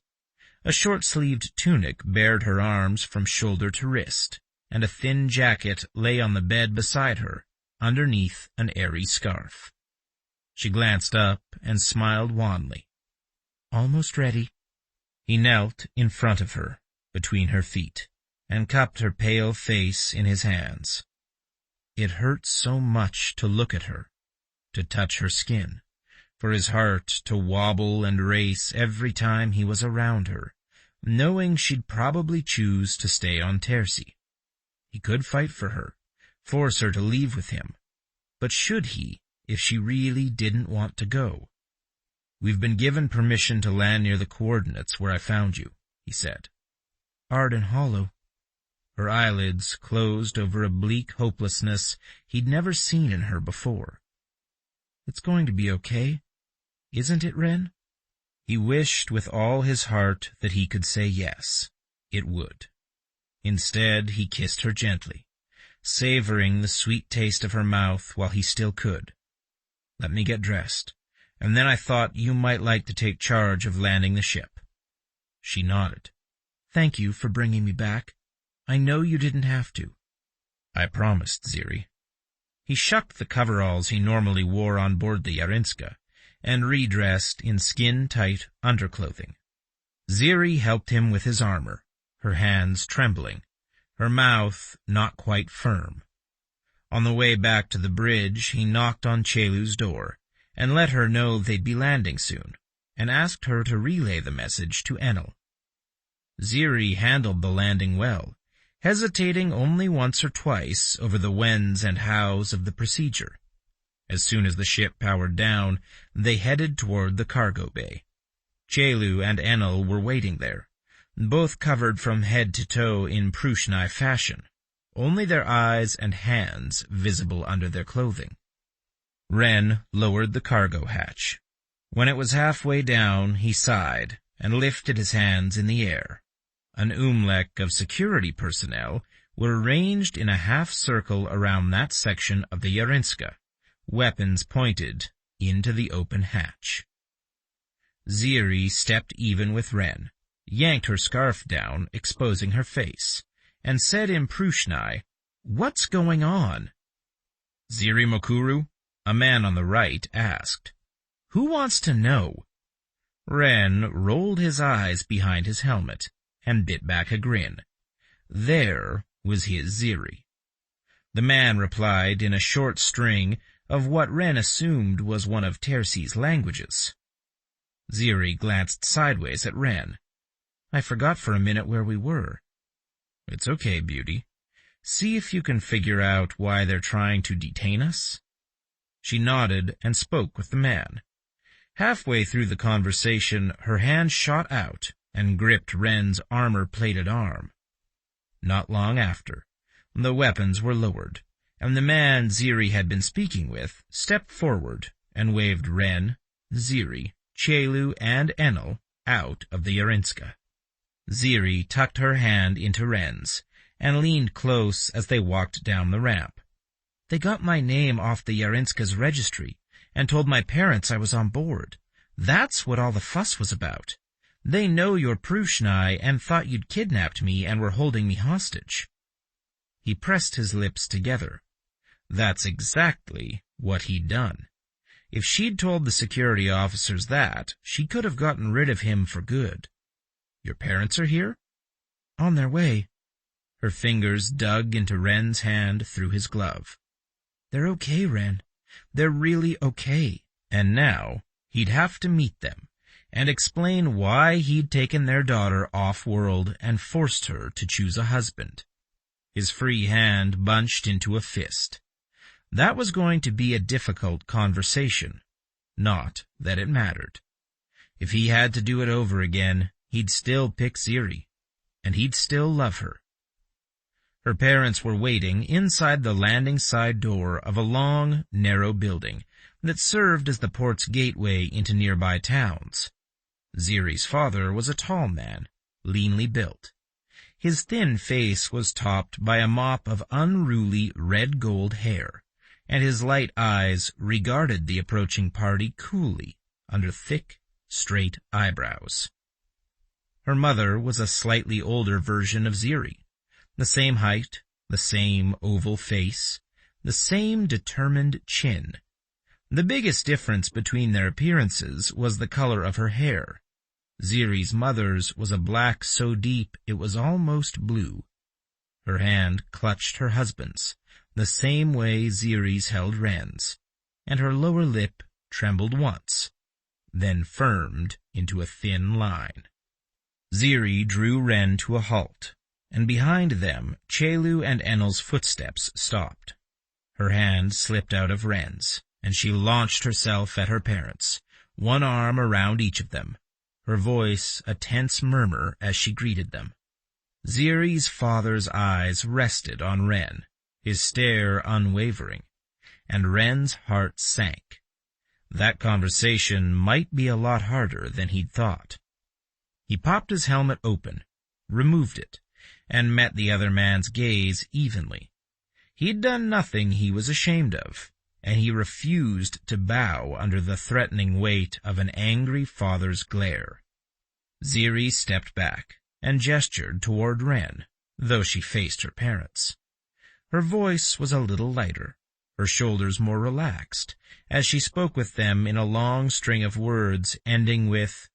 A short-sleeved tunic bared her arms from shoulder to wrist, and a thin jacket lay on the bed beside her, underneath an airy scarf. She glanced up and smiled wanly. "Almost ready." He knelt in front of her, between her feet, and cupped her pale face in his hands. It hurt so much to look at her, to touch her skin, for his heart to wobble and race every time he was around her, knowing she'd probably choose to stay on Terce. He could fight for her, force her to leave with him, but should he if she really didn't want to go? "We've been given permission to land near the coordinates where I found you," he said. "Arden Hollow." Her eyelids closed over a bleak hopelessness he'd never seen in her before. "It's going to be okay, isn't it, Ren?" He wished with all his heart that he could say yes, it would. Instead, he kissed her gently, savoring the sweet taste of her mouth while he still could. "Let me get dressed, and then I thought you might like to take charge of landing the ship." She nodded. "Thank you for bringing me back. I know you didn't have to." "I promised, Ziri." He shucked the coveralls he normally wore on board the Yarinska, and redressed in skin-tight underclothing. Ziri helped him with his armor, her hands trembling, her mouth not quite firm. On the way back to the bridge, he knocked on Chelu's door, and let her know they'd be landing soon, and asked her to relay the message to Enel. Ziri handled the landing well, hesitating only once or twice over the whens and hows of the procedure. As soon as the ship powered down, they headed toward the cargo bay. Chelu and Enel were waiting there, both covered from head to toe in Pruxnae fashion, only their eyes and hands visible under their clothing. Ren lowered the cargo hatch. When it was halfway down, he sighed and lifted his hands in the air. An umlek of security personnel were arranged in a half-circle around that section of the Yarinska, weapons pointed into the open hatch. Ziri stepped even with Ren, yanked her scarf down, exposing her face, and said in Pruxnae, "What's going on?" "Ziri Mokuru?" a man on the right asked. "Who wants to know?" Ren rolled his eyes behind his helmet and bit back a grin. There was his Ziri. The man replied in a short string of what Ren assumed was one of Terces' languages. Ziri glanced sideways at Ren. "I forgot for a minute where we were." "It's okay, beauty. See if you can figure out why they're trying to detain us." She nodded and spoke with the man. Halfway through the conversation, her hand shot out and gripped Ren's armor-plated arm. Not long after, the weapons were lowered, and the man Ziri had been speaking with stepped forward and waved Ren, Ziri, Chelu, and Enel out of the Yarinska. Ziri tucked her hand into Ren's and leaned close as they walked down the ramp. "They got my name off the Yarinska's registry and told my parents I was on board. That's what all the fuss was about. They know you're Pruxnae and thought you'd kidnapped me and were holding me hostage." He pressed his lips together. That's exactly what he'd done. If she'd told the security officers that, she could have gotten rid of him for good. "Your parents are here?" "On their way." Her fingers dug into Ren's hand through his glove. "They're okay, Ren. They're really okay." And now he'd have to meet them and explain why he'd taken their daughter off-world and forced her to choose a husband. His free hand bunched into a fist. That was going to be a difficult conversation. not that it mattered. If he had to do it over again, he'd still pick Ziri, and he'd still love her. Her parents were waiting inside the landing side door of a long, narrow building that served as the port's gateway into nearby towns. Ziri's father was a tall man, leanly built. His thin face was topped by a mop of unruly red-gold hair, and his light eyes regarded the approaching party coolly under thick, straight eyebrows. Her mother was a slightly older version of Ziri, the same height, the same oval face, the same determined chin. The biggest difference between their appearances was the color of her hair. Ziri's mother's was a black so deep it was almost blue. Her hand clutched her husband's, the same way Ziri's held Ren's, and her lower lip trembled once, then firmed into a thin line. Ziri drew Ren to a halt, and behind them Chelu and Enel's footsteps stopped. Her hand slipped out of Ren's, and she launched herself at her parents, one arm around each of them, her voice a tense murmur as she greeted them. Ziri's father's eyes rested on Ren, his stare unwavering, and Ren's heart sank. That conversation might be a lot harder than he'd thought. He popped his helmet open, removed it, and met the other man's gaze evenly. He'd done nothing he was ashamed of, and he refused to bow under the threatening weight of an angry father's glare. Ziri stepped back and gestured toward Ren, though she faced her parents. Her voice was a little lighter, her shoulders more relaxed, as she spoke with them in a long string of words ending with,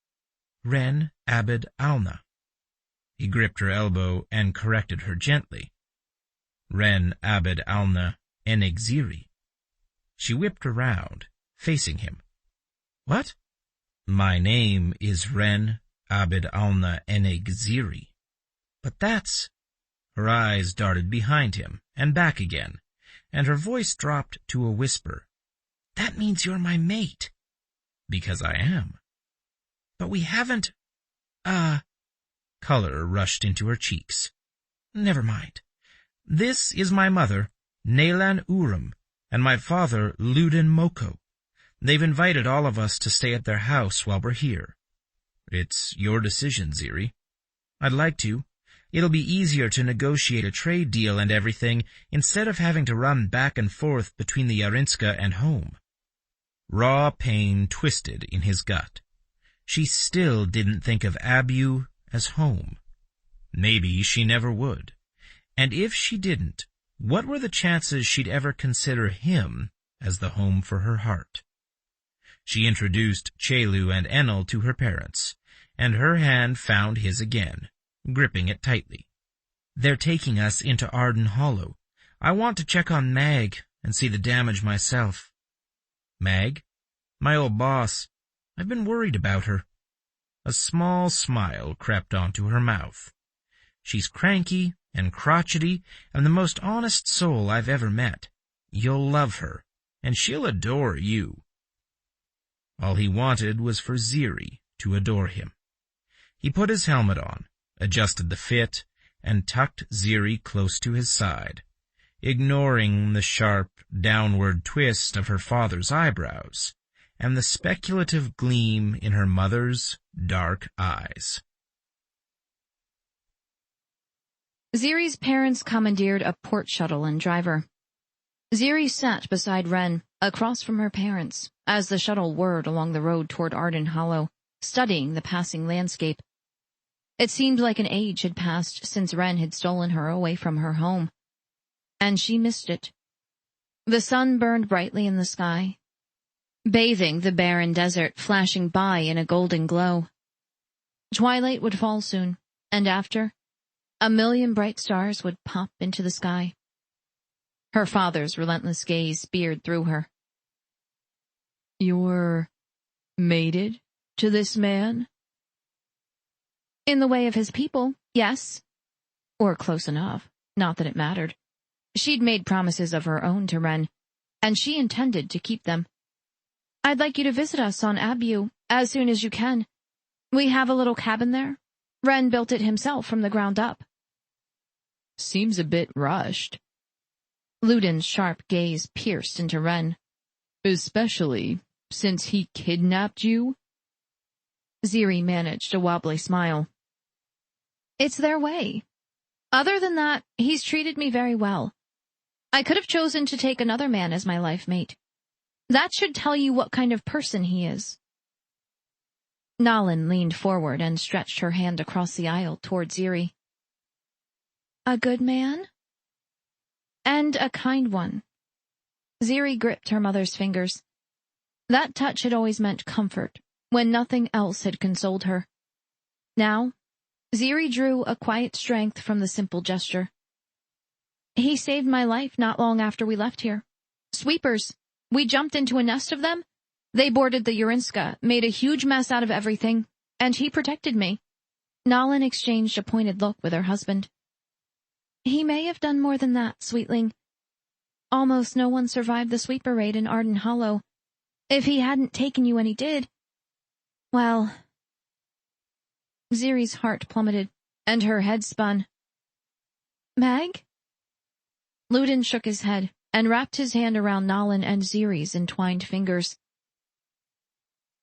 "Ren Abed Alna." He gripped her elbow and corrected her gently. "Ren Abed Alna Enig Ziri." She whipped around, facing him. "What?" "My name is Ren Abed Alna Enig Ziri." "But that's—" Her eyes darted behind him and back again, and her voice dropped to a whisper. "That means you're my mate." "Because I am." "But we haven't—" Color rushed into her cheeks. "Never mind. This is my mother, Nalan Urim, and my father, Ludin Moko. They've invited all of us to stay at their house while we're here." "It's your decision, Ziri." "I'd like to. It'll be easier to negotiate a trade deal and everything instead of having to run back and forth between the Yarinska and home." Raw pain twisted in his gut. She still didn't think of Abu as home. Maybe she never would. And if she didn't, what were the chances she'd ever consider him as the home for her heart? She introduced Chelu and Enel to her parents, and her hand found his again, gripping it tightly. "They're taking us into Arden Hollow. I want to check on Mag and see the damage myself." "Mag? My old boss. I've been worried about her." A small smile crept onto her mouth. "She's cranky and crotchety and the most honest soul I've ever met. You'll love her, and she'll adore you." All he wanted was for Ziri to adore him. He put his helmet on, adjusted the fit, and tucked Ziri close to his side, ignoring the sharp, downward twist of her father's eyebrows and the speculative gleam in her mother's dark eyes. Ziri's parents commandeered a port shuttle and driver. Ziri sat beside Ren, across from her parents, as the shuttle whirred along the road toward Arden Hollow, studying the passing landscape. It seemed like an age had passed since Ren had stolen her away from her home. And she missed it. The sun burned brightly in the sky, bathing the barren desert, flashing by in a golden glow. Twilight would fall soon, and after, a million bright stars would pop into the sky. Her father's relentless gaze speared through her. "You're mated to this man?" In the way of his people, yes. Or close enough, not that it mattered. She'd made promises of her own to Ren, and she intended to keep them. I'd like you to visit us on Abu as soon as you can. We have a little cabin there. Ren built it himself from the ground up. Seems a bit rushed. Ludin's sharp gaze pierced into Ren. Especially since he kidnapped you? Ziri managed a wobbly smile. It's their way. Other than that, he's treated me very well. I could have chosen to take another man as my life mate. That should tell you what kind of person he is. Nalin leaned forward and stretched her hand across the aisle toward Ziri. A good man? And a kind one. Ziri gripped her mother's fingers. That touch had always meant comfort, when nothing else had consoled her. Now, Ziri drew a quiet strength from the simple gesture. He saved my life not long after we left here. Sweepers. We jumped into a nest of them. They boarded the Urinska, made a huge mess out of everything, and he protected me. Nalin exchanged a pointed look with her husband. He may have done more than that, sweetling. Almost no one survived the sweeper raid in Arden Hollow. If he hadn't taken you when he did, well... Ziri's heart plummeted, and her head spun. Mag? Ludin shook his head and wrapped his hand around Nalin and Ziri's entwined fingers.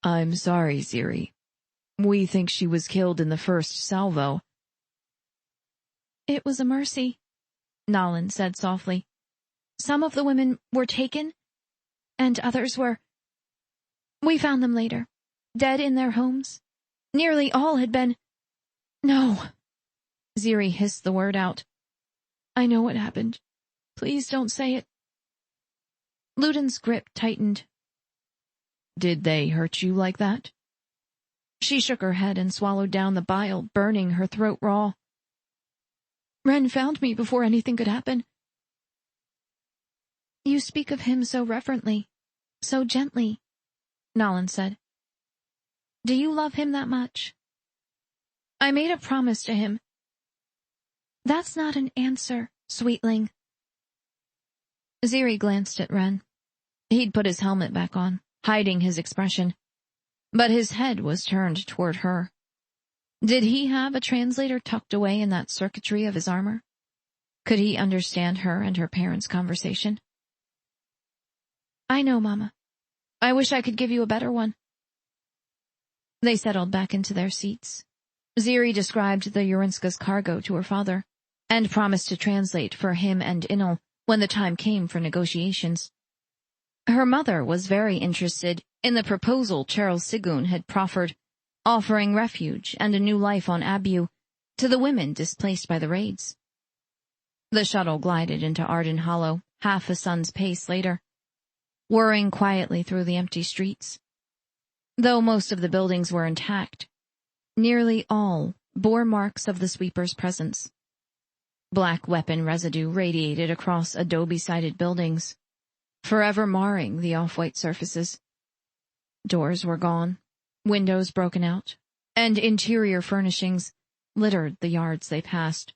I'm sorry, Ziri. We think she was killed in the first salvo. It was a mercy, Nalin said softly. Some of the women were taken, and others were... We found them later, dead in their homes. Nearly all had been... No. Ziri hissed the word out. I know what happened. Please don't say it. Ludin's grip tightened. Did they hurt you like that? She shook her head and swallowed down the bile, burning her throat raw. Ren found me before anything could happen. You speak of him so reverently, so gently, Nalin said. Do you love him that much? I made a promise to him. That's not an answer, sweetling. Ziri glanced at Ren. He'd put his helmet back on, hiding his expression, but his head was turned toward her. Did he have a translator tucked away in that circuitry of his armor? Could he understand her and her parents' conversation? I know, Mama. I wish I could give you a better one. They settled back into their seats. Ziri described the Urinska's cargo to her father, and promised to translate for him and Inul when the time came for negotiations. Her mother was very interested in the proposal Charles Sigun had proffered, offering refuge and a new life on Abu to the women displaced by the raids. The shuttle glided into Arden Hollow half a sun's pace later, whirring quietly through the empty streets. Though most of the buildings were intact, nearly all bore marks of the sweeper's presence. Black weapon residue radiated across adobe-sided buildings, forever marring the off-white surfaces. Doors were gone, windows broken out, and interior furnishings littered the yards they passed.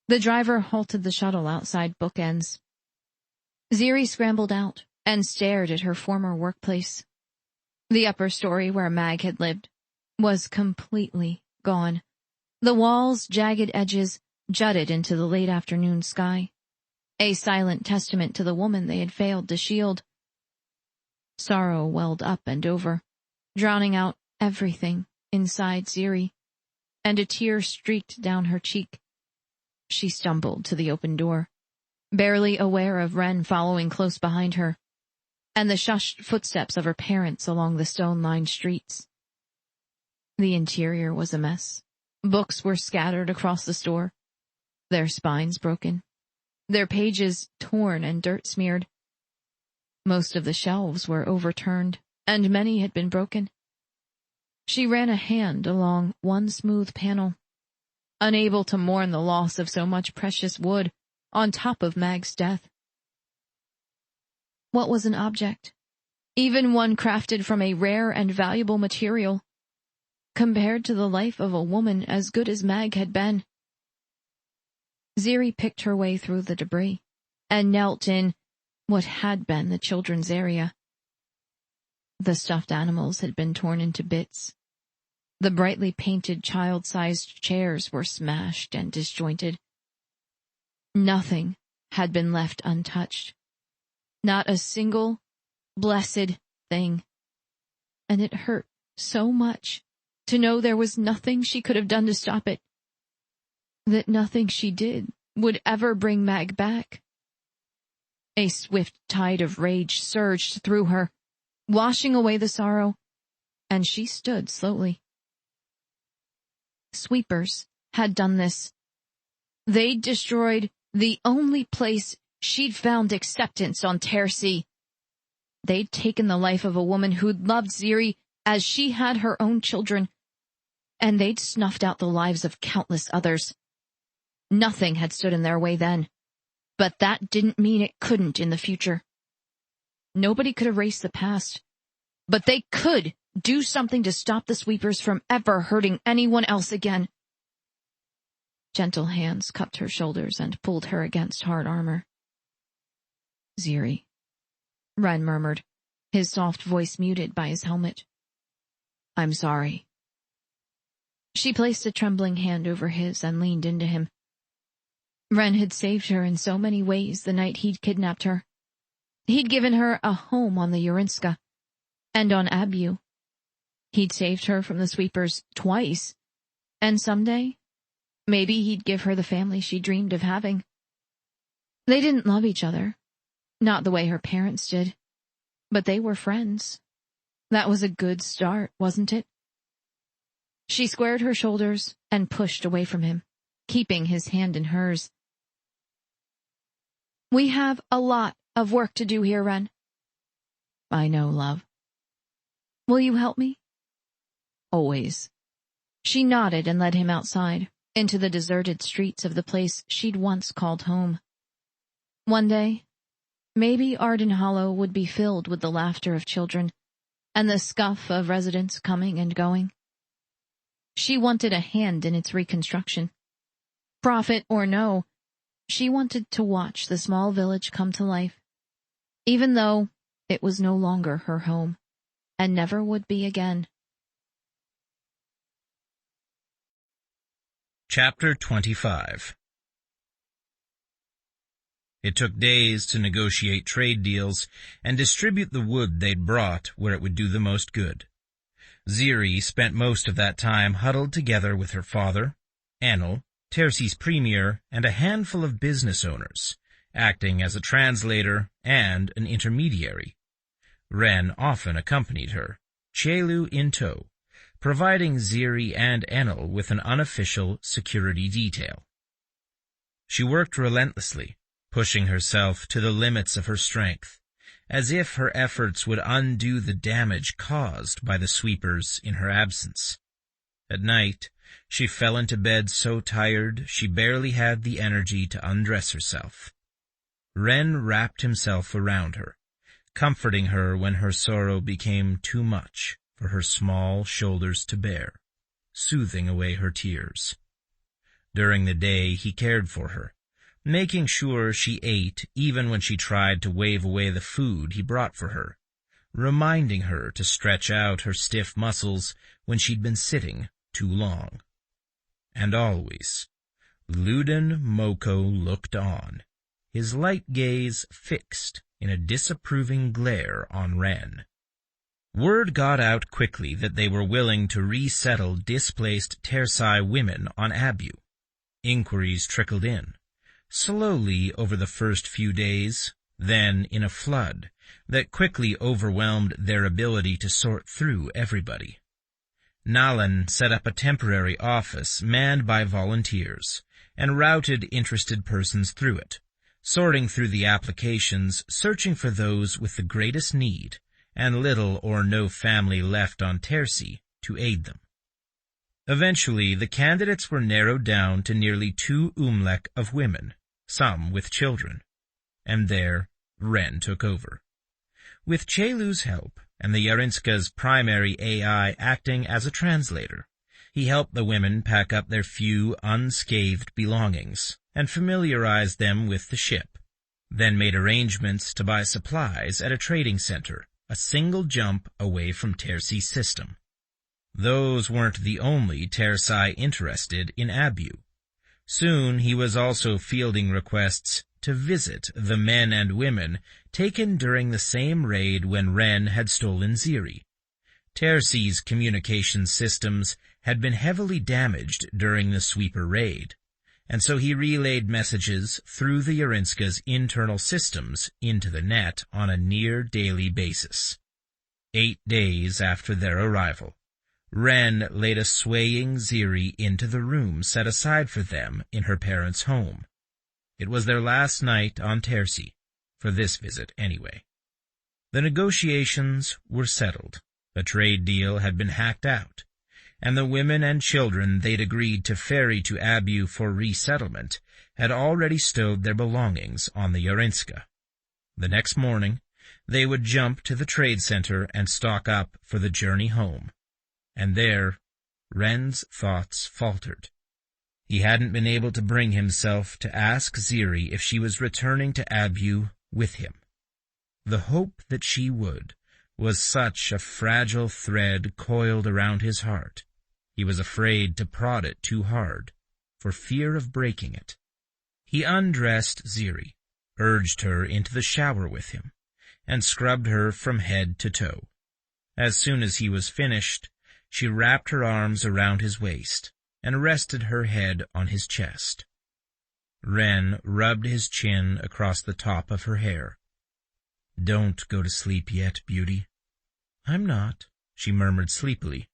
The driver halted the shuttle outside Bookends. Ziri scrambled out and stared at her former workplace. The upper story where Mag had lived was completely gone. The walls' jagged edges jutted into the late afternoon sky, a silent testament to the woman they had failed to shield. Sorrow welled up and over, drowning out everything inside Ziri, and a tear streaked down her cheek. She stumbled to the open door, barely aware of Ren following close behind her, and the shushed footsteps of her parents along the stone-lined streets. The interior was a mess. Books were scattered across the store, their spines broken, their pages torn and dirt-smeared. Most of the shelves were overturned, and many had been broken. She ran a hand along one smooth panel, unable to mourn the loss of so much precious wood on top of Mag's death. What was an object, even one crafted from a rare and valuable material, compared to the life of a woman as good as Mag had been? Ziri picked her way through the debris and knelt in what had been the children's area. The stuffed animals had been torn into bits. The brightly painted child-sized chairs were smashed and disjointed. Nothing had been left untouched. Not a single blessed thing. And it hurt so much to know there was nothing she could have done to stop it. That nothing she did would ever bring Mag back. A swift tide of rage surged through her, washing away the sorrow, and she stood slowly. Sweepers had done this. They'd destroyed the only place she'd found acceptance on Tercy. They'd taken the life of a woman who'd loved Ziri as she had her own children, and they'd snuffed out the lives of countless others. Nothing had stood in their way then, but that didn't mean it couldn't in the future. Nobody could erase the past, but they could do something to stop the Sweepers from ever hurting anyone else again. Gentle hands cupped her shoulders and pulled her against hard armor. Ziri, Ren murmured, his soft voice muted by his helmet. I'm sorry. She placed a trembling hand over his and leaned into him. Ren had saved her in so many ways the night he'd kidnapped her. He'd given her a home on the Urinska and on Abu. He'd saved her from the Sweepers twice, and someday, maybe he'd give her the family she dreamed of having. They didn't love each other, not the way her parents did, but they were friends. That was a good start, wasn't it? She squared her shoulders and pushed away from him, keeping his hand in hers. We have a lot of work to do here, Ren. I know, love. Will you help me? Always. She nodded and led him outside, into the deserted streets of the place she'd once called home. One day, maybe Arden Hollow would be filled with the laughter of children, and the scuff of residents coming and going. She wanted a hand in its reconstruction. Profit or no, she wanted to watch the small village come to life, even though it was no longer her home, and never would be again. Chapter 25. It took days to negotiate trade deals and distribute the wood they'd brought where it would do the most good. Ziri spent most of that time huddled together with her father, Enel, Tercy's premier, and a handful of business owners, acting as a translator and an intermediary. Ren often accompanied her, Chelu in tow, providing Ziri and Enel with an unofficial security detail. She worked relentlessly, pushing herself to the limits of her strength, as if her efforts would undo the damage caused by the Sweepers in her absence. At night, she fell into bed so tired she barely had the energy to undress herself. Ren wrapped himself around her, comforting her when her sorrow became too much for her small shoulders to bear, soothing away her tears. During the day he cared for her, making sure she ate even when she tried to wave away the food he brought for her, reminding her to stretch out her stiff muscles when she'd been sitting too long. And always, Luden Moko looked on, his light gaze fixed in a disapproving glare on Ren. Word got out quickly that they were willing to resettle displaced Tercy women on Abu. Inquiries trickled in, slowly over the first few days, then in a flood that quickly overwhelmed their ability to sort through everybody. Nalan set up a temporary office manned by volunteers and routed interested persons through it, sorting through the applications, searching for those with the greatest need and little or no family left on Tercy to aid them. Eventually, the candidates were narrowed down to nearly 2 umlek of women, some with children, and there Ren took over. With Chelu's help, and the Yarinska's primary AI acting as a translator, he helped the women pack up their few unscathed belongings and familiarized them with the ship, then made arrangements to buy supplies at a trading center a single jump away from Tersi's system. Those weren't the only Tersi interested in Abu. Soon he was also fielding requests to visit the men and women taken during the same raid when Ren had stolen Ziri. Tersi's communication systems had been heavily damaged during the sweeper raid, and so he relayed messages through the Yarinska's internal systems into the net on a near-daily basis. 8 days after their arrival, Ren laid a swaying Ziri into the room set aside for them in her parents' home. It was their last night on Tersi, for this visit anyway. The negotiations were settled. A trade deal had been hacked out, and the women and children they'd agreed to ferry to Abu for resettlement had already stowed their belongings on the Yarinska. The next morning, they would jump to the trade center and stock up for the journey home. And there, Ren's thoughts faltered. He hadn't been able to bring himself to ask Ziri if she was returning to Abu with him. The hope that she would was such a fragile thread coiled around his heart. He was afraid to prod it too hard, for fear of breaking it. He undressed Ziri, urged her into the shower with him, and scrubbed her from head to toe. As soon as he was finished, she wrapped her arms around his waist and rested her head on his chest. Ren rubbed his chin across the top of her hair. "Don't go to sleep yet, beauty." "I'm not," she murmured sleepily.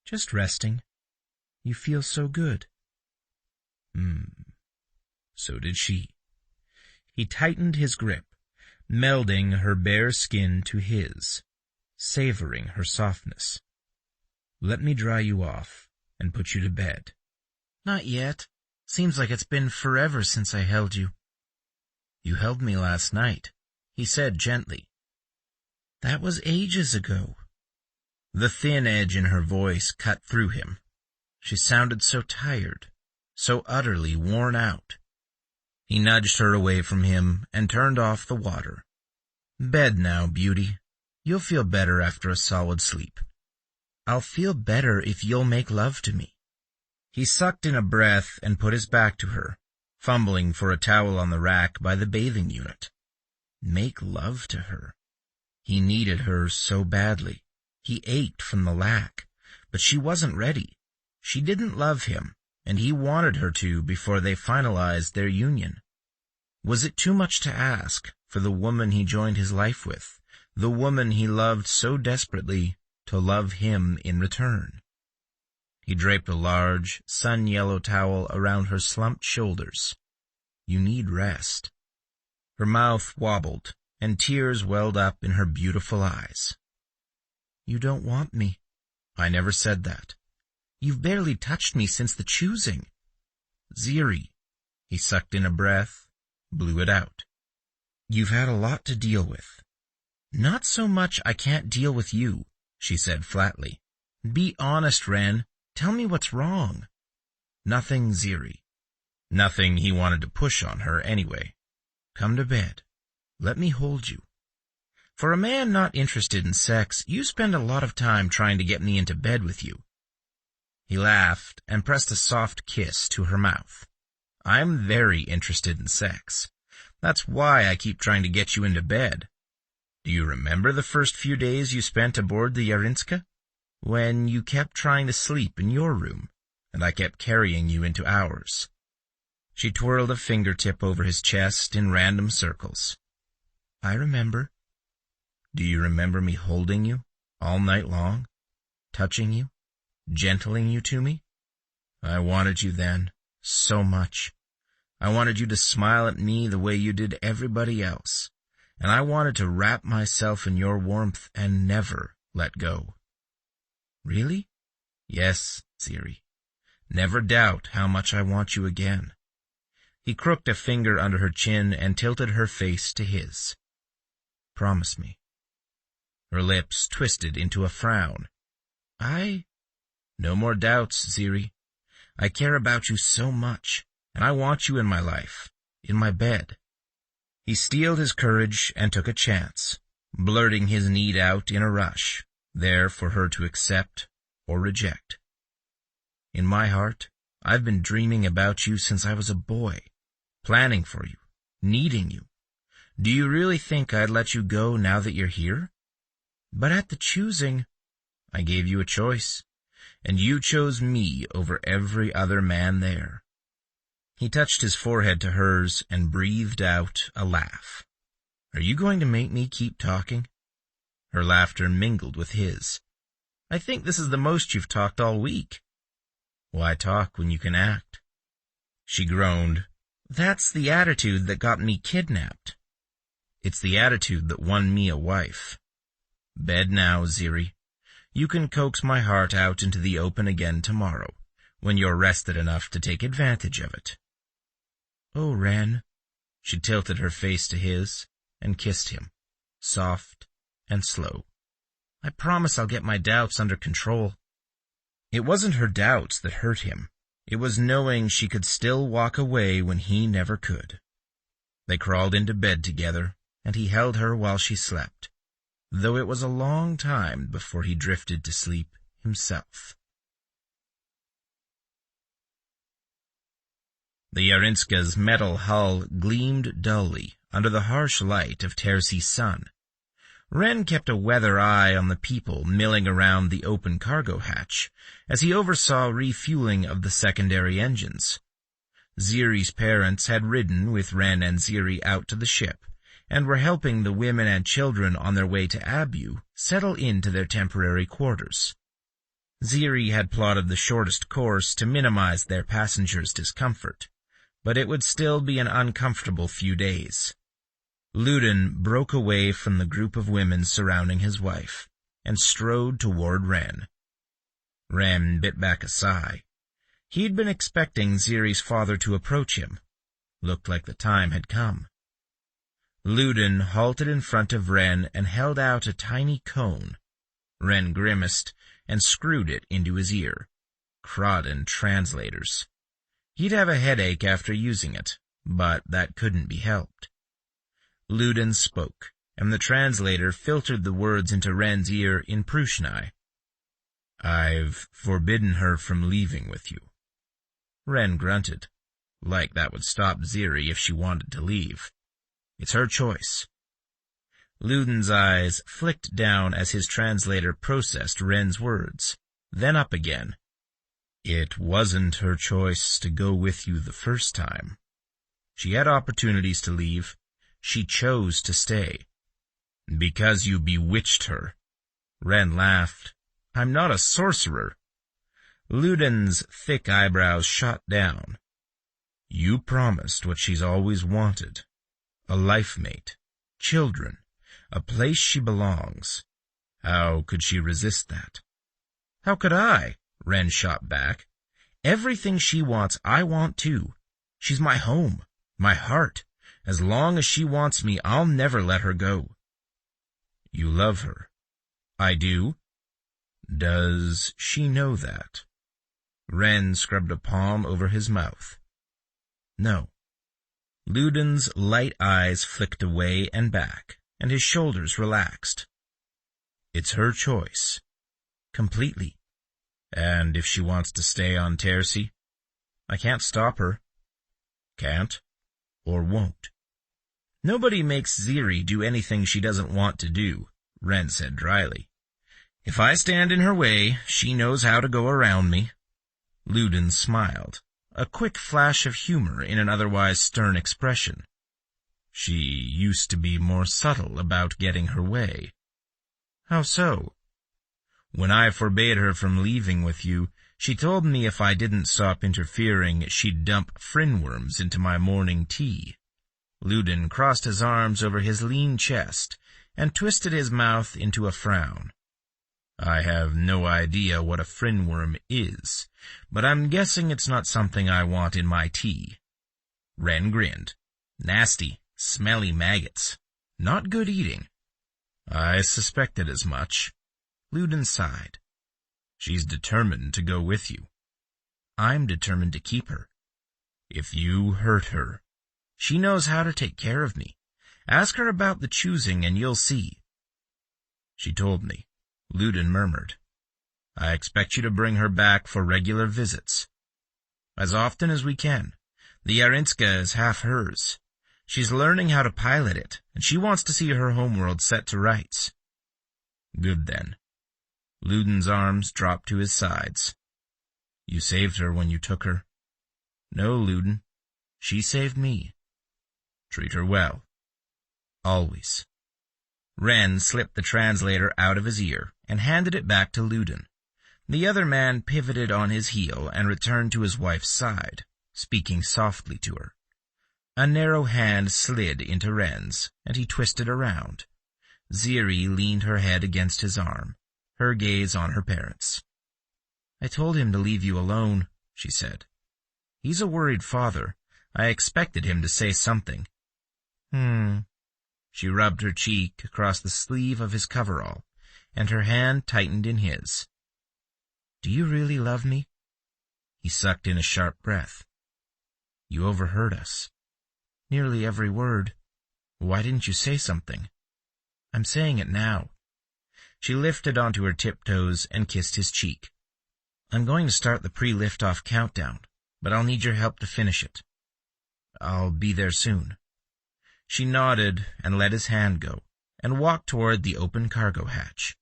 "Just resting. You feel so good." So did she. He tightened his grip, melding her bare skin to his, savoring her softness. "Let me dry you off and put you to bed." "Not yet. Seems like it's been forever since I held you." "You held me last night," he said gently. "That was ages ago." The thin edge in her voice cut through him. She sounded so tired, so utterly worn out. He nudged her away from him and turned off the water. "Bed now, beauty. You'll feel better after a solid sleep." "I'll feel better if you'll make love to me." He sucked in a breath and put his back to her, fumbling for a towel on the rack by the bathing unit. Make love to her. He needed her so badly. He ached from the lack, but she wasn't ready. She didn't love him, and he wanted her to before they finalized their union. Was it too much to ask for the woman he joined his life with, the woman he loved so desperately, to love him in return? He draped a large, sun-yellow towel around her slumped shoulders. "You need rest." Her mouth wobbled, and tears welled up in her beautiful eyes. "You don't want me." "I never said that." "You've barely touched me since the choosing." "Ziri." He sucked in a breath, blew it out. "You've had a lot to deal with." "Not so much I can't deal with you," she said flatly. "Be honest, Ren. Tell me what's wrong." "Nothing, Ziri." Nothing he wanted to push on her anyway. "Come to bed. Let me hold you. For a man not interested in sex, you spend a lot of time trying to get me into bed with you." He laughed and pressed a soft kiss to her mouth. "I'm very interested in sex. That's why I keep trying to get you into bed. Do you remember the first few days you spent aboard the Yarinska? When you kept trying to sleep in your room, and I kept carrying you into ours." She twirled a fingertip over his chest in random circles. "I remember." "Do you remember me holding you all night long, touching you, gentling you to me? I wanted you then, so much. I wanted you to smile at me the way you did everybody else, and I wanted to wrap myself in your warmth and never let go." "Really?" "Yes, Ziri. Never doubt how much I want you again." He crooked a finger under her chin and tilted her face to his. "Promise me." Her lips twisted into a frown. "No more doubts, Ziri. I care about you so much, and I want you in my life, in my bed." He steeled his courage and took a chance. blurting his need out in a rush, there for her to accept or reject. In my heart, I've been dreaming about you since I was a boy, planning for you, needing you. Do you really think I'd let you go now that you're here? But at the choosing, I gave you a choice, and you chose me over every other man there. He touched his forehead to hers and breathed out a laugh. Are you going to make me keep talking? Her laughter mingled with his. I think this is the most you've talked all week. Why talk when you can act? She groaned. That's the attitude that got me kidnapped. It's the attitude that won me a wife. Bed now, Ziri. You can coax my heart out into the open again tomorrow, when you're rested enough to take advantage of it. Oh, Ren. She tilted her face to his and kissed him, soft and slow. I promise I'll get my doubts under control. It wasn't her doubts that hurt him. It was knowing she could still walk away when he never could. They crawled into bed together, and he held her while she slept, though it was a long time before he drifted to sleep himself. The Yarinska's metal hull gleamed dully under the harsh light of Tercy's sun. Ren kept a weather eye on the people milling around the open cargo hatch as he oversaw refueling of the secondary engines. Ziri's parents had ridden with Ren and Ziri out to the ship and were helping the women and children on their way to Abu settle into their temporary quarters. Ziri had plotted the shortest course to minimize their passengers' discomfort, but it would still be an uncomfortable few days. Ludin broke away from the group of women surrounding his wife and strode toward Ren. Ren bit back a sigh. He'd been expecting Ziri's father to approach him. Looked like the time had come. Ludin halted in front of Ren and held out a tiny cone. Ren grimaced and screwed it into his ear. Crawdon translators. He'd have a headache after using it, but that couldn't be helped. Ludin spoke, and the translator filtered the words into Ren's ear in Pruxnae. I've forbidden her from leaving with you. Ren grunted, like that would stop Ziri if she wanted to leave. It's her choice. Ludin's eyes flicked down as his translator processed Ren's words, then up again. It wasn't her choice to go with you the first time. She had opportunities to leave. She chose to stay. Because you bewitched her. Ren laughed. I'm not a sorcerer. Ludin's thick eyebrows shot down. You promised what she's always wanted. A life mate, children, a place she belongs. How could she resist that? How could I? Ren shot back. Everything she wants, I want too. She's my home, my heart. As long as she wants me, I'll never let her go. You love her. I do. Does she know that? Ren scrubbed a palm over his mouth. No. Ludin's light eyes flicked away and back, and his shoulders relaxed. It's her choice. Completely. And if she wants to stay on Tercy, I can't stop her. Can't. Or won't. Nobody makes Ziri do anything she doesn't want to do, Ren said dryly. If I stand in her way, she knows how to go around me. Ludin smiled, a quick flash of humor in an otherwise stern expression. She used to be more subtle about getting her way. How so? When I forbade her from leaving with you, she told me if I didn't stop interfering, she'd dump frinworms into my morning tea. Ludin crossed his arms over his lean chest and twisted his mouth into a frown. I have no idea what a frinworm is, but I'm guessing it's not something I want in my tea. Ren grinned. Nasty, smelly maggots. Not good eating. I suspected as much. Ludin sighed. She's determined to go with you. I'm determined to keep her. If you hurt her, she knows how to take care of me. Ask her about the choosing and you'll see. she told me. Ludin murmured. I expect you to bring her back for regular visits. As often as we can. The Yarinska is half hers. She's learning how to pilot it, and she wants to see her homeworld set to rights. Good then. Ludin's arms dropped to his sides. You saved her when you took her. No, Ludin. She saved me. Treat her well. Always. Ren slipped the translator out of his ear and handed it back to Ludin. The other man pivoted on his heel and returned to his wife's side, speaking softly to her. A narrow hand slid into Ren's, and he twisted around. Ziri leaned her head against his arm, her gaze on her parents. I told him to leave you alone, she said. He's a worried father. I expected him to say something. She rubbed her cheek across the sleeve of his coverall, and her hand tightened in his. Do you really love me? He sucked in a sharp breath. You overheard us. Nearly every word. Why didn't you say something? I'm saying it now. She lifted onto her tiptoes and kissed his cheek. I'm going to start the pre-liftoff countdown, but I'll need your help to finish it. I'll be there soon. She nodded and let his hand go, and walked toward the open cargo hatch.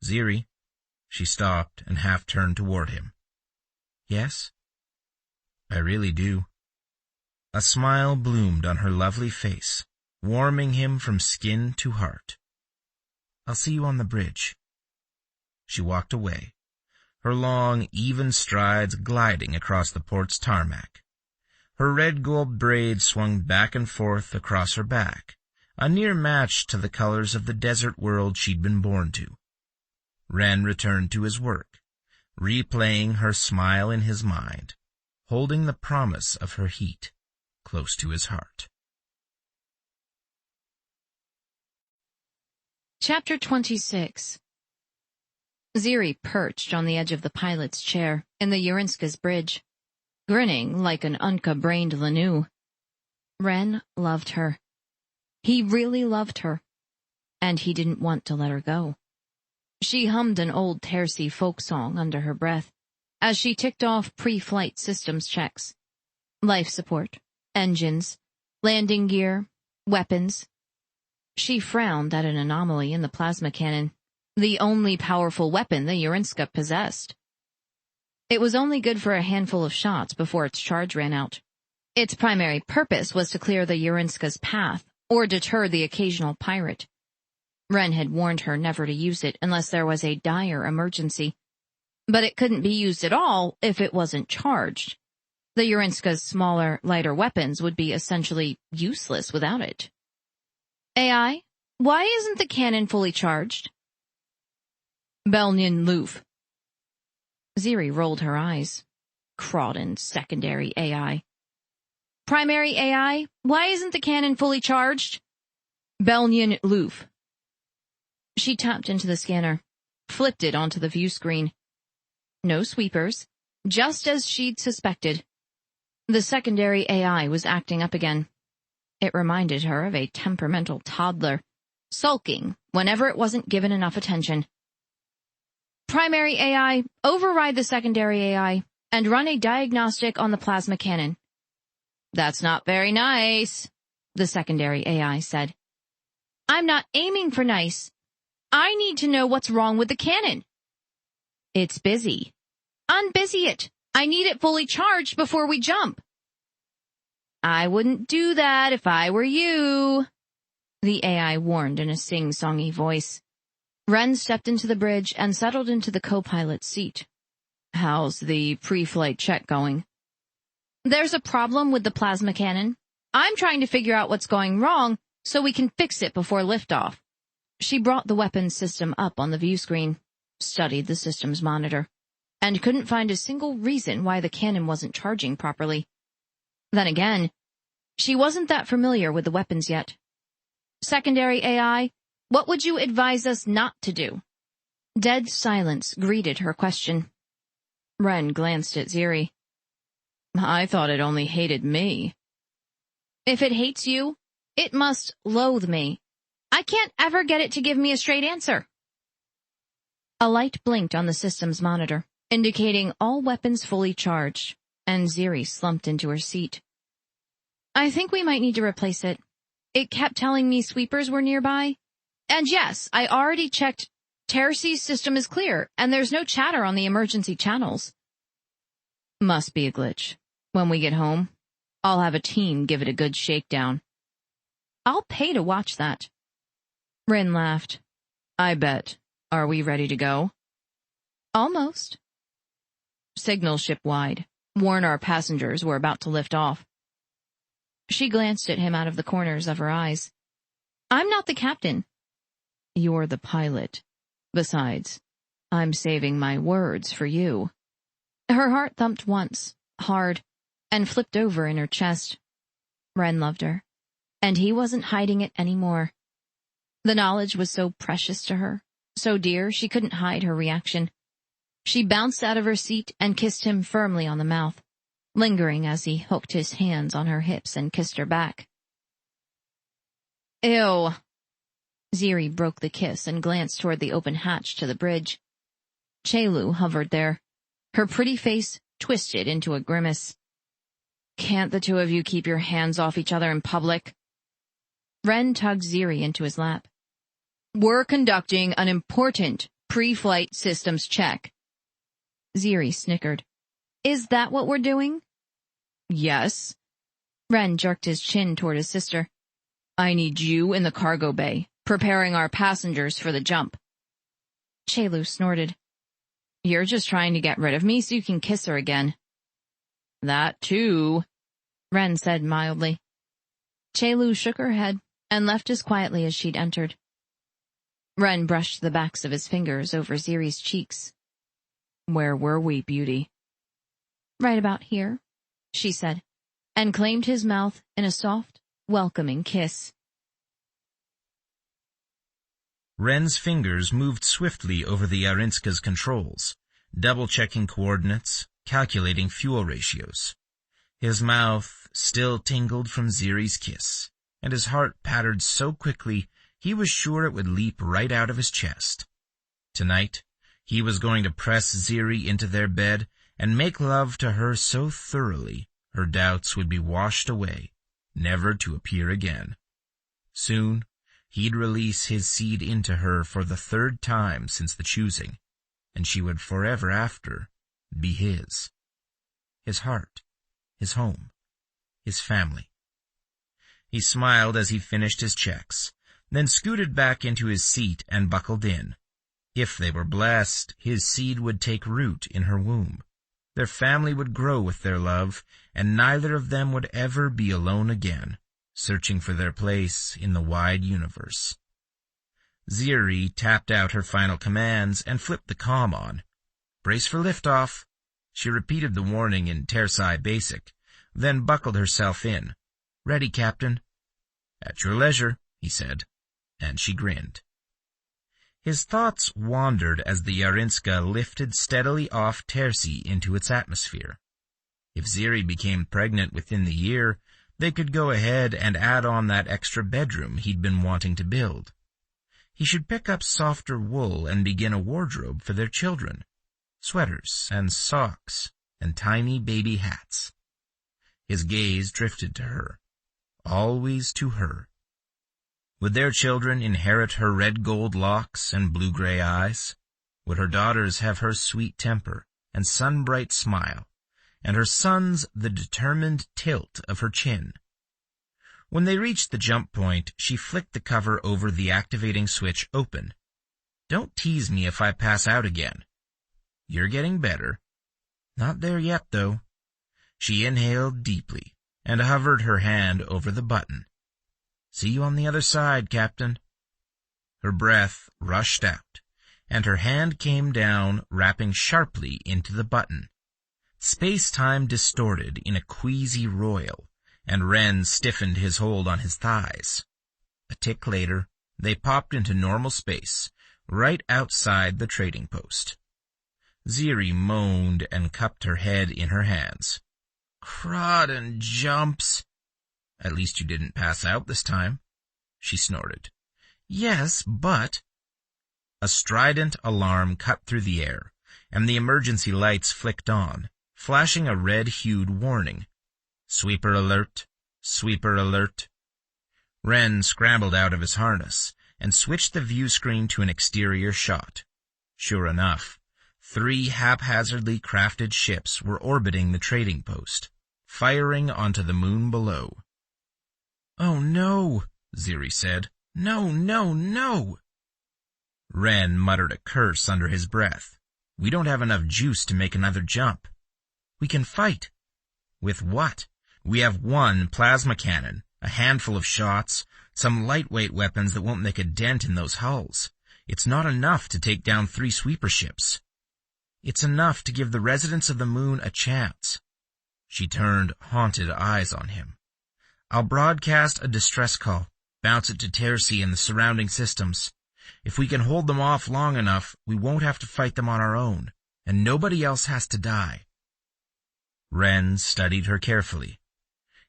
Ziri. She stopped and half turned toward him. Yes? I really do. A smile bloomed on her lovely face, warming him from skin to heart. I'll see you on the bridge. She walked away, her long, even strides gliding across the port's tarmac. Her red gold braid swung back and forth across her back, a near match to the colors of the desert world she'd been born to. Ren returned to his work, replaying her smile in his mind, holding the promise of her heat close to his heart. Chapter 26. Ziri perched on the edge of the pilot's chair in the Urinska's bridge, grinning like an Unca-brained Lanu. Ren loved her. He really loved her, and he didn't want to let her go. She hummed an old Terci folk song under her breath as she ticked off pre-flight systems checks. Life support, engines, landing gear, weapons. She frowned at an anomaly in the plasma cannon, the only powerful weapon the Urinska possessed. It was only good for a handful of shots before its charge ran out. Its primary purpose was to clear the Urinska's path or deter the occasional pirate. Ren had warned her never to use it unless there was a dire emergency. But it couldn't be used at all if it wasn't charged. The Urinska's smaller, lighter weapons would be essentially useless without it. AI, why isn't the cannon fully charged? Belnian Loof. Ziri rolled her eyes. Crawdon secondary AI. Primary AI, why isn't the cannon fully charged? Belnian Loof. She tapped into the scanner, flipped it onto the view screen. No sweepers, just as she'd suspected. The secondary AI was acting up again. It reminded her of a temperamental toddler, sulking whenever it wasn't given enough attention. Primary AI, override the secondary AI, and run a diagnostic on the plasma cannon. That's not very nice, the secondary AI said. I'm not aiming for nice. I need to know what's wrong with the cannon. It's busy. Unbusy it. I need it fully charged before we jump. I wouldn't do that if I were you, the AI warned in a sing-songy voice. Ren stepped into the bridge and settled into the co-pilot's seat. How's the pre-flight check going? There's a problem with the plasma cannon. I'm trying to figure out what's going wrong so we can fix it before liftoff. She brought the weapons system up on the view screen, studied the system's monitor, and couldn't find a single reason why the cannon wasn't charging properly. Then again, she wasn't that familiar with the weapons yet. Secondary AI, what would you advise us not to do? Dead silence greeted her question. Ren glanced at Ziri. I thought it only hated me. If it hates you, it must loathe me. I can't ever get it to give me a straight answer. A light blinked on the system's monitor, indicating all weapons fully charged, and Ziri slumped into her seat. I think we might need to replace it. It kept telling me sweepers were nearby. And yes, I already checked. Tercy's system is clear, and there's no chatter on the emergency channels. Must be a glitch. When we get home, I'll have a team give it a good shakedown. I'll pay to watch that. Rin laughed. I bet. Are we ready to go? Almost. Signal ship wide. Warn our passengers we're about to lift off. She glanced at him out of the corners of her eyes. I'm not the captain. You're the pilot. Besides, I'm saving my words for you. Her heart thumped once, hard, and flipped over in her chest. Ren loved her, and he wasn't hiding it anymore. The knowledge was so precious to her, so dear she couldn't hide her reaction. She bounced out of her seat and kissed him firmly on the mouth, lingering as he hooked his hands on her hips and kissed her back. Ew. Ziri broke the kiss and glanced toward the open hatch to the bridge. Chelu hovered there, her pretty face twisted into a grimace. Can't the two of you keep your hands off each other in public? Ren tugged Ziri into his lap. We're conducting an important pre-flight systems check. Ziri snickered. Is that what we're doing? Yes. Ren jerked his chin toward his sister. I need you in the cargo bay, preparing our passengers for the jump. Chelu snorted. You're just trying to get rid of me so you can kiss her again. That too, Ren said mildly. Chelu shook her head and left as quietly as she'd entered. Ren brushed the backs of his fingers over Ziri's cheeks. Where were we, beauty? Right about here, she said, and claimed his mouth in a soft, welcoming kiss. Ren's fingers moved swiftly over the Arinska's controls, double-checking coordinates, calculating fuel ratios. His mouth still tingled from Ziri's kiss, and his heart pattered so quickly he was sure it would leap right out of his chest. Tonight, he was going to press Ziri into their bed and make love to her so thoroughly her doubts would be washed away, never to appear again. Soon, he'd release his seed into her for the third time since the choosing, and she would forever after be his. His heart, his home, his family. He smiled as he finished his checks, then scooted back into his seat and buckled in. If they were blessed, his seed would take root in her womb. Their family would grow with their love, and neither of them would ever be alone again, searching for their place in the wide universe. Ziri tapped out her final commands and flipped the comm on. Brace for liftoff. She repeated the warning in Terci Basic, then buckled herself in. Ready, Captain. At your leisure, he said, and she grinned. His thoughts wandered as the Arinska lifted steadily off Terci into its atmosphere. If Ziri became pregnant within the year, they could go ahead and add on that extra bedroom he'd been wanting to build. He should pick up softer wool and begin a wardrobe for their children. Sweaters and socks and tiny baby hats. His gaze drifted to her. Always to her. Would their children inherit her red-gold locks and blue-gray eyes? Would her daughters have her sweet temper and sun-bright smile, and her sons the determined tilt of her chin? When they reached the jump point, she flicked the cover over the activating switch open. Don't tease me if I pass out again. You're getting better. Not there yet, though. She inhaled deeply and hovered her hand over the button. See you on the other side, Captain. Her breath rushed out, and her hand came down, rapping sharply into the button. Space-time distorted in a queasy roil, and Ren stiffened his hold on his thighs. A tick later, they popped into normal space, right outside the trading post. Ziri moaned and cupped her head in her hands. Crud and jumps. At least you didn't pass out this time, she snorted. Yes, but... A strident alarm cut through the air, and the emergency lights flicked on, flashing a red-hued warning. Sweeper alert! Sweeper alert! Wren scrambled out of his harness and switched the view screen to an exterior shot. Sure enough, 3 haphazardly crafted ships were orbiting the trading post, firing onto the moon below. "Oh no," Ziri said. "No, no, no." Wren muttered a curse under his breath. "We don't have enough juice to make another jump." "We can fight." "With what? We have 1 plasma cannon, a handful of shots, some lightweight weapons that won't make a dent in those hulls. It's not enough to take down 3 sweeper ships." "It's enough to give the residents of the moon a chance." She turned haunted eyes on him. "I'll broadcast a distress call, bounce it to Terci and the surrounding systems. If we can hold them off long enough, we won't have to fight them on our own, and nobody else has to die." Wren studied her carefully.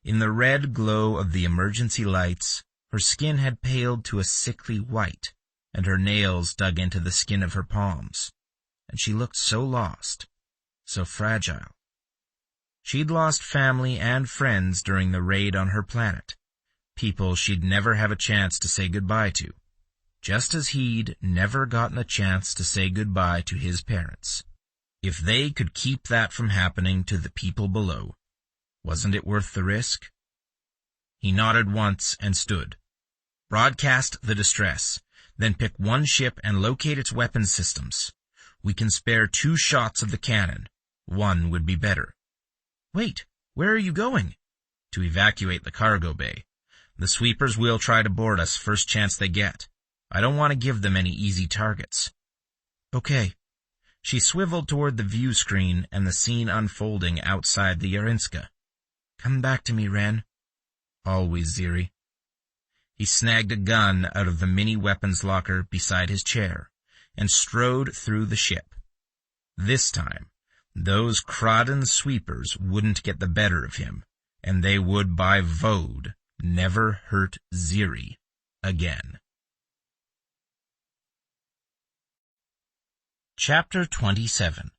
In the red glow of the emergency lights, her skin had paled to a sickly white, and her nails dug into the skin of her palms, and she looked so lost, so fragile. She'd lost family and friends during the raid on her planet, people she'd never have a chance to say goodbye to, just as he'd never gotten a chance to say goodbye to his parents. If they could keep that from happening to the people below, wasn't it worth the risk? He nodded once and stood. "Broadcast the distress, then pick 1 ship and locate its weapons systems. We can spare 2 shots of the cannon. 1 would be better." "Wait, where are you going?" "To evacuate the cargo bay. The sweepers will try to board us first chance they get. I don't want to give them any easy targets." "Okay." She swiveled toward the view screen and the scene unfolding outside the Yarinska. "Come back to me, Wren." "Always, Ziri." He snagged a gun out of the mini weapons locker beside his chair and strode through the ship. This time, those Kraden sweepers wouldn't get the better of him, and they would by Vode never hurt Ziri again. Chapter 27.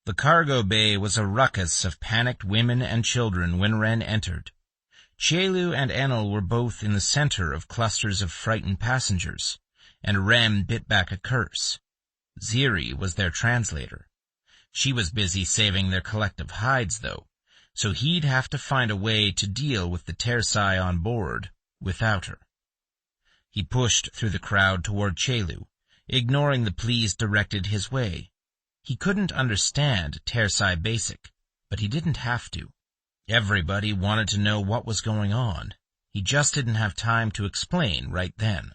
The cargo bay was a ruckus of panicked women and children when Wren entered. Chelu and Enel were both in the center of clusters of frightened passengers, and Wren bit back a curse. Ziri was their translator. She was busy saving their collective hides, though, so he'd have to find a way to deal with the Terci on board without her. He pushed through the crowd toward Chelu, ignoring the pleas directed his way. He couldn't understand Terci Basic, but he didn't have to. Everybody wanted to know what was going on. He just didn't have time to explain right then.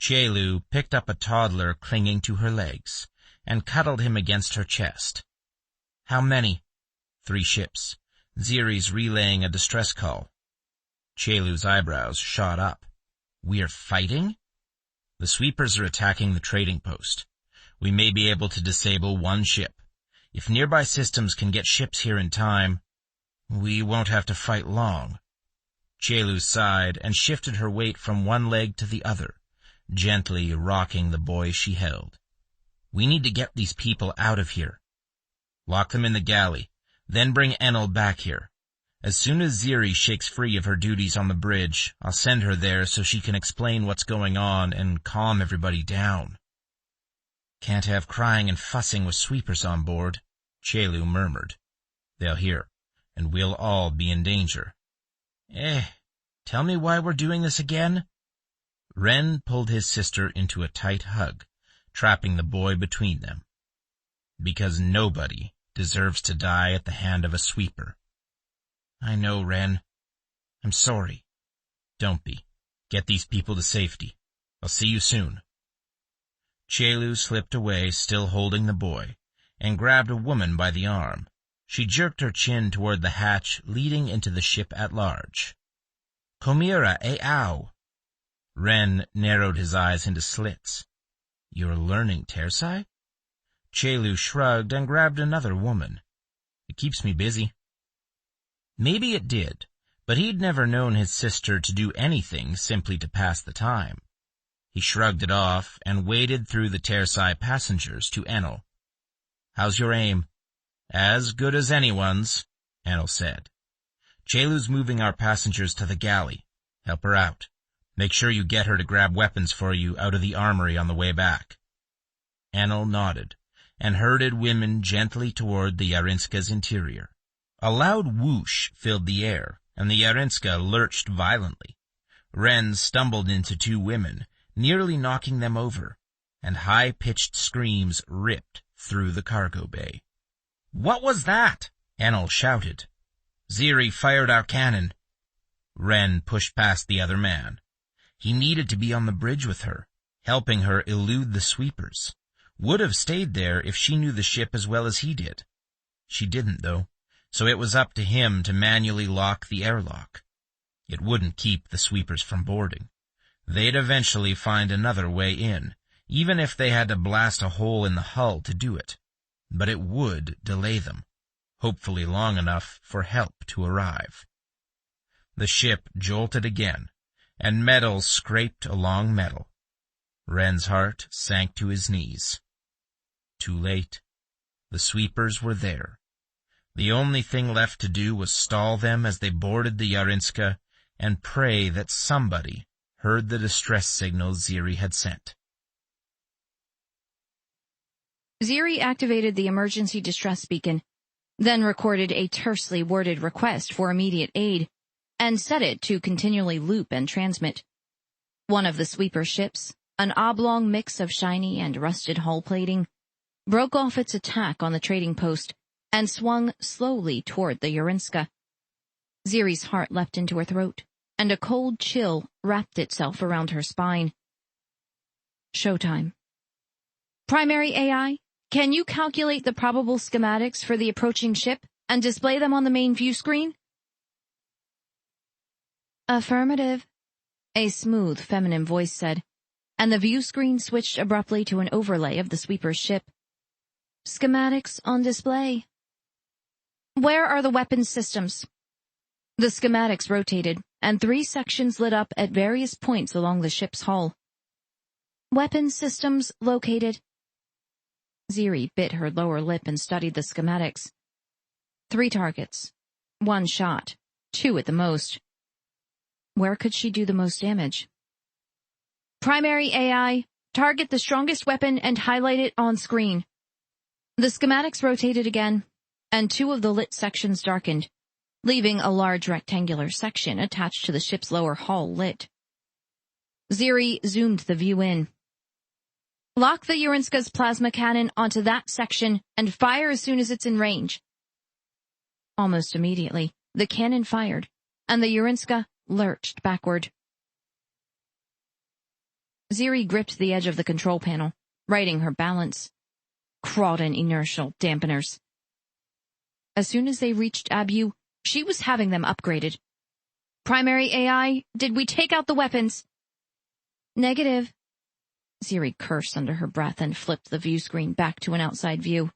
Chelu picked up a toddler clinging to her legs and cuddled him against her chest. "How many?" 3 ships. Ziri's relaying a distress call. Chelu's eyebrows shot up. "We're fighting?" "The sweepers are attacking the trading post. We may be able to disable 1 ship. If nearby systems can get ships here in time, we won't have to fight long." Chelu sighed and shifted her weight from one leg to the other, gently rocking the boy she held. "We need to get these people out of here. Lock them in the galley, then bring Enel back here. As soon as Ziri shakes free of her duties on the bridge, I'll send her there so she can explain what's going on and calm everybody down." "Can't have crying and fussing with sweepers on board," Chelu murmured. "They'll hear, and we'll all be in danger." Tell me why we're doing this again?" Wren pulled his sister into a tight hug, trapping the boy between them. "Because nobody deserves to die at the hand of a sweeper." "I know, Wren. I'm sorry." "Don't be. Get these people to safety. I'll see you soon." Chelu slipped away, still holding the boy, and grabbed a woman by the arm. She jerked her chin toward the hatch leading into the ship at large. "Komira, ow!" Wren narrowed his eyes into slits. "You're learning Terci?" Chelu shrugged and grabbed another woman. "It keeps me busy." Maybe it did, But he'd never known his sister to do anything simply to pass the time. He shrugged it off and waded through the Tersai passengers to Enel. "How's your aim?" "As good as anyone's," Enel said. "Chelu's moving our passengers to the galley. Help her out. Make sure you get her to grab weapons for you out of the armory on the way back." Enel nodded and herded women gently toward the Yarinska's interior. A loud whoosh filled the air, and the Yarinska lurched violently. Ren stumbled into two women, nearly knocking them over, and high-pitched screams ripped through the cargo bay. "What was that?" Enel shouted. "Ziri fired our cannon." Ren pushed past the other man. He needed to be on the bridge with her, helping her elude the sweepers. Would have stayed there if she knew the ship as well as he did. She didn't, though, so it was up to him to manually lock the airlock. It wouldn't keep the sweepers from boarding. They'd eventually find another way in, even if they had to blast a hole in the hull to do it. But it would delay them, hopefully long enough for help to arrive. The ship jolted again, and metal scraped along metal. Ren's heart sank to his knees. Too late. The sweepers were there. The only thing left to do was stall them as they boarded the Yarinska and pray that somebody heard the distress signals Ziri had sent. Ziri activated the emergency distress beacon, then recorded a tersely worded request for immediate aid, and set it to continually loop and transmit. One of the sweeper ships, an oblong mix of shiny and rusted hull plating, broke off its attack on the trading post and swung slowly toward the Yarinska. Ziri's heart leapt into her throat, and a cold chill wrapped itself around her spine. Showtime. Primary AI, can you calculate the probable schematics for the approaching ship and display them on the main view screen? Affirmative, a smooth, feminine voice said, and the view screen switched abruptly to an overlay of the sweeper's ship. Schematics on display. Where are the weapons systems? The schematics rotated, and 3 sections lit up at various points along the ship's hull. Weapons systems located. Ziri bit her lower lip and studied the schematics. 3 targets. 1 shot. 2 at the most. Where could she do the most damage? Primary AI, target the strongest weapon and highlight it on screen. The schematics rotated again, and 2 of the lit sections darkened, leaving a large rectangular section attached to the ship's lower hull lit. Ziri zoomed the view in. Lock the Yarinska's plasma cannon onto that section and fire as soon as it's in range. Almost immediately, the cannon fired, and the Yarinska lurched backward. Ziri gripped the edge of the control panel, righting her balance. Crawdon inertial dampeners. As soon as they reached Abu, she was having them upgraded. Primary AI, did we take out the weapons? Negative. Ziri cursed under her breath and flipped the view screen back to an outside view.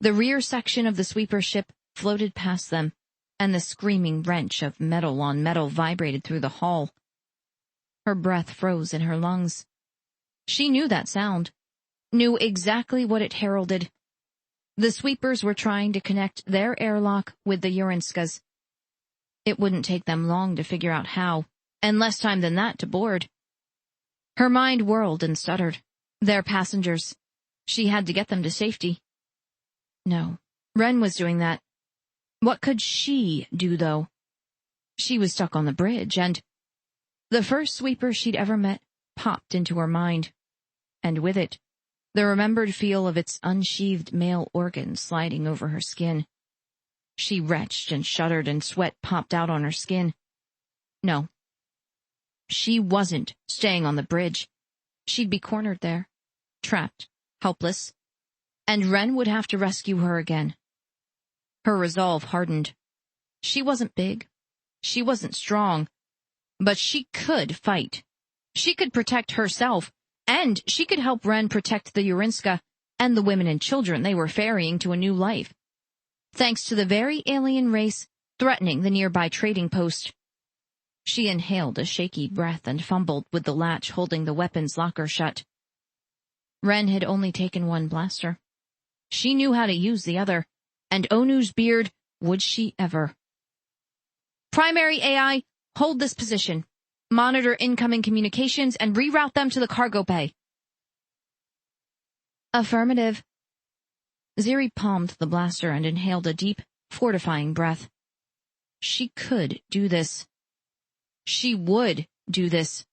The rear section of the sweeper ship floated past them, and the screaming wrench of metal on metal vibrated through the hull. Her breath froze in her lungs. She knew that sound, knew exactly what it heralded. The sweepers were trying to connect their airlock with the Yarinska's. It wouldn't take them long to figure out how, and less time than that to board. Her mind whirled and stuttered. Their passengers. She had to get them to safety. No, Ren was doing that. What could she do, though? She was stuck on the bridge, and the first sweeper she'd ever met popped into her mind, and with it, the remembered feel of its unsheathed male organ sliding over her skin. She retched and shuddered, and sweat popped out on her skin. No. She wasn't staying on the bridge. She'd be cornered there, trapped, helpless, and Ren would have to rescue her again. Her resolve hardened. She wasn't big. She wasn't strong. But she could fight. She could protect herself, and she could help Ren protect the Yarinska and the women and children they were ferrying to a new life. Thanks to the very alien race threatening the nearby trading post. She inhaled a shaky breath and fumbled with the latch holding the weapons locker shut. Ren had only taken one blaster. She knew how to use the other, and Onu's beard, would she ever? Primary AI, hold this position. Monitor incoming communications and reroute them to the cargo bay. Affirmative. Ziri palmed the blaster and inhaled a deep, fortifying breath. She could do this. She would do this.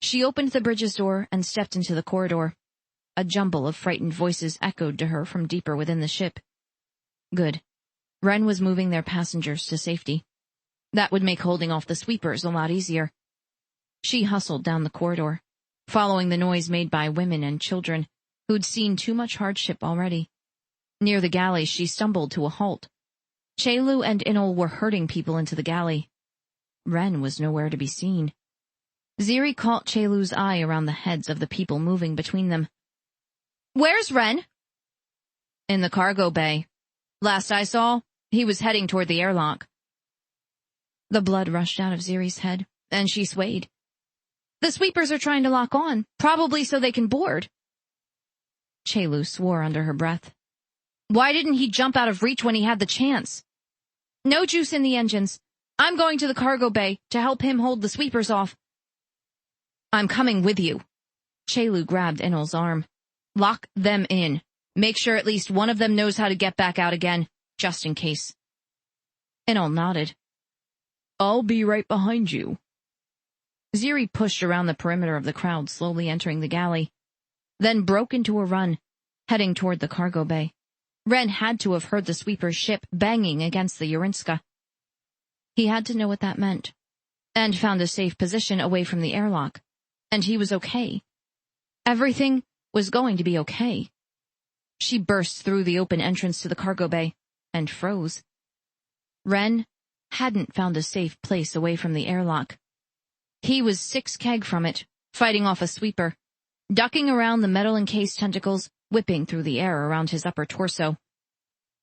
She opened the bridge's door and stepped into the corridor. A jumble of frightened voices echoed to her from deeper within the ship. Good. Ren was moving their passengers to safety. That would make holding off the sweepers a lot easier. She hustled down the corridor, following the noise made by women and children who'd seen too much hardship already. Near the galley, she stumbled to a halt. Chelu and Inul were herding people into the galley. Ren was nowhere to be seen. Ziri caught Chelu's eye around the heads of the people moving between them. Where's Ren? In the cargo bay. Last I saw, he was heading toward the airlock. The blood rushed out of Ziri's head, and she swayed. The sweepers are trying to lock on, probably so they can board. Chelu swore under her breath. Why didn't he jump out of reach when he had the chance? No juice in the engines. I'm going to the cargo bay to help him hold the sweepers off. I'm coming with you. Chelu grabbed Inul's arm. Lock them in. Make sure at least one of them knows how to get back out again, just in case. Inul nodded. I'll be right behind you. Ziri pushed around the perimeter of the crowd, slowly entering the galley, then broke into a run, heading toward the cargo bay. Ren had to have heard the sweeper's ship banging against the Urinska. He had to know what that meant, and found a safe position away from the airlock, and he was okay. Everything was going to be okay. She burst through the open entrance to the cargo bay, and froze. Ren hadn't found a safe place away from the airlock. He was 6 keg from it, fighting off a sweeper, ducking around the metal-encased tentacles, whipping through the air around his upper torso.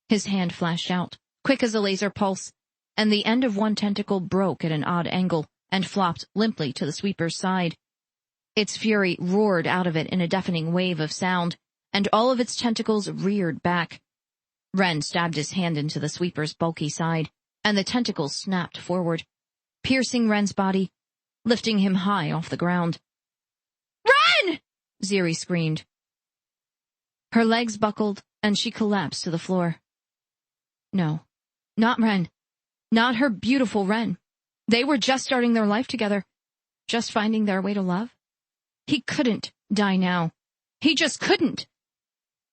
His hand flashed out, quick as a laser pulse, and the end of one tentacle broke at an odd angle and flopped limply to the sweeper's side. Its fury roared out of it in a deafening wave of sound, and all of its tentacles reared back. Ren stabbed his hand into the sweeper's bulky side, and the tentacles snapped forward, piercing Ren's body, lifting him high off the ground. Ren! Ziri screamed. Her legs buckled, and she collapsed to the floor. No, not Ren. Not her beautiful Ren. They were just starting their life together, just finding their way to love. He couldn't die now. He just couldn't.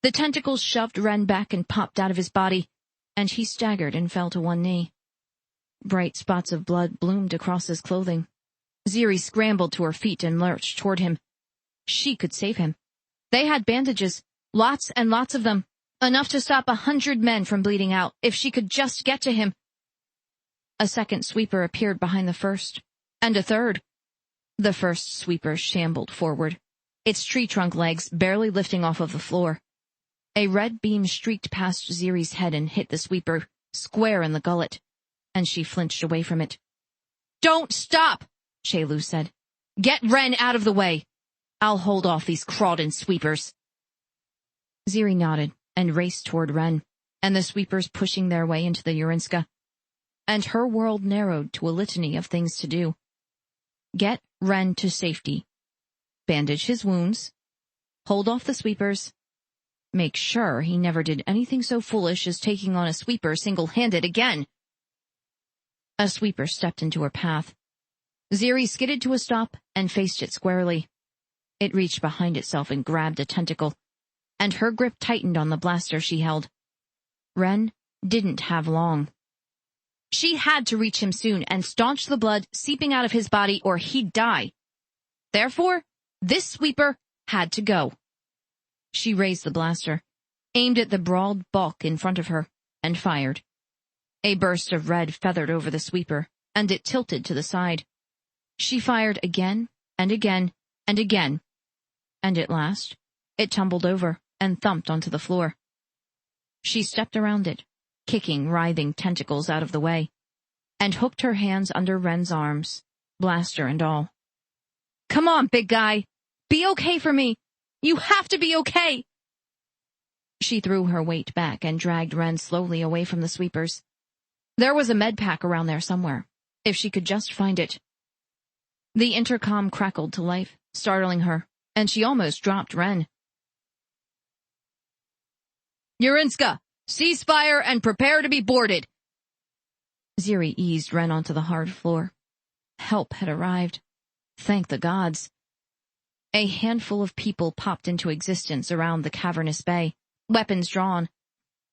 The tentacles shoved Ren back and popped out of his body, and he staggered and fell to one knee. Bright spots of blood bloomed across his clothing. Ziri scrambled to her feet and lurched toward him. She could save him. They had bandages, lots and lots of them, enough to stop 100 men from bleeding out if she could just get to him. A second sweeper appeared behind the first, and a third. The first sweeper shambled forward, its tree trunk legs barely lifting off of the floor. A red beam streaked past Ziri's head and hit the sweeper square in the gullet, and she flinched away from it. Don't stop, Chelu said. Get Ren out of the way. I'll hold off these crawdin sweepers. Ziri nodded and raced toward Ren, and the sweepers pushing their way into the Urinska. And her world narrowed to a litany of things to do. Get Ren to safety. Bandage his wounds. Hold off the sweepers. Make sure he never did anything so foolish as taking on a sweeper single-handed again. A sweeper stepped into her path. Ziri skidded to a stop and faced it squarely. It reached behind itself and grabbed a tentacle, and her grip tightened on the blaster she held. Ren didn't have long. She had to reach him soon and staunch the blood seeping out of his body or he'd die. Therefore, this sweeper had to go. She raised the blaster, aimed at the broad bulk in front of her, and fired. A burst of red feathered over the sweeper, and it tilted to the side. She fired again, and again, and again, and at last, it tumbled over and thumped onto the floor. She stepped around it, kicking writhing tentacles out of the way, and hooked her hands under Ren's arms, blaster and all. "Come on, big guy! Be okay for me! You have to be okay!" She threw her weight back and dragged Ren slowly away from the sweepers. There was a med pack around there somewhere, if she could just find it. The intercom crackled to life, startling her, and she almost dropped Ren. "Yurinska, ceasefire and prepare to be boarded." Ziri eased Ren onto the hard floor. Help had arrived. Thank the gods. A handful of people popped into existence around the cavernous bay, weapons drawn,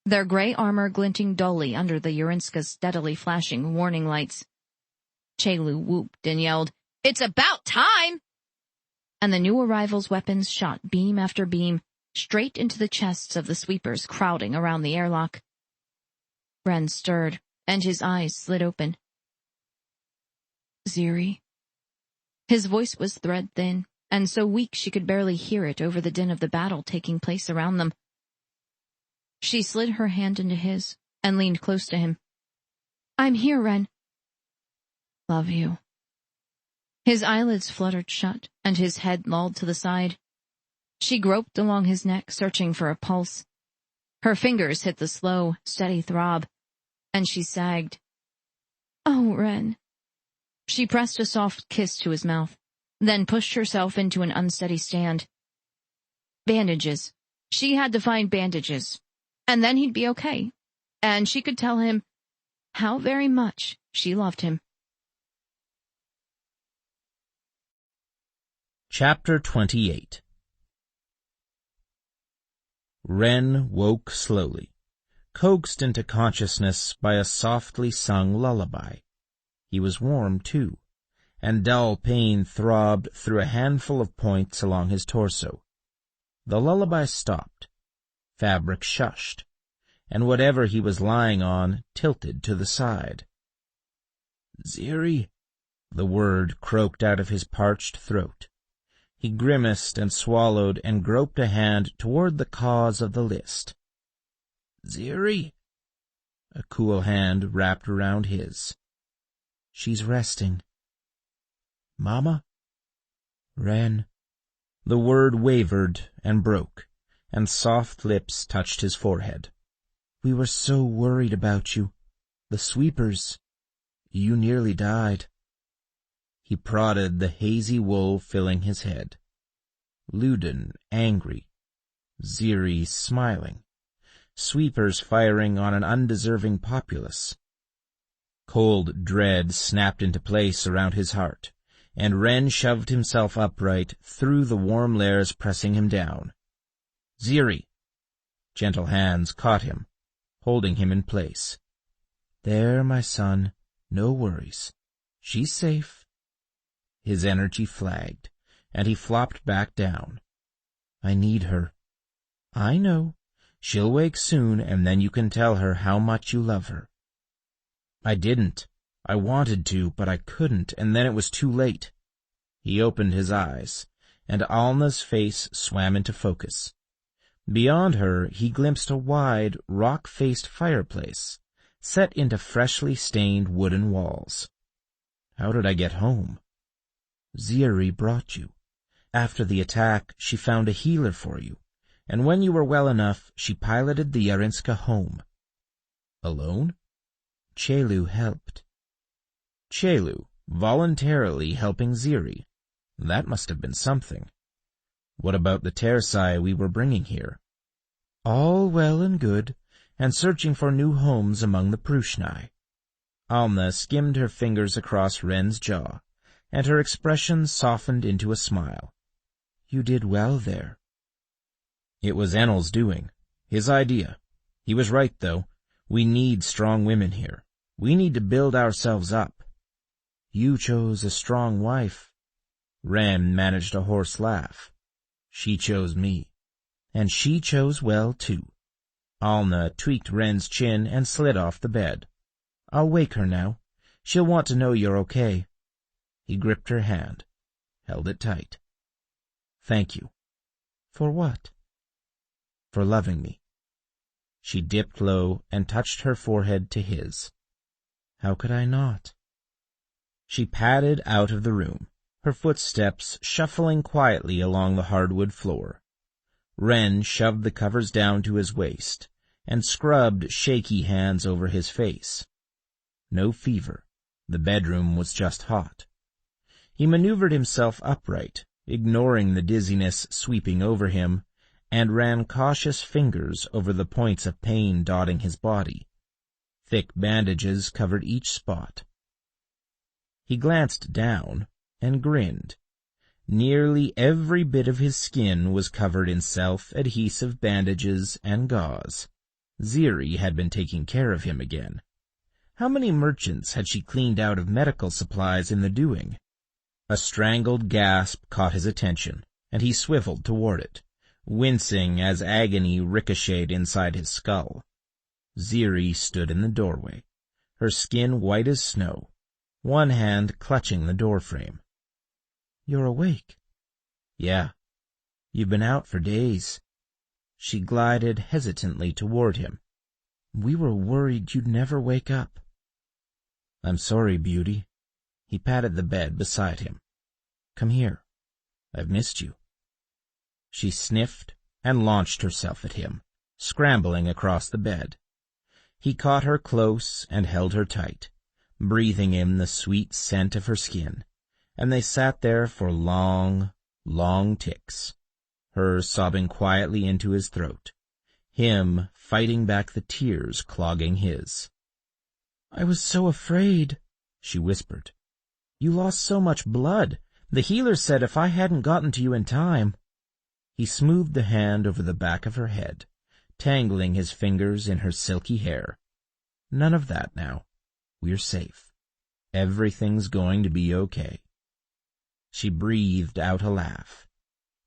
their gray armor glinting dully under the Yurinska's steadily flashing warning lights. Chelu whooped and yelled, "It's about time!" And the new arrival's weapons shot beam after beam straight into the chests of the sweepers crowding around the airlock. Ren stirred, and his eyes slid open. "Ziri?" His voice was thread-thin, and so weak she could barely hear it over the din of the battle taking place around them. She slid her hand into his and leaned close to him. "I'm here, Ren." "Love you." His eyelids fluttered shut, and his head lolled to the side. She groped along his neck, searching for a pulse. Her fingers hit the slow, steady throb, and she sagged. "Oh, Ren." She pressed a soft kiss to his mouth, then pushed herself into an unsteady stand. Bandages. She had to find bandages, and then he'd be okay, and she could tell him how very much she loved him. Chapter 28. Ren woke slowly, coaxed into consciousness by a softly sung lullaby. He was warm, too, and dull pain throbbed through a handful of points along his torso. The lullaby stopped. Fabric shushed, and whatever he was lying on tilted to the side. "Ziri," the word croaked out of his parched throat. He grimaced and swallowed and groped a hand toward the cause of the list. "Ziri." A cool hand wrapped around his. "She's resting." "Mama?" "Ren." The word wavered and broke, and soft lips touched his forehead. "We were so worried about you. The sweepers. You nearly died." He prodded the hazy wool filling his head. Luden angry. Ziri smiling. Sweepers firing on an undeserving populace. Cold dread snapped into place around his heart, and Ren shoved himself upright through the warm layers pressing him down. "Ziri!" Gentle hands caught him, holding him in place. "There, my son, no worries. She's safe." His energy flagged, and he flopped back down. "I need her." "I know. She'll wake soon, and then you can tell her how much you love her." "I didn't. I wanted to, but I couldn't, and then it was too late." He opened his eyes, and Alna's face swam into focus. Beyond her, he glimpsed a wide, rock-faced fireplace, set into freshly stained wooden walls. "How did I get home?" "Ziri brought you. After the attack, she found a healer for you, and when you were well enough, she piloted the Yurinska home." "Alone?" "Chelu helped." Chelu, voluntarily helping Ziri. That must have been something. What about the Tersai we were bringing here? "All well and good, and searching for new homes among the Pruxnae." Alna skimmed her fingers across Ren's jaw, and her expression softened into a smile. "You did well there." "It was Enel's doing. His idea. He was right, though. We need strong women here. We need to build ourselves up." "You chose a strong wife." Ren managed a hoarse laugh. "She chose me. And she chose well, too." Alna tweaked Ren's chin and slid off the bed. "I'll wake her now. She'll want to know you're okay." He gripped her hand, held it tight. "Thank you." "For what?" "For loving me." She dipped low and touched her forehead to his. How could I not? She padded out of the room, her footsteps shuffling quietly along the hardwood floor. Wren shoved the covers down to his waist and scrubbed shaky hands over his face. No fever. The bedroom was just hot. He maneuvered himself upright, ignoring the dizziness sweeping over him, and ran cautious fingers over the points of pain dotting his body. Thick bandages covered each spot. He glanced down and grinned. Nearly every bit of his skin was covered in self-adhesive bandages and gauze. Ziri had been taking care of him again. How many merchants had she cleaned out of medical supplies in the doing? A strangled gasp caught his attention, and he swiveled toward it, wincing as agony ricocheted inside his skull. Ziri stood in the doorway, her skin white as snow, one hand clutching the doorframe. "You're awake." "Yeah. You've been out for days." She glided hesitantly toward him. "We were worried you'd never wake up." "I'm sorry, beauty." He patted the bed beside him. "Come here. I've missed you." She sniffed and launched herself at him, scrambling across the bed. He caught her close and held her tight, breathing in the sweet scent of her skin, and they sat there for long, long ticks, her sobbing quietly into his throat, him fighting back the tears clogging his. "I was so afraid," she whispered. "You lost so much blood. The healer said if I hadn't gotten to you in time." He smoothed the hand over the back of her head, tangling his fingers in her silky hair. "None of that now. We're safe. Everything's going to be okay." She breathed out a laugh.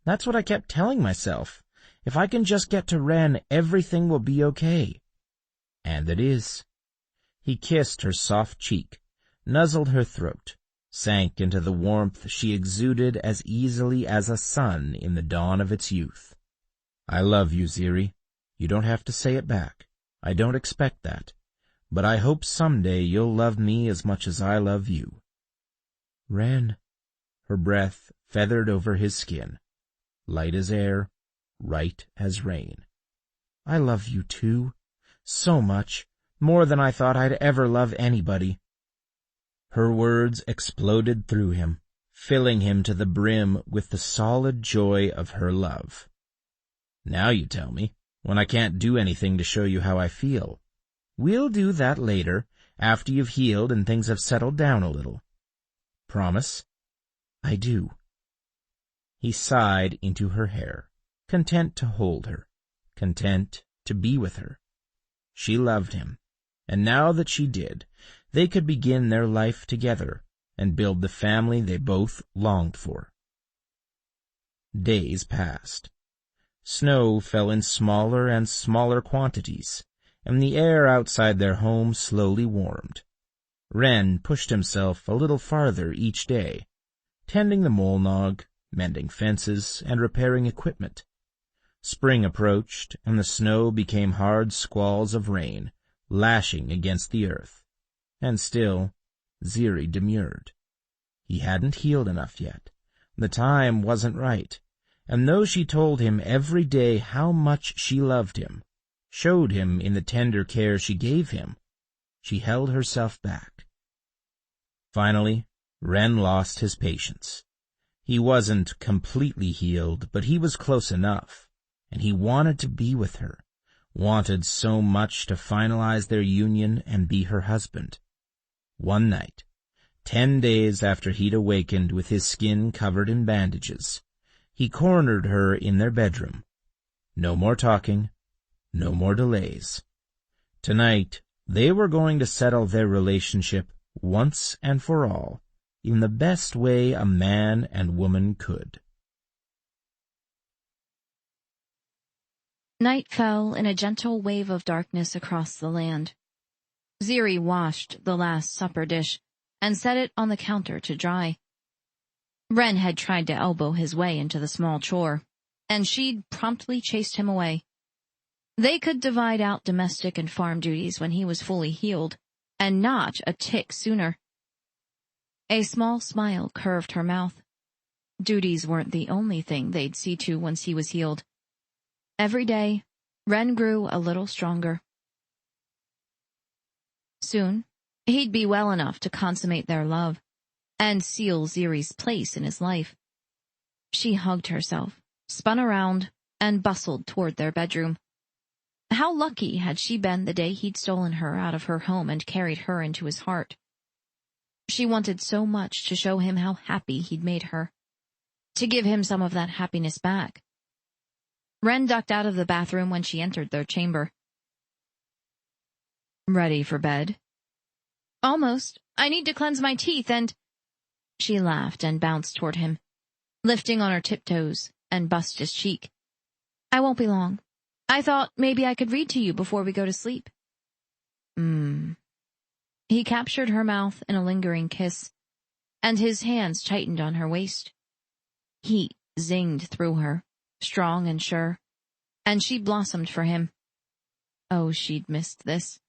"That's what I kept telling myself. If I can just get to Wren, everything will be okay." And it is. He kissed her soft cheek, nuzzled her throat, sank into the warmth she exuded as easily as a sun in the dawn of its youth. "I love you, Ziri. You don't have to say it back. I don't expect that. But I hope someday you'll love me as much as I love you." "Wren." Her breath feathered over his skin, light as air, right as rain. "I love you too. So much. More than I thought I'd ever love anybody." Her words exploded through him, filling him to the brim with the solid joy of her love. "Now you tell me, when I can't do anything to show you how I feel." "We'll do that later, after you've healed and things have settled down a little." "Promise?" "I do." He sighed into her hair, content to hold her, content to be with her. She loved him, and now that she did, they could begin their life together and build the family they both longed for. Days passed. Snow fell in smaller and smaller quantities, and the air outside their home slowly warmed. Wren pushed himself a little farther each day, tending the mole-nog, mending fences, and repairing equipment. Spring approached, and the snow became hard squalls of rain, lashing against the earth. And still, Ziri demurred. He hadn't healed enough yet. The time wasn't right, and though she told him every day how much she loved him, showed him in the tender care she gave him, she held herself back. Finally, Wren lost his patience. He wasn't completely healed, but he was close enough, and he wanted to be with her, wanted so much to finalize their union and be her husband. One night, 10 days after he'd awakened with his skin covered in bandages, he cornered her in their bedroom. No more talking, no more delays. Tonight, they were going to settle their relationship once and for all, in the best way a man and woman could. Night fell in a gentle wave of darkness across the land. Ziri washed the last supper dish and set it on the counter to dry. Wren had tried to elbow his way into the small chore, and she'd promptly chased him away. They could divide out domestic and farm duties when he was fully healed, and not a tick sooner. A small smile curved her mouth. Duties weren't the only thing they'd see to once he was healed. Every day, Ren grew a little stronger. Soon, he'd be well enough to consummate their love, and seal Ziri's place in his life. She hugged herself, spun around, and bustled toward their bedroom. How lucky had she been the day he'd stolen her out of her home and carried her into his heart. She wanted so much to show him how happy he'd made her, to give him some of that happiness back. Ren ducked out of the bathroom when she entered their chamber. Ready for bed? Almost. I need to cleanse my teeth and... She laughed and bounced toward him, lifting on her tiptoes, and bussed his cheek. I won't be long. I thought maybe I could read to you before we go to sleep. He captured her mouth in a lingering kiss, and his hands tightened on her waist. Heat zinged through her, strong and sure, and she blossomed for him. Oh, she'd missed this.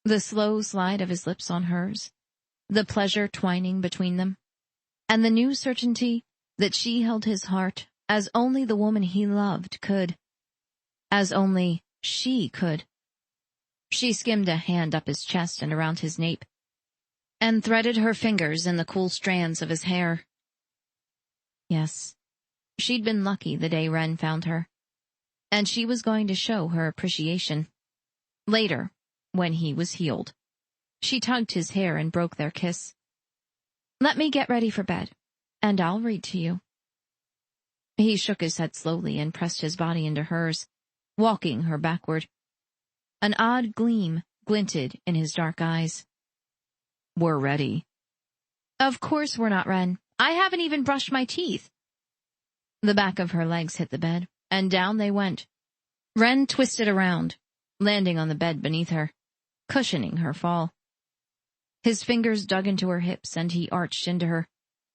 The slow slide of his lips on hers, the pleasure twining between them, and the new certainty that she held his heart as only the woman he loved could, as only she could. She skimmed a hand up his chest and around his nape, and threaded her fingers in the cool strands of his hair. Yes, she'd been lucky the day Ren found her, and she was going to show her appreciation. Later, when he was healed. She tugged his hair and broke their kiss. Let me get ready for bed, and I'll read to you. He shook his head slowly and pressed his body into hers, walking her backward. An odd gleam glinted in his dark eyes. We're ready. Of course we're not, Ren. I haven't even brushed my teeth. The back of her legs hit the bed, and down they went. Ren twisted around, landing on the bed beneath her, cushioning her fall. His fingers dug into her hips, and he arched into her,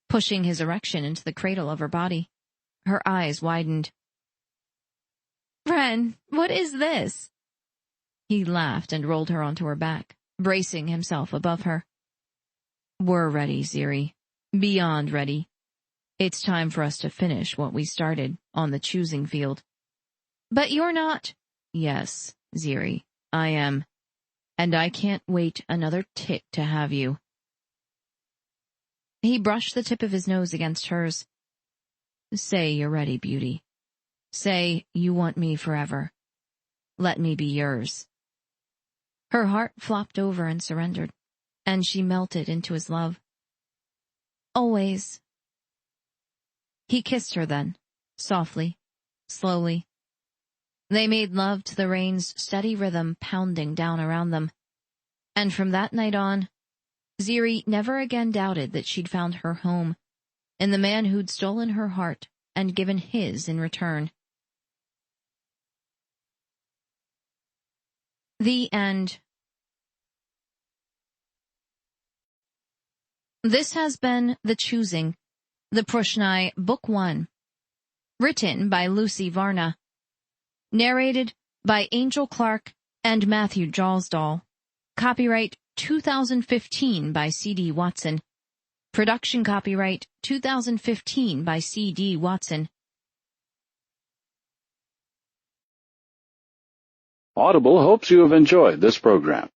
pushing his erection into the cradle of her body. Her eyes widened. Ren, what is this? He laughed and rolled her onto her back, bracing himself above her. We're ready, Ziri. Beyond ready. It's time for us to finish what we started on the choosing field. But you're not. Yes, Ziri, I am. And I can't wait another tick to have you. He brushed the tip of his nose against hers. Say you're ready, beauty. Say you want me forever. Let me be yours. Her heart flopped over and surrendered, and she melted into his love. Always. He kissed her then, softly, slowly. They made love to the rain's steady rhythm pounding down around them. And from that night on, Ziri never again doubted that she'd found her home in the man who'd stolen her heart and given his in return. The end. This has been The Choosing, the Pruxnae Book 1. Written by Lucy Varna. Narrated by Angel Clark and Matthew Jalsdal. Copyright 2015 by C.D. Watson. Production copyright 2015 by C.D. Watson. Audible hopes you have enjoyed this program.